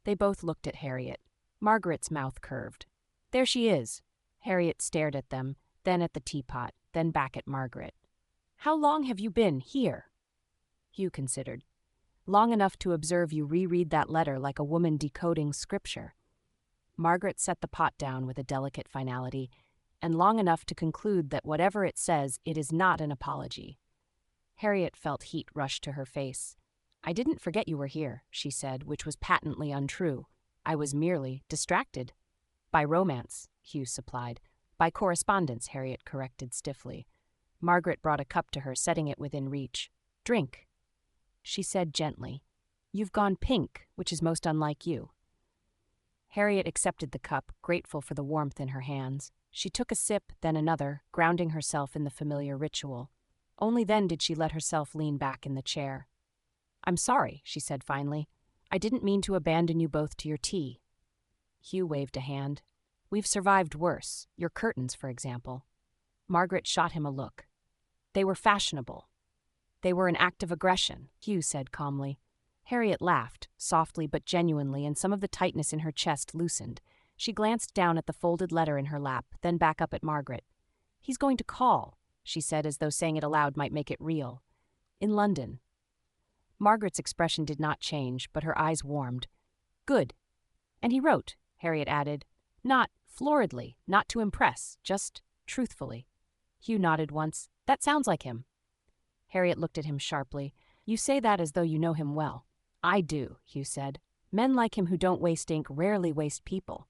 They both looked at Harriet. Margaret's mouth curved. There she is. Harriet stared at them, then at the teapot, then back at Margaret. How long have you been here? Hugh considered. Long enough to observe you reread that letter like a woman decoding scripture. Margaret set the pot down with a delicate finality, and long enough to conclude that whatever it says, it is not an apology. Harriet felt heat rush to her face. I didn't forget you were here, she said, which was patently untrue. I was merely distracted. By romance, Hugh supplied. By correspondence, Harriet corrected stiffly. Margaret brought a cup to her, setting it within reach. Drink. She said gently, You've gone pink, which is most unlike you. Harriet accepted the cup, grateful for the warmth in her hands. She took a sip, then another, grounding herself in the familiar ritual. Only then did she let herself lean back in the chair. I'm sorry, she said finally. I didn't mean to abandon you both to your tea. Hugh waved a hand. We've survived worse. Your curtains, for example. Margaret shot him a look. They were fashionable. They were an act of aggression, Hugh said calmly. Harriet laughed, softly but genuinely, and some of the tightness in her chest loosened. She glanced down at the folded letter in her lap, then back up at Margaret. He's going to call, she said, as though saying it aloud might make it real. In London. Margaret's expression did not change, but her eyes warmed. Good. And he wrote, Harriet added. Not floridly, not to impress, just truthfully. Hugh nodded once. That sounds like him. Harriet looked at him sharply. You say that as though you know him well. I do, Hugh said. Men like him who don't waste ink rarely waste people.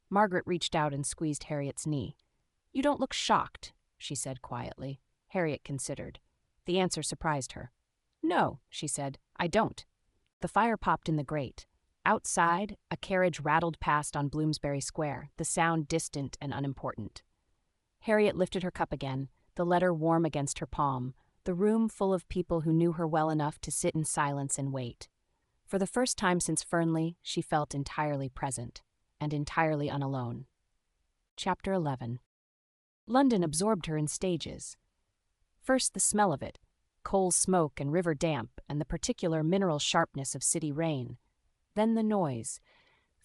Margaret reached out and squeezed Harriet's knee. You don't look shocked, she said quietly. Harriet considered. The answer surprised her. No, she said, I don't. The fire popped in the grate. Outside, a carriage rattled past on Bloomsbury Square, the sound distant and unimportant. Harriet lifted her cup again, the letter warm against her palm, the room full of people who knew her well enough to sit in silence and wait. For the first time since Fernley, she felt entirely present, and entirely unalone. Chapter 11. London absorbed her in stages. First the smell of it, coal smoke and river damp and the particular mineral sharpness of city rain. Then the noise,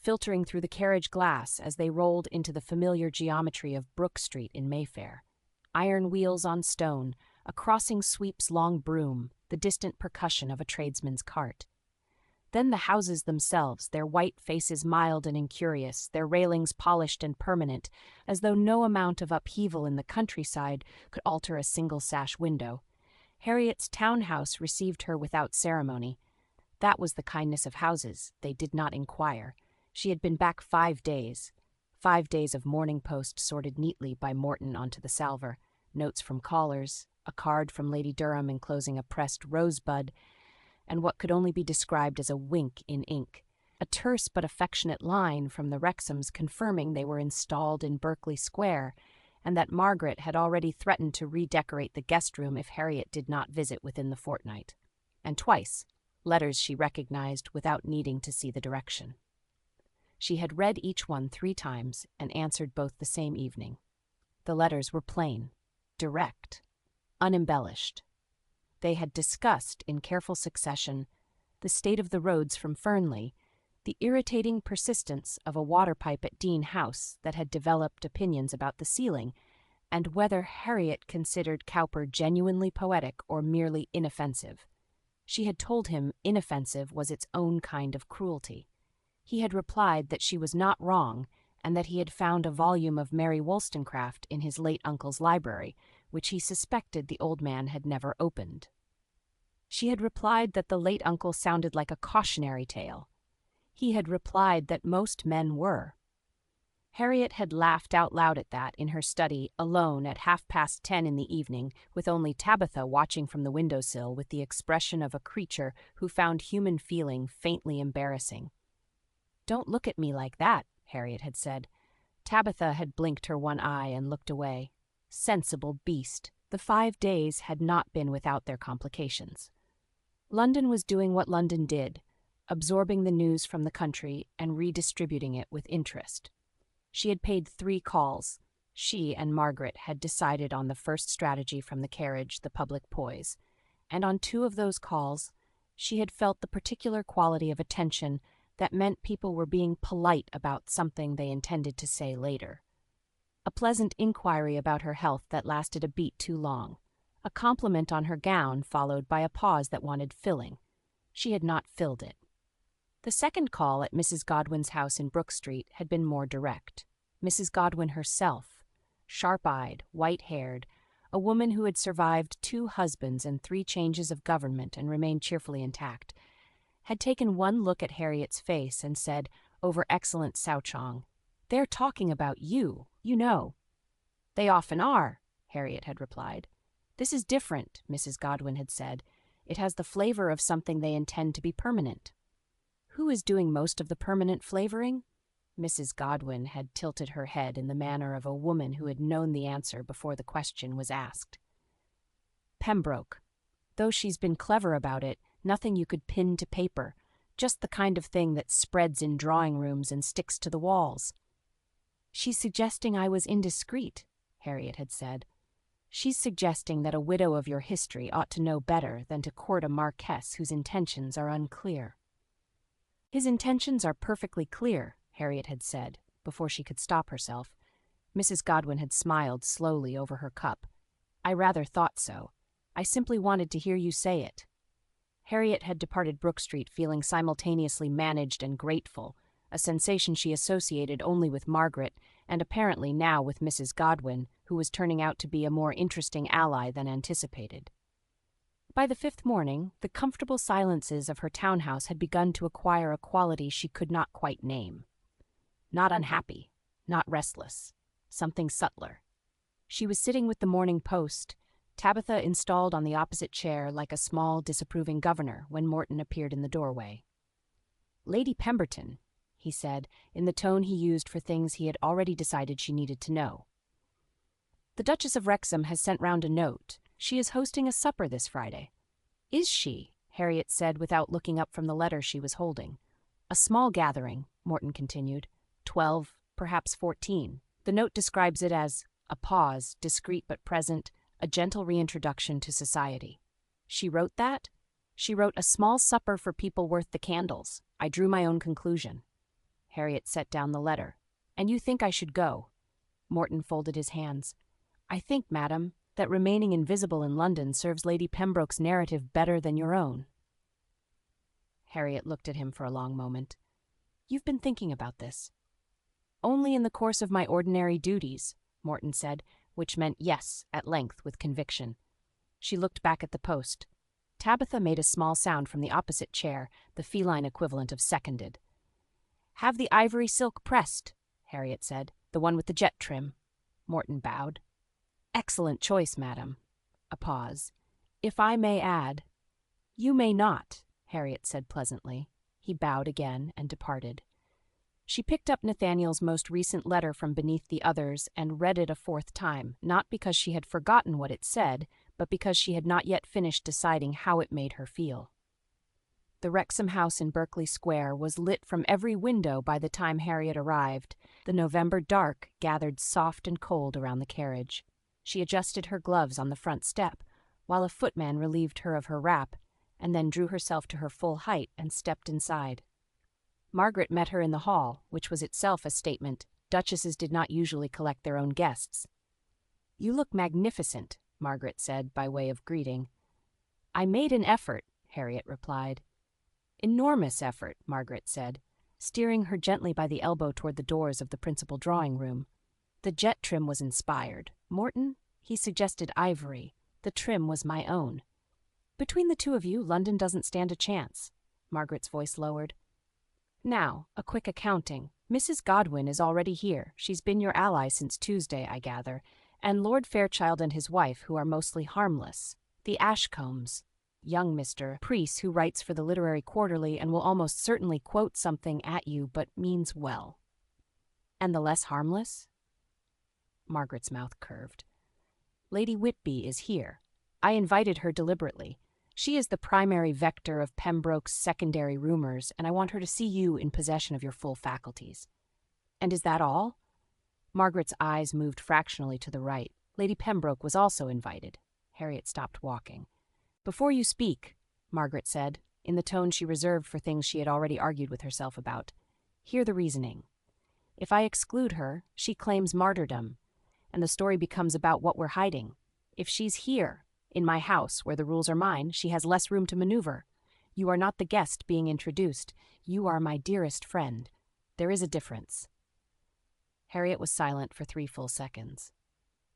filtering through the carriage glass as they rolled into the familiar geometry of Brook Street in Mayfair. Iron wheels on stone, a crossing sweep's long broom, the distant percussion of a tradesman's cart. Then the houses themselves, their white faces mild and incurious, their railings polished and permanent, as though no amount of upheaval in the countryside could alter a single sash window. Harriet's townhouse received her without ceremony. That was the kindness of houses. They did not inquire. She had been back 5 days. 5 days of Morning Post sorted neatly by Morton onto the salver, notes from callers, a card from Lady Durham enclosing a pressed rosebud, and what could only be described as a wink in ink, a terse but affectionate line from the Wrexhams confirming they were installed in Berkeley Square, and that Margaret had already threatened to redecorate the guest room if Harriet did not visit within the fortnight. And twice, letters she recognized without needing to see the direction. She had read each one 3 times and answered both the same evening. The letters were plain, direct, unembellished. They had discussed, in careful succession, the state of the roads from Fernley, the irritating persistence of a water pipe at Deane House that had developed opinions about the ceiling, and whether Harriet considered Cowper genuinely poetic or merely inoffensive. She had told him inoffensive was its own kind of cruelty. He had replied that she was not wrong, and that he had found a volume of Mary Wollstonecraft in his late uncle's library, which he suspected the old man had never opened. She had replied that the late uncle sounded like a cautionary tale. He had replied that most men were. Harriet had laughed out loud at that in her study, alone at 10:30 in the evening, with only Tabitha watching from the window-sill with the expression of a creature who found human feeling faintly embarrassing. "Don't look at me like that," Harriet had said. Tabitha had blinked her one eye and looked away. Sensible beast. The 5 days had not been without their complications. London was doing what London did, absorbing the news from the country and redistributing it with interest. She had paid 3 calls. She and Margaret had decided on the first strategy from the carriage, the public poise, and on 2 of those calls she had felt the particular quality of attention that meant people were being polite about something they intended to say later. A pleasant inquiry about her health that lasted a beat too long. A compliment on her gown followed by a pause that wanted filling. She had not filled it. The second call at Mrs. Godwin's house in Brook Street had been more direct. Mrs. Godwin herself, sharp-eyed, white-haired, a woman who had survived 2 husbands and 3 changes of government and remained cheerfully intact, had taken one look at Harriet's face and said, over excellent Souchong, "They're talking about you, you know." "They often are," Harriet had replied. "This is different," Mrs. Godwin had said. "It has the flavor of something they intend to be permanent." "Who is doing most of the permanent flavoring?" Mrs. Godwin had tilted her head in the manner of a woman who had known the answer before the question was asked. "Pembroke. Though she's been clever about it, nothing you could pin to paper, just the kind of thing that spreads in drawing-rooms and sticks to the walls." "She's suggesting I was indiscreet," Harriet had said. "She's suggesting that a widow of your history ought to know better than to court a marquess whose intentions are unclear." "His intentions are perfectly clear," Harriet had said, before she could stop herself. Mrs. Godwin had smiled slowly over her cup. "I rather thought so. I simply wanted to hear you say it." Harriet had departed Brook Street feeling simultaneously managed and grateful, a sensation she associated only with Margaret, and apparently now with Mrs. Godwin, who was turning out to be a more interesting ally than anticipated. By the 5th morning, the comfortable silences of her townhouse had begun to acquire a quality she could not quite name. Not unhappy, not restless, something subtler. She was sitting with the Morning Post, Tabitha installed on the opposite chair like a small, disapproving governor, when Morton appeared in the doorway. "Lady Pemberton," he said, in the tone he used for things he had already decided she needed to know. "The Duchess of Wrexham has sent round a note. She is hosting a supper this Friday." "Is she?" Harriet said without looking up from the letter she was holding. "A small gathering," Morton continued. 12, perhaps 14. The note describes it as a pause, discreet but present, a gentle reintroduction to society. "She wrote that?" "She wrote a small supper for people worth the candles. I drew my own conclusion." Harriet set down the letter. "And you think I should go?" Morton folded his hands. "I think, madam, that remaining invisible in London serves Lady Pembroke's narrative better than your own." Harriet looked at him for a long moment. "You've been thinking about this?" "Only in the course of my ordinary duties," Morton said, which meant yes, at length, with conviction. She looked back at the post. Tabitha made a small sound from the opposite chair, the feline equivalent of seconded. "Have the ivory silk pressed," Harriet said, "the one with the jet trim." Morton bowed. "Excellent choice, madam." A pause. "If I may add—" "You may not," Harriet said pleasantly. He bowed again and departed. She picked up Nathaniel's most recent letter from beneath the others and read it a fourth time, not because she had forgotten what it said, but because she had not yet finished deciding how it made her feel. The Wrexham house in Berkeley Square was lit from every window by the time Harriet arrived. The November dark gathered soft and cold around the carriage. She adjusted her gloves on the front step, while a footman relieved her of her wrap, and then drew herself to her full height and stepped inside. Margaret met her in the hall, which was itself a statement. Duchesses did not usually collect their own guests. "You look magnificent," Margaret said, by way of greeting. "I made an effort," Harriet replied. "Enormous effort," Margaret said, steering her gently by the elbow toward the doors of the principal drawing-room. "The jet trim was inspired. Morton, he suggested ivory. The trim was my own. Between the two of you, London doesn't stand a chance." Margaret's voice lowered. "Now, a quick accounting. Mrs. Godwin is already here. She's been your ally since Tuesday, I gather, and Lord Fairchild and his wife, who are mostly harmless. The Ashcombes. Young Mr. Priest, who writes for the Literary Quarterly and will almost certainly quote something at you, but means well." "And the less harmless?" Margaret's mouth curved. "Lady Whitby is here. I invited her deliberately. She is the primary vector of Pembroke's secondary rumors, and I want her to see you in possession of your full faculties." "And is that all?" Margaret's eyes moved fractionally to the right. Lady Pembroke was also invited. Harriet stopped walking. "Before you speak," Margaret said, in the tone she reserved for things she had already argued with herself about, "hear the reasoning. If I exclude her, she claims martyrdom, and the story becomes about what we're hiding. If she's here, in my house, where the rules are mine, she has less room to maneuver. You are not the guest being introduced. You are my dearest friend. There is a difference." Harriet was silent for 3 full seconds.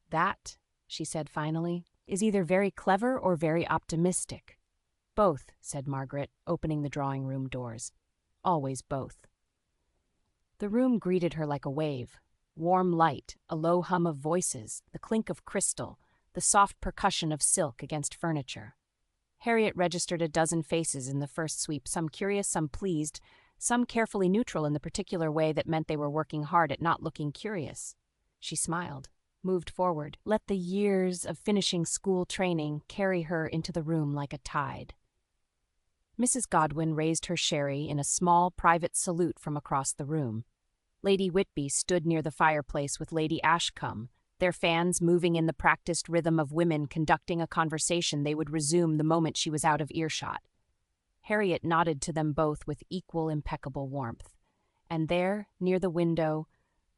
"That," she said finally, "is either very clever or very optimistic." "Both," said Margaret, opening the drawing-room doors. "Always both." The room greeted her like a wave. Warm light, a low hum of voices, the clink of crystal, the soft percussion of silk against furniture. Harriet registered a dozen faces in the first sweep, some curious, some pleased, some carefully neutral in the particular way that meant they were working hard at not looking curious. She smiled, moved forward, let the years of finishing school training carry her into the room like a tide. Mrs. Godwin raised her sherry in a small private salute from across the room. Lady Whitby stood near the fireplace with Lady Ashcombe, their fans moving in the practiced rhythm of women conducting a conversation they would resume the moment she was out of earshot. Harriet nodded to them both with equal impeccable warmth. And there, near the window,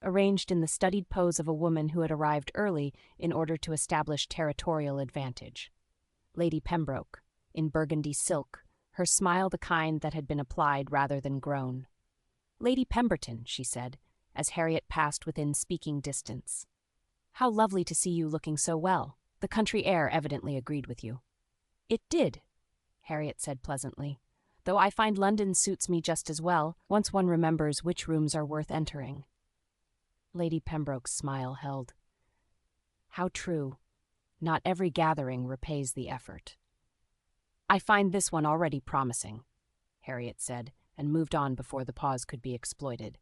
arranged in the studied pose of a woman who had arrived early in order to establish territorial advantage, Lady Pembroke, in burgundy silk, her smile the kind that had been applied rather than grown. "Lady Pemberton," she said, as Harriet passed within speaking distance. "How lovely to see you looking so well. The country air evidently agreed with you." "It did," Harriet said pleasantly, "though I find London suits me just as well, once one remembers which rooms are worth entering." Lady Pembroke's smile held. "How true. Not every gathering repays the effort." "I find this one already promising," Harriet said, and moved on before the pause could be exploited.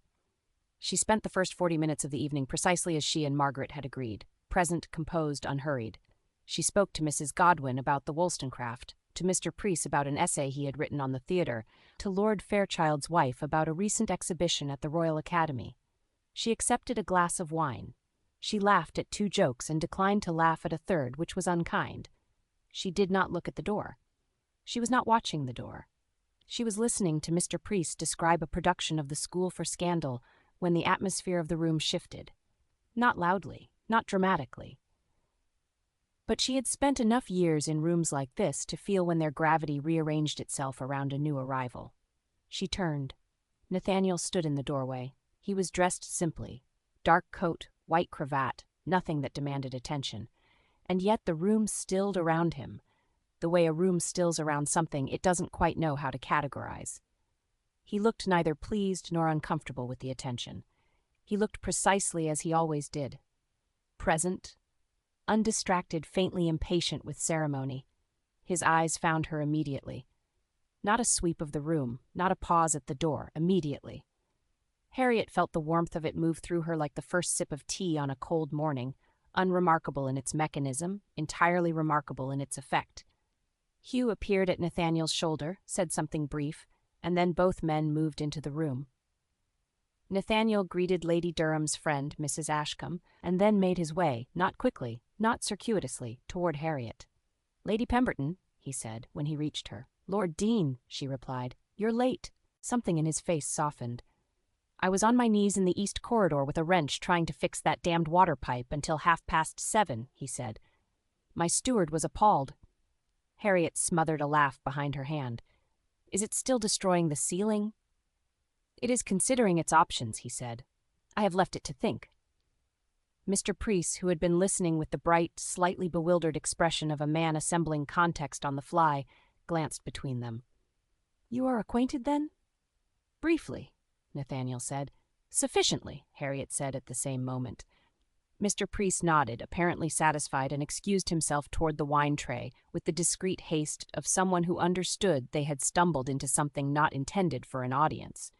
She spent the first 40 minutes of the evening precisely as she and Margaret had agreed, present, composed, unhurried. She spoke to Mrs. Godwin about the Wollstonecraft, to Mr. Priest about an essay he had written on the theatre, to Lord Fairchild's wife about a recent exhibition at the Royal Academy. She accepted a glass of wine. She laughed at 2 jokes and declined to laugh at a third, which was unkind. She did not look at the door. She was not watching the door. She was listening to Mr. Priest describe a production of The School for Scandal when the atmosphere of the room shifted. Not loudly, not dramatically. But she had spent enough years in rooms like this to feel when their gravity rearranged itself around a new arrival. She turned. Nathaniel stood in the doorway. He was dressed simply. Dark coat, white cravat, nothing that demanded attention. And yet the room stilled around him, the way a room stills around something it doesn't quite know how to categorize. He looked neither pleased nor uncomfortable with the attention. He looked precisely as he always did. Present, undistracted, faintly impatient with ceremony. His eyes found her immediately. Not a sweep of the room, not a pause at the door, immediately. Harriet felt the warmth of it move through her like the first sip of tea on a cold morning, unremarkable in its mechanism, entirely remarkable in its effect. Hugh appeared at Nathaniel's shoulder, said something brief, and then both men moved into the room. Nathaniel greeted Lady Durham's friend, Mrs. Ashcombe, and then made his way, not quickly, not circuitously, toward Harriet. "Lady Pemberton," he said, when he reached her. "Lord Deane," she replied. "You're late." Something in his face softened. "I was on my knees in the east corridor with a wrench trying to fix that damned water pipe until 7:30, he said. "My steward was appalled." Harriet smothered a laugh behind her hand. "Is it still destroying the ceiling?" "It is considering its options," he said. "I have left it to think." Mr. Priest, who had been listening with the bright, slightly bewildered expression of a man assembling context on the fly, glanced between them. "You are acquainted, then?" "Briefly," Nathaniel said. "Sufficiently," Harriet said at the same moment. Mr. Priest nodded, apparently satisfied, and excused himself toward the wine tray with the discreet haste of someone who understood they had stumbled into something not intended for an audience.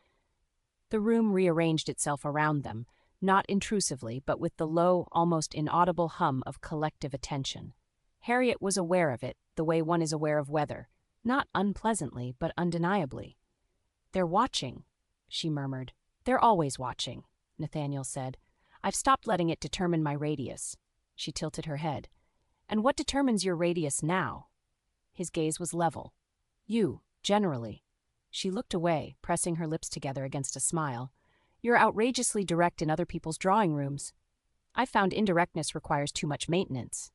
The room rearranged itself around them, not intrusively, but with the low, almost inaudible hum of collective attention. Harriet was aware of it, the way one is aware of weather, not unpleasantly, but undeniably. "They're watching," she murmured. "They're always watching," Nathaniel said. "I've stopped letting it determine my radius." She tilted her head. "And what determines your radius now?" His gaze was level. "You, generally." She looked away, pressing her lips together against a smile. "You're outrageously direct in other people's drawing rooms. I've found indirectness requires too much maintenance."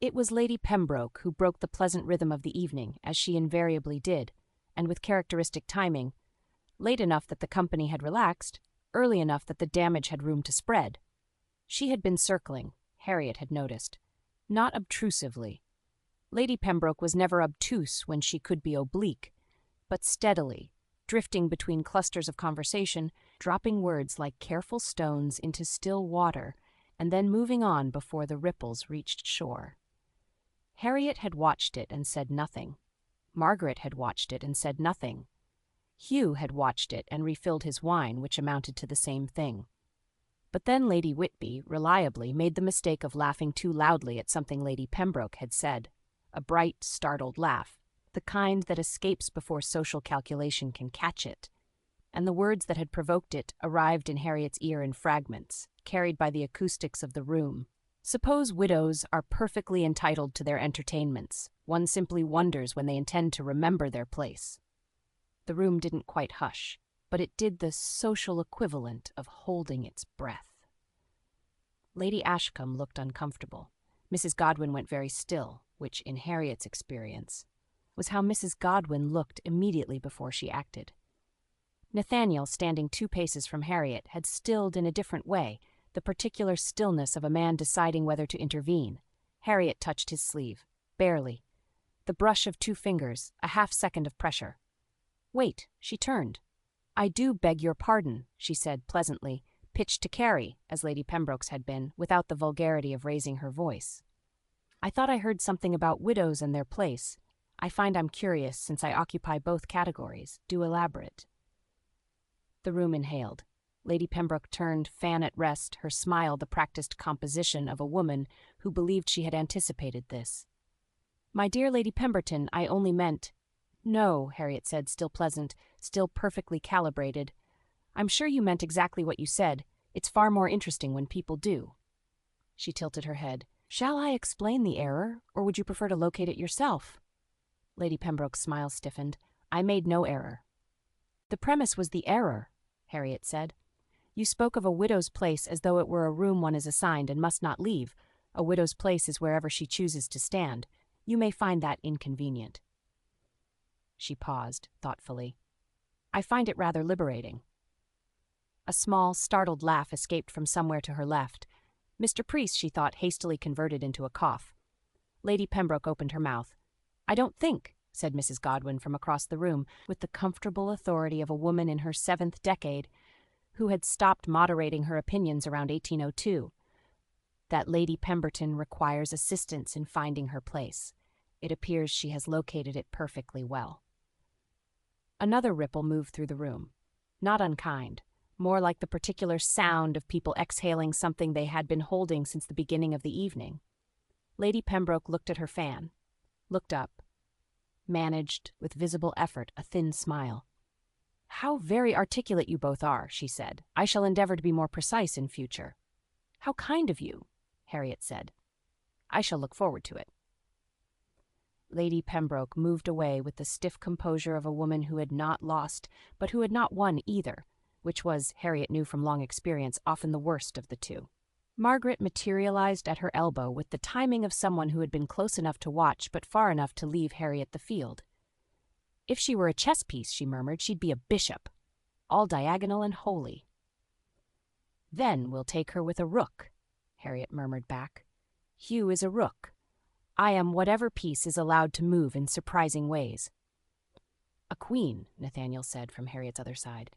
It was Lady Pembroke who broke the pleasant rhythm of the evening, as she invariably did, and with characteristic timing, late enough that the company had relaxed, early enough that the damage had room to spread. She had been circling, Harriet had noticed. Not obtrusively. Lady Pembroke was never obtuse when she could be oblique, but steadily, drifting between clusters of conversation, dropping words like careful stones into still water, and then moving on before the ripples reached shore. Harriet had watched it and said nothing. Margaret had watched it and said nothing. Hugh had watched it and refilled his wine, which amounted to the same thing. But then Lady Whitby, reliably, made the mistake of laughing too loudly at something Lady Pembroke had said. A bright, startled laugh, the kind that escapes before social calculation can catch it. And the words that had provoked it arrived in Harriet's ear in fragments, carried by the acoustics of the room. "Suppose widows are perfectly entitled to their entertainments. One simply wonders when they intend to remember their place." The room didn't quite hush, but it did the social equivalent of holding its breath. Lady Ashcombe looked uncomfortable. Mrs. Godwin went very still, which, in Harriet's experience, was how Mrs. Godwin looked immediately before she acted. Nathaniel, standing 2 paces from Harriet, had stilled in a different way, the particular stillness of a man deciding whether to intervene. Harriet touched his sleeve, barely. The brush of 2 fingers, a half-second of pressure. "Wait," she turned. "I do beg your pardon," she said pleasantly, pitched to carry, as Lady Pembroke's had been, without the vulgarity of raising her voice. "I thought I heard something about widows and their place. I find I'm curious, since I occupy both categories. Do elaborate." The room inhaled. Lady Pembroke turned, fan at rest, her smile the practiced composition of a woman who believed she had anticipated this. "My dear Lady Pemberton, I only meant—" "No," Harriet said, still pleasant, still perfectly calibrated. "I'm sure you meant exactly what you said. It's far more interesting when people do." She tilted her head. "Shall I explain the error, or would you prefer to locate it yourself?" Lady Pembroke's smile stiffened. I made no error. The premise was the error, Harriet said. You spoke of a widow's place as though it were a room one is assigned and must not leave. A widow's place is wherever she chooses to stand. You may find that inconvenient. She paused, thoughtfully. I find it rather liberating. A small, startled laugh escaped from somewhere to her left. Mr. Priest, she thought, hastily converted into a cough. Lady Pembroke opened her mouth. I don't think, said Mrs. Godwin from across the room, with the comfortable authority of a woman in her 7th decade, who had stopped moderating her opinions around 1802, that Lady Pemberton requires assistance in finding her place. It appears she has located it perfectly well. Another ripple moved through the room. Not unkind, more like the particular sound of people exhaling something they had been holding since the beginning of the evening. Lady Pembroke looked at her fan, looked up, managed, with visible effort, a thin smile. How very articulate you both are, she said. I shall endeavor to be more precise in future. How kind of you, Harriet said. I shall look forward to it. Lady Pembroke moved away with the stiff composure of a woman who had not lost, but who had not won either, which was, Harriet knew from long experience, often the worst of the two. Margaret materialized at her elbow with the timing of someone who had been close enough to watch but far enough to leave Harriet the field. If she were a chess piece, she murmured, she'd be a bishop, all diagonal and holy. Then we'll take her with a rook, Harriet murmured back. Hugh is a rook. I am whatever piece is allowed to move in surprising ways. A queen, Nathaniel said from Harriet's other side.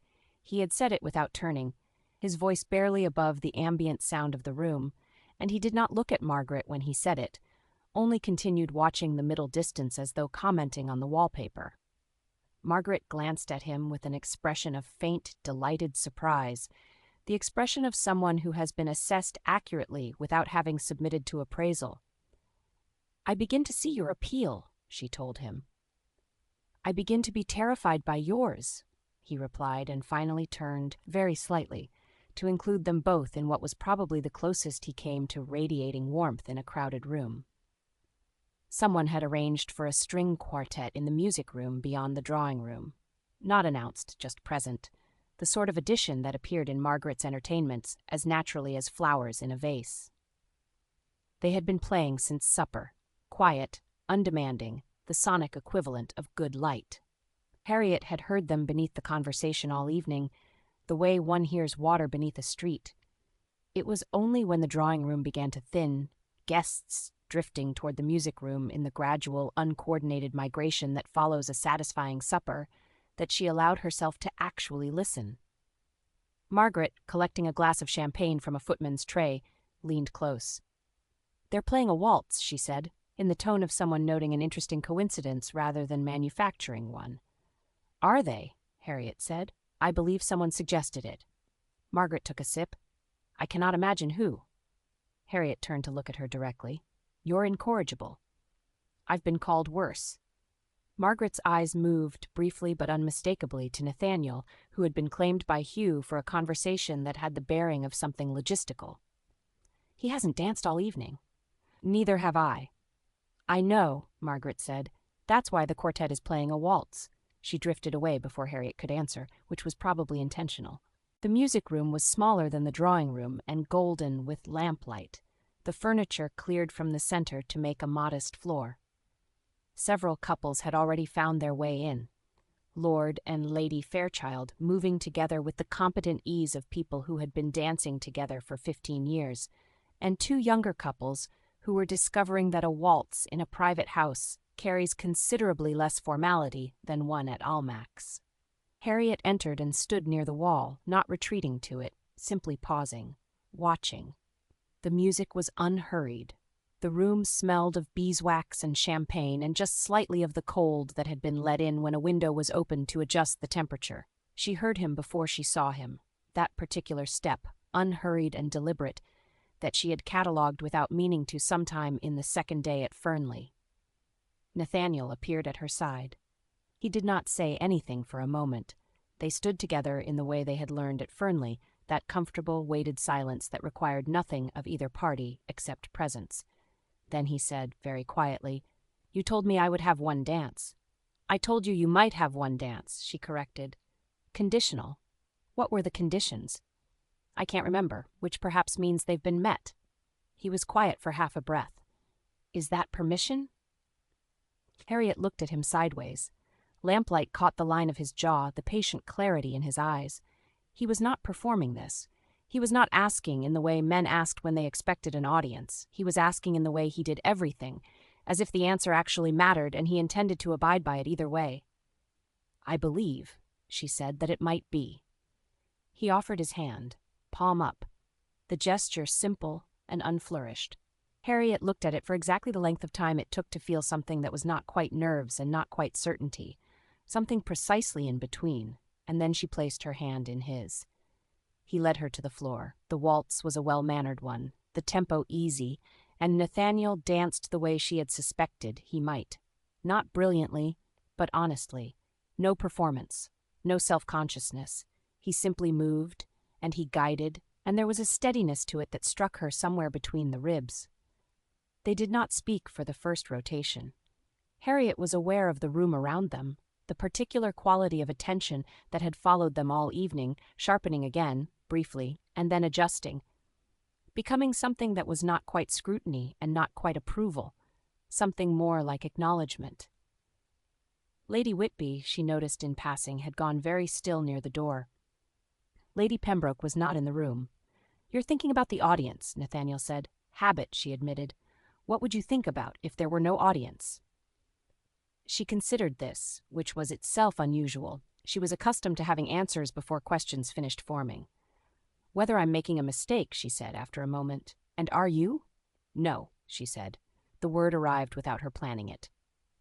He had said it without turning, his voice barely above the ambient sound of the room, and he did not look at Margaret when he said it, only continued watching the middle distance as though commenting on the wallpaper. Margaret glanced at him with an expression of faint, delighted surprise, the expression of someone who has been assessed accurately without having submitted to appraisal. I begin to see your appeal, she told him. I begin to be terrified by yours, he replied, and finally turned, very slightly, to include them both in what was probably the closest he came to radiating warmth in a crowded room. Someone had arranged for a string quartet in the music room beyond the drawing room. Not announced, just present, the sort of addition that appeared in Margaret's entertainments as naturally as flowers in a vase. They had been playing since supper, quiet, undemanding, the sonic equivalent of good light. Harriet had heard them beneath the conversation all evening, the way one hears water beneath a street. It was only when the drawing-room began to thin, guests drifting toward the music room in the gradual, uncoordinated migration that follows a satisfying supper, that she allowed herself to actually listen. Margaret, collecting a glass of champagne from a footman's tray, leaned close. They're playing a waltz, she said, in the tone of someone noting an interesting coincidence rather than manufacturing one. Are they? Harriet said. I believe someone suggested it. Margaret took a sip. I cannot imagine who. Harriet turned to look at her directly. You're incorrigible. I've been called worse. Margaret's eyes moved, briefly but unmistakably, to Nathaniel, who had been claimed by Hugh for a conversation that had the bearing of something logistical. He hasn't danced all evening. Neither have I. I know, Margaret said. That's why the quartet is playing a waltz. She drifted away before Harriet could answer, which was probably intentional. The music room was smaller than the drawing room and golden with lamplight, the furniture cleared from the center to make a modest floor. Several couples had already found their way in, Lord and Lady Fairchild moving together with the competent ease of people who had been dancing together for 15 years, and two younger couples who were discovering that a waltz in a private house carries considerably less formality than one at Almack's. Harriet entered and stood near the wall, not retreating to it, simply pausing, watching. The music was unhurried. The room smelled of beeswax and champagne and just slightly of the cold that had been let in when a window was opened to adjust the temperature. She heard him before she saw him, that particular step, unhurried and deliberate, that she had catalogued without meaning to sometime in the second day at Fernley. Nathaniel appeared at her side. He did not say anything for a moment. They stood together in the way they had learned at Fernley, that comfortable, weighted silence that required nothing of either party except presence. Then he said, very quietly, You told me I would have one dance. I told you might have one dance, she corrected. Conditional. What were the conditions? I can't remember, which perhaps means they've been met. He was quiet for half a breath. Is that permission? Harriet looked at him sideways. Lamplight caught the line of his jaw, the patient clarity in his eyes. He was not performing this. He was not asking in the way men asked when they expected an audience. He was asking in the way he did everything, as if the answer actually mattered and he intended to abide by it either way. I believe, she said, that it might be. He offered his hand, palm up, the gesture simple and unflourished. Harriet looked at it for exactly the length of time it took to feel something that was not quite nerves and not quite certainty, something precisely in between, and then she placed her hand in his. He led her to the floor. The waltz was a well-mannered one, the tempo easy, and Nathaniel danced the way she had suspected he might. Not brilliantly, but honestly. No performance, no self-consciousness. He simply moved, and he guided, and there was a steadiness to it that struck her somewhere between the ribs. They did not speak for the first rotation. Harriet was aware of the room around them, the particular quality of attention that had followed them all evening, sharpening again, briefly, and then adjusting, becoming something that was not quite scrutiny and not quite approval, something more like acknowledgement. Lady Whitby, she noticed in passing, had gone very still near the door. Lady Pembroke was not in the room. You're thinking about the audience, Nathaniel said. Habit, she admitted. What would you think about if there were no audience? She considered this, which was itself unusual. She was accustomed to having answers before questions finished forming. Whether I'm making a mistake, she said after a moment. And are you? No, she said. The word arrived without her planning it.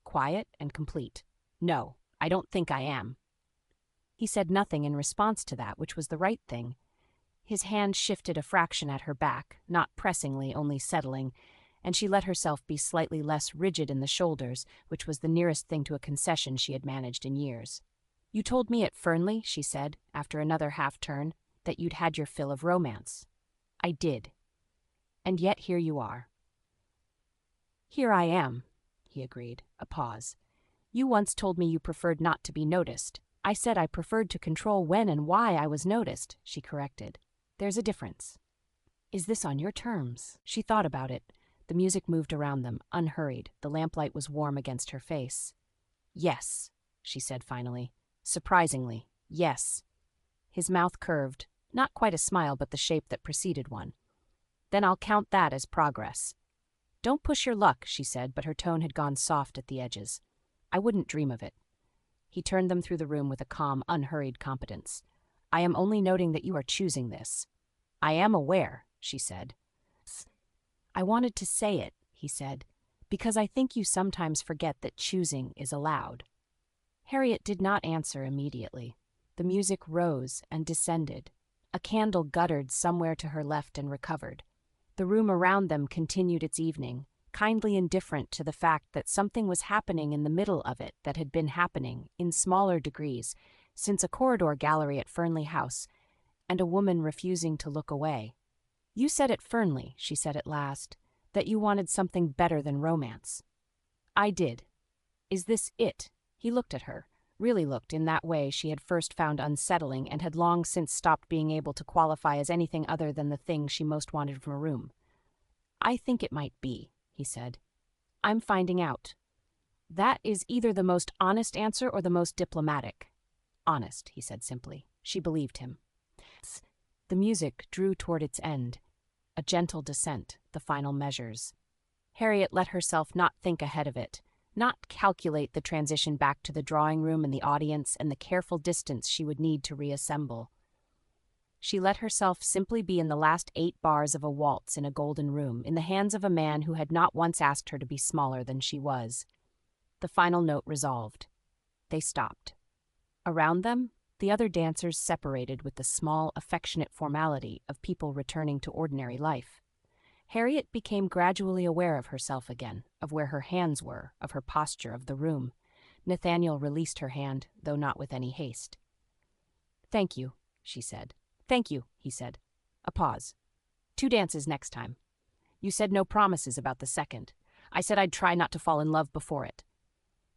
Quiet and complete. No, I don't think I am. He said nothing in response to that, which was the right thing. His hand shifted a fraction at her back, not pressingly, only settling, and she let herself be slightly less rigid in the shoulders, which was the nearest thing to a concession she had managed in years. You told me at Fernley, she said, after another half-turn, that you'd had your fill of romance. I did. And yet here you are. Here I am, he agreed, a pause. You once told me you preferred not to be noticed. I said I preferred to control when and why I was noticed, she corrected. There's a difference. Is this on your terms? She thought about it. The music moved around them, unhurried. The lamplight was warm against her face. Yes, she said finally. Surprisingly, yes. His mouth curved, not quite a smile but the shape that preceded one. Then I'll count that as progress. Don't push your luck, she said, but her tone had gone soft at the edges. I wouldn't dream of it. He turned them through the room with a calm, unhurried competence. I am only noting that you are choosing this. I am aware, she said. I wanted to say it, he said, because I think you sometimes forget that choosing is allowed. Harriet did not answer immediately. The music rose and descended. A candle guttered somewhere to her left and recovered. The room around them continued its evening, kindly indifferent to the fact that something was happening in the middle of it that had been happening, in smaller degrees, since a corridor gallery at Fernley House, and a woman refusing to look away. You said at Fernley, she said at last, that you wanted something better than romance. I did. Is this it? He looked at her, really looked in that way she had first found unsettling and had long since stopped being able to qualify as anything other than the thing she most wanted from a room. I think it might be, he said. I'm finding out. That is either the most honest answer or the most diplomatic. Honest, he said simply. She believed him. The music drew toward its end. A gentle descent, the final measures. Harriet let herself not think ahead of it, not calculate the transition back to the drawing room and the audience and the careful distance she would need to reassemble. She let herself simply be in the last 8 bars of a waltz in a golden room, in the hands of a man who had not once asked her to be smaller than she was. The final note resolved. They stopped. Around them, the other dancers separated with the small, affectionate formality of people returning to ordinary life. Harriet became gradually aware of herself again, of where her hands were, of her posture, of the room. Nathaniel released her hand, though not with any haste. Thank you, she said. Thank you, he said. A pause. 2 dances next time. You said no promises about the second. I said I'd try not to fall in love before it.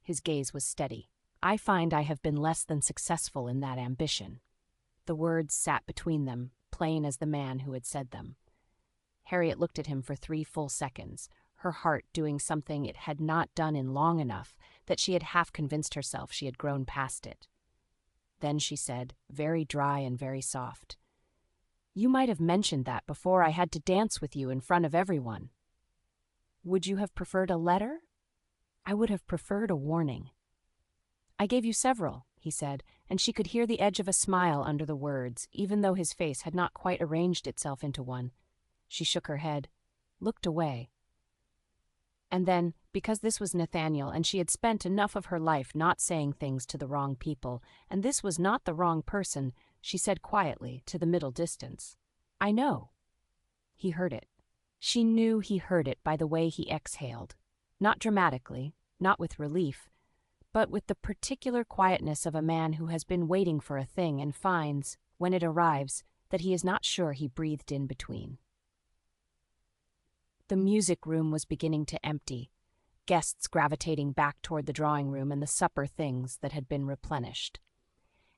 His gaze was steady. I find I have been less than successful in that ambition." The words sat between them, plain as the man who had said them. Harriet looked at him for 3 full seconds, her heart doing something it had not done in long enough that she had half convinced herself she had grown past it. Then she said, very dry and very soft, "You might have mentioned that before I had to dance with you in front of everyone." "Would you have preferred a letter?" "I would have preferred a warning." "I gave you several," he said, and she could hear the edge of a smile under the words, even though his face had not quite arranged itself into one. She shook her head, looked away. And then, because this was Nathaniel and she had spent enough of her life not saying things to the wrong people, and this was not the wrong person, she said quietly, to the middle distance, "I know." He heard it. She knew he heard it by the way he exhaled. Not dramatically, not with relief, but with the particular quietness of a man who has been waiting for a thing and finds, when it arrives, that he is not sure he breathed in between. The music room was beginning to empty, guests gravitating back toward the drawing room and the supper things that had been replenished.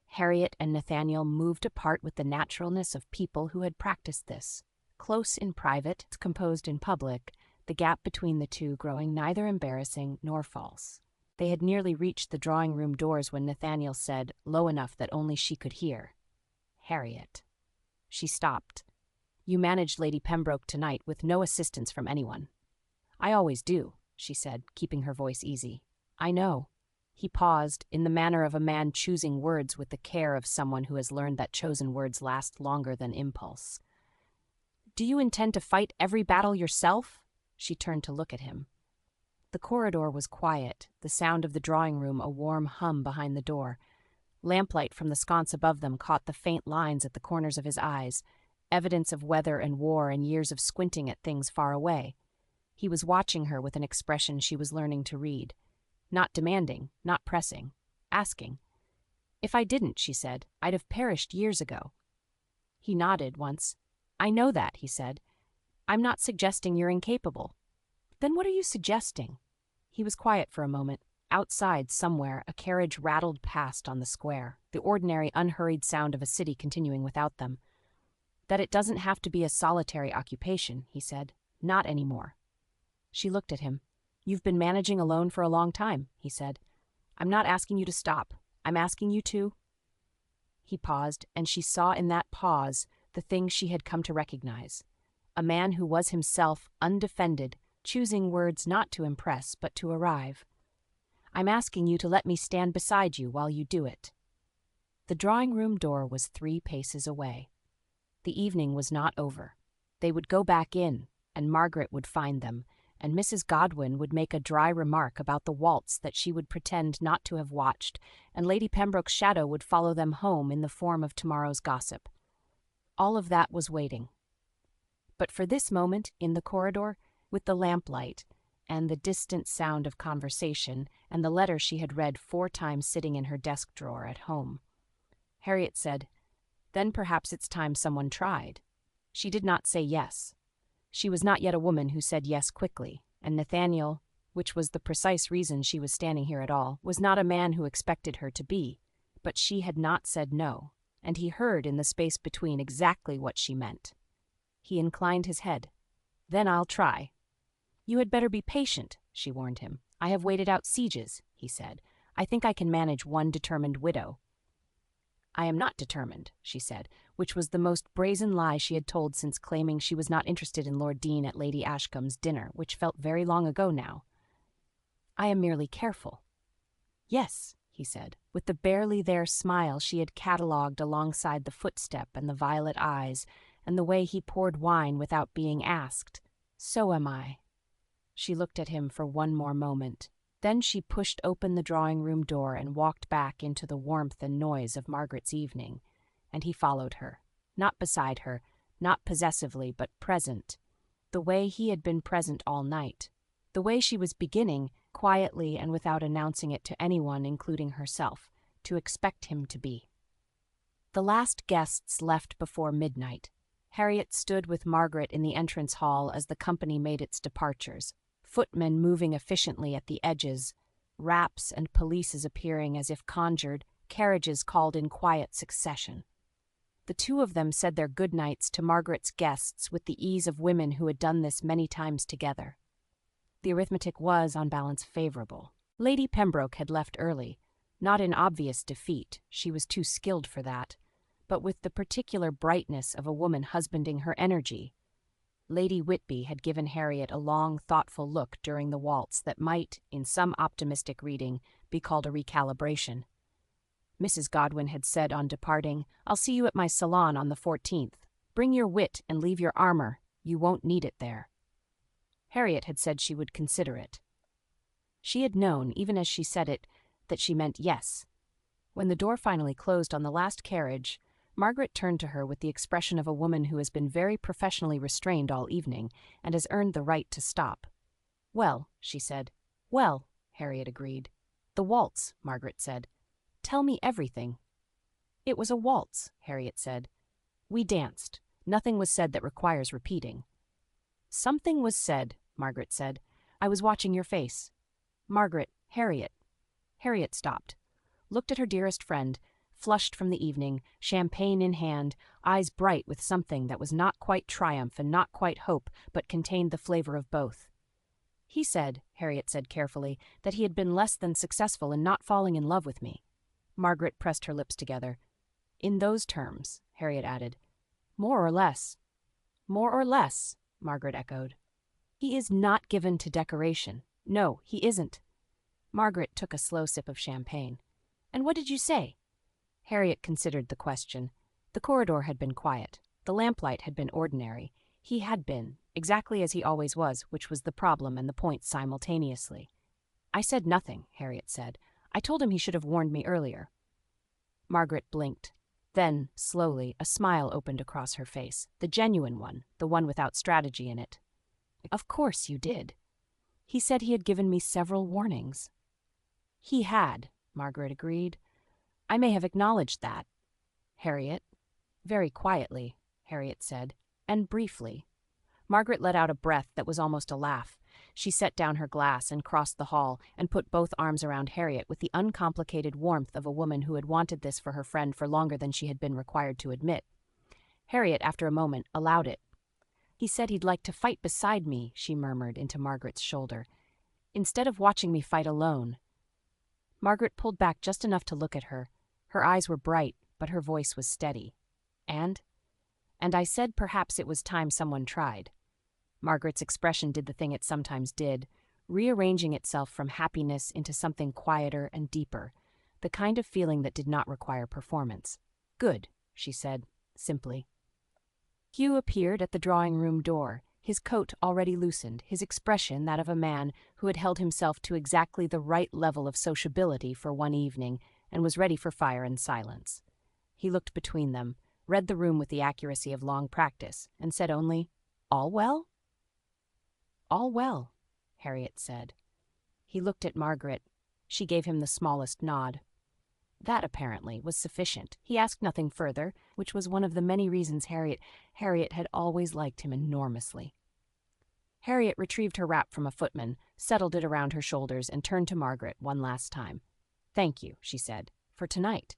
Harriet and Nathaniel moved apart with the naturalness of people who had practiced this. Close in private, composed in public, the gap between the two growing neither embarrassing nor false. They had nearly reached the drawing-room doors when Nathaniel said, low enough that only she could hear, "Harriet." She stopped. "You managed Lady Pembroke tonight with no assistance from anyone." "I always do," she said, keeping her voice easy. "I know." He paused, in the manner of a man choosing words with the care of someone who has learned that chosen words last longer than impulse. "Do you intend to fight every battle yourself?" She turned to look at him. The corridor was quiet, the sound of the drawing-room a warm hum behind the door. Lamplight from the sconce above them caught the faint lines at the corners of his eyes, evidence of weather and war and years of squinting at things far away. He was watching her with an expression she was learning to read. Not demanding, not pressing, asking. "If I didn't," she said, "I'd have perished years ago." He nodded once. "I know that," he said. "I'm not suggesting you're incapable." "Then what are you suggesting?" He was quiet for a moment. Outside, somewhere, a carriage rattled past on the square, the ordinary unhurried sound of a city continuing without them. "That it doesn't have to be a solitary occupation," he said. "Not anymore." She looked at him. "You've been managing alone for a long time," he said. "I'm not asking you to stop. I'm asking you to—" He paused, and she saw in that pause the thing she had come to recognize. A man who was himself undefended, choosing words not to impress but to arrive. "I'm asking you to let me stand beside you while you do it." The drawing-room door was 3 paces away. The evening was not over. They would go back in, and Margaret would find them, and Mrs. Godwin would make a dry remark about the waltz that she would pretend not to have watched, and Lady Pembroke's shadow would follow them home in the form of tomorrow's gossip. All of that was waiting. But for this moment, in the corridor, with the lamplight, and the distant sound of conversation, and the letter she had read 4 times sitting in her desk drawer at home, Harriet said, "Then perhaps it's time someone tried." She did not say yes. She was not yet a woman who said yes quickly, and Nathaniel, which was the precise reason she was standing here at all, was not a man who expected her to be, but she had not said no, and he heard in the space between exactly what she meant. He inclined his head. "Then I'll try." "You had better be patient," she warned him. "I have waited out sieges," he said. "I think I can manage one determined widow." "I am not determined," she said, which was the most brazen lie she had told since claiming she was not interested in Lord Deane at Lady Ashcombe's dinner, which felt very long ago now. "I am merely careful." "Yes," he said, with the barely there smile she had catalogued alongside the footstep and the violet eyes, and the way he poured wine without being asked. "So am I." She looked at him for one more moment. Then she pushed open the drawing-room door and walked back into the warmth and noise of Margaret's evening, and he followed her, not beside her, not possessively, but present, the way he had been present all night, the way she was beginning, quietly and without announcing it to anyone, including herself, to expect him to be. The last guests left before midnight. Harriet stood with Margaret in the entrance hall as the company made its departures, footmen moving efficiently at the edges, Raps and polices appearing as if conjured, carriages called in quiet succession. The two of them said their good nights to Margaret's guests with the ease of women who had done this many times together. The arithmetic was, on balance, favorable. Lady Pembroke had left early, not in obvious defeat, she was too skilled for that, but with the particular brightness of a woman husbanding her energy. Lady Whitby had given Harriet a long, thoughtful look during the waltz that might, in some optimistic reading, be called a recalibration. Mrs. Godwin had said on departing, "I'll see you at my salon on the 14th. Bring your wit and leave your armor. You won't need it there." Harriet had said she would consider it. She had known, even as she said it, that she meant yes. When the door finally closed on the last carriage, Margaret turned to her with the expression of a woman who has been very professionally restrained all evening and has earned the right to stop. "Well," she said. "Well," Harriet agreed. "The waltz," Margaret said. "Tell me everything." "It was a waltz," Harriet said. "We danced. Nothing was said that requires repeating." "Something was said," Margaret said. "I was watching your face." "Margaret, Harriet." Harriet stopped, looked at her dearest friend, flushed from the evening, champagne in hand, eyes bright with something that was not quite triumph and not quite hope, but contained the flavor of both. "He said," Harriet said carefully, "that he had been less than successful in not falling in love with me." Margaret pressed her lips together. "In those terms," Harriet added. "More or less." "More or less," Margaret echoed. "He is not given to decoration. No, he isn't." Margaret took a slow sip of champagne. "And what did you say?" Harriet considered the question. The corridor had been quiet. The lamplight had been ordinary. He had been, exactly as he always was, which was the problem and the point simultaneously. "I said nothing," Harriet said. "I told him he should have warned me earlier." Margaret blinked. Then, slowly, a smile opened across her face, the genuine one, the one without strategy in it. "Of course you did. He said he had given me several warnings." "He had," Margaret agreed. "I may have acknowledged that." "Harriet." "Very quietly," Harriet said, "and briefly." Margaret let out a breath that was almost a laugh. She set down her glass and crossed the hall and put both arms around Harriet with the uncomplicated warmth of a woman who had wanted this for her friend for longer than she had been required to admit. Harriet, after a moment, allowed it. "He said he'd like to fight beside me," she murmured into Margaret's shoulder, "instead of watching me fight alone." Margaret pulled back just enough to look at her. Her eyes were bright, but her voice was steady. And I said perhaps it was time someone tried." Margaret's expression did the thing it sometimes did, rearranging itself from happiness into something quieter and deeper, the kind of feeling that did not require performance. "Good," she said, simply. Hugh appeared at the drawing-room door, his coat already loosened, his expression that of a man who had held himself to exactly the right level of sociability for one evening and was ready for fire and silence. He looked between them, read the room with the accuracy of long practice, and said only, "All well?" "All well," Harriet said. He looked at Margaret. She gave him the smallest nod. That, apparently, was sufficient. He asked nothing further, which was one of the many reasons Harriet had always liked him enormously. Harriet retrieved her wrap from a footman, settled it around her shoulders, and turned to Margaret one last time. "Thank you," she said, "for tonight."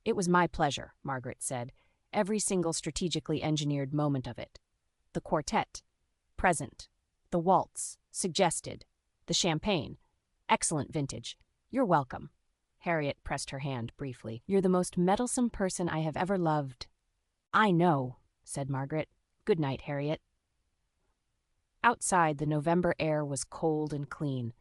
"It was my pleasure," Margaret said, "every single strategically engineered moment of it. The quartet, present. The waltz, suggested. The champagne, excellent vintage. You're welcome." Harriet pressed her hand briefly. "You're the most meddlesome person I have ever loved." "I know," said Margaret. "Good night, Harriet." Outside, the November air was cold and clean.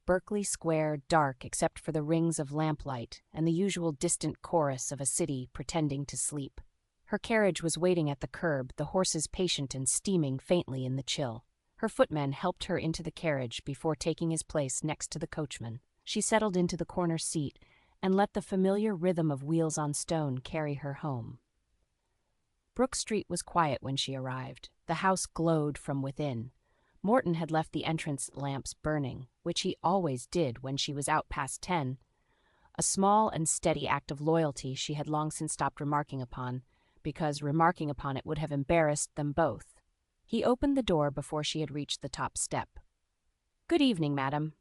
Berkeley Square dark except for the rings of lamplight and the usual distant chorus of a city pretending to sleep. Her carriage was waiting at the curb, the horses patient and steaming faintly in the chill. Her footman helped her into the carriage before taking his place next to the coachman. She settled into the corner seat and let the familiar rhythm of wheels on stone carry her home. Brook Street was quiet when she arrived. The house glowed from within. Morton had left the entrance lamps burning, which he always did when she was out past 10. A small and steady act of loyalty she had long since stopped remarking upon, because remarking upon it would have embarrassed them both. He opened the door before she had reached the top step. "Good evening, madam."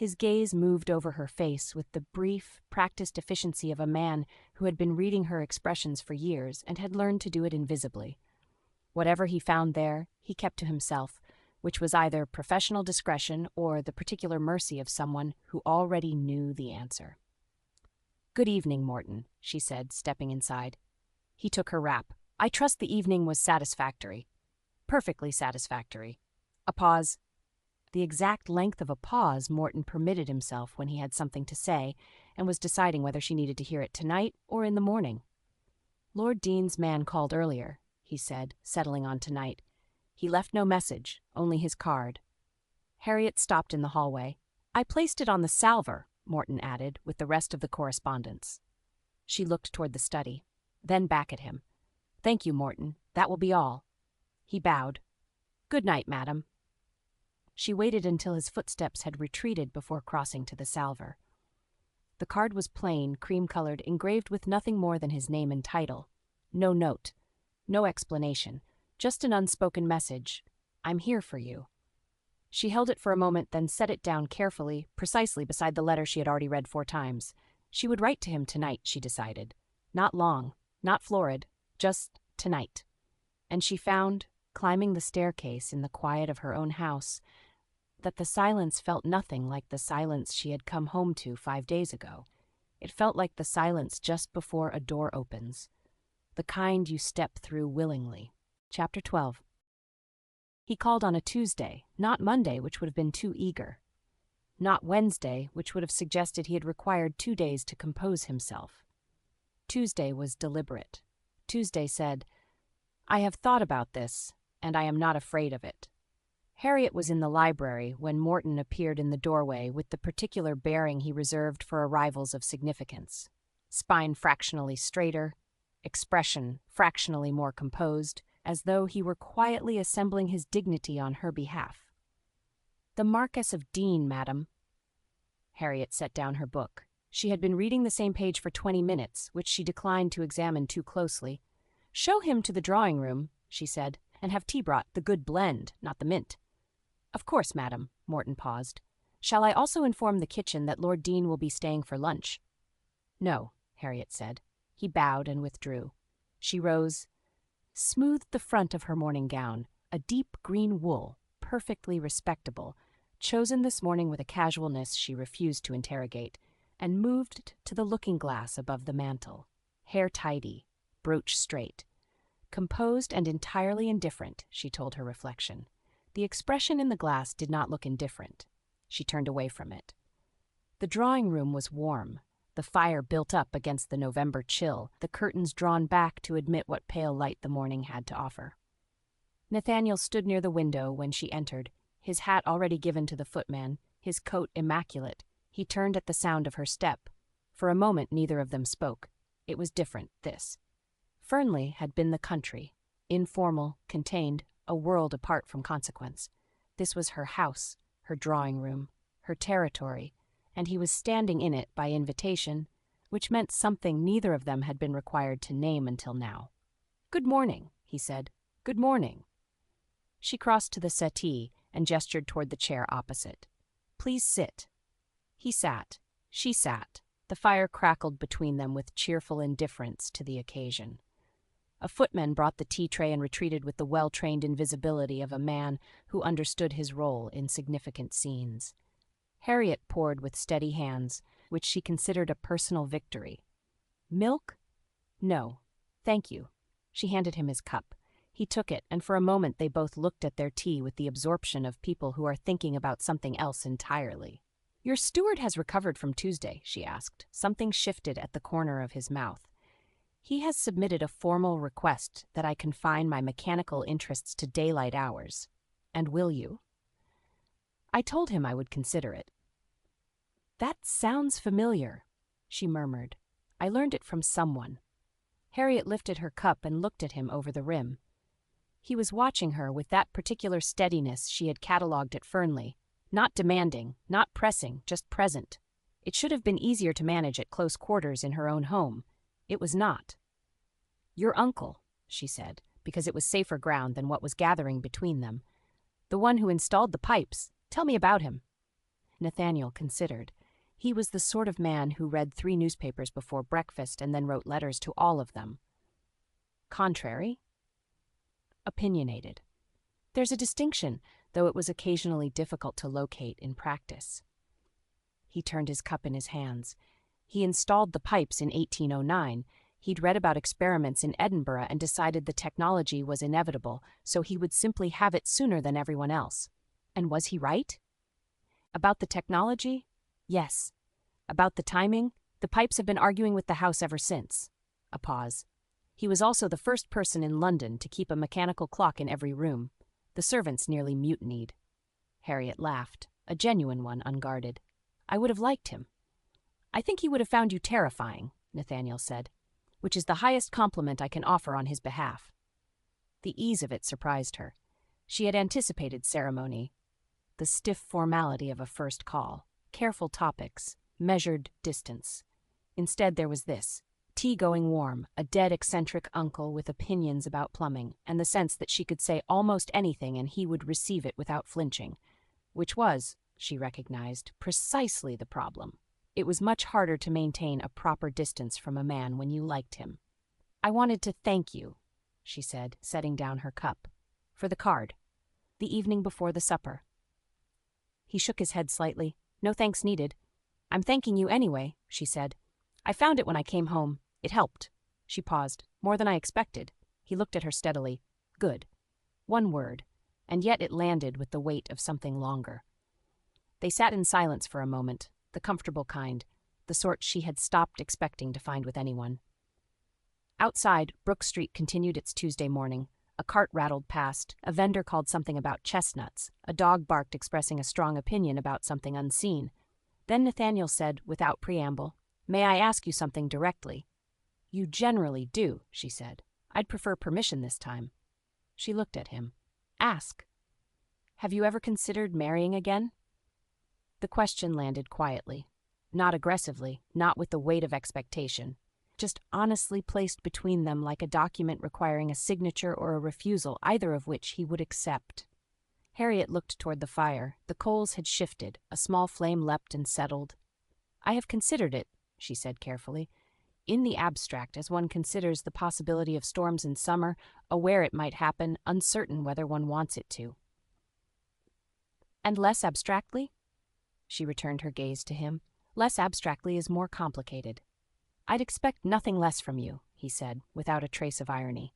His gaze moved over her face with the brief, practiced efficiency of a man who had been reading her expressions for years and had learned to do it invisibly. Whatever he found there, he kept to himself, which was either professional discretion or the particular mercy of someone who already knew the answer. "Good evening, Morton," she said, stepping inside. He took her wrap. "I trust the evening was satisfactory." "Perfectly satisfactory." A pause. The exact length of a pause Morton permitted himself when he had something to say and was deciding whether she needed to hear it tonight or in the morning. "Lord Deane's man called earlier," he said, settling on tonight. "He left no message, only his card." Harriet stopped in the hallway. "I placed it on the salver," Morton added, with the rest of the correspondence. She looked toward the study, then back at him. "Thank you, Morton. That will be all." He bowed. "Good night, madam." She waited until his footsteps had retreated before crossing to the salver. The card was plain, cream-colored, engraved with nothing more than his name and title. No note, no explanation, just an unspoken message. "I'm here for you." She held it for a moment, then set it down carefully, precisely beside the letter she had already read 4 times. She would write to him tonight, she decided. Not long, not florid, just tonight. And she found, climbing the staircase in the quiet of her own house, that the silence felt nothing like the silence she had come home to 5 days ago. It felt like the silence just before a door opens, the kind you step through willingly. Chapter 12. He called on a Tuesday, not Monday, which would have been too eager. Not Wednesday, which would have suggested he had required 2 days to compose himself. Tuesday was deliberate. Tuesday said, "I have thought about this, and I am not afraid of it." Harriet was in the library when Morton appeared in the doorway with the particular bearing he reserved for arrivals of significance. Spine fractionally straighter, expression fractionally more composed, as though he were quietly assembling his dignity on her behalf. "The Marquess of Deane, madam." Harriet set down her book. She had been reading the same page for 20 minutes, which she declined to examine too closely. "Show him to the drawing-room," she said, "and have tea brought, the good blend, not the mint." "Of course, madam." Morton paused. "Shall I also inform the kitchen that Lord Deane will be staying for lunch?" "No," Harriet said. He bowed and withdrew. She rose, smoothed the front of her morning gown, a deep green wool, perfectly respectable, chosen this morning with a casualness she refused to interrogate, and moved to the looking-glass above the mantel. Hair tidy, brooch straight. Composed and entirely indifferent, she told her reflection. The expression in the glass did not look indifferent. She turned away from it. The drawing-room was warm, the fire built up against the November chill, the curtains drawn back to admit what pale light the morning had to offer. Nathaniel stood near the window when she entered, his hat already given to the footman, his coat immaculate. He turned at the sound of her step. For a moment neither of them spoke. It was different, this. Fernley had been the country, informal, contained, a world apart from consequence. This was her house, her drawing-room, her territory, and he was standing in it by invitation, which meant something neither of them had been required to name until now. "Good morning," he said. "Good morning." She crossed to the settee and gestured toward the chair opposite. "Please sit." He sat. She sat. The fire crackled between them with cheerful indifference to the occasion. A footman brought the tea tray and retreated with the well-trained invisibility of a man who understood his role in significant scenes. Harriet poured with steady hands, which she considered a personal victory. "Milk?" "No. Thank you." She handed him his cup. He took it, and for a moment they both looked at their tea with the absorption of people who are thinking about something else entirely. "Your steward has recovered from Tuesday," she asked. Something shifted at the corner of his mouth. "He has submitted a formal request that I confine my mechanical interests to daylight hours. And will you?" "I told him I would consider it." "That sounds familiar," she murmured. "I learned it from someone." Harriet lifted her cup and looked at him over the rim. He was watching her with that particular steadiness she had catalogued at Fernley. Not demanding, not pressing, just present. It should have been easier to manage at close quarters in her own home. It was not. "Your uncle," she said, because it was safer ground than what was gathering between them. "The one who installed the pipes. Tell me about him." Nathaniel considered. He was the sort of man who read 3 newspapers before breakfast and then wrote letters to all of them. Contrary? Opinionated. There's a distinction, though it was occasionally difficult to locate in practice. He turned his cup in his hands. He installed the pipes in 1809. He'd read about experiments in Edinburgh and decided the technology was inevitable, so he would simply have it sooner than everyone else. And was he right? About the technology? Yes. About the timing? The pipes have been arguing with the house ever since. A pause. He was also the first person in London to keep a mechanical clock in every room. The servants nearly mutinied. Harriet laughed, a genuine one, unguarded. I would have liked him. I think he would have found you terrifying, Nathaniel said, which is the highest compliment I can offer on his behalf. The ease of it surprised her. She had anticipated ceremony, the stiff formality of a first call, careful topics, measured distance. Instead there was this, tea going warm, a dead eccentric uncle with opinions about plumbing, and the sense that she could say almost anything and he would receive it without flinching, which was, she recognized, precisely the problem. It was much harder to maintain a proper distance from a man when you liked him. I wanted to thank you, she said, setting down her cup, for the card, the evening before the supper. He shook his head slightly. No thanks needed. I'm thanking you anyway, she said. I found it when I came home. It helped. She paused. More than I expected. He looked at her steadily. Good. One word, and yet it landed with the weight of something longer. They sat in silence for a moment, the comfortable kind, the sort she had stopped expecting to find with anyone. Outside, Brook Street continued its Tuesday morning. A cart rattled past, a vendor called something about chestnuts, a dog barked expressing a strong opinion about something unseen. Then Nathaniel said, without preamble, May I ask you something directly? You generally do, she said. I'd prefer permission this time. She looked at him. Ask. Have you ever considered marrying again? The question landed quietly, not aggressively, not with the weight of expectation, just honestly placed between them like a document requiring a signature or a refusal, either of which he would accept. Harriet looked toward the fire. The coals had shifted. A small flame leapt and settled. I have considered it, she said carefully. In the abstract, as one considers the possibility of storms in summer, aware it might happen, uncertain whether one wants it to. And less abstractly? She returned her gaze to him. Less abstractly is more complicated. I'd expect nothing less from you, he said, without a trace of irony.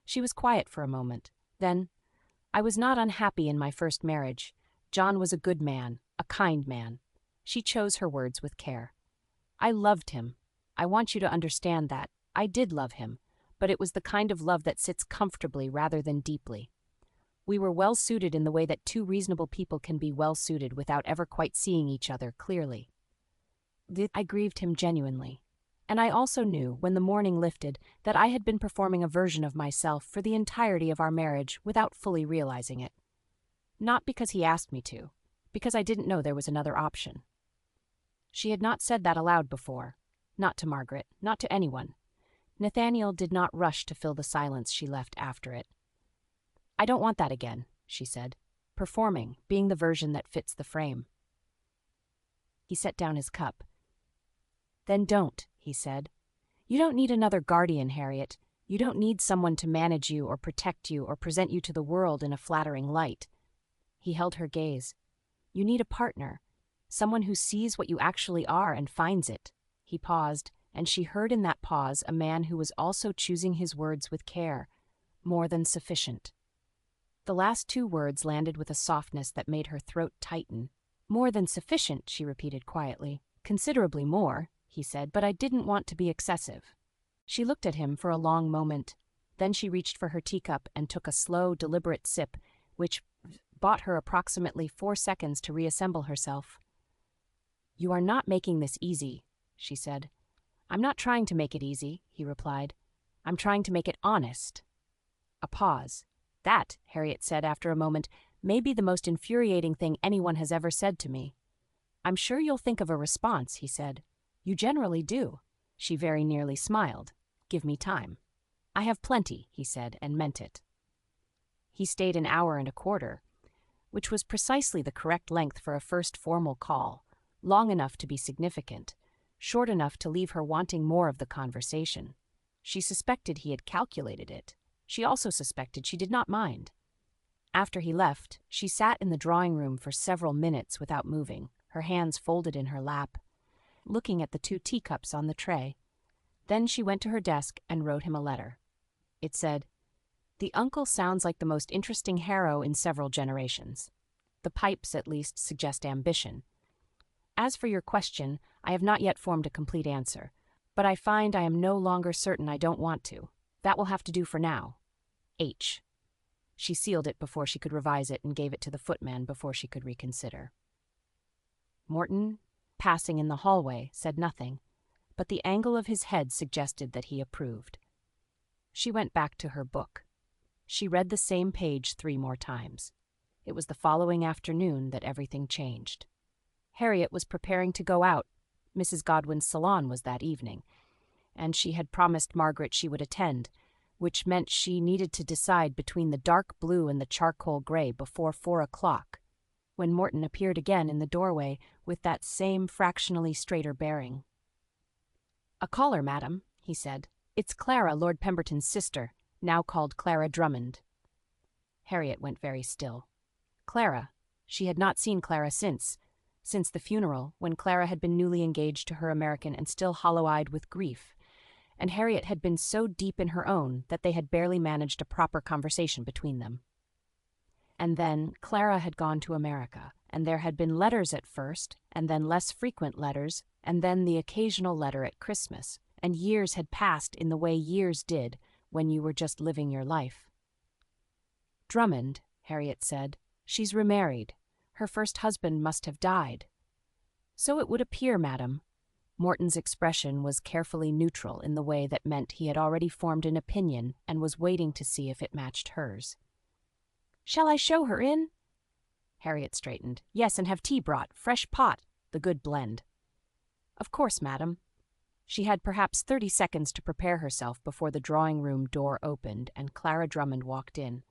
She was quiet for a moment. Then, I was not unhappy in my first marriage. John was a good man, a kind man. She chose her words with care. I loved him. I want you to understand that. I did love him, but it was the kind of love that sits comfortably rather than deeply. We were well suited in the way that 2 reasonable people can be well suited without ever quite seeing each other clearly. I grieved him genuinely. And I also knew, when the morning lifted, that I had been performing a version of myself for the entirety of our marriage without fully realizing it. Not because he asked me to, because I didn't know there was another option. She had not said that aloud before, not to Margaret, not to anyone. Nathaniel did not rush to fill the silence she left after it. I don't want that again, she said, performing, being the version that fits the frame. He set down his cup. Then don't, he said. You don't need another guardian, Harriet. You don't need someone to manage you or protect you or present you to the world in a flattering light. He held her gaze. You need a partner, someone who sees what you actually are and finds it. He paused, and she heard in that pause a man who was also choosing his words with care, more than sufficient. The last 2 words landed with a softness that made her throat tighten. More than sufficient, she repeated quietly. Considerably more, he said, but I didn't want to be excessive. She looked at him for a long moment. Then she reached for her teacup and took a slow, deliberate sip, which bought her approximately 4 seconds to reassemble herself. You are not making this easy, she said. I'm not trying to make it easy, he replied. I'm trying to make it honest. A pause. That, Harriet said after a moment, may be the most infuriating thing anyone has ever said to me. I'm sure you'll think of a response, he said. You generally do. She very nearly smiled. Give me time. I have plenty, he said, and meant it. He stayed an hour and a quarter. which was precisely the correct length for a first formal call, long enough to be significant, short enough to leave her wanting more of the conversation. She suspected he had calculated it. She also suspected she did not mind. After he left, she sat in the drawing room for several minutes without moving, her hands folded in her lap, looking at the 2 teacups on the tray. Then she went to her desk and wrote him a letter. It said, "The uncle sounds like the most interesting Harrow in several generations. The pipes, at least, suggest ambition. As for your question, I have not yet formed a complete answer, but I find I am no longer certain I don't want to. That will have to do for now. H." She sealed it before she could revise it and gave it to the footman before she could reconsider. Morton, passing in the hallway, said nothing, but the angle of his head suggested that he approved. She went back to her book. She read the same page 3 more times. It was the following afternoon that everything changed. Harriet was preparing to go out. Mrs. Godwin's salon was that evening, and she had promised Margaret she would attend, which meant she needed to decide between the dark blue and the charcoal gray before 4 o'clock, when Morton appeared again in the doorway with that same fractionally straighter bearing. "A caller, madam," he said. "It's Clara, Lord Pemberton's sister, now called Clara Drummond." Harriet went very still. Clara. She had not seen Clara since the funeral, when Clara had been newly engaged to her American and still hollow-eyed with grief, and Harriet had been so deep in her own that they had barely managed a proper conversation between them. And then Clara had gone to America, and there had been letters at first, and then less frequent letters, and then the occasional letter at Christmas, and years had passed in the way years did when you were just living your life. "Drummond," Harriet said. "She's remarried. Her first husband must have died." "So it would appear, madam." Morton's expression was carefully neutral in the way that meant he had already formed an opinion and was waiting to see if it matched hers. "Shall I show her in?" Harriet straightened. "Yes, and have tea brought, fresh pot, the good blend." "Of course, madam." She had perhaps 30 seconds to prepare herself before the drawing-room door opened and Clara Drummond walked in.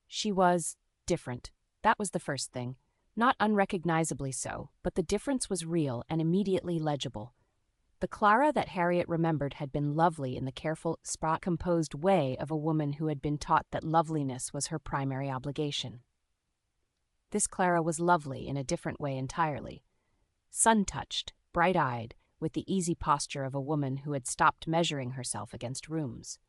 She was different. That was the first thing. Not unrecognizably so, but the difference was real and immediately legible. The Clara that Harriet remembered had been lovely in the careful, composed way of a woman who had been taught that loveliness was her primary obligation. This Clara was lovely in a different way entirely. Sun-touched, bright-eyed, with the easy posture of a woman who had stopped measuring herself against rooms.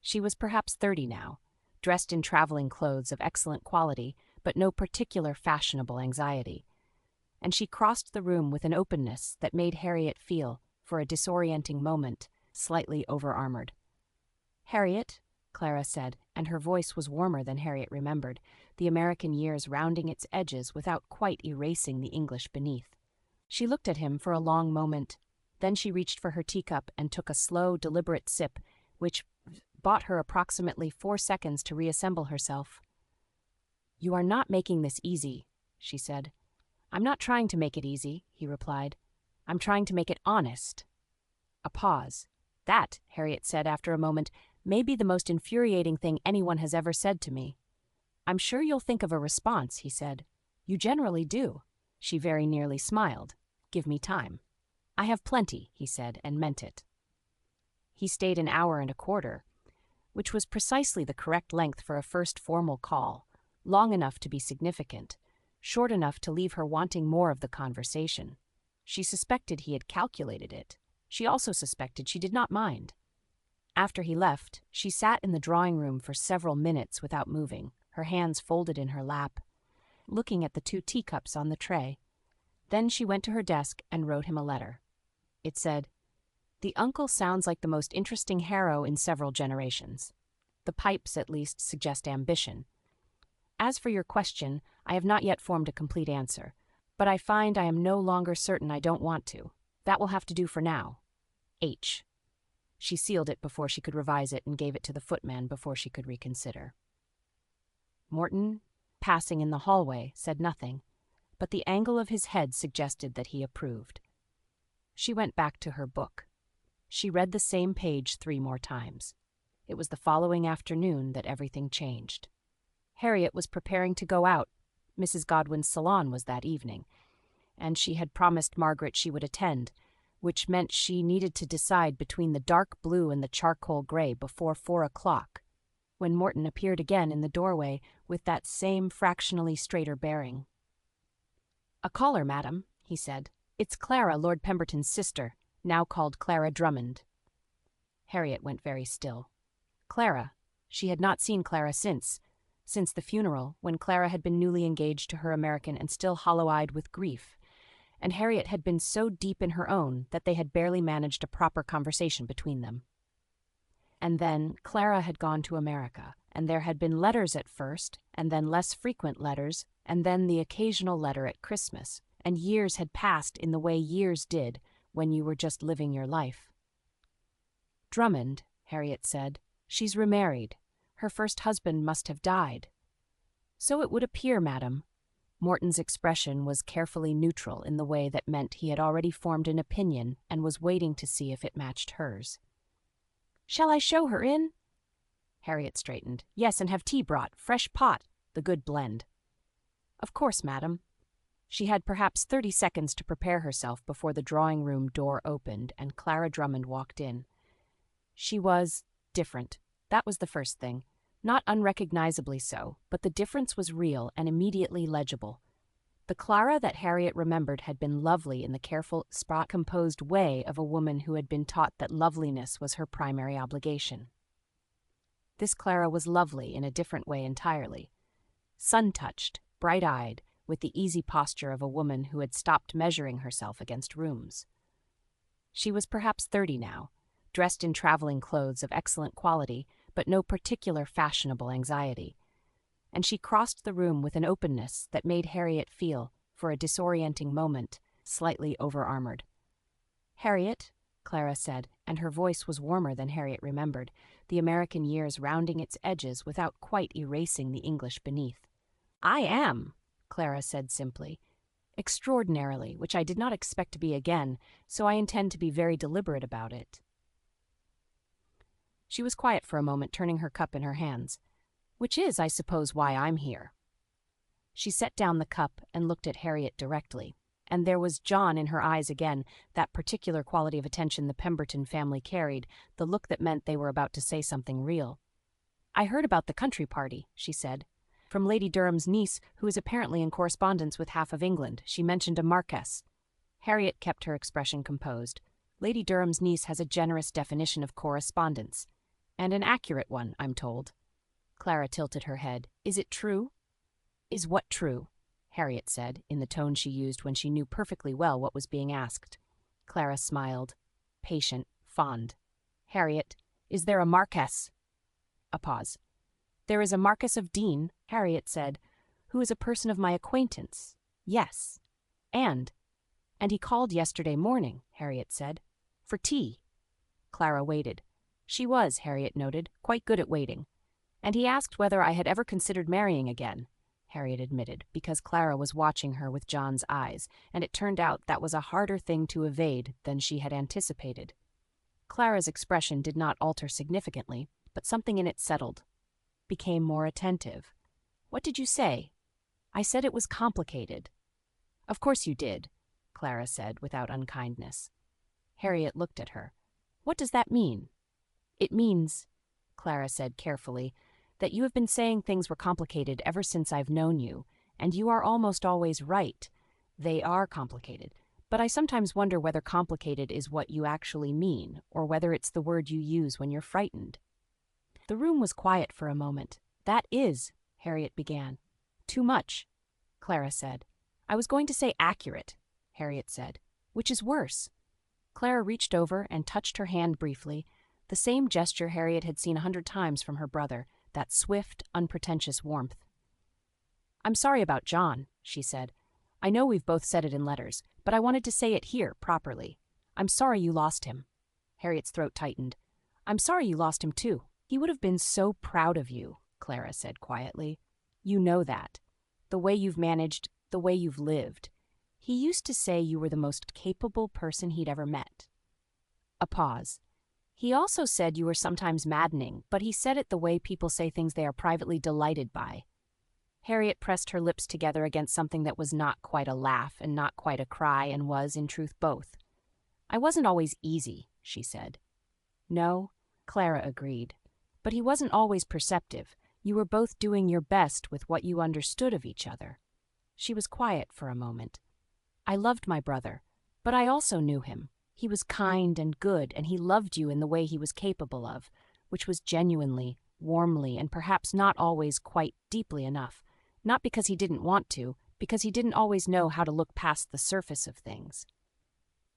She was perhaps 30 now, dressed in traveling clothes of excellent quality, but no particular fashionable anxiety, and she crossed the room with an openness that made Harriet feel, for a disorienting moment, slightly over-armored. "Harriet," Clara said, and her voice was warmer than Harriet remembered, the American years rounding its edges without quite erasing the English beneath. She looked at him for a long moment. Then she reached for her teacup and took a slow, deliberate sip, which bought her approximately 4 seconds to reassemble herself. "You are not making this easy," she said. "I'm not trying to make it easy," he replied. "I'm trying to make it honest." A pause. "That," Harriet said after a moment, "may be the most infuriating thing anyone has ever said to me." "I'm sure you'll think of a response," he said. "You generally do." She very nearly smiled. "Give me time." "I have plenty," he said, and meant it. He stayed an hour and a quarter, which was precisely the correct length for a first formal call, long enough to be significant, short enough to leave her wanting more of the conversation. She suspected he had calculated it. She also suspected she did not mind. After he left, she sat in the drawing room for several minutes without moving, her hands folded in her lap, looking at the 2 teacups on the tray. Then she went to her desk and wrote him a letter. It said, "The uncle sounds like the most interesting Harrow in several generations. The pipes, at least, suggest ambition. As for your question, I have not yet formed a complete answer, but I find I am no longer certain I don't want to. That will have to do for now. H." She sealed it before she could revise it and gave it to the footman before she could reconsider. Morton, passing in the hallway, said nothing, but the angle of his head suggested that he approved. She went back to her book. She read the same page 3 more times. It was the following afternoon that everything changed. Harriet was preparing to go out. Mrs. Godwin's salon was that evening, and she had promised Margaret she would attend, which meant she needed to decide between the dark blue and the charcoal gray before 4 o'clock, when Morton appeared again in the doorway with that same fractionally straighter bearing. "A caller, madam," he said. "It's Clara, Lord Pemberton's sister, now called Clara Drummond." Harriet went very still. Clara. She had not seen Clara since the funeral, when Clara had been newly engaged to her American and still hollow-eyed with grief, and Harriet had been so deep in her own that they had barely managed a proper conversation between them. And then Clara had gone to America, and there had been letters at first, and then less frequent letters, and then the occasional letter at Christmas, and years had passed in the way years did when you were just living your life. "Drummond," Harriet said. "She's remarried. Her first husband must have died." "So it would appear, madam." Morton's expression was carefully neutral in the way that meant he had already formed an opinion and was waiting to see if it matched hers. "Shall I show her in?" Harriet straightened. "Yes, and have tea brought, fresh pot, the good blend." "Of course, madam." She had perhaps 30 seconds to prepare herself before the drawing-room door opened and Clara Drummond walked in. She was different. That was the first thing. Not unrecognizably so, but the difference was real and immediately legible. The Clara that Harriet remembered had been lovely in the careful, spot-composed way of a woman who had been taught that loveliness was her primary obligation. This Clara was lovely in a different way entirely. Sun-touched, bright-eyed, with the easy posture of a woman who had stopped measuring herself against rooms. She was perhaps 30 now, dressed in traveling clothes of excellent quality, but no particular fashionable anxiety, and she crossed the room with an openness that made Harriet feel, for a disorienting moment, slightly over-armored. "Harriet," Clara said, and her voice was warmer than Harriet remembered, the American years rounding its edges without quite erasing the English beneath. "I am," Clara said simply. "Extraordinarily, which I did not expect to be again, so I intend to be very deliberate about it." She was quiet for a moment, turning her cup in her hands. "Which is, I suppose, why I'm here." She set down the cup and looked at Harriet directly, and there was John in her eyes again, that particular quality of attention the Pemberton family carried, the look that meant they were about to say something real. "I heard about the country party," she said. "From Lady Durham's niece, who is apparently in correspondence with half of England. She mentioned a marquess." Harriet kept her expression composed. "Lady Durham's niece has a generous definition of correspondence. And an accurate one, I'm told." Clara tilted her head. "Is it true?" "Is what true?" Harriet said, in the tone she used when she knew perfectly well what was being asked. Clara smiled. Patient, fond. "Harriet, is there a marquess?" A pause. "There is a Marquess of Deane," Harriet said, "who is a person of my acquaintance. Yes. And he called yesterday morning," Harriet said. "For tea." Clara waited. She was, Harriet noted, quite good at waiting. "And he asked whether I had ever considered marrying again," Harriet admitted, because Clara was watching her with John's eyes, and it turned out that was a harder thing to evade than she had anticipated. Clara's expression did not alter significantly, but something in it settled, became more attentive. "What did you say?" "I said it was complicated." "Of course you did," Clara said without unkindness. Harriet looked at her. "What does that mean?" "It means," Clara said carefully, "that you have been saying things were complicated ever since I've known you, and you are almost always right. They are complicated, but I sometimes wonder whether complicated is what you actually mean, or whether it's the word you use when you're frightened." The room was quiet for a moment. "That is," Harriet began. "Too much," Clara said. "I was going to say accurate," Harriet said. "Which is worse?" Clara reached over and touched her hand briefly, the same gesture Harriet had seen 100 times from her brother, that swift, unpretentious warmth. "I'm sorry about John," she said. "I know we've both said it in letters, but I wanted to say it here, properly. I'm sorry you lost him." Harriet's throat tightened. "I'm sorry you lost him, too. He would have been so proud of you," Clara said quietly. "You know that. The way you've managed, the way you've lived. He used to say you were the most capable person he'd ever met." A pause. "He also said you were sometimes maddening, but he said it the way people say things they are privately delighted by." Harriet pressed her lips together against something that was not quite a laugh and not quite a cry and was, in truth, both. "I wasn't always easy," she said. "No," Clara agreed. "But he wasn't always perceptive. You were both doing your best with what you understood of each other." She was quiet for a moment. "I loved my brother, but I also knew him. He was kind and good, and he loved you in the way he was capable of, which was genuinely, warmly, and perhaps not always quite deeply enough. Not because he didn't want to, because he didn't always know how to look past the surface of things."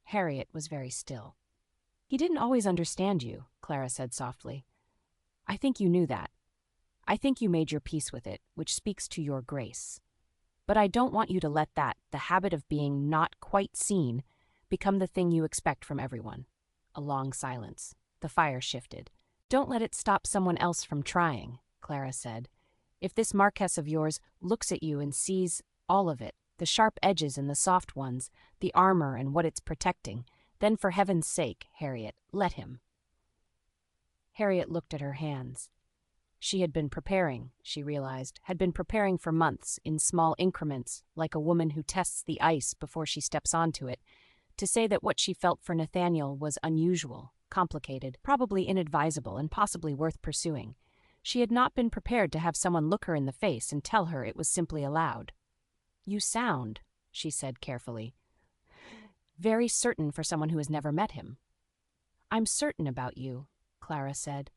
Harriet was very still. "He didn't always understand you," Clara said softly. "I think you knew that. I think you made your peace with it, which speaks to your grace. But I don't want you to let that, the habit of being not quite seen, become the thing you expect from everyone." A long silence. The fire shifted. "Don't let it stop someone else from trying," Clara said. "If this marquess of yours looks at you and sees all of it, the sharp edges and the soft ones, the armor and what it's protecting, then for heaven's sake, Harriet, let him." Harriet looked at her hands. She had been preparing, she realized, had been preparing for months, in small increments, like a woman who tests the ice before she steps onto it, to say that what she felt for Nathaniel was unusual, complicated, probably inadvisable, and possibly worth pursuing. She had not been prepared to have someone look her in the face and tell her it was simply allowed. "You sound," she said carefully, "very certain for someone who has never met him." "I'm certain about you," Clara said.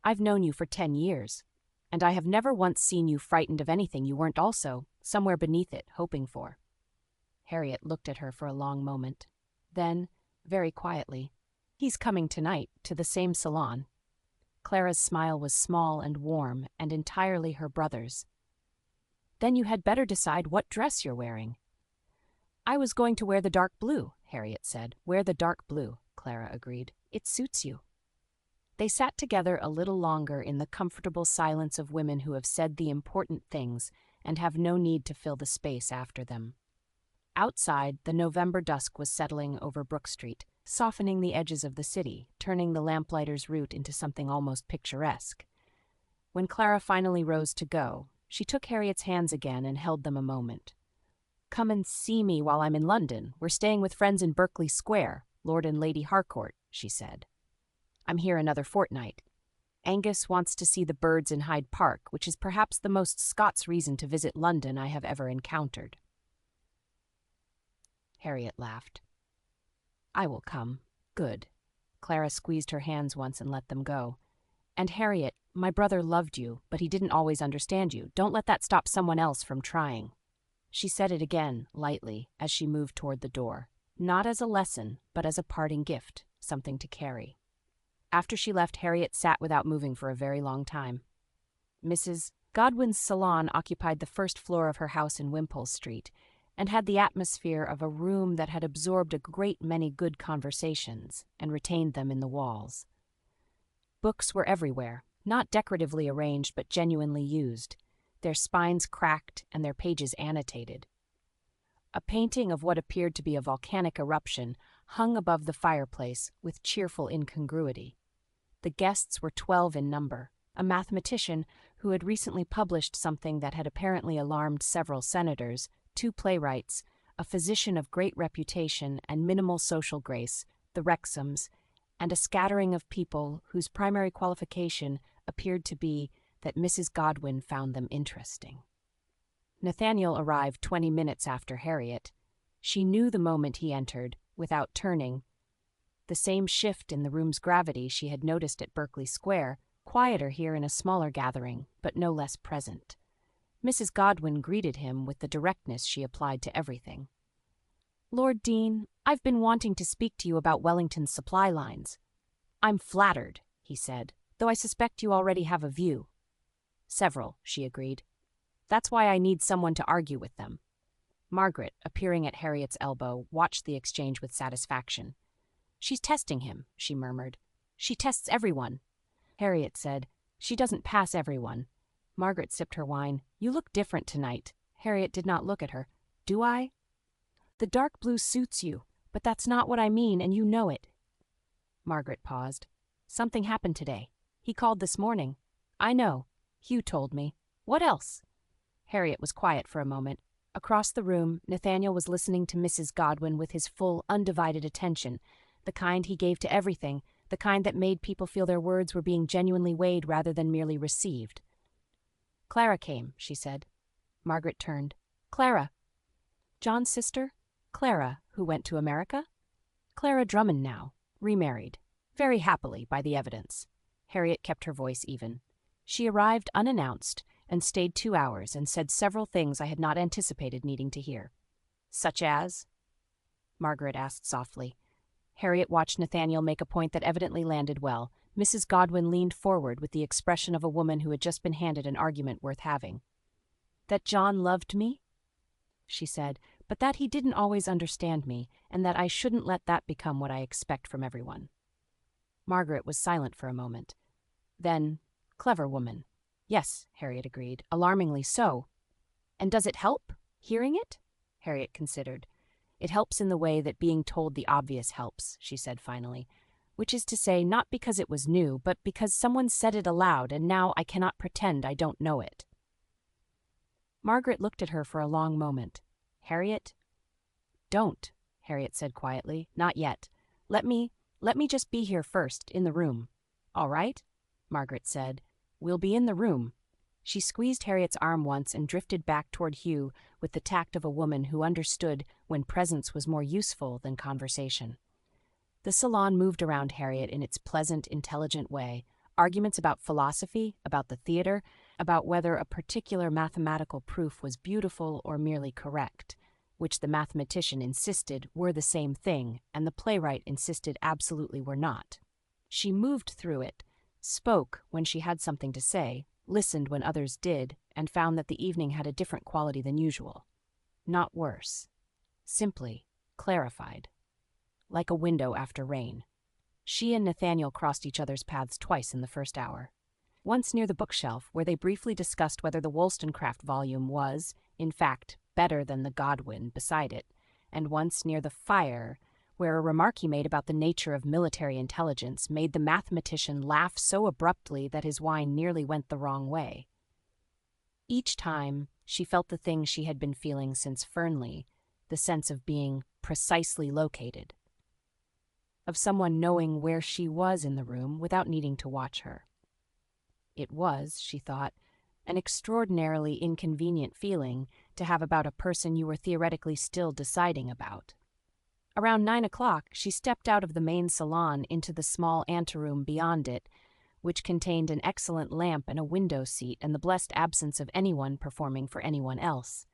"I've known you for 10 years, and I have never once seen you frightened of anything you weren't also, somewhere beneath it, hoping for." Harriet looked at her for a long moment. Then, very quietly, "He's coming tonight, to the same salon." Clara's smile was small and warm, and entirely her brother's. "Then you had better decide what dress you're wearing." "I was going to wear the dark blue," Harriet said. "Wear the dark blue," Clara agreed. "It suits you." They sat together a little longer in the comfortable silence of women who have said the important things and have no need to fill the space after them. Outside, the November dusk was settling over Brook Street, softening the edges of the city, turning the lamplighter's route into something almost picturesque. When Clara finally rose to go, she took Harriet's hands again and held them a moment. "Come and see me while I'm in London. We're staying with friends in Berkeley Square, Lord and Lady Harcourt," she said. "I'm here another fortnight. Angus wants to see the birds in Hyde Park, which is perhaps the most Scots reason to visit London I have ever encountered." Harriet laughed. "I will come. Good." Clara squeezed her hands once and let them go. "And Harriet, my brother loved you, but he didn't always understand you. Don't let that stop someone else from trying." She said it again, lightly, as she moved toward the door. Not as a lesson, but as a parting gift, something to carry. After she left, Harriet sat without moving for a very long time. Mrs. Godwin's salon occupied the first floor of her house in Wimpole Street, and had the atmosphere of a room that had absorbed a great many good conversations and retained them in the walls. Books were everywhere, not decoratively arranged but genuinely used, their spines cracked and their pages annotated. A painting of what appeared to be a volcanic eruption hung above the fireplace with cheerful incongruity. The guests were 12 in number, a mathematician who had recently published something that had apparently alarmed several senators, 2 playwrights, a physician of great reputation and minimal social grace, the Wrexhams, and a scattering of people whose primary qualification appeared to be that Mrs. Godwin found them interesting. Nathaniel arrived 20 minutes after Harriet. She knew the moment he entered, without turning. The same shift in the room's gravity she had noticed at Berkeley Square, quieter here in a smaller gathering, but no less present. Mrs. Godwin greeted him with the directness she applied to everything. "Lord Deane, I've been wanting to speak to you about Wellington's supply lines." "I'm flattered," he said, "though I suspect you already have a view." "Several," she agreed. "That's why I need someone to argue with them." Margaret, appearing at Harriet's elbow, watched the exchange with satisfaction. "She's testing him," she murmured. "She tests everyone." Harriet said, "She doesn't pass everyone." Margaret sipped her wine. "You look different tonight." Harriet did not look at her. "Do I?" "The dark blue suits you, but that's not what I mean, and you know it." Margaret paused. "Something happened today. He called this morning." "I know. Hugh told me. What else?" Harriet was quiet for a moment. Across the room, Nathaniel was listening to Mrs. Godwin with his full, undivided attention, the kind he gave to everything, the kind that made people feel their words were being genuinely weighed rather than merely received. "Clara came," she said. Margaret turned. "Clara." "John's sister?" "Clara, who went to America?" "Clara Drummond now, remarried. Very happily, by the evidence." Harriet kept her voice even. "She arrived unannounced and stayed 2 hours and said several things I had not anticipated needing to hear." "Such as?" Margaret asked softly. Harriet watched Nathaniel make a point that evidently landed well. Mrs. Godwin leaned forward with the expression of a woman who had just been handed an argument worth having. "That John loved me," she said, "but that he didn't always understand me, and that I shouldn't let that become what I expect from everyone." Margaret was silent for a moment. Then, "Clever woman." "Yes," Harriet agreed, "alarmingly so." "And does it help, hearing it?" Harriet considered. "It helps in the way that being told the obvious helps," she said finally, "which is to say, not because it was new, but because someone said it aloud, and now I cannot pretend I don't know it." Margaret looked at her for a long moment. "Harriet?" "Don't," Harriet said quietly. "Not yet. Let me just be here first, in the room." "All right," Margaret said. "We'll be in the room." She squeezed Harriet's arm once and drifted back toward Hugh with the tact of a woman who understood when presence was more useful than conversation. The salon moved around Harriet in its pleasant, intelligent way. Arguments about philosophy, about the theater, about whether a particular mathematical proof was beautiful or merely correct, which the mathematician insisted were the same thing, and the playwright insisted absolutely were not. She moved through it, spoke when she had something to say, listened when others did, and found that the evening had a different quality than usual. Not worse. Simply clarified. Like a window after rain. She and Nathaniel crossed each other's paths twice in the first hour. Once near the bookshelf, where they briefly discussed whether the Wollstonecraft volume was, in fact, better than the Godwin beside it, and once near the fire, where a remark he made about the nature of military intelligence made the mathematician laugh so abruptly that his wine nearly went the wrong way. Each time, she felt the thing she had been feeling since Fernley, the sense of being precisely located, of someone knowing where she was in the room without needing to watch her. It was, she thought, an extraordinarily inconvenient feeling to have about a person you were theoretically still deciding about. Around 9 o'clock, she stepped out of the main salon into the small anteroom beyond it, which contained an excellent lamp and a window seat and the blessed absence of anyone performing for anyone else.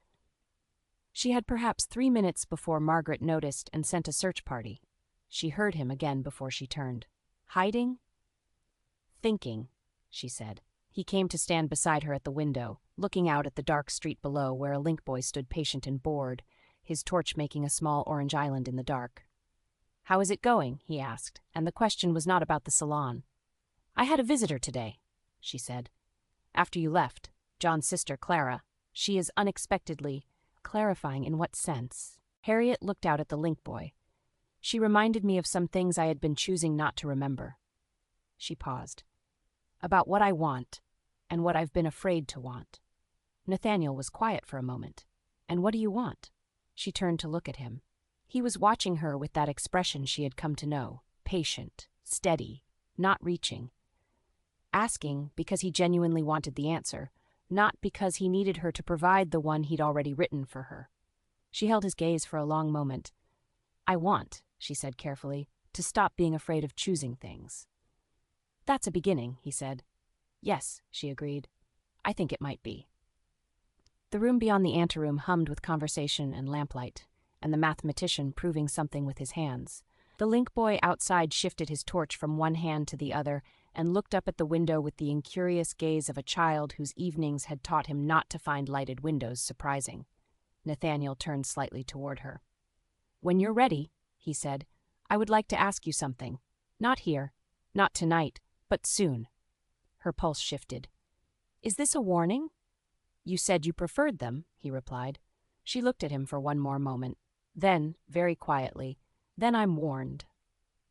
She had perhaps 3 minutes before Margaret noticed and sent a search party. She heard him again before she turned. "Hiding?" "Thinking," she said. He came to stand beside her at the window, looking out at the dark street below where a link boy stood patient and bored, his torch making a small orange island in the dark. "How is it going?" he asked, and the question was not about the salon. "I had a visitor today," she said. "After you left. John's sister, Clara. She is unexpectedly..." Clarifying in what sense? Harriet looked out at the link boy. "She reminded me of some things I had been choosing not to remember." She paused. "About what I want, and what I've been afraid to want." Nathaniel was quiet for a moment. "And what do you want?" She turned to look at him. He was watching her with that expression she had come to know, patient, steady, not reaching. Asking because he genuinely wanted the answer, not because he needed her to provide the one he'd already written for her. She held his gaze for a long moment. "I want," she said carefully, "to stop being afraid of choosing things." "That's a beginning," he said. "Yes," she agreed. "I think it might be." The room beyond the anteroom hummed with conversation and lamplight, and the mathematician proving something with his hands. The link boy outside shifted his torch from one hand to the other and looked up at the window with the incurious gaze of a child whose evenings had taught him not to find lighted windows surprising. Nathaniel turned slightly toward her. "When you're ready," he said, "I would like to ask you something. Not here, not tonight, but soon." Her pulse shifted. "Is this a warning?" "You said you preferred them," he replied. She looked at him for one more moment. Then, very quietly, "Then I'm warned."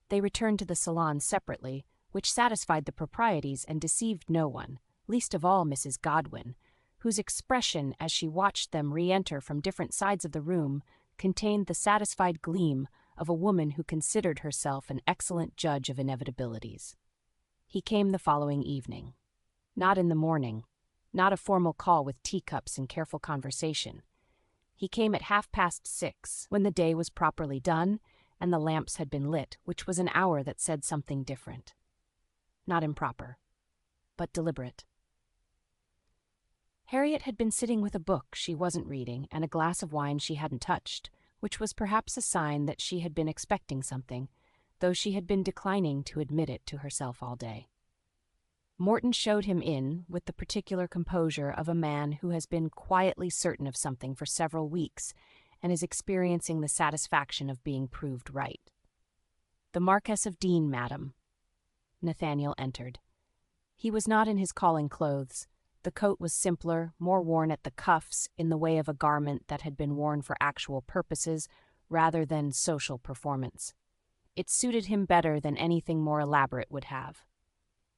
They returned to the salon separately, which satisfied the proprieties and deceived no one, least of all Mrs. Godwin, whose expression as she watched them re-enter from different sides of the room contained the satisfied gleam of a woman who considered herself an excellent judge of inevitabilities. He came the following evening. Not in the morning, not a formal call with teacups and careful conversation. He came at 6:30, when the day was properly done and the lamps had been lit, which was an hour that said something different. Not improper, but deliberate. Harriet had been sitting with a book she wasn't reading and a glass of wine she hadn't touched, which was perhaps a sign that she had been expecting something, though she had been declining to admit it to herself all day. Morton showed him in with the particular composure of a man who has been quietly certain of something for several weeks and is experiencing the satisfaction of being proved right. "The Marquess of Deane, madam." Nathaniel entered. He was not in his calling clothes. The coat was simpler, more worn at the cuffs, in the way of a garment that had been worn for actual purposes rather than social performance. It suited him better than anything more elaborate would have.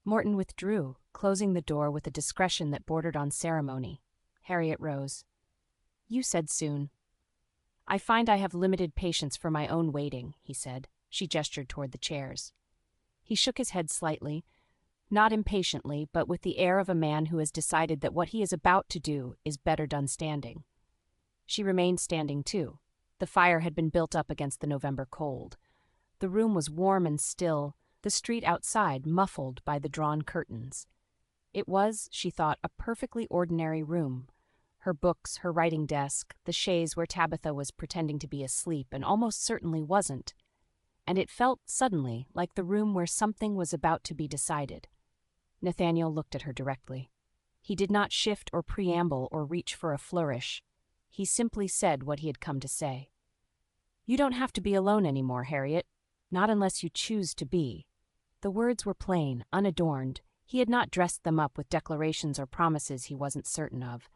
Morton withdrew, closing the door with a discretion that bordered on ceremony. Harriet rose. "You said soon." "I find I have limited patience for my own waiting," he said. She gestured toward the chairs. He shook his head slightly, not impatiently, but with the air of a man who has decided that what he is about to do is better done standing. She remained standing, too. The fire had been built up against the November cold. The room was warm and still, the street outside muffled by the drawn curtains. It was, she thought, a perfectly ordinary room. Her books, her writing desk, the chaise where Tabitha was pretending to be asleep and almost certainly wasn't. And it felt, suddenly, like the room where something was about to be decided. Nathaniel looked at her directly. He did not shift or preamble or reach for a flourish. He simply said what he had come to say. "You don't have to be alone anymore, Harriet. Not unless you choose to be." The words were plain, unadorned. He had not dressed them up with declarations or promises he wasn't certain of.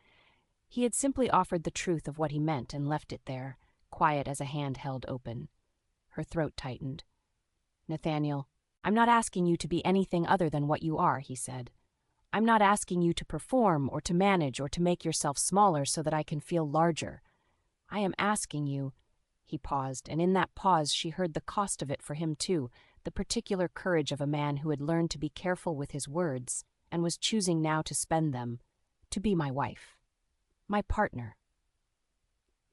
He had simply offered the truth of what he meant and left it there, quiet as a hand held open. Her throat tightened. "Nathaniel, I'm not asking you to be anything other than what you are," he said. "I'm not asking you to perform or to manage or to make yourself smaller so that I can feel larger. I am asking you—" He paused, and in that pause she heard the cost of it for him too, the particular courage of a man who had learned to be careful with his words and was choosing now to spend them, "to be my wife. My partner.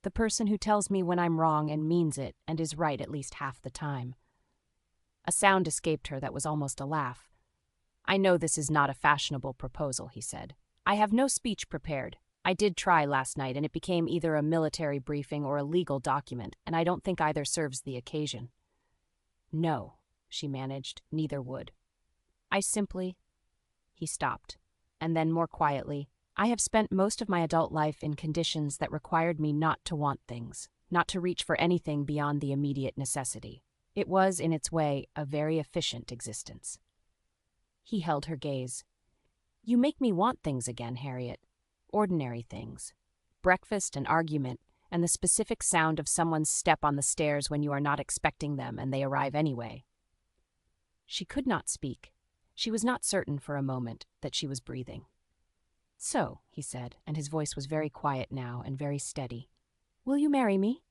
The person who tells me when I'm wrong and means it and is right at least half the time." A sound escaped her that was almost a laugh. "I know this is not a fashionable proposal," he said. "I have no speech prepared. I did try last night, and it became either a military briefing or a legal document, and I don't think either serves the occasion." "No," she managed, "neither would. I simply—" He stopped, and then more quietly, "I have spent most of my adult life in conditions that required me not to want things, not to reach for anything beyond the immediate necessity. It was, in its way, a very efficient existence." He held her gaze. "You make me want things again, Harriet. Ordinary things. Breakfast and argument, and the specific sound of someone's step on the stairs when you are not expecting them and they arrive anyway." She could not speak. She was not certain for a moment that she was breathing. "So," he said, and his voice was very quiet now and very steady, "will you marry me?"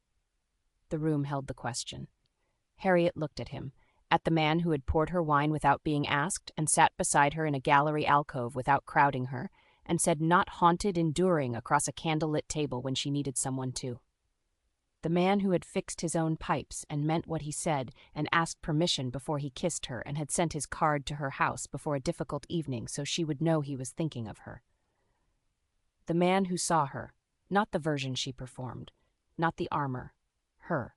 The room held the question. Harriet looked at him, at the man who had poured her wine without being asked and sat beside her in a gallery alcove without crowding her, and said not haunted enduring across a candle-lit table when she needed someone to. The man who had fixed his own pipes and meant what he said and asked permission before he kissed her and had sent his card to her house before a difficult evening so she would know he was thinking of her. The man who saw her, not the version she performed, not the armor, her.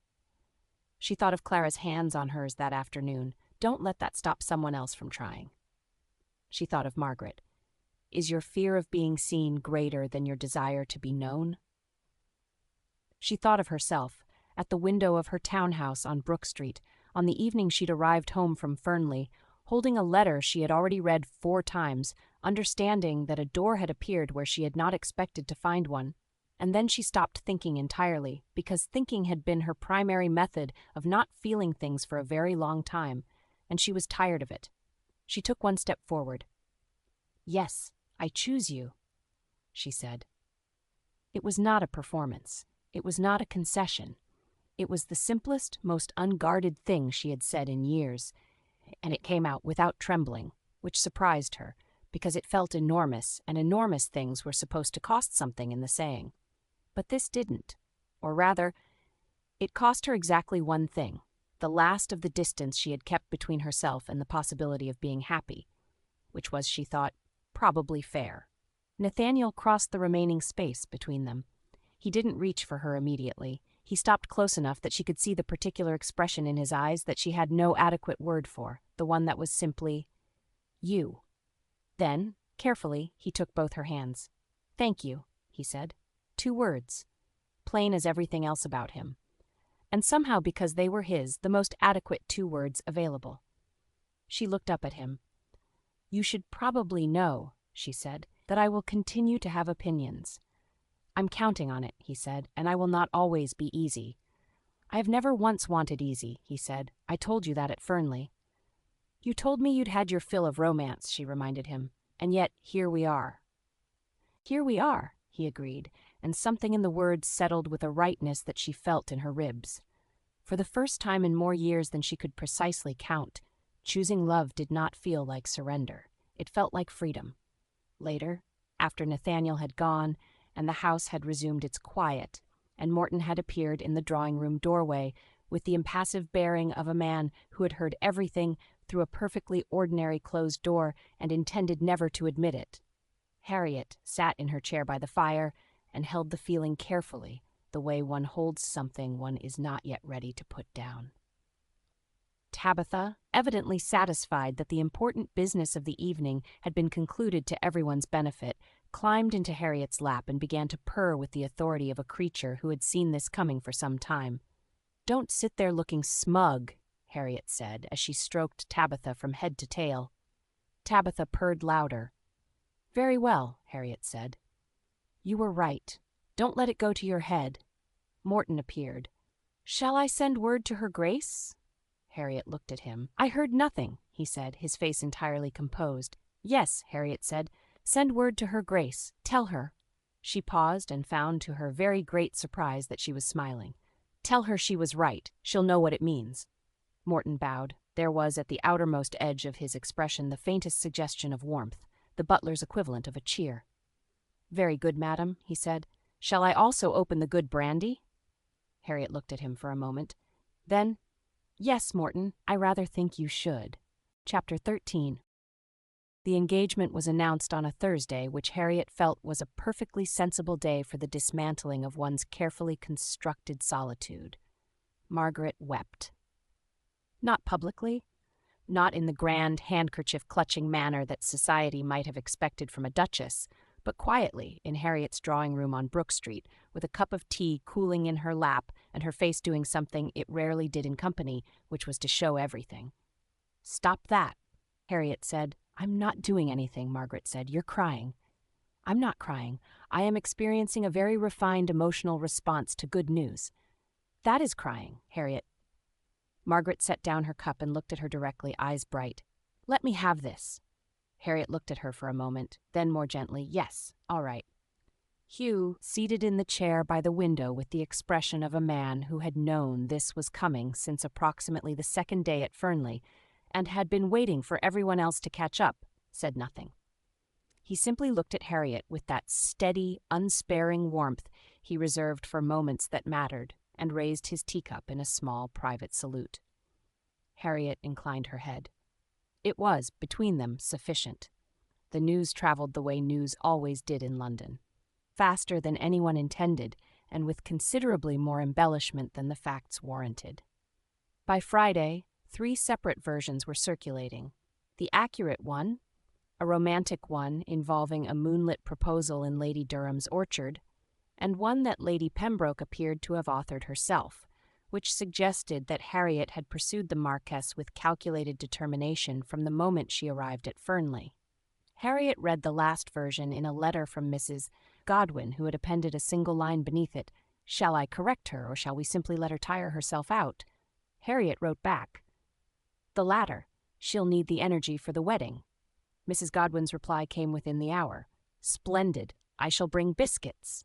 She thought of Clara's hands on hers that afternoon. Don't let that stop someone else from trying. She thought of Margaret. Is your fear of being seen greater than your desire to be known? She thought of herself, at the window of her townhouse on Brook Street, on the evening she'd arrived home from Fernley, holding a letter she had already read 4 times, understanding that a door had appeared where she had not expected to find one. And then she stopped thinking entirely, because thinking had been her primary method of not feeling things for a very long time, and she was tired of it. She took one step forward. "Yes, I choose you." she said. It was not a performance. It was not a concession. It was the simplest, most unguarded thing she had said in years, and it came out without trembling, which surprised her, because it felt enormous, and enormous things were supposed to cost something in the saying. But this didn't. Or rather, it cost her exactly one thing, the last of the distance she had kept between herself and the possibility of being happy, which was, she thought, probably fair. Nathaniel crossed the remaining space between them. He didn't reach for her immediately. He stopped close enough that she could see the particular expression in his eyes that she had no adequate word for, the one that was simply, "You." Then, carefully, he took both her hands. "Thank you," he said. 2 words, plain as everything else about him. And somehow, because they were his, the most adequate 2 words available. She looked up at him. "You should probably know," she said, "that I will continue to have opinions." "I'm counting on it," he said, "and I will not always be easy." "I have never once wanted easy," he said. "I told you that at Fernley." "You told me you'd had your fill of romance," she reminded him, "and yet here we are." "Here we are," he agreed, and something in the words settled with a rightness that she felt in her ribs. For the first time in more years than she could precisely count, choosing love did not feel like surrender. It felt like freedom. Later, after Nathaniel had gone, and the house had resumed its quiet, and Morton had appeared in the drawing-room doorway with the impassive bearing of a man who had heard everything through a perfectly ordinary closed door and intended never to admit it, Harriet sat in her chair by the fire and held the feeling carefully, the way one holds something one is not yet ready to put down. Tabitha, evidently satisfied that the important business of the evening had been concluded to everyone's benefit, climbed into Harriet's lap and began to purr with the authority of a creature who had seen this coming for some time. "Don't sit there looking smug," Harriet said, as she stroked Tabitha from head to tail. Tabitha purred louder. "Very well," Harriet said. "You were right. Don't let it go to your head." Morton appeared. "Shall I send word to her Grace?" Harriet looked at him. "I heard nothing," he said, his face entirely composed. "Yes," Harriet said, "send word to her Grace. Tell her." She paused and found to her very great surprise that she was smiling. "Tell her she was right. She'll know what it means." Morton bowed. There was at the outermost edge of his expression the faintest suggestion of warmth, the butler's equivalent of a cheer. "Very good, madam," he said. "Shall I also open the good brandy?" Harriet looked at him for a moment. Then, "Yes, Morton, I rather think you should." Chapter 13. The engagement was announced on a Thursday, which Harriet felt was a perfectly sensible day for the dismantling of one's carefully constructed solitude. Margaret wept. Not publicly, not in the grand handkerchief-clutching manner that society might have expected from a duchess, but quietly in Harriet's drawing-room on Brook Street, with a cup of tea cooling in her lap and her face doing something it rarely did in company, which was to show everything. "Stop that," Harriet said. "I'm not doing anything," Margaret said. "You're crying." "I'm not crying. I am experiencing a very refined emotional response to good news." "That is crying, Harriet." Margaret set down her cup and looked at her directly, eyes bright. "Let me have this." Harriet looked at her for a moment, then more gently, "Yes, all right." Hugh, seated in the chair by the window with the expression of a man who had known this was coming since approximately the second day at Fernley, and had been waiting for everyone else to catch up, said nothing. He simply looked at Harriet with that steady, unsparing warmth he reserved for moments that mattered, and raised his teacup in a small private salute. Harriet inclined her head. It was, between them, sufficient. The news traveled the way news always did in London, faster than anyone intended, and with considerably more embellishment than the facts warranted. By Friday, 3 separate versions were circulating. The accurate one, a romantic one involving a moonlit proposal in Lady Durham's orchard, and one that Lady Pembroke appeared to have authored herself, which suggested that Harriet had pursued the marquess with calculated determination from the moment she arrived at Fernley. Harriet read the last version in a letter from Mrs. Godwin, who had appended a single line beneath it. "Shall I correct her, or shall we simply let her tire herself out?" Harriet wrote back, "The latter. She'll need the energy for the wedding." Mrs. Godwin's reply came within the hour. "Splendid. I shall bring biscuits."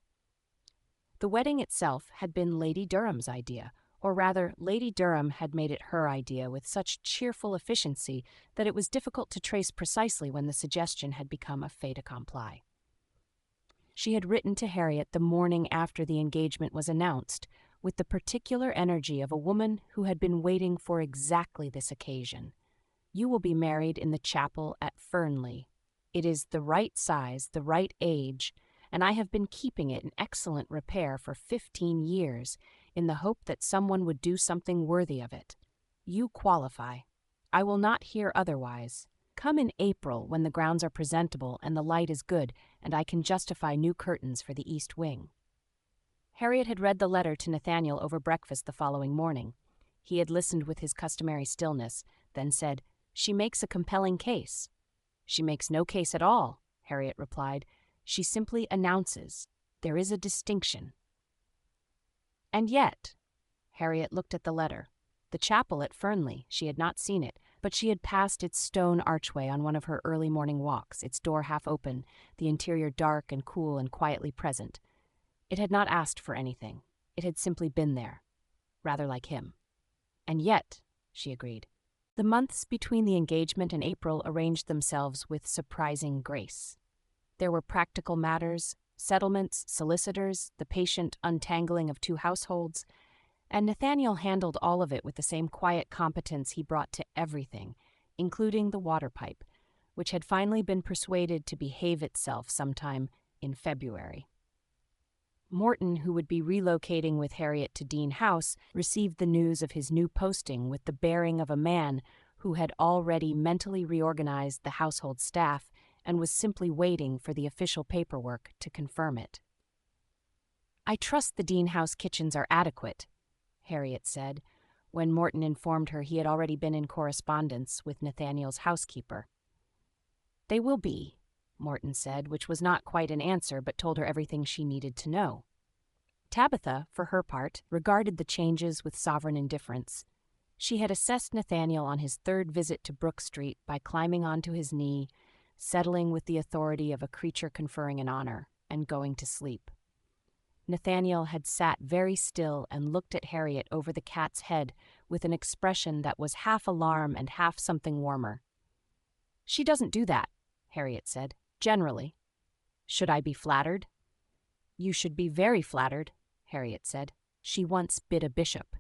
The wedding itself had been Lady Durham's idea, or rather, Lady Durham had made it her idea with such cheerful efficiency that it was difficult to trace precisely when the suggestion had become a fait accompli. She had written to Harriet the morning after the engagement was announced, with the particular energy of a woman who had been waiting for exactly this occasion. "You will be married in the chapel at Fernley. It is the right size, the right age, and I have been keeping it in excellent repair for 15 years, in the hope that someone would do something worthy of it. You qualify. I will not hear otherwise. Come in April when the grounds are presentable and the light is good, and I can justify new curtains for the east wing." Harriet had read the letter to Nathaniel over breakfast the following morning. He had listened with his customary stillness, then said, "She makes a compelling case." "She makes no case at all," Harriet replied. "She simply announces. There is a distinction." And yet, Harriet looked at the letter. The chapel at Fernley, she had not seen it, but she had passed its stone archway on one of her early morning walks, its door half open, the interior dark and cool and quietly present. It had not asked for anything. It had simply been there, rather like him. And yet, she agreed, the months between the engagement and April arranged themselves with surprising grace. There were practical matters, settlements, solicitors, the patient untangling of two households, and Nathaniel handled all of it with the same quiet competence he brought to everything, including the water pipe, which had finally been persuaded to behave itself sometime in February. Morton, who would be relocating with Harriet to Deane House, received the news of his new posting with the bearing of a man who had already mentally reorganized the household staff and was simply waiting for the official paperwork to confirm it. "I trust the Deane House kitchens are adequate," Harriet said, when Morton informed her he had already been in correspondence with Nathaniel's housekeeper. "They will be," Morton said, which was not quite an answer but told her everything she needed to know. Tabitha, for her part, regarded the changes with sovereign indifference. She had assessed Nathaniel on his third visit to Brook Street by climbing onto his knee, settling with the authority of a creature conferring an honor, and going to sleep. Nathaniel had sat very still and looked at Harriet over the cat's head with an expression that was half alarm and half something warmer. "She doesn't do that," Harriet said, "generally. Should I be flattered?" "You should be very flattered," Harriet said. "She once bit a bishop."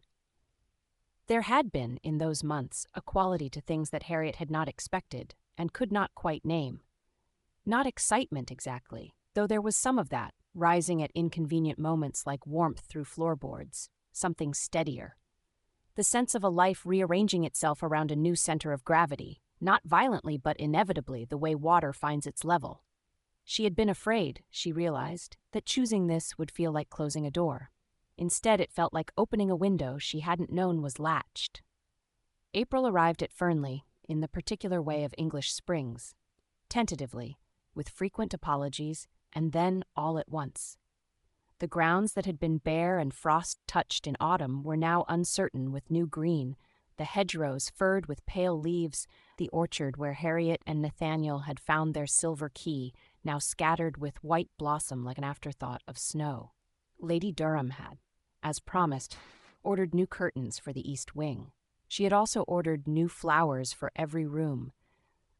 There had been, in those months, a quality to things that Harriet had not expected and could not quite name. Not excitement exactly, though there was some of that, rising at inconvenient moments like warmth through floorboards, something steadier. The sense of a life rearranging itself around a new center of gravity, not violently but inevitably the way water finds its level. She had been afraid, she realized, that choosing this would feel like closing a door. Instead, it felt like opening a window she hadn't known was latched. April arrived at Fernley in the particular way of English springs, tentatively, with frequent apologies, and then all at once. The grounds that had been bare and frost-touched in autumn were now uncertain with new green, the hedgerows furred with pale leaves, the orchard where Harriet and Nathaniel had found their silver key, now scattered with white blossom like an afterthought of snow. Lady Durham had, as promised, ordered new curtains for the east wing. She had also ordered new flowers for every room,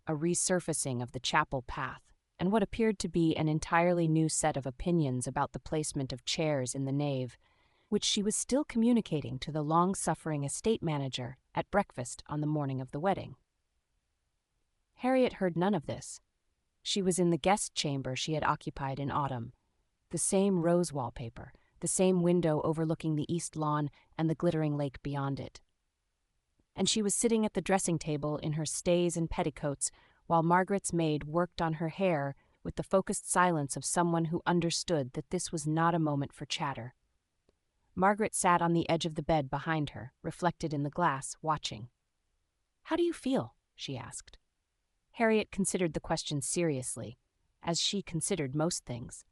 a resurfacing of the chapel path, and what appeared to be an entirely new set of opinions about the placement of chairs in the nave, which she was still communicating to the long-suffering estate manager at breakfast on the morning of the wedding. Harriet heard none of this. She was in the guest chamber she had occupied in autumn, the same rose wallpaper, the same window overlooking the east lawn and the glittering lake beyond it. And she was sitting at the dressing table in her stays and petticoats while Margaret's maid worked on her hair with the focused silence of someone who understood that this was not a moment for chatter. Margaret sat on the edge of the bed behind her, reflected in the glass, watching. "How do you feel?" she asked. Harriet considered the question seriously, as she considered most things.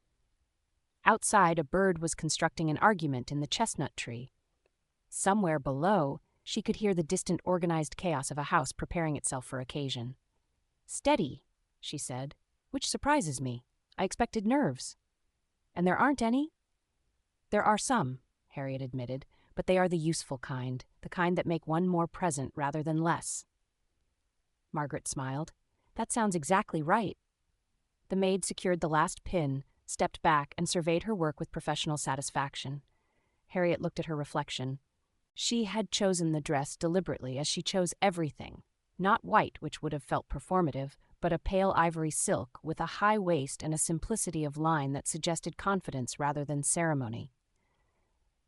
Outside, a bird was constructing an argument in the chestnut tree. Somewhere below, she could hear the distant organized chaos of a house preparing itself for occasion. "Steady," she said, "which surprises me. I expected nerves." And there aren't any? There are some, Harriet admitted, but they are the useful kind, the kind that make one more present rather than less. Margaret smiled. That sounds exactly right. The maid secured the last pin, stepped back, and surveyed her work with professional satisfaction. Harriet looked at her reflection. She had chosen the dress deliberately, as she chose everything. Not white, which would have felt performative, but a pale ivory silk with a high waist and a simplicity of line that suggested confidence rather than ceremony.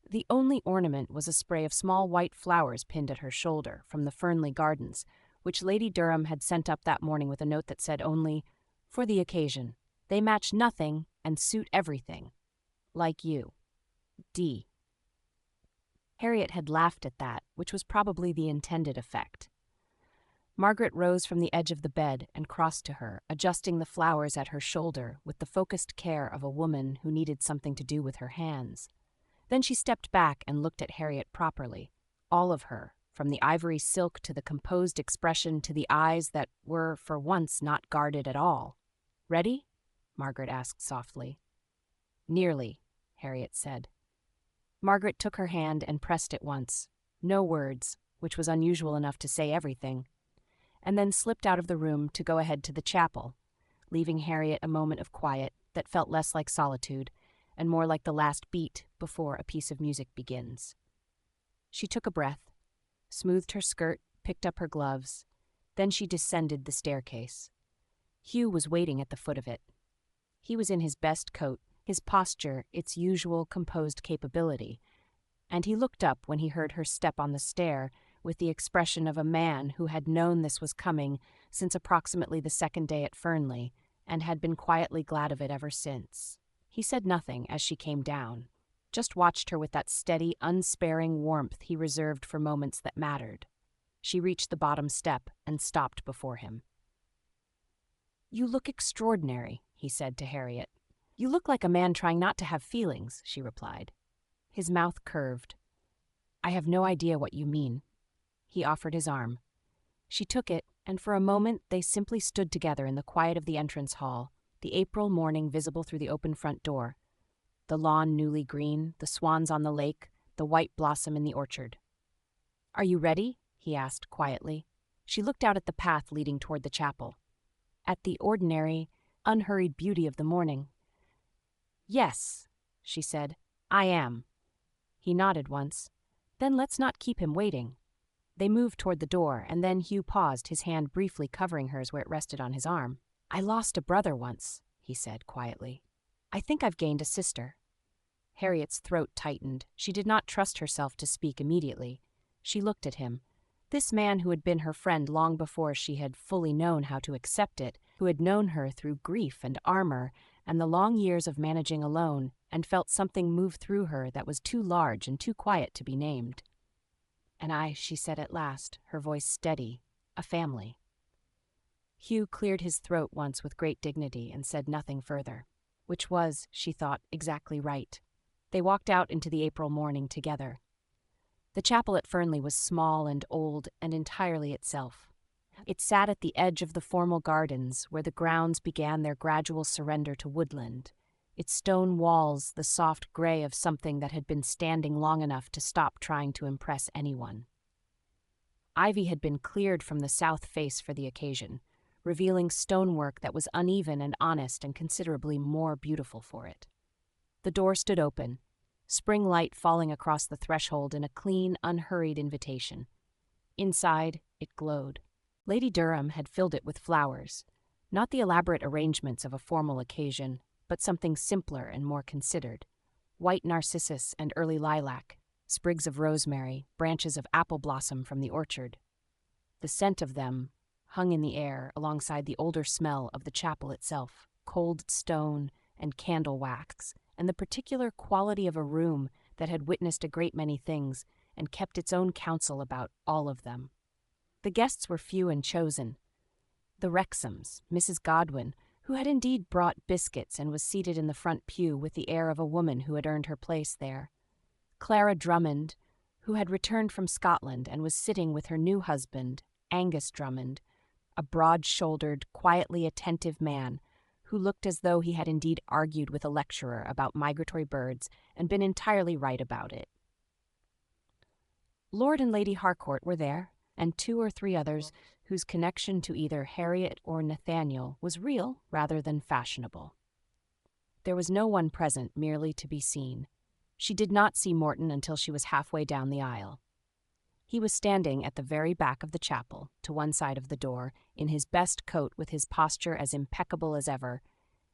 The only ornament was a spray of small white flowers pinned at her shoulder from the Fernley Gardens, which Lady Durham had sent up that morning with a note that said only, "For the occasion. They match nothing and suit everything. Like you. D." Harriet had laughed at that, which was probably the intended effect. Margaret rose from the edge of the bed and crossed to her, adjusting the flowers at her shoulder with the focused care of a woman who needed something to do with her hands. Then she stepped back and looked at Harriet properly, all of her, from the ivory silk to the composed expression to the eyes that were, for once, not guarded at all. "Ready?" Margaret asked softly. "Nearly," Harriet said. Margaret took her hand and pressed it once, no words, which was unusual enough to say everything, and then slipped out of the room to go ahead to the chapel, leaving Harriet a moment of quiet that felt less like solitude and more like the last beat before a piece of music begins. She took a breath, smoothed her skirt, picked up her gloves. Then she descended the staircase. Hugh was waiting at the foot of it. He was in his best coat, his posture its usual composed capability, and he looked up when he heard her step on the stair with the expression of a man who had known this was coming since approximately the second day at Fernley, and had been quietly glad of it ever since. He said nothing as she came down, just watched her with that steady, unsparing warmth he reserved for moments that mattered. She reached the bottom step and stopped before him. "You look extraordinary," he said to Harriet. "You look like a man trying not to have feelings," she replied. His mouth curved. "I have no idea what you mean." He offered his arm. She took it, and for a moment they simply stood together in the quiet of the entrance hall, the April morning visible through the open front door, the lawn newly green, the swans on the lake, the white blossom in the orchard. "Are you ready?" he asked quietly. She looked out at the path leading toward the chapel, at the ordinary, unhurried beauty of the morning. "Yes," she said, "I am." He nodded once. "Then let's not keep him waiting." They moved toward the door, and then Hugh paused, his hand briefly covering hers where it rested on his arm. "I lost a brother once," he said quietly. "I think I've gained a sister." Harriet's throat tightened. She did not trust herself to speak immediately. She looked at him. This man who had been her friend long before she had fully known how to accept it, who had known her through grief and armor and the long years of managing alone, and felt something move through her that was too large and too quiet to be named. "And she said at last, her voice steady, "a family." Hugh cleared his throat once with great dignity and said nothing further, which was, she thought, exactly right. They walked out into the April morning together. The chapel at Fernley was small and old and entirely itself. It sat at the edge of the formal gardens where the grounds began their gradual surrender to woodland, its stone walls the soft gray of something that had been standing long enough to stop trying to impress anyone. Ivy had been cleared from the south face for the occasion, revealing stonework that was uneven and honest and considerably more beautiful for it. The door stood open, spring light falling across the threshold in a clean, unhurried invitation. Inside, it glowed. Lady Durham had filled it with flowers, not the elaborate arrangements of a formal occasion, but something simpler and more considered. White narcissus and early lilac, sprigs of rosemary, branches of apple blossom from the orchard. The scent of them hung in the air alongside the older smell of the chapel itself, cold stone and candle wax, and the particular quality of a room that had witnessed a great many things and kept its own counsel about all of them. The guests were few and chosen. The Wrexhams, Mrs. Godwin, who had indeed brought biscuits and was seated in the front pew with the air of a woman who had earned her place there. Clara Drummond, who had returned from Scotland and was sitting with her new husband, Angus Drummond, a broad-shouldered, quietly attentive man who looked as though he had indeed argued with a lecturer about migratory birds and been entirely right about it. Lord and Lady Harcourt were there, and 2 or 3 others whose connection to either Harriet or Nathaniel was real rather than fashionable. There was no one present merely to be seen. She did not see Morton until she was halfway down the aisle. He was standing at the very back of the chapel, to one side of the door, in his best coat with his posture as impeccable as ever.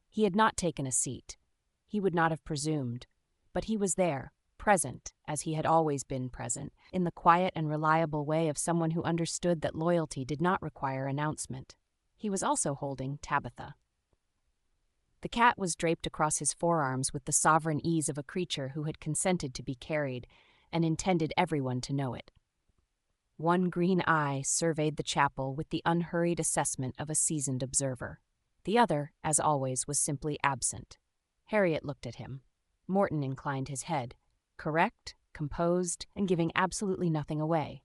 He had not taken a seat. He would not have presumed. But he was there, present, as he had always been present, in the quiet and reliable way of someone who understood that loyalty did not require announcement. He was also holding Tabitha. The cat was draped across his forearms with the sovereign ease of a creature who had consented to be carried, and intended everyone to know it. One green eye surveyed the chapel with the unhurried assessment of a seasoned observer. The other, as always, was simply absent. Harriet looked at him. Morton inclined his head, correct, composed, and giving absolutely nothing away.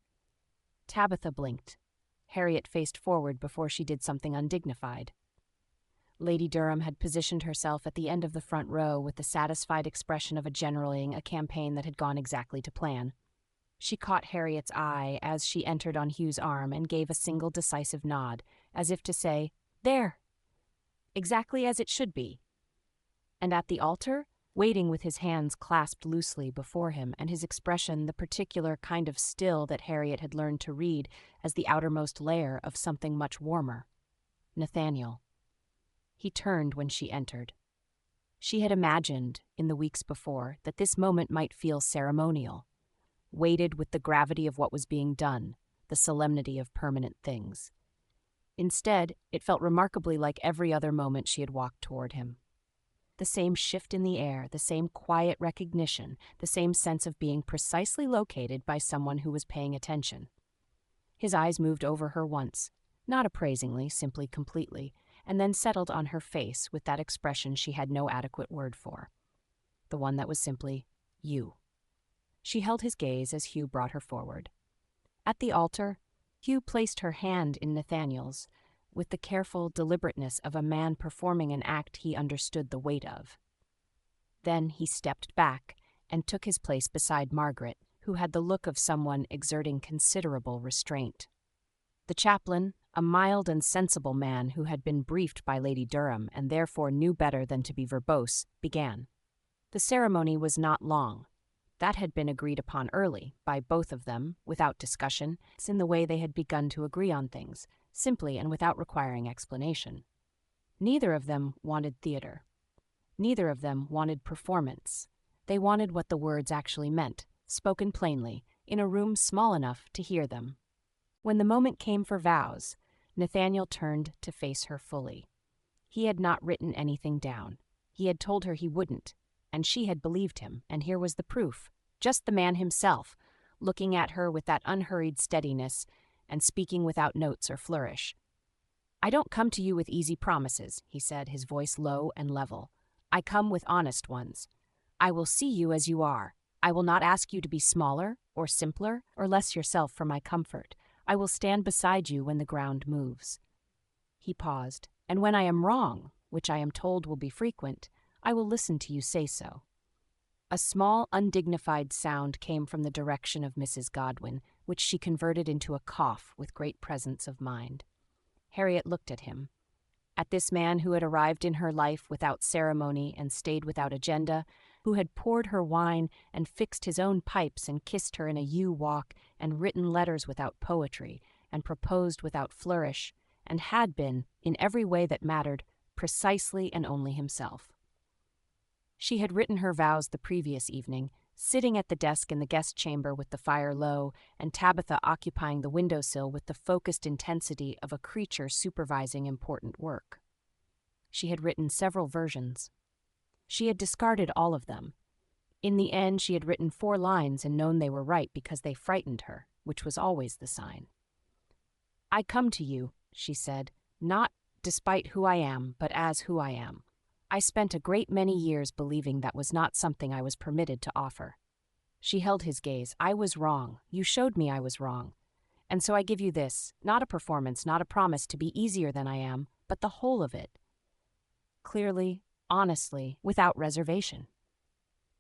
Tabitha blinked. Harriet faced forward before she did something undignified. Lady Durham had positioned herself at the end of the front row with the satisfied expression of a generaling a campaign that had gone exactly to plan. She caught Harriet's eye as she entered on Hugh's arm and gave a single decisive nod, as if to say, "There! Exactly as it should be." And at the altar, waiting with his hands clasped loosely before him and his expression the particular kind of still that Harriet had learned to read as the outermost layer of something much warmer, Nathaniel. He turned when she entered. She had imagined, in the weeks before, that this moment might feel ceremonial, weighted with the gravity of what was being done, the solemnity of permanent things. Instead, it felt remarkably like every other moment she had walked toward him. The same shift in the air, the same quiet recognition, the same sense of being precisely located by someone who was paying attention. His eyes moved over her once, not appraisingly, simply completely, and then settled on her face with that expression she had no adequate word for. The one that was simply, "You." She held his gaze as Hugh brought her forward. At the altar, Hugh placed her hand in Nathaniel's, with the careful deliberateness of a man performing an act he understood the weight of. Then he stepped back and took his place beside Margaret, who had the look of someone exerting considerable restraint. The chaplain, a mild and sensible man who had been briefed by Lady Durham and therefore knew better than to be verbose, began. The ceremony was not long. That had been agreed upon early, by both of them, without discussion, in the way they had begun to agree on things, simply and without requiring explanation. Neither of them wanted theater. Neither of them wanted performance. They wanted what the words actually meant, spoken plainly, in a room small enough to hear them. When the moment came for vows, Nathaniel turned to face her fully. He had not written anything down. He had told her he wouldn't, and she had believed him, and here was the proof. Just the man himself, looking at her with that unhurried steadiness, and speaking without notes or flourish. "I don't come to you with easy promises," he said, his voice low and level. "I come with honest ones. I will see you as you are. I will not ask you to be smaller, or simpler, or less yourself for my comfort. I will stand beside you when the ground moves." He paused. "And when I am wrong, which I am told will be frequent, I will listen to you say so." A small, undignified sound came from the direction of Mrs. Godwin, which she converted into a cough with great presence of mind. Harriet looked at him. At this man who had arrived in her life without ceremony and stayed without agenda, who had poured her wine and fixed his own pipes and kissed her in a yew walk and written letters without poetry and proposed without flourish, and had been, in every way that mattered, precisely and only himself. She had written her vows the previous evening, sitting at the desk in the guest chamber with the fire low, and Tabitha occupying the windowsill with the focused intensity of a creature supervising important work. She had written several versions. She had discarded all of them. In the end, she had written 4 lines and known they were right because they frightened her, which was always the sign. "I come to you," she said, "not despite who I am, but as who I am. I spent a great many years believing that was not something I was permitted to offer." She held his gaze. "I was wrong. You showed me I was wrong. And so I give you this, not a performance, not a promise to be easier than I am, but the whole of it." clearly, honestly, without reservation.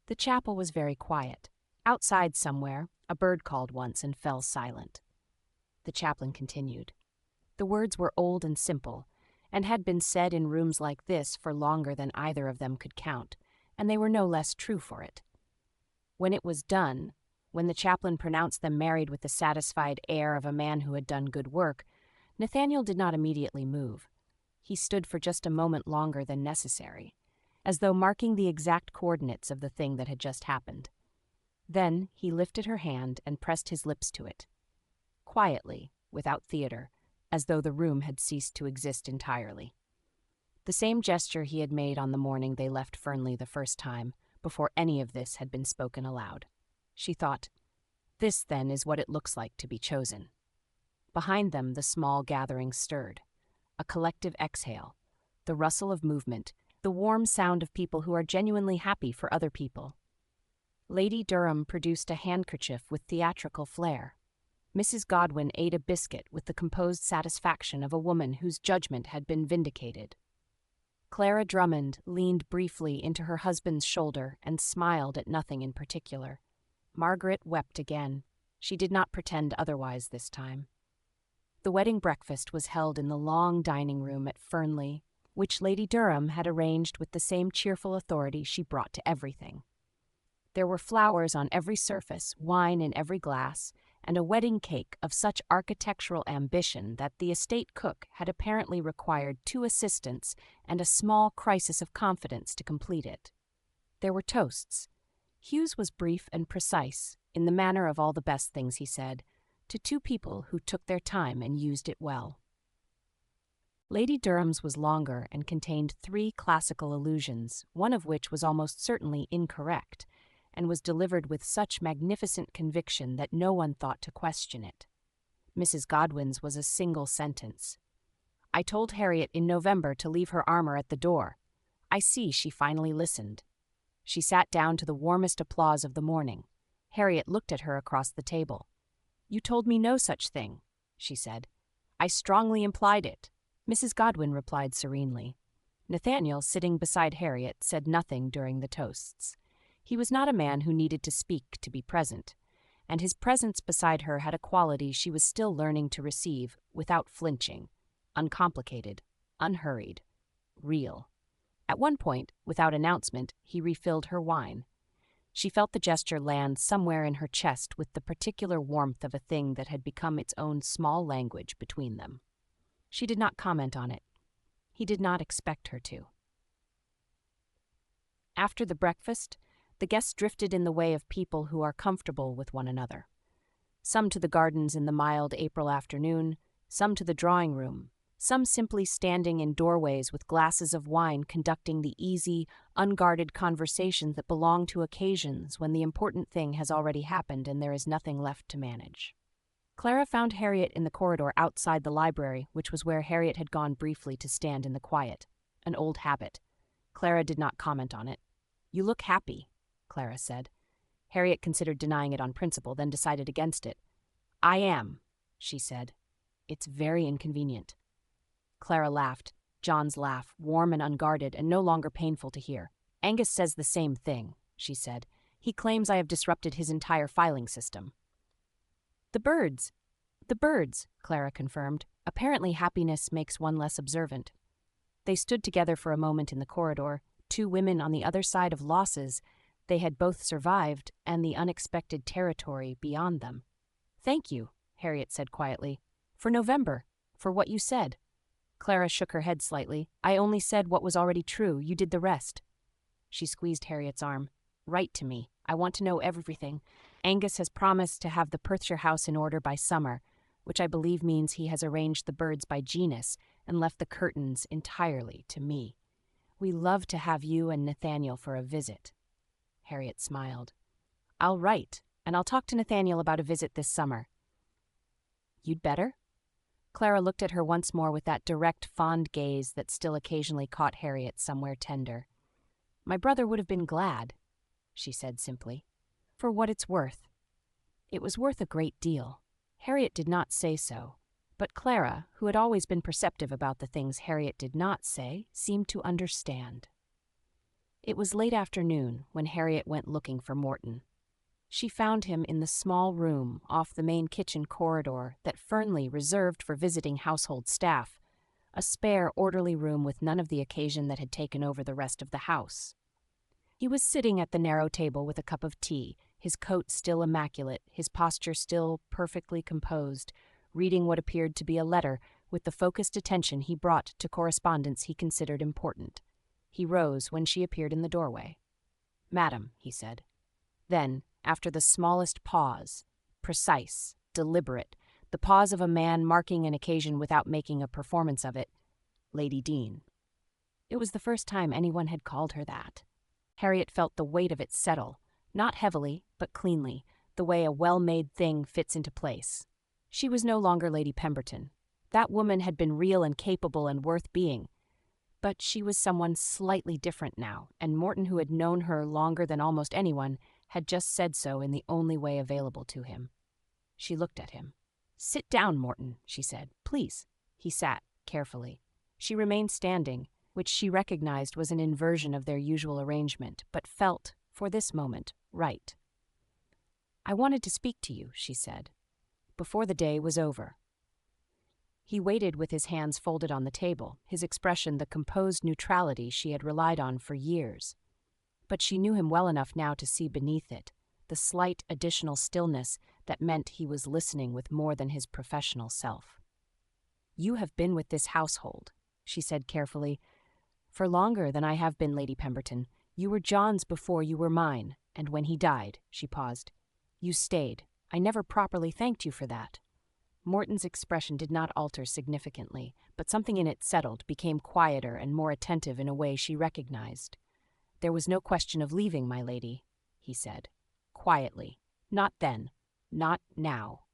The chapel was very quiet. Outside somewhere, a bird called once and fell silent. The chaplain continued. The words were old and simple, and had been said in rooms like this for longer than either of them could count, and they were no less true for it. When it was done, when the chaplain pronounced them married with the satisfied air of a man who had done good work, Nathaniel did not immediately move. He stood for just a moment longer than necessary, as though marking the exact coordinates of the thing that had just happened. Then he lifted her hand and pressed his lips to it. Quietly, without theater, as though the room had ceased to exist entirely. The same gesture he had made on the morning they left Fernley the first time, before any of this had been spoken aloud. She thought, "This, then, is what it looks like to be chosen." Behind them the small gathering stirred. A collective exhale, the rustle of movement, the warm sound of people who are genuinely happy for other people. Lady Durham produced a handkerchief with theatrical flair. Mrs. Godwin ate a biscuit with the composed satisfaction of a woman whose judgment had been vindicated. Clara Drummond leaned briefly into her husband's shoulder and smiled at nothing in particular. Margaret wept again. She did not pretend otherwise this time. The wedding breakfast was held in the long dining room at Fernley, which Lady Durham had arranged with the same cheerful authority she brought to everything. There were flowers on every surface, wine in every glass, and a wedding cake of such architectural ambition that the estate cook had apparently required 2 assistants and a small crisis of confidence to complete it. There were toasts. Hugh's was brief and precise, in the manner of all the best things he said, to 2 people who took their time and used it well. Lady Durham's was longer and contained 3 classical allusions, one of which was almost certainly incorrect, and was delivered with such magnificent conviction that no one thought to question it. Mrs. Godwin's was a single sentence. "I told Harriet in November to leave her armor at the door. I see she finally listened." She sat down to the warmest applause of the morning. Harriet looked at her across the table. "You told me no such thing," she said. "I strongly implied it." Mrs. Godwin replied serenely. Nathaniel, sitting beside Harriet, said nothing during the toasts. He was not a man who needed to speak to be present, and his presence beside her had a quality she was still learning to receive without flinching, uncomplicated, unhurried, real. At one point, without announcement, he refilled her wine. She felt the gesture land somewhere in her chest with the particular warmth of a thing that had become its own small language between them. She did not comment on it. He did not expect her to. After the breakfast, the guests drifted in the way of people who are comfortable with one another. Some to the gardens in the mild April afternoon, some to the drawing room, some simply standing in doorways with glasses of wine conducting the easy, unguarded conversations that belong to occasions when the important thing has already happened and there is nothing left to manage. Clara found Harriet in the corridor outside the library, which was where Harriet had gone briefly to stand in the quiet, an old habit. Clara did not comment on it. "You look happy," Clara said. Harriet considered denying it on principle, then decided against it. "I am," she said. "It's very inconvenient." Clara laughed, John's laugh, warm and unguarded and no longer painful to hear. "Angus says the same thing," she said. "He claims I have disrupted his entire filing system." The birds, Clara confirmed. Apparently happiness makes one less observant. They stood together for a moment in the corridor, 2 women on the other side of losses they had both survived and the unexpected territory beyond them. "Thank you," Harriet said quietly. "For November, for what you said." Clara shook her head slightly. "I only said what was already true. You did the rest." She squeezed Harriet's arm. "Write to me. I want to know everything. Angus has promised to have the Perthshire house in order by summer, which I believe means he has arranged the birds by genus and left the curtains entirely to me. We love to have you and Nathaniel for a visit." Harriet smiled. "I'll write, and I'll talk to Nathaniel about a visit this summer." "You'd better?" Clara looked at her once more with that direct, fond gaze that still occasionally caught Harriet somewhere tender. "My brother would have been glad," she said simply. "For what it's worth." It was worth a great deal. Harriet did not say so, But Clara, who had always been perceptive about the things Harriet did not say, seemed to understand. It was late afternoon when Harriet went looking for Morton. She found him in the small room off the main kitchen corridor that Fernley reserved for visiting household staff, a spare, orderly room with none of the occasion that had taken over the rest of the house. He was sitting at the narrow table with a cup of tea, his coat still immaculate, his posture still perfectly composed, reading what appeared to be a letter with the focused attention he brought to correspondence he considered important. He rose when she appeared in the doorway. "Madam," he said. Then, after the smallest pause, precise, deliberate, the pause of a man marking an occasion without making a performance of it, "Lady Deane." It was the first time anyone had called her that. Harriet felt the weight of it settle, not heavily, but cleanly, the way a well-made thing fits into place. She was no longer Lady Pemberton. That woman had been real and capable and worth being. But she was someone slightly different now, and Morton, who had known her longer than almost anyone, had just said so in the only way available to him. She looked at him. "Sit down, Morton," she said. "Please." He sat, carefully. She remained standing, which she recognized was an inversion of their usual arrangement, but felt, for this moment, right. "I wanted to speak to you," she said, "before the day was over." He waited with his hands folded on the table, his expression the composed neutrality she had relied on for years. But she knew him well enough now to see beneath it the slight additional stillness that meant he was listening with more than his professional self. "You have been with this household," she said carefully, "for longer than I have been, Lady Pemberton. You were John's before you were mine, and when he died," she paused, "you stayed. I never properly thanked you for that." Morton's expression did not alter significantly, but something in it settled, became quieter and more attentive in a way she recognized. "There was no question of leaving, my lady," he said, quietly. "Not then. Not now."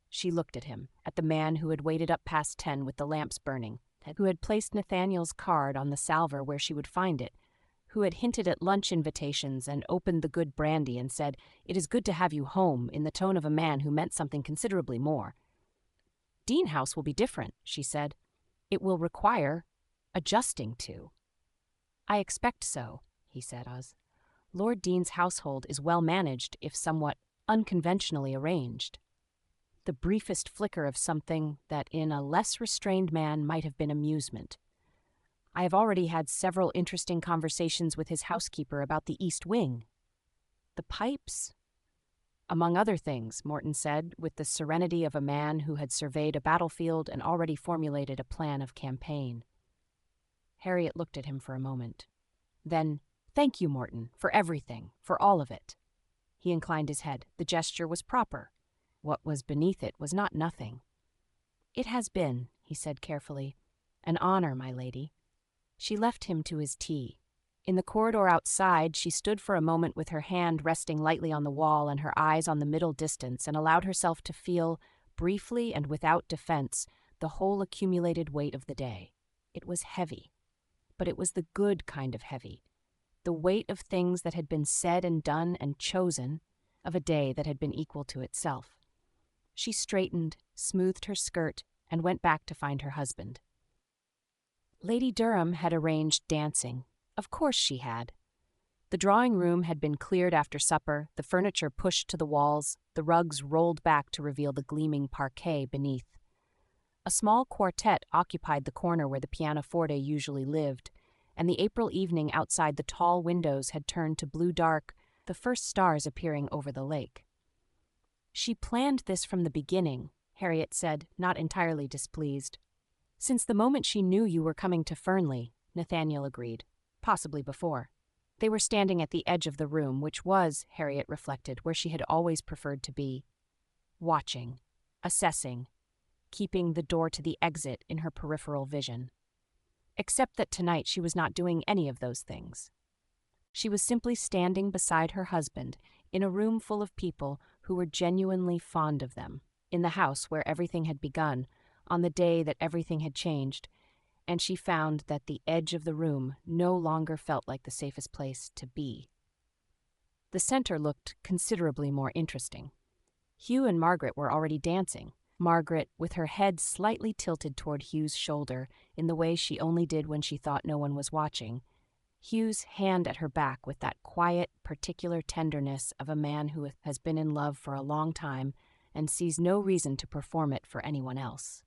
She looked at him, at the man who had waited up past 10 with the lamps burning, who had placed Nathaniel's card on the salver where she would find it, who had hinted at lunch invitations and opened the good brandy and said, "It is good to have you home," in the tone of a man who meant something considerably more. "Deane House will be different," she said. "It will require adjusting to." "I expect so," he said. "Lord Deane's household is well managed, if somewhat unconventionally arranged." The briefest flicker of something that in a less restrained man might have been amusement. "I have already had several interesting conversations with his housekeeper about the East Wing." "The pipes?" "Among other things," Morton said, with the serenity of a man who had surveyed a battlefield and already formulated a plan of campaign. Harriet looked at him for a moment. Then, "Thank you, Morton, for everything, for all of it." He inclined his head. The gesture was proper. What was beneath it was not nothing. "It has been," he said carefully, "an honor, my lady." She left him to his tea. In the corridor outside, she stood for a moment with her hand resting lightly on the wall and her eyes on the middle distance, and allowed herself to feel, briefly and without defense, the whole accumulated weight of the day. It was heavy, but it was the good kind of heavy, the weight of things that had been said and done and chosen, of a day that had been equal to itself. She straightened, smoothed her skirt, and went back to find her husband. Lady Durham had arranged dancing. Of course she had. The drawing-room had been cleared after supper, the furniture pushed to the walls, the rugs rolled back to reveal the gleaming parquet beneath. A small quartet occupied the corner where the pianoforte usually lived, and the April evening outside the tall windows had turned to blue-dark, the first stars appearing over the lake. "She planned this from the beginning," Harriet said, not entirely displeased. "Since the moment she knew you were coming to Fernley," Nathaniel agreed, "possibly before." They were standing at the edge of the room, which was, Harriet reflected, where she had always preferred to be. Watching, assessing, keeping the door to the exit in her peripheral vision. Except that tonight she was not doing any of those things. She was simply standing beside her husband in a room full of people who were genuinely fond of them, in the house where everything had begun, on the day that everything had changed, and she found that the edge of the room no longer felt like the safest place to be. The center looked considerably more interesting. Hugh and Margaret were already dancing. Margaret, with her head slightly tilted toward Hugh's shoulder in the way she only did when she thought no one was watching, Hugh's hand at her back with that quiet, particular tenderness of a man who has been in love for a long time and sees no reason to perform it for anyone else.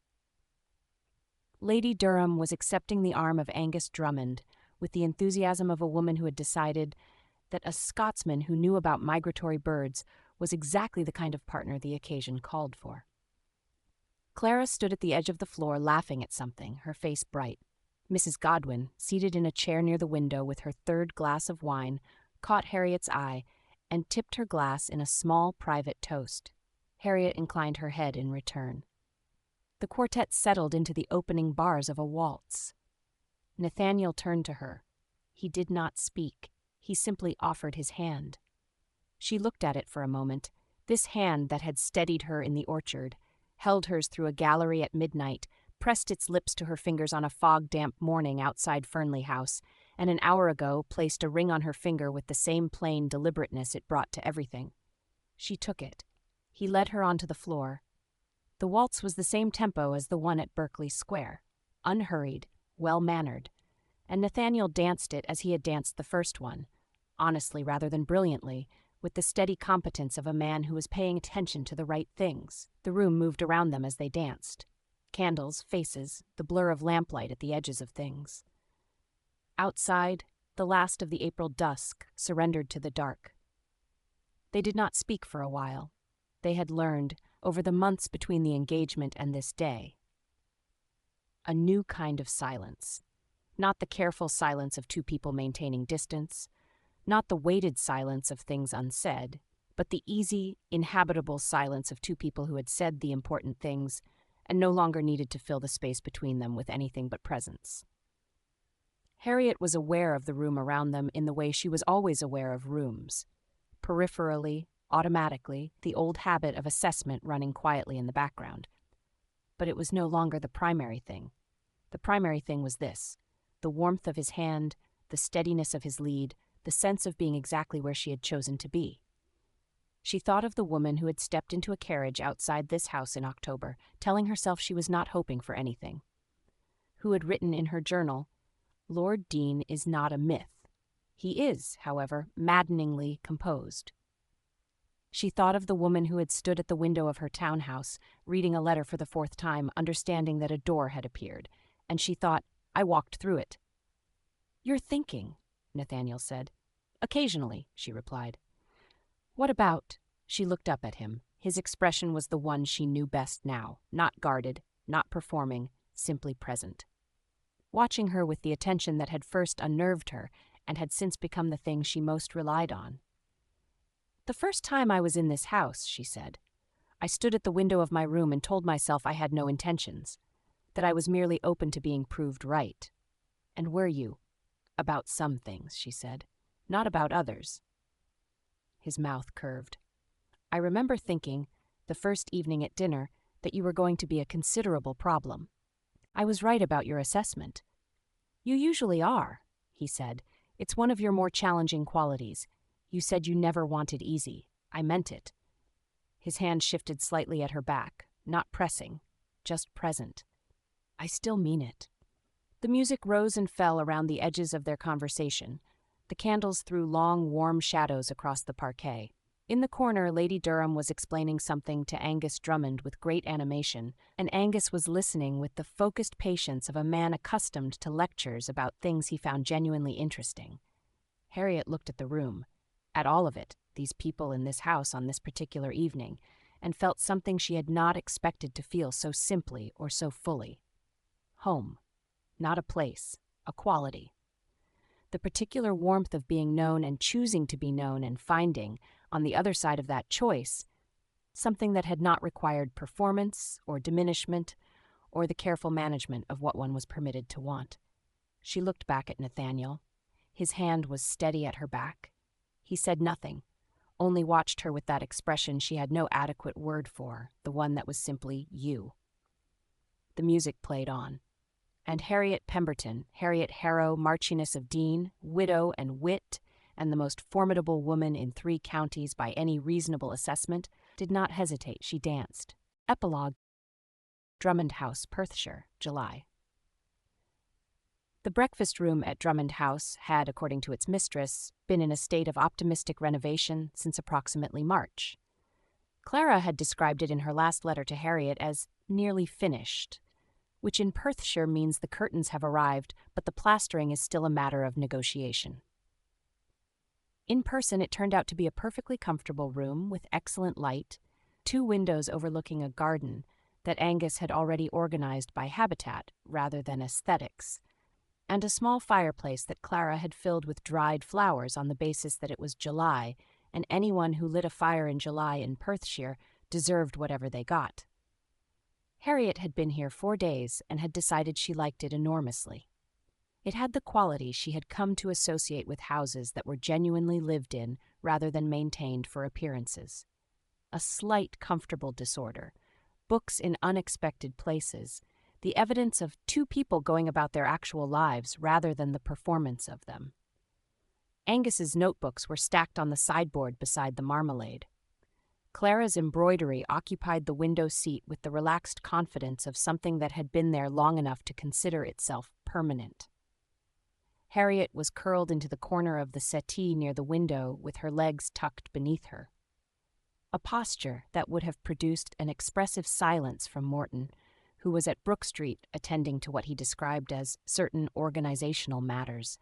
Lady Durham was accepting the arm of Angus Drummond with the enthusiasm of a woman who had decided that a Scotsman who knew about migratory birds was exactly the kind of partner the occasion called for. Clara stood at the edge of the floor laughing at something, her face bright. Mrs. Godwin, seated in a chair near the window with her third glass of wine, caught Harriet's eye and tipped her glass in a small private toast. Harriet inclined her head in return. The quartet settled into the opening bars of a waltz. Nathaniel turned to her. He did not speak. He simply offered his hand. She looked at it for a moment, this hand that had steadied her in the orchard, held hers through a gallery at midnight, pressed its lips to her fingers on a fog-damp morning outside Fernley House, and an hour ago placed a ring on her finger with the same plain deliberateness it brought to everything. She took it. He led her onto the floor. The waltz was the same tempo as the one at Berkeley Square, unhurried, well-mannered, and Nathaniel danced it as he had danced the first one, honestly rather than brilliantly, with the steady competence of a man who was paying attention to the right things. The room moved around them as they danced. Candles, faces, the blur of lamplight at the edges of things. Outside, the last of the April dusk surrendered to the dark. They did not speak for a while. They had learned, over the months between the engagement and this day, a new kind of silence. Not the careful silence of two people maintaining distance, not the weighted silence of things unsaid, but the easy, inhabitable silence of two people who had said the important things and no longer needed to fill the space between them with anything but presence. Harriet was aware of the room around them in the way she was always aware of rooms. Peripherally, automatically, the old habit of assessment running quietly in the background. But it was no longer the primary thing. The primary thing was this: the warmth of his hand, the steadiness of his lead, the sense of being exactly where she had chosen to be. She thought of the woman who had stepped into a carriage outside this house in October, telling herself she was not hoping for anything. Who had written in her journal, "Lord Deane is not a myth. He is, however, maddeningly composed." She thought of the woman who had stood at the window of her townhouse, reading a letter for the fourth time, understanding that a door had appeared, and she thought, "I walked through it." "You're thinking," Nathaniel said. "Occasionally," she replied. "What about?" She looked up at him. His expression was the one she knew best now, not guarded, not performing, simply present. Watching her with the attention that had first unnerved her and had since become the thing she most relied on. "The first time I was in this house," she said, "I stood at the window of my room and told myself I had no intentions, that I was merely open to being proved right. And were you? About some things," she said, "not about others." His mouth curved. "I remember thinking, the first evening at dinner, that you were going to be a considerable problem. I was right about your assessment." "You usually are," he said. "It's one of your more challenging qualities. You said you never wanted easy. I meant it." His hand shifted slightly at her back, not pressing, just present. "I still mean it." The music rose and fell around the edges of their conversation. The candles threw long, warm shadows across the parquet. In the corner, Lady Durham was explaining something to Angus Drummond with great animation, and Angus was listening with the focused patience of a man accustomed to lectures about things he found genuinely interesting. Harriet looked at the room, at all of it, these people in this house on this particular evening, and felt something she had not expected to feel so simply or so fully. Home. Not a place, a quality. The particular warmth of being known and choosing to be known and finding, on the other side of that choice, something that had not required performance or diminishment or the careful management of what one was permitted to want. She looked back at Nathaniel. His hand was steady at her back. He said nothing, only watched her with that expression she had no adequate word for, the one that was simply you. The music played on. And Harriet Pemberton, Harriet Harrow, Marchioness of Deane, widow and wit, and the most formidable woman in 3 counties by any reasonable assessment, did not hesitate. She danced. Epilogue. Drummond House, Perthshire, July. The breakfast room at Drummond House had, according to its mistress, been in a state of optimistic renovation since approximately March. Clara had described it in her last letter to Harriet as nearly finished, which in Perthshire means the curtains have arrived, but the plastering is still a matter of negotiation. In person, it turned out to be a perfectly comfortable room with excellent light, 2 windows overlooking a garden that Angus had already organized by habitat rather than aesthetics, and a small fireplace that Clara had filled with dried flowers on the basis that it was July, and anyone who lit a fire in July in Perthshire deserved whatever they got. Harriet had been here 4 days and had decided she liked it enormously. It had the quality she had come to associate with houses that were genuinely lived in rather than maintained for appearances. A slight comfortable disorder, books in unexpected places, the evidence of 2 people going about their actual lives rather than the performance of them. Angus's notebooks were stacked on the sideboard beside the marmalade. Clara's embroidery occupied the window seat with the relaxed confidence of something that had been there long enough to consider itself permanent. Harriet was curled into the corner of the settee near the window with her legs tucked beneath her. A posture that would have produced an expressive silence from Morton, who was at Brook Street attending to what he described as certain organizational matters,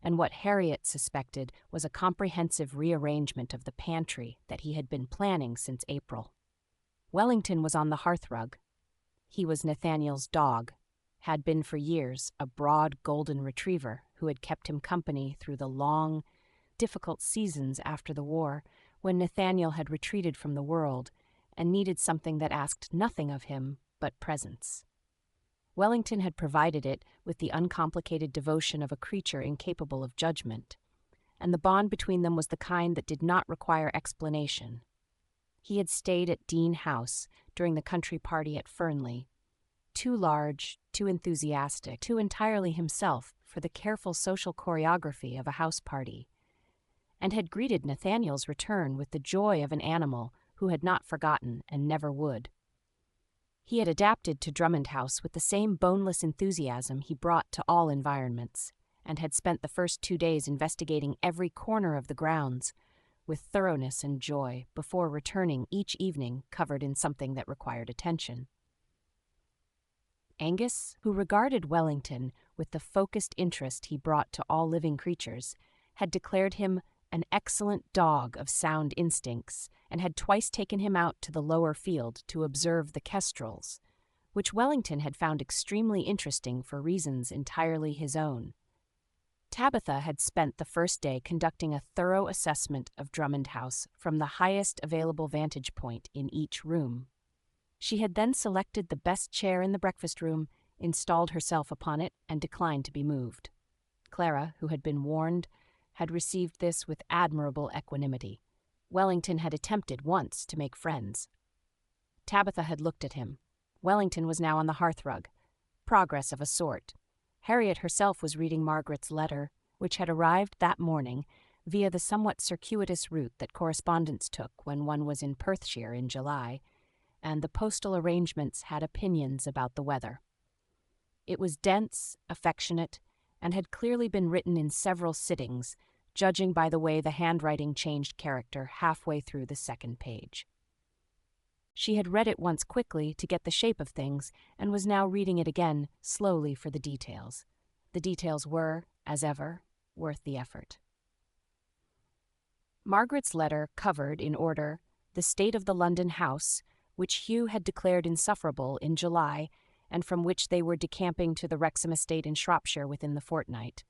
and what Harriet suspected was a comprehensive rearrangement of the pantry that he had been planning since April. Wellington was on the hearthrug. He was Nathaniel's dog, had been for years a broad golden retriever who had kept him company through the long, difficult seasons after the war, when Nathaniel had retreated from the world and needed something that asked nothing of him but presence. Wellington had provided it with the uncomplicated devotion of a creature incapable of judgment, and the bond between them was the kind that did not require explanation. He had stayed at Deane House during the country party at Fernley, too large, too enthusiastic, too entirely himself for the careful social choreography of a house party, and had greeted Nathaniel's return with the joy of an animal who had not forgotten and never would. He had adapted to Drummond House with the same boneless enthusiasm he brought to all environments, and had spent the first 2 days investigating every corner of the grounds with thoroughness and joy before returning each evening covered in something that required attention. Angus, who regarded Wellington with the focused interest he brought to all living creatures, had declared him an excellent dog of sound instincts, and had twice taken him out to the lower field to observe the kestrels, which Wellington had found extremely interesting for reasons entirely his own. Tabitha had spent the first day conducting a thorough assessment of Drummond House from the highest available vantage point in each room. She had then selected the best chair in the breakfast room, installed herself upon it, and declined to be moved. Clara, who had been warned, had received this with admirable equanimity. Wellington had attempted once to make friends. Tabitha had looked at him. Wellington was now on the hearthrug. Progress of a sort. Harriet herself was reading Margaret's letter, which had arrived that morning via the somewhat circuitous route that correspondence took when one was in Perthshire in July, and the postal arrangements had opinions about the weather. It was dense, affectionate, and had clearly been written in several sittings, judging by the way the handwriting changed character halfway through the second page. She had read it once quickly to get the shape of things, and was now reading it again slowly for the details. The details were, as ever, worth the effort. Margaret's letter covered, in order, the state of the London house, which Hugh had declared insufferable in July, and from which they were decamping to the Wrexham estate in Shropshire within the fortnight.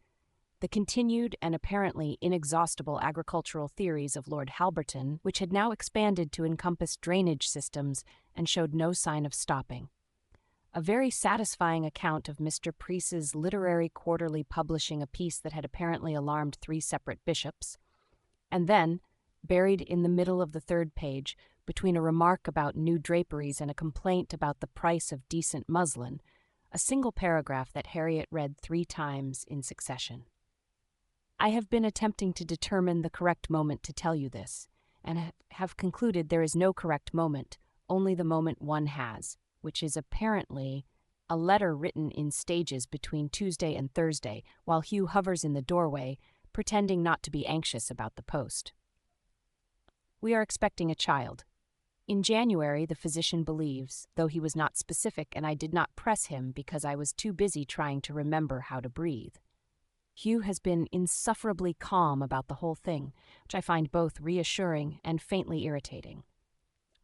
The continued and apparently inexhaustible agricultural theories of Lord Halberton, which had now expanded to encompass drainage systems and showed no sign of stopping. A very satisfying account of Mr. Preece's literary quarterly publishing a piece that had apparently alarmed 3 separate bishops. And then, buried in the middle of the 3rd page, between a remark about new draperies and a complaint about the price of decent muslin, a single paragraph that Harriet read 3 times in succession. I have been attempting to determine the correct moment to tell you this, and have concluded there is no correct moment, only the moment one has. which is apparently a letter written in stages between Tuesday and Thursday, while Hugh hovers in the doorway, pretending not to be anxious about the post. We are expecting a child. In January, the physician believes, though he was not specific and I did not press him because I was too busy trying to remember how to breathe. Hugh has been insufferably calm about the whole thing, which I find both reassuring and faintly irritating.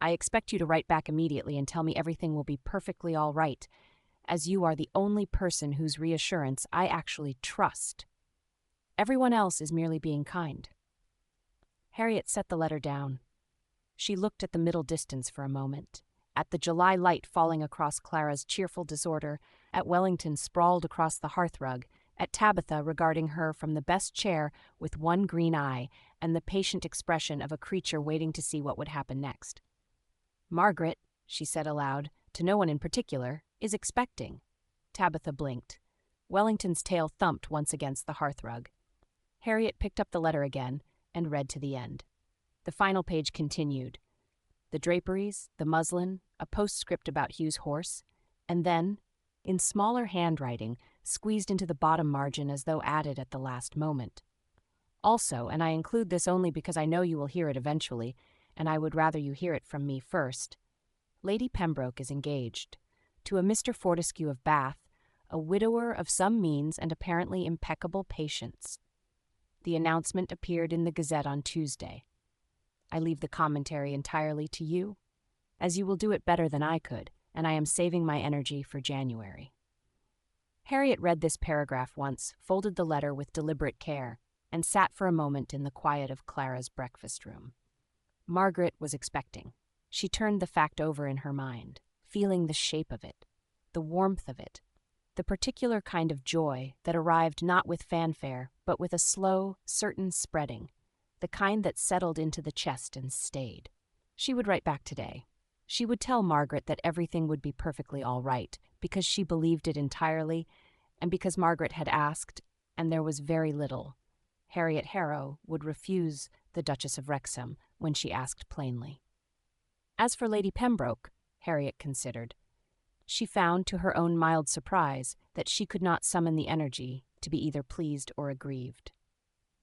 I expect you to write back immediately and tell me everything will be perfectly all right, as you are the only person whose reassurance I actually trust. Everyone else is merely being kind. Harriet set the letter down. She looked at the middle distance for a moment, at the July light falling across Clara's cheerful disorder, at Wellington sprawled across the hearthrug, at Tabitha regarding her from the best chair with one green eye and the patient expression of a creature waiting to see what would happen next. Margaret, she said aloud, to no one in particular, is expecting. Tabitha blinked. Wellington's tail thumped once against the hearthrug. Harriet picked up the letter again and read to the end. The final page continued. The draperies, the muslin, a postscript about Hugh's horse, and then, in smaller handwriting, squeezed into the bottom margin as though added at the last moment. Also, and I include this only because I know you will hear it eventually, and I would rather you hear it from me first, Lady Pembroke is engaged to a Mr. Fortescue of Bath, a widower of some means and apparently impeccable patience. The announcement appeared in the Gazette on Tuesday. I leave the commentary entirely to you, as you will do it better than I could, and I am saving my energy for January. Harriet read this paragraph once, folded the letter with deliberate care, and sat for a moment in the quiet of Clara's breakfast room. Margaret was expecting. She turned the fact over in her mind, feeling the shape of it, the warmth of it, the particular kind of joy that arrived not with fanfare, but with a slow, certain spreading, the kind that settled into the chest and stayed. She would write back today. She would tell Margaret that everything would be perfectly all right, because she believed it entirely, and because Margaret had asked, and there was very little. Harriet Harrow would refuse the Duchess of Wrexham when she asked plainly. As for Lady Pembroke, Harriet considered. She found, to her own mild surprise, that she could not summon the energy to be either pleased or aggrieved.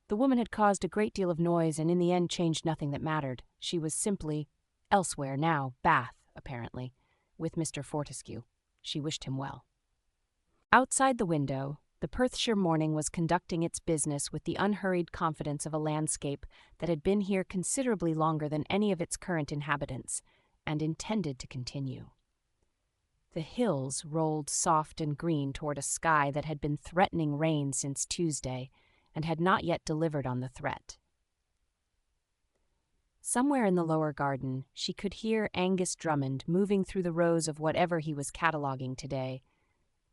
The woman had caused a great deal of noise and in the end changed nothing that mattered. She was simply elsewhere now, Bath, apparently, with Mr. Fortescue. She wished him well. Outside the window, the Perthshire morning was conducting its business with the unhurried confidence of a landscape that had been here considerably longer than any of its current inhabitants, and intended to continue. The hills rolled soft and green toward a sky that had been threatening rain since Tuesday, and had not yet delivered on the threat. Somewhere in the lower garden, she could hear Angus Drummond moving through the rows of whatever he was cataloguing today,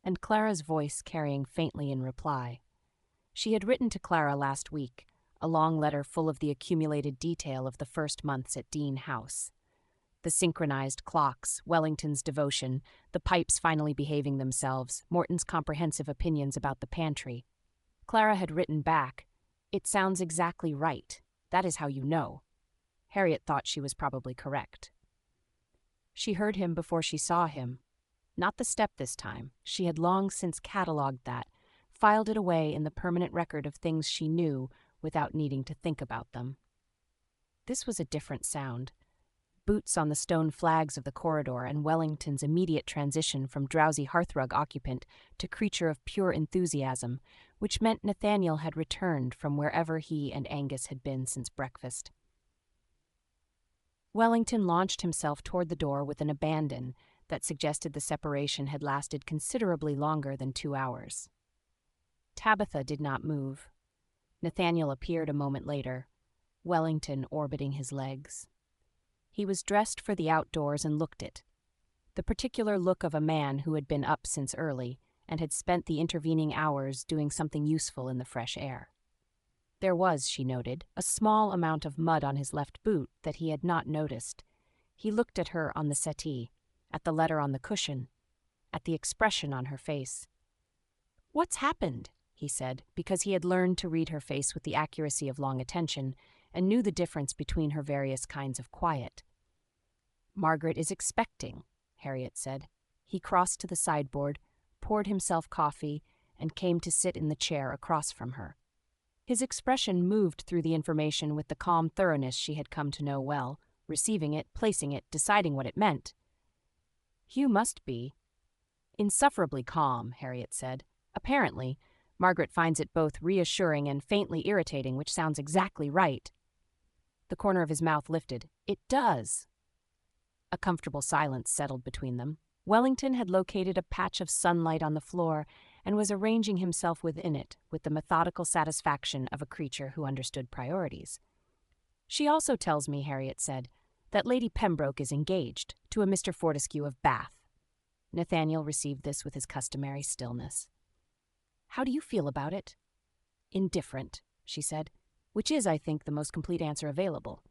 and Clara's voice carrying faintly in reply. She had written to Clara last week, a long letter full of the accumulated detail of the first months at Deane House. The synchronized clocks, Wellington's devotion, the pipes finally behaving themselves, Morton's comprehensive opinions about the pantry. Clara had written back, "It sounds exactly right. That is how you know." Harriet thought she was probably correct. She heard him before she saw him. Not the step this time. She had long since catalogued that, filed it away in the permanent record of things she knew without needing to think about them. This was a different sound. Boots on the stone flags of the corridor and Wellington's immediate transition from drowsy hearthrug occupant to creature of pure enthusiasm, which meant Nathaniel had returned from wherever he and Angus had been since breakfast. Wellington launched himself toward the door with an abandon that suggested the separation had lasted considerably longer than 2 hours. Tabitha did not move. Nathaniel appeared a moment later, Wellington orbiting his legs. He was dressed for the outdoors and looked it, the particular look of a man who had been up since early and had spent the intervening hours doing something useful in the fresh air. There was, she noted, a small amount of mud on his left boot that he had not noticed. He looked at her on the settee, at the letter on the cushion, at the expression on her face. "What's happened?" he said, because he had learned to read her face with the accuracy of long attention and knew the difference between her various kinds of quiet. "Margaret is expecting," Harriet said. He crossed to the sideboard, poured himself coffee, and came to sit in the chair across from her. His expression moved through the information with the calm thoroughness she had come to know well, receiving it, placing it, deciding what it meant. Hugh must be insufferably calm, Harriet said. Apparently, Margaret finds it both reassuring and faintly irritating, which sounds exactly right. The corner of his mouth lifted. It does. A comfortable silence settled between them. Wellington had located a patch of sunlight on the floor and was arranging himself within it with the methodical satisfaction of a creature who understood priorities. She also tells me, Harriet said, that Lady Pembroke is engaged to a Mr. Fortescue of Bath. Nathaniel received this with his customary stillness. How do you feel about it? Indifferent, she said, which is, I think, the most complete answer available.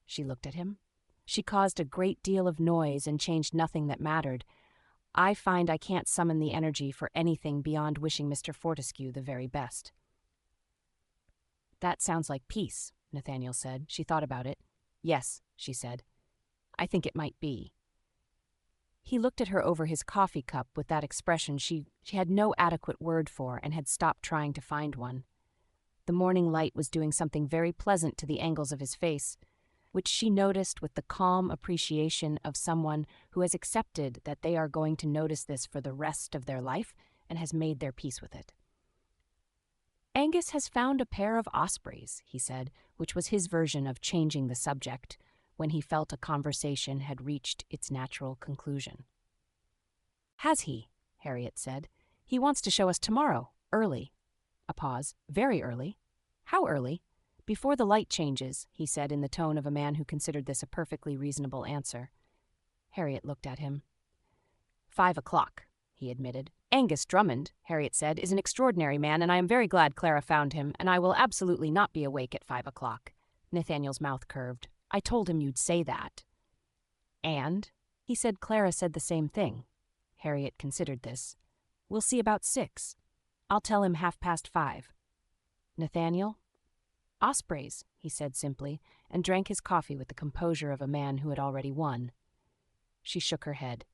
She looked at him. She caused a great deal of noise and changed nothing that mattered. I find I can't summon the energy for anything beyond wishing Mr. Fortescue the very best. That sounds like peace, Nathaniel said. She thought about it. Yes, she said. I think it might be. He looked at her over his coffee cup with that expression she had no adequate word for and had stopped trying to find one. The morning light was doing something very pleasant to the angles of his face, which she noticed with the calm appreciation of someone who has accepted that they are going to notice this for the rest of their life and has made their peace with it. Angus has found a pair of ospreys, he said, which was his version of changing the subject when he felt a conversation had reached its natural conclusion. Has he? Harriet said. He wants to show us tomorrow, early. A pause. Very early. How early? Before the light changes, he said in the tone of a man who considered this a perfectly reasonable answer. Harriet looked at him. 5 o'clock, he admitted. Angus Drummond, Harriet said, is an extraordinary man, and I am very glad Clara found him, and I will absolutely not be awake at 5 o'clock. Nathaniel's mouth curved. I told him you'd say that. And? He said Clara said the same thing. Harriet considered this. We'll see about 6. I'll tell him 5:30. Nathaniel? Ospreys, he said simply, and drank his coffee with the composure of a man who had already won. She shook her head,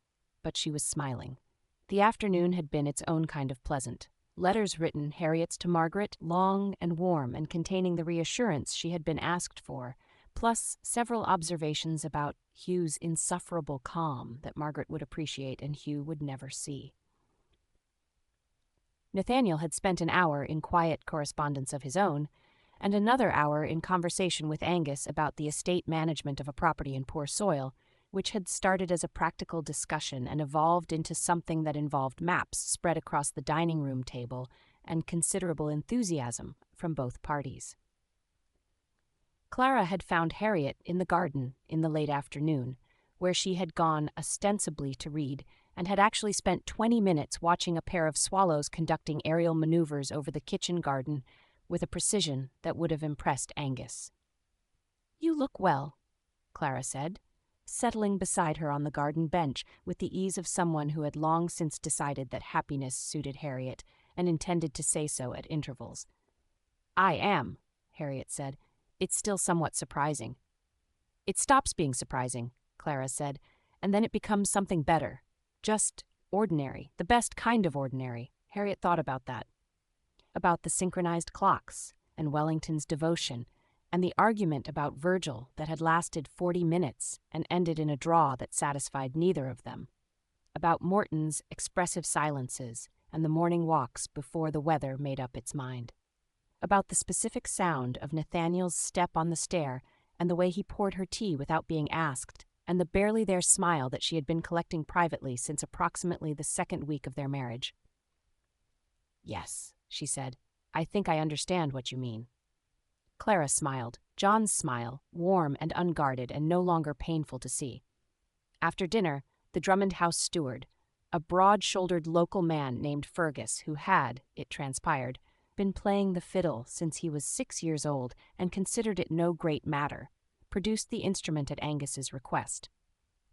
but she was smiling. The afternoon had been its own kind of pleasant. Letters written, Harriet's to Margaret, long and warm and containing the reassurance she had been asked for, plus several observations about Hugh's insufferable calm that Margaret would appreciate and Hugh would never see. Nathaniel had spent an hour in quiet correspondence of his own, and another hour in conversation with Angus about the estate management of a property in poor soil, which had started as a practical discussion and evolved into something that involved maps spread across the dining room table and considerable enthusiasm from both parties. Clara had found Harriet in the garden in the late afternoon, where she had gone ostensibly to read, and had actually spent 20 minutes watching a pair of swallows conducting aerial maneuvers over the kitchen garden with a precision that would have impressed Angus. You look well, Clara said, settling beside her on the garden bench with the ease of someone who had long since decided that happiness suited Harriet and intended to say so at intervals. I am, Harriet said. It's still somewhat surprising. It stops being surprising, Clara said, and then it becomes something better. Just ordinary, the best kind of ordinary. Harriet thought about that. About the synchronized clocks, and Wellington's devotion, and the argument about Virgil that had lasted 40 minutes and ended in a draw that satisfied neither of them. About Morton's expressive silences and the morning walks before the weather made up its mind. About the specific sound of Nathaniel's step on the stair and the way he poured her tea without being asked, and the barely there smile that she had been collecting privately since approximately the 2nd week of their marriage. Yes, she said, I think I understand what you mean. Clara smiled, John's smile, warm and unguarded and no longer painful to see. After dinner, the Drummond house steward, a broad-shouldered local man named Fergus who had, it transpired, been playing the fiddle since he was 6 years old and considered it no great matter, produced the instrument at Angus's request.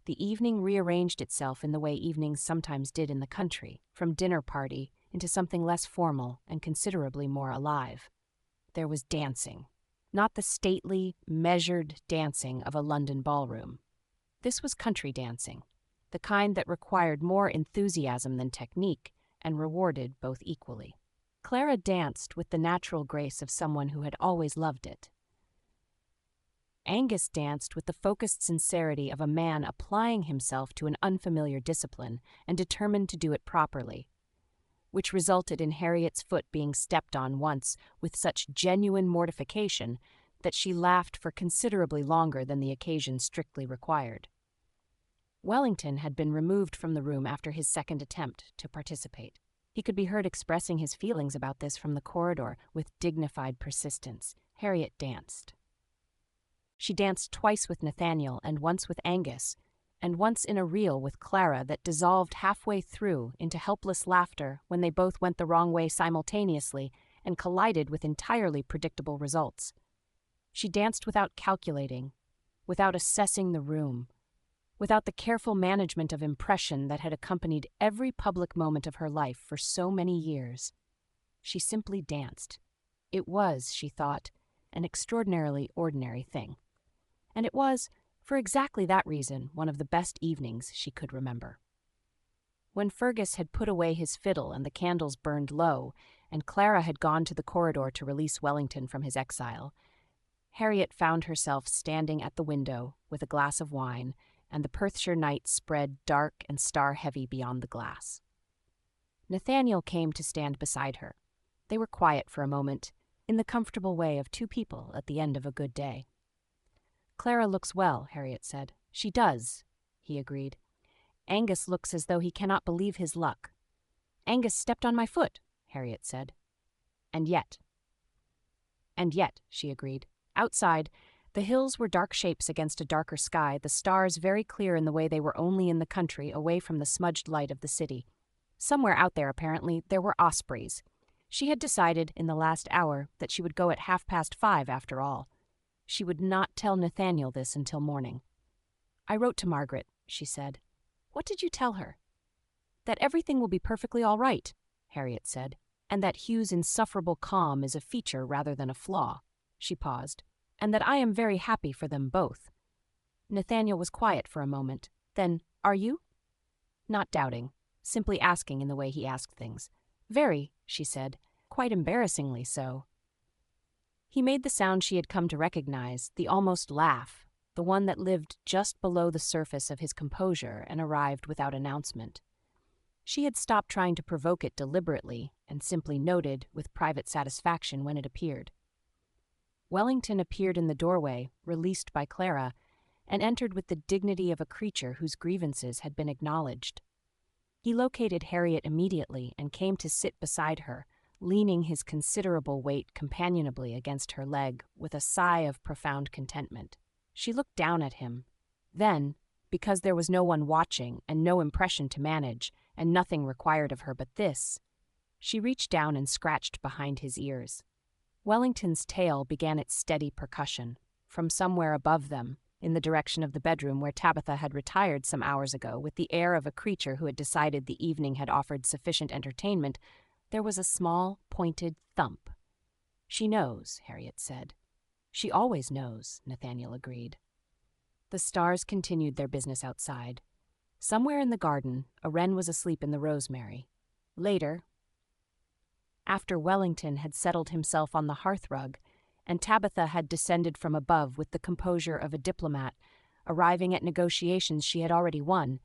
The evening rearranged itself in the way evenings sometimes did in the country, from dinner party into something less formal and considerably more alive. There was dancing, not the stately, measured dancing of a London ballroom. This was country dancing, the kind that required more enthusiasm than technique and rewarded both equally. Clara danced with the natural grace of someone who had always loved it. Angus danced with the focused sincerity of a man applying himself to an unfamiliar discipline and determined to do it properly, which resulted in Harriet's foot being stepped on once with such genuine mortification that she laughed for considerably longer than the occasion strictly required. Wellington had been removed from the room after his second attempt to participate. He could be heard expressing his feelings about this from the corridor with dignified persistence. Harriet danced. She danced twice with Nathaniel and once with Angus, and once in a reel with Clara that dissolved halfway through into helpless laughter when they both went the wrong way simultaneously and collided with entirely predictable results. She danced without calculating, without assessing the room, without the careful management of impression that had accompanied every public moment of her life for so many years. She simply danced. It was, she thought, an extraordinarily ordinary thing. And it was, for exactly that reason, one of the best evenings she could remember. When Fergus had put away his fiddle and the candles burned low, and Clara had gone to the corridor to release Wellington from his exile, Harriet found herself standing at the window with a glass of wine, and the Perthshire night spread dark and star-heavy beyond the glass. Nathaniel came to stand beside her. They were quiet for a moment, in the comfortable way of two people at the end of a good day. "Clara looks well," Harriet said. "She does," he agreed. "Angus looks as though he cannot believe his luck." "Angus stepped on my foot," Harriet said. And yet, she agreed. Outside, the hills were dark shapes against a darker sky, the stars very clear in the way they were only in the country, away from the smudged light of the city. Somewhere out there, apparently, there were ospreys. She had decided, in the last hour, that she would go at 5:30 after all. She would not tell Nathaniel this until morning. "I wrote to Margaret," she said. "What did you tell her?" "That everything will be perfectly all right," Harriet said, "and that Hugh's insufferable calm is a feature rather than a flaw." She paused. "And that I am very happy for them both." Nathaniel was quiet for a moment. Then, "Are you?" Not doubting, simply asking in the way he asked things. "Very," she said, "quite embarrassingly so." He made the sound she had come to recognize, the almost laugh, the one that lived just below the surface of his composure and arrived without announcement. She had stopped trying to provoke it deliberately and simply noted with private satisfaction when it appeared. Wellington appeared in the doorway, released by Clara, and entered with the dignity of a creature whose grievances had been acknowledged. He located Harriet immediately and came to sit beside her, leaning his considerable weight companionably against her leg with a sigh of profound contentment. She looked down at him. Then, because there was no one watching and no impression to manage, and nothing required of her but this, she reached down and scratched behind his ears. Wellington's tail began its steady percussion. From somewhere above them, in the direction of the bedroom where Tabitha had retired some hours ago with the air of a creature who had decided the evening had offered sufficient entertainment, there was a small, pointed thump. "She knows," Harriet said. "She always knows," Nathaniel agreed. The stars continued their business outside. Somewhere in the garden, a wren was asleep in the rosemary. Later, after Wellington had settled himself on the hearthrug, and Tabitha had descended from above with the composure of a diplomat, arriving at negotiations she had already won,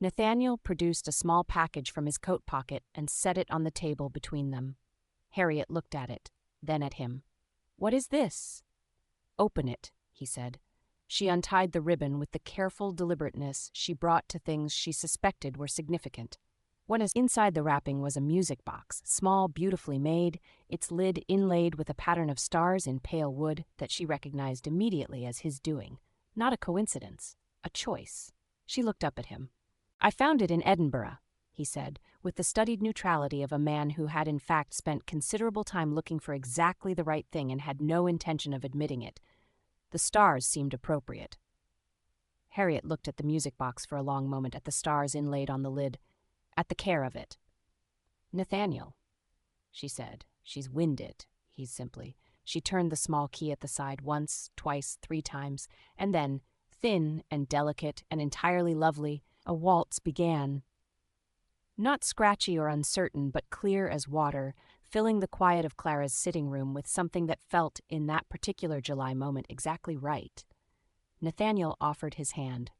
Nathaniel produced a small package from his coat pocket and set it on the table between them. Harriet looked at it, then at him. "What is this?" "Open it," he said. She untied the ribbon with the careful deliberateness she brought to things she suspected were significant. What is inside the wrapping was a music box, small, beautifully made, its lid inlaid with a pattern of stars in pale wood that she recognized immediately as his doing. Not a coincidence, a choice. She looked up at him. "I found it in Edinburgh," he said, with the studied neutrality of a man who had in fact spent considerable time looking for exactly the right thing and had no intention of admitting it. The stars seemed appropriate. Harriet looked at the music box for a long moment, at the stars inlaid on the lid, at the care of it. "Nathaniel," she said. "She's winded," he simply. She turned the small key at the side once, twice, 3 times, and then, thin and delicate and entirely lovely, A waltz began. Not scratchy or uncertain, but clear as water, filling the quiet of Clara's sitting room with something that felt, in that particular July moment, exactly right. Nathaniel offered his hand.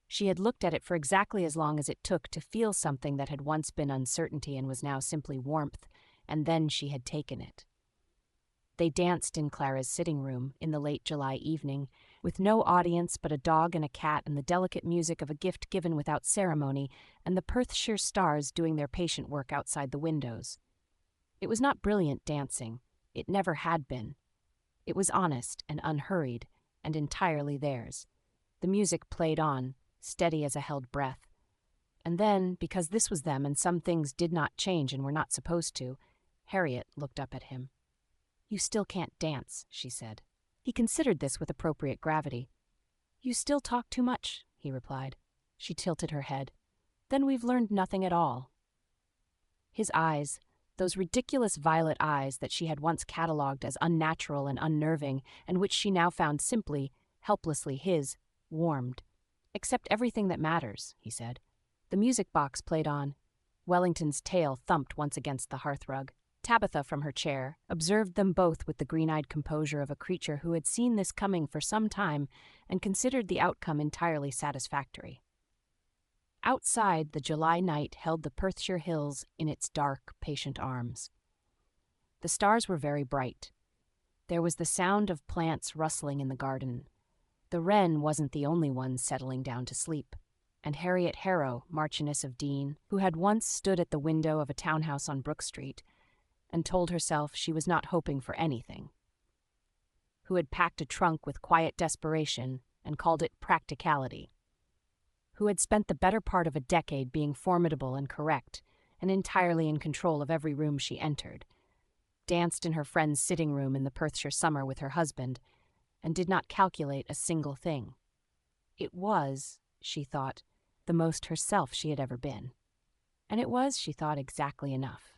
She had looked at it for exactly as long as it took to feel something that had once been uncertainty and was now simply warmth, and then she had taken it. They danced in Clara's sitting room in the late July evening, with no audience but a dog and a cat and the delicate music of a gift given without ceremony, and the Perthshire stars doing their patient work outside the windows. It was not brilliant dancing. It never had been. It was honest and unhurried, and entirely theirs. The music played on, steady as a held breath. And then, because this was them and some things did not change and were not supposed to, Harriet looked up at him. "You still can't dance," she said. He considered this with appropriate gravity. "You still talk too much," he replied. She tilted her head. "Then we've learned nothing at all." His eyes, those ridiculous violet eyes that she had once catalogued as unnatural and unnerving, and which she now found simply, helplessly his, warmed. "Accept everything that matters," he said. The music box played on. Wellington's tail thumped once against the hearthrug. Tabitha, from her chair, observed them both with the green-eyed composure of a creature who had seen this coming for some time and considered the outcome entirely satisfactory. Outside, the July night held the Perthshire hills in its dark, patient arms. The stars were very bright. There was the sound of plants rustling in the garden. The wren wasn't the only one settling down to sleep, and Harriet Harrow, Marchioness of Deane, who had once stood at the window of a townhouse on Brook Street and told herself she was not hoping for anything, who had packed a trunk with quiet desperation and called it practicality, who had spent the better part of a decade being formidable and correct and entirely in control of every room she entered, danced in her friend's sitting room in the Perthshire summer with her husband, and did not calculate a single thing. It was, she thought, the most herself she had ever been. And it was, she thought, exactly enough.